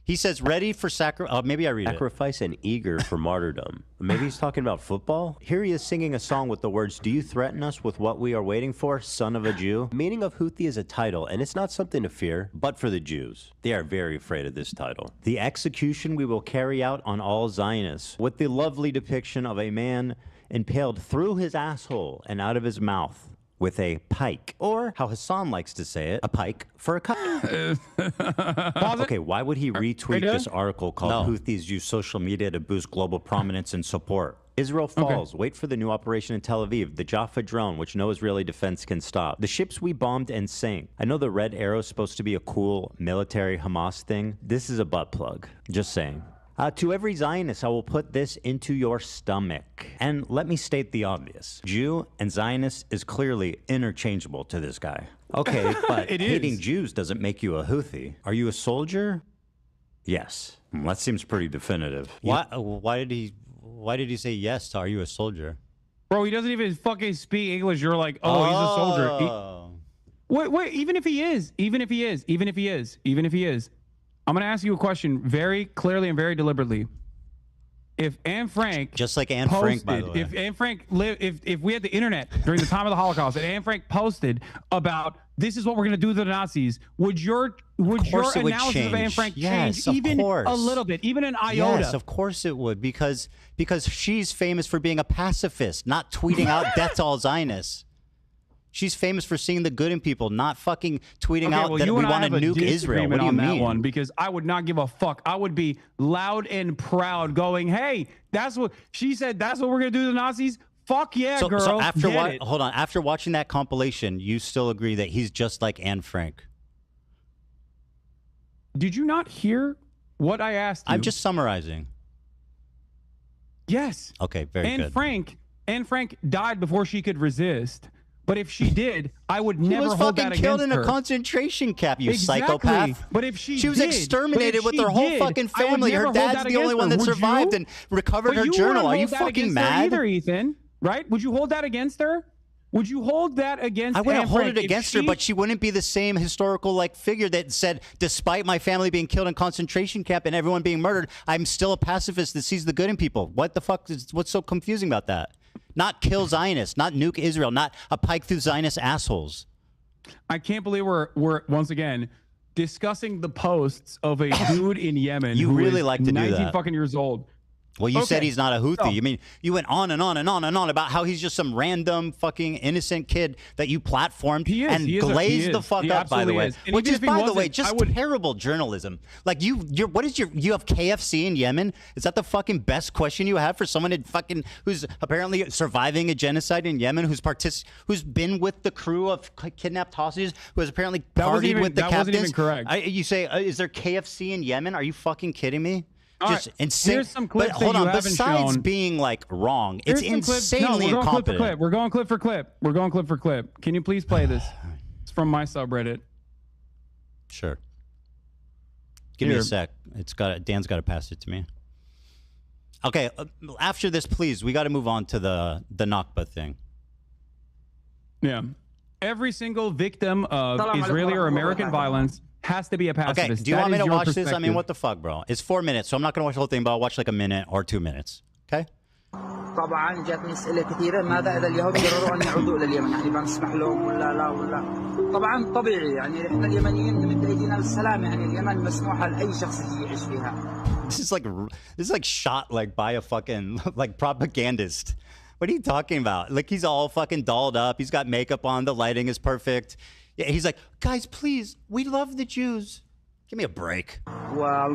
He says, ready for sacrifice. Maybe I read it. Sacrifice and eager for martyrdom. Maybe he's talking about football. Here he is singing a song with the words, do you threaten us with what we are waiting for, son of a Jew? Meaning of Houthi is a title, and it's not something to fear, but for the Jews. They are very afraid of this title. The execution we will carry out on all Zionists, with the lovely depiction of a man impaled through his asshole and out of his mouth with a pike, or how Hassan likes to say it, a pike for a cut. Okay, why would he retweet this article called Houthis use social media to boost global prominence and support? Israel falls. Wait for the new operation in Tel Aviv, the Jaffa drone, which no Israeli defense can stop. The ships we bombed and sank. I know the Red Arrow is supposed to be a cool military Hamas thing. This is a butt plug. Just saying. To every Zionist, I will put this into your stomach. And let me state the obvious. Jew and Zionist is clearly interchangeable to this guy. Okay, but hating Jews doesn't make you a Houthi. Are you a soldier? Yes. That seems pretty definitive. Why did he say yes to are you a soldier? Bro, he doesn't even fucking speak English. You're like, oh, he's a soldier. Wait, even if he is, I'm going to ask you a question very clearly and very deliberately. If Anne Frank, just like Anne Frank, by the way, if Anne Frank if we had the internet during the time of the Holocaust and Anne Frank posted about this is what we're going to do to the Nazis, would your analysis of Anne Frank change even a little bit, even an iota? Yes, of course it would, because she's famous for being a pacifist, not tweeting out death to all Zionists. She's famous for seeing the good in people, not fucking tweeting out that we want to nuke Israel. What do you mean? That one, because I would not give a fuck. I would be loud and proud going, hey, that's what she said. That's what we're going to do to the Nazis. Fuck yeah, girl. So hold on. After watching that compilation, you still agree that he's just like Anne Frank? Did you not hear what I asked you? I'm just summarizing. Yes. Okay, very good. Anne Frank died before she could resist. But if she did, I would never hold that against her. She was fucking killed in a concentration camp, you psychopath. But if she was exterminated with her whole fucking family. Her dad's the only one that survived and recovered her journal. Are you fucking mad? Either, Ethan, right? Would you hold that against her? Would you hold that against I wouldn't Anne hold Frank it against her, but she wouldn't be the same historical figure that said, despite my family being killed in concentration camp and everyone being murdered, I'm still a pacifist that sees the good in people. What the fuck what's so confusing about that? Not kill Zionists, not nuke Israel, not a pike through Zionist assholes. I can't believe we're once again discussing the posts of a dude in Yemen You who really is like to do 19 that. fucking years old. Well, you said he's not a Houthi. No. You mean you went on and on and on and on about how he's just some random fucking innocent kid that you platformed and glazed the fuck up, by the way. Which is, by the way, just terrible journalism. Like you have KFC in Yemen? Is that the fucking best question you have for someone who's apparently surviving a genocide in Yemen, who's been with the crew of kidnapped hostages, who has apparently partied with the captains? That wasn't even correct. You say, is there KFC in Yemen? Are you fucking kidding me? just insane. Here's some clips but hold that you on, haven't besides shown. being like wrong, it's Here's some clips. No, insanely we're going incompetent. clip for clip. We're going clip for clip. We're going clip for clip. Can you please play this? It's from my subreddit. Sure. Give me a sec. Dan's got to pass it to me. Okay, after this, please, we got to move on to the Nakba thing. Yeah. Every single victim of Israeli or American violence has to be a pacifist. Okay, do you want me to watch this? I mean, what the fuck, bro? It's 4 minutes, so I'm not going to watch the whole thing, but I'll watch like a minute or 2 minutes. Okay? طبعا جاتني اسئله كثيره ماذا اذا اليهود قرروا ان يعودوا الى اليمن يعني بنسمح لهم ولا لا ولا طبعا طبيعي يعني احنا اليمنيين نمد ايدينا للسلام يعني اليمن مسموحه لاي شخص يعيش فيها. This is like shot like by a fucking like propagandist. What are you talking about? Like he's all fucking dolled up. He's got makeup on. The lighting is perfect. Yeah, he's like, guys, please, we love the Jews. Give me a break. Our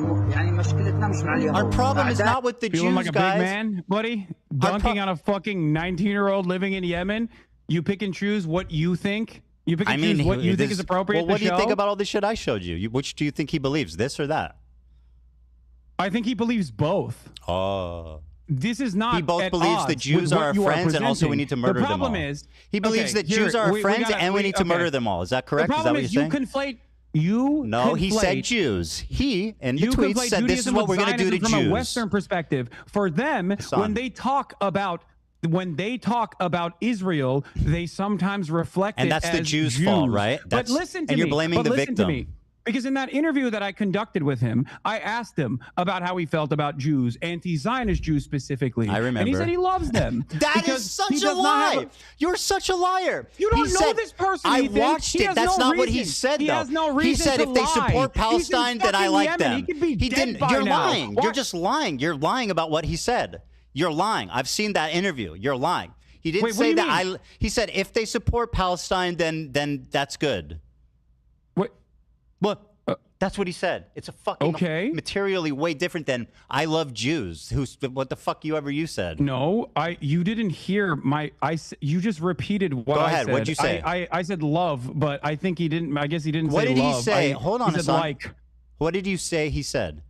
problem is not with the Feeling Jews, like a guys. big man, buddy? Dunking on a fucking 19-year-old living in Yemen? You pick and choose what you think? You pick and choose what you think is appropriate Well, what to do you think show? about all this shit I showed you? Which do you think he believes, this or that? I think he believes both. Oh. This is not. He both at believes odds the Jews with are what our you friends and also we presenting. need to murder them all. The problem is He believes that Jews are our friends and we need to murder them all. Is that correct? The Is that problem what is you're you saying? conflate. You No, he said conflate- Jews. He, in the You tweet, conflate said this is Judaism what we're with going to do to Zionism from Jews. a Western perspective. For them, when they talk about Israel, they sometimes reflect And it that's the as Jews' fault, Jews. right? But That's- listen to and me. you're blaming but the listen to victim. me. Because in that interview that I conducted with him, I asked him about how he felt about Jews, anti-Zionist Jews specifically. I remember. And he said he loves them. That because is such he a does not have lie. You're such a liar. You don't He know said- this person, I Ethan. watched He it. has That's no not what he reason. said, He though. has no He reason said to if they lie. support He's in Palestine, then I fucking like Yemen. them. He could be He dead didn't. by You're now. lying. Why- You're just lying. You're lying about what he said. You're lying. I've seen that interview. You're lying. He didn't Wait, what do say you that. mean? He said if they support Palestine, then that's good. What? That's what he said. It's a fucking materially way different than I love Jews. What the fuck you said? No, you didn't hear you just repeated what Go I ahead. said. What'd you say? I said love, but I think he didn't. I guess he didn't What say did love. he say? Hold on he a said second. like. What did you say he said?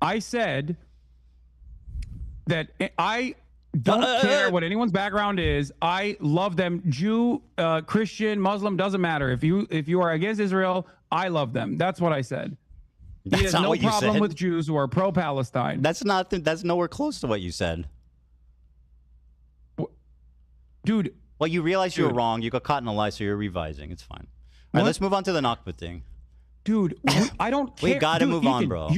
I said that I don't care what anyone's background is. I love them. Jew, Christian, Muslim, doesn't matter. If you are against Israel, I love them. That's what I said. That's he has not no what you problem said. with Jews who are pro-Palestine. That's nowhere close to what you said. Dude. Well, you realize you were wrong. You got caught in a lie, so you're revising. It's fine. All right, let's move on to the Nakba thing. Dude, I don't care. We got to move on, Ethan, bro.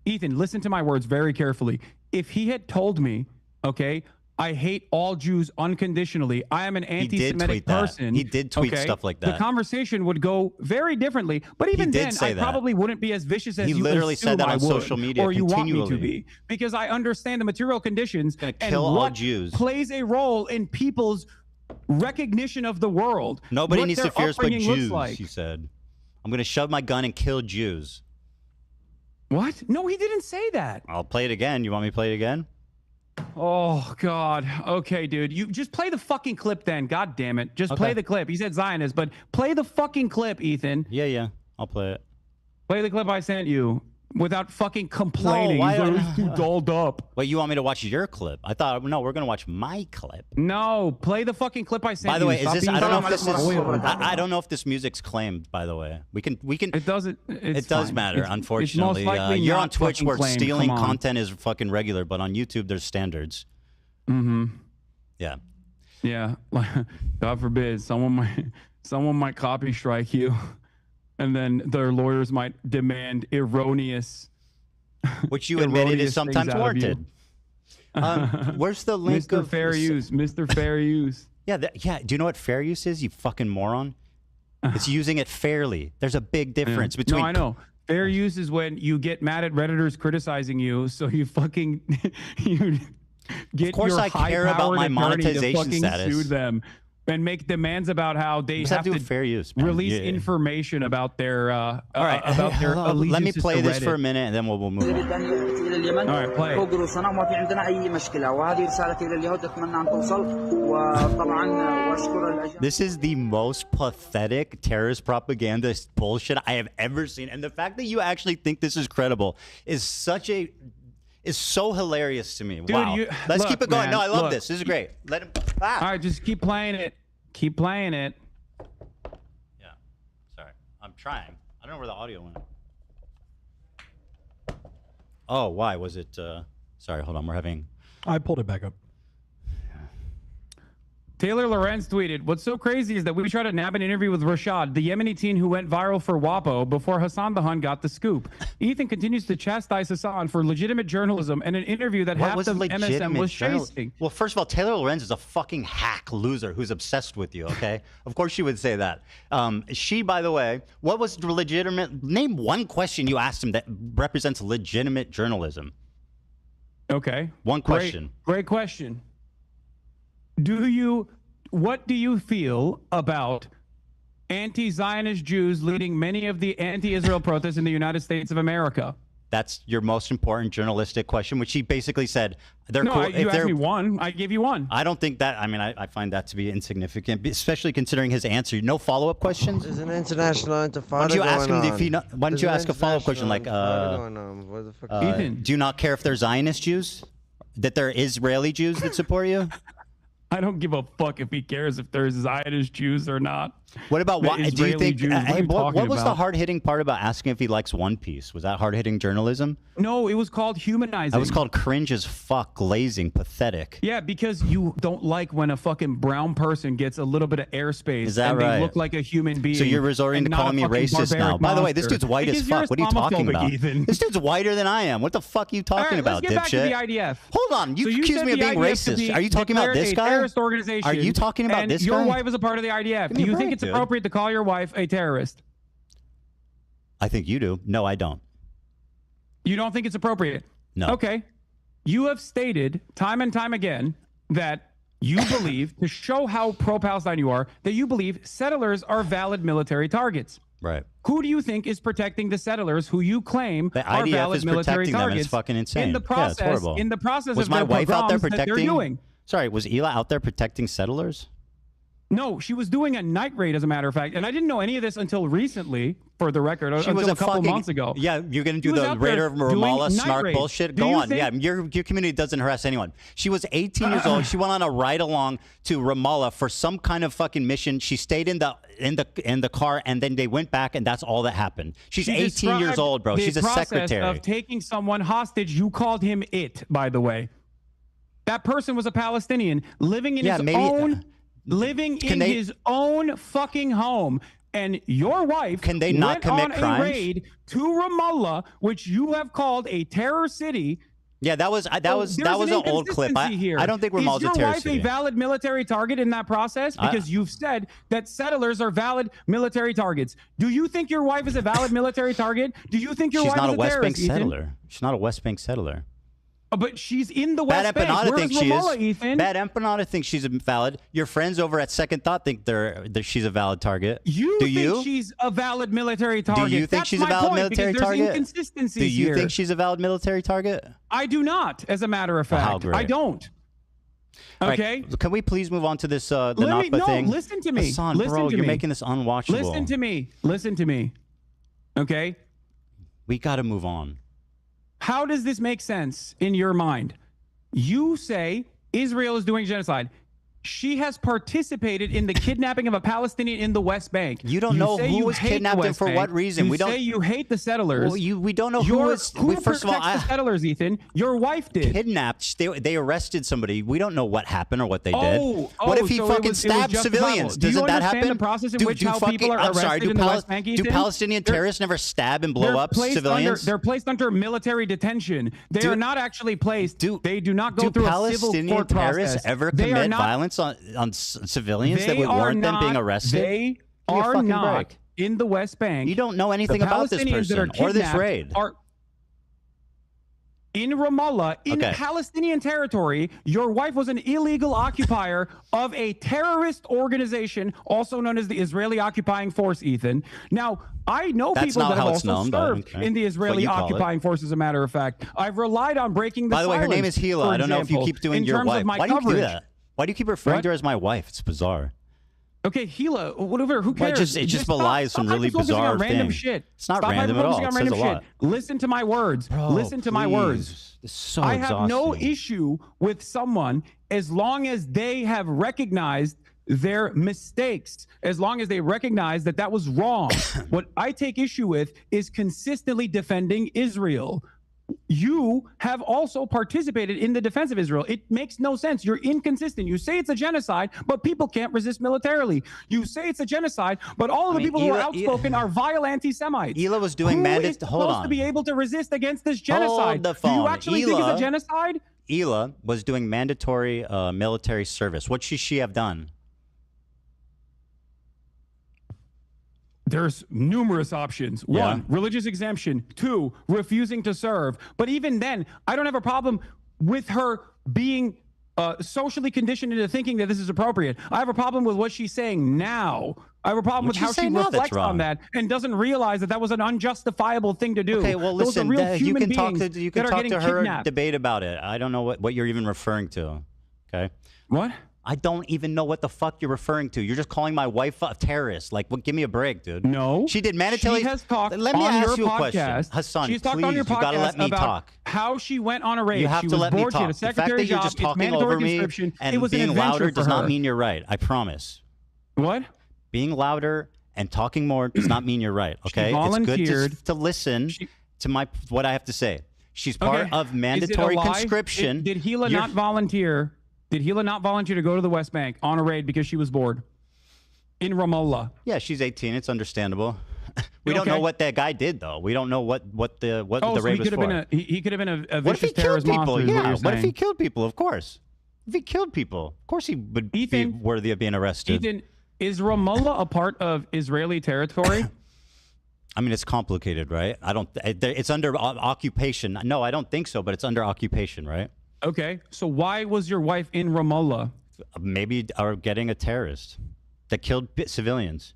Ethan, listen to my words very carefully. If he had told me, okay, I hate all Jews unconditionally, I am an anti-Semitic tweet that. person. He did tweet okay, stuff like The that. conversation would go very differently. But even did then, say I that. probably wouldn't be as vicious as He you literally said assume that I on would, social media or you want me to continually. be, because I understand the material conditions and kill all what Jews. plays a role in people's recognition of the world. Nobody what needs their to fear us but upbringing looks Jews, like. he said. I'm going to shove my gun and kill Jews. What? No, he didn't say that. I'll play it again. You want me to play it again? Oh, God. Okay, dude. You just play the fucking clip then. God damn it. Just play the clip. He said Zionist, but play the fucking clip, Ethan. Yeah. I'll play it. Play the clip I sent you without fucking complaining. why- He's too dolled up. Wait, you want me to watch your clip? I thought, no, we're going to watch my clip. No, play the fucking clip I sent you. By the way, is Stop this? being I don't know if so this is. spoiled. I don't know if this music's claimed. By the way, we can. It doesn't. It does fine. matter. It's Unfortunately, most likely you're not on Twitch fucking where claimed. stealing Come on. content is fucking regular, but on YouTube there's standards. Mm-hmm. Yeah. Yeah. God forbid someone might copy strike you, and then their lawyers might demand erroneous. Which you admitted is sometimes warranted. Where's the link Mr. of Fair Use? Mr. Fair Use. Yeah, yeah. Do you know what fair use is? You fucking moron. It's using it fairly. There's a big difference between. No, I know. Fair use is when you get mad at Redditors criticizing you, so you fucking you get Of course your I care about my high-powered attorney to monetization fucking status. sue them. and make demands about how they Does have that do to with fair use, man? release Yeah. information about their All right, about their let me allegiances play to this Reddit. for a minute, and then we'll move on. إلى اليمن فوق رؤوسنا وما في عندنا أي مشكلة وهذه رسالتي إلى اليهود أتمنى أن توصل وطبعا وأشكر الأجانب. This is the most pathetic terrorist propaganda bullshit I have ever seen, and the fact that you actually think this is credible is so hilarious to me. Dude, wow. Let's look, keep it going. man, No, I love look. this. This is great. Let him. All right, just keep playing it. Keep playing it. Yeah. Sorry. I'm trying. I don't know where the audio went. Oh, why was it? Sorry, hold on. We're having. I pulled it back up. Taylor Lorenz tweeted, "What's so crazy is that we tried to nab an interview with Rashad, the Yemeni teen who went viral for WAPO before Hassan the Hun got the scoop. Ethan continues to chastise Hassan for legitimate journalism and an interview that half the MSM was chasing." Well, first of all, Taylor Lorenz is a fucking hack loser who's obsessed with you, okay? Of course she would say that. She, by the way, what was legitimate? Name one question you asked him that represents legitimate journalism. Okay. One question. Great question. What do you feel about anti-Zionist Jews leading many of the anti-Israel protests in the United States of America? That's your most important journalistic question, which he basically said they're cool. You asked me one. I gave you one. I don't think that. I mean, I find that to be insignificant, especially considering his answer. No follow-up questions. There's an international intifada Why don't you ask him going if he? Why don't you ask a follow-up question like, Ethan, do you not care if they're Zionist Jews? That they're Israeli Jews that support you? I don't give a fuck if he cares if there's Zionist Jews or not. What about what? Do you think? What was the about? hard-hitting part about asking if he likes One Piece? Was that hard-hitting journalism? No, it was called humanizing. That was called cringe as fuck, glazing, pathetic. Yeah, because you don't like when a fucking brown person gets a little bit of airspace Is that and right? they look like a human being. So you're resorting to and not calling me a fucking racist now. barbaric By the way, this monster. dude's white as Because you're fuck. What are you talking Islamophobic, about? Ethan. This dude's whiter than I am. What the fuck are you talking about, let's get back to dipshit? the IDF. Hold on, you So accuse said me of the being IDF could racist. be Are you talking about declared this a guy? terrorist organization, Are you talking about and this your guy? wife is a part of the IDF. Give Do me a you think break, it's dude. appropriate to call your wife a terrorist? I think you do. No, I don't. You don't think it's appropriate? No. Okay. You have stated time and time again that you believe, to show how pro-Palestine you are, that you believe settlers are valid military targets. Right. Who do you think is protecting the settlers who you claim The are IDF valid is military protecting them, and targets? it's fucking insane. In the Yeah, process, it's horrible. in the process Was of my their wife out there pogroms that protecting? they're doing. Sorry, was Ela out there protecting settlers? No, she was doing a night raid, as a matter of fact, and I didn't know any of this until recently. For the record, She until was a couple months ago. Yeah, you're gonna She do was the out there Raider of doing Ramallah night snark raids. bullshit. Do Go you on. think- Yeah, your community doesn't harass anyone. She was 18 years old. She went on a ride along to Ramallah for some kind of fucking mission. She stayed in the car, and then they went back, and that's all that happened. She's She 18 years described old, bro. the She's a process secretary. of taking someone hostage. You called him it, by the way. That person was a Palestinian living in Yeah, his maybe- own, living in his own fucking home. And your wife Can they not went commit on crimes? a raid to Ramallah, which you have called a terror city. Yeah, that was There's an old clip. inconsistency here. I don't think Ramallah's a Is your terror wife city. a valid military target in that process? Because you've said that settlers are valid military targets. Do you think your wife is a valid military target? Do you think your She's wife not is a West Bank terrorist, Ethan? settler. She's not a West Bank settler. But she's in the Bad West Bank. Empanada Where's thinks she Ramallah, is. Ethan? Bad Empanada thinks she's valid. Your friends over at Second Thought think that she's a valid target. You Do think you? she's a valid military target? Do you think That's she's a my valid point, military because target? There's inconsistencies Do you here. think she's a valid military target? I do not, as a matter of fact. How great. I don't. All right, Okay. can we please move on to this the Nakba thing? Listen to me. Hassan, listen bro, to you're me. making this unwatchable. Listen to me. Listen to me. Okay. We got to move on. How does this make sense in your mind? You say Israel is doing genocide. She has participated in the kidnapping of a Palestinian in the West Bank. You don't know say who you was hate the kidnapped and West for Bank. what reason. You We don't say you hate the settlers. Well, we don't know who was. Who First of all, protects the settlers, Ethan? Your wife did. Kidnapped. They arrested somebody. We don't know what happened or what they did. Oh, what if he so it fucking was stabbed justifiable. civilians? Do you Doesn't that understand happen? the process in which how people are I'm sorry. arrested Do, in the West Bank, do Ethan? Palestinian terrorists never stab and blow up civilians? They're placed under military detention. They are not actually placed. They do not go through a civil Palestinian court terrorists process. ever They are commit not- violence on civilians that They would are warrant them being not- arrested? They Give me a are fucking not break. in the West Bank. You don't know anything The about this Palestinians that person are or this kidnapped raid. are- in Ramallah, in Okay. Palestinian territory. Your wife was an illegal occupier of a terrorist organization, also known as the Israeli Occupying Force, Ethan. Now, I know That's people not that have how it's also known, but served okay. in the That's what Israeli you call it. Occupying Force, as a matter of fact. I've relied on breaking the By the way, her name is silence, Gila. for I don't know if you example, keep doing in your terms of wife. my Why do you do coverage. that? Why do you keep referring What? to her as my wife? It's bizarre. Okay, Gila, whatever, who Well, cares? it just stop- belies stop some really hyper-focusing on bizarre random thing. shit. It's not Stop random at all. hyper-focusing on It random says a lot. shit. Listen to my words. Bro, Listen to my words. please. It's so I have no exhausting. issue with someone as long as they have recognized their mistakes, as long as they recognize that that was wrong. What I take issue with is consistently defending Israel. You have also participated in the defense of Israel. It makes no sense. You're inconsistent. You say it's a genocide, but people can't resist militarily. You say it's a genocide, but all of the people who are outspoken are vile anti-Semites. Hila was doing Who is mandatory. Hold supposed on. to be able to resist against this genocide? Hold the phone. Do you actually think it's a genocide? Hila was doing mandatory military service. What should she have done? There's numerous options. Yeah. One, religious exemption. Two, refusing to serve. But even then, I don't have a problem with her being socially conditioned into thinking that this is appropriate. I have a problem with what she's saying now. I have a problem What'd with she how say she now that's reflects on wrong? that and doesn't realize that that was an unjustifiable thing to do. Okay, well, Those are listen. real You human can talk to beings that are getting her. kidnapped. Debate about it. I don't know what you're even referring to. Okay. What? I don't even know what the fuck you're referring to. You're just calling my wife a terrorist. Like, what? Give me a break, dude. No. She did mandatory. She has talked Let me on ask your you a podcast. question, Hassan. She's please, talked on your you gotta podcast let me about talk. how she went on a raid. You have she to was let bored. me She had a talk. The fact secretary that you're job. just It's talking mandatory over me conscription. and It was an being adventure louder for does not her. mean you're right. I promise. What? Being louder and talking more does not mean you're right. Okay, it's good volunteered. to listen to what I have to say. She's part Okay. of Is it a mandatory lie? conscription. Did Gila You're- not volunteer? Did Gila not volunteer to go to the West Bank on a raid because she was bored? In Ramallah. Yeah, she's 18. It's understandable. We don't know Okay. what that guy did, though. We don't know what the Oh, so raid he was could have for. been he could have been a What if he vicious killed terrorist people? monster. Is Yeah. what, you're What if he saying. killed people? Of course. If he killed people, of course he would be Ethan- worthy of being arrested. Ethan, is Ramallah a part of Israeli territory? I mean, it's complicated, right? It's under occupation. No, I don't think so, but it's under occupation, right? Okay, so why was your wife in Ramallah? Maybe are getting a terrorist that killed civilians.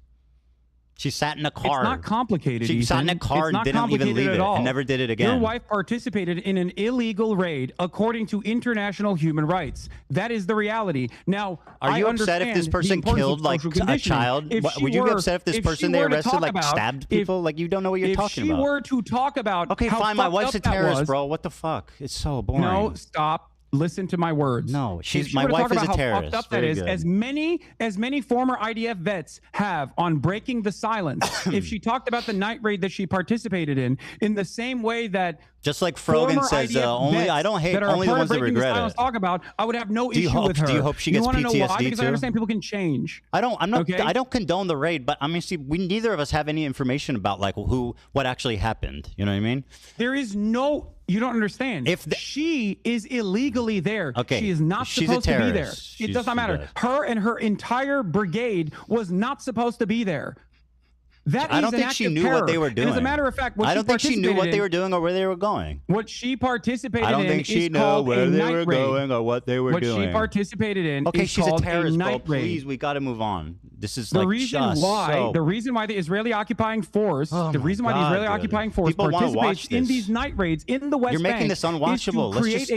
She sat in a car. It's not complicated. She sat in a Ethan. car It's and not didn't even complicated leave at it all. and never did it again. Your wife participated in an illegal raid according to international human rights. That is the reality. Now, Are you I upset if this understand the person importance of killed like social a conditioning. child? If she Would you be were- upset if this if person she they were to arrested talk like about- stabbed people? Like you don't know what you're if talking she about. were to talk about Okay, how fine. My fucked wife's a up that terrorist, was- bro. What the fuck? It's so boring. No, stop. Listen to my words. No, If she my were to wife talk is about a how terrorist. fucked up that Very is, good. as many former IDF vets have on breaking the silence. If she talked about the night raid that she participated in the same way that Just like Frogan former says, IDF only vets I don't hate that are only a the part ones of that breaking the regret silence it. talk about, I would have no Do you issue with her. do you hope she gets You wanna know why? PTSD Because I too? understand people can change. I'm not. Okay? I don't condone the raid, but I mean, see, we neither of us have any information about like what actually happened. You know what I mean? There is no. You don't understand. If she is illegally there, Okay, she is not she's a supposed to be there. terrorist. It does not matter. does. Her and her entire brigade was not supposed to be there. That I is don't an think act she of knew terror. what they were And doing. as a matter of fact, what I don't think she knew what they participated were doing or where they were going. What she participated I don't in think she is knew called where a they night were raid. going or what they were What doing. she participated in Okay, is she's a called terrorist, bro. night raid. Please, we got to move on. This is The like reason just why so... the reason why the Israeli occupying force, the reason why the God, Israeli dude. occupying force People wanna watch participates in this. these night raids in the West You're making Bank this unwatchable. is Let's to create just-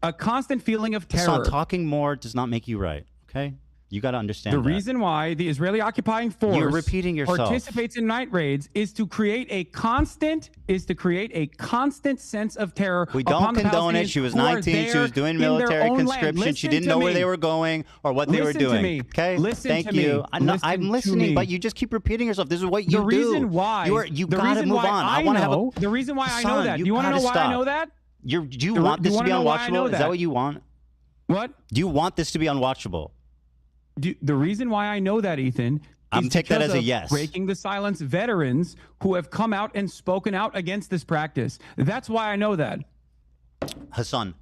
a constant feeling of terror. Hassan, talking more does not make you right. Okay, you got to understand The that. reason why the Israeli occupying force You're repeating yourself. participates in night raids is to create a constant sense of terror. We upon don't the condone it. Palestinians She was who are 19. She there was doing in their military own land. conscription. She Listen didn't to know where me. they were going or what they were Listen to doing. me. Okay, Listen thank to you. me. I'm Listen listening, to me. but you just keep repeating yourself. This is what you The reason do. why You the got to reason move why on. I want to have know a, the reason why I know Hassan, that. Do you want to gotta know why I stop. know that? Do you want this to be wanna know why I know unwatchable? Is that what you want? What? Do you want this to be unwatchable? The reason why I know that, Ethan, I'm is take that because as a of yes. Breaking the silence veterans who have come out and spoken out against this practice. That's why I know that. Hassan,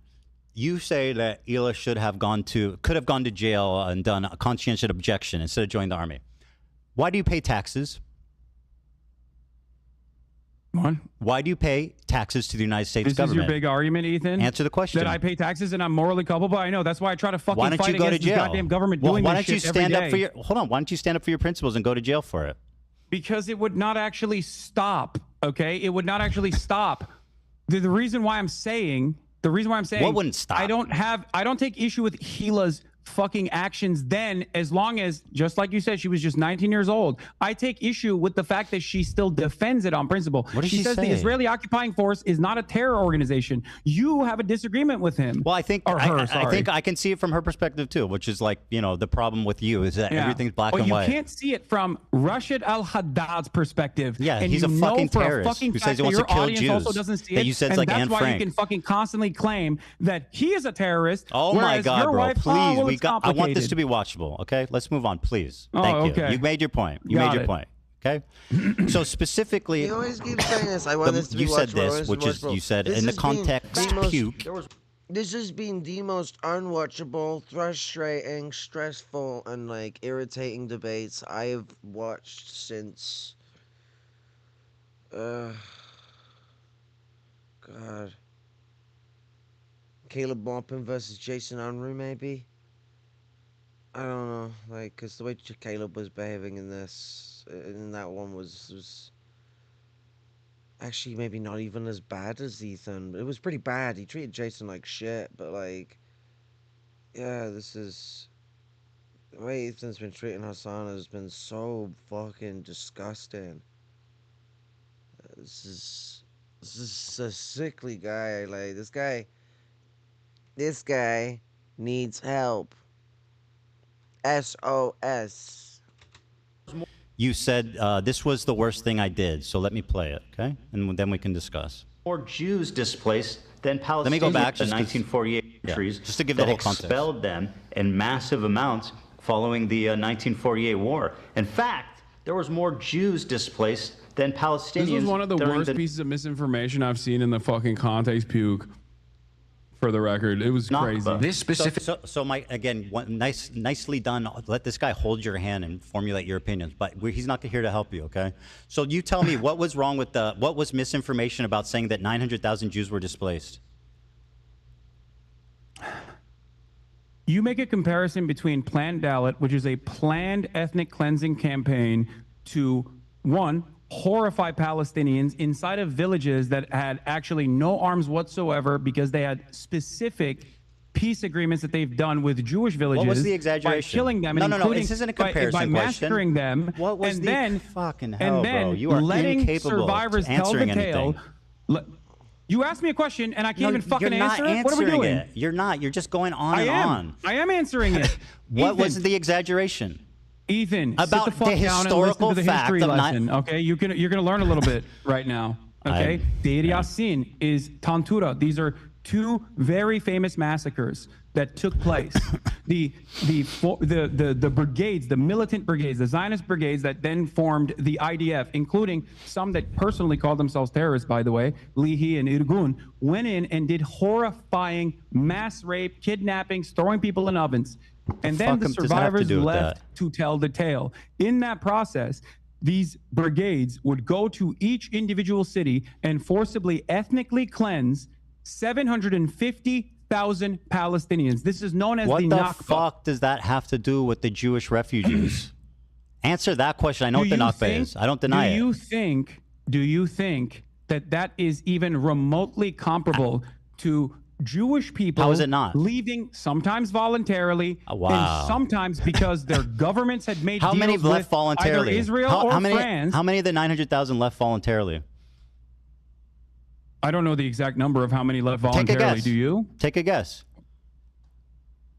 you say that Ela could have gone to jail and done a conscientious objection instead of joining the army. Why do you pay taxes? What? Why do you pay taxes to the United States This government? is your big argument, Ethan? Answer the question. That I pay taxes and I'm morally culpable? I know. That's why I try to fucking Why don't fight you go to against this jail? goddamn government Well, doing why this don't you shit every stand up day. for your? Hold on. Why don't you stand up for your principles and go to jail for it? Because it would not actually stop, okay? It would not actually stop. The reason why I'm saying, What wouldn't stop? I don't take issue with Gila's fucking actions then, as long as, just like you said, she was just 19 years old. I take issue with the fact that she still defends it on principle. What did she says say? the Israeli occupying force is not a terror organization. You have a disagreement with him. Well, I think or her, I sorry. think I can see it from her perspective too, which is like, you know, the problem with you is that Yeah. everything's black Well, and white. you can't see it from Rashid al-Haddad's perspective. Yeah, and he's you a know fucking for a terrorist fucking who fact says he that wants your to kill audience Jews. also doesn't see That it. you said it's and like that's Anne why Frank. you can fucking constantly claim that he is a terrorist. Oh my whereas God, your bro! wife, Please, well, we it's got. I want this complicated. to be watchable. Okay, let's move on, please. Oh, Thank you. okay. You made your point. You Got made your it. point. Okay. So specifically, He always keeps saying this. I want this to be you said watchable. this, which is you said This in the has been context the most- puke. This has been the most unwatchable, frustrating, stressful, and like irritating debates I have watched since. God. Caleb Lumpen versus Jason Unruh, maybe. I don't know, like, cause the way Caleb was behaving in that one was actually maybe not even as bad as Ethan. It was pretty bad. He treated Jason like shit, but like, yeah, this is the way Ethan's been treating Hassan has been so fucking disgusting. This is a sickly guy. Like this guy needs help. SOS. You said this was the worst thing I did, so let me play it, okay? And then we can discuss. More Jews displaced than Palestinians. Let me go back in the just 1948 yeah, countries just to give that the whole context. expelled them in massive amounts following the 1948 war. In fact, there was more Jews displaced than Palestinians. This was one of the during worst pieces of misinformation I've seen in the fucking context puke. For the record, it was crazy. This specific. So Mike, again, nicely done. Let this guy hold your hand and formulate your opinions, but he's not here to help you, okay? So you tell me what was wrong with what was misinformation about saying that 900,000 Jews were displaced? You make a comparison between Planned Dalit, which is a planned ethnic cleansing campaign, to one, horrify Palestinians inside of villages that had actually no arms whatsoever because they had specific peace agreements that they've done with Jewish villages. What was the exaggeration? By killing them, No, and no, including this isn't a by comparison massacring them. What was and the then, fucking hell, and then bro? You are letting incapable survivors of tell the answering tale. anything. You asked me a question and I can't even fucking you're not answer it. What are we answering doing? it. You're not. You're just going on and on. I am answering it. What was the exaggeration? Ethan, about sit the fuck the down historical and listen to the fact history of lesson. Okay, you're gonna learn a little bit right now. Okay, Deir Yassin is Tantura. These are two very famous massacres that took place. the brigades, the militant brigades, the Zionist brigades that then formed the IDF, including some that personally called themselves terrorists, by the way, Lihi and Irgun, went in and did horrifying mass rape, kidnappings, throwing people in ovens. And then the survivors left to tell the tale. In that process, these brigades would go to each individual city and forcibly ethnically cleanse 750,000 Palestinians. This is known as what the the Nakba. fuck does that have to do with the Jewish refugees? Answer that question. I know what the Nakba is. I don't deny it. Do you think that is even remotely comparable to Jewish people How is it not? leaving sometimes voluntarily Wow. and sometimes because their governments had made How deals many with left voluntarily? either Israel how or many, France. How many of the 900,000 left voluntarily? I don't know the exact number of how many left voluntarily. Take a guess. Do you? Take a guess.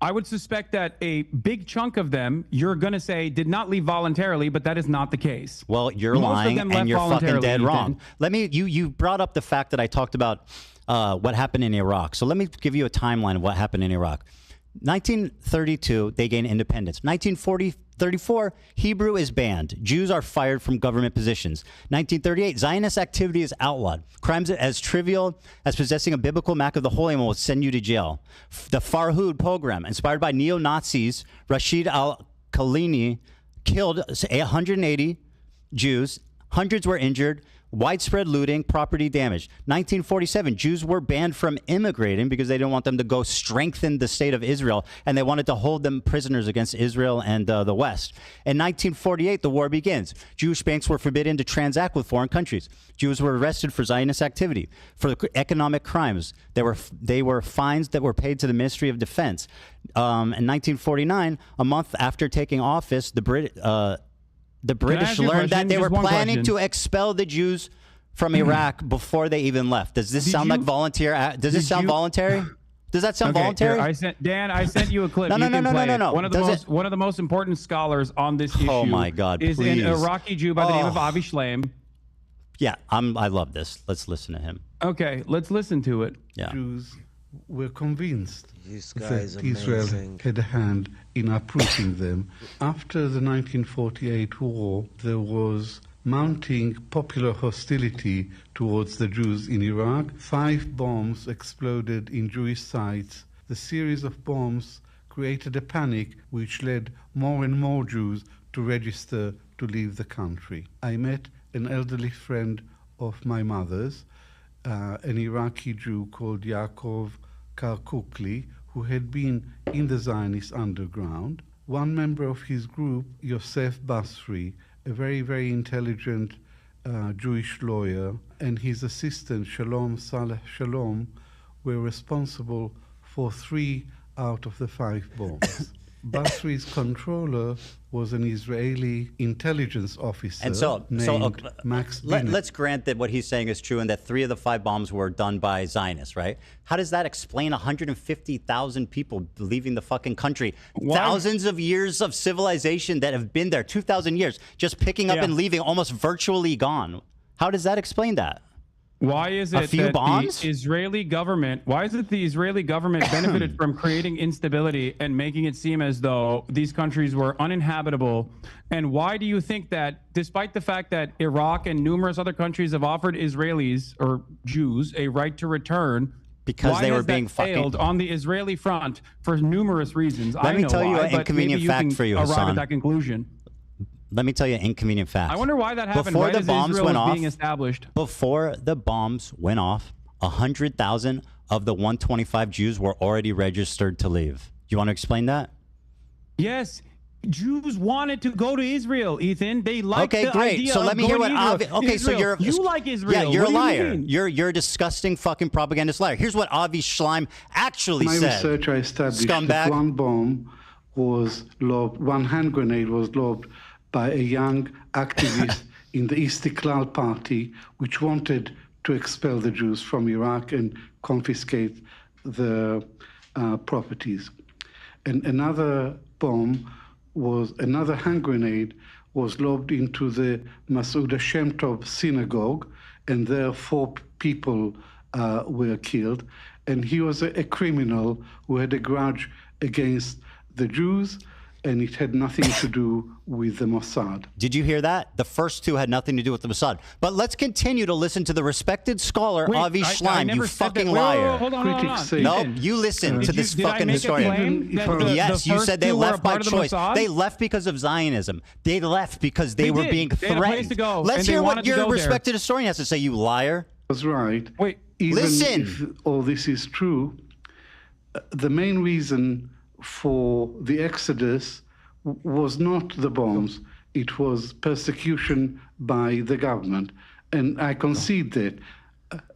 I would suspect that a big chunk of them, you're going to say, did not leave voluntarily, but that is not the case. Well, you're Most of lying them and left you're fucking voluntarily, dead Ethan. wrong. Let me. You brought up the fact that I talked about what happened in Iraq. So let me give you a timeline of what happened in Iraq. 1932, they gain independence. 1934, Hebrew is banned. Jews are fired from government positions. 1938, Zionist activity is outlawed. Crimes as trivial as possessing a biblical map of the Holy One will send you to jail. The Farhud pogrom, inspired by neo-Nazis, Rashid al-Khalini killed 180 Jews. Hundreds were injured. Widespread looting, property damage. 1947, Jews were banned from immigrating because they didn't want them to go strengthen the state of Israel, and they wanted to hold them prisoners against Israel and the West. In 1948, the war begins. Jewish banks were forbidden to transact with foreign countries. Jews were arrested for Zionist activity, for economic crimes. They were fines that were paid to the Ministry of Defense. In 1949, a month after taking office, the British learned that they were planning to expel the Jews from Iraq before they even left. Does this sound like volunteer? Does this sound voluntary? Does that sound voluntary? Here, I sent you a clip. No. One of the most important scholars on this issue. Oh my God! Is please. an Iraqi Jew by the name of Avi Shleim. Yeah, I love this. Let's listen to him. Okay, let's listen to it. Yeah. Jews were convinced that amazing. Israel had a hand in uprooting them. After the 1948 war, there was mounting popular hostility towards the Jews in Iraq. 5 bombs exploded in Jewish sites. The series of bombs created a panic which led more and more Jews to register to leave the country. I met an elderly friend of my mother's, an Iraqi Jew called Yaakov Karkukli, who had been in the Zionist underground. One member of his group, Yosef Basri, a very, very intelligent Jewish lawyer, and his assistant, Shalom Saleh Shalom, were responsible for 3 out of the 5 bombs. Basri's controller was an Israeli intelligence officer named Max Binet. Let's grant that what he's saying is true and that 3 of the 5 bombs were done by Zionists, right? How does that explain 150,000 people leaving the fucking country? Thousands of years of civilization that have been there, 2,000 years, just picking up and leaving, almost virtually gone. How does that explain that? Why is it that the Israeli government benefited from creating instability and making it seem as though these countries were uninhabitable? And why do you think that, despite the fact that Iraq and numerous other countries have offered Israelis or Jews a right to return, because they were being failed on the Israeli front for numerous reasons? Let me tell you an inconvenient fact for you, Hassan. Arrive at that conclusion. Let me tell you an inconvenient fact. I wonder why that happened. Why does Israel was being established? Before the bombs went off, 100,000 of the 125 Jews were already registered to leave. Do you want to explain that? Yes. Jews wanted to go to Israel, Ethan. They liked the great. idea So let of me hear what going to Avi. Okay, Israel. so You like Israel. Yeah, you're What a do you liar. mean? You're a disgusting fucking propagandist liar. Here's what Avi Shleim actually My said. research, I established Scumbag. that one bomb was lobbed, one hand grenade was lobbed by a young activist in the Istiklal party, which wanted to expel the Jews from Iraq and confiscate the properties. And another bomb another hand grenade was lobbed into the Masouda Shem Tov synagogue, and there 4 people were killed. And he was a criminal who had a grudge against the Jews, and it had nothing to do with the Mossad. Did you hear that? The first 2 had nothing to do with the Mossad. But let's continue to listen to the respected scholar, Avi Shleim, you fucking liar. Hold on. Nope, you listen to this fucking historian. Yes, you said they left by choice. They left because of Zionism. They left because they were being threatened. Let's hear what your respected historian has to say, you liar. That's right. Wait, even if all this is true, the main reason for the exodus was not the bombs, it was persecution by the government. And I concede that.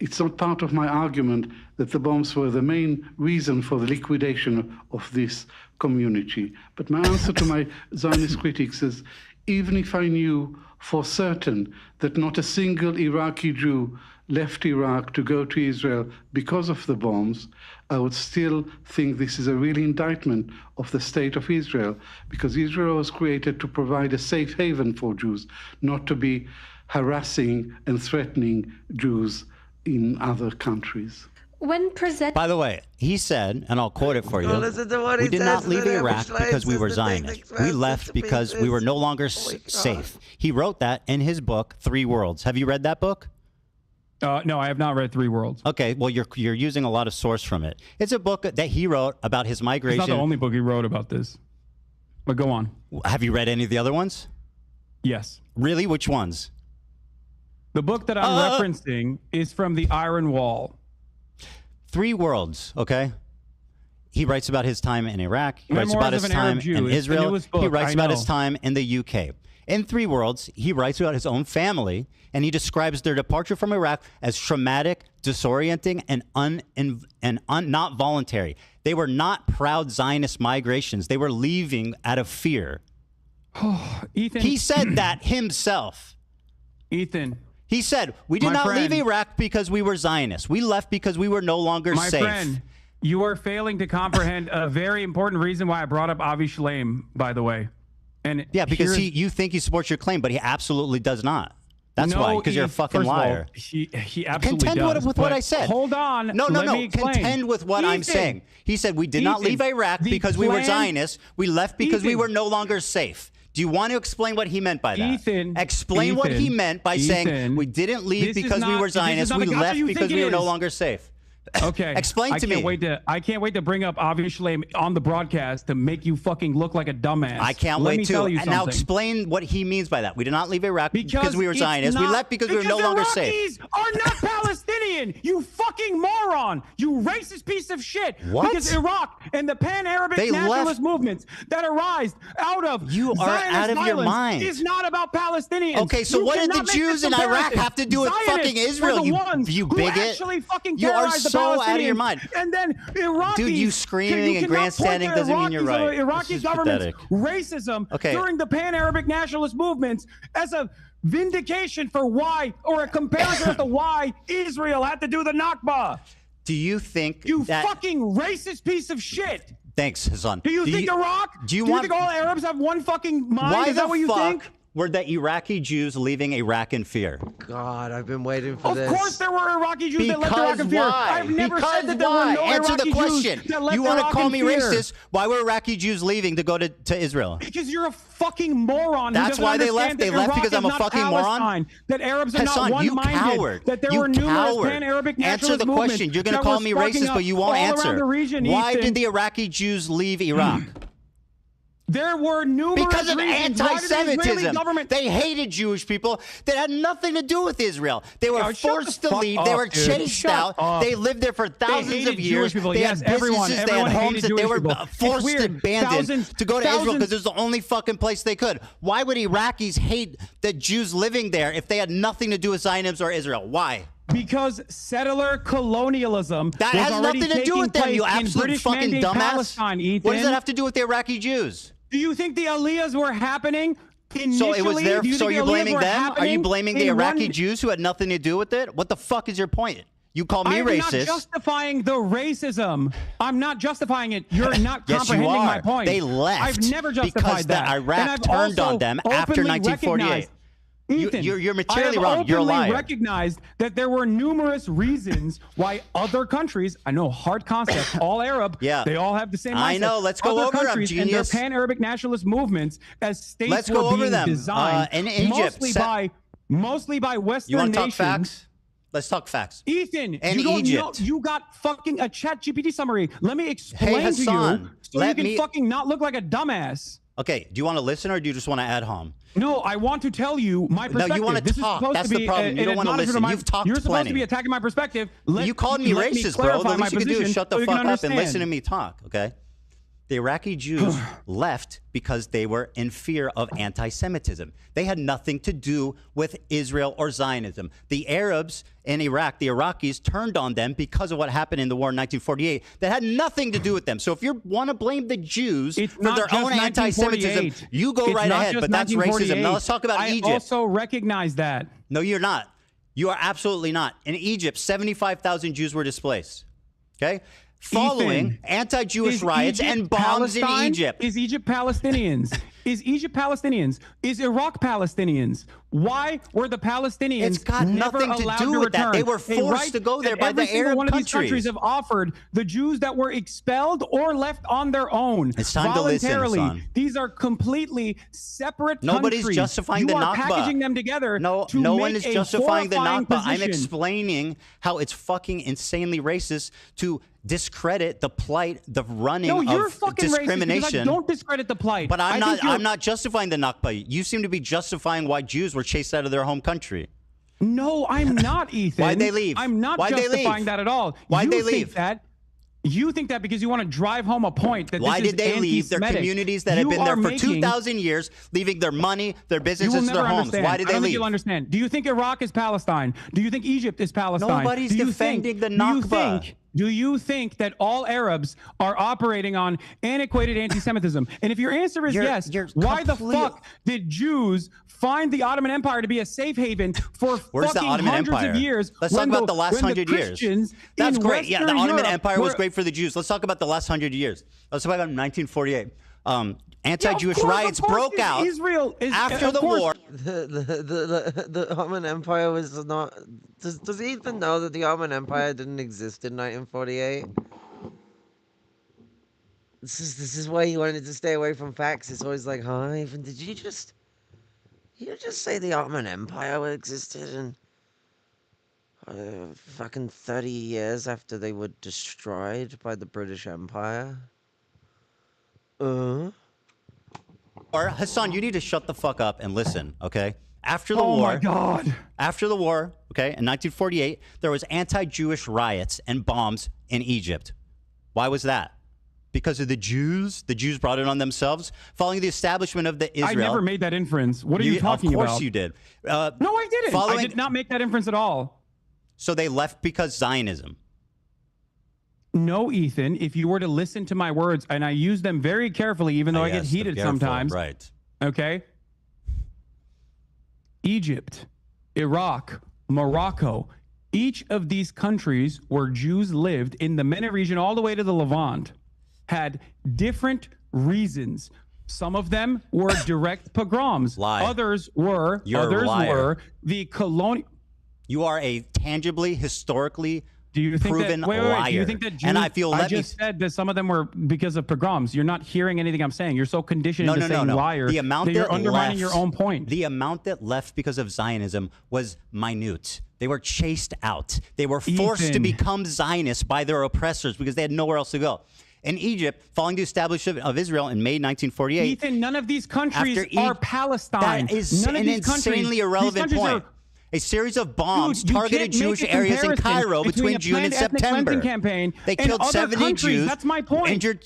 It's not part of my argument that the bombs were the main reason for the liquidation of this community. But my answer to my Zionist critics is, even if I knew for certain that not a single Iraqi Jew left Iraq to go to Israel because of the bombs, I would still think this is a real indictment of the state of Israel, because Israel was created to provide a safe haven for Jews, not to be harassing and threatening Jews in other countries. By the way, he said, and I'll quote it for you, listen to what he we did not says, leave and then Iraq Schleim because we says were the thing Zionists. that We expresses left the because we were no longer safe. He wrote that in his book, 3 Worlds. Have you read that book? No, I have not read 3 Worlds. Okay, well, you're using a lot of source from it. It's a book that he wrote about his migration. It's not the only book he wrote about this. But go on. Have you read any of the other ones? Yes. Really? Which ones? The book that I'm referencing is from the Iron Wall. 3 Worlds, okay? He writes about his time in Iraq. He writes about Memoirs his of an Arab time Jew. in It's the Israel. newest book, He writes I about his know. time in the UK. In 3 Worlds, he writes about his own family, and he describes their departure from Iraq as traumatic, disorienting, and not voluntary. They were not proud Zionist migrations. They were leaving out of fear. Ethan, he said that himself. Ethan. He said, we did My not friend. leave Iraq because we were Zionists. We left because we were no longer My safe. friend, you are failing to comprehend a very important reason why I brought up Avi Shlaim, by the way. And Yeah, because here's- you think he supports your claim, but he absolutely does not. That's No, why, because you're a fucking first of all, liar. he absolutely Contend does. with what but I said. Hold on. No, let me explain. Contend with what I'm Ethan, saying. He said we did not leave Ethan, Iraq the because we were plan- Zionists. We left because we Ethan. were no longer safe. Do you want to explain what he meant by that? Ethan, Explain what he Ethan, meant by saying Ethan, we didn't leave this is because we not- were this is Zionists. not We the gospel left you because think we it were no is. longer safe. Okay. Explain to me. I can't wait to bring up Avi Shlaim on the broadcast to make you fucking look like a dumbass. I can't Let wait me to. tell you And now something. explain what he means by that. We did not leave Iraq because we were it's Zionists. We not- left because we were no because longer Iraqis safe. are not Palestinian. You fucking moron. You racist piece of shit. What? Because Iraq and the pan-Arabic They nationalist left- movements that arise out of You are Zionist out of your violence mind. is not about Palestinians. Okay, so You what did the cannot make Jews this in Iraq comparison. have to do with Zionists fucking were Israel, the you ones bigot? Who actually fucking You are terrorized the so out of your Palestinians. mind. And then Iraqis. Dude, you screaming and cannot point grandstanding to doesn't mean you're Iraqis or right. Iraqi This is government's pathetic. racism Okay. during the pan-Arabic nationalist movements as a vindication for why, or a comparison as to why Israel had to do the Nakba. Do you think You that? fucking racist piece of shit. Thanks, Hassan. Do you think Iraq? Do you do you want? think all Arabs have one fucking mind? Why Is that the what you fuck think? were the Iraqi Jews leaving Iraq in fear? God, I've been waiting for Of this. course there were Iraqi Jews that left Because Iraq in fear. why? I've never Because said that there why? were no Answer Iraqi the question. Jews that left You want to Iraq call in me fear. racist? Why were Iraqi Jews leaving to go to Israel? Because you're a fucking moron. who That's doesn't why they understand left? They that left Iraq because is I'm a not fucking moron? Palestine, that Arabs are Hassan, not you one-minded. coward. That there You were numerous coward. pan-Arabic Answer nationalist the movements question. You're going to that call were me sparking racist, up but you won't all answer. around the region, Why Ethan. did the Iraqi Jews leave Iraq? There were numerous Because of reasons. Why did the Israeli anti-Semitism. government- They hated Jewish people that had nothing to do with Israel. They were Oh, shut forced the to fuck leave. up, They were dude. chased Shut out. up. They lived there for thousands hated of years. Jewish people. They Yes, had businesses. everyone They had hated homes that they Jewish were people. It's forced to weird. abandon to go to Israel Thousands- because it was the only fucking place they could. Why would Iraqis hate the Jews living there if they had nothing to do with Zionism or Israel? Why? Because settler colonialism That was has already nothing to do taking with them, place you in absolute British fucking Mandate dumbass. Palestine, Ethan. What does that have to do with the Iraqi Jews? Do you think the Aliyahs were happening initially? So it was there. Do you So think you're the Aliyahs blaming were them? Are you happening blaming the in Iraqi one- Jews who had nothing to do with it? What the fuck is your point? You call me I'm racist. not justifying the racism. I'm not justifying it. You're not Yes, you comprehending are. my point. They left I've never justified because the that. Iraq And I've turned also on them after openly 1948. recognized- Ethan, You're materially I have wrong. You're a openly liar. recognized that there were numerous reasons why other countries, I know, hard concept, all Arab, Yeah. they all have the same mindset. I know. Let's go other over them, countries and their genius. pan-Arabic nationalist movements as states Let's were go over being them. designed In Egypt, mostly by Western You want to talk nations. facts? Let's talk facts. Ethan, In you don't Egypt. know. You got fucking a chat GPT summary. Let me explain to Hassan, you so let you can me- fucking not look like a dumbass. Okay. Do you want to listen or do you just want to add hom? No, I want to tell you my perspective. No, you want to this talk. Is supposed That's to be the problem. You an don't want to admonishment listen. of my- You've talked You're supposed plenty. to be attacking my perspective. You called me let racist, bro. clarify The my least you can do is position shut the so you fuck can up and understand. listen to me talk, okay? The Iraqi Jews left because they were in fear of anti-Semitism. They had nothing to do with Israel or Zionism. The Arabs in Iraq, the Iraqis, turned on them because of what happened in the war in 1948. That had nothing to do with them. So if you want to blame the Jews for not their just own anti-Semitism, 1948. you go It's right not ahead. just But that's racism. 1948. Now let's talk about I Egypt. also recognize that. No, you're not. You are absolutely not. In Egypt, 75,000 Jews were displaced. Okay? Following Ethan, anti-Jewish is riots Egypt and bombs in Palestine? Egypt. Is Egypt Palestinians? Is Egypt Palestinians? Is Iraq Palestinians? Why were the Palestinians It's got never nothing to allowed do to with that. return? They were A forced right to go there that by every the single Arab one of these countries. countries have offered the Jews that were expelled or left on their own It's time to listen, voluntarily. Hassan. These are completely separate Nobody's countries. justifying you the are Nakba. packaging them together No, to no make one is a justifying the horrifying Nakba. I'm position. explaining how it's fucking insanely racist to discredit the plight, the running No, you're of fucking racist discrimination. because I don't discredit the plight. But I think I'm you're- not justifying the Nakba. You seem to be justifying why Jews were chased out of their home country. No, I'm not, Ethan. Why'd they leave? I'm not Why'd they justifying leave? that at all. Why'd they think leave? That you think that because you want to drive home a point that Why this did is they leave their anti-Semitic. communities that have You been there are for making- 2,000 years, leaving their money, their You will businesses, never their homes? understand. Why did I they don't think leave? you'll understand. Do you think Iraq is Palestine? Do you think Egypt is Palestine? Nobody's Do you defending the do you Nakba. Do you think that all Arabs are operating on antiquated anti-Semitism? And if your answer is yes, why the fuck did Jews find the Ottoman Empire to be a safe haven for Where's the fucking Ottoman hundreds Empire? of years? Let's talk when about the last when 100 years. Christians That's in great. Yeah, the Western Ottoman Europe Empire was were- great for the Jews. Let's talk about the last 100 years. Let's talk about 1948. Anti-Jewish of course, riots of course, broke out Israel is, after of the course. war. The Ottoman Empire was not. Does he even know that the Ottoman Empire didn't exist in 1948? This is why he wanted to stay away from facts. It's always like, huh? Even did you just say the Ottoman Empire existed in fucking 30 years after they were destroyed by the British Empire? Or Hassan, you need to shut the fuck up and listen, okay? After the war, my God. After the war, okay, in 1948, there was anti-Jewish riots and bombs in Egypt. Why was that? Because of the Jews? The Jews brought it on themselves? Following the establishment of the Israel... I never made that inference. What are you talking about? Of course you did. No, I didn't. I did not make that inference at all. So they left because Zionism. No, Ethan, if you were to listen to my words, and I use them very carefully, even though I get Yes, heated careful, sometimes. Right. Okay? Egypt, Iraq, Morocco, each of these countries where Jews lived in the MENA region all the way to the Levant had different reasons. Some of them were direct pogroms. Lie. Others were You're a liar. were the colonial. You are a tangibly, historically Think proven that, wait, liar. do you think that Jews, and I feel I just said that some of them were because of pogroms. You're not hearing anything I'm saying. You're so conditioned into saying liar The amount that you're that undermining left, your own point. The amount that left because of Zionism was minute. They were chased out. They were forced to Ethan. become Zionists by their oppressors because they had nowhere else to go. In Egypt, following the establishment of Israel in May 1948, Ethan, none of these countries after are Palestine. That is none of an these countries, insanely irrelevant these countries point. Are, a series of bombs Dude, you targeted can't make Jewish a areas in comparison Cairo between a June and planned ethnic September. cleansing campaign They and killed other 70 countries. Jews. That's my point. Injured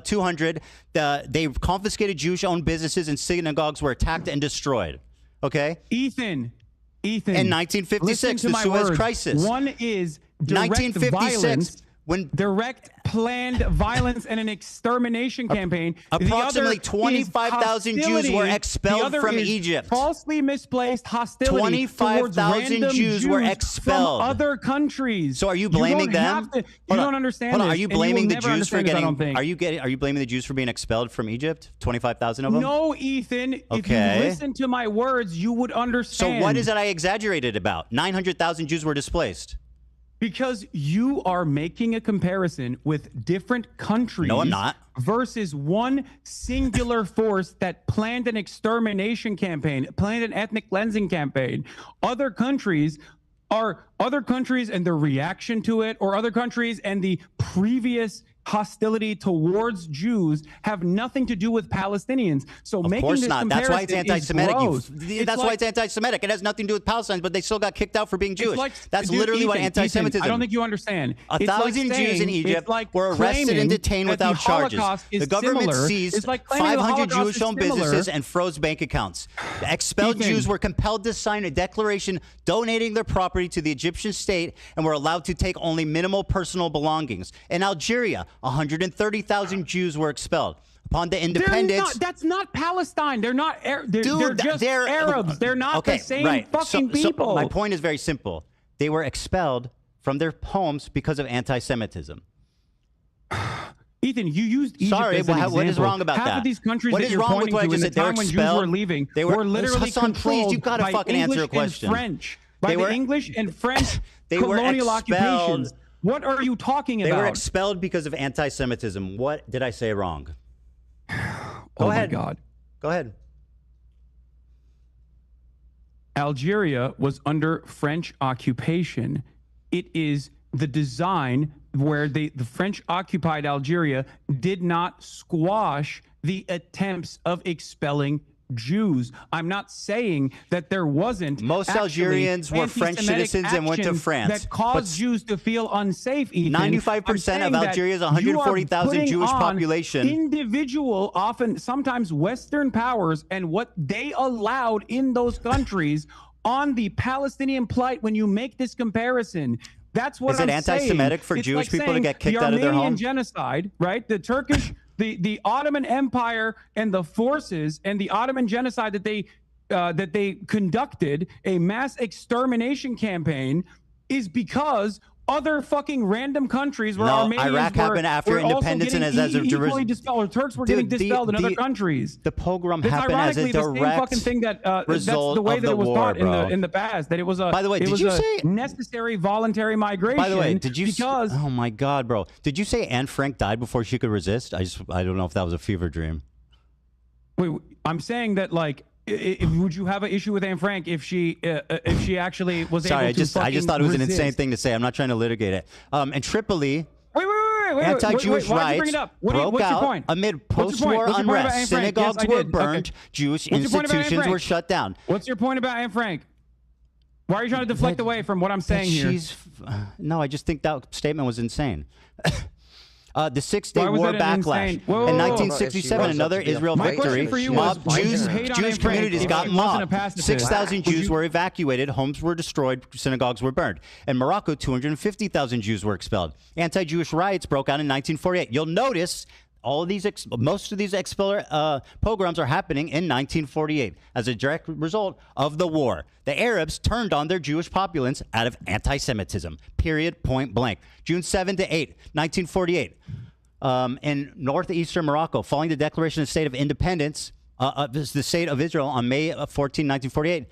200. They confiscated Jewish-owned businesses and synagogues were attacked and destroyed. Okay? Ethan. In 1956, the Suez Crisis. One is direct 1956, violence. when direct planned violence and an extermination campaign. Approximately 25,000 Jews were expelled from Egypt. Falsely misplaced hostility. 25,000 Jews were expelled from other countries. So are you blaming them? You don't understand. Hold on. This, are you and will blaming the never Jews for understand this, I getting? don't think. Are you blaming the Jews for being expelled from Egypt? 25,000 of them. No, Ethan. If Okay. you listen to my words, you would So understand. what is it I exaggerated about? 900,000 Jews were displaced. Because you are making a comparison with different countries. No, I'm not. Versus one singular force that planned an extermination campaign, planned an ethnic cleansing campaign. Other countries and their reaction to it, or other countries and the previous hostility towards Jews have nothing to do with Palestinians. So Of making course this not. That's why it's comparison is anti-Semitic. gross. That's why it's anti-Semitic. It has nothing to do with Palestine, but they still got kicked out for being Jewish. That's Dude, literally what Ethan, anti-Semitism. I don't think you understand. A It's like thousand Jews in saying- Egypt it's like were arrested and claiming detained that without the charges. Holocaust is The government similar. seized It's like claiming the 500 Holocaust is Jewish-owned similar. businesses and froze bank accounts. The expelled Ethan. Jews were compelled to sign a declaration donating their property to the Egyptian state and were allowed to take only minimal personal belongings. In Algeria, 130,000 Jews were expelled. Upon the independence... That's not Palestine. They're not. They're Dude, just Arabs. They're not okay, the same right. fucking So people. my point is very simple. They were expelled from their homes because of anti-Semitism. Ethan, you used Egypt Sorry, as an example. what is wrong about Half that? of these countries What that is you're wrong with pointing what I to in just the said? They were time when Jews expelled. were leaving They were literally Hassan, please, controlled you've got to by fucking answer a English question. and French, by They the were- English and French They were colonial expelled. occupations. What are you talking They about? were expelled because of anti-Semitism. What did I say wrong? Go ahead. My God. Go ahead. Algeria was under French occupation. It is the design where the French occupied Algeria did not squash the attempts of expelling Jews. I'm not saying that there wasn't. Most Algerians were French citizens and went to France. That caused Jews to feel unsafe, Ethan. 95% of Algeria's 140,000 Jewish population. Individual, often, sometimes Western powers and what they allowed in those countries on the Palestinian plight when you make this comparison. That's what I'm saying. Is it anti-Semitic for Jewish people to get kicked out of their home? The Armenian genocide, right? The Turkish, the Ottoman Empire and the forces and the Ottoman genocide that they conducted, a mass extermination campaign, is because other fucking random countries where Armenians Iraq happened after independence and as a equally dispelled, or Turks were getting dispelled in other countries. The pogrom happened as a direct the same fucking thing that that's the way that it was taught in the past. That it was a by the way, did you say necessary voluntary migration? By the way, did you? Oh my God, bro! Did you say Anne Frank died before she could resist? I don't know if that was a fever dream. Wait, I'm saying that like. Would you have an issue with Anne Frank if she actually was able to I just thought it was an insane thing to say. I'm not trying to litigate it. And Tripoli, anti-Jewish rights broke out amid post-war unrest. Synagogues were burned. Jewish institutions were shut down. What's your point about Anne Frank? Why are you trying to deflect away from what I'm saying here? No, I just think that statement was insane. The Six-Day War backlash. In 1967, another Israel victory. Jewish communities got mobbed. 6,000 Jews were evacuated. Homes were destroyed. Synagogues were burned. In Morocco, 250,000 Jews were expelled. Anti-Jewish riots broke out in 1948. You'll notice all of these, most of these pogroms are happening in 1948 as a direct result of the war. The Arabs turned on their Jewish populace out of anti-Semitism, period, point blank. June 7 to 8, 1948, in northeastern Morocco, following the declaration of the State of Independence, the State of Israel on May 14, 1948,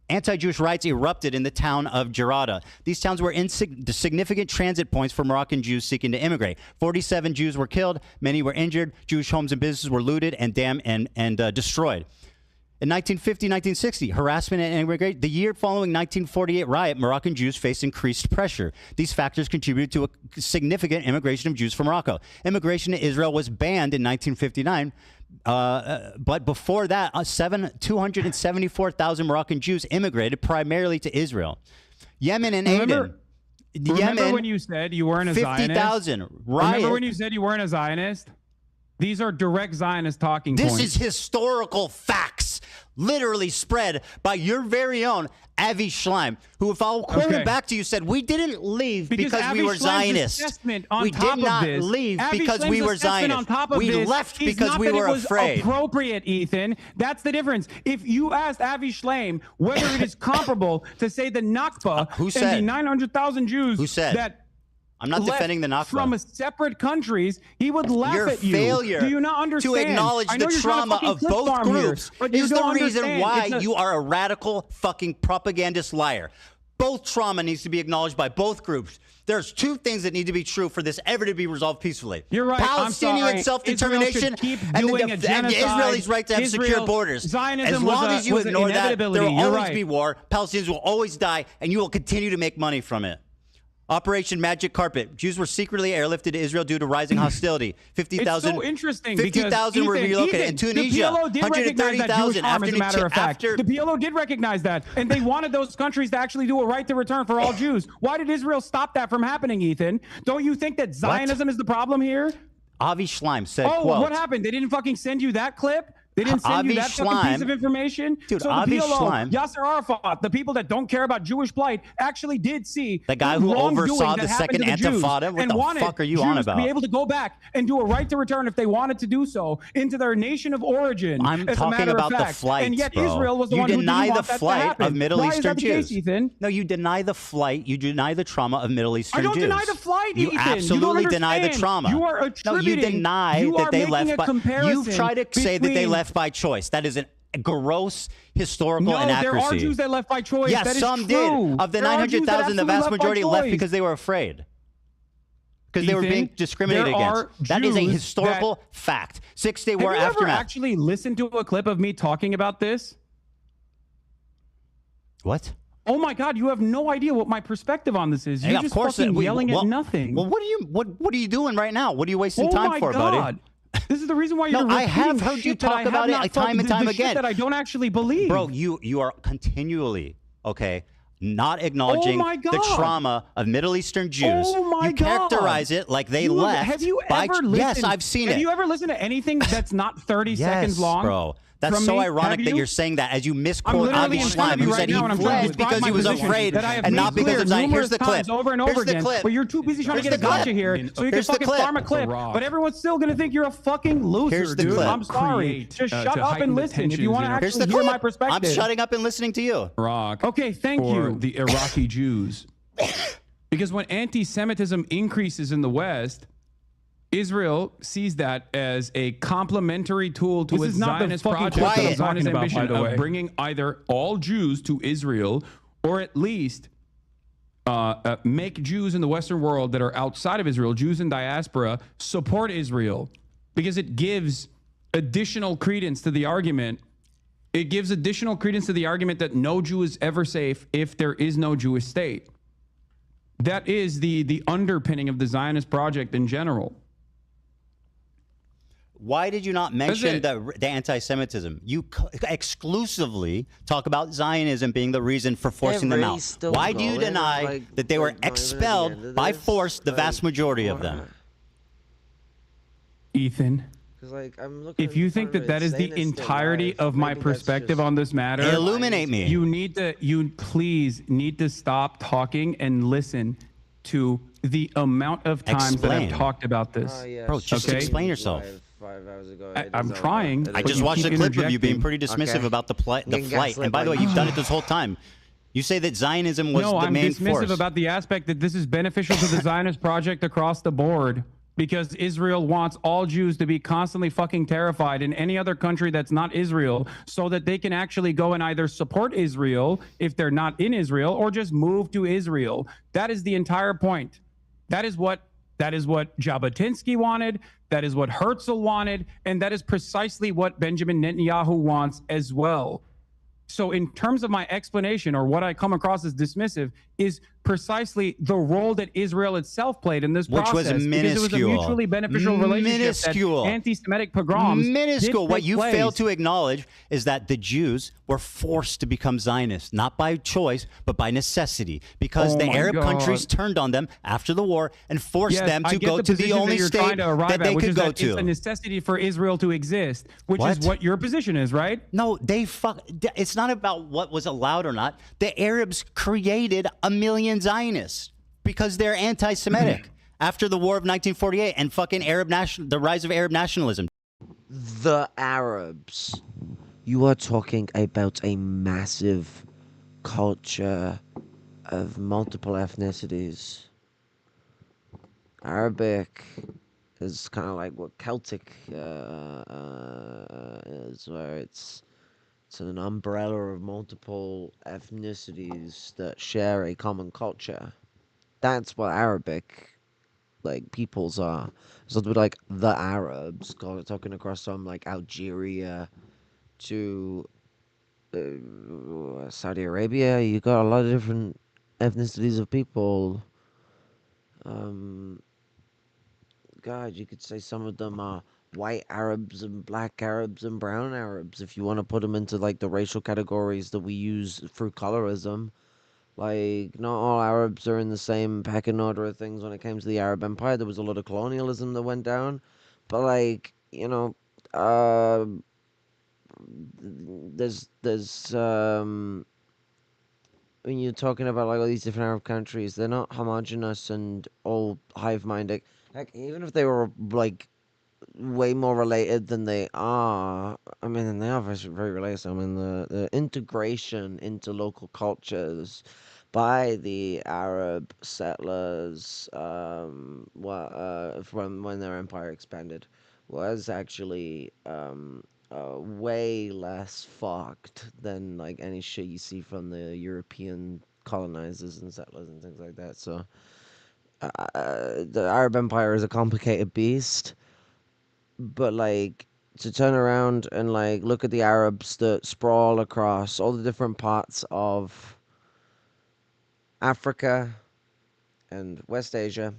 anti-Jewish riots erupted in the town of Jarada. These towns were significant transit points for Moroccan Jews seeking to immigrate. 47 Jews were killed. Many were injured. Jewish homes and businesses were looted and damaged and destroyed. In 1950, 1960, harassment and immigration. The year following 1948 riot, Moroccan Jews faced increased pressure. These factors contributed to a significant immigration of Jews from Morocco. Immigration to Israel was banned in 1959. But before that, 274,000 Moroccan Jews immigrated primarily to Israel. Yemen and Aden. Remember when you said you weren't a Zionist? 50,000. Remember when you said you weren't a Zionist? These are direct Zionist talking points. This is historical facts, literally spread by your very own Avi Schleim, who, if I'll quote it back to you, said, we didn't leave because we were Zionists. We did not leave because we were Zionists. We left because we were afraid. Appropriate, Ethan. That's the difference. If you asked Avi Schleim whether it is comparable to say the Nakba and the 900,000 Jews that I'm not defending the Nakba. From separate countries, he would laugh at you. Your failure Do you not understand? to acknowledge the trauma of both groups is the reason why you are a radical fucking propagandist liar. Both trauma needs to be acknowledged by both groups. There's two things that need to be true for this ever to be resolved peacefully. You're right. Palestinian self-determination and the Israelis' right to have secure borders. Zionism as long as you ignore that, there will always be war. Palestinians will always die, and you will continue to make money from it. Operation Magic Carpet. Jews were secretly airlifted to Israel due to rising hostility. 50,000. It's so interesting 50,000 were relocated. In Tunisia, 130,000 after as a matter of fact. The PLO did recognize that, and they wanted those countries to actually do a right to return for all Jews. Why did Israel stop that from happening, Ethan? Don't you think that Zionism is the problem here? Avi Schleim said, what happened? They didn't fucking send you that clip? They didn't send you that fucking piece of information? Dude, so the Avi PLO, Schleim, Yasser Arafat, the people that don't care about Jewish plight, actually did see the guy who oversaw the second Intifada. What the fuck are you on about? To be able to go back and do a right to return if they wanted to do so into their nation of origin. I'm talking about the flights, and yet bro. Israel was the one who didn't want that to happen. You deny the flight of Middle Eastern Jews. Case, Ethan? No, you deny the flight. You deny the trauma of Middle Eastern Jews. I don't deny the flight, Ethan. You absolutely deny the trauma. You are attributing. No, you deny that they left by. You've tried to say that they left by choice. That is a gross historical inaccuracy. No, there are Jews that left by choice. Yes, that is some true. did. Of the 900,000, the vast majority left because they were afraid. Because they were being discriminated against. That is a historical fact. 6-day war aftermath. Have you ever actually listened to a clip of me talking about this? What? Oh my God! You have no idea what my perspective on this is. You're just fucking yelling at nothing. Well, what are you doing right now? What are you wasting time for, buddy? This is the reason why you're No, I have repeating heard you shit that I talk about have not it time and time the shit again. that I don't actually believe. Bro, you are continually, okay, not acknowledging my the God. trauma of Middle Eastern Jews. Oh my you God. characterize it like they You left. Have you by, ever listened? Yes, I've seen it. Have you ever listened to anything that's not 30 seconds long? Bro. That's from so me? ironic Have that you? you're saying that as you I'm misquote literally Avi in front Schleim, of you who right said now, he and I'm trying to fled describe because my he was position afraid that I have and made not because clear of Zion. Here's numerous the clip. times over and over Here's the again, clip. but you're too busy trying to Here's get a the clip. gotcha here, so you can Here's the fucking clip. farm a clip. But everyone's still gonna think you're a fucking loser, Here's the dude. clip. I'm sorry. Just shut up and listen if you want to Here's the actually hear clip. my perspective. I'm shutting up and listening to you. Iraq. Okay, thank for you. the Iraqi Jews. Because when anti-Semitism increases in the West, Israel sees that as a complementary tool to This its is not the Zionist fucking project, clip that I'm the Zionist talking about, ambition by the way. of bringing either all Jews to Israel or at least make Jews in the Western world that are outside of Israel, Jews in diaspora, support Israel, because it gives additional credence to the argument. It gives additional credence to the argument that no Jew is ever safe if there is no Jewish state. That is the underpinning of the Zionist project in general. Why did you not mention the anti-Semitism? You exclusively talk about Zionism being the reason for forcing them out. Why do you deny that they were expelled by force, the vast majority of them? Ethan, Like, if you think that that is the entirety of my perspective on this matter, illuminate me. You please need to stop talking and listen to the amount of times that I've talked about this. Bro, just explain yourself. 5 hours ago. I'm trying. I just watched a clip of you being pretty dismissive about the flight. And by the way, you've done it this whole time. You say that Zionism was the main force. No, I'm dismissive about the aspect that this is beneficial to the Zionist project across the board, because Israel wants all Jews to be constantly fucking terrified in any other country that's not Israel, so that they can actually go and either support Israel if they're not in Israel or just move to Israel. That is the entire point. That is what Jabotinsky wanted. That is what Herzl wanted. And that is precisely what Benjamin Netanyahu wants as well. So in terms of my explanation, or what I come across as dismissive, is precisely the role that Israel itself played in this process. Which was minuscule. Because it was a mutually beneficial relationship. Minuscule. That anti-Semitic pogroms Minuscule. What you place. fail to acknowledge is that the Jews were forced to become Zionists, not by choice, but by necessity, because the Arab countries turned on them after the war and forced them to go to the only state that they could go to. It's a necessity for Israel to exist, which is what your position is, right? No, it's not about what was allowed or not. The Arabs created a million Zionists because they're anti-Semitic after the war of 1948 and fucking the rise of Arab nationalism. The Arabs. You are talking about a massive culture of multiple ethnicities. Arabic is kind of like what Celtic is, where it's an umbrella of multiple ethnicities that share a common culture. That's what Arabic, peoples are. So it's like the Arabs, talking across from, Algeria to Saudi Arabia. You got a lot of different ethnicities of people. God, you could say some of them are white Arabs and black Arabs and brown Arabs, if you want to put them into the racial categories that we use through colorism. Not all Arabs are in the same pecking order of things. When it came to the Arab Empire, there was a lot of colonialism that went down, but there's when you're talking about all these different Arab countries, they're not homogenous and all hive-minded. Even if they were way more related than they are. I mean, and they are very related. I mean, the integration into local cultures by the Arab settlers from when their empire expanded was actually way less fucked than any shit you see from the European colonizers and settlers and things like that. So the Arab Empire is a complicated beast. But to turn around and look at the Arabs that sprawl across all the different parts of Africa and West Asia,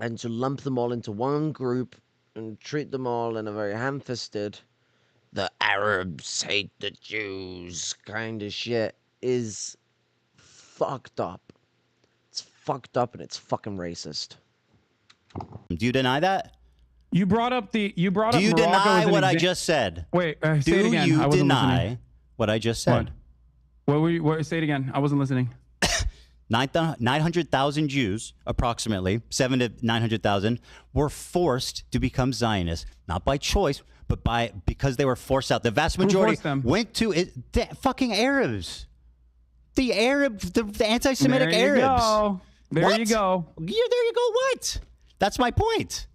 and to lump them all into one group and treat them all in a very ham-fisted, the Arabs hate the Jews kind of shit is fucked up. It's fucked up and it's fucking racist. Do you deny that? You brought up the. You brought Do up. you Morocco deny as an what I just said? Wait, say Do it again. you I wasn't deny listening. what I just said? What were you? Say it again. I wasn't listening. 900,000 Jews, approximately 700 to 900,000, were forced to become Zionists, not by choice, but because they were forced out. The vast majority went to the fucking Arabs. The anti-Semitic There you Arabs. go. There you go. There you go. What? That's my point.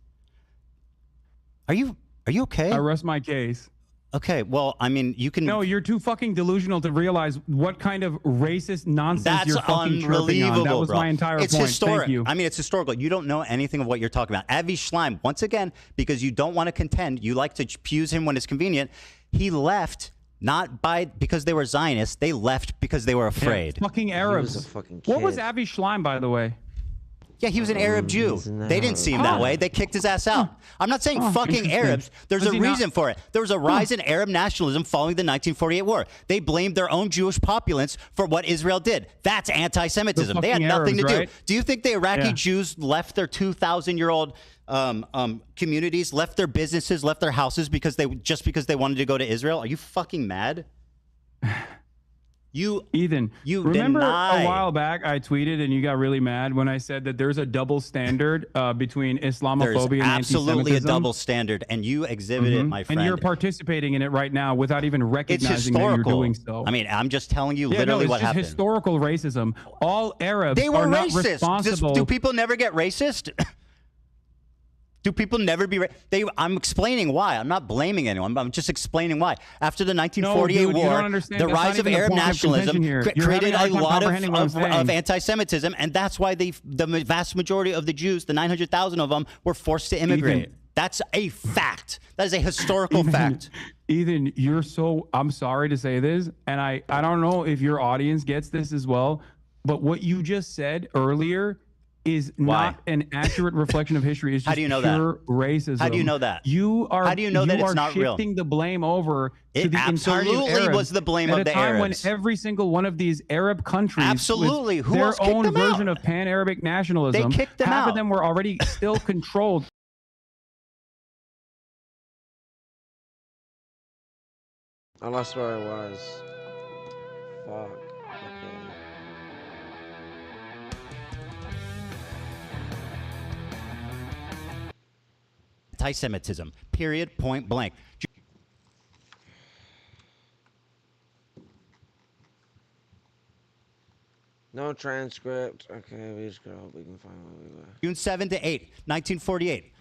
Are you okay? I rest my case. Okay, well, I mean, you can. No, you're too fucking delusional to realize what kind of racist nonsense That's you're fucking chirping on. That was bro. my entire It's point. historic. Thank you. I mean, it's historical. You don't know anything of what you're talking about. Avi Schleim, once again, because you don't want to contend, you like to use him when it's convenient. He left not because they were Zionists. They left because they were afraid. Yeah, fucking Arabs. What was Avi Schleim, by the way? Yeah, he was an Arab Jew. They didn't see him that way. They kicked his ass out. I'm not saying fucking Arabs. There's a reason for it. There was a rise in Arab nationalism following the 1948 war. They blamed their own Jewish populace for what Israel did. That's anti-Semitism. They had nothing to do. Do you think the Iraqi Jews left their 2,000-year-old communities, left their businesses, left their houses because they wanted to go to Israel? Are you fucking mad? Ethan, you remember deny. a while back I tweeted and you got really mad when I said that there's a double standard between Islamophobia There's and absolutely a anti-Semitism? double standard, and you exhibit it, my friend. And you're participating in it right now without even It's recognizing that historical. you're doing so. I mean, I'm just telling you Yeah, literally no, what it's just happened. historical racism. All Arabs They were are not racist. responsible. Do people never get racist? Do people never be I'm explaining why. I'm not blaming anyone, but I'm just explaining why. After the 1948 dude, you war, don't understand. the That's rise not of even the Arab point of nationalism contention here. You're created having a a hard time lot comprehending what I'm of saying. anti-Semitism, and that's why the vast majority of the Jews, the 900,000 of them, were forced to immigrate. Ethan. That's a fact. That is a historical fact. Ethan, I'm sorry to say this, and I don't know if your audience gets this as well, but what you just said earlier is not an accurate reflection of history. It's just How do you know pure racism. How do you know that? How do you know that it's not real? shifting the blame over to It the entirety of absolutely Arabs was the blame at of the a time Arabs. when every single one of these Arab countries Absolutely. with Who their else kicked own them out? version of pan-Arabic nationalism. They kicked them half out. of them were already still controlled. I lost where I was. Fuck. Okay. Anti-Semitism. Period. Point blank. No transcript. Okay, we just go. We can find where we were. June 7 to 8, 1948,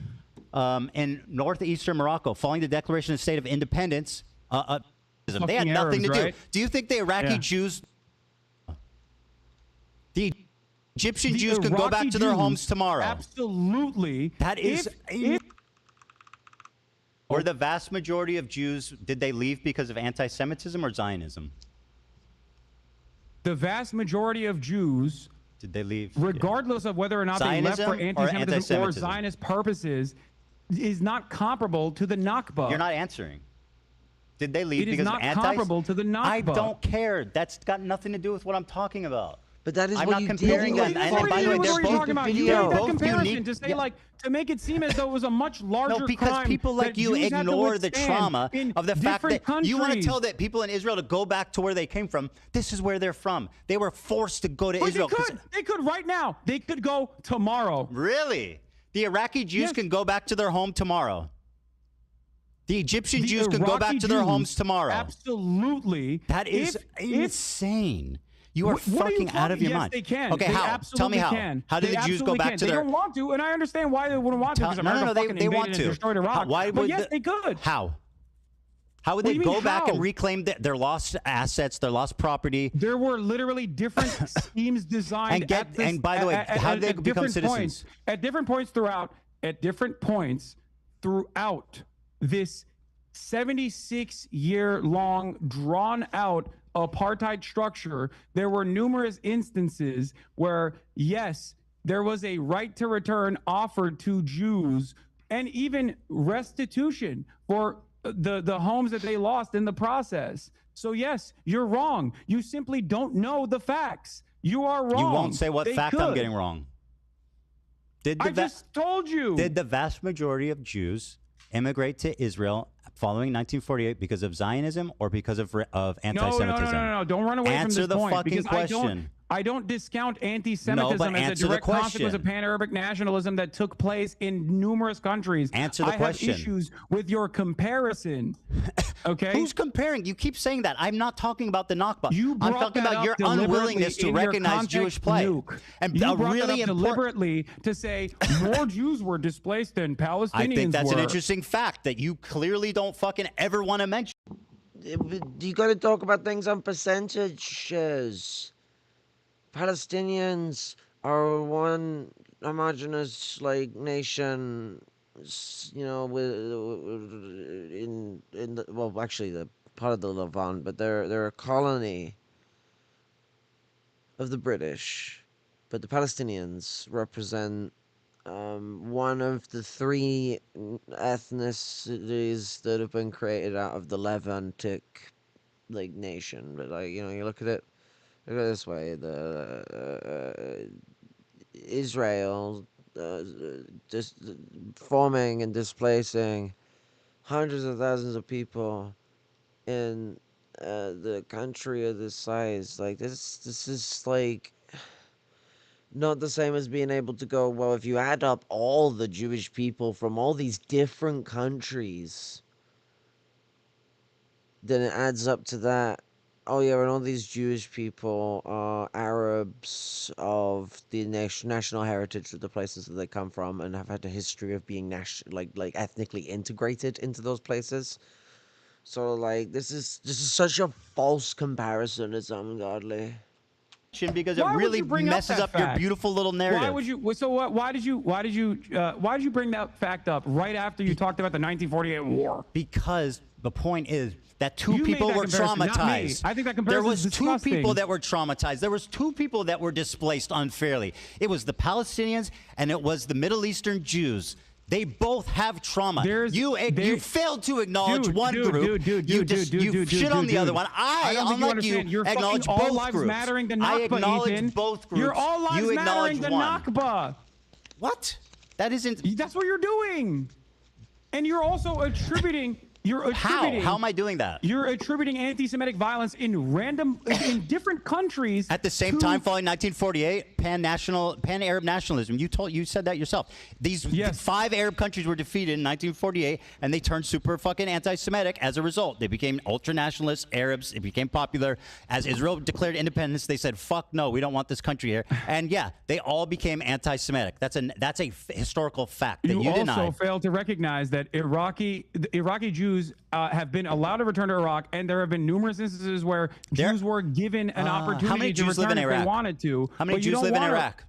in northeastern Morocco, following the declaration of state of independence, they had nothing to do. Right? Do you think the Iraqi Jews, the Egyptian Jews can go back to their homes tomorrow? Absolutely. That is... Or the vast majority of Jews, did they leave because of anti-Semitism or Zionism? The vast majority of Jews, did they leave? Regardless of whether or not they left for Zionism or anti-Semitism or anti-Semitism? Zionist purposes, is not comparable to the Nakba. You're not answering. Did they leave It is because not of anti? comparable to the Nakba. I don't care. That's got nothing to do with what I'm talking about. But that is I'm what not you comparing did. them. And by the way, they're both You made that comparison to say, like, to make it seem as though it was a much larger No, because crime people like that you Jews had to ignore the withstand trauma in of the fact that different you want to countries. tell that people in Israel to go back to where they came from. This is where they're from. They were forced to go to But Israel. They could right now. They could go tomorrow. Really? The Iraqi Jews can go back to their home tomorrow. The Egyptian Jews can go back to their homes tomorrow. Absolutely. That is insane. You are fucking out of your mind. Yes, they can. Okay, They how? absolutely Tell me how. Can. How did They the Jews go absolutely back can. to They their... don't want to, and I understand why they wouldn't want to, because America fucking they want invaded to. and destroyed Iraq. Why but would yes, they could. How? How would What they do you mean, go back and how? reclaim their lost assets, their lost property? There were literally different schemes designed. And by the way, how did they become citizens? At different points throughout this 76-year-long, drawn-out apartheid structure, there were numerous instances where, yes, there was a right to return offered to Jews and even restitution for the homes that they lost in the process. So yes, you're wrong. You simply don't know the facts. You are wrong. You won't say what fact I'm getting wrong. I just told you. Did the vast majority of Jews immigrate to Israel following 1948 because of Zionism or because of anti-Semitism? No. Don't run away from this point. Answer the fucking question. I don't discount anti-Semitism as a direct consequence of pan-Arabic nationalism that took place in numerous countries. Answer the question. I have issues with your comparison. Okay? Who's comparing? You keep saying that. I'm not talking about the Nakba. I'm talking about your unwillingness to recognize Jewish plight. And you brought really that up deliberately to say more Jews were displaced than Palestinians I think that's were. an interesting fact that you clearly don't fucking ever want to mention. You got to talk about things on percentages. Palestinians are one homogenous nation, in the actually the part of the Levant, but they're a colony of the British. But the Palestinians represent one of the three ethnicities that have been created out of the Levantic nation. But you look at it. Look at it this way: Israel just forming and displacing hundreds of thousands of people in the country of this size. This is not the same as being able to go, well, if you add up all the Jewish people from all these different countries, then it adds up to that. Oh yeah, and all these Jewish people are Arabs of the national heritage of the places that they come from, and have had a history of being ethnically integrated into those places. So this is such a false comparison. It's ungodly. Because it really messes up your beautiful little narrative. Why would you? So what? Why did you bring that fact up right after you talked about the 1948 war? Because the point is that two people were traumatized. I think that comparison is disgusting. There was two people that were traumatized. There was two people that were displaced unfairly. It was the Palestinians and it was the Middle Eastern Jews. They both have trauma. You failed to acknowledge one group. You shit on the other one. Unlike you, acknowledge both groups. I acknowledge both groups. You're all lives mattering the Nakba. What? That isn't. That's what you're doing. And you're also attributing. How am I doing that? You're attributing anti-Semitic violence in different countries at the same time following 1948 pan-Arab nationalism. You said that yourself. These 5 Arab countries were defeated in 1948, and they turned super fucking anti-Semitic as a result. They became ultra-nationalist Arabs. It became popular. As Israel declared independence, they said, "Fuck no, we don't want this country here." And yeah, they all became anti-Semitic. That's a historical fact that you denied. You also failed to recognize that Iraqi Jews have been allowed to return to Iraq, and there have been numerous instances where Jews were given an opportunity to return if they wanted to. How many Jews live in Iraq?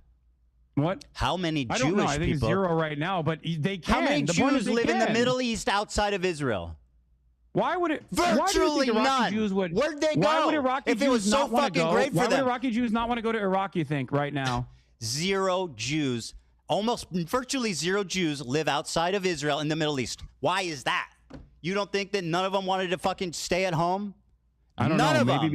What? How many Jewish I don't know. I think people? It's 0 right now, but they can. How many Jews live in the Middle East outside of Israel? Why would it? Virtually none. Where'd they go? Why would Iraqi if it was Jews so not want to fucking go? great for Why them? would Iraqi Jews not want to go to Iraq, you think, right now? 0 Jews, virtually 0 Jews live outside of Israel in the Middle East. Why is that? You don't think that none of them wanted to fucking stay at home? I don't know. Maybe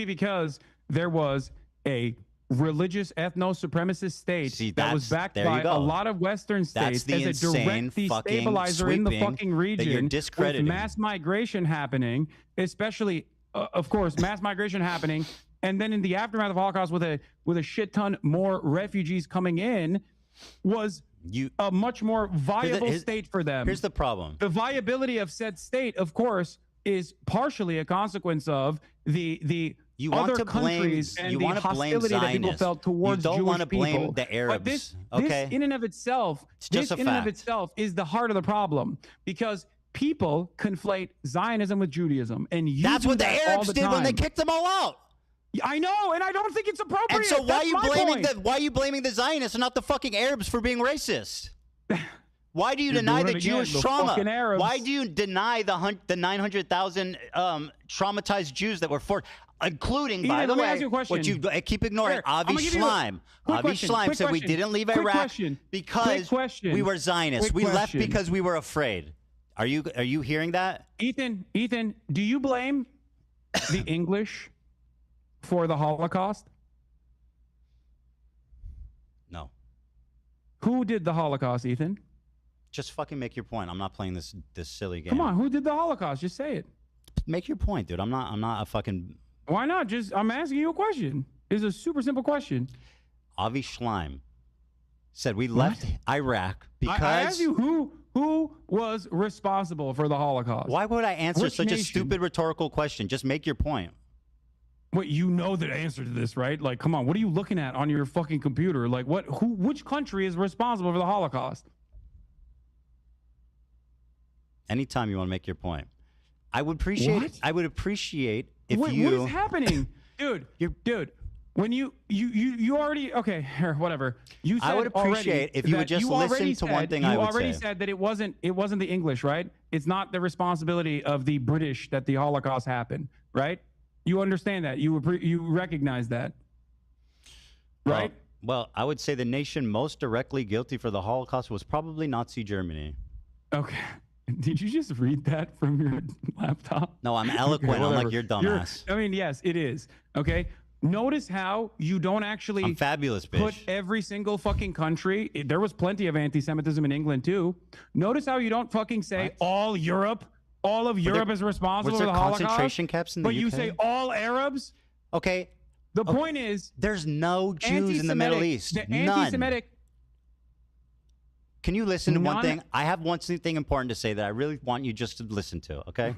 because there was a religious ethno-supremacist state that was backed by a lot of Western states as a direct destabilizer in the fucking region, with mass migration happening, especially, of course, mass migration happening, and then in the aftermath of the Holocaust with a shit ton more refugees coming in, was a much more viable state for them. Here's the problem. The viability of said state, of course, is partially a consequence of the other countries and the hostility that people felt towards Jewish people. You don't want to blame the Arabs. But this in and of itself, is the heart of the problem, because people conflate Zionism with Judaism, and that's what the Arabs did when they kicked them all out. I know, and I don't think it's appropriate. And so why are you blaming the Zionists and not the fucking Arabs for being racist? Why do you deny the Jewish trauma? Why do you deny the 900,000 traumatized Jews that were forced? including, Ethan, by the let me way, ask you a question. what you keep ignoring, Here, Avi Schleim. Avi Schleim said we didn't leave Iraq because we were Zionists. We left because we were afraid. Are you hearing that? Ethan, do you blame the English for the Holocaust? No. Who did the Holocaust, Ethan? Just fucking make your point. I'm not playing this silly game. Come on, who did the Holocaust? Just say it. Make your point, dude. I'm not a fucking... Why not? I'm asking you a question. It's a super simple question. Avi Schleim said we left Iraq because... I asked you who was responsible for the Holocaust. Why would I answer such a stupid rhetorical question? Just make your point. Wait, you know the answer to this, right? Like, come on, what are you looking at on your fucking computer? Like, which country is responsible for the Holocaust? Anytime you want to make your point. I would appreciate if Wait, you... What is happening? Dude, when you already... Okay, here, whatever. You said I would appreciate if you would just listen to one thing I would say. You already said that it wasn't the English, right? It's not the responsibility of the British that the Holocaust happened, right? You understand that. You recognize that, right? Well, I would say the nation most directly guilty for the Holocaust was probably Nazi Germany. Okay. Did you just read that from your laptop? No, I'm eloquent, unlike your dumbass. I mean, yes, it is. Okay. Notice how you don't actually I'm fabulous, bitch. Put every single fucking country. There was plenty of anti-Semitism in England too. Notice how you don't fucking say all Europe. All of Europe is responsible for the Holocaust. Concentration camps in the UK? But you say all Arabs? Okay. The point is... There's no Jews in the Middle East. None. Anti-Semitic... Can you listen to one thing? I have one thing important to say that I really want you just to listen to, okay?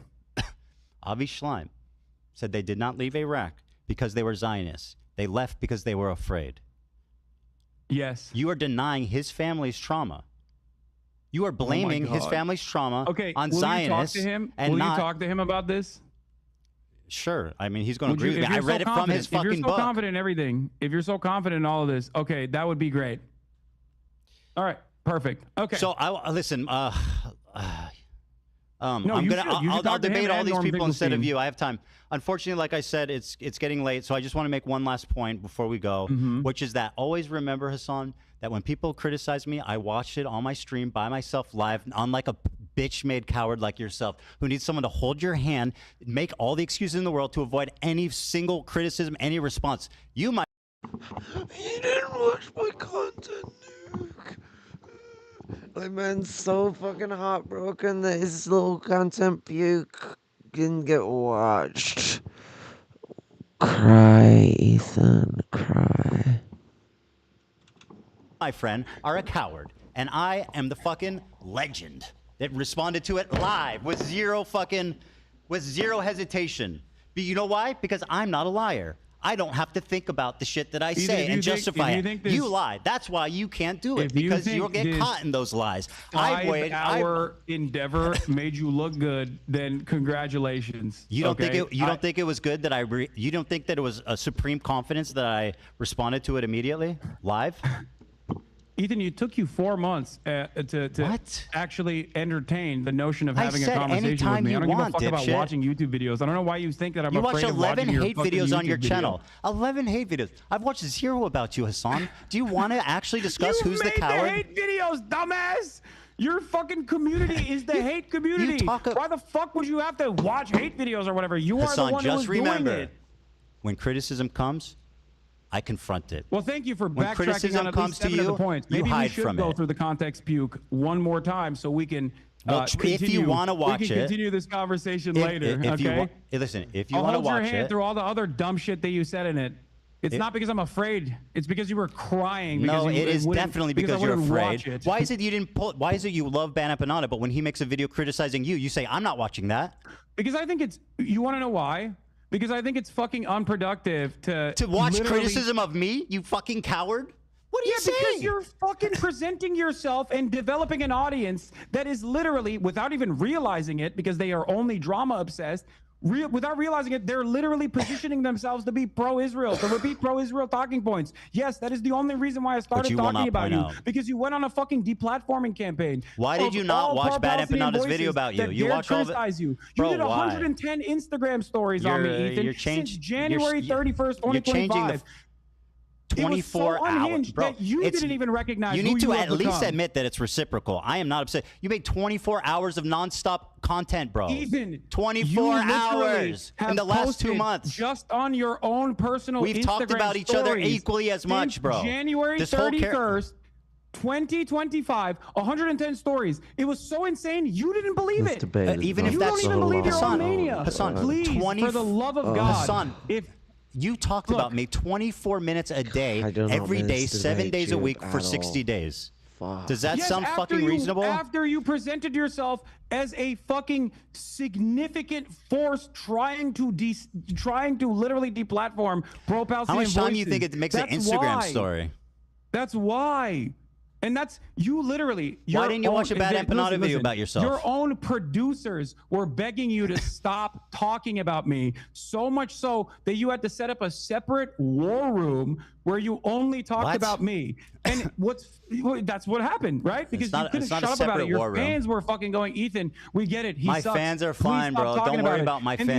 Avi Schleim said they did not leave Iraq because they were Zionists. They left because they were afraid. Yes. You are denying his family's trauma. You are blaming his family's trauma on Zionists. Will you talk to him about this? Sure. I mean, he's going to agree with me. I read it from his fucking book. If you're so confident in everything, if you're so confident in all of this, okay, that would be great. All right. Perfect. Okay. So listen. I'll debate all these people instead of you. I have time. Unfortunately, like I said, it's getting late, so I just want to make one last point before we go, which is that always remember, Hassan, that when people criticize me, I watch it on my stream by myself live, unlike a bitch-made coward like yourself, who needs someone to hold your hand, make all the excuses in the world to avoid any single criticism, any response. You might. You didn't watch my content, Nuke. My man's so fucking heartbroken that his little content puke didn't get watched. Cry, Ethan, cry. My friend, are a coward, and I am the fucking legend that responded to it live with zero hesitation. But you know why? Because I'm not a liar. I don't have to think about the shit that I say and justify it. You lie. That's why you can't do it, because you'll get caught in those lies. Our endeavor made you look good, then congratulations. You don't think you don't think it was good that you don't think that it was a supreme confidence that I responded to it immediately live? Ethan, it took you 4 months to actually entertain the notion of having a conversation with me. I don't give a fuck about watching YouTube videos. I don't know why you think that I'm afraid of watching your fucking YouTube video. You watch 11 hate videos on your channel. 11 hate videos. I've watched 0 about you, Hassan. Do you want to actually discuss who's the coward? You made the hate videos, dumbass! Your fucking community is the hate community. Why the fuck would you have to watch hate videos or whatever? You are the one who's doing it. When criticism comes, I confront it. Well, thank you for backtracking on at least 7 of the points. Maybe we should go through the context puke one more time so we can if you want to watch it, continue this conversation later. Listen, if you want to watch it, I'll hold your hand through all the other dumb shit that you said in it. It's not because I'm afraid. It's because you were crying. No, it is definitely because you're afraid. Why is it you didn't pull? Why is it you love Ban Empanada, but when he makes a video criticizing you, you say I'm not watching that? Because I think it's. You want to know why? Because I think it's fucking unproductive to watch criticism of me, you fucking coward. What are you saying? Because you're fucking presenting yourself and developing an audience that is literally, without even realizing it, because they are only drama obsessed, without realizing it, they're literally positioning themselves to be pro-Israel, to repeat pro-Israel talking points. Yes, that is the only reason why I started talking about you, because you went on a fucking deplatforming campaign. Why did you not watch Bad Empanada's video about you? You watched all of it. You did 110 Instagram stories on me, Ethan, since January 31st, 2025. 24 hours, bro. That you didn't even recognize. You need to at least admit that it's reciprocal. I am not upset. You made 24 hours of nonstop content, bro. Ethan, 24 hours in the last 2 months. Just on your own personal We've Instagram talked about each other equally as much, bro. January 31st. 2025, 110 stories. It was so insane, you didn't believe it. Even if you that's don't even believe your own mania. Hassan, please, for the love of God. Hassan, you talked about me 24 minutes a day, every day, 7 days a week for 60 days. Does that sound fucking reasonable? After you presented yourself as a fucking significant force trying to literally deplatform pro-Palestinian How much time voices. do you think it makes an Instagram story? That's why. And that's you literally. Why didn't you watch a Bad Empanada video about yourself? Your own producers were begging you to stop talking about me, so much so that you had to set up a separate war room where you only talked about me. And that's what happened, right? Because you couldn't shut up about it. Your fans were fucking going, Ethan, we get it. My fans are fine, bro. Don't worry about my fans. And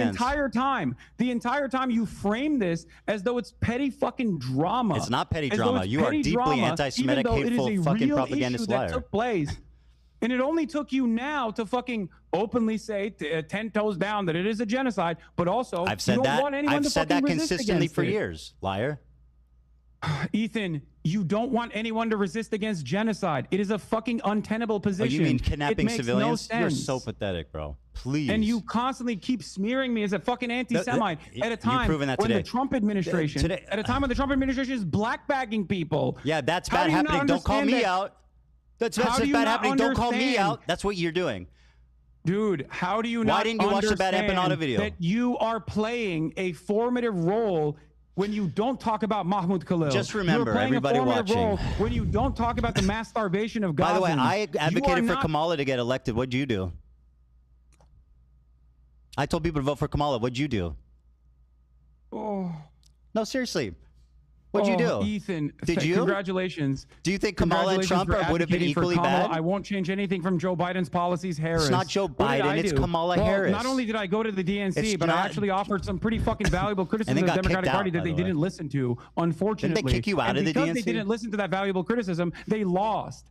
the entire time you frame this as though it's petty fucking drama. It's not petty drama. You are deeply anti-Semitic, hateful, fucking propagandist liar. That took place. And it only took you now to fucking openly say 10 toes down that it is a genocide, but also I've said that consistently for years, liar. Ethan, you don't want anyone to resist against genocide. It is a fucking untenable position. Oh, you mean kidnapping civilians? No You're so pathetic, bro. Please. And you constantly keep smearing me as a fucking anti-Semite at a time when the Trump administration, at a time when the Trump administration is blackbagging people. Yeah, that's bad happening. Don't call me out. That's bad happening. Don't call me out. That's what you're doing. Dude, how do you not understand? Why didn't you watch the Bad Empanada video? That you are playing a formative role when you don't talk about Mahmoud Khalil. Just remember, everybody watching, when you don't talk about the mass starvation of Gaza. By the way, I advocated for Kamala to get elected. What'd you do? I told people to vote for Kamala. What'd you do? Oh. No, seriously. What'd you do? Ethan, did you? Congratulations. Do you think Kamala and Trump would have been equally bad? I won't change anything from Joe Biden's policies. Harris. It's not Joe Biden. It's Kamala Harris. Not only did I go to the DNC, but I actually offered some pretty fucking valuable criticism of the Democratic Party that they didn't listen to, unfortunately. Didn't they kick you out of the DNC? Because they didn't listen to that valuable criticism, they lost.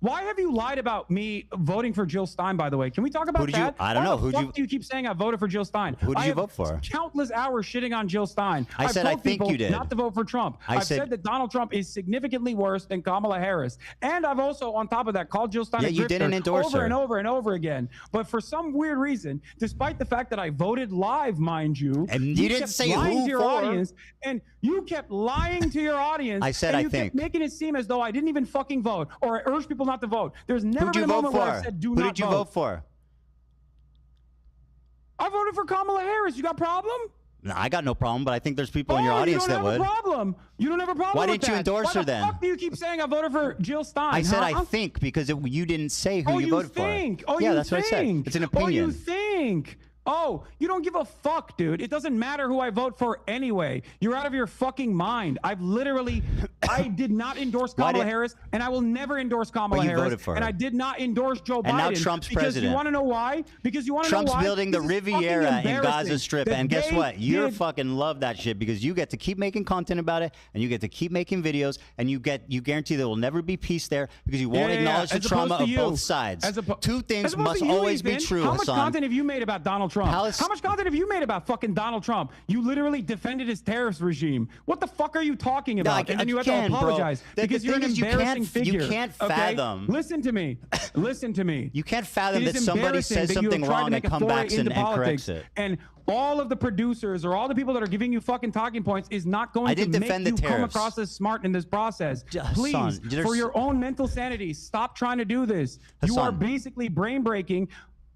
Why have you lied about me voting for Jill Stein, by the way? Can we talk about that? I don't know. Why the fuck do you keep saying I voted for Jill Stein? Who did you vote for? Countless hours shitting on Jill Stein. I said I think you did. Not to vote for Trump. I've said that Donald Trump is significantly worse than Kamala Harris. And I've also, on top of that, called Jill Stein a you didn't endorse over her. and over and over again. But for some weird reason, despite the fact that I voted live, mind you, and you didn't kept say lying who to your for. audience, and you kept lying to your audience. I said and I you think. kept making it seem as though I didn't even fucking vote, or I urged people not to vote. There's never been a moment where I said do not vote. Who did you vote for? I voted for Kamala Harris. You got a problem? No, I got no problem, but I think there's people in your audience that would. You don't have a problem. You don't have a problem. Why with didn't you that. endorse her then? Why the fuck do you keep saying I voted for Jill Stein? I said I think because you didn't say who you voted for. Oh, yeah, you that's think? what I said. It's an opinion. Oh, you think? Oh, you don't give a fuck, dude. It doesn't matter who I vote for anyway. You're out of your fucking mind. I did not endorse Kamala Harris, and I will never endorse Kamala Harris. Voted for her. And I did not endorse Joe Biden. And now Trump's president. You want to know why? Because you want to know why? Trump's building the Riviera in Gaza Strip, and guess what? You fucking love that shit because you get to keep making content about it, and you get to keep making videos, and you guarantee there will never be peace there because you won't acknowledge the trauma of both sides. Two things must always be true, How Hassan. much content have you made about Donald Trump? How much content have you made about fucking Donald Trump? You literally defended his terrorist regime. What the fuck are you talking about? And then you have to apologize because you're an embarrassing figure. You can't fathom. Okay? Listen to me. Listen to me. You can't fathom that somebody says something wrong and comes back and corrects it. And all of the producers or all the people that are giving you fucking talking points is not going to make you come across as smart in this process. Please, for your own mental sanity, stop trying to do this. You are basically brain breaking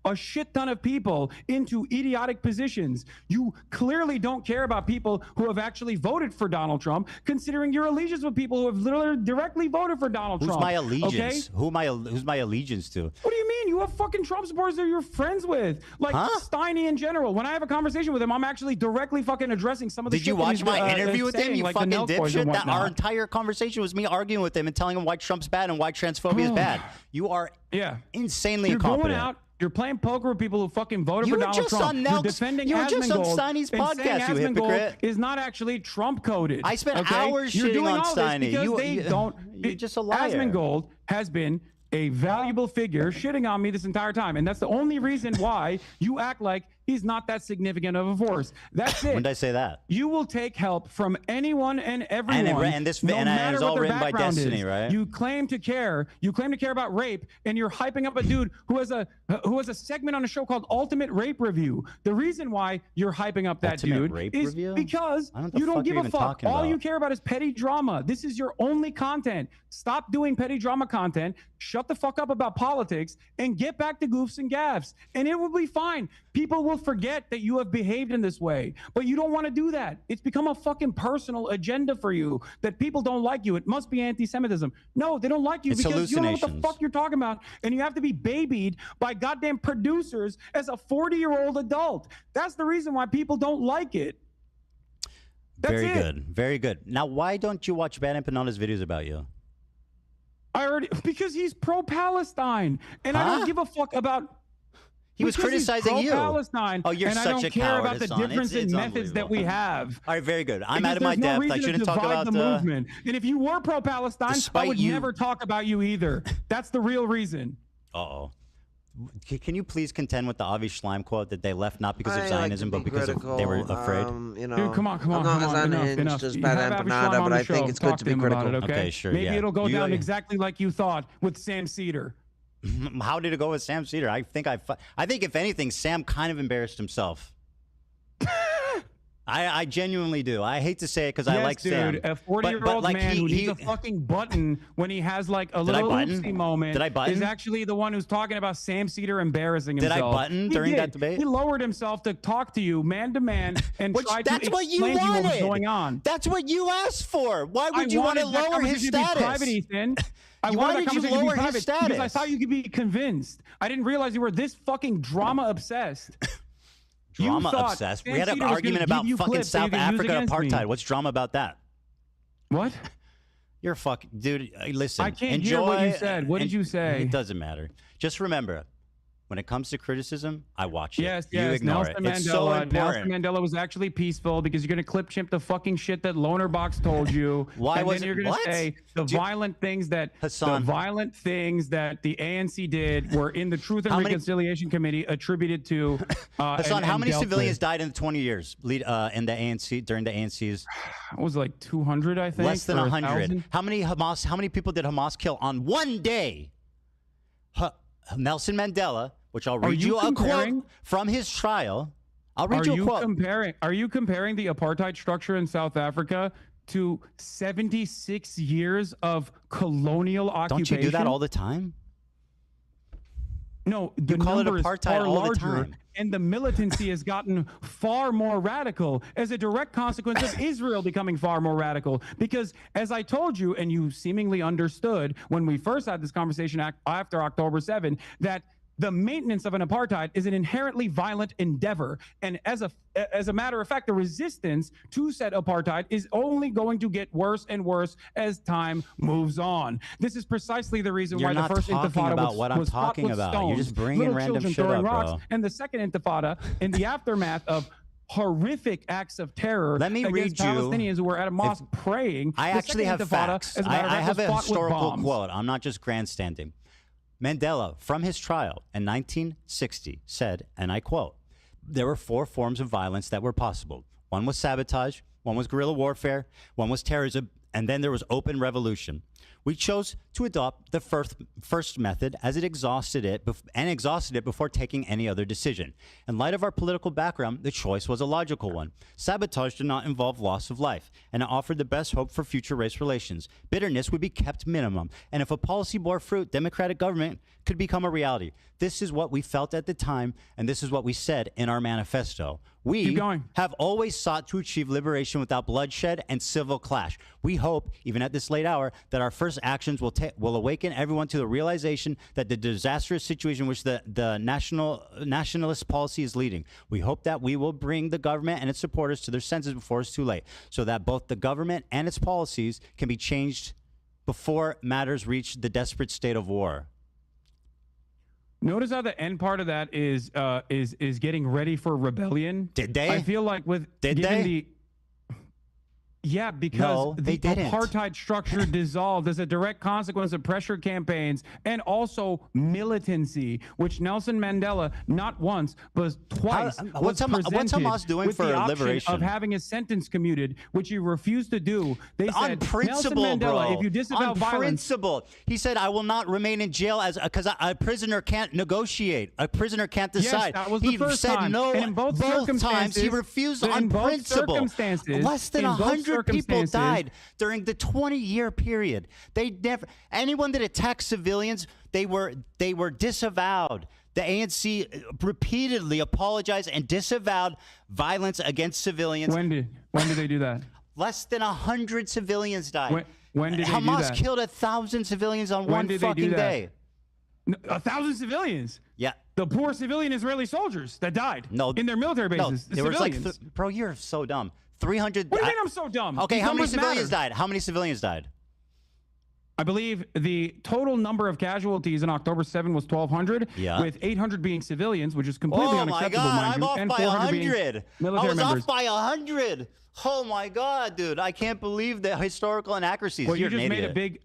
a shit ton of people into idiotic positions. You clearly don't care about people who have actually voted for Donald Trump, considering your allegiance with people who have literally directly voted for Donald Trump. Who's my allegiance? Okay? Who's my allegiance to? What do you mean? You have fucking Trump supporters that you're friends with. Like Steiny in general. When I have a conversation with him, I'm actually directly fucking addressing some of the Did shit you watch that my he's, interview with him, saying, you like fucking the Nelk Boys and dipshit? That our whatnot. entire conversation was me arguing with him and telling him why Trump's bad and why transphobia is bad. You are insanely You're incompetent. going out. You're playing poker with people who fucking voted You for were Donald just Trump. on You're Nelk's- defending you were just on Asmongold Steiny's and podcast, saying you Asmongold hypocrite. is not actually Trump coded. I spent okay? hours You're shitting doing on all this Steiny. because You- they you- don't. you're just a liar. Asmongold has been a valuable figure shitting on me this entire time, and that's the only reason why you act like he's not that significant of a force. That's it. When did I say that? You will take help from anyone and everyone. And this no and matter it's what all their written by background Destiny, is. right? You claim to care. You claim to care about rape, and you're hyping up a dude who has a segment on a show called Ultimate Rape Review. The reason why you're hyping up that Ultimate dude Rape is Review? because I don't know what the you don't fuck give you're a even fuck. talking All you about. care about is petty drama. This is your only content. Stop doing petty drama content. Shut the fuck up about politics and get back to goofs and gaffes, and it will be fine. People will forget that you have behaved in this way, but you don't want to do that. It's become a fucking personal agenda for you that people don't like you. It must be anti-Semitism. No, they don't like you It's because you don't know what the hallucinations. fuck you're talking about, and you have to be babied by goddamn producers as a 40-year-old adult. That's the reason why people don't like it. That's Very it. good. Very good. Now, why don't you watch Bad Empanadas videos about you? Because he's pro-Palestine, and I don't give a fuck about. He was because he's criticizing you. pro-Palestine, Oh, you're and I such don't a care coward, about the Hassan. difference in It's methods that we have. All right, very good. I'm Because out of my there's no depth. reason I to shouldn't talk divide about the movement. And if you were pro-Palestine, I Despite would you- never talk about you either. That's the real reason. Uh-oh. Can you please contend with the Avi Schleim quote that they left not because of I like Zionism, to but be because they were critical, afraid? you know, Dude, come on, I'm not as unhinged enough. as You Bad have Avi Schleim Empanada, on but the I think show. it's Talk good to be him about critical. it, okay? Okay, sure, Maybe yeah. it'll go You- down exactly like you thought with Sam Seder. How did it go with Sam Seder? I think if anything, Sam kind of embarrassed himself. I genuinely do. I hate to say it because I like dude, Sam. a 40-year-old like, man who needs a fucking button when he has like a Did I little button? oopsie moment Did I button? is actually the one who's talking about Sam Seder embarrassing Did I himself. button He during did. that debate? He lowered himself to talk to you man to man and tried to That's what you explain to you what was wanted. going on. That's what you asked for. Why would you want to wanted that lower his conversation to be status? private, Ethan. I Why wanted that did you conversation to be lower his private status? because I thought you could be convinced. I didn't realize you were this fucking drama obsessed. Drama obsessed. We had an argument about fucking South Africa apartheid. What's drama about that? What? You're fucking dude. Listen, I can't enjoy, hear what you said. What did you say? It doesn't matter. Just remember, when it comes to criticism, I watch it. Yes, You yes. ignore Nelson it. It's so Mandela. important. Nelson Mandela was actually peaceful because you're gonna clip chimp the fucking shit that Loner Box told you. Why and was then it- you're gonna what? say the violent things that Hassan. the violent things that the ANC did were in the Truth and How many- Reconciliation Committee attributed to. Hassan, how and many dealt civilians with. died in the 20 years in the ANC during the ANC's? It was like 200, I think. Less than or 100. 1,000. How many people did Hamas kill on one day? Nelson Mandela, which I'll read you a quote from his trial. I'll read you a quote. Are you comparing the apartheid structure in South Africa to 76 years of colonial occupation? Don't you do that all the time? No, the You call it numbers apartheid are all the larger, time. and the militancy has gotten far more radical as a direct consequence of Israel becoming far more radical. Because, as I told you, and you seemingly understood when we first had this conversation after October 7, that the maintenance of an apartheid is an inherently violent endeavor. And as a matter of fact, the resistance to said apartheid is only going to get worse and worse as time moves on. This is precisely the reason You're why the not first talking intifada about was, what I'm was fought talking with about. You're stones, just bringing little random children shit throwing up, rocks, bro. and the second intifada in the aftermath of horrific acts of terror Let me read against you- Palestinians who were at a mosque praying. I The actually have second intifada, facts. as a matter of I fact, have was a fought with historical bombs. quote. I'm not just grandstanding. Mandela, from his trial in 1960, said, and I quote, "There were 4 forms of violence that were possible. One was sabotage, one was guerrilla warfare, one was terrorism, and then there was open revolution. We chose to adopt the first method as it exhausted it before taking any other decision. In light of our political background, the choice was a logical one. Sabotage did not involve loss of life, and it offered the best hope for future race relations. Bitterness would be kept minimum, and if a policy bore fruit, democratic government could become a reality. This is what we felt at the time, and this is what we said in our manifesto. We have always sought to achieve liberation without bloodshed and civil clash. We hope, even at this late hour, that our first actions will awaken everyone to the realization that the disastrous situation which the nationalist policy is leading. We hope that we will bring the government and its supporters to their senses before it's too late, so that both the government and its policies can be changed before matters reach the desperate state of war. Notice how the end part of that is getting ready for rebellion. Did they? I feel like yeah, because the apartheid structure dissolved as a direct consequence of pressure campaigns and also militancy, which Nelson Mandela not once but twice what's Hamas doing with for the option liberation? of having a sentence commuted, which he refused to do. They said, on principle, Nelson Mandela, bro. if you disavow on violence, principle. He said, "I will not remain in jail because a prisoner can't negotiate. A prisoner can't decide." Yes, that was the first said time. no. And in both times he refused on principle. Less than 100 people died during the 20-year period. They never, anyone that attacked civilians, they were disavowed. The ANC repeatedly apologized and disavowed violence against civilians. When did they do that? Less than 100 civilians died. When did Hamas they do that? killed 1,000 civilians on one fucking day. 1,000 civilians? Yeah. The poor civilian Israeli soldiers that died in their military bases. No, there was like, bro, you're so dumb. 300. What do you mean I'm so dumb? Okay, These how many numbers civilians matter. died? How many civilians died? I believe the total number of casualties in October 7 was 1,200, with 800 being civilians, which is completely unacceptable, mind you, and 400 being military I was members. off by 100. Oh my God, dude! I can't believe the historical inaccuracies. Well, you You're just an made idiot. a big.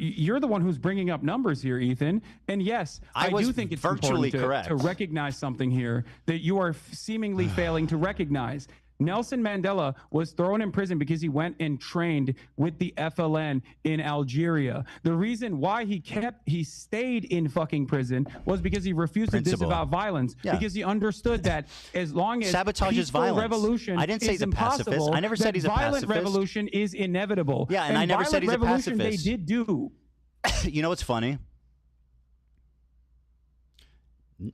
You're the one who's bringing up numbers here, Ethan. And yes, I was do think it's virtually important correct. to recognize something here that you are seemingly failing to recognize. Nelson Mandela was thrown in prison because he went and trained with the FLN in Algeria. The reason why he stayed in fucking prison was because he refused to disavow violence, because he understood that as long as Sabotage is peaceful violence. revolution I didn't say is he's a pacifist. impossible, I never said that he's a violent pacifist. revolution is inevitable. Yeah, and I never said he's a violent revolution pacifist. They did do. You know what's funny?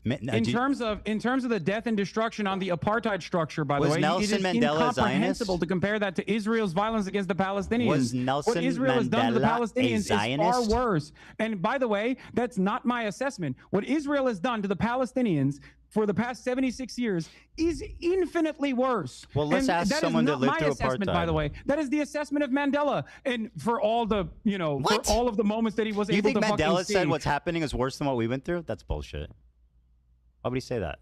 In terms of the death and destruction on the apartheid structure, by the way, Nelson it is Mandela incomprehensible Zionist? to compare that to Israel's violence against the Palestinians. Was Nelson what Israel has done to the Mandela a Palestinians is far Zionist? worse. And by the way, that's not my assessment. What Israel has done to the Palestinians for the past 76 years is infinitely worse. Well, let's ask someone that lived my through assessment, apartheid. by the way. That is the assessment of Mandela. And for all the, for all of the moments that he was You able think to fucking Mandela see. said what's happening is worse than what we went through? That's bullshit. Why would he say that?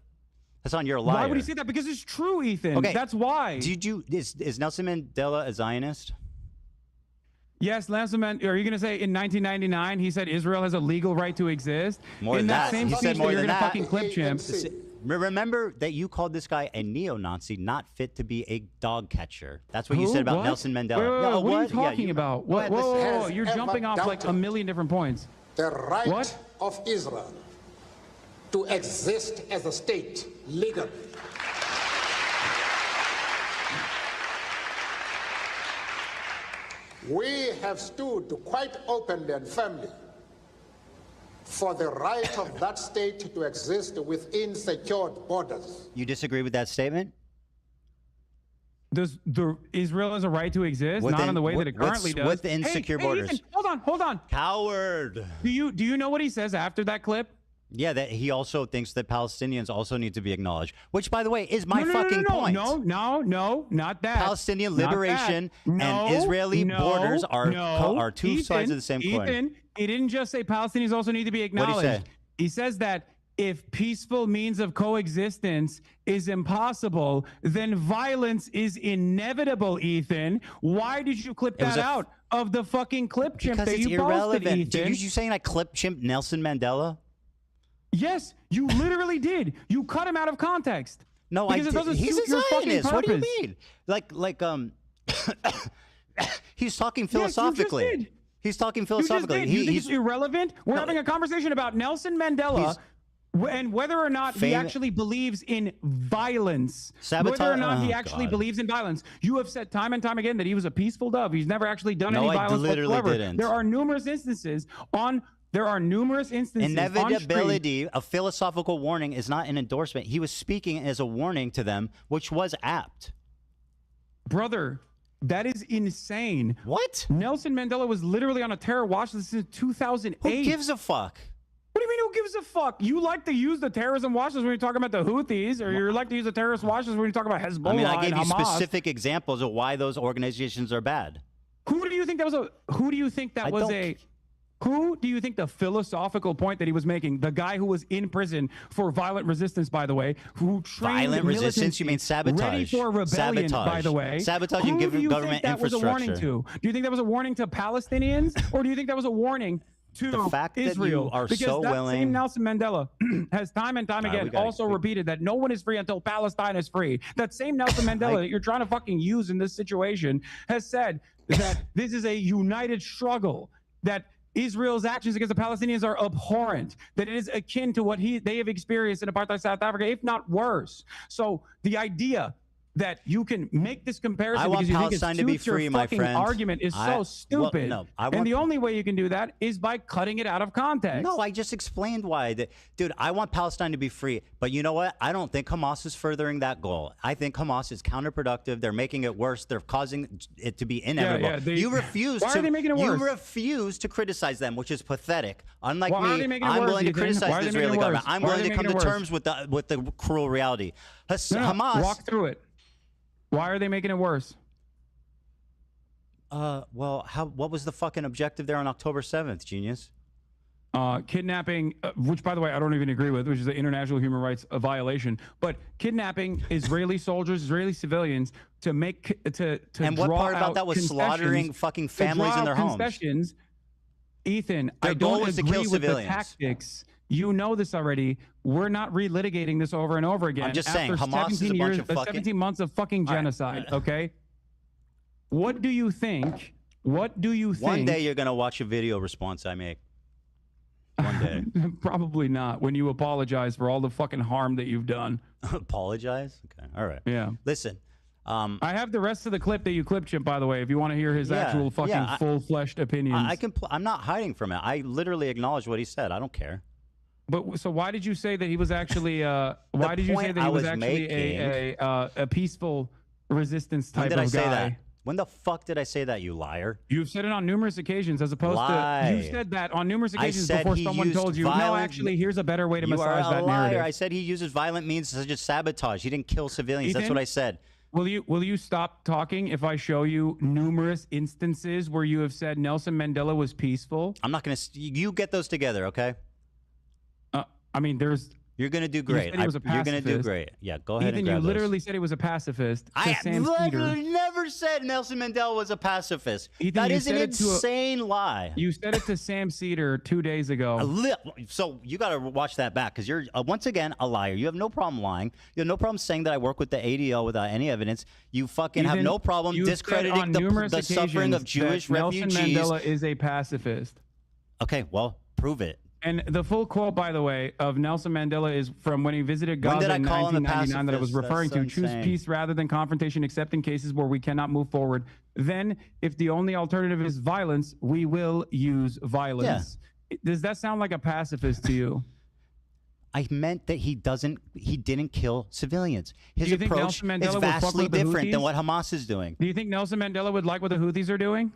That's on your liar. Why would he say that? Because it's true, Ethan. Okay. That's why. Is Nelson Mandela a Zionist? Yes, Nelson Mandela. Are you going to say in 1999 he said Israel has a legal right to exist? More in than that that. same He speech said more that you're than going to that. fucking clip, champ. Remember that you called this guy a neo-Nazi, not fit to be a dog catcher. That's what you Who? said about What? Nelson Mandela. Wait, No, what are you Yeah, talking about? What? Whoa, you're jumping off like a million different points. The right What? of Israel to exist as a state legally. We have stood quite openly and firmly for the right of that state to exist within secured borders. You disagree with that statement? Does Israel has a right to exist? Not in the way that it currently does. Within secure borders. Ethan, hold on. Coward. Do you know what he says after that clip? Yeah, that he also thinks that Palestinians also need to be acknowledged, which, by the way, is my fucking point. No, not that. Palestinian Not liberation that. and Israeli borders are two sides of the same coin. Ethan, he didn't just say Palestinians also need to be acknowledged. What'd he say? He says that if peaceful means of coexistence is impossible, then violence is inevitable, Ethan. Why did you clip that out of the fucking clip, chimp, Because that it's you irrelevant. posted, Ethan? Did you saying I clip chimp Nelson Mandela? Yes, you literally did. You cut him out of context. No, because it doesn't he's suit a your fucking Zionist. What do you purpose. mean? Like he's talking Yes, you just philosophically. did. He's talking philosophically. You think it's irrelevant? We're having a conversation about Nelson Mandela and whether or not he actually believes in violence. Whether or not he actually believes in violence. You have said time and time again that he was a peaceful dove. He's never actually done any violence whatsoever. Didn't. There are numerous instances on. Inevitability, a philosophical warning, is not an endorsement. He was speaking as a warning to them, which was apt. Brother, that is insane. What? Nelson Mandela was literally on a terror watch list since 2008. Who gives a fuck? What do you mean who gives a fuck? You like to use the terrorism watch list when you're talking about the Houthis, or you like to use the terrorist watch list when you're talking about Hezbollah. I mean, I gave you Hamas. specific examples of why those organizations are bad. Who do you think that was Who do you think the philosophical point that he was making? The guy who was in prison for violent resistance, by the way, who trained violent resistance? You mean sabotage? Ready for rebellion, by the way. Sabotage and give government infrastructure. Was a warning to? Do you think that was a warning to Palestinians, or do you think that was a warning to the fact Israel? That you are because so that willing. same Nelson Mandela has time and time again also repeated that no one is free until Palestine is free. That same Nelson Mandela that you're trying to fucking use in this situation has said that this is a united struggle, that Israel's actions against the Palestinians are abhorrent, that it is akin to what they have experienced in apartheid South Africa, if not worse. So the idea that you can make this comparison because you think it's to be free, my friend, argument is so stupid. And the only way you can do that is by cutting it out of context. No, I just explained why. Dude, I want Palestine to be free. But you know what? I don't think Hamas is furthering that goal. I think Hamas is counterproductive. They're making it worse. They're causing it to be inevitable. You refuse Why are they making it worse? You refuse to criticize them, which is pathetic. Unlike Why are they me, making it I'm worse, willing to Ethan? criticize Why are the they making Israeli it government. worse? I'm Why are willing they to come making to it worse? terms with the cruel reality. Hamas. Walk through it. Why are they making it worse? Well, what was the fucking objective there on October 7th, genius? Kidnapping, which, by the way, I don't even agree with, which is an international human rights violation. But kidnapping Israeli soldiers, Israeli civilians, to make to and draw what part about out that was slaughtering fucking families in their homes? Ethan, Their I goal don't was to agree kill with civilians. the tactics. You know this already. We're not relitigating this over and over again. I'm just saying, after Hamas 17 is a bunch years, of fucking 17 months of fucking genocide. Okay. What do you think? What do you think? One day you're gonna watch a video response I make. One day. Probably not. When you apologize for all the fucking harm that you've done. Apologize? Okay. All right. Yeah. Listen. I have the rest of the clip that you clipped, Chimp, by the way, if you want to hear his actual fucking full-fleshed opinions. I'm not hiding from it. I literally acknowledge what he said. I don't care. But so why did you say that he was actually a peaceful resistance type When did I of say guy? that? When the fuck did I say that, you liar? You've said it on numerous occasions, as opposed to you said that on numerous occasions before someone told you, no, actually, here's a better way to massage that narrative. I said he uses violent means such as sabotage. He didn't kill civilians. That's Ethan? what I said. Will you stop talking if I show you numerous instances where you have said Nelson Mandela was peaceful? I'm not gonna. You get those together, okay? I mean, there's. You're gonna do great. You're gonna do great. Yeah, go ahead. Ethan, and grab you literally those. said he was a pacifist. I Sam Seders. never said Nelson Mandela was a pacifist. Ethan, that you is an said it to insane lie. You said it to Sam Seders 2 days ago. So you got to watch that back because you're once again a liar. You have no problem lying. You have no problem saying that I work with the ADL without any evidence. You fucking have no problem discrediting the suffering of Jewish refugees. Nelson Mandela is a pacifist. Okay, well, prove it. And the full quote, by the way, of Nelson Mandela is from when he visited Gaza in 1999 that I was referring to. Choose peace rather than confrontation, except in cases where we cannot move forward. Then, if the only alternative is violence, we will use violence. Yeah. Does that sound like a pacifist to you? I meant that he didn't kill civilians. His approach is would vastly different than what Hamas is doing. Do you think Nelson Mandela would like what the Houthis are doing?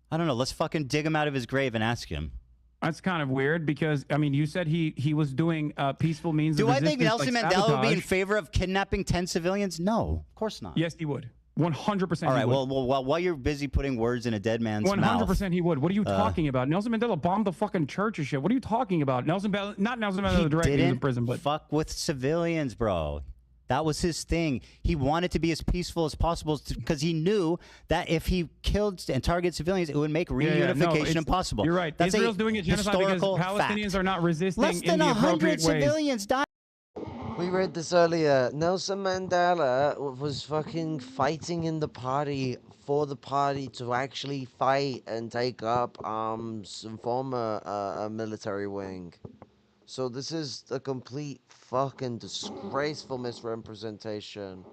I don't know. Let's fucking dig him out of his grave and ask him. That's kind of weird because, I mean, you said he was doing peaceful means of resistance. Do I think Nelson like Mandela would be in sabotage. favor of kidnapping 10 civilians? No, of course not. Yes, he would. 100%. All right, well, while you're busy putting words in a dead man's 100% he would. What are you talking about? Nelson Mandela bombed the fucking church and shit. What are you talking about? Not Nelson Mandela directly in didn't prison, but fuck with civilians, bro. That was his thing. He wanted to be as peaceful as possible because he knew that if he killed and targeted civilians, it would make reunification impossible. You're right. That's Israel's doing a genocide because Palestinians are not resisting Less than in the 100 appropriate ways. civilians died. We read this earlier. Nelson Mandela was fucking fighting in the party for the party to actually fight and take up arms and form a military wing. So this is a complete fucking disgraceful misrepresentation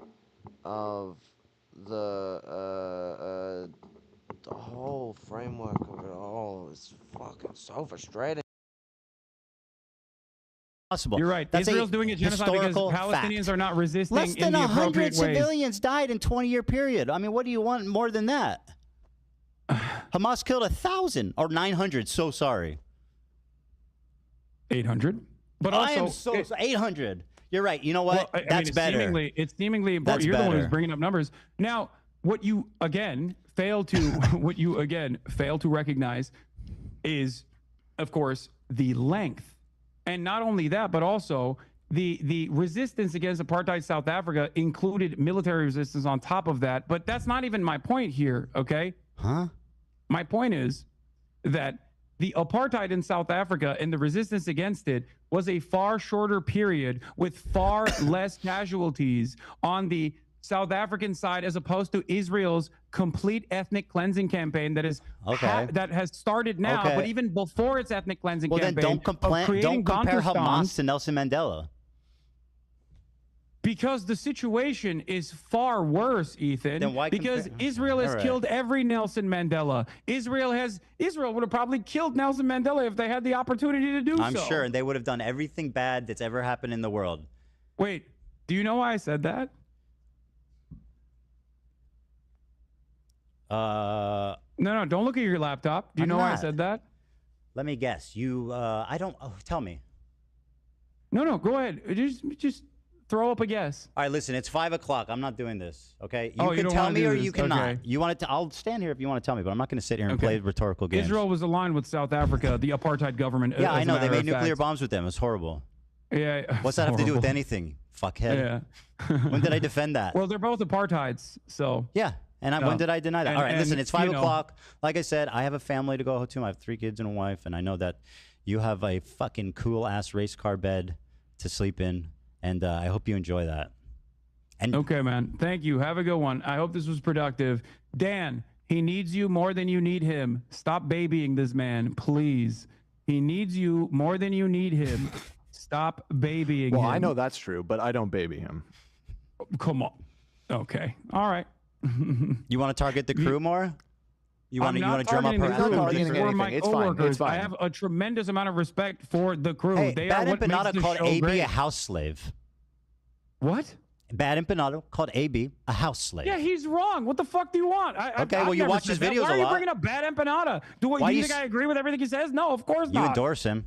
of the whole framework of it all. It's fucking so frustrating. Possible. You're right. That's Israel's doing a genocide because Palestinians are not resisting Less than in the 100 appropriate ways. civilians died in 20-year period. I mean, what do you want more than that? Hamas killed 1,000 or 900. So sorry. 800. But also, I am so 800. You're right. You know what? Well, That's better. It's seemingly important. That's You're the one who's better. bringing up numbers. Now, what you again fail to recognize is, of course, the length. And not only that, but also the resistance against apartheid South Africa included military resistance on top of that. But that's not even my point here, okay? Huh? My point is that the apartheid in South Africa and the resistance against it was a far shorter period with far less casualties on the South African side as opposed to Israel's complete ethnic cleansing campaign that is that has started now, but even before its ethnic cleansing campaign. Well, then don't compare Hamas to Nelson Mandela. Because the situation is far worse, Ethan. Then why because Israel has killed every Nelson Mandela. Israel would have probably killed Nelson Mandela if they had the opportunity to do so. I'm sure, and they would have done everything bad that's ever happened in the world. Wait, do you know why I said that? No, don't look at your laptop. Do you know why I said that? Let me guess. You, I don't. Oh, tell me. No, go ahead. Just throw up a guess. All right, listen. It's 5 o'clock. I'm not doing this. Okay. You you can don't tell wanna me do or this. you cannot. Okay. You want it to? I'll stand here if you want to tell me, but I'm not going to sit here and play rhetorical games. Israel was aligned with South Africa, the apartheid government. Yeah, as I a know. They matter made of nuclear fact. bombs with them. It's horrible. Yeah. What's that have to do with anything? Fuckhead. Yeah. When did I defend that? Well, they're both apartheids, so. Yeah. And when did I deny that? All right, listen, it's 5 o'clock. Like I said, I have a family to go to. I have 3 kids and a wife, and I know that you have a fucking cool-ass race car bed to sleep in, and I hope you enjoy that. And okay, man. Thank you. Have a good one. I hope this was productive. Dan, he needs you more than you need him. Stop babying this man, please. He needs you more than you need him. Stop babying him. Well, I know that's true, but I don't baby him. Come on. Okay. All right. You want to target the crew more? You want to drum up her It's fine. It's fine. I have a tremendous amount of respect for the crew. Hey, they Bad are what Empanada makes the called show AB great. a house slave. What? Bad Empanada called AB a house slave. Yeah, he's wrong. What the fuck do you want? Okay, well, you watch his videos a lot. Why are you bringing up Bad Empanada? Do you think I agree with everything he says? No, of course not. You endorse him.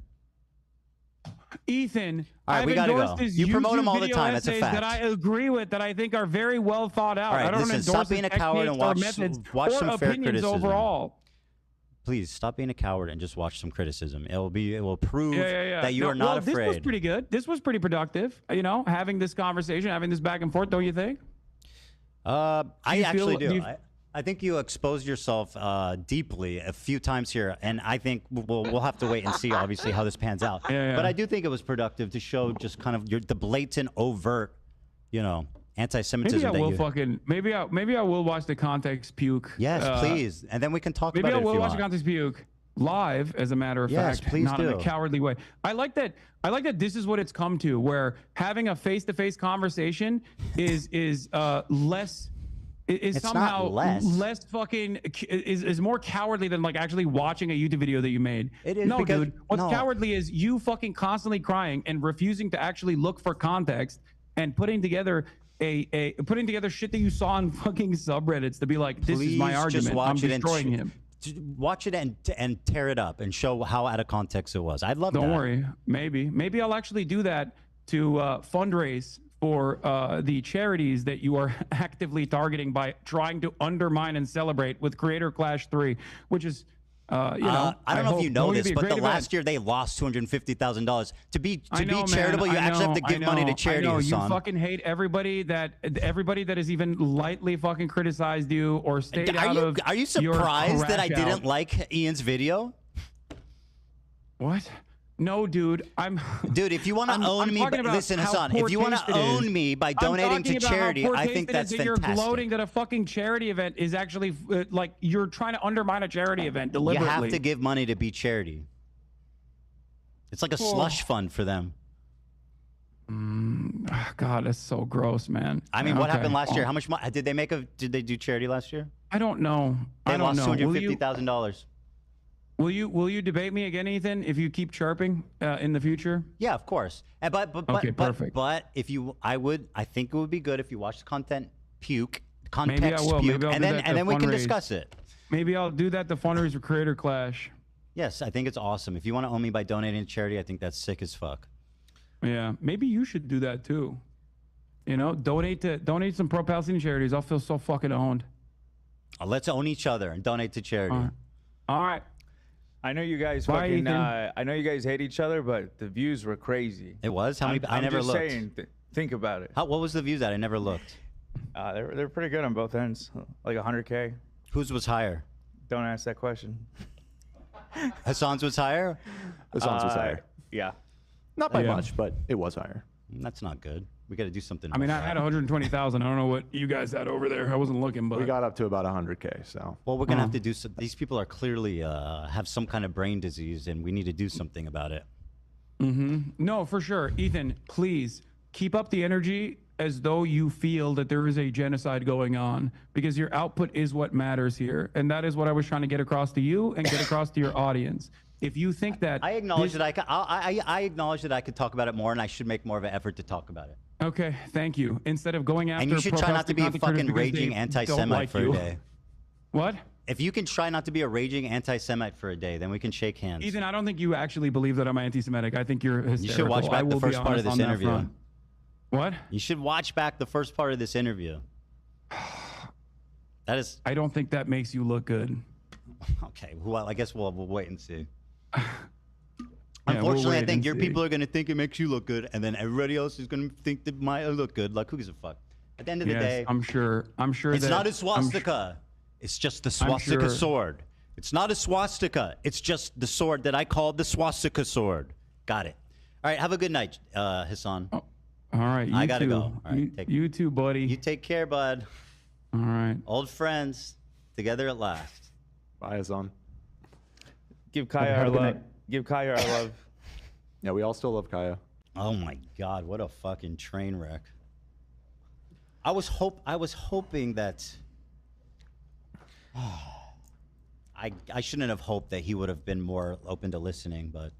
Ethan, all right, I've we gotta endorsed go. his You promote YouTube him all the video time. That's a essays fact. that I agree with, that I think are very well thought out. All right, I don't listen, endorse stop being a his coward and techniques or methods watch some or fair opinions criticism. overall. Please stop being a coward and just watch some criticism. It will prove Yeah. that you are not afraid. This was pretty good. This was pretty productive. You know, having this conversation, having this back and forth. Don't you think? I actually do. I think you exposed yourself deeply a few times here, and I think we'll have to wait and see, obviously, how this pans out. Yeah. But I do think it was productive to show just kind of the blatant, overt, anti-Semitism. Maybe I will watch the Context Puke. Yes, please, and then we can talk maybe about it. Maybe I will watch the Context Puke live, as a matter of fact, please not do. in a cowardly way. I like that this is what it's come to, where having a face-to-face conversation is less. Is somehow less fucking is more cowardly than like actually watching a YouTube video that you made. It is. No, dude. What's cowardly is you fucking constantly crying and refusing to actually look for context and putting together putting together shit that you saw on fucking subreddits to be like, this is my argument. I'm destroying him. Watch it and tear it up and show how out of context it was. I'd love that. Don't worry. Maybe I'll actually do that to fundraise for the charities that you are actively targeting by trying to undermine and celebrate with Creator Clash 3, which is, I don't know if you know this, but last year they lost $250,000. To be charitable, you actually have to give money to charity. You fucking hate everybody that has even lightly fucking criticized you or stayed out of. Are you surprised that I didn't like Ian's video? What? No, dude. Dude, if you want to own me, listen, Hassan. If you want to own me by donating to charity, I think that's fantastic. You're gloating that a fucking charity event is actually like you're trying to undermine a charity event deliberately. You have to give money to be charity. It's like a slush fund for them. God, that's so gross, man. I mean, what happened last year? How much money did they make? Did they do charity last year? I don't know. They lost $250,000. Will you debate me again, Ethan, if you keep chirping in the future? Yeah, of course. Perfect. But if you, I think it would be good if you watch the content puke, Maybe I will. puke, and then we can discuss it. Maybe I'll do that. The fundraise for Creator Clash. Yes, I think it's awesome. If you want to own me by donating to charity, I think that's sick as fuck. Yeah, maybe you should do that too. You know, donate some pro-Palestinian charities. I'll feel so fucking owned. Let's own each other and donate to charity. All right. I know you guys I know you guys hate each other, but the views were crazy. It was? How many? I never just looked. Saying, think about it. What was the views at? I never looked. They're pretty good on both ends, like 100K. Whose was higher? Don't ask that question. Hassan's was higher? Hassan's was higher. Yeah. Not by much, but it was higher. That's not good. We got to do something. I mean, I had 120,000. I don't know what you guys had over there. I wasn't looking, but we got up to about 100K. So well, we're gonna have to do. These people are clearly have some kind of brain disease, and we need to do something about it. No, for sure, Ethan. Please keep up the energy as though you feel that there is a genocide going on, because your output is what matters here, and that is what I was trying to get across to you and get across to your audience. If you think that I acknowledge that I acknowledge that I could talk about it more, and I should make more of an effort to talk about it. Okay, thank you. Instead of going after, and you should try not to be a fucking raging anti-Semite for a day. What? If you can try not to be a raging anti-Semite for a day, then we can shake hands. Ethan, I don't think you actually believe that I'm anti-Semitic. I think you're hysterical. You should watch back the first part of this interview. What? You should watch back the first part of this interview. That is. I don't think that makes you look good. Okay, well, I guess we'll wait and see. Unfortunately, I think your people are going to think it makes you look good, and then everybody else is going to think that might look good. Like, who gives a fuck? At the end of the day, I'm sure. It's not a swastika. It's just the swastika sword. It's not a swastika. It's just the sword that I called the swastika sword. Got it. All right. Have a good night, Hassan. Oh, all right. I gotta go. All right, you too, buddy. You take care, bud. All right. Old friends together at last. Bye, Hassan. Give Kaya our love. Give Kaya our love. Yeah, we all still love Kaya. Oh my God, what a fucking train wreck. I was hoping that I shouldn't have hoped that he would have been more open to listening, but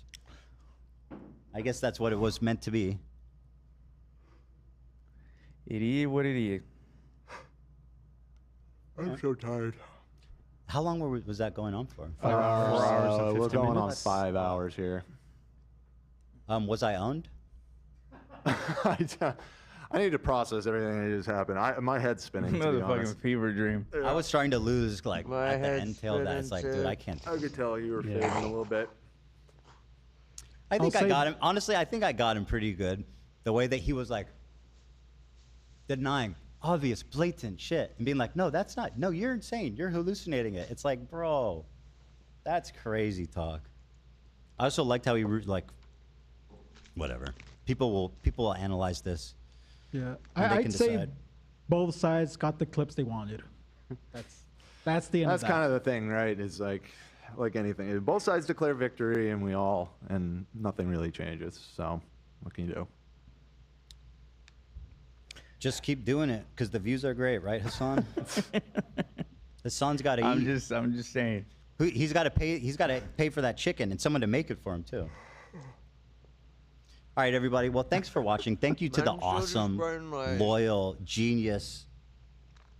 I guess that's what it was meant to be. It is what it is. I'm so tired. How long was that going on for? 5 hours. 4 hours and 15 we're going minutes. On 5 hours here. Was I owned? I need to process everything that just happened. My head's spinning. Another fucking fever dream. I was starting to lose, like, at the end tail. That it's like, dude, I can't. I could tell you were fading a little bit. I think I got him. Honestly, I think I got him pretty good. The way that he was like denying obvious, blatant shit and being like, no, that's not. No, you're insane. You're hallucinating it. It's like, bro, that's crazy talk. I also liked how he like, whatever. People will analyze this. Yeah, I'd say both sides got the clips they wanted. That's the end. That's kind of the thing, right? Is like anything. Both sides declare victory, and nothing really changes. So, what can you do? Just keep doing it, because the views are great, right, Hassan? Hassan's got to eat. I'm just saying. He's got to pay. He's got to pay for that chicken and someone to make it for him too. All right, everybody. Well, thanks for watching. Thank you to the awesome, loyal, genius,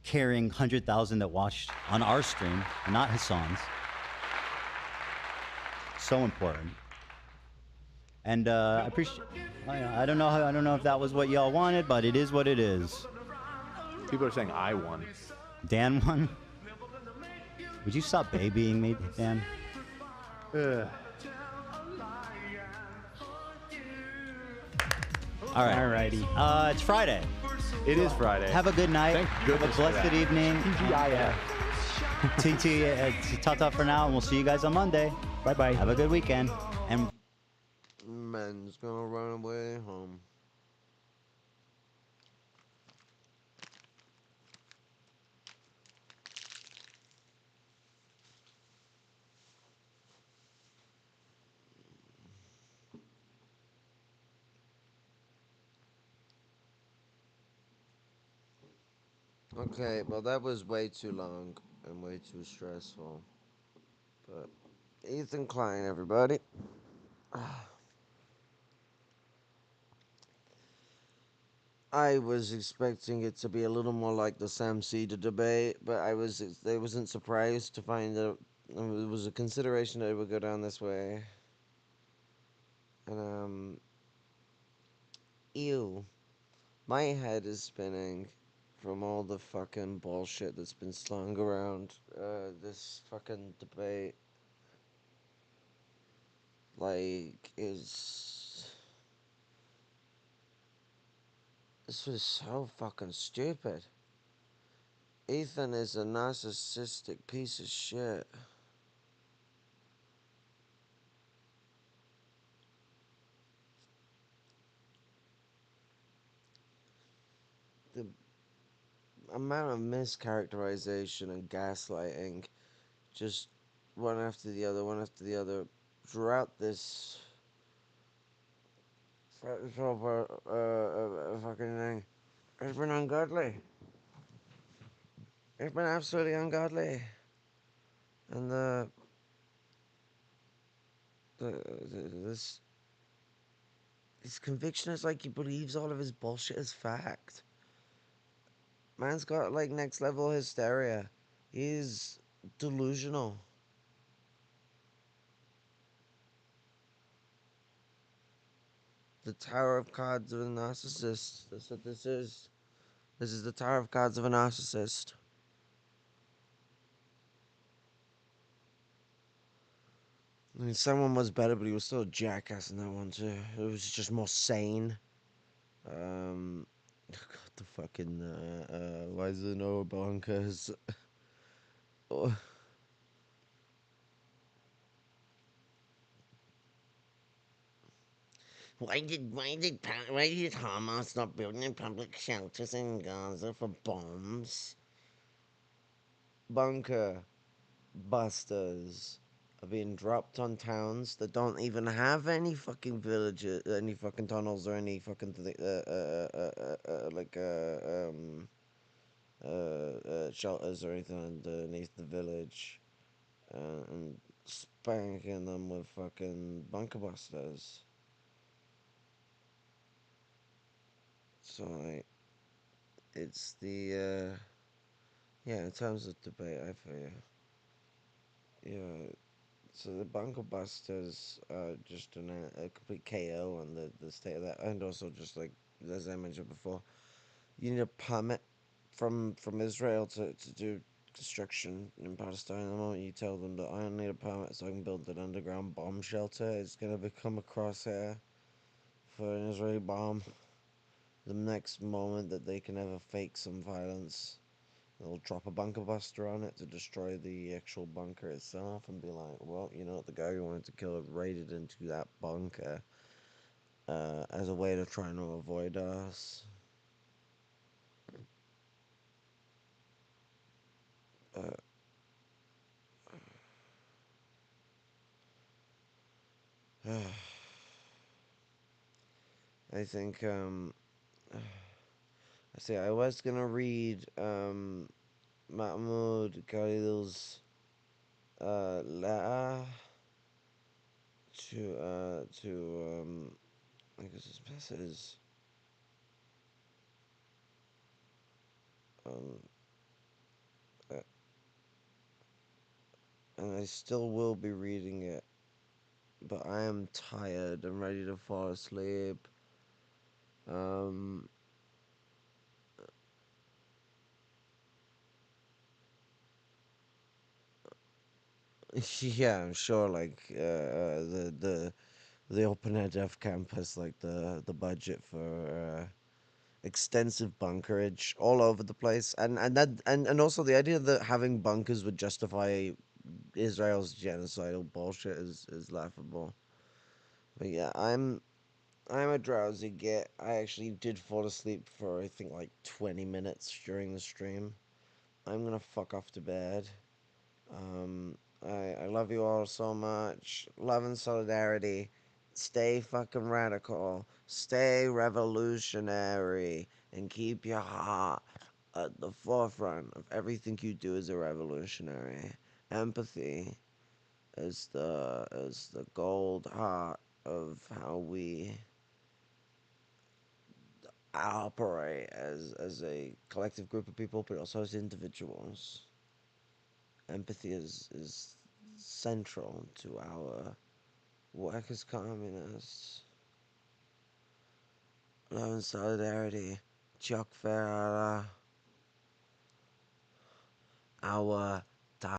caring 100,000 that watched on our stream, not Hassan's. So important. And I appreciate. I don't know if that was what y'all wanted, but it is what it is. People are saying I won. Dan won. Would you stop babying me, Dan? All right. Alrighty. It's Friday. It is Friday. Have a good night. Thank goodness. Have a blessed evening. TGIF. Ta for now, and we'll see you guys on Monday. Bye bye. Have a good weekend. And Glenn's gonna run away home. Okay, well that was way too long and way too stressful. But Ethan Klein, everybody. I was expecting it to be a little more like the Sam Seders debate, but I wasn't surprised to find that it was a consideration that it would go down this way. And ew, my head is spinning from all the fucking bullshit that's been slung around this fucking debate. Like, this was so fucking stupid. Ethan is a narcissistic piece of shit. The amount of mischaracterization and gaslighting, just one after the other, throughout this fucking thing. It's been ungodly. It's been absolutely ungodly. And this conviction is like he believes all of his bullshit is fact. Man's got like next level hysteria. He's delusional. The Tower of Cards of a narcissist. That's what this is. This is the Tower of Cards of a narcissist. I mean, someone was better, but he was still a jackass in that one too. It was just more sane. God, the fucking why is there no bonkers? Why did Hamas not building public shelters in Gaza for bombs? Bunker busters are being dropped on towns that don't even have any fucking villages, any fucking tunnels, or any fucking shelters or anything underneath the village, and spanking them with fucking bunker busters. So like, it's the yeah, in terms of debate, I feel yeah. So the bunker busters are just a complete KO on the state of that, and also just like as I mentioned before, you need a permit from Israel to do construction in Palestine. The moment you tell them that I don't need a permit so I can build an underground bomb shelter, it's gonna become a crosshair for an Israeli bomb. The next moment that they can ever fake some violence, they'll drop a bunker buster on it to destroy the actual bunker itself and be like, well, you know, the guy who wanted to kill it raided into that bunker as a way to try and avoid us. I think, I see, I was gonna read Mahmoud Khalil's letter to I guess his message. And I still will be reading it, but I am tired and ready to fall asleep. Yeah, I'm sure. Like the open air dev campus, like the budget for extensive bunkerage all over the place, and also the idea that having bunkers would justify Israel's genocidal bullshit is laughable. But yeah, I'm I'm a drowsy git. I actually did fall asleep for, I think, like 20 minutes during the stream. I'm gonna fuck off to bed. I love you all so much. Love and solidarity. Stay fucking radical. Stay revolutionary. And keep your heart at the forefront of everything you do as a revolutionary. Empathy is the gold heart of how we operate as a collective group of people, but also as individuals. Empathy is central to our work as communists. Love and solidarity. Chuck Ferrara. Our